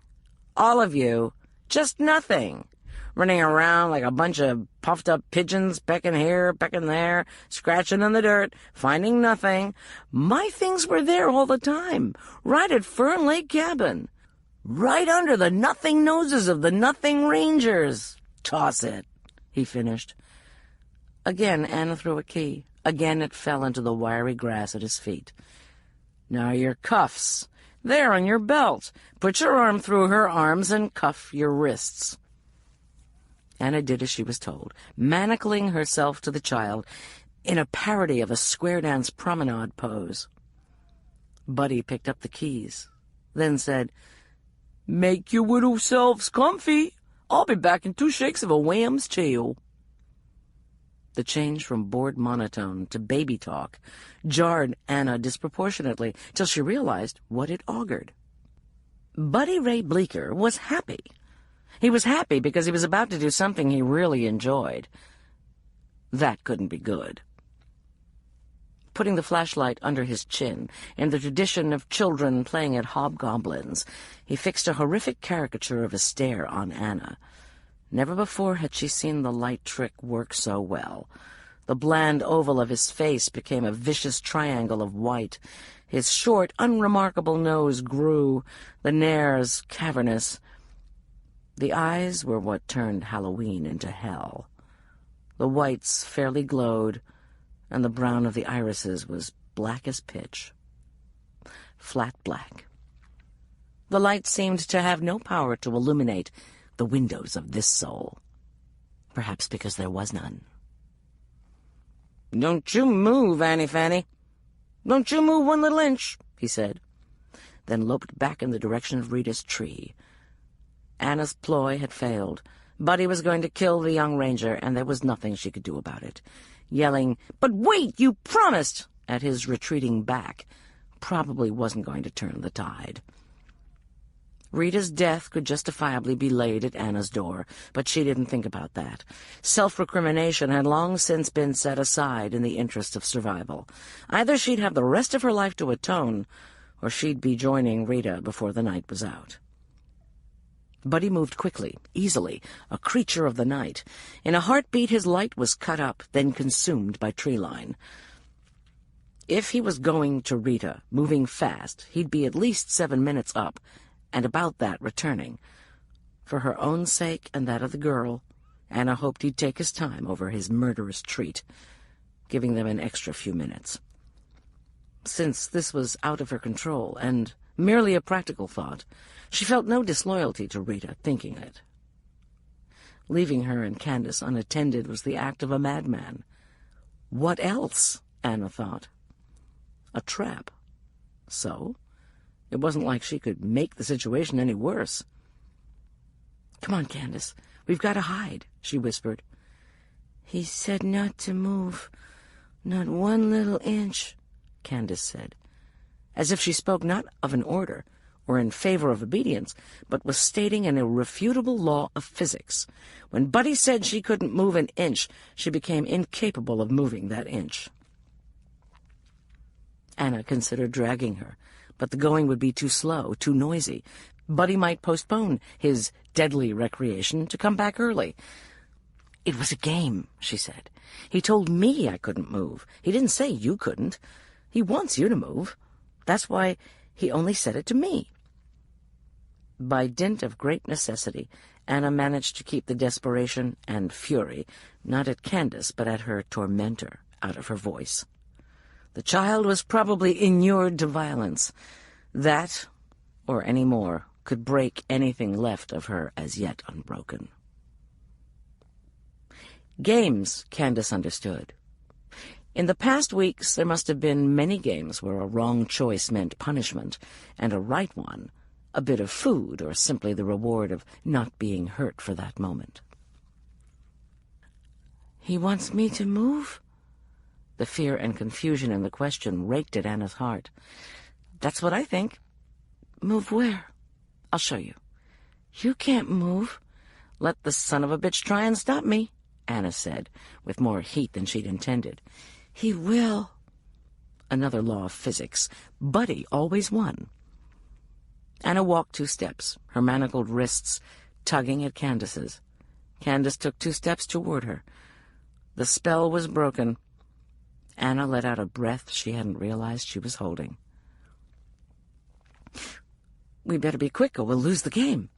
All of you, just nothing. Running around like a bunch of puffed-up pigeons, pecking here, pecking there, scratching in the dirt, finding nothing. My things were there all the time, right at Fern Lake Cabin, right under the nothing noses of the nothing rangers. Toss it," he finished. Again Anna threw a key. Again it fell into the wiry grass at his feet. "Now your cuffs. There on your belt. Put your arm through her arms and cuff your wrists." Anna did as she was told, manacling herself to the child. in a parody of a square dance promenade pose. Buddy picked up the keys, then said, "Make your little selves comfy. I'll be back in 2 shakes of a wham's tail." The change from bored monotone to baby talk jarred Anna disproportionately till she realized what it augured. Buddy Ray Bleecker was happy. He was happy because he was about to do something he really enjoyed. That couldn't be good. Putting the flashlight under his chin, in the tradition of children playing at hobgoblins, he fixed a horrific caricature of a stare on Anna. Never before had she seen the light trick work so well. The bland oval of his face became a vicious triangle of white. His short, unremarkable nose grew, the nares cavernous. The eyes were what turned Halloween into hell. The whites fairly glowed, and the brown of the irises was black as pitch. Flat black. The light seemed to have no power to illuminate the windows of this soul. Perhaps because there was none. "Don't you move, Annie Fanny. Don't you move 1 little inch," he said, then loped back in the direction of Rita's tree. Anna's ploy had failed. Buddy was going to kill the young ranger, and there was nothing she could do about it. Yelling, "But wait, you promised!" at his retreating back probably wasn't going to turn the tide. Rita's death could justifiably be laid at Anna's door, but she didn't think about that. Self-recrimination had long since been set aside in the interest of survival. Either she'd have the rest of her life to atone, or she'd be joining Rita before the night was out. Buddy moved quickly, easily, a creature of the night. In a heartbeat his light was cut up, then consumed by tree line. If he was going to Rita, moving fast, he'd be at least 7 minutes up, and about that returning. For her own sake and that of the girl, Anna hoped he'd take his time over his murderous treat, giving them an extra few minutes. Since this was out of her control and merely a practical thought, she felt no disloyalty to Rita thinking it. Leaving her and Candace unattended was the act of a madman. What else, Anna thought? A trap. So, it wasn't like she could make the situation any worse. "Come on, Candace, we've got to hide," she whispered. "He said not to move, not 1 little inch," Candace said, as if she spoke not of an order or in favor of obedience, but was stating an irrefutable law of physics. When Buddy said she couldn't move an inch, she became incapable of moving that inch. Anna considered dragging her, but the going would be too slow, too noisy. Buddy might postpone his deadly recreation to come back early. "It was a game," she said. "He told me I couldn't move. He didn't say you couldn't. He wants you to move. That's why he only said it to me." By dint of great necessity, Anna managed to keep the desperation and fury, not at Candace, but at her tormentor, out of her voice. The child was probably inured to violence. That, or any more, could break anything left of her as yet unbroken. Games, Candace understood. In the past weeks, there must have been many games where a wrong choice meant punishment, and a right one, a bit of food, or simply the reward of not being hurt for that moment. "He wants me to move?" The fear and confusion in the question raked at Anna's heart. "That's what I think." "Move where?" "I'll show you." "You can't move." "Let the son of a bitch try and stop me," Anna said, with more heat than she'd intended. "He will." Another law of physics. Buddy always won. Anna walked 2 steps, her manacled wrists tugging at Candace's. Candace took 2 steps toward her. The spell was broken. Anna let out a breath she hadn't realized she was holding. "We better be quick or we'll lose the game."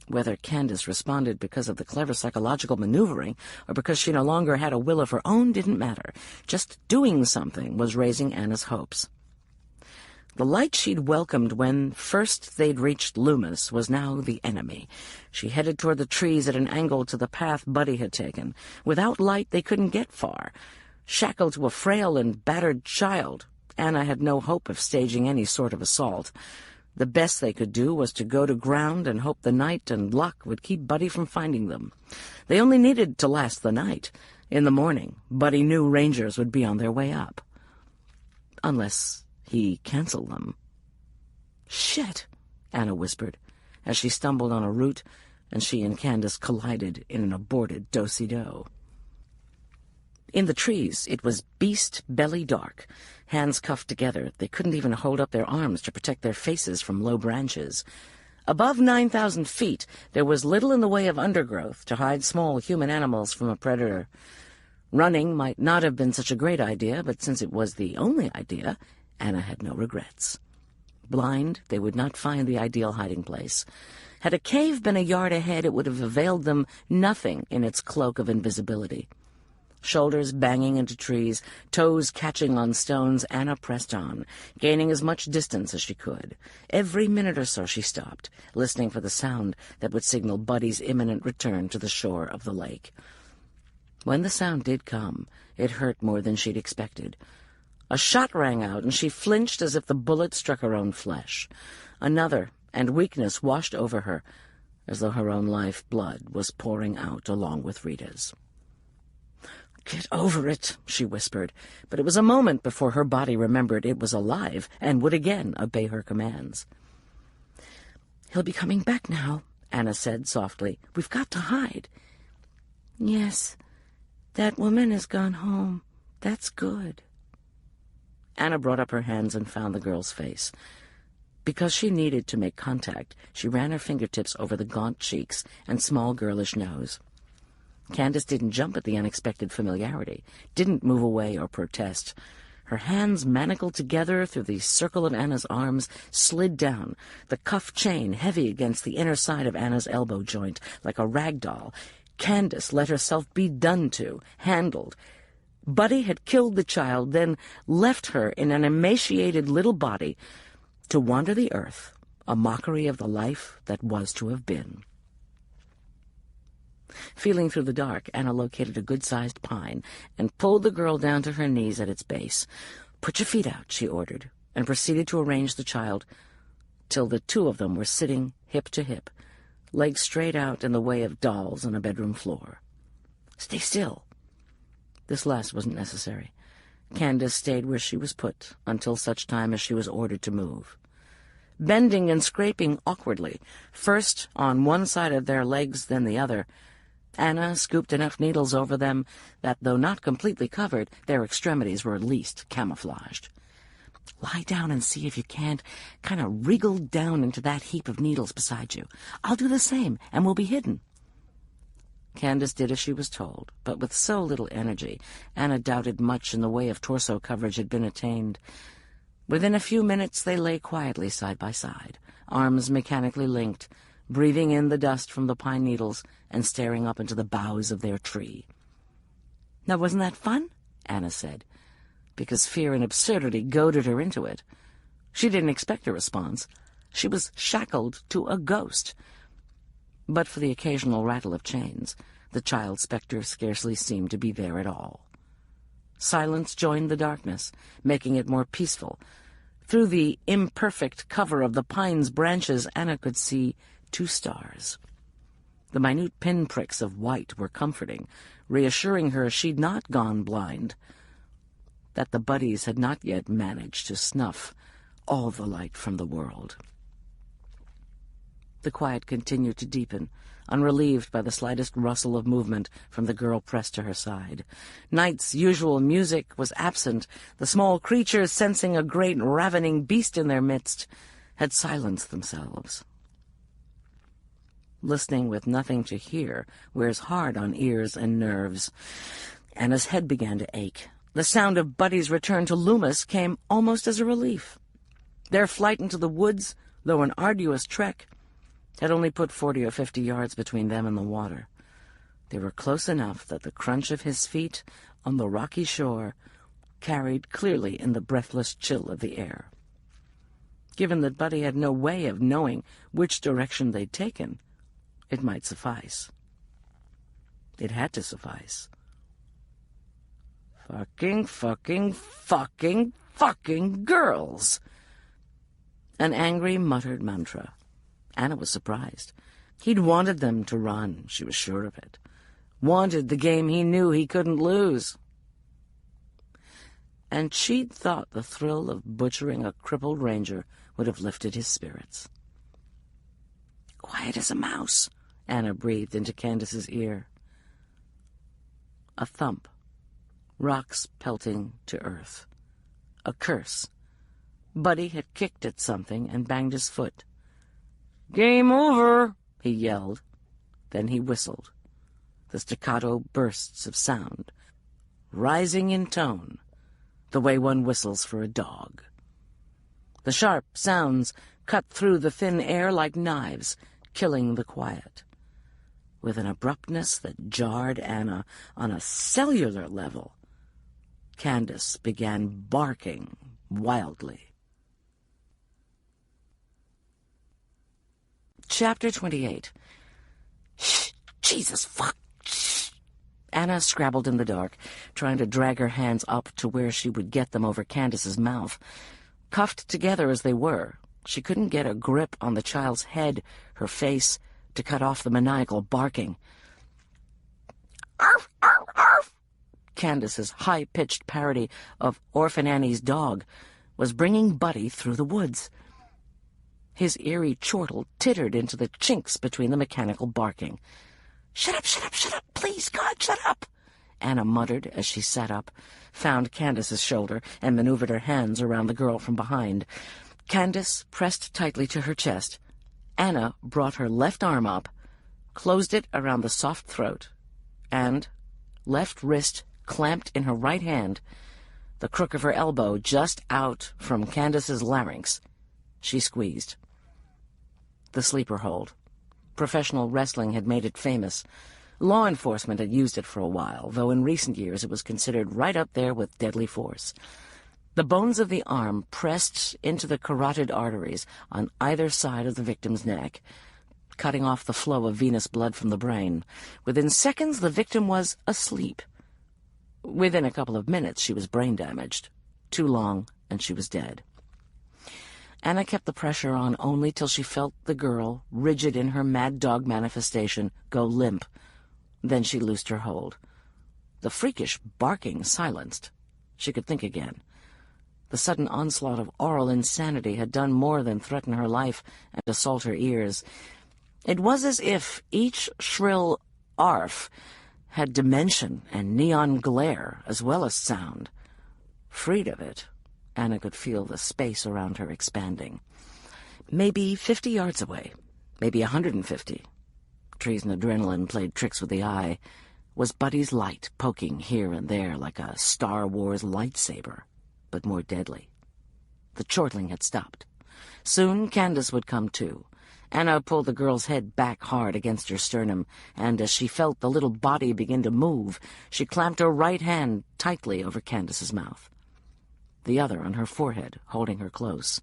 Whether Candace responded because of the clever psychological maneuvering or because she no longer had a will of her own didn't matter. Just doing something was raising Anna's hopes. The light she'd welcomed when first they'd reached Loomis was now the enemy. She headed toward the trees at an angle to the path Buddy had taken. Without light, they couldn't get far. Shackled to a frail and battered child, Anna had no hope of staging any sort of assault. The best they could do was to go to ground and hope the night and luck would keep Buddy from finding them. They only needed to last the night. In the morning, Buddy knew Rangers would be on their way up. Unless he canceled them. "Shit," Anna whispered, as she stumbled on a root and she and Candace collided in an aborted do-si-do. In the trees, it was beast-belly dark. Hands cuffed together, they couldn't even hold up their arms to protect their faces from low branches. Above 9,000 feet, there was little in the way of undergrowth to hide small human animals from a predator. Running might not have been such a great idea, but since it was the only idea, Anna had no regrets. Blind, they would not find the ideal hiding place. Had a cave been a yard ahead, it would have availed them nothing in its cloak of invisibility. Shoulders banging into trees, toes catching on stones, Anna pressed on, gaining as much distance as she could. Every minute or so she stopped, listening for the sound that would signal Buddy's imminent return to the shore of the lake. When the sound did come, it hurt more than she'd expected. A shot rang out, and she flinched as if the bullet struck her own flesh. Another, and weakness washed over her, as though her own life blood was pouring out along with Rita's. "Get over it," she whispered, but it was a moment before her body remembered it was alive and would again obey her commands. "He'll be coming back now," Anna said softly. "We've got to hide." "Yes, that woman has gone home. That's good." Anna brought up her hands and found the girl's face. Because she needed to make contact, she ran her fingertips over the gaunt cheeks and small girlish nose. Candace didn't jump at the unexpected familiarity, didn't move away or protest. Her hands manacled together through the circle of Anna's arms slid down, the cuff chain heavy against the inner side of Anna's elbow joint, like a rag doll. Candace let herself be done to, handled. Buddy had killed the child, then left her in an emaciated little body to wander the earth, a mockery of the life that was to have been. Feeling through the dark, Anna located a good-sized pine and pulled the girl down to her knees at its base. "Put your feet out," she ordered, and proceeded to arrange the child till the two of them were sitting hip to hip, legs straight out in the way of dolls on a bedroom floor. "Stay still." This last wasn't necessary. Candace stayed where she was put until such time as she was ordered to move. Bending and scraping awkwardly, first on one side of their legs, then the other, Anna scooped enough needles over them that, though not completely covered, their extremities were at least camouflaged. "Lie down and see if you can't kind of wriggle down into that heap of needles beside you. I'll do the same, and we'll be hidden." Candace did as she was told, but with so little energy, Anna doubted much in the way of torso coverage had been attained. Within a few minutes they lay quietly side by side, arms mechanically linked, breathing in the dust from the pine needles and staring up into the boughs of their tree. "Now, wasn't that fun?" Anna said, because fear and absurdity goaded her into it. She didn't expect a response. She was shackled to a ghost. But for the occasional rattle of chains, the child spectre scarcely seemed to be there at all. Silence joined the darkness, making it more peaceful. Through the imperfect cover of the pine's branches, Anna could see 2 stars. The minute pinpricks of white were comforting, reassuring her she'd not gone blind, that the buddies had not yet managed to snuff all the light from the world. The quiet continued to deepen, unrelieved by the slightest rustle of movement from the girl pressed to her side. Night's usual music was absent. The small creatures, sensing a great ravening beast in their midst, had silenced themselves. Listening with nothing to hear wears hard on ears and nerves. Anna's head began to ache. The sound of Buddy's return to Loomis came almost as a relief. Their flight into the woods, though an arduous trek, had only put 40 or 50 yards between them and the water. They were close enough that the crunch of his feet on the rocky shore carried clearly in the breathless chill of the air. Given that Buddy had no way of knowing which direction they'd taken, it might suffice. It had to suffice. Fucking girls. An angry, muttered mantra. Anna was surprised. He'd wanted them to run, she was sure of it. Wanted the game he knew he couldn't lose. And she'd thought the thrill of butchering a crippled ranger would have lifted his spirits. "Quiet as a mouse," Anna breathed into Candace's ear. A thump. Rocks pelting to earth. A curse. Buddy had kicked at something and banged his foot. "Game over," he yelled. Then he whistled. The staccato bursts of sound, rising in tone, the way one whistles for a dog. The sharp sounds cut through the thin air like knives, killing the quiet. With an abruptness that jarred Anna on a cellular level, Candace began barking wildly. Chapter 28. "Shh! Jesus, fuck! Shh!" Anna scrabbled in the dark, trying to drag her hands up to where she would get them over Candace's mouth. Cuffed together as they were, she couldn't get a grip on the child's head, her face, to cut off the maniacal barking. "Arf! Arf! Arf!" Candace's high-pitched parody of Orphan Annie's dog was bringing Buddy through the woods. His eerie chortle tittered into the chinks between the mechanical barking. "Shut up, shut up, shut up! Please, God, shut up!" Anna muttered as she sat up, found Candace's shoulder, and maneuvered her hands around the girl from behind. Candace pressed tightly to her chest. Anna brought her left arm up, closed it around the soft throat, and, left wrist clamped in her right hand, the crook of her elbow just out from Candace's larynx, she squeezed. The sleeper hold. Professional wrestling had made it famous. Law enforcement had used it for a while, though in recent years it was considered right up there with deadly force. The bones of the arm pressed into the carotid arteries on either side of the victim's neck, cutting off the flow of venous blood from the brain. Within seconds, the victim was asleep. Within a couple of minutes, she was brain damaged. Too long, and she was dead. Anna kept the pressure on only till she felt the girl, rigid in her mad dog manifestation, go limp. Then she loosed her hold. The freakish barking silenced. She could think again. The sudden onslaught of oral insanity had done more than threaten her life and assault her ears. It was as if each shrill arf had dimension and neon glare as well as sound. Freed of it, Anna could feel the space around her expanding. Maybe 50 yards away, maybe 150. Trees and adrenaline played tricks with the eye. Was Buddy's light poking here and there like a Star Wars lightsaber, but more deadly. The chortling had stopped. Soon Candace would come too. Anna pulled the girl's head back hard against her sternum, and as she felt the little body begin to move, she clamped her right hand tightly over Candace's mouth, the other on her forehead, holding her close.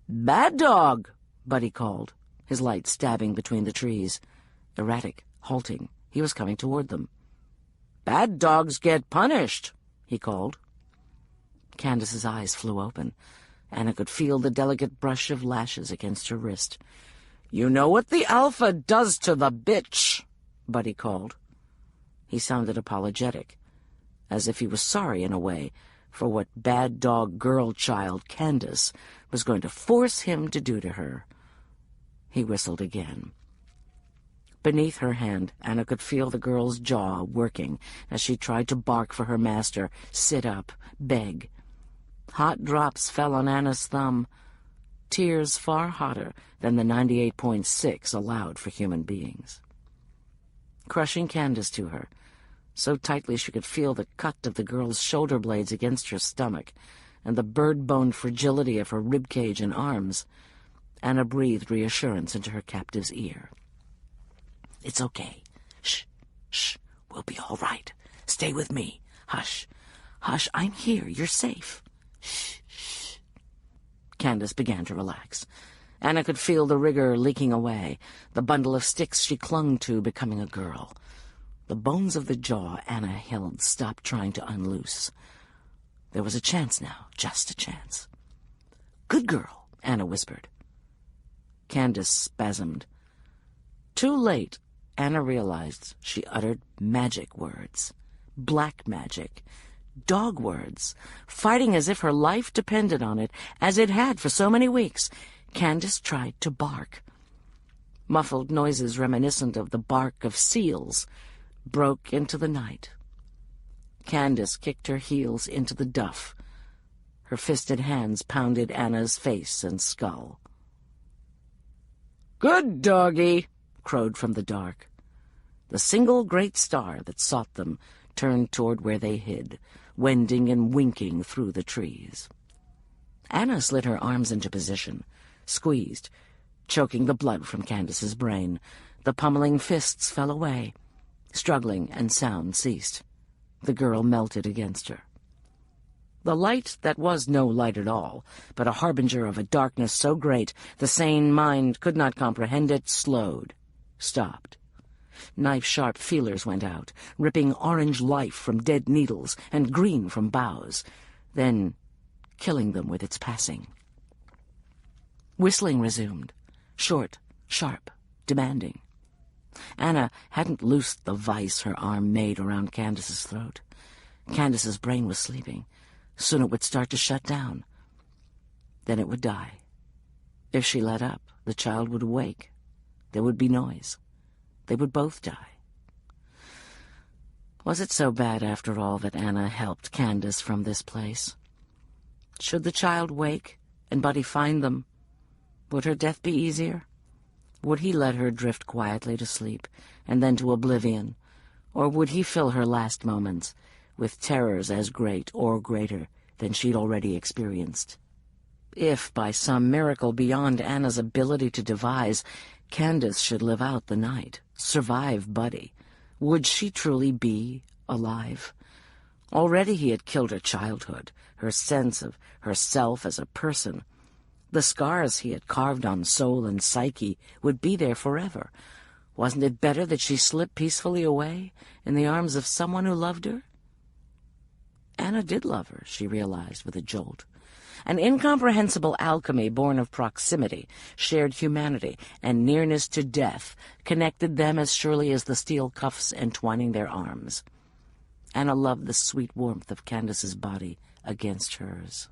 "Bad dog!" Buddy called, his light stabbing between the trees. Erratic, halting, he was coming toward them. "Bad dogs get punished," he called. Candace's eyes flew open. Anna could feel the delicate brush of lashes against her wrist. "You know what the alpha does to the bitch," Buddy called. He sounded apologetic, as if he was sorry in a way for what bad dog girl child Candace was going to force him to do to her. He whistled again. Beneath her hand, Anna could feel the girl's jaw working as she tried to bark for her master, sit up, beg. Hot drops fell on Anna's thumb, tears far hotter than the 98.6 allowed for human beings. Crushing Candace to her, so tightly she could feel the cut of the girl's shoulder blades against her stomach and the bird-boned fragility of her ribcage and arms, Anna breathed reassurance into her captive's ear. "It's okay. Shh, shh, we'll be all right. Stay with me. Hush, hush, I'm here. You're safe. Shh, shh." Candace began to relax. Anna could feel the rigor leaking away, the bundle of sticks she clung to becoming a girl. The bones of the jaw Anna held stopped trying to unloose. There was a chance now, just a chance. "Good girl," Anna whispered. Candace spasmed. Too late, Anna realized she uttered magic words. Black magic. Dog words. Fighting as if her life depended on it, as it had for so many weeks. Candace tried to bark. Muffled noises reminiscent of the bark of seals broke into the night. Candace kicked her heels into the duff. Her fisted hands pounded Anna's face and skull. "Good doggy," crowed from the dark. The single great star that sought them turned toward where they hid, wending and winking through the trees. Anna slid her arms into position, squeezed, choking the blood from Candace's brain. The pummeling fists fell away. Struggling and sound ceased. The girl melted against her. The light that was no light at all, but a harbinger of a darkness so great the sane mind could not comprehend it, slowed, stopped. Knife-sharp feelers went out, ripping orange life from dead needles and green from boughs, then killing them with its passing. Whistling resumed, short, sharp, demanding. Anna hadn't loosed the vice her arm made around Candace's throat. Candace's brain was sleeping. Soon it would start to shut down. Then it would die. If she let up, the child would awake. There would be noise. They would both die. Was it so bad, after all, that Anna helped Candace from this place? Should the child wake and Buddy find them, would her death be easier? Would he let her drift quietly to sleep and then to oblivion? Or would he fill her last moments with terrors as great or greater than she'd already experienced? If, by some miracle beyond Anna's ability to devise, Candace should live out the night, survive Buddy, would she truly be alive? Already he had killed her childhood, her sense of herself as a person. The scars he had carved on soul and psyche would be there forever. Wasn't it better that she slip peacefully away in the arms of someone who loved her? Anna did love her, she realized with a jolt. An incomprehensible alchemy born of proximity, shared humanity, and nearness to death connected them as surely as the steel cuffs entwining their arms. Anna loved the sweet warmth of Candace's body against hers.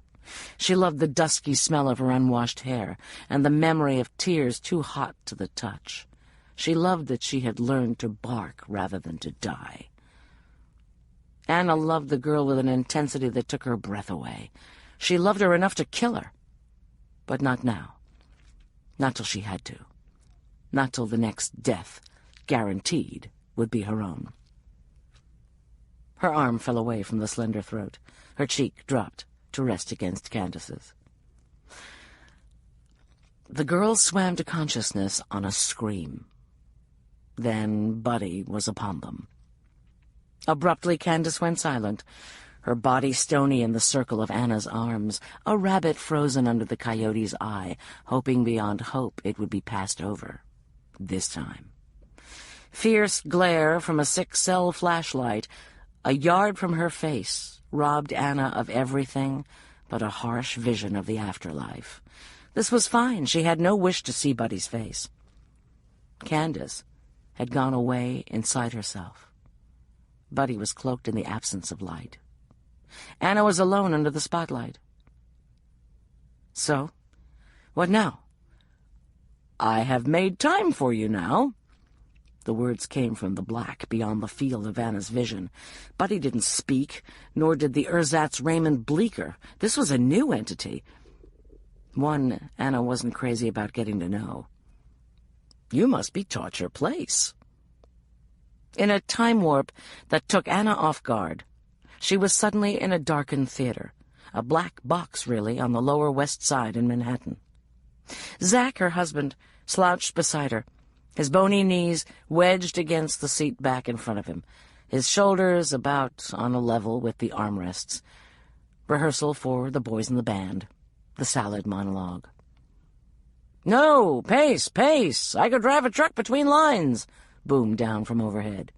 She loved the dusky smell of her unwashed hair and the memory of tears too hot to the touch. She loved that she had learned to bark rather than to die. Anna loved the girl with an intensity that took her breath away. She loved her enough to kill her. But not now. Not till she had to. Not till the next death, guaranteed, would be her own. Her arm fell away from the slender throat. Her cheek dropped to rest against Candace's. The girl swam to consciousness on a scream. Then Buddy was upon them. Abruptly, Candace went silent, her body stony in the circle of Anna's arms, a rabbit frozen under the coyote's eye, hoping beyond hope it would be passed over. This time. Fierce glare from a 6-cell flashlight, a yard from her face, robbed Anna of everything but a harsh vision of the afterlife. This was fine. She had no wish to see Buddy's face. Candace had gone away inside herself. Buddy was cloaked in the absence of light. Anna was alone under the spotlight. So, what now? "I have made time for you now." The words came from the black beyond the field of Anna's vision. Buddy didn't speak, nor did the ersatz Raymond Bleecker. This was a new entity. One Anna wasn't crazy about getting to know. "You must be taught your place." In a time warp that took Anna off guard, she was suddenly in a darkened theater, a black box, really, on the Lower West Side in Manhattan. Zach, her husband, slouched beside her, his bony knees wedged against the seat back in front of him, his shoulders about on a level with the armrests. Rehearsal for The Boys in the Band, the salad monologue. "No, pace, pace! I could drive a truck between lines!" boomed down from overhead.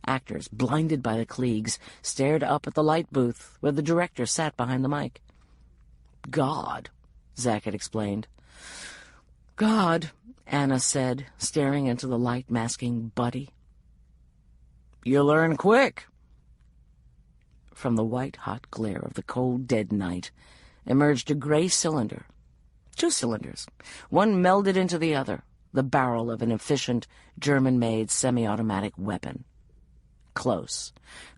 Actors, blinded by the Klieg's, stared up at the light booth where the director sat behind the mic. "God," Zack had explained. "God," Anna said, staring into the light masking Buddy. "You learn quick." From the white-hot glare of the cold, dead night emerged a gray cylinder. 2 cylinders, one melded into the other, the barrel of an efficient, German-made semi-automatic weapon. Close,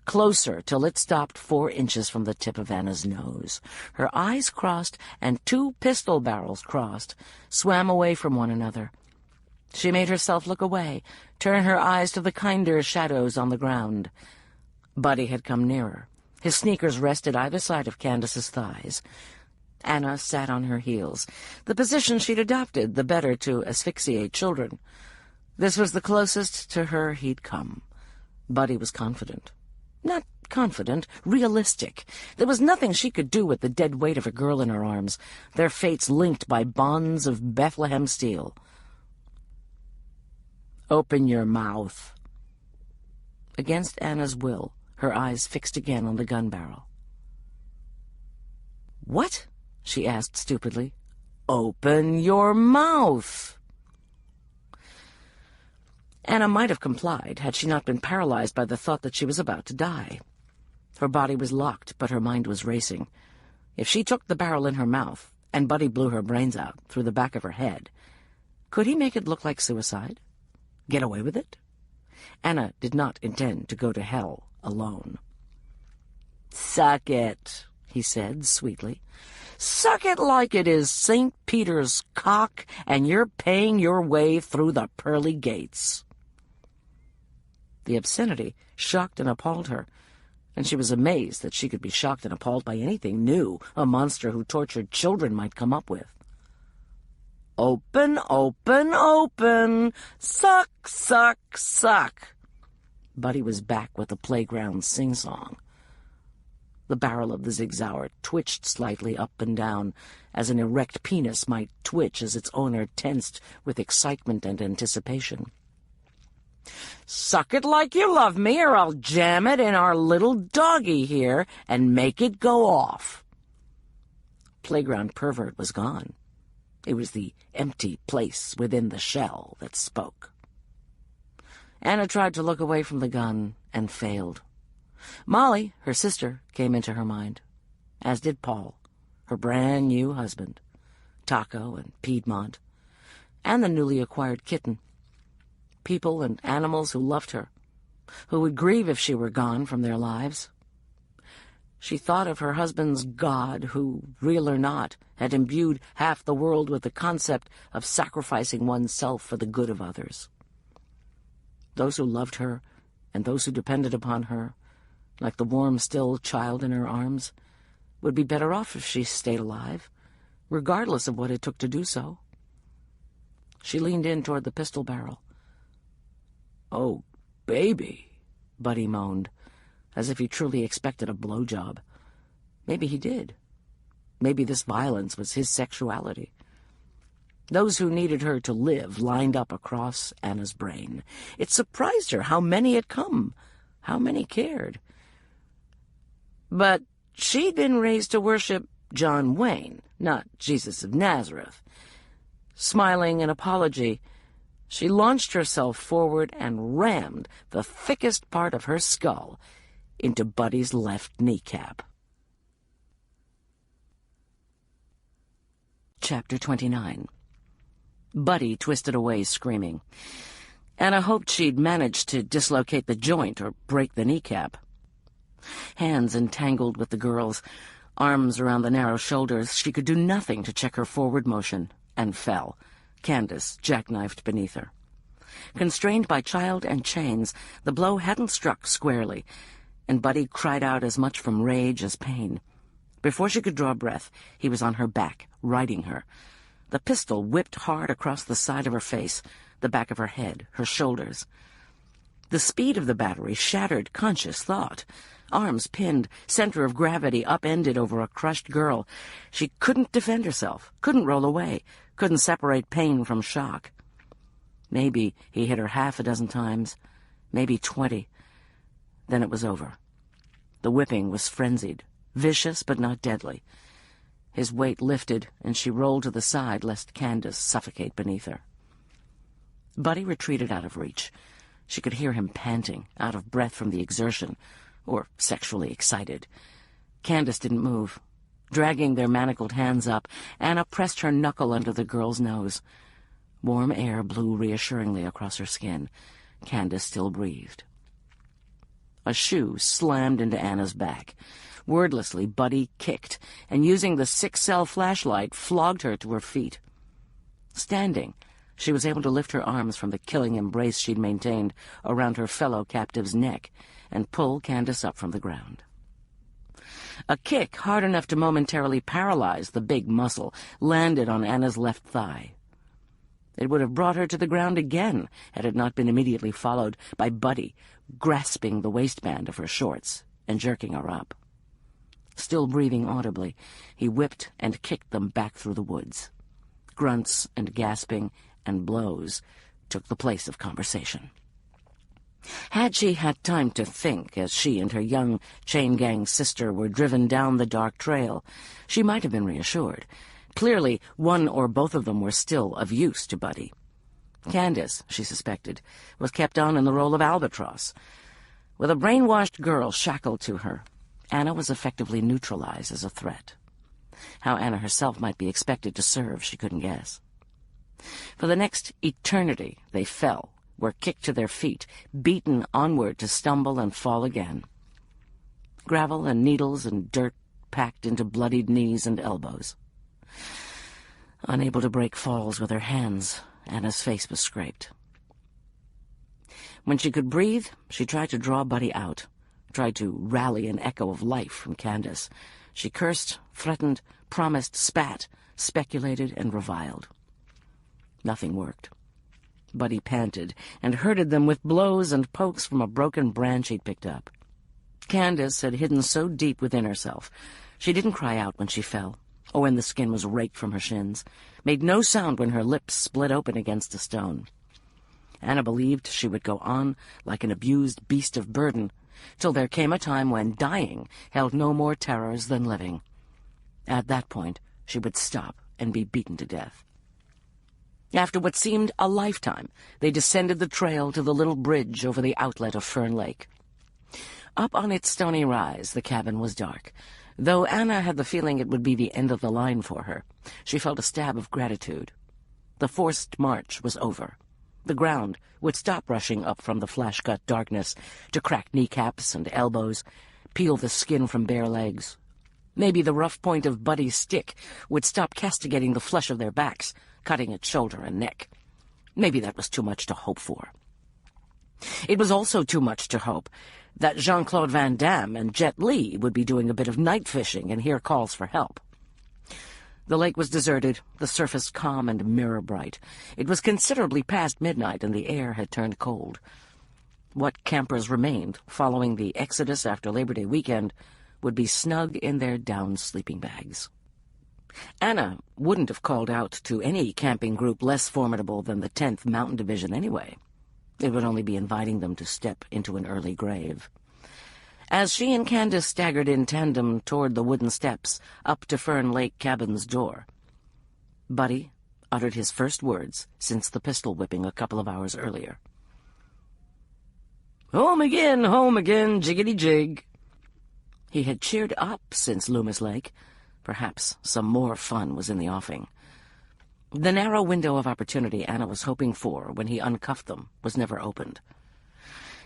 closer, till it stopped 4 inches from the tip of Anna's nose. Her eyes crossed, and 2 pistol barrels crossed, swam away from one another. She made herself look away, turn her eyes to the kinder shadows on the ground. Buddy had come nearer. His sneakers rested either side of Candace's thighs. Anna sat on her heels, the position she'd adopted, the better to asphyxiate children. This was the closest to her he'd come. Buddy was confident. Not confident, realistic. There was nothing she could do with the dead weight of a girl in her arms, their fates linked by bonds of Bethlehem steel. "Open your mouth." Against Anna's will, her eyes fixed again on the gun barrel. "What?" she asked stupidly. "Open your mouth." Anna might have complied had she not been paralyzed by the thought that she was about to die. Her body was locked, but her mind was racing. If she took the barrel in her mouth, and Buddy blew her brains out through the back of her head, could he make it look like suicide? Get away with it? Anna did not intend to go to hell alone. "Suck it," he said sweetly. "Suck it like it is St. Peter's cock, and you're paying your way through the pearly gates." The obscenity shocked and appalled her, and she was amazed that she could be shocked and appalled by anything new a monster who tortured children might come up with. "Open, open, open! Suck, suck, suck!" Buddy was back with the playground sing-song. The barrel of the Zig-Zauer twitched slightly up and down, as an erect penis might twitch as its owner tensed with excitement and anticipation. "Suck it like you love me, or I'll jam it in our little doggy here and make it go off." Playground pervert was gone. It was the empty place within the shell that spoke. Anna tried to look away from the gun and failed. Molly, her sister, came into her mind, as did Paul, her brand-new husband, Taco and Piedmont, and the newly acquired kitten. People and animals who loved her, who would grieve if she were gone from their lives. She thought of her husband's God, who, real or not, had imbued half the world with the concept of sacrificing oneself for the good of others. Those who loved her and those who depended upon her, like the warm, still child in her arms, would be better off if she stayed alive, regardless of what it took to do so. She leaned in toward the pistol barrel. "Oh, baby," Buddy moaned, as if he truly expected a blowjob. Maybe he did. Maybe this violence was his sexuality. Those who needed her to live lined up across Anna's brain. It surprised her how many had come, how many cared. But she'd been raised to worship John Wayne, not Jesus of Nazareth. Smiling in apology, she launched herself forward and rammed the thickest part of her skull into Buddy's left kneecap. Chapter 29. Buddy twisted away, screaming. Anna hoped she'd managed to dislocate the joint or break the kneecap. Hands entangled with the girl's, arms around the narrow shoulders, she could do nothing to check her forward motion, and fell, Candace jackknifed beneath her. Constrained by child and chains, the blow hadn't struck squarely, and Buddy cried out as much from rage as pain. Before she could draw breath, he was on her back, riding her. The pistol whipped hard across the side of her face, the back of her head, her shoulders. The speed of the battery shattered conscious thought. Arms pinned, center of gravity upended over a crushed girl. She couldn't defend herself, couldn't roll away, couldn't separate pain from shock. Maybe he hit her half a dozen times, maybe 20. Then it was over. The whipping was frenzied, vicious but not deadly. His weight lifted, and she rolled to the side lest Candace suffocate beneath her. Buddy retreated out of reach. She could hear him panting, out of breath from the exertion, or sexually excited. Candace didn't move. Dragging their manacled hands up, Anna pressed her knuckle under the girl's nose. Warm air blew reassuringly across her skin. Candace still breathed. A shoe slammed into Anna's back. Wordlessly, Buddy kicked, and using the 6-cell flashlight, flogged her to her feet. Standing, she was able to lift her arms from the killing embrace she'd maintained around her fellow captive's neck and pull Candace up from the ground. A kick hard enough to momentarily paralyze the big muscle landed on Anna's left thigh. It would have brought her to the ground again had it not been immediately followed by Buddy, grasping the waistband of her shorts and jerking her up. Still breathing audibly, he whipped and kicked them back through the woods. Grunts and gasping and blows took the place of conversation. Had she had time to think as she and her young chain-gang sister were driven down the dark trail, she might have been reassured. Clearly, one or both of them were still of use to Buddy. Candace, she suspected, was kept on in the role of albatross. With a brainwashed girl shackled to her, Anna was effectively neutralized as a threat. How Anna herself might be expected to serve, she couldn't guess. For the next eternity they fell, were kicked to their feet, beaten onward to stumble and fall again. Gravel and needles and dirt packed into bloodied knees and elbows. Unable to break falls with her hands, Anna's face was scraped. When she could breathe, she tried to draw Buddy out, tried to rally an echo of life from Candace. She cursed, threatened, promised, spat, speculated, and reviled. Nothing worked. Buddy panted and herded them with blows and pokes from a broken branch he'd picked up. Candace had hidden so deep within herself, she didn't cry out when she fell, or when the skin was raked from her shins, made no sound when her lips split open against a stone. Anna believed she would go on like an abused beast of burden, till there came a time when dying held no more terrors than living. At that point, she would stop and be beaten to death. After what seemed a lifetime, they descended the trail to the little bridge over the outlet of Fern Lake. Up on its stony rise, the cabin was dark. Though Anna had the feeling it would be the end of the line for her, she felt a stab of gratitude. The forced march was over. The ground would stop rushing up from the flash-cut darkness to crack kneecaps and elbows, peel the skin from bare legs. Maybe the rough point of Buddy's stick would stop castigating the flesh of their backs, cutting at shoulder and neck. Maybe that was too much to hope for. It was also too much to hope that Jean-Claude Van Damme and Jet Li would be doing a bit of night fishing and hear calls for help. The lake was deserted, the surface calm and mirror-bright. It was considerably past midnight, and the air had turned cold. What campers remained, following the exodus after Labor Day weekend, would be snug in their down sleeping bags. Anna wouldn't have called out to any camping group less formidable than the 10th Mountain Division anyway. It would only be inviting them to step into an early grave. As she and Candace staggered in tandem toward the wooden steps up to Fern Lake cabin's door, Buddy uttered his first words since the pistol whipping a couple of hours earlier. Home again, jiggity-jig." He had cheered up since Loomis Lake. Perhaps some more fun was in the offing. The narrow window of opportunity Anna was hoping for when he uncuffed them was never opened.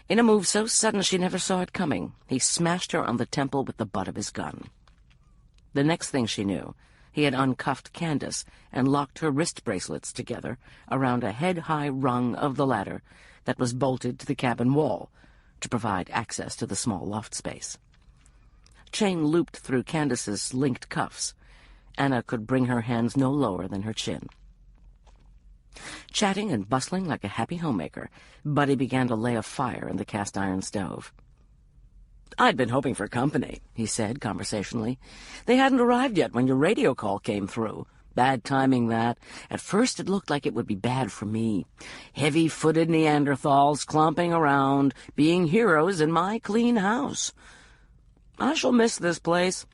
In a move so sudden she never saw it coming, he smashed her on the temple with the butt of his gun. The next thing she knew, he had uncuffed Candace and locked her wrist bracelets together around a head-high rung of the ladder that was bolted to the cabin wall to provide access to the small loft space. Chain looped through Candace's linked cuffs, Anna could bring her hands no lower than her chin. Chatting and bustling like a happy homemaker, Buddy began to lay a fire in the cast-iron stove. "I'd been hoping for company," he said conversationally. "They hadn't arrived yet when your radio call came through. Bad timing, that. At first it looked like it would be bad for me. Heavy-footed Neanderthals clomping around, being heroes in my clean house. I shall miss this place.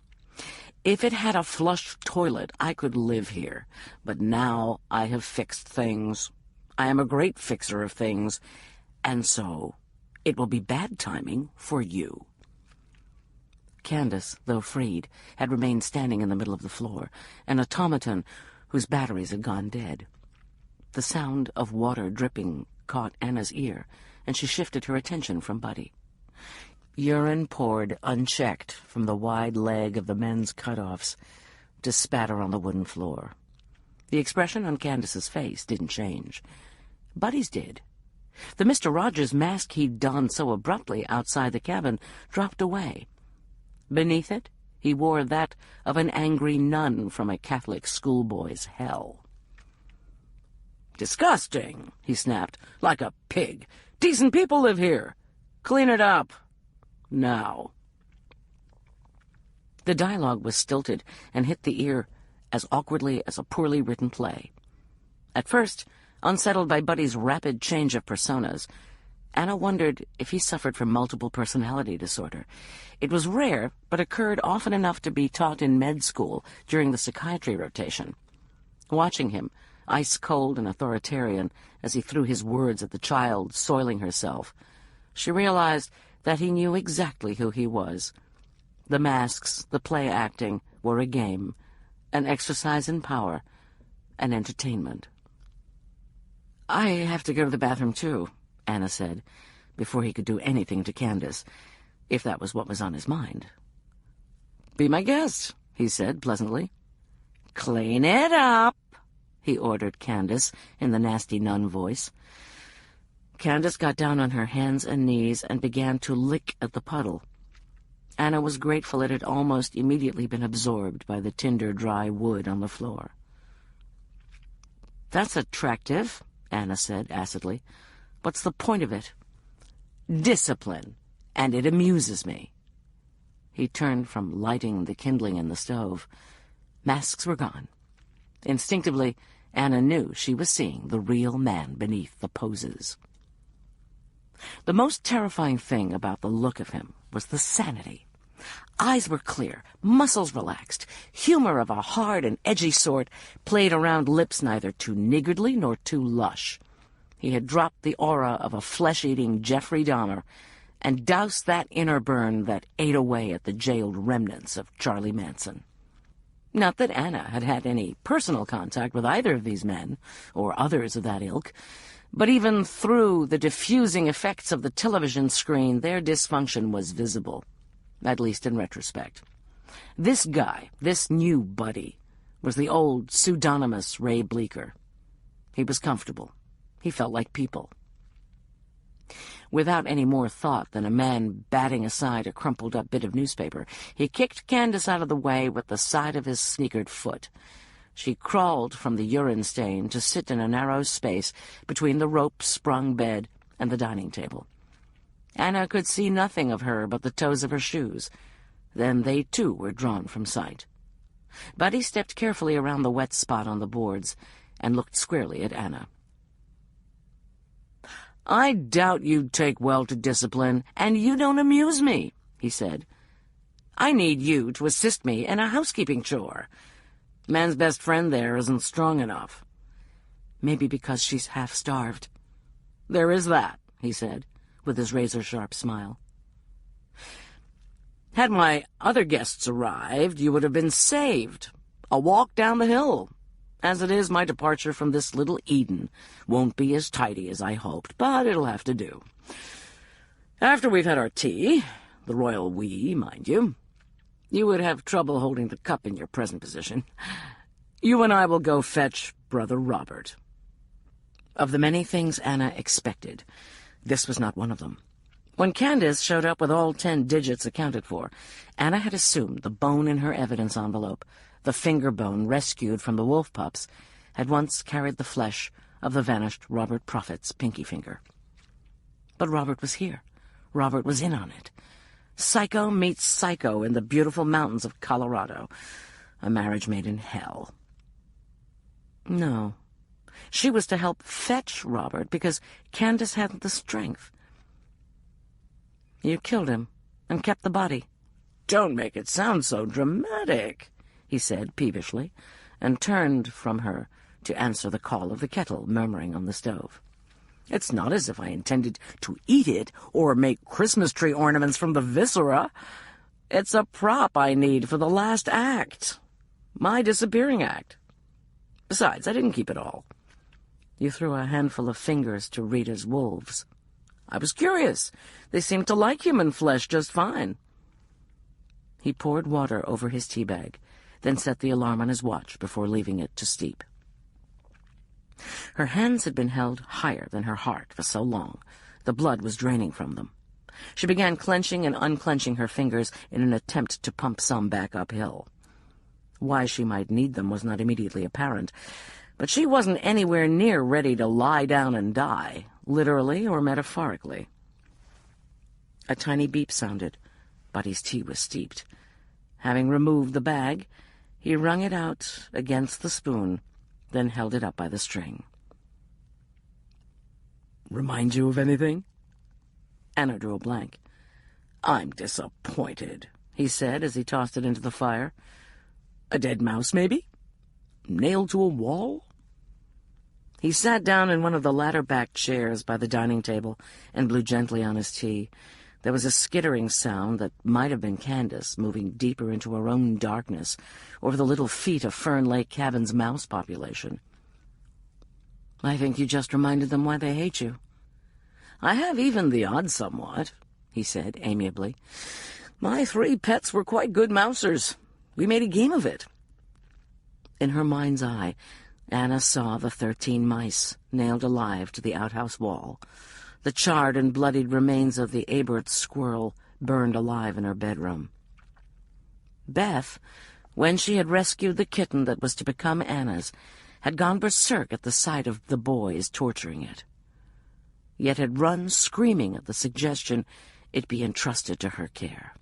If it had a flush toilet, I could live here. But now I have fixed things. I am a great fixer of things. And so it will be bad timing for you. Candace, though freed, had remained standing in the middle of the floor, an automaton whose batteries had gone dead. The sound of water dripping caught Anna's ear, and she shifted her attention from Buddy. Urine poured unchecked from the wide leg of the men's cut-offs to spatter on the wooden floor. The expression on Candace's face didn't change. Buddy's did. The Mr. Rogers mask he'd donned so abruptly outside the cabin dropped away. Beneath it, he wore that of an angry nun from a Catholic schoolboy's hell. "Disgusting," he snapped, "like a pig. Decent people live here. Clean it up. Now." The dialogue was stilted and hit the ear as awkwardly as a poorly written play. At first, unsettled by Buddy's rapid change of personas, Anna wondered if he suffered from multiple personality disorder. It was rare, but occurred often enough to be taught in med school during the psychiatry rotation. Watching him, ice-cold and authoritarian, as he threw his words at the child soiling herself, she realized that he knew exactly who he was. The masks, the play-acting, were a game, an exercise in power, an entertainment. "I have to go to the bathroom, too," Anna said, before he could do anything to Candace, if that was what was on his mind. "Be my guest," he said pleasantly. "Clean it up," he ordered Candace in the nasty nun voice. Candace got down on her hands and knees and began to lick at the puddle. Anna was grateful it had almost immediately been absorbed by the tinder dry wood on the floor. "That's attractive," Anna said acidly. "What's the point of it?" "Discipline, and it amuses me." He turned from lighting the kindling in the stove. Masks were gone. Instinctively, Anna knew she was seeing the real man beneath the poses. The most terrifying thing about the look of him was the sanity. Eyes were clear, muscles relaxed, humor of a hard and edgy sort played around lips neither too niggardly nor too lush. He had dropped the aura of a flesh-eating Jeffrey Dahmer and doused that inner burn that ate away at the jailed remnants of Charlie Manson. Not that Anna had had any personal contact with either of these men, or others of that ilk, but even through the diffusing effects of the television screen, their dysfunction was visible, at least in retrospect. This guy, this new Buddy, was the old pseudonymous Ray Bleecker. He was comfortable. He felt like people. Without any more thought than a man batting aside a crumpled-up bit of newspaper, he kicked Candace out of the way with the side of his sneakered foot. She crawled from the urine stain to sit in a narrow space between the rope-sprung bed and the dining table. Anna could see nothing of her but the toes of her shoes. Then they, too, were drawn from sight. Buddy stepped carefully around the wet spot on the boards and looked squarely at Anna. "I doubt you'd take well to discipline, and you don't amuse me," he said. "I need you to assist me in a housekeeping chore. Man's best friend there isn't strong enough." "Maybe because she's half-starved." "There is that," he said, with his razor-sharp smile. "Had my other guests arrived, you would have been saved. A walk down the hill. As it is, my departure from this little Eden won't be as tidy as I hoped, but it'll have to do. After we've had our tea, the royal we, mind you, you would have trouble holding the cup in your present position. You and I will go fetch Brother Robert." Of the many things Anna expected, this was not one of them. When Candace showed up with all 10 digits accounted for, Anna had assumed the bone in her evidence envelope, the finger bone rescued from the wolf pups, had once carried the flesh of the vanished Robert Prophet's pinky finger. But Robert was here. Robert was in on it. Psycho meets psycho in the beautiful mountains of Colorado. A marriage made in hell. No. She was to help fetch Robert because Candace hadn't the strength. You killed him and kept the body. Don't make it sound so dramatic, he said peevishly, and turned from her to answer the call of the kettle murmuring on the stove. It's not as if I intended to eat it or make Christmas tree ornaments from the viscera. It's a prop I need for the last act. My disappearing act. Besides, I didn't keep it all. You threw a handful of fingers to Rita's wolves. I was curious. They seemed to like human flesh just fine. He poured water over his tea bag, then set the alarm on his watch before leaving it to steep. Her hands had been held higher than her heart for so long, the blood was draining from them. She began clenching and unclenching her fingers in an attempt to pump some back uphill. Why she might need them was not immediately apparent, but she wasn't anywhere near ready to lie down and die, literally or metaphorically. A tiny beep sounded. Buddy's tea was steeped. Having removed the bag, he wrung it out against the spoon, then held it up by the string. Remind you of anything? Anna drew a blank. I'm disappointed, he said as he tossed it into the fire. A dead mouse, maybe? Nailed to a wall? He sat down in one of the ladder-backed chairs by the dining table and blew gently on his tea. There was a skittering sound that might have been Candace moving deeper into her own darkness over the little feet of Fern Lake Cabin's mouse population. I think you just reminded them why they hate you. I have evened the odds somewhat, he said amiably. My 3 pets were quite good mousers. We made a game of it. In her mind's eye, Anna saw the 13 mice nailed alive to the outhouse wall, the charred and bloodied remains of the Abert squirrel burned alive in her bedroom. Beth, when she had rescued the kitten that was to become Anna's, had gone berserk at the sight of the boys torturing it, yet had run screaming at the suggestion it be entrusted to her care.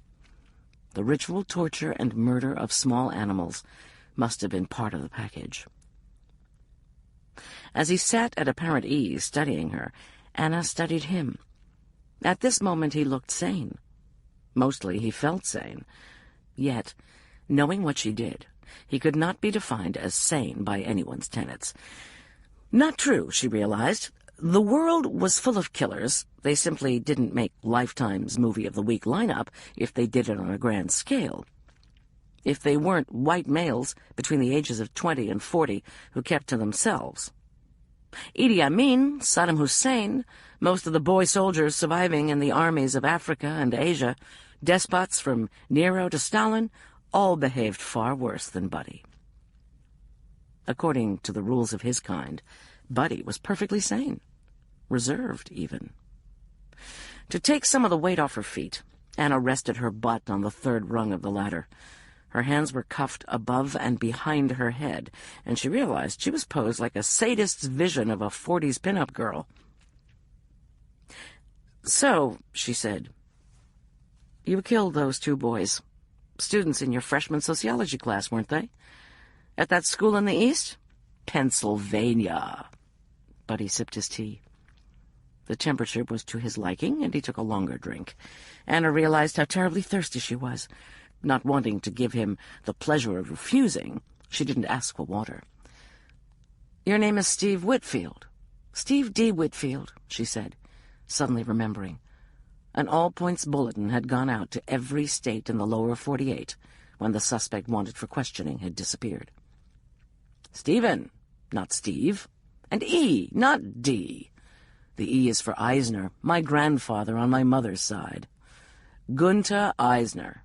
The ritual torture and murder of small animals must have been part of the package. As he sat at apparent ease studying her, Anna studied him. At this moment he looked sane. Mostly he felt sane. Yet, knowing what she did, he could not be defined as sane by anyone's tenets. Not true, she realized. The world was full of killers. They simply didn't make Lifetime's Movie of the Week lineup if they did it on a grand scale. If they weren't white males between the ages of 20 and 40 who kept to themselves. Idi Amin, Saddam Hussein, most of the boy soldiers surviving in the armies of Africa and Asia, despots from Nero to Stalin, all behaved far worse than Buddy. According to the rules of his kind, Buddy was perfectly sane, reserved even. To take some of the weight off her feet, Anna rested her butt on the 3rd rung of the ladder. Her hands were cuffed above and behind her head, and she realized she was posed like a sadist's vision of a 40s pinup girl. So, she said, you killed those 2 boys. Students in your freshman sociology class, weren't they? At that school in the East? Pennsylvania. Buddy sipped his tea. The temperature was to his liking, and he took a longer drink. Anna realized how terribly thirsty she was. Not wanting to give him the pleasure of refusing, she didn't ask for water. Your name is Steve Whitfield. Steve D. Whitfield, she said, suddenly remembering. An all-points bulletin had gone out to every state in the lower 48 when the suspect wanted for questioning had disappeared. Stephen, not Steve. And E, not D. The E is for Eisner, my grandfather on my mother's side. Gunther Eisner.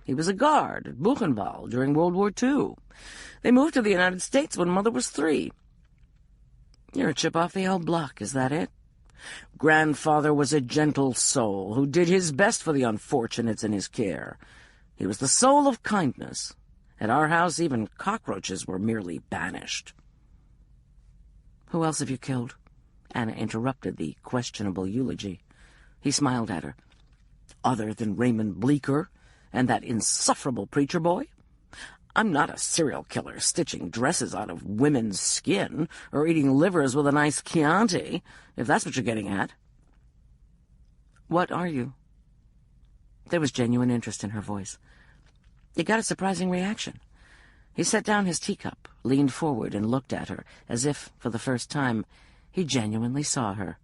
He was a guard at Buchenwald during World War II. They moved to the United States when Mother was 3. You're a chip off the old block, is that it? Grandfather was a gentle soul who did his best for the unfortunates in his care. He was the soul of kindness. At our house, even cockroaches were merely banished. Who else have you killed? Anna interrupted the questionable eulogy. He smiled at her. Other than Raymond Bleecker and that insufferable preacher boy? I'm not a serial killer stitching dresses out of women's skin or eating livers with a nice Chianti, if that's what you're getting at. What are you? There was genuine interest in her voice. He got a surprising reaction. He set down his teacup, leaned forward, and looked at her, as if, for the first time, he genuinely saw her.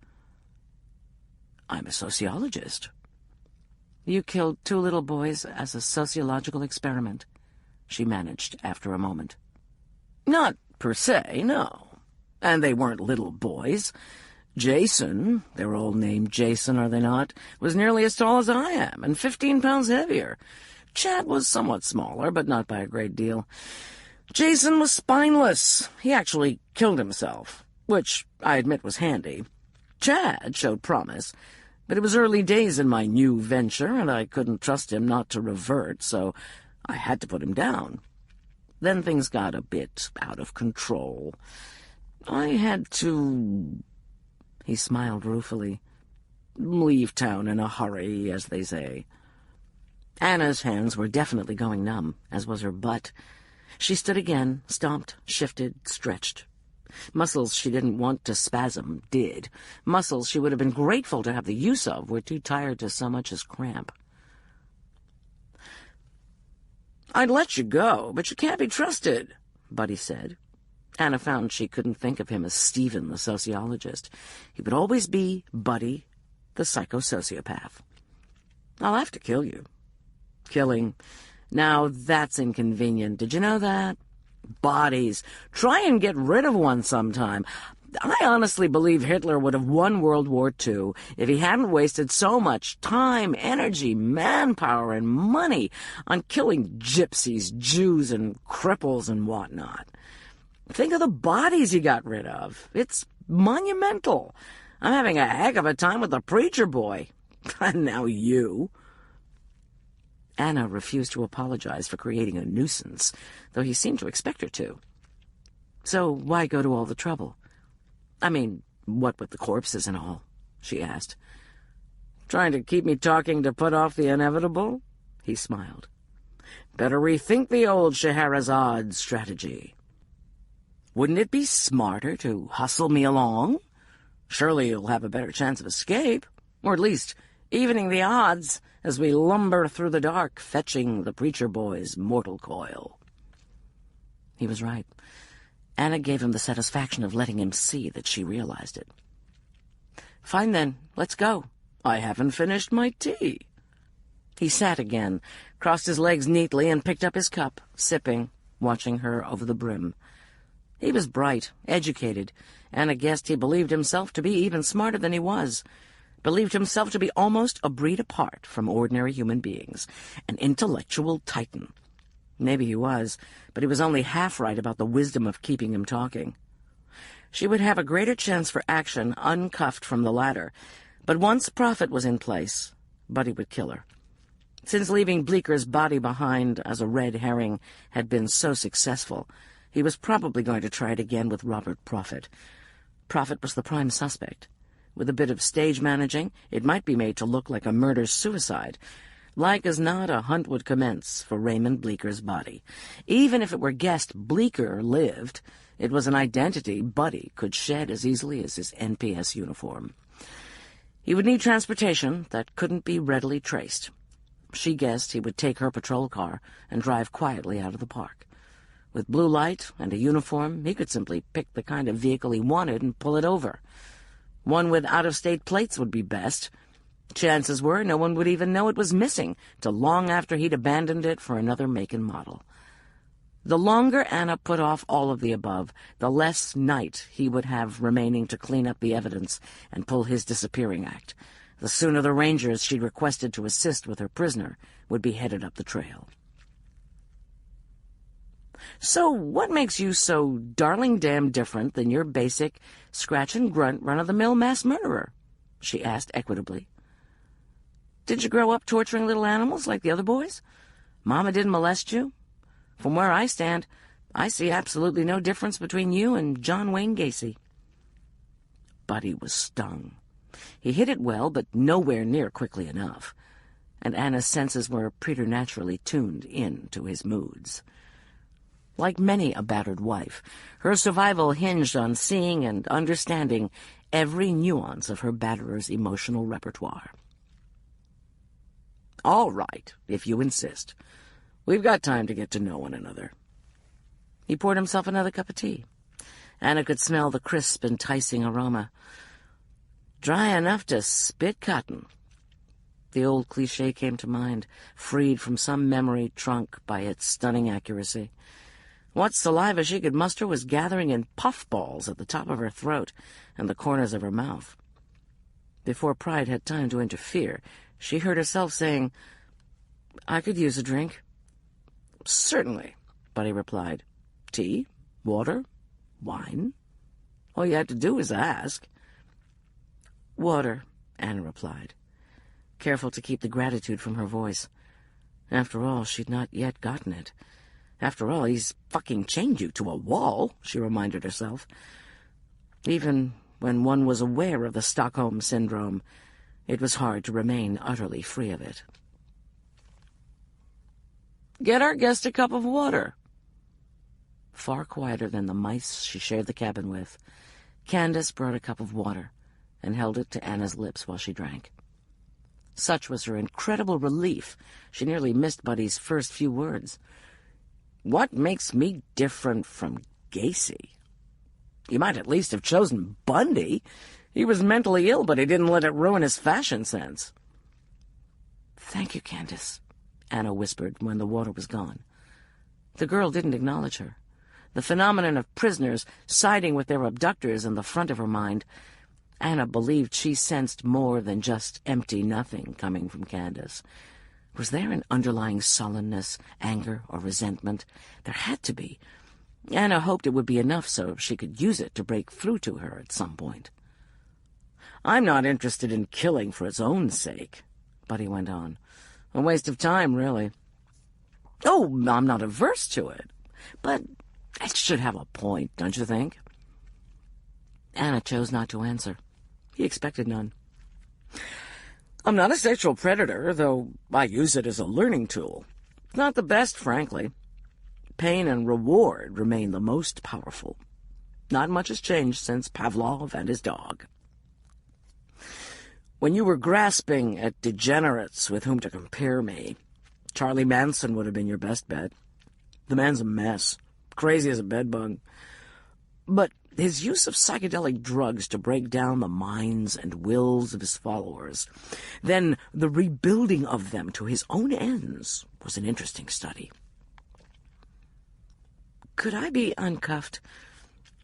I'm a sociologist. You killed 2 little boys as a sociological experiment, she managed after a moment. Not per se, no. And they weren't little boys. Jason, they're all named Jason, are they not, was nearly as tall as I am, and 15 pounds heavier. Chad was somewhat smaller, but not by a great deal. Jason was spineless. He actually killed himself, which I admit was handy. Chad showed promise, but it was early days in my new venture, and I couldn't trust him not to revert, so I had to put him down. Then things got a bit out of control. I had to... He smiled ruefully. Leave town in a hurry, as they say. Anna's hands were definitely going numb, as was her butt. She stood again, stomped, shifted, stretched. Muscles she didn't want to spasm did. Muscles she would have been grateful to have the use of were too tired to so much as cramp. I'd let you go, but you can't be trusted, Buddy said. Anna found she couldn't think of him as Stephen, the sociologist. He would always be Buddy, the psychosociopath. I'll have to kill you. Killing. Now that's inconvenient. Did you know that? Bodies. Try and get rid of one sometime. I honestly believe Hitler would have won World War II if he hadn't wasted so much time, energy, manpower, and money on killing gypsies, Jews, and cripples and whatnot. Think of the bodies he got rid of. It's monumental. I'm having a heck of a time with the preacher boy. And now you. Anna refused to apologize for creating a nuisance, though he seemed to expect her to. So why go to all the trouble? I mean, what with the corpses and all? She asked. Trying to keep me talking to put off the inevitable? He smiled. Better rethink the old Scheherazade strategy. Wouldn't it be smarter to hustle me along? Surely you'll have a better chance of escape, or at least evening the odds as we lumber through the dark, fetching the preacher boy's mortal coil. He was right. Anna gave him the satisfaction of letting him see that she realized it. Fine then, let's go. I haven't finished my tea. He sat again, crossed his legs neatly, and picked up his cup, sipping, watching her over the brim. He was bright, educated. Anna guessed he believed himself to be even smarter than he was, believed himself to be almost a breed apart from ordinary human beings, an intellectual titan. Maybe he was, but he was only half right about the wisdom of keeping him talking. She would have a greater chance for action uncuffed from the ladder, but once Prophet was in place, Buddy would kill her. Since leaving Bleeker's body behind as a red herring had been so successful, he was probably going to try it again with Robert Prophet. Prophet was the prime suspect. With a bit of stage managing, it might be made to look like a murder-suicide. Like as not, a hunt would commence for Raymond Bleeker's body. Even if it were guessed Bleeker lived, it was an identity Buddy could shed as easily as his NPS uniform. He would need transportation that couldn't be readily traced. She guessed he would take her patrol car and drive quietly out of the park. With blue light and a uniform, he could simply pick the kind of vehicle he wanted and pull it over. One with out-of-state plates would be best. Chances were no one would even know it was missing till long after he'd abandoned it for another make and model. The longer Anna put off all of the above, the less night he would have remaining to clean up the evidence and pull his disappearing act. The sooner the rangers she'd requested to assist with her prisoner would be headed up the trail. So what makes you so darling damn different than your basic, scratch-and-grunt, run-of-the-mill mass murderer? She asked equitably. Did you grow up torturing little animals like the other boys? Mama didn't molest you? From where I stand, I see absolutely no difference between you and John Wayne Gacy. Buddy was stung. He hit it well, but nowhere near quickly enough, and Anna's senses were preternaturally tuned in to his moods. Like many a battered wife, her survival hinged on seeing and understanding every nuance of her batterer's emotional repertoire. "All right, if you insist. We've got time to get to know one another." He poured himself another cup of tea. Anna could smell the crisp, enticing aroma. Dry enough to spit cotton. The old cliché came to mind, freed from some memory trunk by its stunning accuracy. What saliva she could muster was gathering in puffballs at the top of her throat and the corners of her mouth. Before pride had time to interfere, she heard herself saying, "I could use a drink." "Certainly," Buddy replied. "Tea? Water? Wine? All you had to do was ask." "Water," Anna replied, careful to keep the gratitude from her voice. After all, she'd not yet gotten it. After all, he's fucking chained you to a wall, she reminded herself. Even when one was aware of the Stockholm Syndrome, it was hard to remain utterly free of it. "Get our guest a cup of water." Far quieter than the mice she shared the cabin with, Candace brought a cup of water and held it to Anna's lips while she drank. Such was her incredible relief, she nearly missed Buddy's first few words. "What makes me different from Gacy? You might at least have chosen Bundy. He was mentally ill, but he didn't let it ruin his fashion sense." "Thank you, Candace," Anna whispered when the water was gone. The girl didn't acknowledge her. The phenomenon of prisoners siding with their abductors in the front of her mind, Anna believed she sensed more than just empty nothing coming from Candace. Was there an underlying sullenness, anger, or resentment? There had to be. Anna hoped it would be enough so she could use it to break through to her at some point. "I'm not interested in killing for its own sake," Buddy went on. "A waste of time, really. Oh, I'm not averse to it, but it should have a point, don't you think?" Anna chose not to answer. He expected none. "I'm not a sexual predator, though I use it as a learning tool. Not the best, frankly. Pain and reward remain the most powerful. Not much has changed since Pavlov and his dog. When you were grasping at degenerates with whom to compare me, Charlie Manson would have been your best bet. The man's a mess, crazy as a bedbug. But his use of psychedelic drugs to break down the minds and wills of his followers, then the rebuilding of them to his own ends, was an interesting study." "Could I be uncuffed,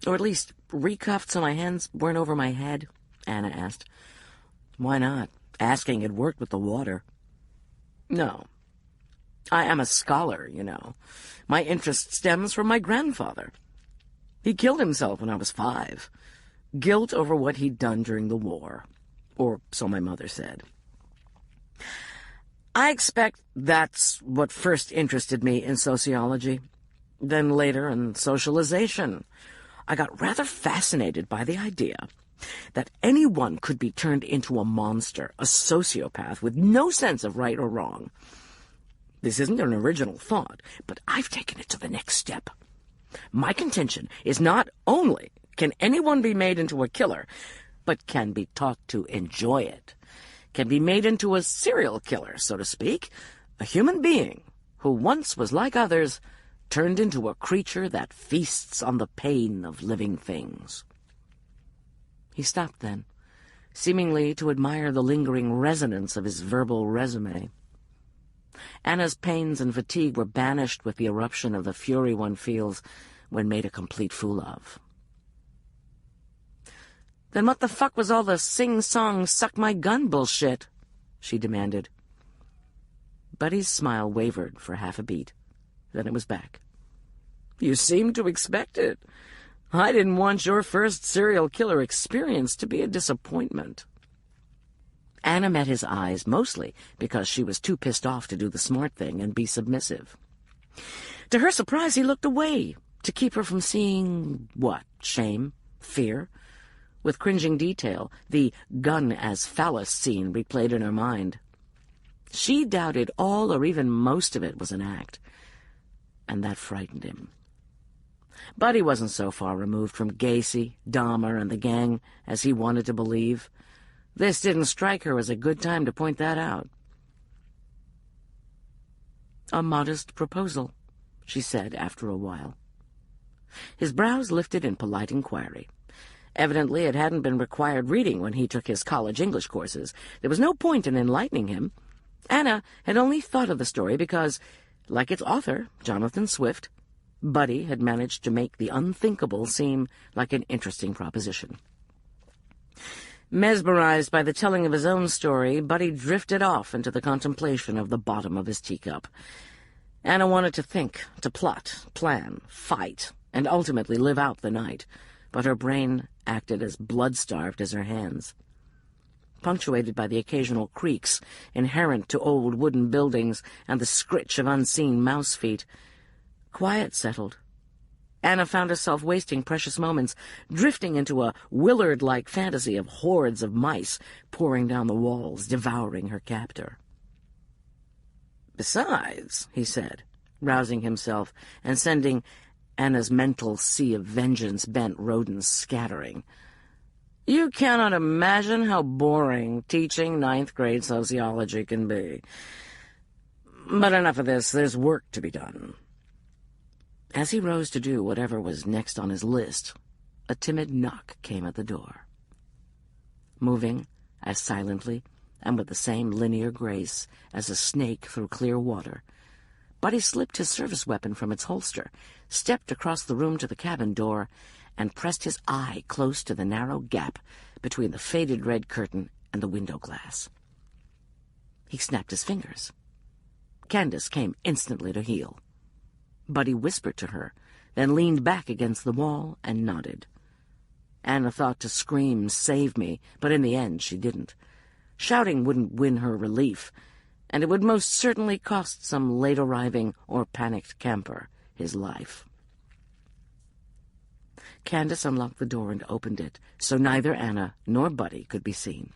or at least recuffed so my hands weren't over my head?" Anna asked. "Why not? Asking had worked with the water." "No. I am a scholar, you know. My interest stems from my grandfather. He killed himself when I was 5. Guilt over what he'd done during the war. Or so my mother said. I expect that's what first interested me in sociology. Then later in socialization. I got rather fascinated by the idea that anyone could be turned into a monster, a sociopath, with no sense of right or wrong. This isn't an original thought, but I've taken it to the next step. My contention is not only can anyone be made into a killer, but can be taught to enjoy it, can be made into a serial killer, so to speak, a human being who once was like others, turned into a creature that feasts on the pain of living things. He stopped then, seemingly to admire the lingering resonance of his verbal resume. Anna's pains and fatigue were banished with the eruption of the fury one feels when made a complete fool of. "Then what the fuck was all the sing-song, suck-my-gun bullshit?" she demanded. Buddy's smile wavered for half a beat. Then it was back. "You seemed to expect it. I didn't want your first serial killer experience to be a disappointment." Anna met his eyes mostly because she was too pissed off to do the smart thing and be submissive. To her surprise, he looked away to keep her from seeing what? Shame? Fear? With cringing detail, the gun as phallus scene replayed in her mind. She doubted all or even most of it was an act, and that frightened him. Buddy wasn't so far removed from Gacy, Dahmer, and the gang as he wanted to believe. This didn't strike her as a good time to point that out. "A modest proposal," she said after a while. His brows lifted in polite inquiry. Evidently it hadn't been required reading when he took his college English courses. There was no point in enlightening him. Anna had only thought of the story because, like its author, Jonathan Swift, Buddy had managed to make the unthinkable seem like an interesting proposition. Mesmerized by the telling of his own story, Buddy drifted off into the contemplation of the bottom of his teacup. Anna wanted to think, to plot, plan, fight, and ultimately live out the night, but her brain acted as blood-starved as her hands. Punctuated by the occasional creaks inherent to old wooden buildings and the scritch of unseen mouse feet, quiet settled. Anna found herself wasting precious moments, drifting into a Willard-like fantasy of hordes of mice pouring down the walls, devouring her captor. "Besides," he said, rousing himself and sending Anna's mental sea of vengeance-bent rodents scattering, "you cannot imagine how boring teaching ninth-grade sociology can be. But enough of this, there's work to be done." As he rose to do whatever was next on his list, a timid knock came at the door. Moving as silently and with the same linear grace as a snake through clear water, Buddy slipped his service weapon from its holster, stepped across the room to the cabin door, and pressed his eye close to the narrow gap between the faded red curtain and the window glass. He snapped his fingers. Candace came instantly to heel. Buddy whispered to her, then leaned back against the wall and nodded. Anna thought to scream, "Save me," but in the end she didn't. Shouting wouldn't win her relief, and it would most certainly cost some late-arriving or panicked camper his life. Candace unlocked the door and opened it, so neither Anna nor Buddy could be seen.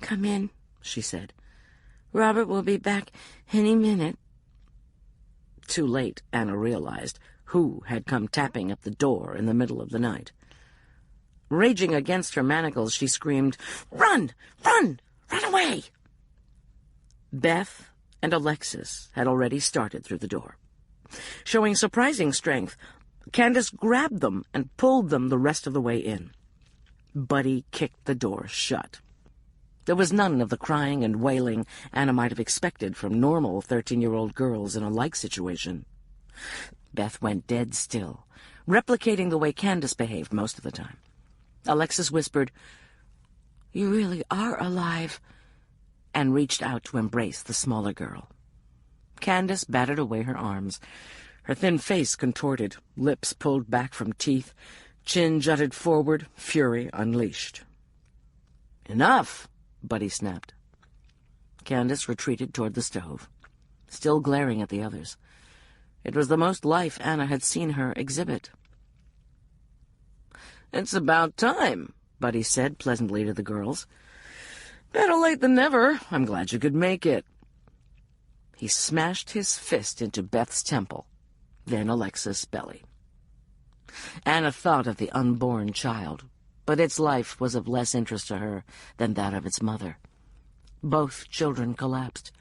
"Come in," she said. "Robert will be back any minute." Too late, Anna realized who had come tapping at the door in the middle of the night. Raging against her manacles, she screamed, "Run! Run! Run away!" Beth and Alexis had already started through the door. Showing surprising strength, Candace grabbed them and pulled them the rest of the way in. Buddy kicked the door shut. There was none of the crying and wailing Anna might have expected from normal 13-year-old girls in a like situation. Beth went dead still, replicating the way Candace behaved most of the time. Alexis whispered, "You really are alive," and reached out to embrace the smaller girl. Candace batted away her arms, her thin face contorted, lips pulled back from teeth, chin jutted forward, fury unleashed. "Enough!" Buddy snapped. Candace retreated toward the stove, still glaring at the others. It was the most life Anna had seen her exhibit. "It's about time," Buddy said pleasantly to the girls. "Better late than never. I'm glad you could make it." He smashed his fist into Beth's temple, then Alexis' belly. Anna thought of the unborn child, but its life was of less interest to her than that of its mother. Both children collapsed.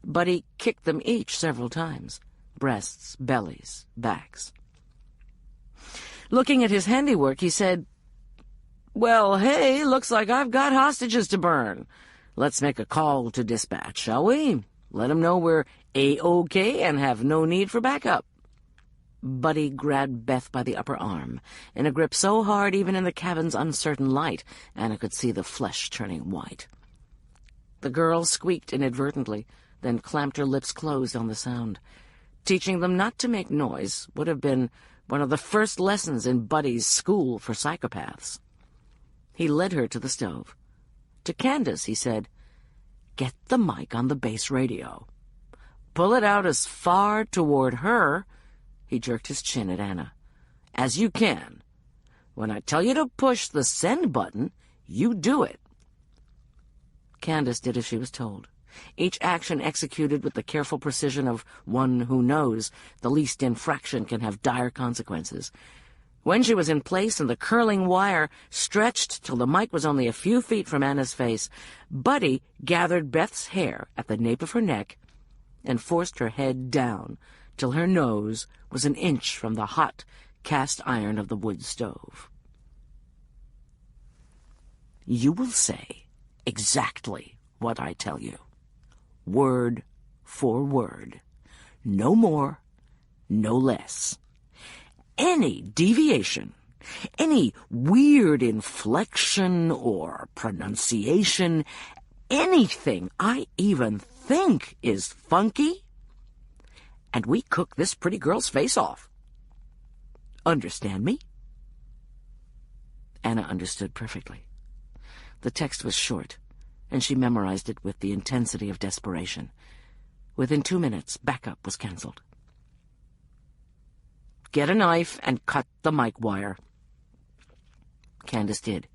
Buddy kicked them each several times, breasts, bellies, backs. Looking at his handiwork, he said, "Well, hey, looks like I've got hostages to burn. Let's make a call to dispatch, shall we? Let 'em know we're A-OK and have no need for backup." Buddy grabbed Beth by the upper arm, in a grip so hard even in the cabin's uncertain light, Anna could see the flesh turning white. The girl squeaked inadvertently, then clamped her lips closed on the sound. Teaching them not to make noise would have been one of the first lessons in Buddy's school for psychopaths. He led her to the stove. To Candace, he said, "Get the mic on the base radio. Pull it out as far toward her," he jerked his chin at Anna, "as you can. When I tell you to push the send button, you do it." Candace did as she was told. each action executed with the careful precision of one who knows the least infraction can have dire consequences. When she was in place and the curling wire stretched till the mic was only a few feet from Anna's face, Buddy gathered Beth's hair at the nape of her neck and forced her head down till her nose was an inch from the hot cast iron of the wood stove. "You will say exactly what I tell you, word for word, no more, no less. Any deviation, any weird inflection or pronunciation, anything I even think is funky, and we cook this pretty girl's face off. Understand me?" Anna understood perfectly. The text was short, and she memorized it with the intensity of desperation. Within 2 minutes, backup was canceled. "Get a knife and cut the mic wire." Candace did,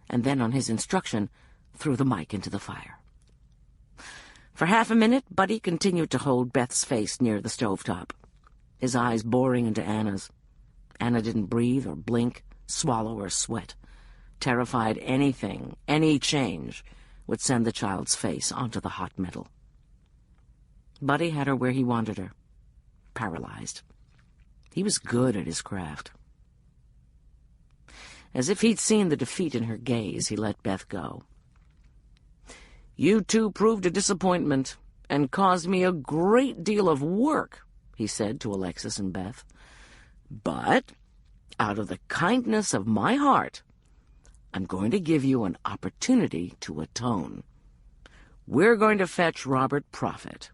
and then, on his instruction, threw the mic into the fire. For half a minute, Buddy continued to hold Beth's face near the stovetop, his eyes boring into Anna's. Anna didn't breathe or blink, swallow or sweat, terrified anything, any change, would send the child's face onto the hot metal. Buddy had her where he wanted her, paralyzed. He was good at his craft. As if he'd seen the defeat in her gaze, he let Beth go. "You two proved a disappointment and caused me a great deal of work," he said to Alexis and Beth. "But, out of the kindness of my heart, I'm going to give you an opportunity to atone. We're going to fetch Robert Prophet.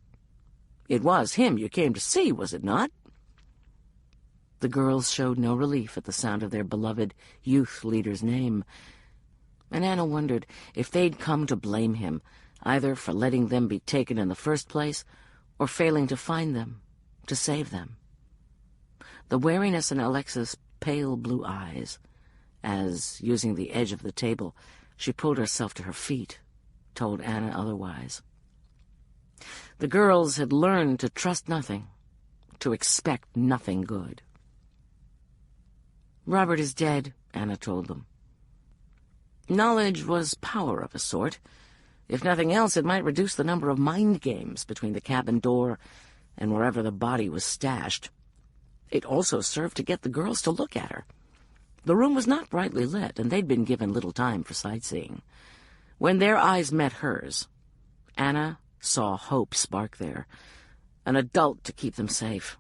It was him you came to see, was it not?" The girls showed no relief at the sound of their beloved youth leader's name, and Anna wondered if they'd come to blame him, either for letting them be taken in the first place, or failing to find them, to save them. The wariness in Alexis' pale blue eyes, as, using the edge of the table, she pulled herself to her feet, told Anna otherwise. The girls had learned to trust nothing, to expect nothing good. "Robert is dead," Anna told them. Knowledge was power of a sort. If nothing else, it might reduce the number of mind games between the cabin door and wherever the body was stashed. It also served to get the girls to look at her. The room was not brightly lit, and they'd been given little time for sightseeing. When their eyes met hers, Anna saw hope spark there, an adult to keep them safe.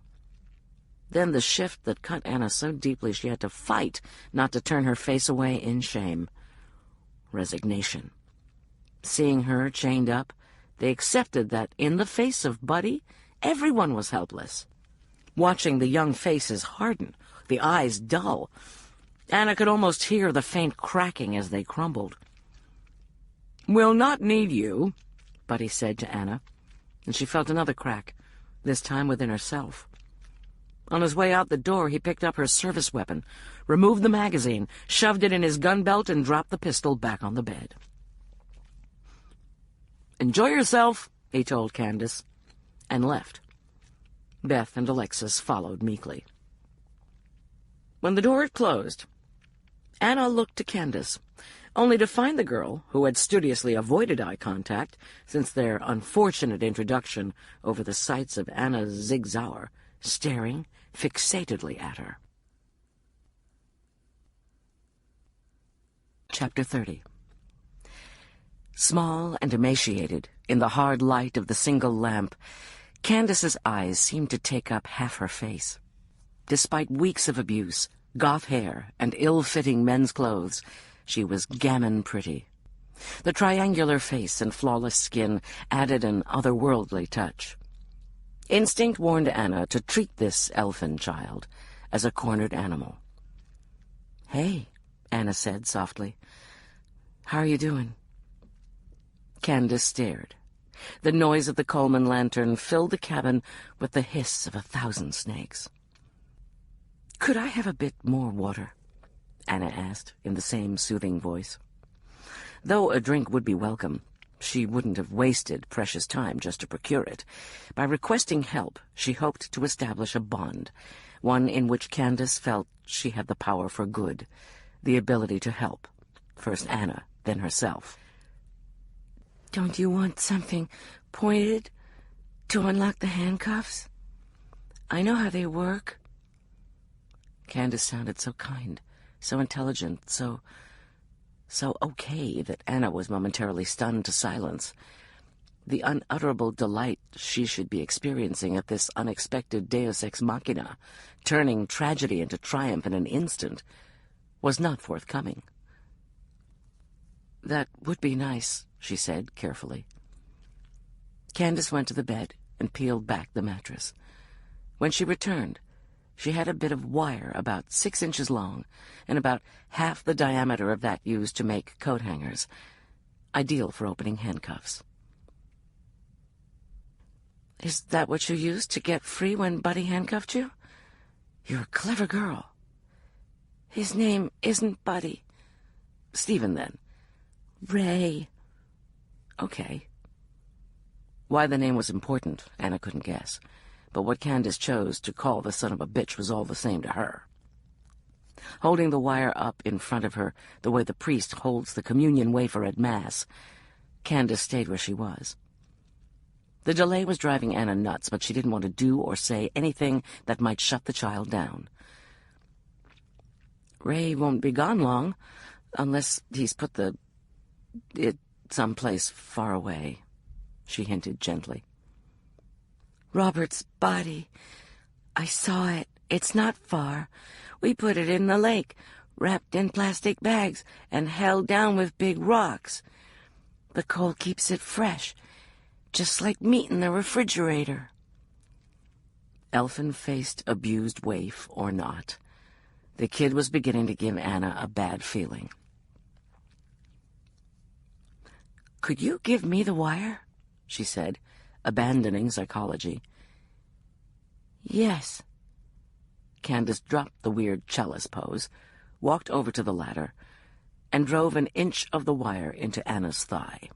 Then the shift that cut Anna so deeply she had to fight not to turn her face away in shame. Resignation. Seeing her chained up, they accepted that in the face of Buddy, everyone was helpless. Watching the young faces harden, the eyes dull, Anna could almost hear the faint cracking as they crumbled. "We'll not need you," Buddy said to Anna, and she felt another crack, this time within herself. On his way out the door, he picked up her service weapon, removed the magazine, shoved it in his gun belt, and dropped the pistol back on the bed. "Enjoy yourself," he told Candace, and left. Beth and Alexis followed meekly. When the door had closed, Anna looked to Candace, only to find the girl, who had studiously avoided eye contact since their unfortunate introduction over the sights of Anna's Zig-Zauer, staring fixatedly at her. Chapter 30. Small and emaciated, in the hard light of the single lamp, Candace's eyes seemed to take up half her face. Despite weeks of abuse, goth hair, and ill-fitting men's clothes, she was gammon pretty. The triangular face and flawless skin added an otherworldly touch. Instinct warned Anna to treat this elfin child as a cornered animal. "Hey," Anna said softly. "How are you doing?" Candace stared. The noise of the Coleman lantern filled the cabin with the hiss of 1,000 snakes. "Could I have a bit more water?" Anna asked in the same soothing voice. Though a drink would be welcome, She wouldn't have wasted precious time just to procure it. By requesting help, she hoped to establish a bond, one in which Candace felt she had the power for good, the ability to help. First Anna, then herself. Don't you want something pointed to unlock the handcuffs? I know how they work. Candace sounded so kind, so intelligent, so okay that Anna was momentarily stunned to silence. The unutterable delight she should be experiencing at this unexpected deus ex machina, turning tragedy into triumph in an instant, was not forthcoming. "That would be nice," she said carefully. Candace went to the bed and peeled back the mattress. When she returned, she had a bit of wire about 6 inches long and about half the diameter of that used to make coat hangers, ideal for opening handcuffs. "Is that what you used to get free when Buddy handcuffed you? You're a clever girl." "His name isn't Buddy." "Stephen, then." "Ray." Okay. Why the name was important, Anna couldn't guess, but what Candace chose to call the son of a bitch was all the same to her. Holding the wire up in front of her the way the priest holds the communion wafer at Mass, Candace stayed where she was. The delay was driving Anna nuts, but she didn't want to do or say anything that might shut the child down. "Ray won't be gone long, unless he's put it someplace far away," she hinted gently. "Robert's body. I saw it. It's not far. We put it in the lake, wrapped in plastic bags and held down with big rocks. The cold keeps it fresh, just like meat in the refrigerator." Elfin-faced abused waif or not, the kid was beginning to give Anna a bad feeling. "Could you give me the wire?" she said, abandoning psychology. "Yes." Candace dropped the weird chalice pose, walked over to the ladder, and drove an inch of the wire into Anna's thigh.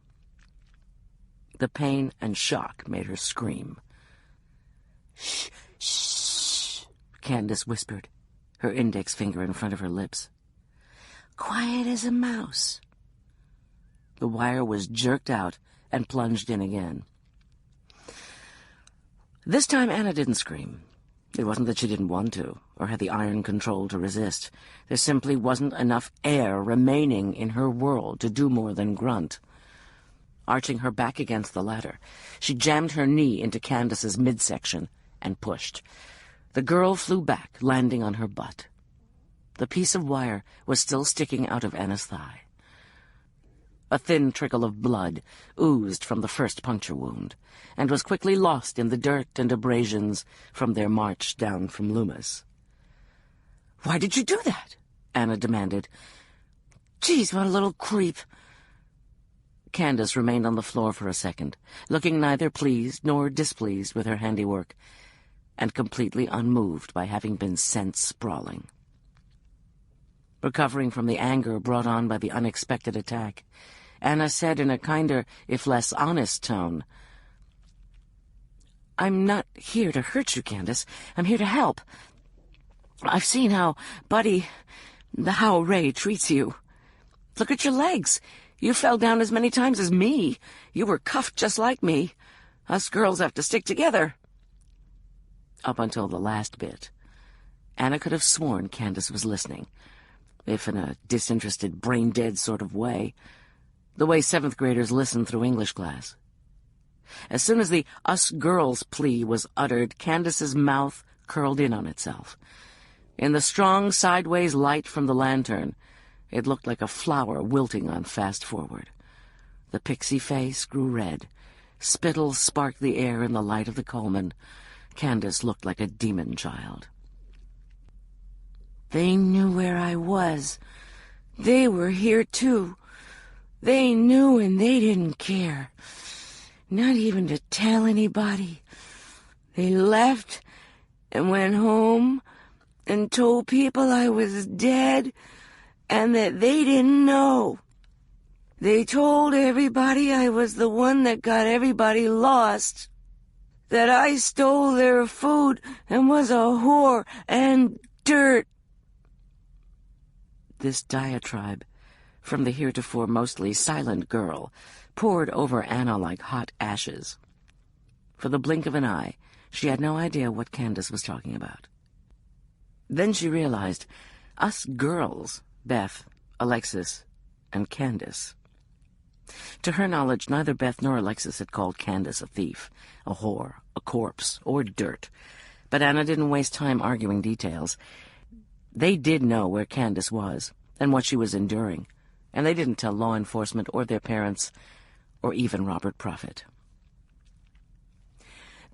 The pain and shock made her scream. "Shh, shh," Candace whispered, her index finger in front of her lips. "Quiet as a mouse." The wire was jerked out and plunged in again. This time Anna didn't scream. It wasn't that she didn't want to, or had the iron control to resist. There simply wasn't enough air remaining in her world to do more than grunt. Arching her back against the ladder, she jammed her knee into Candace's midsection and pushed. The girl flew back, landing on her butt. The piece of wire was still sticking out of Anna's thigh. A thin trickle of blood oozed from the first puncture wound, and was quickly lost in the dirt and abrasions from their march down from Loomis. "Why did you do that?" Anna demanded. "Geez, what a little creep." Candace remained on the floor for a second, looking neither pleased nor displeased with her handiwork, and completely unmoved by having been sent sprawling. Recovering from the anger brought on by the unexpected attack, Anna said in a kinder, if less honest tone, "I'm not here to hurt you, Candace. I'm here to help. I've seen how Ray treats you. Look at your legs. You fell down as many times as me. You were cuffed just like me. Us girls have to stick together." Up until the last bit, Anna could have sworn Candace was listening, if in a disinterested, brain-dead sort of way, the way 7th graders listen through English class. As soon as the "us girls" plea was uttered, Candace's mouth curled in on itself. In the strong sideways light from the lantern, it looked like a flower wilting on fast forward. The pixie face grew red. Spittle sparked the air in the light of the Coleman. Candace looked like a demon child. "They knew where I was. They were here, too. They knew and they didn't care. Not even to tell anybody. They left and went home and told people I was dead and that they didn't know. They told everybody I was the one that got everybody lost, that I stole their food and was a whore and dirt. This diatribe, from the heretofore mostly silent girl, poured over Anna like hot ashes. For the blink of an eye, she had no idea what Candace was talking about. Then she realized, us girls, Beth, Alexis, and Candace. To her knowledge, neither Beth nor Alexis had called Candace a thief, a whore, a corpse, or dirt. But Anna didn't waste time arguing details. They did know where Candace was and what she was enduring, and they didn't tell law enforcement or their parents or even Robert Prophet.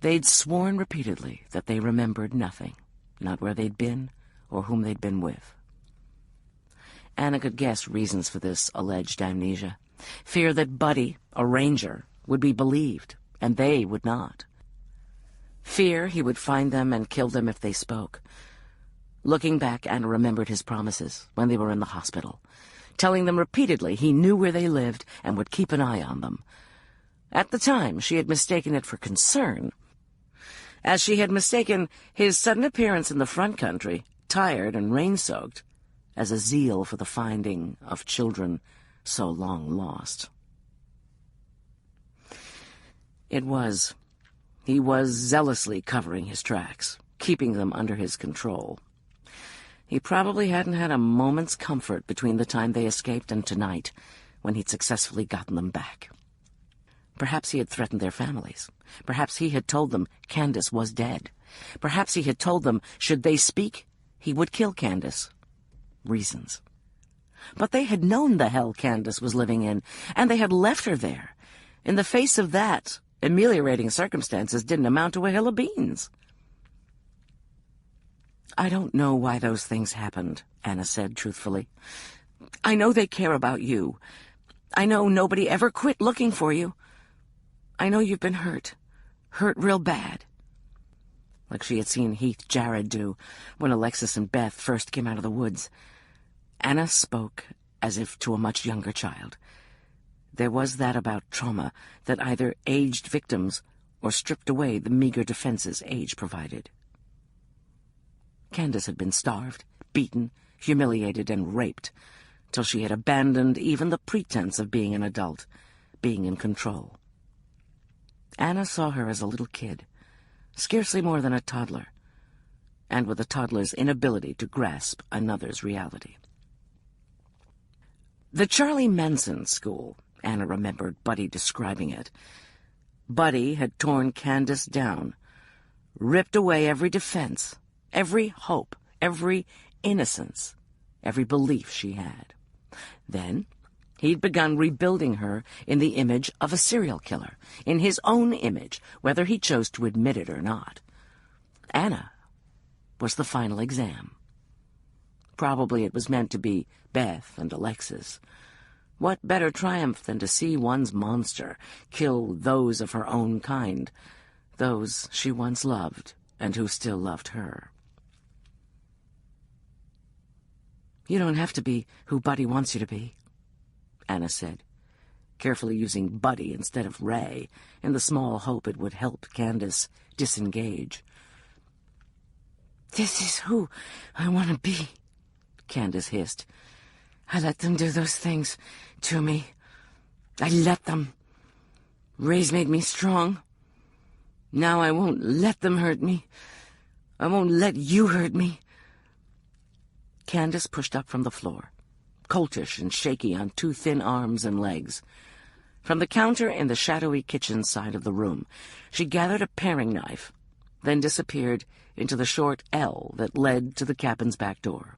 They'd sworn repeatedly that they remembered nothing, not where they'd been or whom they'd been with. Anna could guess reasons for this alleged amnesia. Fear that Buddy, a ranger, would be believed, and they would not. Fear he would find them and kill them if they spoke. Looking back, Anna remembered his promises when they were in the hospital, telling them repeatedly he knew where they lived and would keep an eye on them. At the time, she had mistaken it for concern, as she had mistaken his sudden appearance in the front country, tired and rain-soaked, as a zeal for the finding of children so long lost. He was zealously covering his tracks, keeping them under his control. He probably hadn't had a moment's comfort between the time they escaped and tonight, when he'd successfully gotten them back. Perhaps he had threatened their families. Perhaps he had told them Candace was dead. Perhaps he had told them, should they speak, he would kill Candace. Reasons. But they had known the hell Candace was living in, and they had left her there. In the face of that, ameliorating circumstances didn't amount to a hill of beans. "I don't know why those things happened," Anna said truthfully. "I know they care about you. I know nobody ever quit looking for you. I know you've been hurt real bad." Like she had seen Heath Jared do when Alexis and Beth first came out of the woods. Anna spoke as if to a much younger child. There was that about trauma that either aged victims or stripped away the meager defenses age provided. Candace had been starved, beaten, humiliated, and raped, till she had abandoned even the pretense of being an adult, being in control. Anna saw her as a little kid, scarcely more than a toddler, and with a toddler's inability to grasp another's reality. The Charlie Manson school, Anna remembered Buddy describing it. Buddy had torn Candace down, ripped away every defense, every hope, every innocence, every belief she had. Then he'd begun rebuilding her in the image of a serial killer, in his own image, whether he chose to admit it or not. Anna was the final exam. Probably it was meant to be Beth and Alexis. What better triumph than to see one's monster kill those of her own kind, those she once loved and who still loved her? "You don't have to be who Buddy wants you to be," Anna said, carefully using Buddy instead of Ray, in the small hope it would help Candace disengage. "This is who I want to be," Candace hissed. "I let them do those things to me. I let them. Ray's made me strong. Now I won't let them hurt me. I won't let you hurt me." Candace pushed up from the floor, coltish and shaky on two thin arms and legs. From the counter in the shadowy kitchen side of the room, she gathered a paring knife, then disappeared into the short L that led to the cabin's back door.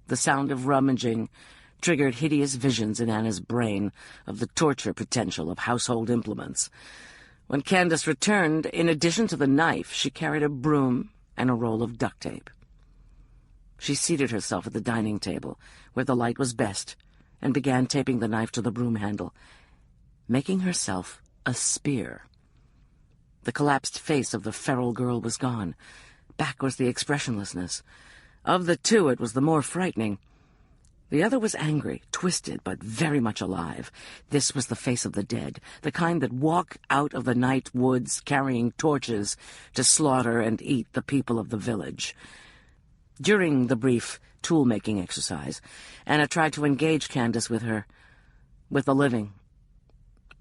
The sound of rummaging triggered hideous visions in Anna's brain of the torture potential of household implements. When Candace returned, in addition to the knife, she carried a broom and a roll of duct tape. She seated herself at the dining table, where the light was best, and began taping the knife to the broom handle, making herself a spear. The collapsed face of the feral girl was gone. Back was the expressionlessness. Of the two, it was the more frightening. The other was angry, twisted, but very much alive. This was the face of the dead, the kind that walk out of the night woods carrying torches to slaughter and eat the people of the village. During the brief tool-making exercise, Anna tried to engage Candace with the living.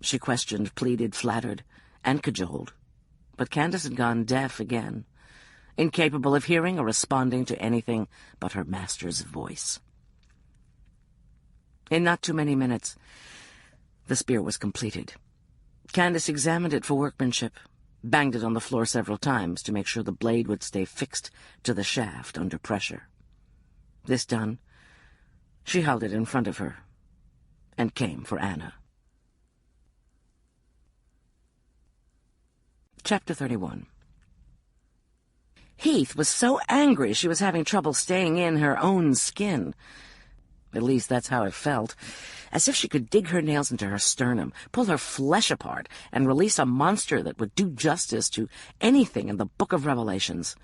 She questioned, pleaded, flattered, and cajoled. But Candace had gone deaf again, incapable of hearing or responding to anything but her master's voice. In not too many minutes, the spear was completed. Candace examined it for workmanship, banged it on the floor several times to make sure the blade would stay fixed to the shaft under pressure. This done, she held it in front of her and came for Anna. Chapter 31. Heath was so angry she was having trouble staying in her own skin. At least that's how it felt, as if she could dig her nails into her sternum, pull her flesh apart, and release a monster that would do justice to anything in the Book of Revelations.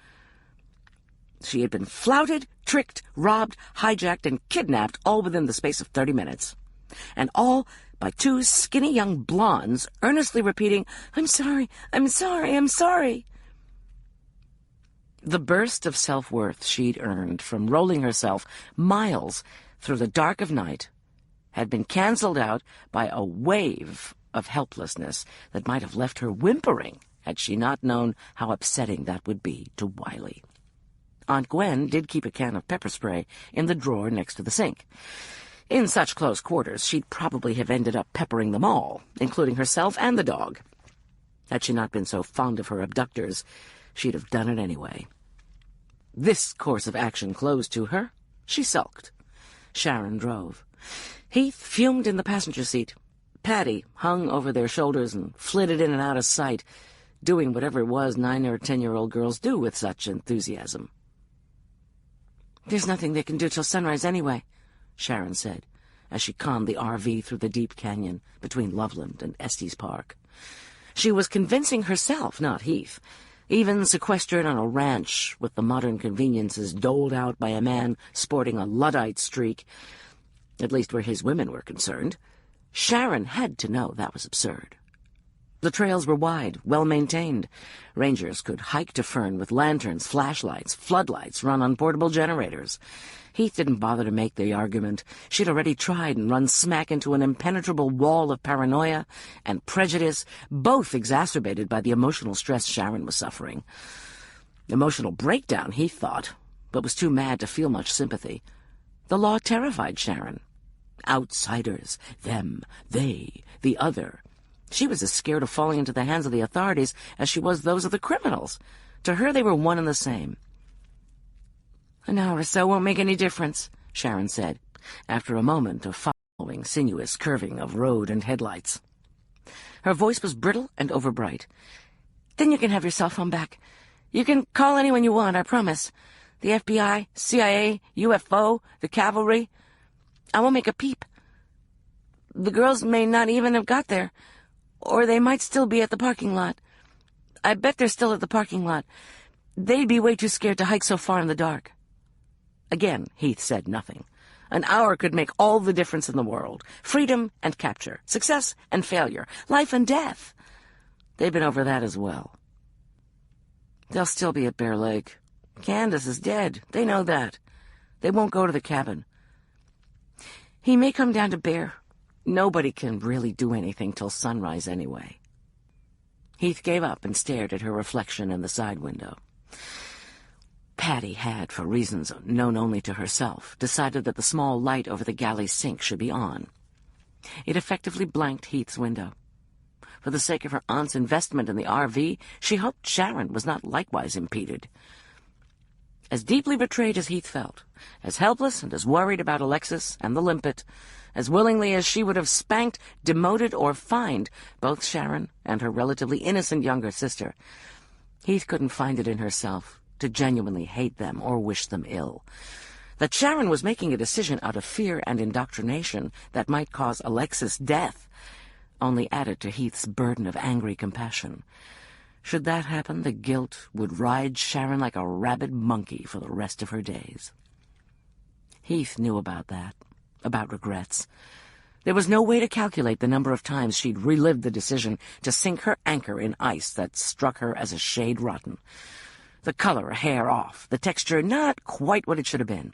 She had been flouted, tricked, robbed, hijacked, and kidnapped all within the space of 30 minutes. And all by two skinny young blondes earnestly repeating, "I'm sorry, I'm sorry, I'm sorry." The burst of self-worth she'd earned from rolling herself miles through the dark of night had been cancelled out by a wave of helplessness that might have left her whimpering had she not known how upsetting that would be to Wiley. Aunt Gwen did keep a can of pepper spray in the drawer next to the sink. In such close quarters, she'd probably have ended up peppering them all, including herself and the dog. Had she not been so fond of her abductors, she'd have done it anyway. This course of action closed to her, she sulked. Sharon drove. Heath fumed in the passenger seat. Patty hung over their shoulders and flitted in and out of sight, doing whatever it was 9 or 10-year-old girls do with such enthusiasm. "There's nothing they can do till sunrise anyway," Sharon said, as she conned the RV through the deep canyon between Loveland and Estes Park. She was convincing herself, not Heath. Even sequestered on a ranch with the modern conveniences doled out by a man sporting a Luddite streak, at least where his women were concerned, Sharon had to know that was absurd. The trails were wide, well-maintained. Rangers could hike to Fern with lanterns, flashlights, floodlights run on portable generators. Heath didn't bother to make the argument. She'd already tried and run smack into an impenetrable wall of paranoia and prejudice, both exacerbated by the emotional stress Sharon was suffering. Emotional breakdown, Heath thought, but was too mad to feel much sympathy. The law terrified Sharon. Outsiders, them, they, the other. She was as scared of falling into the hands of the authorities as she was those of the criminals. To her, they were one and the same. "An hour or so won't make any difference," Sharon said, after a moment of following sinuous curving of road and headlights. Her voice was brittle and overbright. "Then you can have your cell phone back. You can call anyone you want, I promise. The FBI, CIA, UFO, the cavalry. I won't make a peep. The girls may not even have got there, or they might still be at the parking lot. I bet they're still at the parking lot. They'd be way too scared to hike so far in the dark." Again, Heath said nothing. An hour could make all the difference in the world. Freedom and capture, success and failure, life and death. They've been over that as well. They'll still be at Bear Lake. Candace is dead. They know that. They won't go to the cabin. He may come down to Bear. Nobody can really do anything till sunrise anyway. Heath gave up and stared at her reflection in the side window. Patty had, for reasons known only to herself, decided that the small light over the galley sink should be on. It effectively blanked Heath's window. For the sake of her aunt's investment in the RV, she hoped Sharon was not likewise impeded. As deeply betrayed as Heath felt, as helpless and as worried about Alexis and the limpet, as willingly as she would have spanked, demoted, or fined both Sharon and her relatively innocent younger sister, Heath couldn't find it in herself to genuinely hate them or wish them ill. That Sharon was making a decision out of fear and indoctrination that might cause Alexis death only added to Heath's burden of angry compassion. Should that happen, the guilt would ride Sharon like a rabid monkey for the rest of her days. Heath knew about that. about regrets. There was no way to calculate the number of times she'd relived the decision to sink her anchor in ice that struck her as a shade rotten. The color a hair off, the texture not quite what it should have been.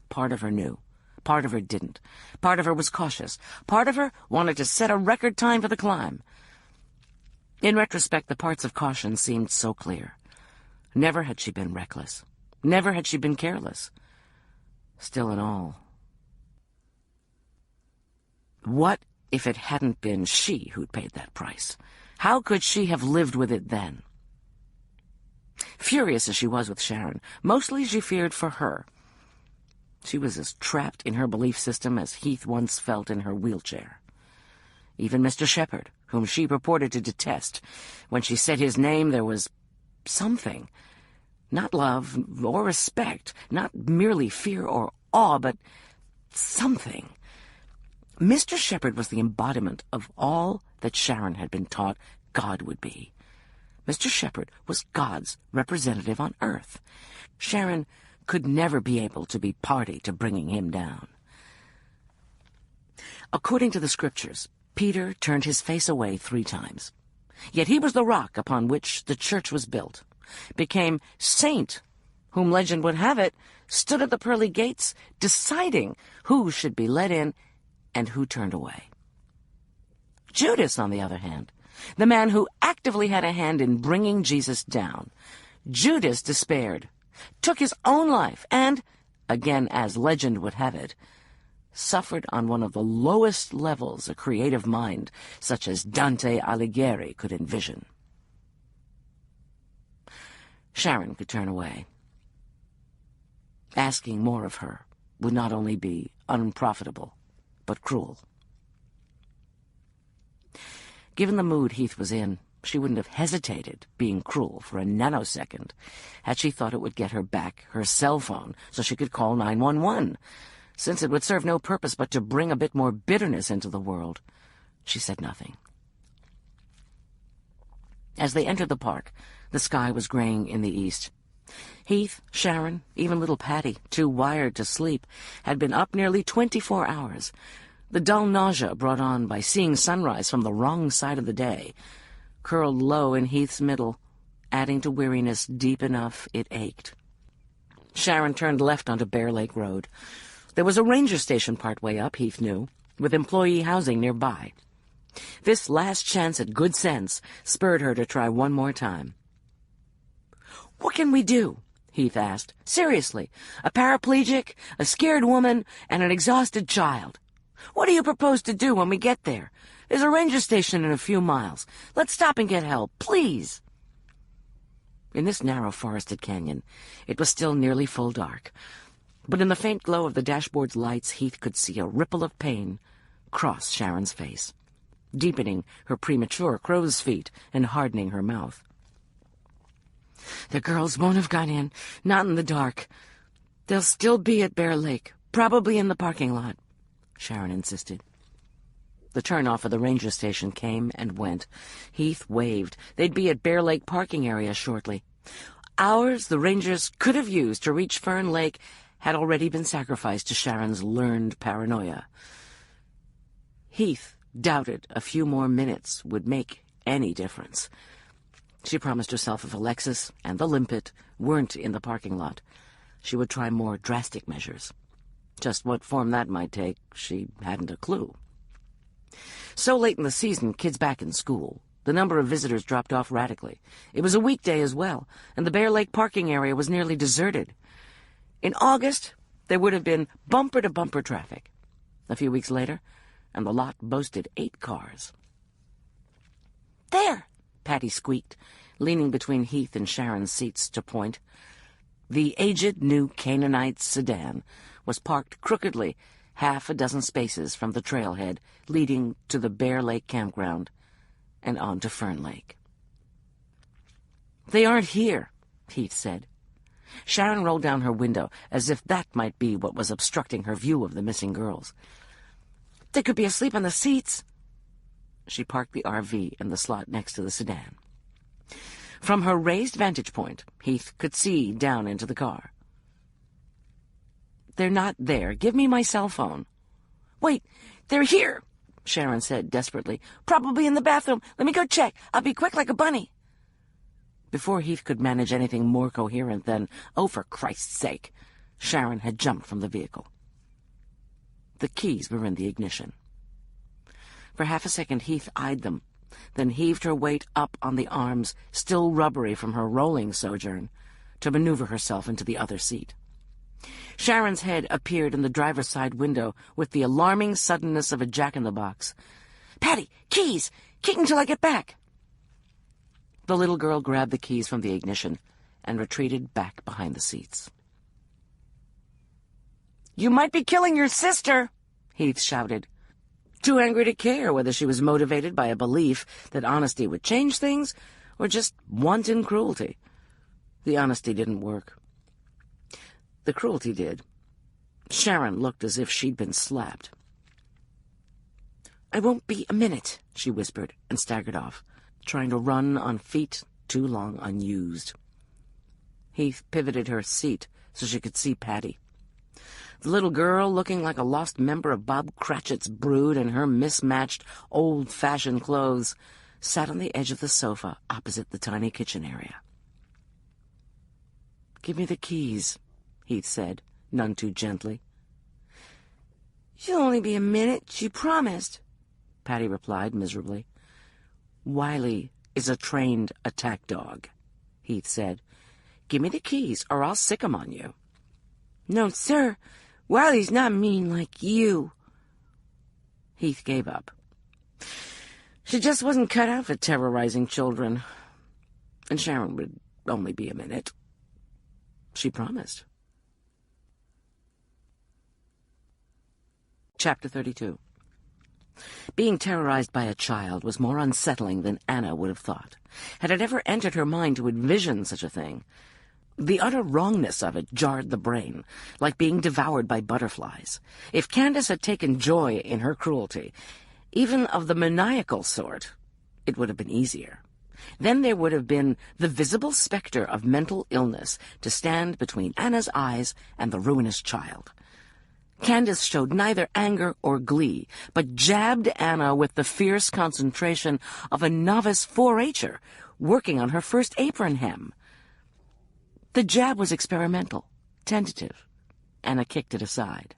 Part of her knew. Part of her didn't. Part of her was cautious. Part of her wanted to set a record time for the climb. In retrospect, the parts of caution seemed so clear. Never had she been reckless. Never had she been careless. Still in all, what if it hadn't been she who'd paid that price? How could she have lived with it then? Furious as she was with Sharon, mostly she feared for her. She was as trapped in her belief system as Heath once felt in her wheelchair. Even Mr. Shepherd, whom she purported to detest, when she said his name there was something. Not love or respect, not merely fear or awe, but something. Mr. Shepherd was the embodiment of all that Sharon had been taught God would be. Mr. Shepherd was God's representative on earth. Sharon could never be able to be party to bringing him down. According to the scriptures, Peter turned his face away 3 times. Yet he was the rock upon which the church was built, became saint, whom legend would have it, stood at the pearly gates, deciding who should be let in and who turned away. Judas, on the other hand, the man who actively had a hand in bringing Jesus down, Judas despaired, took his own life, and, again as legend would have it, suffered on one of the lowest levels a creative mind such as Dante Alighieri could envision. Sharon could turn away. Asking more of her would not only be unprofitable, but cruel. Given the mood Heath was in, she wouldn't have hesitated being cruel for a nanosecond had she thought it would get her back her cell phone so she could call 911. Since it would serve no purpose but to bring a bit more bitterness into the world, she said nothing. As they entered the park, the sky was graying in the east. Heath, Sharon, even little Patty, too wired to sleep, had been up nearly 24 hours. The dull nausea brought on by seeing sunrise from the wrong side of the day curled low in Heath's middle, adding to weariness deep enough it ached. Sharon turned left onto Bear Lake Road. There was a ranger station part way up, Heath knew, with employee housing nearby. This last chance at good sense spurred her to try one more time. "What can we do?" Heath asked. "Seriously, a paraplegic, a scared woman, and an exhausted child. What do you propose to do when we get there? There's a ranger station in a few miles. Let's stop and get help, please." In this narrow forested canyon, it was still nearly full dark, but in the faint glow of the dashboard's lights, Heath could see a ripple of pain cross Sharon's face, deepening her premature crow's feet and hardening her mouth. "The girls won't have gone in, not in the dark. They'll still be at Bear Lake, probably in the parking lot," Sharon insisted. The turnoff of the ranger station came and went. Heath waved. They'd be at Bear Lake parking area shortly. Hours the rangers could have used to reach Fern Lake had already been sacrificed to Sharon's learned paranoia. Heath doubted a few more minutes would make any difference. She promised herself if Alexis and the limpet weren't in the parking lot, she would try more drastic measures. Just what form that might take, she hadn't a clue. So late in the season, kids back in school, the number of visitors dropped off radically. It was a weekday as well, and the Bear Lake parking area was nearly deserted. In August, there would have been bumper-to-bumper traffic. A few weeks later, and the lot boasted 8 cars. "There!" Patty squeaked, leaning between Heath and Sharon's seats to point. The aged new Canaanite sedan was parked crookedly, half a dozen spaces from the trailhead leading to the Bear Lake campground and on to Fern Lake. "They aren't here," Heath said. Sharon rolled down her window as if that might be what was obstructing her view of the missing girls. "They could be asleep on the seats." She parked the RV in the slot next to the sedan. From her raised vantage point, Heath could see down into the car. "They're not there. Give me my cell phone." Wait, they're here, Sharon said desperately. Probably in the bathroom. Let me go check. I'll be quick like a bunny. Before Heath could manage anything more coherent than, "Oh, for Christ's sake," Sharon had jumped from the vehicle. The keys were in the ignition. For half a second Heath eyed them, then heaved her weight up on the arms, still rubbery from her rolling sojourn, to maneuver herself into the other seat. Sharon's head appeared in the driver's side window with the alarming suddenness of a jack-in-the-box. "Patty, keys! Kick until I get back." The little girl grabbed the keys from the ignition and retreated back behind the seats. "You might be killing your sister," Heath shouted, too angry to care whether she was motivated by a belief that honesty would change things or just wanton cruelty. The honesty didn't work. The cruelty did. Sharon looked as if she'd been slapped. "I won't be a minute," she whispered, and staggered off, trying to run on feet too long unused. Heath pivoted her seat so she could see Patty. The little girl, looking like a lost member of Bob Cratchit's brood in her mismatched, old-fashioned clothes, sat on the edge of the sofa opposite the tiny kitchen area. "Give me the keys," Heath said, none too gently. "She'll only be a minute, she promised," Patty replied miserably. "Wiley is a trained attack dog," Heath said. "Give me the keys, or I'll sick 'em on you." "No, sir. Wiley's not mean like you." Heath gave up. She just wasn't cut out for terrorizing children. And Sharon would only be a minute. She promised. Chapter 32. Being terrorized by a child was more unsettling than Anna would have thought. Had it ever entered her mind to envision such a thing? The utter wrongness of it jarred the brain, like being devoured by butterflies. If Candace had taken joy in her cruelty, even of the maniacal sort, it would have been easier. Then there would have been the visible specter of mental illness to stand between Anna's eyes and the ruinous child. Candace showed neither anger or glee, but jabbed Anna with the fierce concentration of a novice 4-H'er working on her first apron hem. The jab was experimental, tentative. Anna kicked it aside.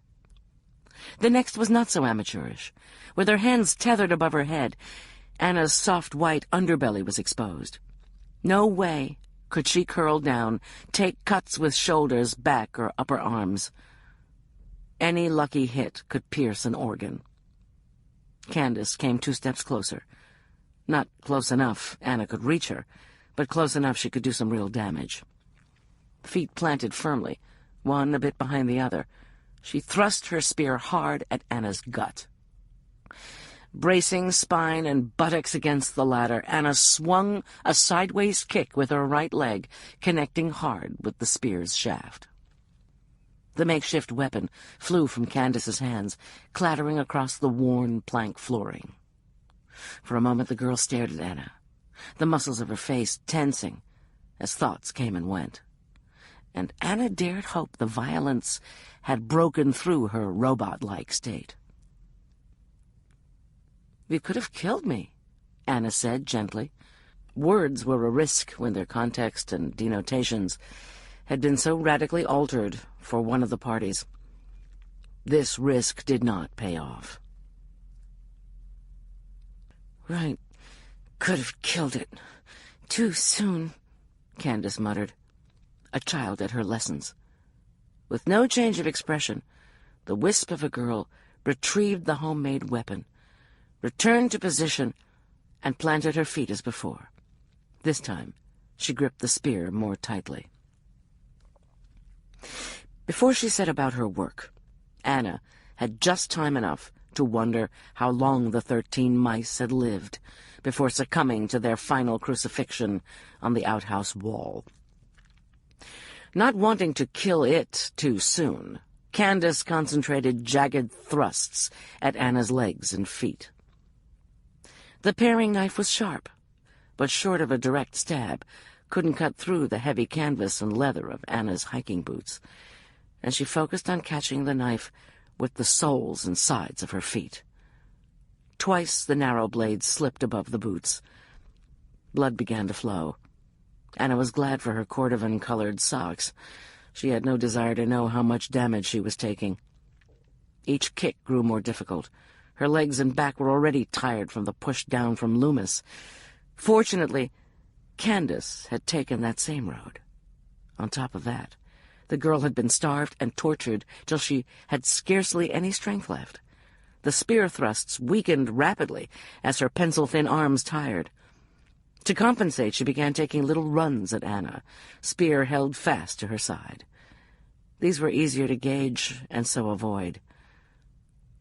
The next was not so amateurish. With her hands tethered above her head, Anna's soft white underbelly was exposed. No way could she curl down, take cuts with shoulders, back, or upper arms. Any lucky hit could pierce an organ. Candace came 2 steps closer. Not close enough Anna could reach her, but close enough she could do some real damage. Feet planted firmly, one a bit behind the other, she thrust her spear hard at Anna's gut. Bracing spine and buttocks against the ladder, Anna swung a sideways kick with her right leg, connecting hard with the spear's shaft. The makeshift weapon flew from Candace's hands, clattering across the worn plank flooring. For a moment the girl stared at Anna, the muscles of her face tensing as thoughts came and went. And Anna dared hope the violence had broken through her robot-like state. "You could have killed me," Anna said gently. Words were a risk when their context and denotations had been so radically altered for one of the parties. This risk did not pay off. "Right. Could have killed it. Too soon," Candace muttered, a child at her lessons. With no change of expression, the wisp of a girl retrieved the homemade weapon, returned to position, and planted her feet as before. This time, she gripped the spear more tightly. Before she set about her work, Anna had just time enough to wonder how long the 13 mice had lived before succumbing to their final crucifixion on the outhouse wall. Not wanting to kill it too soon, Candace concentrated jagged thrusts at Anna's legs and feet. The paring knife was sharp, but short of a direct stab, couldn't cut through the heavy canvas and leather of Anna's hiking boots, and she focused on catching the knife with the soles and sides of her feet. Twice the narrow blade slipped above the boots. Blood began to flow. Anna was glad for her cordovan-colored socks. She had no desire to know how much damage she was taking. Each kick grew more difficult. Her legs and back were already tired from the push down from Loomis. Fortunately, Candace had taken that same road. On top of that, the girl had been starved and tortured till she had scarcely any strength left. The spear thrusts weakened rapidly as her pencil-thin arms tired. To compensate, she began taking little runs at Anna, spear held fast to her side. These were easier to gauge and so avoid.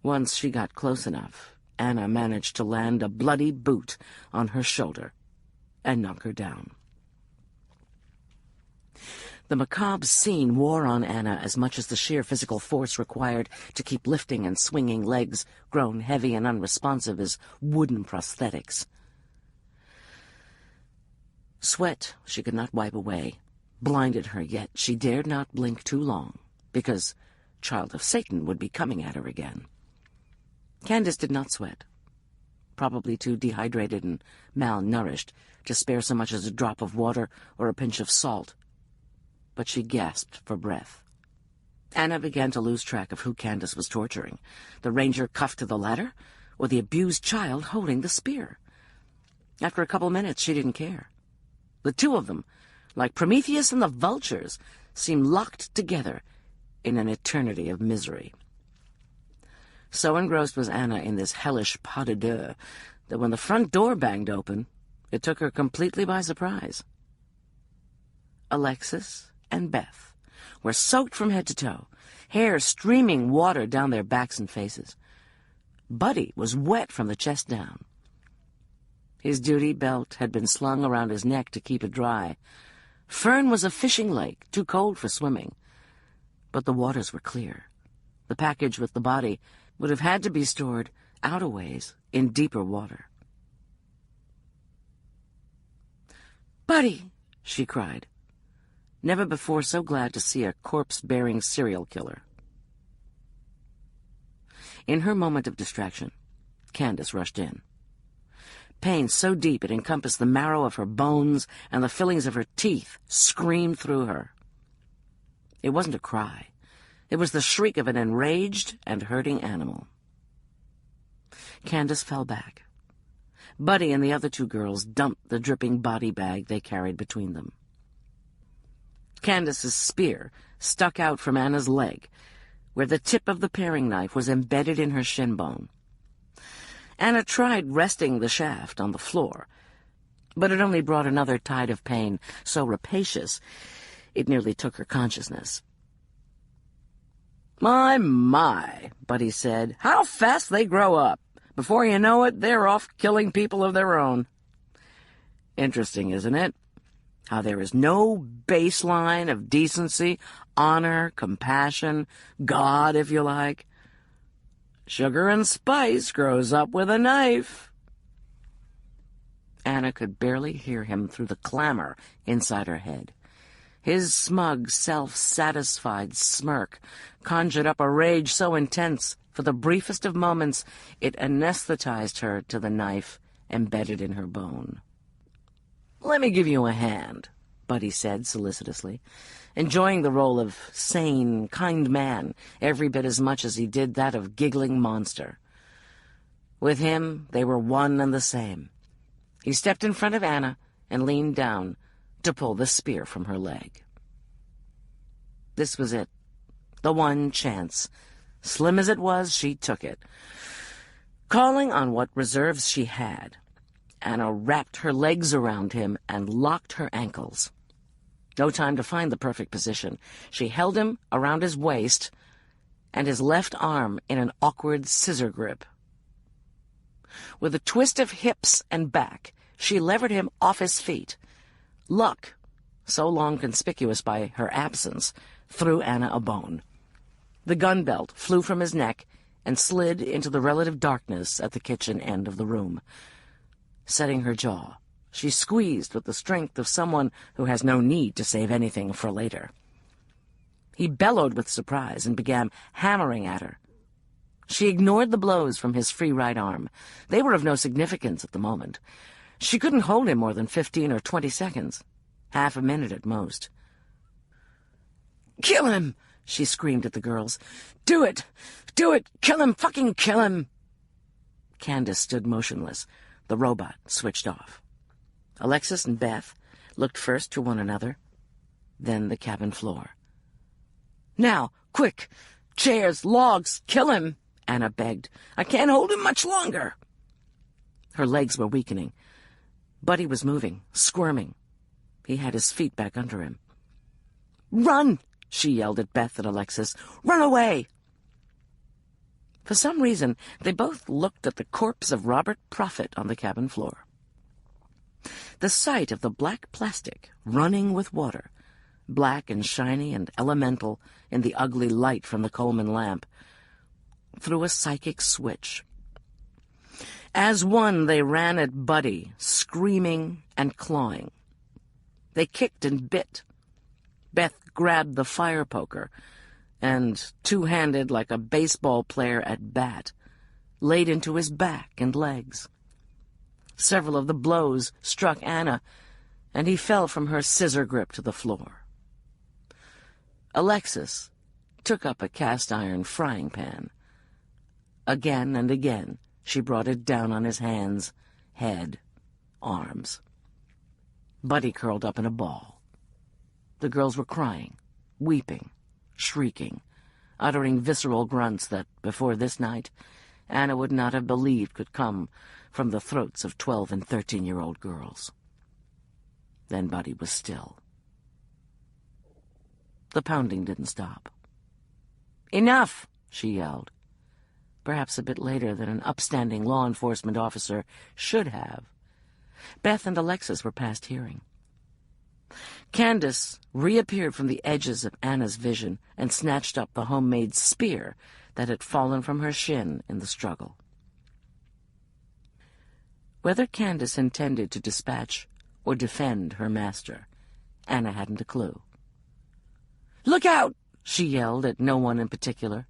Once she got close enough, Anna managed to land a bloody boot on her shoulder and knock her down. The macabre scene wore on Anna as much as the sheer physical force required to keep lifting and swinging legs grown heavy and unresponsive as wooden prosthetics. Sweat she could not wipe away blinded her, yet she dared not blink too long, because Child of Satan would be coming at her again. Candace did not sweat, probably too dehydrated and malnourished to spare so much as a drop of water or a pinch of salt, but she gasped for breath. Anna began to lose track of who Candace was torturing, the ranger cuffed to the ladder, or the abused child holding the spear. After a couple minutes, she didn't care. The two of them, like Prometheus and the vultures, seemed locked together in an eternity of misery. So engrossed was Anna in this hellish pas de deux that when the front door banged open, it took her completely by surprise. Alexis and Beth were soaked from head to toe, hair streaming water down their backs and faces. Buddy was wet from the chest down. His duty belt had been slung around his neck to keep it dry. Fern was a fishing lake, too cold for swimming. But the waters were clear. The package with the body would have had to be stored out a ways in deeper water. "Buddy!" she cried, never before so glad to see a corpse-bearing serial killer. In her moment of distraction, Candace rushed in. Pain so deep it encompassed the marrow of her bones and the fillings of her teeth screamed through her. It wasn't a cry. It was the shriek of an enraged and hurting animal. Candace fell back. Buddy and the other two girls dumped the dripping body bag they carried between them. Candace's spear stuck out from Anna's leg, where the tip of the paring knife was embedded in her shin bone. Anna tried resting the shaft on the floor, but it only brought another tide of pain so rapacious it nearly took her consciousness. My, Buddy said. How fast they grow up. Before you know it, they're off killing people of their own. Interesting, isn't it? How there is no baseline of decency, honor, compassion, God, if you like. Sugar and spice grows up with a knife. Anna could barely hear him through the clamor inside her head. His smug, self-satisfied smirk conjured up a rage so intense, for the briefest of moments, it anesthetized her to the knife embedded in her bone. "Let me give you a hand," Buddy said solicitously, enjoying the role of sane, kind man every bit as much as he did that of giggling monster. With him, they were one and the same. He stepped in front of Anna and leaned down to pull the spear from her leg. This was it, the one chance. Slim as it was, she took it. Calling on what reserves she had, Anna wrapped her legs around him and locked her ankles. No time to find the perfect position. She held him around his waist and his left arm in an awkward scissor grip. With a twist of hips and back, she levered him off his feet. Luck, so long conspicuous by her absence, threw Anna a bone. The gun belt flew from his neck and slid into the relative darkness at the kitchen end of the room. Setting her jaw, she squeezed with the strength of someone who has no need to save anything for later. He bellowed with surprise and began hammering at her, She ignored the blows from his free right arm. They were of no significance at the moment. She couldn't hold him more than 15 or 20 seconds. Half a minute at most. "Kill him!" she screamed at the girls. "Do it! Do it! Kill him! Fucking kill him!" Candace stood motionless. The robot switched off. Alexis and Beth looked first to one another, then the cabin floor. "Now, quick! Chairs, logs, kill him!" Anna begged. "I can't hold him much longer." Her legs were weakening. Buddy was moving, squirming. He had his feet back under him. "Run!" she yelled at Beth and Alexis. "Run away!" For some reason, they both looked at the corpse of Robert Prophet on the cabin floor. The sight of the black plastic running with water, black and shiny and elemental in the ugly light from the Coleman lamp, threw a psychic switch. As one, they ran at Buddy, screaming and clawing. They kicked and bit. Beth grabbed the fire poker and, two-handed like a baseball player at bat, laid into his back and legs. Several of the blows struck Anna, and he fell from her scissor grip to the floor. Alexis took up a cast-iron frying pan. Again and again she brought it down on his hands, head, arms. Buddy curled up in a ball. The girls were crying, weeping, shrieking, uttering visceral grunts that, before this night, Anna would not have believed could come from the throats of 12- and 13-year-old girls. Then Buddy was still. The pounding didn't stop. "Enough!" she yelled, perhaps a bit later than an upstanding law enforcement officer should have. Beth and Alexis were past hearing. Candace reappeared from the edges of Anna's vision and snatched up the homemade spear that had fallen from her shin in the struggle. Whether Candace intended to dispatch or defend her master, Anna hadn't a clue. "Look out!" she yelled at no one in particular.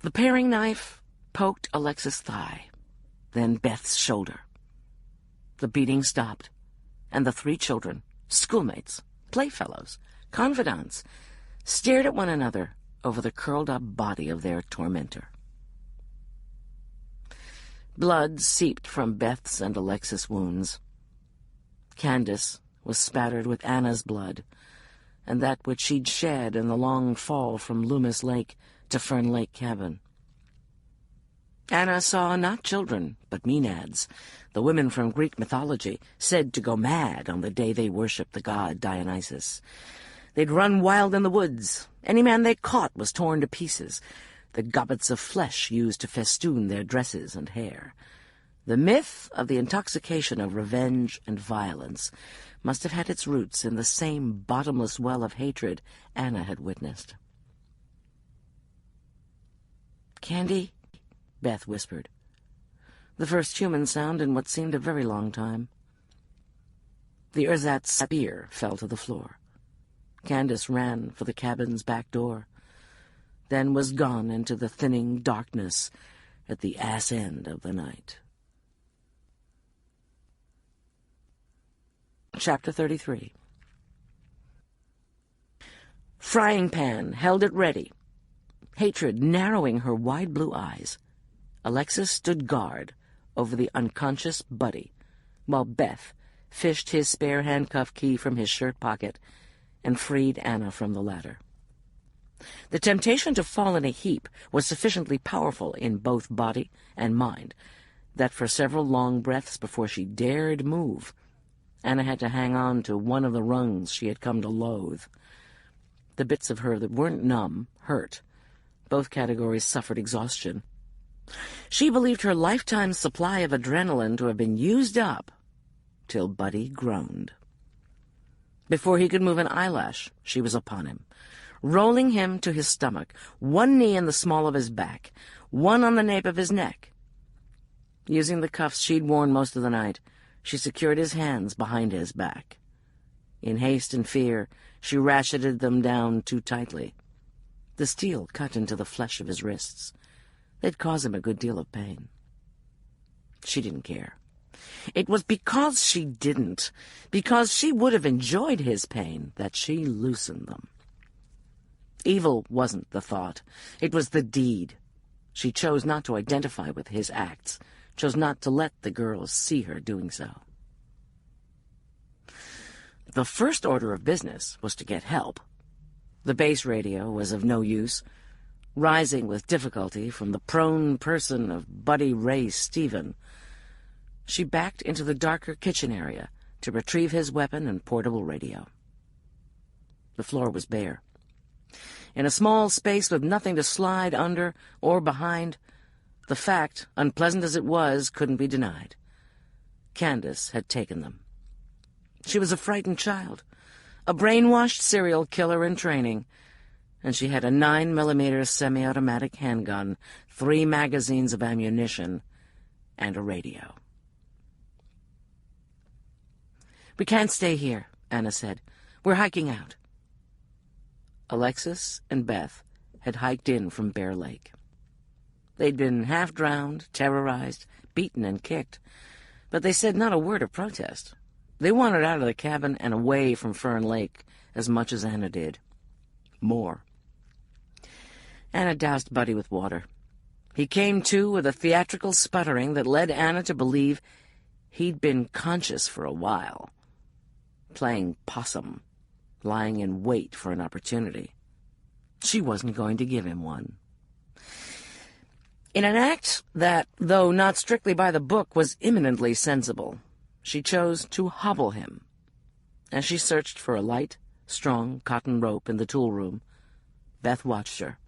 The paring knife poked Alexis' thigh, then Beth's shoulder. The beating stopped, and the three children, schoolmates, playfellows, confidants, stared at one another over the curled-up body of their tormentor. Blood seeped from Beth's and Alexis' wounds. Candace was spattered with Anna's blood, and that which she'd shed in the long fall from Loomis Lake to Fern Lake Cabin. Anna saw not children, but Maenads, the women from Greek mythology, said to go mad on the day they worshipped the god Dionysus. They'd run wild in the woods. Any man they caught was torn to pieces, the gobbets of flesh used to festoon their dresses and hair. The myth of the intoxication of revenge and violence must have had its roots in the same bottomless well of hatred Anna had witnessed. "Candy?" Beth whispered. The first human sound in what seemed a very long time. The ersatz spear fell to the floor. Candace ran for the cabin's back door, then was gone into the thinning darkness at the ass end of the night. Chapter 33. Frying pan held it ready, hatred narrowing her wide blue eyes. Alexis stood guard over the unconscious Buddy, while Beth fished his spare handcuff key from his shirt pocket and freed Anna from the ladder. The temptation to fall in a heap was sufficiently powerful in both body and mind that for several long breaths before she dared move, Anna had to hang on to one of the rungs she had come to loathe. The bits of her that weren't numb hurt. Both categories suffered exhaustion. She believed her lifetime supply of adrenaline to have been used up till Buddy groaned. Before he could move an eyelash, she was upon him, rolling him to his stomach, one knee in the small of his back, one on the nape of his neck. Using the cuffs she'd worn most of the night, she secured his hands behind his back. In haste and fear, she ratcheted them down too tightly. The steel cut into the flesh of his wrists. They'd cause him a good deal of pain. She didn't care. It was because she didn't, because she would have enjoyed his pain, that she loosened them. Evil wasn't the thought. It was the deed. She chose not to identify with his acts, chose not to let the girls see her doing so. The first order of business was to get help. The base radio was of no use, rising with difficulty from the prone person of Buddy Ray Stephen. She backed into the darker kitchen area to retrieve his weapon and portable radio. The floor was bare. In a small space with nothing to slide under or behind, the fact, unpleasant as it was, couldn't be denied. Candace had taken them. She was a frightened child, a brainwashed serial killer in training, and she had a 9mm semi-automatic handgun, 3 magazines of ammunition, and a radio. "We can't stay here," Anna said. "We're hiking out." Alexis and Beth had hiked in from Bear Lake. They'd been half-drowned, terrorized, beaten and kicked, but they said not a word of protest. They wanted out of the cabin and away from Fern Lake as much as Anna did. More. Anna doused Buddy with water. He came to with a theatrical sputtering that led Anna to believe he'd been conscious for a while, playing possum, lying in wait for an opportunity. She wasn't going to give him one. In an act that, though not strictly by the book, was eminently sensible, she chose to hobble him. As she searched for a light, strong cotton rope in the tool room, Beth watched her.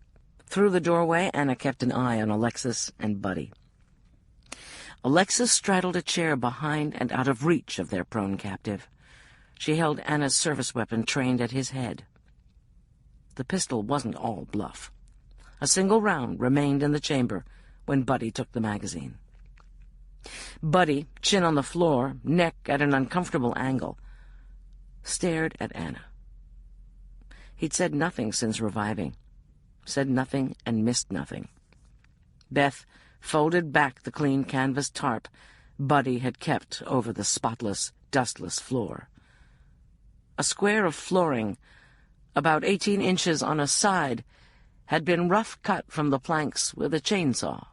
Through the doorway, Anna kept an eye on Alexis and Buddy. Alexis straddled a chair behind and out of reach of their prone captive. She held Anna's service weapon trained at his head. The pistol wasn't all bluff. A single round remained in the chamber when Buddy took the magazine. Buddy, chin on the floor, neck at an uncomfortable angle, stared at Anna. He'd said nothing since reviving, said nothing and missed nothing. Beth folded back the clean canvas tarp Buddy had kept over the spotless, dustless floor. A square of flooring, about 18 inches on a side, had been rough cut from the planks with a chainsaw.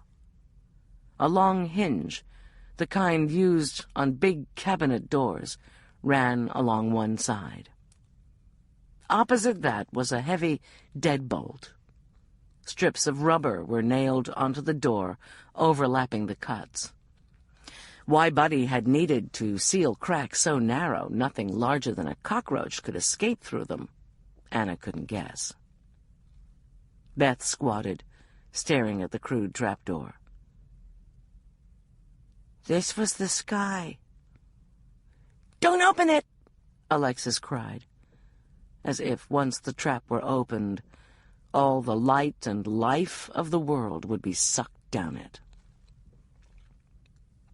A long hinge, the kind used on big cabinet doors, ran along one side. Opposite that was a heavy deadbolt. Strips of rubber were nailed onto the door, overlapping the cuts. Why Buddy had needed to seal cracks so narrow nothing larger than a cockroach could escape through them, Anna couldn't guess. Beth squatted, staring at the crude trapdoor. "This was the sky." "Don't open it!" Alexis cried, as if once the trap were opened, all the light and life of the world would be sucked down it.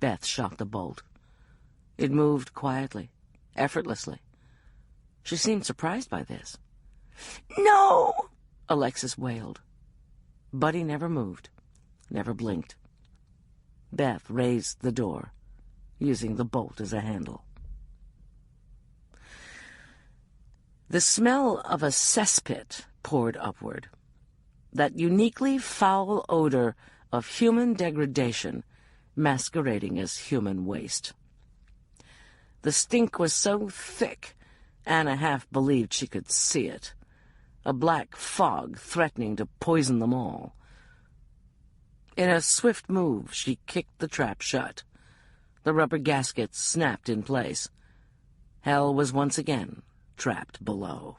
Beth shot the bolt. It moved quietly, effortlessly. She seemed surprised by this. "No!" Alexis wailed. Buddy never moved, never blinked. Beth raised the door, using the bolt as a handle. The smell of a cesspit poured upward, that uniquely foul odor of human degradation masquerading as human waste. The stink was so thick, Anna half believed she could see it, a black fog threatening to poison them all. In a swift move, she kicked the trap shut. The rubber gaskets snapped in place. Hell was once again trapped below.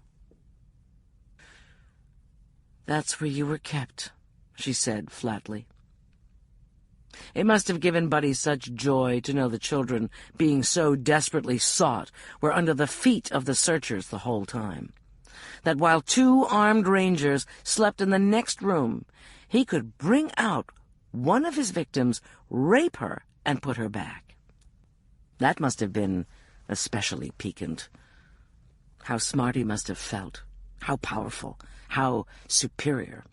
"That's where you were kept," she said flatly. It must have given Buddy such joy to know the children, being so desperately sought, were under the feet of the searchers the whole time, that while 2 armed rangers slept in the next room, he could bring out one of his victims, rape her, and put her back. That must have been especially piquant. How smart he must have felt, how powerful, how superior.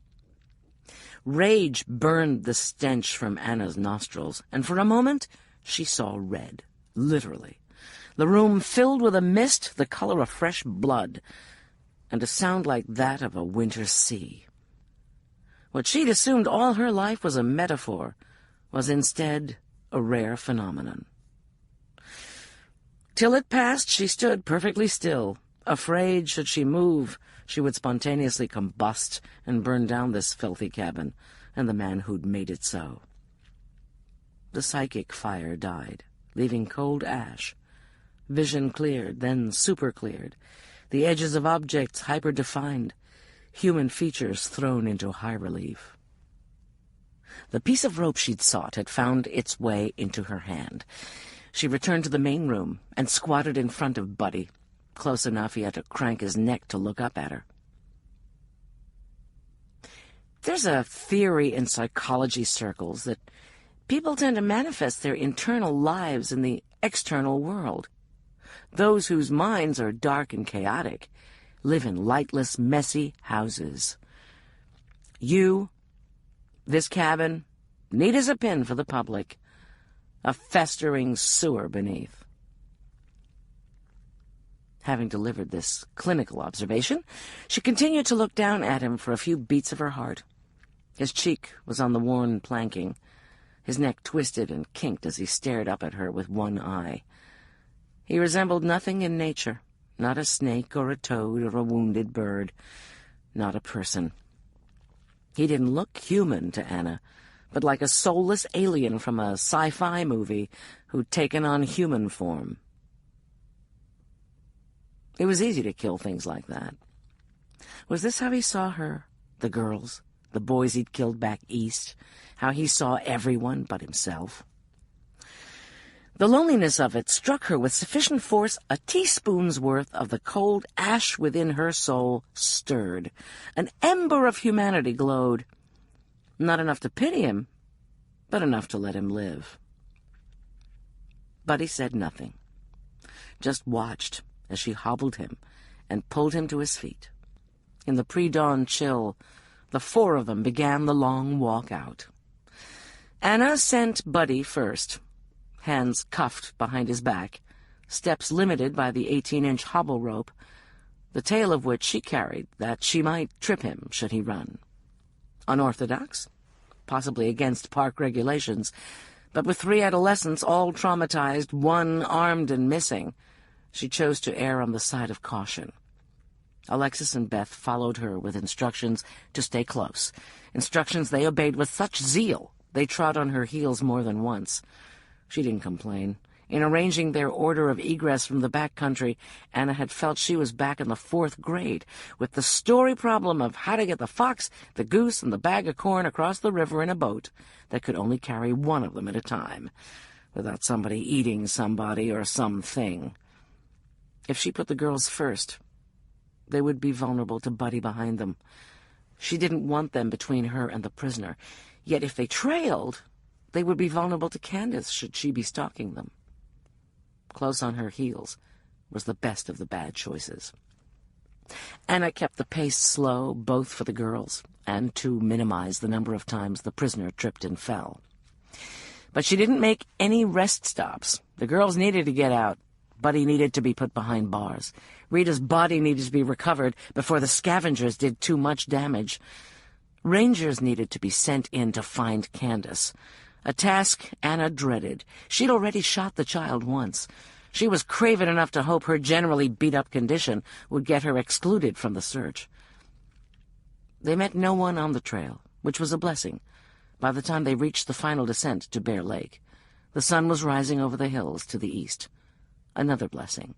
Rage burned the stench from Anna's nostrils, and for a moment she saw red, literally. The room filled with a mist the color of fresh blood, and a sound like that of a winter sea. What she'd assumed all her life was a metaphor was instead a rare phenomenon. Till it passed, she stood perfectly still, afraid should she move, she would spontaneously combust and burn down this filthy cabin and the man who'd made it so. The psychic fire died, leaving cold ash. Vision cleared, then super-cleared, the edges of objects hyper-defined, human features thrown into high relief. The piece of rope she'd sought had found its way into her hand. She returned to the main room and squatted in front of Buddy, close enough he had to crank his neck to look up at her. There's a theory in psychology circles that people tend to manifest their internal lives in the external world. Those whose minds are dark and chaotic live in lightless, messy houses. You, this cabin, neat as a pin for the public, a festering sewer beneath. Having delivered this clinical observation, she continued to look down at him for a few beats of her heart. His cheek was on the worn planking. His neck twisted and kinked as he stared up at her with one eye. He resembled nothing in nature, not a snake or a toad or a wounded bird, not a person. He didn't look human to Anna, but like a soulless alien from a sci-fi movie who'd taken on human form. It was easy to kill things like that. Was this how he saw her, the girls, the boys he'd killed back east, how he saw everyone but himself? The loneliness of it struck her with sufficient force. A teaspoon's worth of the cold ash within her soul stirred. An ember of humanity glowed. Not enough to pity him, but enough to let him live. Buddy said nothing, just watched as she hobbled him and pulled him to his feet. In the pre-dawn chill, the four of them began the long walk out. Anna sent Buddy first, hands cuffed behind his back, steps limited by the 18-inch hobble rope, the tail of which she carried that she might trip him should he run. Unorthodox, possibly against park regulations, but with 3 adolescents all traumatized, one armed and missing, she chose to err on the side of caution. Alexis and Beth followed her with instructions to stay close, instructions they obeyed with such zeal they trod on her heels more than once. She didn't complain. In arranging their order of egress from the back country, Anna had felt she was back in the 4th grade, with the story problem of how to get the fox, the goose, and the bag of corn across the river in a boat that could only carry one of them at a time, without somebody eating somebody or something. If she put the girls first, they would be vulnerable to Buddy behind them. She didn't want them between her and the prisoner, yet if they trailed, they would be vulnerable to Candace should she be stalking them. Close on her heels was the best of the bad choices. Anna kept the pace slow, both for the girls and to minimize the number of times the prisoner tripped and fell. But she didn't make any rest stops. The girls needed to get out. Buddy needed to be put behind bars. Rita's body needed to be recovered before the scavengers did too much damage. Rangers needed to be sent in to find Candace, a task Anna dreaded. She'd already shot the child once. She was craven enough to hope her generally beat-up condition would get her excluded from the search. They met no one on the trail, which was a blessing. By the time they reached the final descent to Bear Lake, the sun was rising over the hills to the east. Another blessing.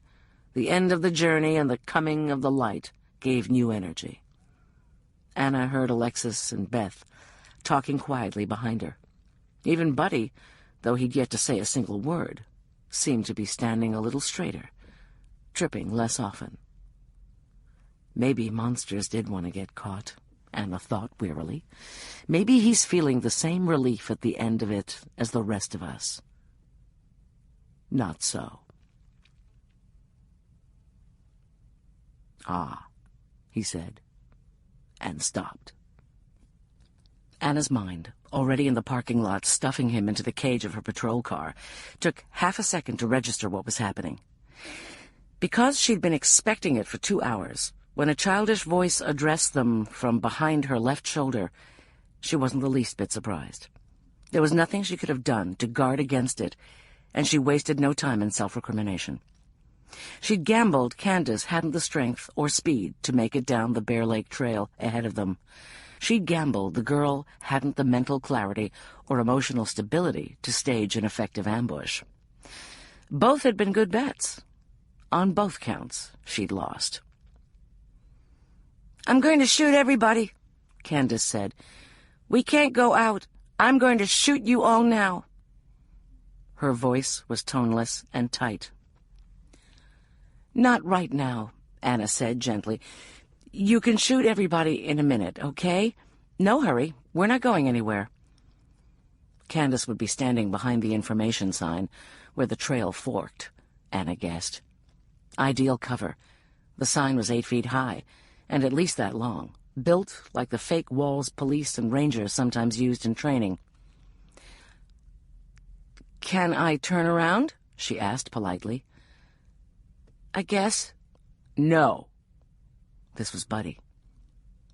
The end of the journey and the coming of the light gave new energy. Anna heard Alexis and Beth talking quietly behind her. Even Buddy, though he'd yet to say a single word, seemed to be standing a little straighter, tripping less often. Maybe monsters did want to get caught, Anna thought wearily. Maybe he's feeling the same relief at the end of it as the rest of us. Not so. "Ah," he said, and stopped. Anna's mind, already in the parking lot stuffing him into the cage of her patrol car, took half a second to register what was happening. Because she'd been expecting it for 2 hours, when a childish voice addressed them from behind her left shoulder, she wasn't the least bit surprised. There was nothing she could have done to guard against it, and she wasted no time in self-recrimination. She'd gambled Candace hadn't the strength or speed to make it down the Bear Lake Trail ahead of them. She'd gambled the girl hadn't the mental clarity or emotional stability to stage an effective ambush. Both had been good bets. On both counts, she'd lost. "I'm going to shoot everybody," Candace said. "We can't go out. I'm going to shoot you all now." Her voice was toneless and tight. "Not right now," Anna said gently. "You can shoot everybody in a minute, okay? No hurry. We're not going anywhere." Candace would be standing behind the information sign where the trail forked, Anna guessed. Ideal cover. The sign was 8 feet high, and at least that long, built like the fake walls police and rangers sometimes used in training. "Can I turn around?" she asked politely. "I guess." "No." This was Buddy.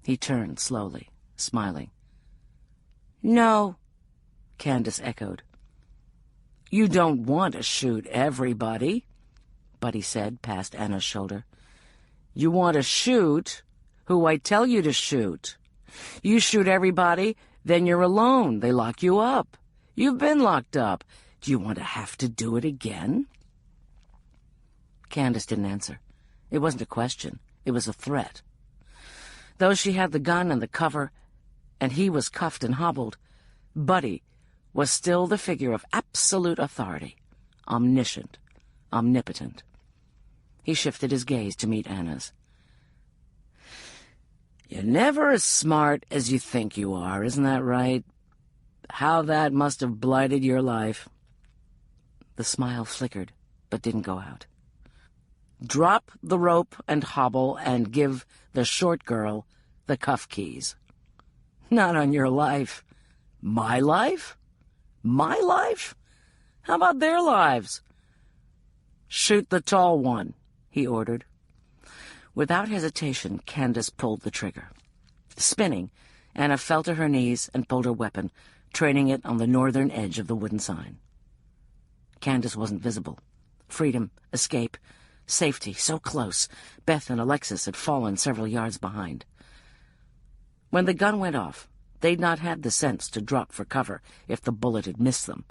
He turned slowly, smiling. "No," Candace echoed. "You don't want to shoot everybody," Buddy said past Anna's shoulder. "You want to shoot who I tell you to shoot. You shoot everybody, then you're alone. They lock you up. You've been locked up. Do you want to have to do it again?" Candace didn't answer. It wasn't a question. It was a threat. Though she had the gun and the cover, and he was cuffed and hobbled, Buddy was still the figure of absolute authority, omniscient, omnipotent. He shifted his gaze to meet Anna's. "You're never as smart as you think you are, isn't that right? How that must have blighted your life." The smile flickered, but didn't go out. "Drop the rope and hobble and give the short girl the cuff keys." "Not on your life." "My life? My life? How about their lives?" "Shoot the tall one," he ordered. Without hesitation, Candace pulled the trigger. Spinning, Anna fell to her knees and pulled her weapon, training it on the northern edge of the wooden sign. Candace wasn't visible. Freedom, escape, safety, so close. Beth and Alexis had fallen several yards behind. When the gun went off, they'd not had the sense to drop for cover if the bullet had missed them,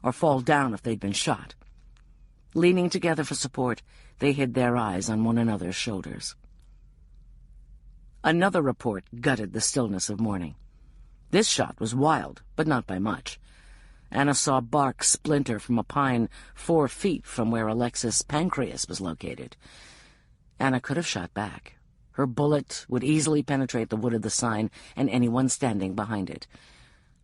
or fall down if they'd been shot. Leaning together for support, they hid their eyes on one another's shoulders. Another report gutted the stillness of morning. This shot was wild, but not by much. Anna saw bark splinter from a pine 4 feet from where Alexis' pancreas was located. Anna could have shot back. Her bullet would easily penetrate the wood of the sign and anyone standing behind it.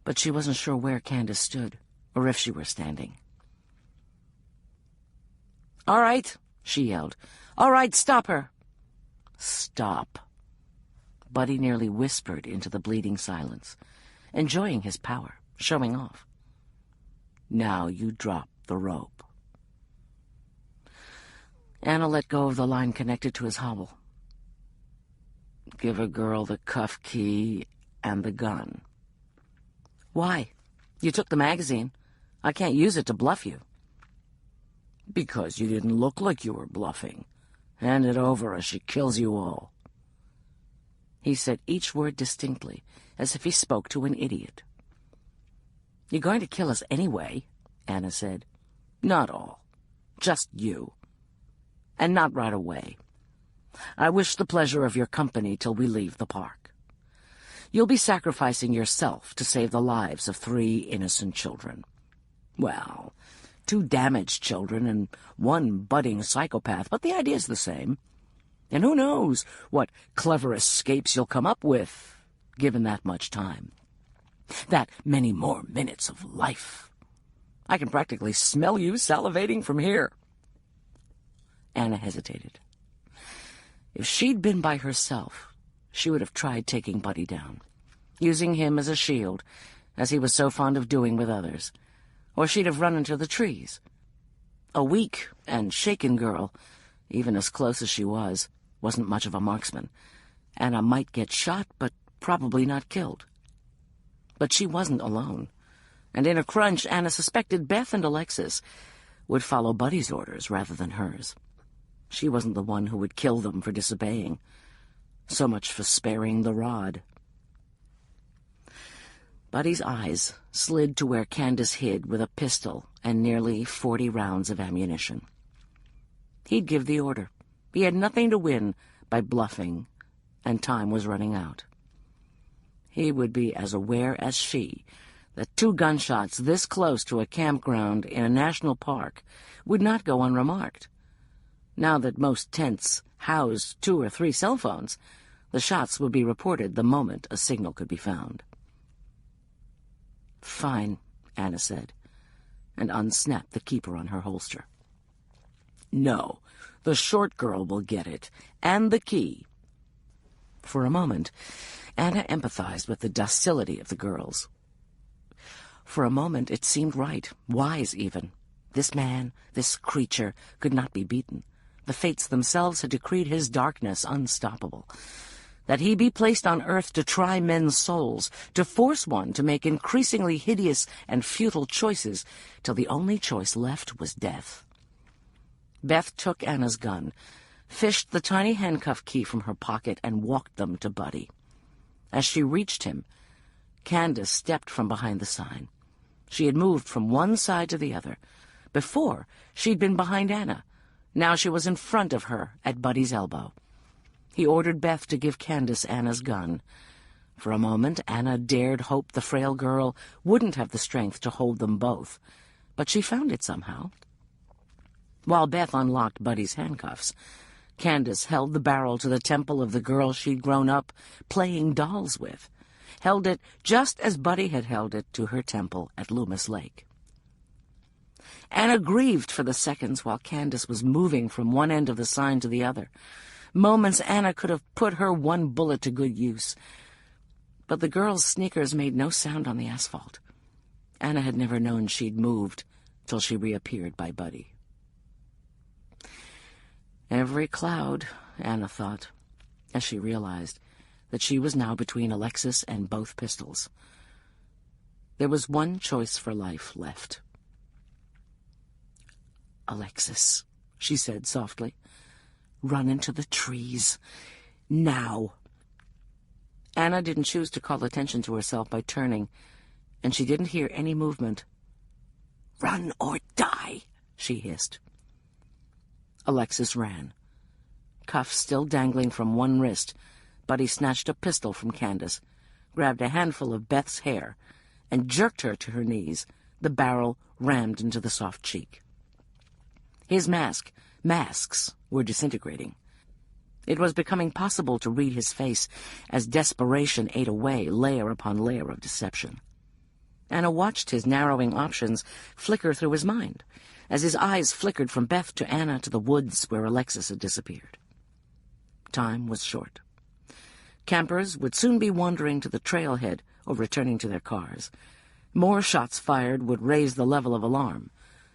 But she wasn't sure where Candace stood, or if she were standing. "All right," she yelled. "All right, stop her." "Stop." Buddy nearly whispered into the bleeding silence, enjoying his power, showing off. "Now you drop the rope." Anna let go of the line connected to his hobble. "Give a girl the cuff key and the gun." "Why? You took the magazine. I can't use it to bluff you." "Because you didn't look like you were bluffing. Hand it over or she kills you all." He said each word distinctly, as if he spoke to an idiot. "You're going to kill us anyway," Anna said. "Not all. Just you. And not right away. I wish the pleasure of your company till we leave the park. You'll be sacrificing yourself to save the lives of 3 innocent children. Well, 2 damaged children and 1 budding psychopath, but the idea's the same. And who knows what clever escapes you'll come up with, given that much time. That many more minutes of life. I can practically smell you salivating from here." Anna hesitated. If she'd been by herself, she would have tried taking Buddy down. using him as a shield, as he was so fond of doing with others, or she'd have run into the trees. A weak and shaken girl, even as close as she was, wasn't much of a marksman. Anna might get shot, but probably not killed. But she wasn't alone, and in a crunch, Anna suspected Beth and Alexis would follow Buddy's orders rather than hers. She wasn't the one who would kill them for disobeying. So much for sparing the rod. Buddy's eyes slid to where Candace hid with a pistol and nearly 40 rounds of ammunition. He'd give the order. He had nothing to win by bluffing, and time was running out. He would be as aware as she that 2 gunshots this close to a campground in a national park would not go unremarked. Now that most tents housed 2 or 3 cell phones, the shots would be reported the moment a signal could be found. "Fine," Anna said, and unsnapped the keeper on her holster. "No, the short girl will get it, and the key." For a moment, Anna empathized with the docility of the girls. For a moment it seemed right, wise even. This man, this creature, could not be beaten. The fates themselves had decreed his darkness unstoppable. That he be placed on earth to try men's souls, to force one to make increasingly hideous and futile choices, till the only choice left was death. Beth took Anna's gun, fished the tiny handcuff key from her pocket, and walked them to Buddy. As she reached him, Candace stepped from behind the sign. She had moved from one side to the other. Before, she'd been behind Anna. Now she was in front of her, at Buddy's elbow. He ordered Beth to give Candace Anna's gun. For a moment, Anna dared hope the frail girl wouldn't have the strength to hold them both, but she found it somehow. While Beth unlocked Buddy's handcuffs, Candace held the barrel to the temple of the girl she'd grown up playing dolls with, held it just as Buddy had held it to her temple at Loomis Lake. Anna grieved for the seconds while Candace was moving from one end of the sign to the other. Moments Anna could have put her one bullet to good use. But the girl's sneakers made no sound on the asphalt. Anna had never known she'd moved till she reappeared by Buddy. Every cloud, Anna thought, as she realized that she was now between Alexis and both pistols. There was one choice for life left. "Alexis," she said softly, "run into the trees. Now." Anna didn't choose to call attention to herself by turning, and she didn't hear any movement. "Run or die," she hissed. Alexis ran. Cuffs still dangling from one wrist, Buddy snatched a pistol from Candace, grabbed a handful of Beth's hair, and jerked her to her knees, the barrel rammed into the soft cheek. His masks were disintegrating. It was becoming possible to read his face as desperation ate away layer upon layer of deception. Anna watched his narrowing options flicker through his mind, as his eyes flickered from Beth to Anna to the woods where Alexis had disappeared. Time was short. Campers would soon be wandering to the trailhead or returning to their cars. More shots fired would raise the level of alarm,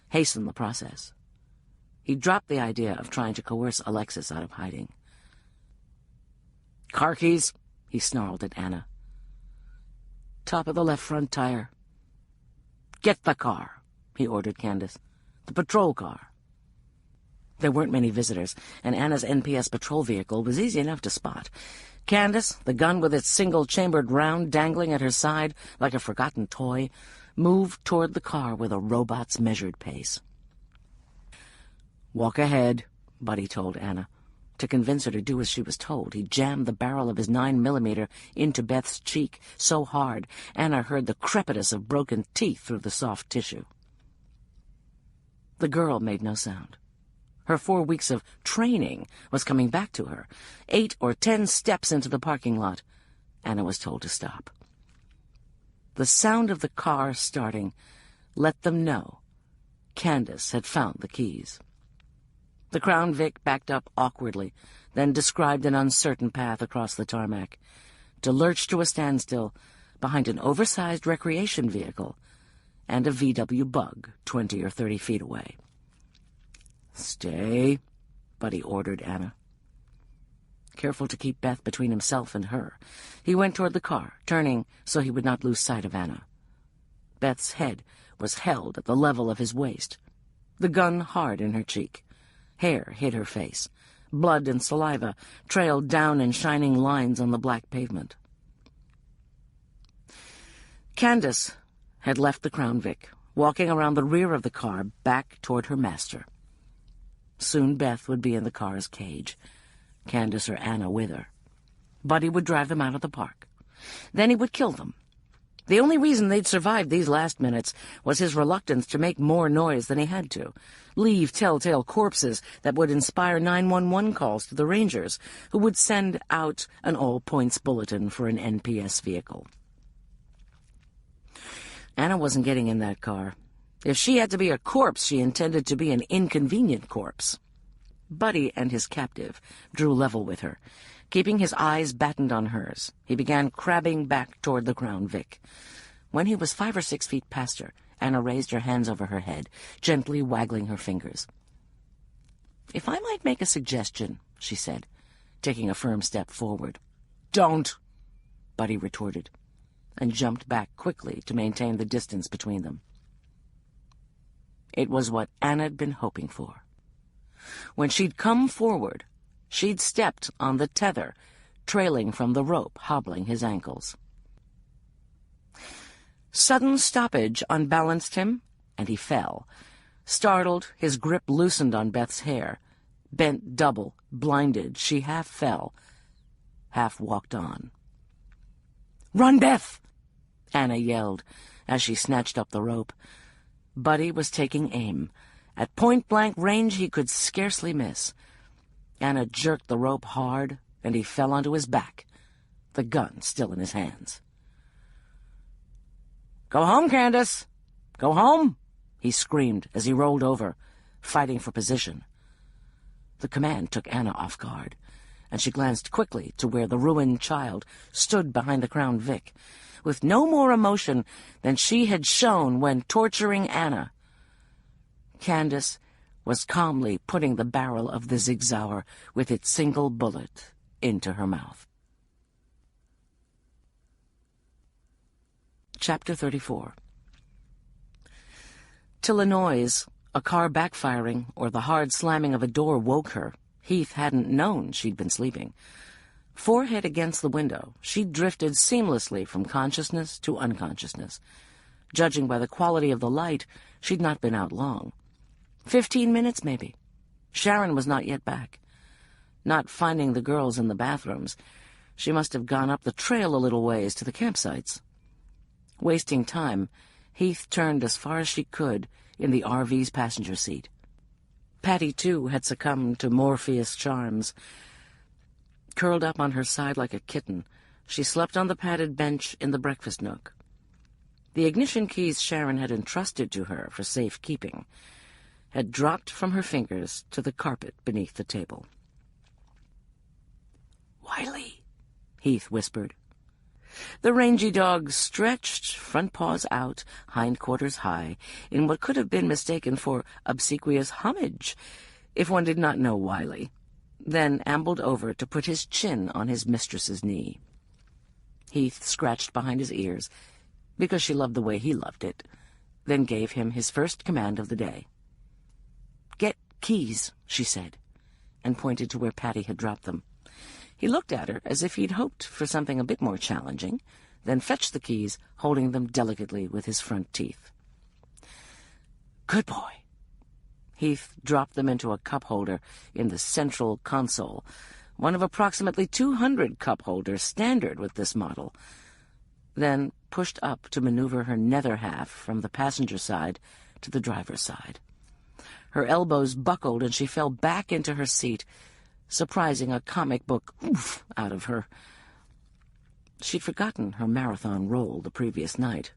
hasten the process. He dropped the idea of trying to coerce Alexis out of hiding. "Car keys," he snarled at Anna. "Top of the left front tire." "Get the car," he ordered Candace. "The patrol car." There weren't many visitors, and Anna's NPS patrol vehicle was easy enough to spot. Candace, the gun with its single-chambered round dangling at her side like a forgotten toy, moved toward the car with a robot's measured pace. "Walk ahead," Buddy told Anna. To convince her to do as she was told, he jammed the barrel of his 9mm into Beth's cheek so hard Anna heard the crepitus of broken teeth through the soft tissue. The girl made no sound. Her 4 weeks of training was coming back to her. 8 or 10 steps into the parking lot, Anna was told to stop. The sound of the car starting let them know Candace had found the keys. The Crown Vic backed up awkwardly, then described an uncertain path across the tarmac. To lurch to a standstill, behind an oversized recreation vehicle and a VW Bug 20 or 30 feet away. "Stay," Buddy ordered Anna. Careful to keep Beth between himself and her, he went toward the car, turning so he would not lose sight of Anna. Beth's head was held at the level of his waist, the gun hard in her cheek. Hair hid her face. Blood and saliva trailed down in shining lines on the black pavement. Candace had left the Crown Vic, walking around the rear of the car back toward her master. Soon Beth would be in the car's cage, Candace or Anna with her. Buddy would drive them out of the park. Then he would kill them. The only reason they'd survived these last minutes was his reluctance to make more noise than he had to, leave telltale corpses that would inspire 911 calls to the Rangers, who would send out an all-points bulletin for an NPS vehicle. Anna wasn't getting in that car. If she had to be a corpse, she intended to be an inconvenient corpse. Buddy and his captive drew level with her. Keeping his eyes battened on hers, he began crabbing back toward the Crown Vic. When he was 5 or 6 feet past her, Anna raised her hands over her head, gently waggling her fingers. "If I might make a suggestion," she said, taking a firm step forward. "Don't," Buddy retorted, and jumped back quickly to maintain the distance between them. It was what Anna had been hoping for. When she'd come forward, she'd stepped on the tether, trailing from the rope, hobbling his ankles. Sudden stoppage unbalanced him, and he fell. Startled, his grip loosened on Beth's hair. Bent double, blinded, she half fell, half walked on. "Run, Beth!" Anna yelled as she snatched up the rope. Buddy was taking aim. At point-blank range, he could scarcely miss. Anna jerked the rope hard, and he fell onto his back, the gun still in his hands. "Go home, Candace! Go home!" he screamed as he rolled over, fighting for position. The command took Anna off guard, and she glanced quickly to where the ruined child stood behind the Crown Vic, with no more emotion than she had shown when torturing Anna. Candace was calmly putting the barrel of the Sig Sauer with its single bullet into her mouth. Chapter 34. Till a noise, a car backfiring, or the hard slamming of a door woke her, Heath hadn't known she'd been sleeping. Forehead against the window, she'd drifted seamlessly from consciousness to unconsciousness. Judging by the quality of the light, she'd not been out long. 15 minutes, maybe. Sharon was not yet back. Not finding the girls in the bathrooms, she must have gone up the trail a little ways to the campsites. Wasting time, Heath turned as far as she could in the RV's passenger seat. Patty, too, had succumbed to Morpheus' charms. Curled up on her side like a kitten, she slept on the padded bench in the breakfast nook. The ignition keys Sharon had entrusted to her for safekeeping had dropped from her fingers to the carpet beneath the table. "Wiley," Heath whispered. The rangy dog stretched, front paws out, hindquarters high, in what could have been mistaken for obsequious homage, if one did not know Wiley, then ambled over to put his chin on his mistress's knee. Heath scratched behind his ears, because she loved the way he loved it, then gave him his first command of the day. "Get keys," she said, and pointed to where Patty had dropped them. He looked at her as if he'd hoped for something a bit more challenging, then fetched the keys, holding them delicately with his front teeth. "Good boy." Heath dropped them into a cup holder in the central console, one of approximately 200 cup holders standard with this model, then pushed up to maneuver her nether half from the passenger side to the driver's side. Her elbows buckled and she fell back into her seat, surprising a comic book oof out of her. She'd forgotten her marathon roll the previous night.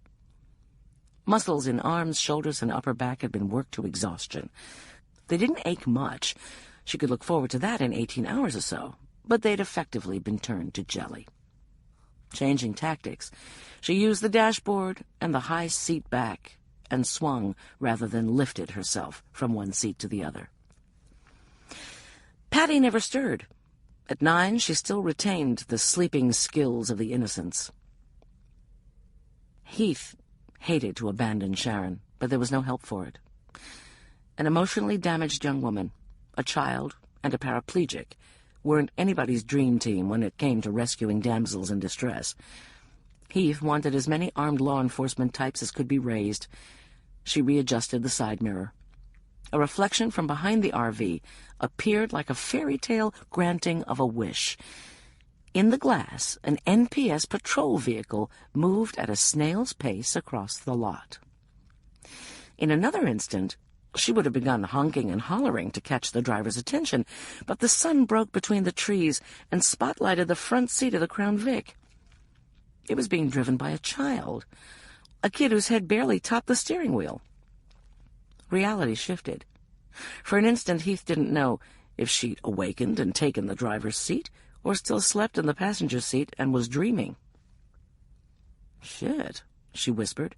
Muscles in arms, shoulders, and upper back had been worked to exhaustion. They didn't ache much. She could look forward to that in 18 hours or so, but they'd effectively been turned to jelly. Changing tactics, she used the dashboard and the high seat back and swung rather than lifted herself from one seat to the other. Patty never stirred. At 9, she still retained the sleeping skills of the innocents. Heath hated to abandon Sharon, but there was no help for it. An emotionally damaged young woman, a child, and a paraplegic weren't anybody's dream team when it came to rescuing damsels in distress. Heath wanted as many armed law enforcement types as could be raised. She readjusted the side mirror. A reflection from behind the RV appeared like a fairy tale granting of a wish. In the glass, an NPS patrol vehicle moved at a snail's pace across the lot. In another instant, she would have begun honking and hollering to catch the driver's attention, but the sun broke between the trees and spotlighted the front seat of the Crown Vic. It was being driven by a child, a kid whose head barely topped the steering wheel. Reality shifted. For an instant, Heath didn't know if she'd awakened and taken the driver's seat, or still slept in the passenger seat and was dreaming. "Shit," she whispered.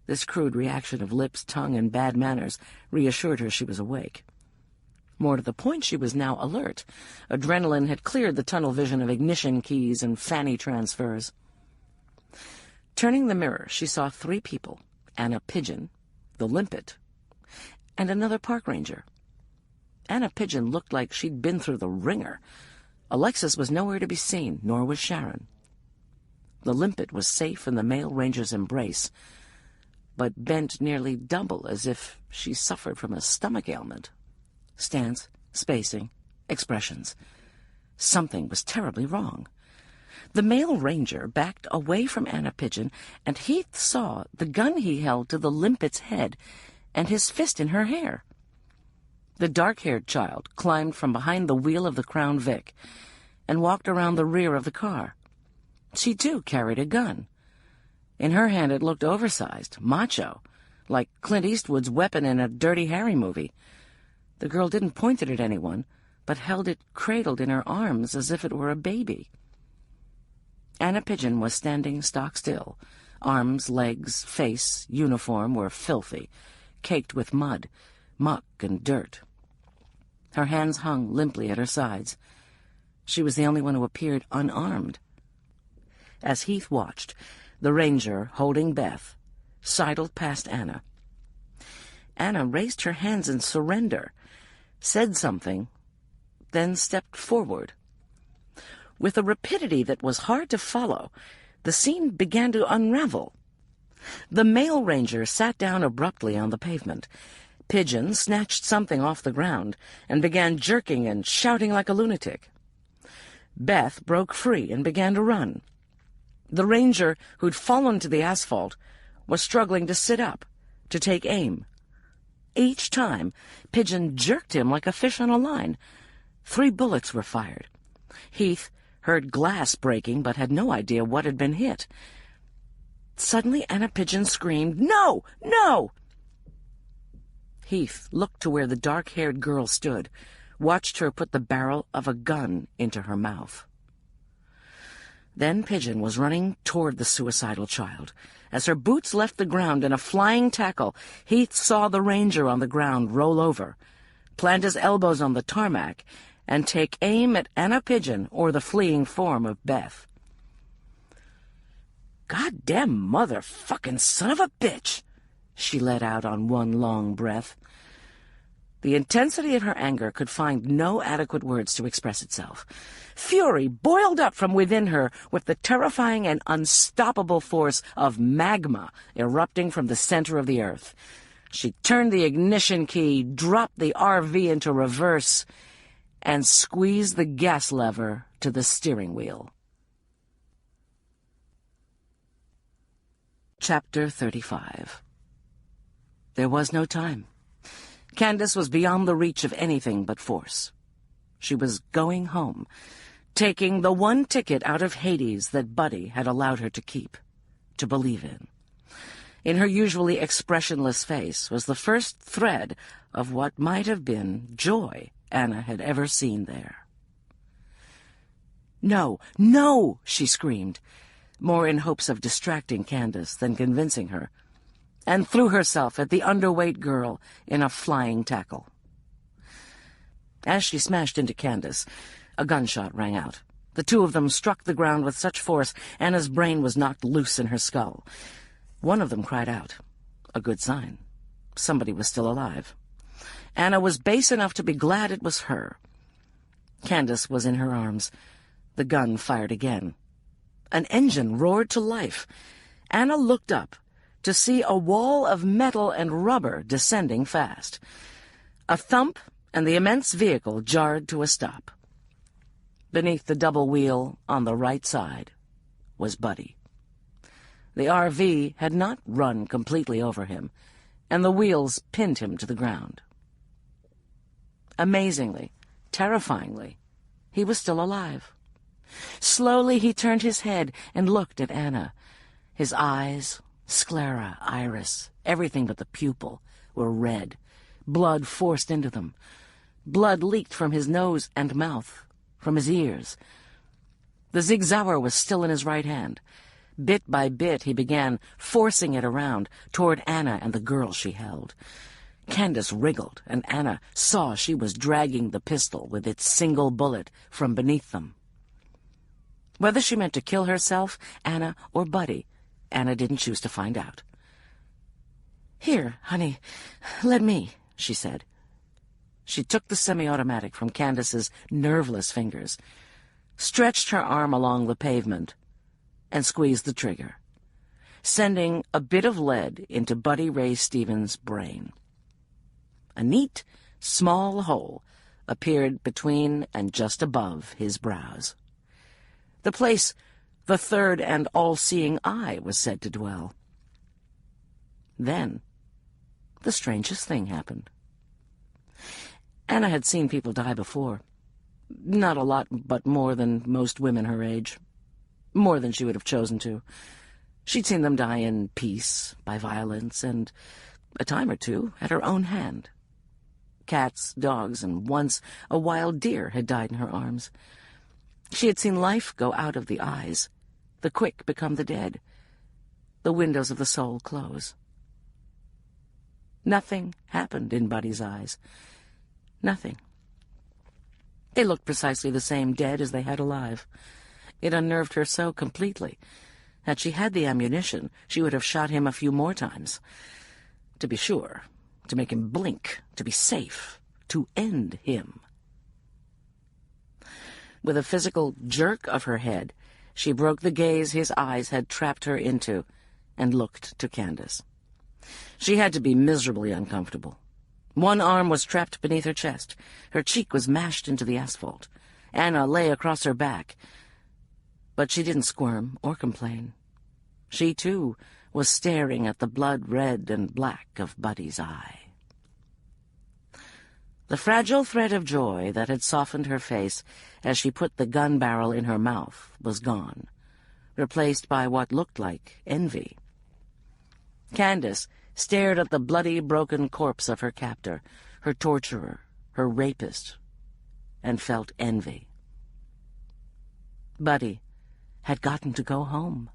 This crude reaction of lips, tongue, and bad manners reassured her she was awake. More to the point, she was now alert. Adrenaline had cleared the tunnel vision of ignition keys and fanny transfers. Turning the mirror, she saw 3 people: Anna Pigeon, the limpet, and another park ranger. Anna Pigeon looked like she'd been through the ringer. Alexis was nowhere to be seen, nor was Sharon. The limpet was safe in the male ranger's embrace, but bent nearly double as if she suffered from a stomach ailment. Stance, spacing, expressions. Something was terribly wrong. The male ranger backed away from Anna Pigeon, and Heath saw the gun he held to the limpet's head and his fist in her hair. The dark-haired child climbed from behind the wheel of the Crown Vic and walked around the rear of the car. She, too, carried a gun. In her hand it looked oversized, macho, like Clint Eastwood's weapon in a Dirty Harry movie. The girl didn't point it at anyone, but held it cradled in her arms as if it were a baby. Anna Pigeon was standing stock still. Arms, legs, face, uniform were filthy, caked with mud, muck, and dirt. Her hands hung limply at her sides. She was the only one who appeared unarmed. As Heath watched, the ranger, holding Beth, sidled past Anna. Anna raised her hands in surrender, said something, then stepped forward. With a rapidity that was hard to follow, the scene began to unravel. The male ranger sat down abruptly on the pavement. Pigeon snatched something off the ground and began jerking and shouting like a lunatic. Beth broke free and began to run. The ranger, who'd fallen to the asphalt, was struggling to sit up, to take aim. Each time, Pigeon jerked him like a fish on a line. 3 bullets were fired. Heath heard glass breaking, but had no idea what had been hit. Suddenly, Anna Pigeon screamed, "No! No!" Heath looked to where the dark-haired girl stood, watched her put the barrel of a gun into her mouth. Then Pigeon was running toward the suicidal child. As her boots left the ground in a flying tackle, Heath saw the ranger on the ground roll over, plant his elbows on the tarmac, and take aim at Anna Pigeon or the fleeing form of Beth. "Goddamn motherfucking son of a bitch!" she let out on one long breath. The intensity of her anger could find no adequate words to express itself. Fury boiled up from within her with the terrifying and unstoppable force of magma erupting from the center of the earth. She turned the ignition key, dropped the RV into reverse, and squeezed the gas lever to the steering wheel. Chapter 35. There was no time. Candace was beyond the reach of anything but force. She was going home, taking the one ticket out of Hades that Buddy had allowed her to keep, to believe in. In her usually expressionless face was the first thread of what might have been joy Anna had ever seen there. "No, no!" she screamed, more in hopes of distracting Candace than convincing her, and threw herself at the underweight girl in a flying tackle. As she smashed into Candace, a gunshot rang out. The two of them struck the ground with such force Anna's brain was knocked loose in her skull. One of them cried out. A good sign. Somebody was still alive. Anna was base enough to be glad it was her. Candace was in her arms. The gun fired again. An engine roared to life. Anna looked up to see a wall of metal and rubber descending fast. A thump, and the immense vehicle jarred to a stop. Beneath the double wheel, on the right side, was Buddy. The RV had not run completely over him, and the wheels pinned him to the ground. Amazingly, terrifyingly, he was still alive. Slowly he turned his head and looked at Anna. His eyes, sclera, iris, everything but the pupil, were red. Blood forced into them. Blood leaked from his nose and mouth, from his ears. The zigzauer was still in his right hand. Bit by bit he began forcing it around toward Anna and the girl she held. Candace wriggled, and Anna saw she was dragging the pistol with its single bullet from beneath them. Whether she meant to kill herself, Anna, or Buddy, Anna didn't choose to find out. "Here, honey, let me," she said. She took the semi-automatic from Candace's nerveless fingers, stretched her arm along the pavement, and squeezed the trigger, sending a bit of lead into Buddy Ray Stevens' brain. A neat, small hole appeared between and just above his brows, the place the third and all-seeing eye was said to dwell. Then the strangest thing happened. Anna had seen people die before. Not a lot, but more than most women her age. More than she would have chosen to. She'd seen them die in peace, by violence, and a time or two at her own hand. Cats, dogs, and once a wild deer had died in her arms. She had seen life go out of the eyes, the quick become the dead, the windows of the soul close. Nothing happened in Buddy's eyes. Nothing. They looked precisely the same dead as they had alive. It unnerved her so completely. Had she had the ammunition, she would have shot him a few more times. To be sure, to make him blink, to be safe, to end him. With a physical jerk of her head, she broke the gaze his eyes had trapped her into and looked to Candace. She had to be miserably uncomfortable. One arm was trapped beneath her chest. Her cheek was mashed into the asphalt. Anna lay across her back. But she didn't squirm or complain. She, too, was staring at the blood red and black of Buddy's eye. The fragile thread of joy that had softened her face as she put the gun barrel in her mouth was gone, replaced by what looked like envy. Candace stared at the bloody, broken corpse of her captor, her torturer, her rapist, and felt envy. Buddy had gotten to go home.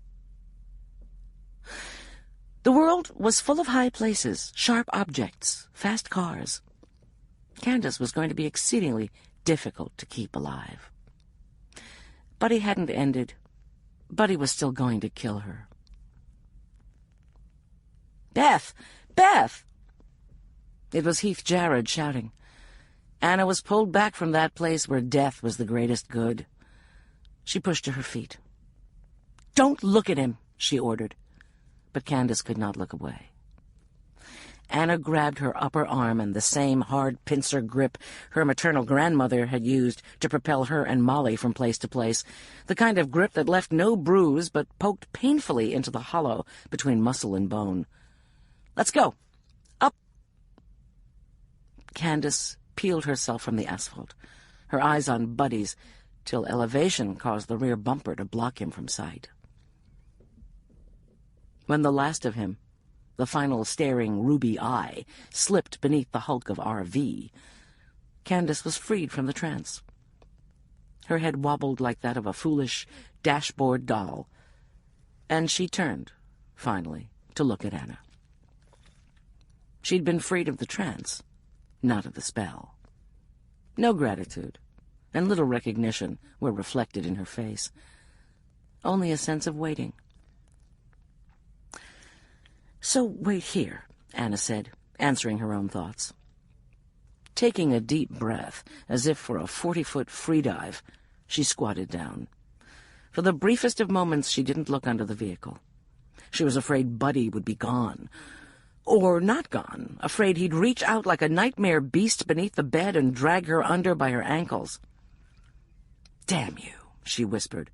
The world was full of high places, sharp objects, fast cars. Candace was going to be exceedingly difficult to keep alive. Buddy hadn't ended. Buddy was still going to kill her. "Beth! Beth!" It was Heath Jarrod shouting. Anna was pulled back from that place where death was the greatest good. She pushed to her feet. "Don't look at him," she ordered. But Candace could not look away. Anna grabbed her upper arm in the same hard pincer grip her maternal grandmother had used to propel her and Molly from place to place, the kind of grip that left no bruise but poked painfully into the hollow between muscle and bone. "Let's go. Up." Candace peeled herself from the asphalt, her eyes on Buddy's, till elevation caused the rear bumper to block him from sight. When the last of him, the final staring ruby eye, slipped beneath the hulk of RV, Candace was freed from the trance. Her head wobbled like that of a foolish dashboard doll, and she turned, finally, to look at Anna. She'd been freed of the trance, not of the spell. No gratitude and little recognition were reflected in her face, only a sense of waiting. "So wait here," Anna said, answering her own thoughts. Taking a deep breath, as if for a 40-foot free dive, she squatted down. For the briefest of moments, she didn't look under the vehicle. She was afraid Buddy would be gone. Or not gone, afraid he'd reach out like a nightmare beast beneath the bed and drag her under by her ankles. "Damn you," she whispered,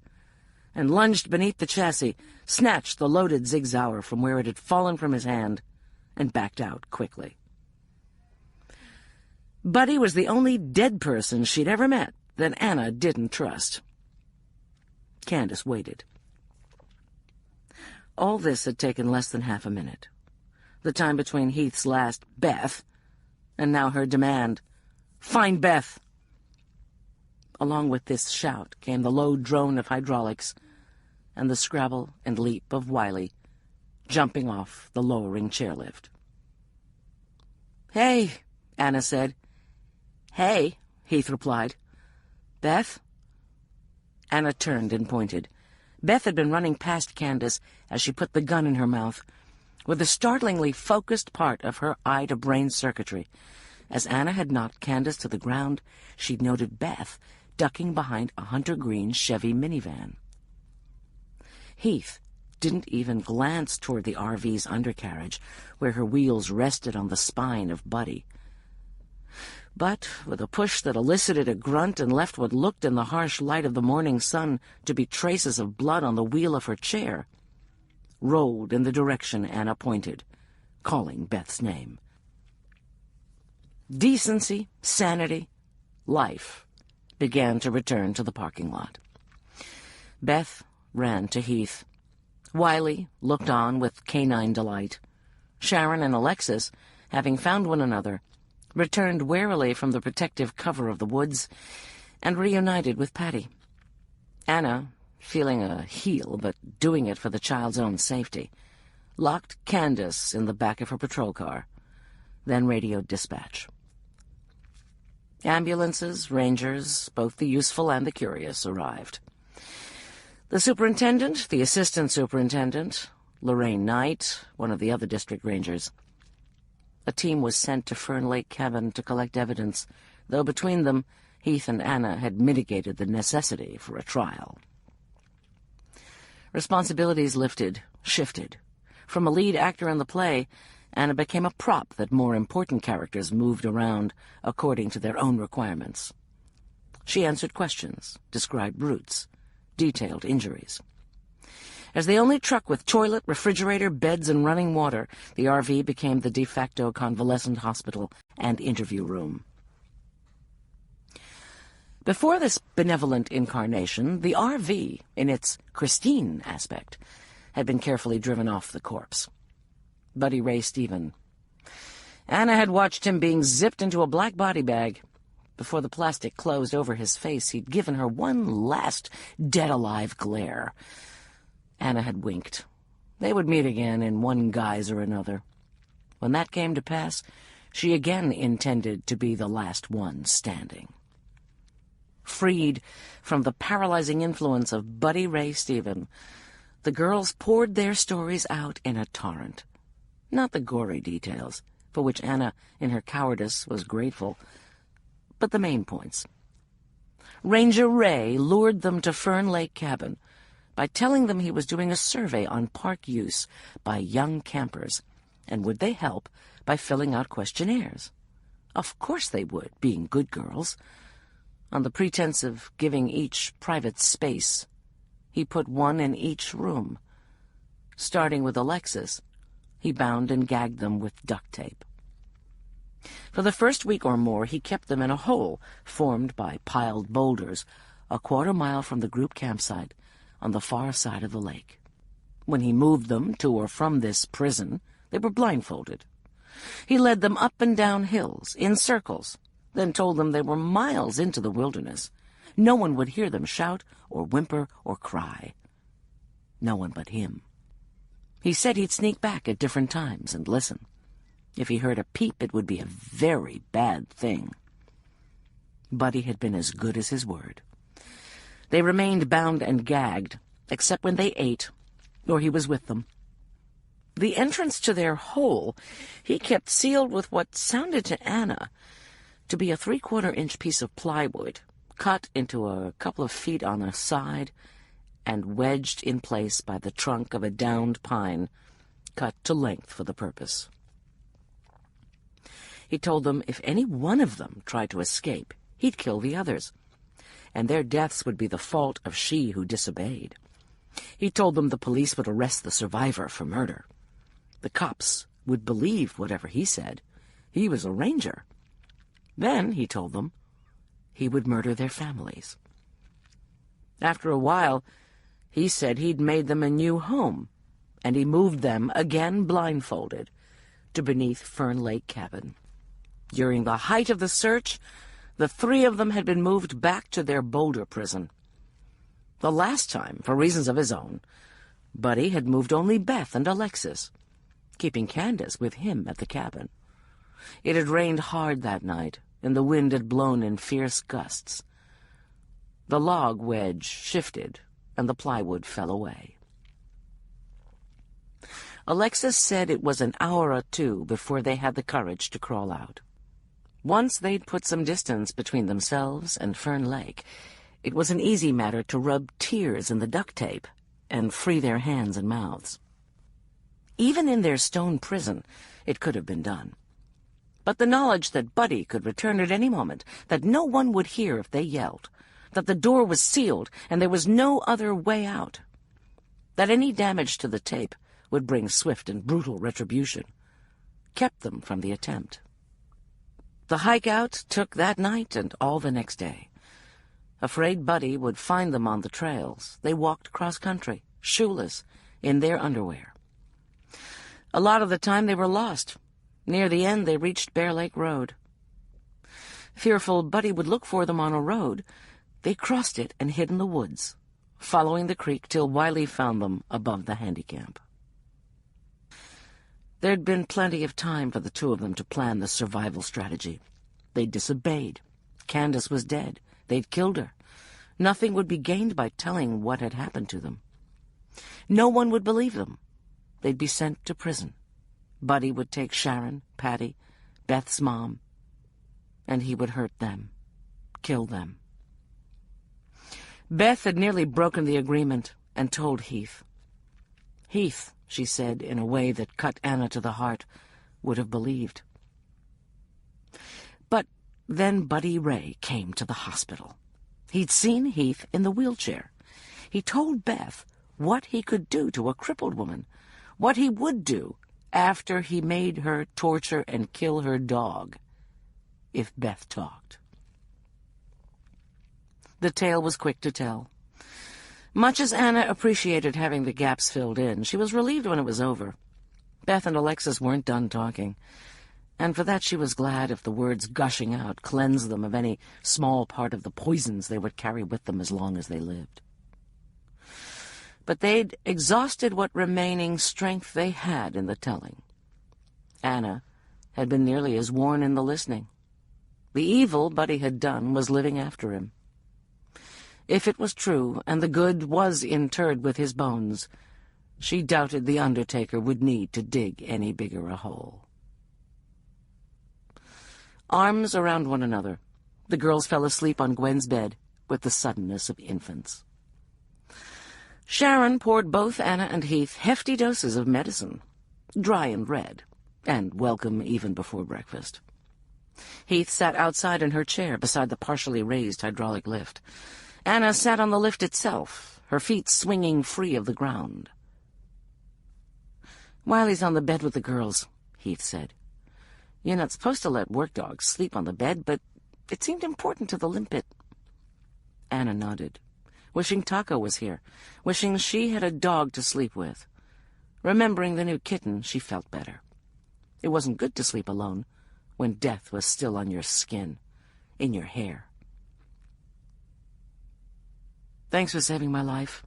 and lunged beneath the chassis, snatched the loaded Zig Zauer from where it had fallen from his hand, and backed out quickly. Buddy was the only dead person she'd ever met that Anna didn't trust. Candace waited. All this had taken less than half a minute. The time between Heath's last "Beth" and now her demand, "Find Beth!" Along with this shout came the low drone of hydraulics and the scrabble and leap of Wiley, jumping off the lowering chairlift. "Hey," Anna said. "Hey," Heath replied. "Beth?" Anna turned and pointed. Beth had been running past Candace as she put the gun in her mouth, with a startlingly focused part of her eye-to-brain circuitry. As Anna had knocked Candace to the ground, she'd noted Beth ducking behind a hunter-green Chevy minivan. Heath didn't even glance toward the RV's undercarriage, where her wheels rested on the spine of Buddy. But, with a push that elicited a grunt and left what looked in the harsh light of the morning sun to be traces of blood on the wheel of her chair, rolled in the direction Anna pointed, calling Beth's name. Decency, sanity, life began to return to the parking lot. Beth ran to Heath. Wiley looked on with canine delight. Sharon and Alexis, having found one another, returned warily from the protective cover of the woods and reunited with Patty. Anna, feeling a heel but doing it for the child's own safety, locked Candace in the back of her patrol car, then radioed dispatch. Ambulances, rangers, both the useful and the curious, arrived. The superintendent, the assistant superintendent, Lorraine Knight, one of the other district rangers. A team was sent to Fern Lake Cabin to collect evidence, though between them, Heath and Anna had mitigated the necessity for a trial. Responsibilities lifted, shifted. From a lead actor in the play, Anna became a prop that more important characters moved around according to their own requirements. She answered questions, described routes, detailed injuries. As the only truck with toilet, refrigerator, beds, and running water, the RV became the de facto convalescent hospital and interview room. Before this benevolent incarnation, the RV, in its Christine aspect, had been carefully driven off the corpse. Buddy Ray Stephen. Anna had watched him being zipped into a black body bag. Before the plastic closed over his face, he'd given her one last dead-alive glare. Anna had winked. They would meet again in one guise or another. When that came to pass, she again intended to be the last one standing. Freed from the paralyzing influence of Buddy Ray Stephen, the girls poured their stories out in a torrent. Not the gory details, for which Anna, in her cowardice, was grateful, but the main points. Ranger Ray lured them to Fern Lake Cabin by telling them he was doing a survey on park use by young campers, and would they help by filling out questionnaires? Of course they would, being good girls. On the pretense of giving each private space, he put one in each room. Starting with Alexis, he bound and gagged them with duct tape. For the first week or more, he kept them in a hole formed by piled boulders, a quarter-mile from the group campsite on the far side of the lake. When he moved them to or from this prison, they were blindfolded. He led them up and down hills, in circles, then told them they were miles into the wilderness. No one would hear them shout or whimper or cry. No one but him. He said he'd sneak back at different times and listen. If he heard a peep, it would be a very bad thing. Buddy had been as good as his word. They remained bound and gagged, except when they ate, or he was with them. The entrance to their hole he kept sealed with what sounded to Anna to be a 3/4-inch piece of plywood, cut into a couple of feet on a side and wedged in place by the trunk of a downed pine, cut to length for the purpose. He told them if any one of them tried to escape, he'd kill the others, and their deaths would be the fault of she who disobeyed. He told them the police would arrest the survivor for murder. The cops would believe whatever he said. He was a ranger. Then, he told them, he would murder their families. After a while, he said he'd made them a new home, and he moved them, again blindfolded, to beneath Fern Lake Cabin. During the height of the search, the 3 of them had been moved back to their Boulder prison. The last time, for reasons of his own, Buddy had moved only Beth and Alexis, keeping Candace with him at the cabin. It had rained hard that night, and the wind had blown in fierce gusts. The log wedge shifted, and the plywood fell away. Alexis said it was an hour or 2 before they had the courage to crawl out. Once they'd put some distance between themselves and Fern Lake, it was an easy matter to rub tears in the duct tape and free their hands and mouths. Even in their stone prison, it could have been done. But the knowledge that Buddy could return at any moment, that no one would hear if they yelled, that the door was sealed and there was no other way out, that any damage to the tape would bring swift and brutal retribution, kept them from the attempt. The hike out took that night and all the next day. Afraid Buddy would find them on the trails, they walked cross-country, shoeless, in their underwear. A lot of the time they were lost. Near the end they reached Bear Lake Road. Fearful Buddy would look for them on a road, they crossed it and hid in the woods, following the creek till Wiley found them above the handy-camp. There'd been plenty of time for the 2 of them to plan the survival strategy. They'd disobeyed. Candace was dead. They'd killed her. Nothing would be gained by telling what had happened to them. No one would believe them. They'd be sent to prison. Buddy would take Sharon, Patty, Beth's mom, and he would hurt them, kill them. Beth had nearly broken the agreement and told Heath. Heath, she said in a way that cut Anna to the heart, would have believed. But then Buddy Ray came to the hospital. He'd seen Heath in the wheelchair. He told Beth what he could do to a crippled woman, what he would do after he made her torture and kill her dog, if Beth talked. The tale was quick to tell. Much as Anna appreciated having the gaps filled in, she was relieved when it was over. Beth and Alexis weren't done talking, and for that she was glad if the words gushing out cleansed them of any small part of the poisons they would carry with them as long as they lived. But they'd exhausted what remaining strength they had in the telling. Anna had been nearly as worn in the listening. The evil Buddy had done was living after him. If it was true, and the good was interred with his bones, she doubted the undertaker would need to dig any bigger a hole. Arms around one another, the girls fell asleep on Gwen's bed with the suddenness of infants. Sharon poured both Anna and Heath hefty doses of medicine, dry and red, and welcome even before breakfast. Heath sat outside in her chair beside the partially raised hydraulic lift. Anna sat on the lift itself, her feet swinging free of the ground. "Wiley's on the bed with the girls," Heath said. "You're not supposed to let work dogs sleep on the bed, but it seemed important to the limpet." Anna nodded, wishing Taco was here, wishing she had a dog to sleep with. Remembering the new kitten, she felt better. It wasn't good to sleep alone when death was still on your skin, in your hair. "Thanks for saving my life,"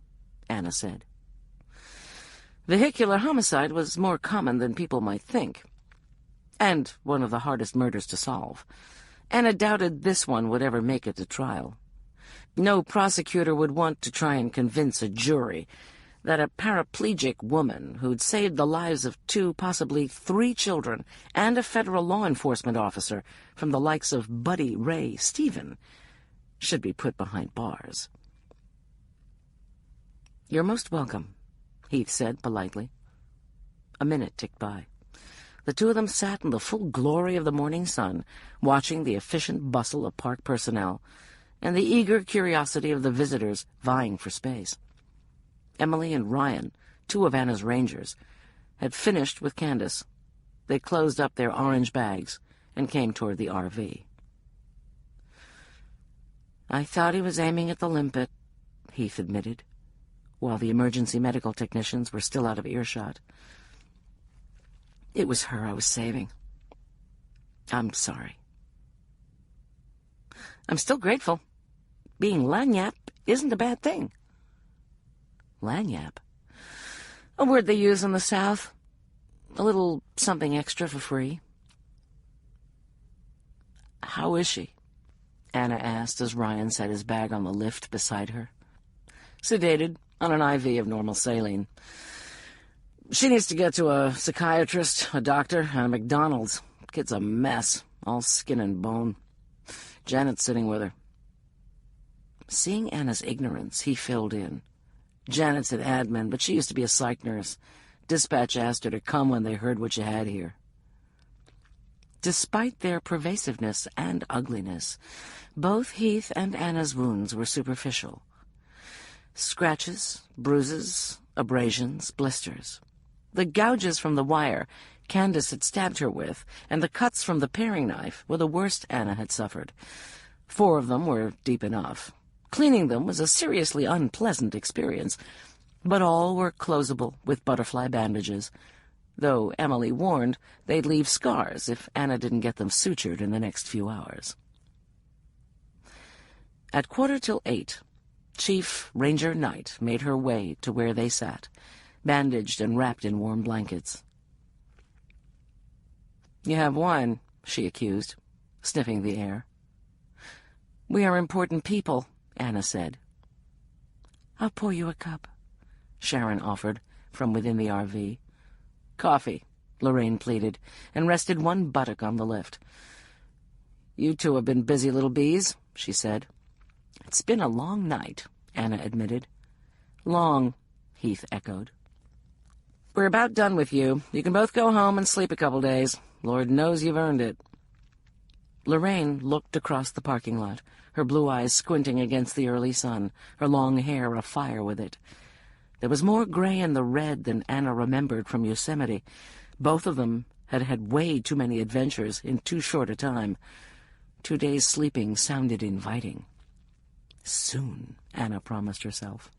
Anna said. Vehicular homicide was more common than people might think, and one of the hardest murders to solve. Anna doubted this one would ever make it to trial. No prosecutor would want to try and convince a jury that a paraplegic woman who'd saved the lives of 2, possibly 3 children and a federal law enforcement officer from the likes of Buddy Ray Stephen should be put behind bars. "You're most welcome," Heath said politely. A minute ticked by. The two of them sat in the full glory of the morning sun, watching the efficient bustle of park personnel and the eager curiosity of the visitors vying for space. Emily and Ryan, 2 of Anna's rangers, had finished with Candace. They closed up their orange bags and came toward the RV. "I thought he was aiming at the limpet," Heath admitted, while the emergency medical technicians were still out of earshot. "It was her I was saving. I'm sorry." "I'm still grateful. Being lagniappe isn't a bad thing." Lagniappe? A word they use in the South. A little something extra for free. "How is she?" Anna asked as Ryan set his bag on the lift beside her. "Sedated, on an IV of normal saline. She needs to get to a psychiatrist, a doctor, and a McDonald's. Kid's a mess, all skin and bone. Janet's sitting with her." Seeing Anna's ignorance, he filled in. "Janet's an admin, but she used to be a psych nurse. Dispatch asked her to come when they heard what you had here." Despite their pervasiveness and ugliness, both Heath and Anna's wounds were superficial. Scratches, bruises, abrasions, blisters. The gouges from the wire Candace had stabbed her with, and the cuts from the paring knife were the worst Anna had suffered. 4 of them were deep enough. Cleaning them was a seriously unpleasant experience, but all were closable with butterfly bandages, though Emily warned they'd leave scars if Anna didn't get them sutured in the next few hours. At 7:45, Chief Ranger Knight made her way to where they sat, bandaged and wrapped in warm blankets. "You have wine," she accused, sniffing the air. "We are important people," Anna said. "I'll pour you a cup," Sharon offered from within the RV. "Coffee," Lorraine pleaded, and rested one buttock on the lift. "You 2 have been busy little bees," she said. "It's been a long night," Anna admitted. "Long," Heath echoed. "We're about done with you. You can both go home and sleep a couple days. Lord knows you've earned it." Lorraine looked across the parking lot, her blue eyes squinting against the early sun, her long hair afire with it. There was more gray in the red than Anna remembered from Yosemite. Both of them had had way too many adventures in too short a time. 2 days sleeping sounded inviting. Soon, Anna promised herself.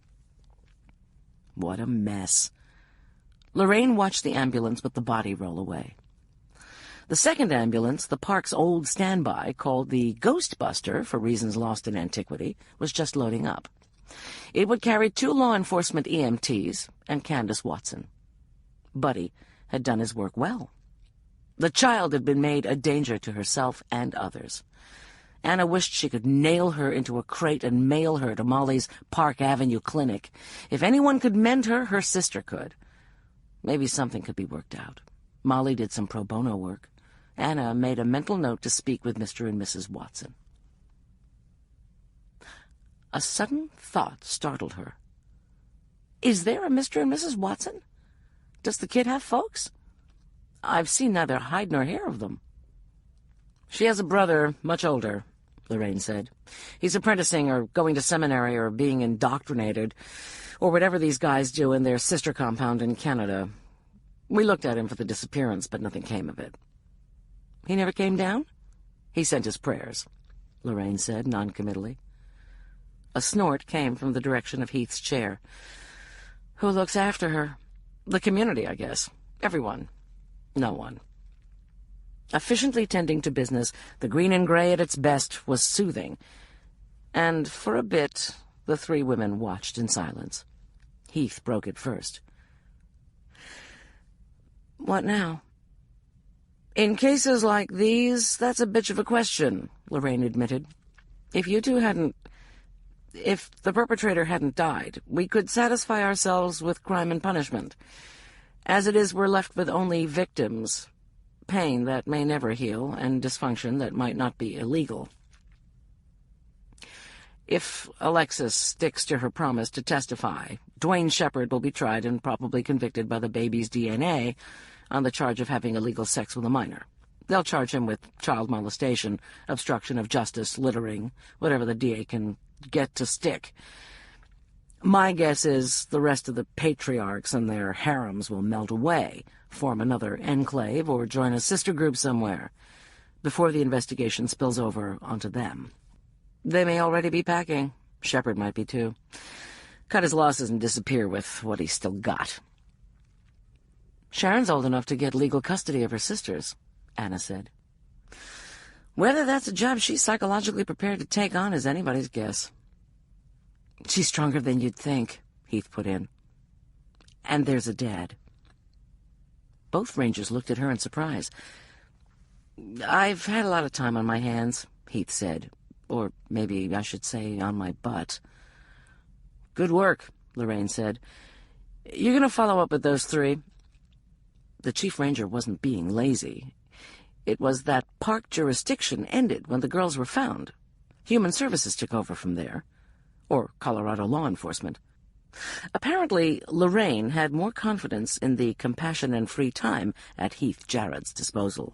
What a mess. Lorraine watched the ambulance with the body roll away. The second ambulance, the park's old standby, called the Ghostbuster for reasons lost in antiquity, was just loading up. It would carry 2 law enforcement EMTs and Candace Watson. Buddy had done his work well. The child had been made a danger to herself and others. Anna wished she could nail her into a crate and mail her to Molly's Park Avenue clinic. If anyone could mend her, her sister could. Maybe something could be worked out. Molly did some pro bono work. Anna made a mental note to speak with Mr. and Mrs. Watson. A sudden thought startled her. Is there a Mr. and Mrs. Watson? Does the kid have folks? I've seen neither hide nor hair of them. She has a brother, much older, Lorraine said. He's apprenticing or going to seminary or being indoctrinated, or whatever these guys do in their sister compound in Canada. We looked at him for the disappearance, but nothing came of it. He never came down? He sent his prayers, Lorraine said noncommittally. A snort came from the direction of Heath's chair. Who looks after her? The community, I guess. Everyone. No one. Efficiently tending to business, the green and gray at its best was soothing. And for a bit, The three women watched in silence. Heath broke it first. What now? In cases like these, that's a bitch of a question, Lorraine admitted. If the perpetrator hadn't died, we could satisfy ourselves with crime and punishment. As it is, we're left with only victims, pain that may never heal, and dysfunction that might not be illegal. If Alexis sticks to her promise to testify, Dwayne Shepard will be tried and probably convicted by the baby's DNA on the charge of having illegal sex with a minor. They'll charge him with child molestation, obstruction of justice, littering, whatever the DA can get to stick. My guess is the rest of the patriarchs and their harems will melt away, form another enclave, or join a sister group somewhere, before the investigation spills over onto them. They may already be packing. Shepard might be, too. Cut his losses and disappear with what he's still got. Sharon's old enough to get legal custody of her sisters, Anna said. Whether that's a job she's psychologically prepared to take on is anybody's guess. She's stronger than you'd think, Heath put in. And there's a dad. Both rangers looked at her in surprise. I've had a lot of time on my hands, Heath said. Or maybe I should say on my butt. Good work, Lorraine said. You're going to follow up with those three. The chief ranger wasn't being lazy. It was that park jurisdiction ended when the girls were found. Human Services took over from there. Or Colorado law enforcement. Apparently, Lorraine had more confidence in the compassion and free time at Heath Jarrett's disposal.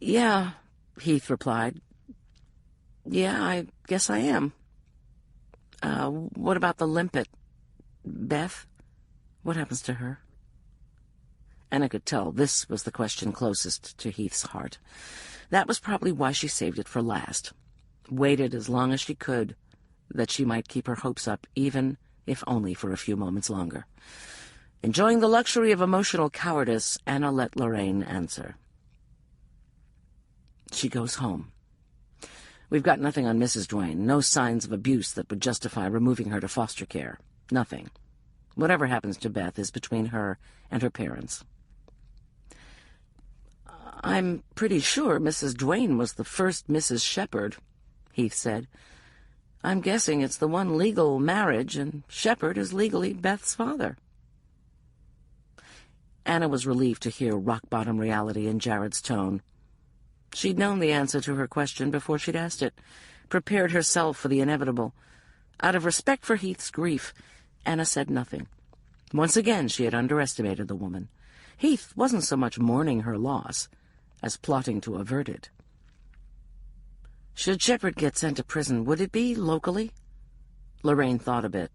Yeah, Heath replied. Yeah, I guess I am. What about the limpet? Beth? What happens to her? Anna could tell this was the question closest to Heath's heart. That was probably why she saved it for last. Waited as long as she could, that she might keep her hopes up, even if only for a few moments longer. Enjoying the luxury of emotional cowardice, Anna let Lorraine answer. She goes home. We've got nothing on Mrs. Dwayne, no signs of abuse that would justify removing her to foster care. Nothing. Whatever happens to Beth is between her and her parents. I'm pretty sure Mrs. Dwayne was the first Mrs. Shepard, Heath said. I'm guessing it's the one legal marriage, and Shepard is legally Beth's father. Anna was relieved to hear rock-bottom reality in Jared's tone. She'd known the answer to her question before she'd asked it, prepared herself for the inevitable. Out of respect for Heath's grief, Anna said nothing. Once again she had underestimated the woman. Heath wasn't so much mourning her loss as plotting to avert it. Should Shepard get sent to prison, would it be locally? Lorraine thought a bit.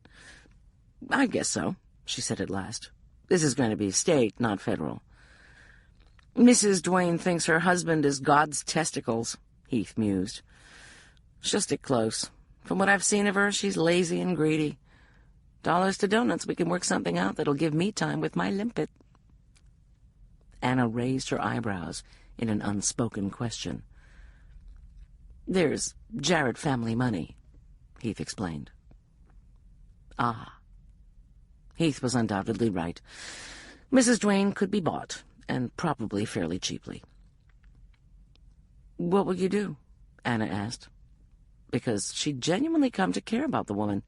I guess so, she said at last. This is going to be state, not federal. Mrs. Dwayne thinks her husband is God's testicles, Heath mused. She'll stick close. From what I've seen of her, she's lazy and greedy. Dollars to donuts, we can work something out that'll give me time with my limpet. Anna raised her eyebrows in an unspoken question. There's Jared family money, Heath explained. Ah. Heath was undoubtedly right. Mrs. Dwayne could be bought, and probably fairly cheaply. What will you do? Anna asked, because she'd genuinely come to care about the woman.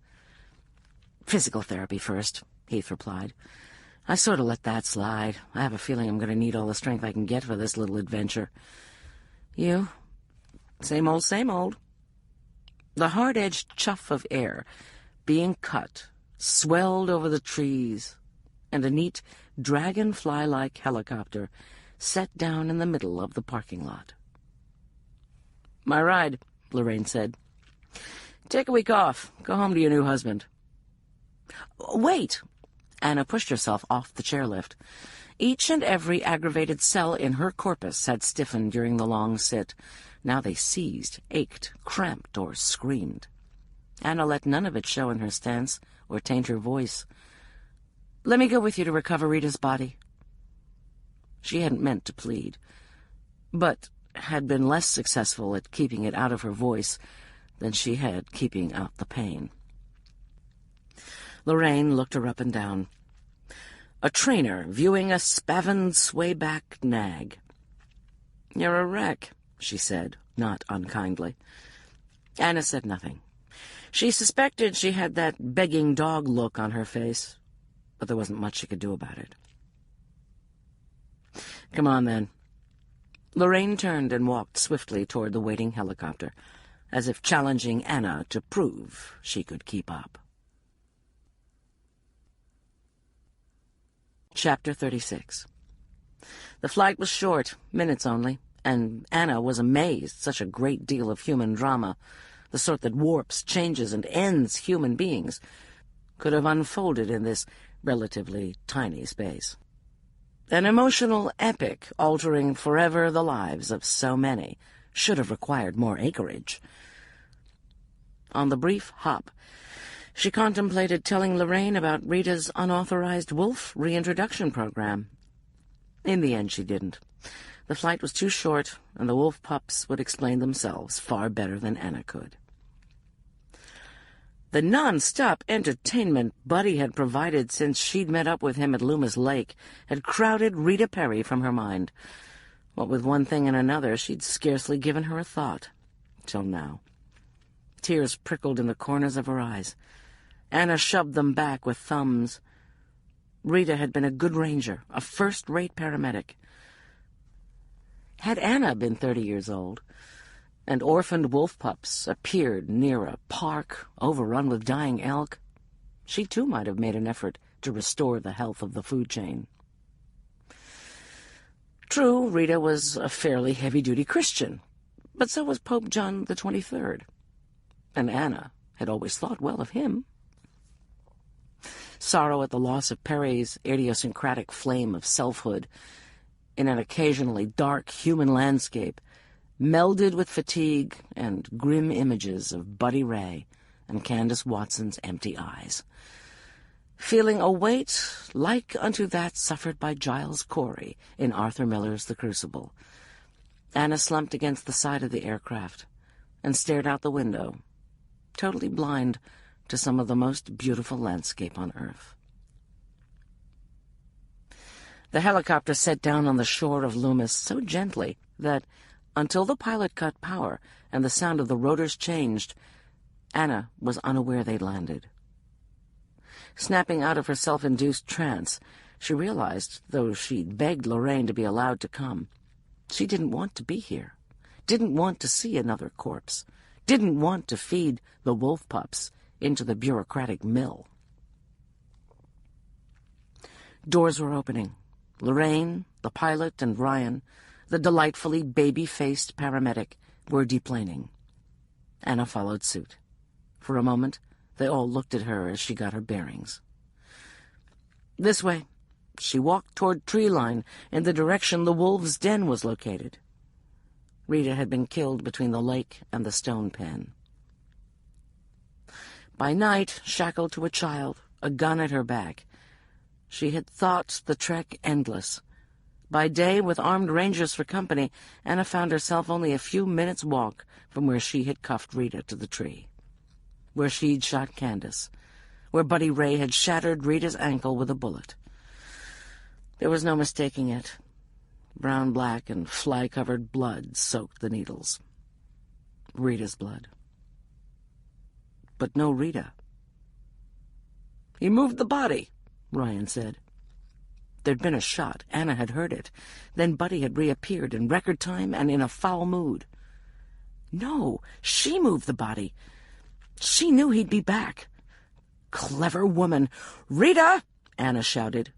Physical therapy first, Heath replied. I sort of let that slide. I have a feeling I'm going to need all the strength I can get for this little adventure. You? Same old, same old. The hard-edged chuff of air, being cut, swelled over the trees, and a neat, dragonfly-like helicopter set down in the middle of the parking lot. My ride, Lorraine said. Take a week off. Go home to your new husband. Wait! Anna pushed herself off the chairlift. Each and every aggravated cell in her corpus had stiffened during the long sit. Now they seized, ached, cramped, or screamed. Anna let none of it show in her stance or taint her voice. Let me go with you to recover Rita's body. She hadn't meant to plead, but had been less successful at keeping it out of her voice than she had keeping out the pain. Lorraine looked her up and down. A trainer viewing a spavined swayback nag. "You're a wreck," she said, not unkindly. Anna said nothing. She suspected she had that begging dog look on her face, but there wasn't much she could do about it. "Come on, then." Lorraine turned and walked swiftly toward the waiting helicopter, as if challenging Anna to prove she could keep up. Chapter 36. The flight was short, minutes only, and Anna was amazed such a great deal of human drama, the sort that warps, changes, and ends human beings, could have unfolded in this relatively tiny space. An emotional epic altering forever the lives of so many should have required more acreage. On the brief hop, she contemplated telling Lorraine about Rita's unauthorized wolf reintroduction program. In the end, she didn't. The flight was too short, and the wolf pups would explain themselves far better than Anna could. The non-stop entertainment Buddy had provided since she'd met up with him at Loomis Lake had crowded Rita Perry from her mind. What with one thing and another, she'd scarcely given her a thought, till now. Tears prickled in the corners of her eyes. Anna shoved them back with thumbs. Rita had been a good ranger, a first-rate paramedic. Had Anna been 30 years old, and orphaned wolf pups appeared near a park overrun with dying elk, she too might have made an effort to restore the health of the food chain. True, Rita was a fairly heavy-duty Christian, but so was Pope John the 23rd, and Anna had always thought well of him. Sorrow at the loss of Perry's idiosyncratic flame of selfhood in an occasionally dark human landscape melded with fatigue and grim images of Buddy Ray and Candace Watson's empty eyes. Feeling a weight like unto that suffered by Giles Corey in Arthur Miller's The Crucible, Anna slumped against the side of the aircraft and stared out the window, totally blind to some of the most beautiful landscape on Earth. The helicopter set down on the shore of Loomis so gently that, until the pilot cut power and the sound of the rotors changed, Anna was unaware they'd landed. Snapping out of her self-induced trance, she realized, though she'd begged Lorraine to be allowed to come, she didn't want to be here, didn't want to see another corpse, didn't want to feed the wolf pups into the bureaucratic mill. Doors were opening. Lorraine, the pilot, and Ryan, the delightfully baby-faced paramedic, were deplaning. Anna followed suit. For a moment, they all looked at her as she got her bearings. This way. She walked toward tree line in the direction the wolves' den was located. Rita had been killed between the lake and the stone pen. By night, shackled to a child, a gun at her back, she had thought the trek endless. By day, with armed rangers for company, Anna found herself only a few minutes' walk from where she had cuffed Rita to the tree, where she'd shot Candace, where Buddy Ray had shattered Rita's ankle with a bullet. There was no mistaking it. Brown-black and fly-covered blood soaked the needles. Rita's blood. But no Rita. "He moved the body," Ryan said. There'd been a shot. Anna had heard it. Then Buddy had reappeared in record time and in a foul mood. No, she moved the body. She knew he'd be back. Clever woman. "Rita!" Anna shouted.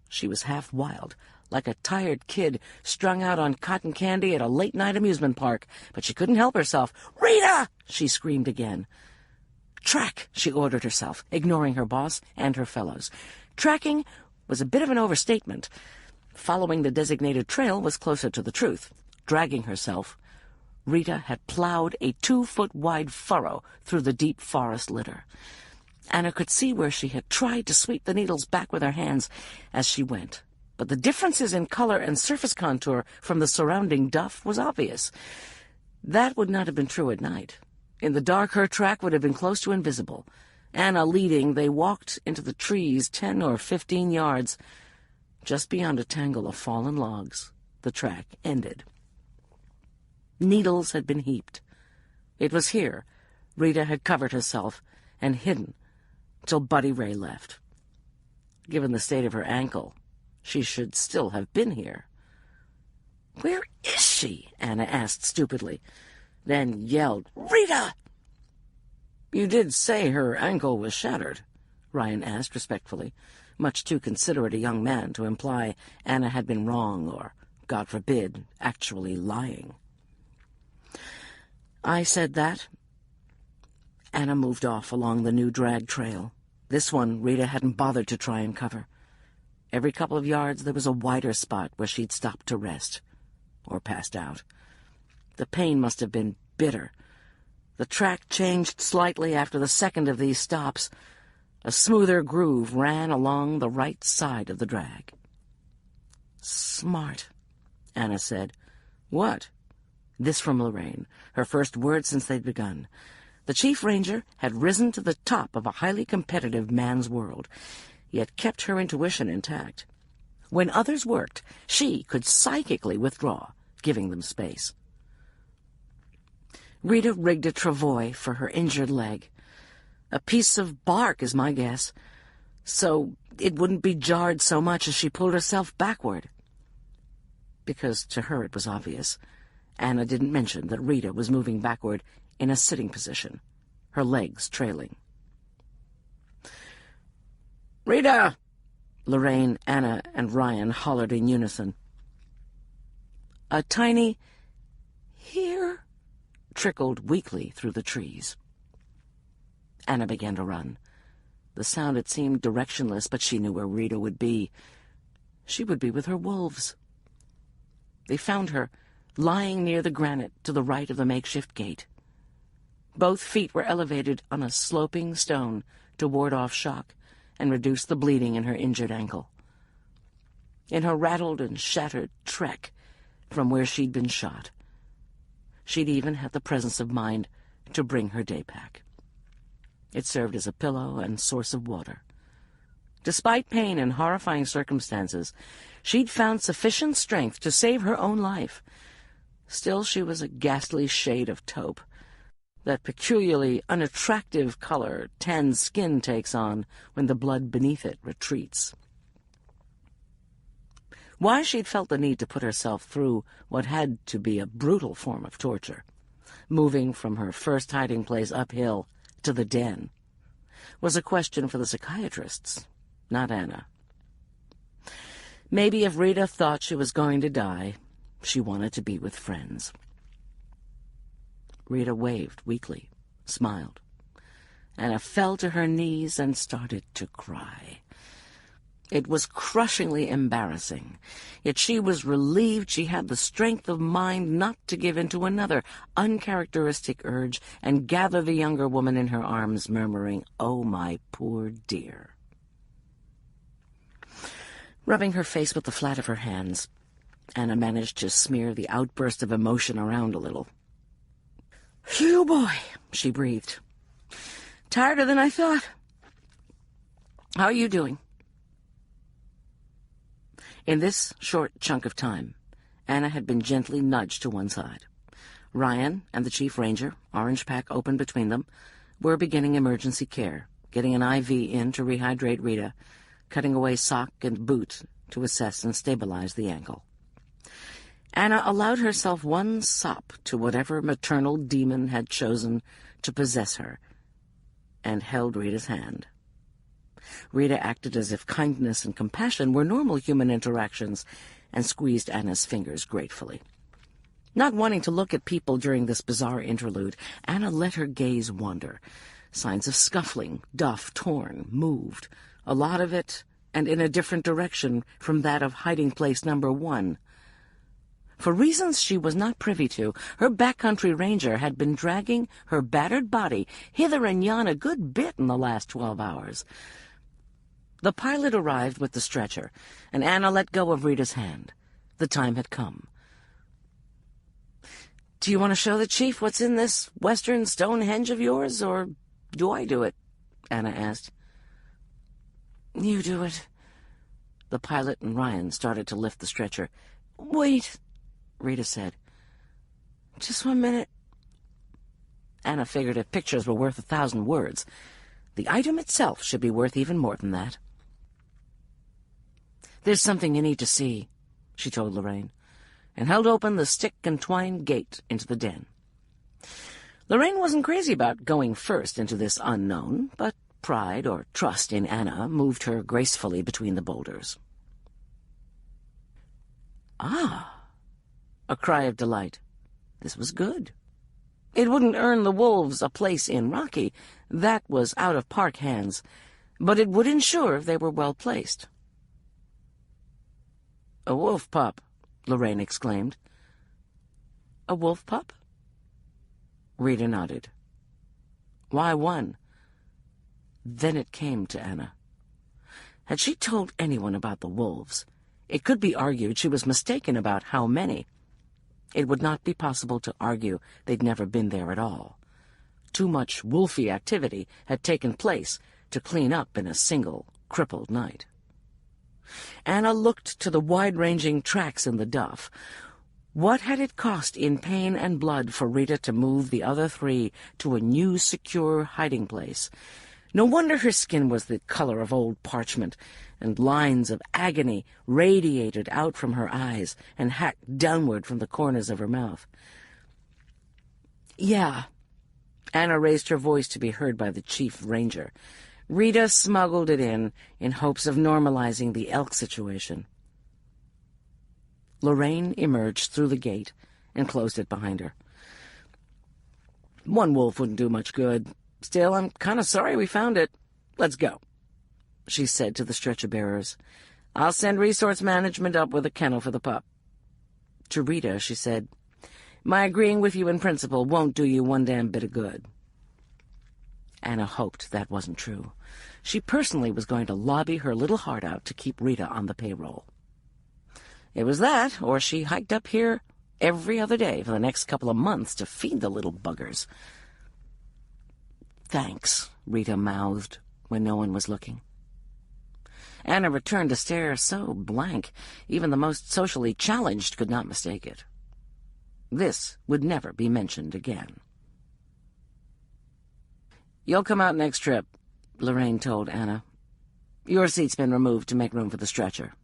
She was half wild, like a tired kid strung out on cotton candy at a late-night amusement park, but she couldn't help herself. "Rita!" she screamed again. "Track," she ordered herself, ignoring her boss and her fellows. Tracking was a bit of an overstatement. Following the designated trail was closer to the truth. Dragging herself, Rita had plowed a 2-foot-wide furrow through the deep forest litter. Anna could see where she had tried to sweep the needles back with her hands as she went, but the differences in color and surface contour from the surrounding duff was obvious. That would not have been true at night. In the dark, her track would have been close to invisible. Anna leading, they walked into the trees 10 or 15 yards. Just beyond a tangle of fallen logs, the track ended. Needles had been heaped. It was here Rita had covered herself and hidden till Buddy Ray left. Given the state of her ankle, she should still have been here. "Where is she?" Anna asked stupidly, then yelled, "Rita!" "You did say her ankle was shattered?" Ryan asked respectfully, much too considerate a young man to imply Anna had been wrong or, God forbid, actually lying. "I said that." Anna moved off along the new drag trail. This one Rita hadn't bothered to try and cover. Every couple of yards there was a wider spot where she'd stopped to rest, or passed out. The pain must have been bitter. The track changed slightly after the second of these stops. A smoother groove ran along the right side of the drag. "Smart," Anna said. "What?" This from Lorraine, her first word since they'd begun. The chief ranger had risen to the top of a highly competitive man's world, yet kept her intuition intact. When others worked, she could psychically withdraw, giving them space. Rita rigged a travois for her injured leg. A piece of bark is my guess, so it wouldn't be jarred so much as she pulled herself backward. Because to her it was obvious. Anna didn't mention that Rita was moving backward in a sitting position, her legs trailing. "Rita!" Lorraine, Anna, and Ryan hollered in unison. A tiny "here" trickled weakly through the trees. Anna began to run. The sound had seemed directionless, but she knew where Rita would be. She would be with her wolves. They found her, lying near the granite to the right of the makeshift gate. Both feet were elevated on a sloping stone to ward off shock and reduce the bleeding in her injured ankle. In her rattled and shattered trek from where she'd been shot, she'd even had the presence of mind to bring her day pack. It served as a pillow and source of water. Despite pain and horrifying circumstances, she'd found sufficient strength to save her own life. Still, she was a ghastly shade of taupe, that peculiarly unattractive color tanned skin takes on when the blood beneath it retreats. Why she'd felt the need to put herself through what had to be a brutal form of torture, moving from her first hiding place uphill to the den, was a question for the psychiatrists, not Anna. Maybe if Rita thought she was going to die, she wanted to be with friends. Rita waved weakly, smiled. Anna fell to her knees and started to cry. It was crushingly embarrassing, yet she was relieved she had the strength of mind not to give in to another uncharacteristic urge and gather the younger woman in her arms, murmuring, "Oh, my poor dear." Rubbing her face with the flat of her hands, Anna managed to smear the outburst of emotion around a little. "Phew, boy," she breathed. "Tireder than I thought. How are you doing?" In this short chunk of time, Anna had been gently nudged to one side. Ryan and the chief ranger, orange pack open between them, were beginning emergency care, getting an IV in to rehydrate Rita, cutting away sock and boot to assess and stabilize the ankle. Anna allowed herself one sop to whatever maternal demon had chosen to possess her, and held Rita's hand. Rita acted as if kindness and compassion were normal human interactions, and squeezed Anna's fingers gratefully. Not wanting to look at people during this bizarre interlude, Anna let her gaze wander. Signs of scuffling, duff torn, moved, a lot of it, and in a different direction from that of hiding place number 1. For reasons she was not privy to, her backcountry ranger had been dragging her battered body hither and yon a good bit in the last 12 hours. The pilot arrived with the stretcher, and Anna let go of Rita's hand. The time had come. Do you want to show the chief what's in this western Stonehenge of yours, or do I do it? Anna asked. You do it. The pilot and Ryan started to lift the stretcher. Wait, Rita said. Just 1 minute. Anna figured if pictures were worth 1,000 words, the item itself should be worth even more than that. There's something you need to see, she told Lorraine, and held open the stick-and-twine gate into the den. Lorraine wasn't crazy about going first into this unknown, but pride or trust in Anna moved her gracefully between the boulders. Ah! A cry of delight. This was good. It wouldn't earn the wolves a place in Rocky. That was out of park hands. But it would ensure they were well placed. "A wolf pup," Lorraine exclaimed. "A wolf pup?" Rita nodded. "Why one?" Then it came to Anna. Had she told anyone about the wolves, it could be argued she was mistaken about how many. It would not be possible to argue they'd never been there at all. Too much wolfy activity had taken place to clean up in a single, crippled night. Anna looked to the wide-ranging tracks in the duff. What had it cost in pain and blood for Rita to move the other three to a new, secure hiding place? No wonder her skin was the color of old parchment, and lines of agony radiated out from her eyes and hacked downward from the corners of her mouth. "Yeah." Anna raised her voice to be heard by the chief ranger. Rita smuggled it in hopes of normalizing the elk situation. Lorraine emerged through the gate and closed it behind her. "One wolf wouldn't do much good. Still, I'm kind of sorry we found it. Let's go," she said to the stretcher-bearers. "I'll send resource management up with a kennel for the pup." To Rita, she said, "My agreeing with you in principle won't do you one damn bit of good." Anna hoped that wasn't true. She personally was going to lobby her little heart out to keep Rita on the payroll. It was that, or she hiked up here every other day for the next couple of months to feed the little buggers. "Thanks," Rita mouthed when no one was looking. Anna returned a stare so blank, even the most socially challenged could not mistake it. This would never be mentioned again. "You'll come out next trip," Lorraine told Anna. "Your seat's been removed to make room for the stretcher."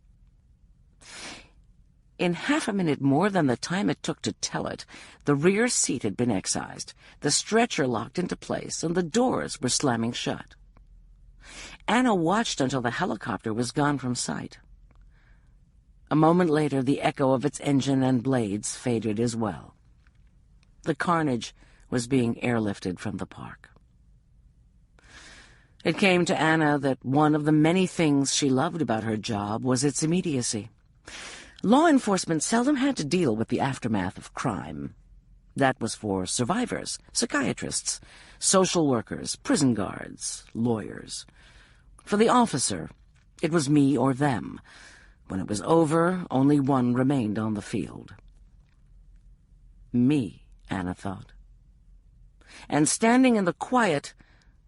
In half a minute more than the time it took to tell it, the rear seat had been excised, the stretcher locked into place, and the doors were slamming shut. Anna watched until the helicopter was gone from sight. A moment later, the echo of its engine and blades faded as well. The carnage was being airlifted from the park. It came to Anna that one of the many things she loved about her job was its immediacy. Law enforcement seldom had to deal with the aftermath of crime. That was for survivors, psychiatrists, social workers, prison guards, lawyers. For the officer, it was me or them. When it was over, only one remained on the field. Me, Anna thought. And standing in the quiet,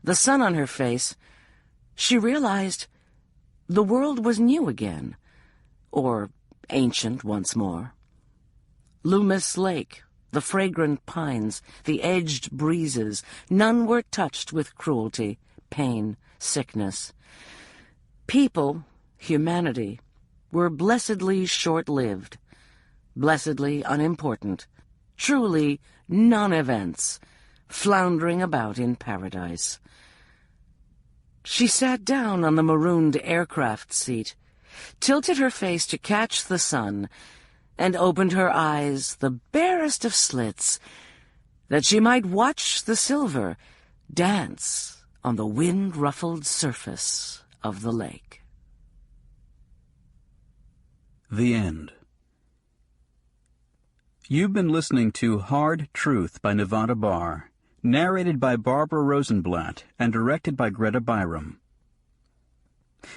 the sun on her face, she realized the world was new again, or ancient once more. Loomis Lake, the fragrant pines, the edged breezes, none were touched with cruelty, pain, sickness. People, humanity, were blessedly short-lived, blessedly unimportant, truly non-events, floundering about in paradise. She sat down on the marooned aircraft seat, tilted her face to catch the sun, and opened her eyes the barest of slits, that she might watch the silver dance on the wind-ruffled surface of the lake. The End. You've been listening to Hard Truth by Nevada Barr, narrated by Barbara Rosenblatt and directed by Greta Byram.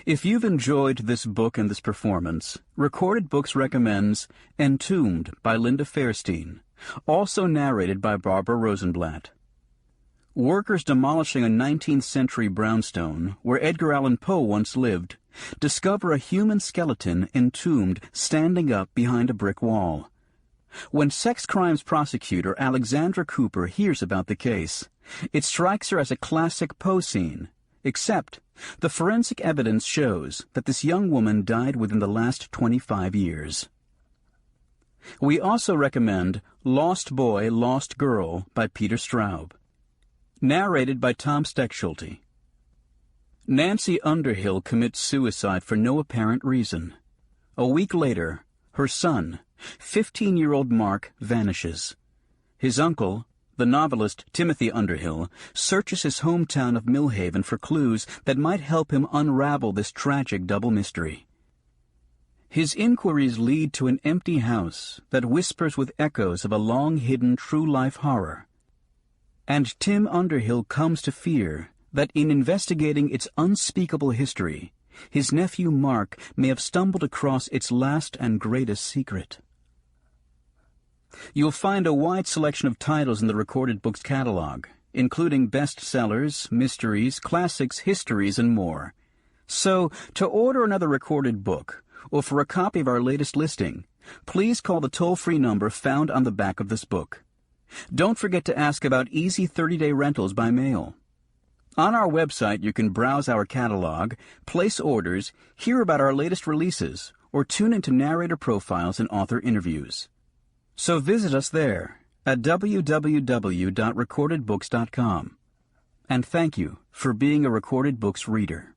If you've enjoyed this book and this performance, Recorded Books recommends Entombed by Linda Fairstein, also narrated by Barbara Rosenblatt. Workers demolishing a 19th-century brownstone, where Edgar Allan Poe once lived, discover a human skeleton entombed standing up behind a brick wall. When sex crimes prosecutor Alexandra Cooper hears about the case, it strikes her as a classic Poe scene, except the forensic evidence shows that this young woman died within the last 25 years. We also recommend Lost Boy, Lost Girl by Peter Straub, narrated by Tom Steckschulte. Nancy Underhill commits suicide for no apparent reason. A week later, her son, 15-year-old Mark, vanishes. His uncle, the novelist Timothy Underhill, searches his hometown of Millhaven for clues that might help him unravel this tragic double mystery. His inquiries lead to an empty house that whispers with echoes of a long-hidden true-life horror. And Tim Underhill comes to fear that in investigating its unspeakable history, his nephew Mark may have stumbled across its last and greatest secret. You'll find a wide selection of titles in the Recorded Books catalog, including bestsellers, mysteries, classics, histories, and more. So, to order another recorded book, or for a copy of our latest listing, please call the toll-free number found on the back of this book. Don't forget to ask about easy 30-day rentals by mail. On our website, you can browse our catalog, place orders, hear about our latest releases, or tune into narrator profiles and author interviews. So visit us there at www.recordedbooks.com. And thank you for being a Recorded Books reader.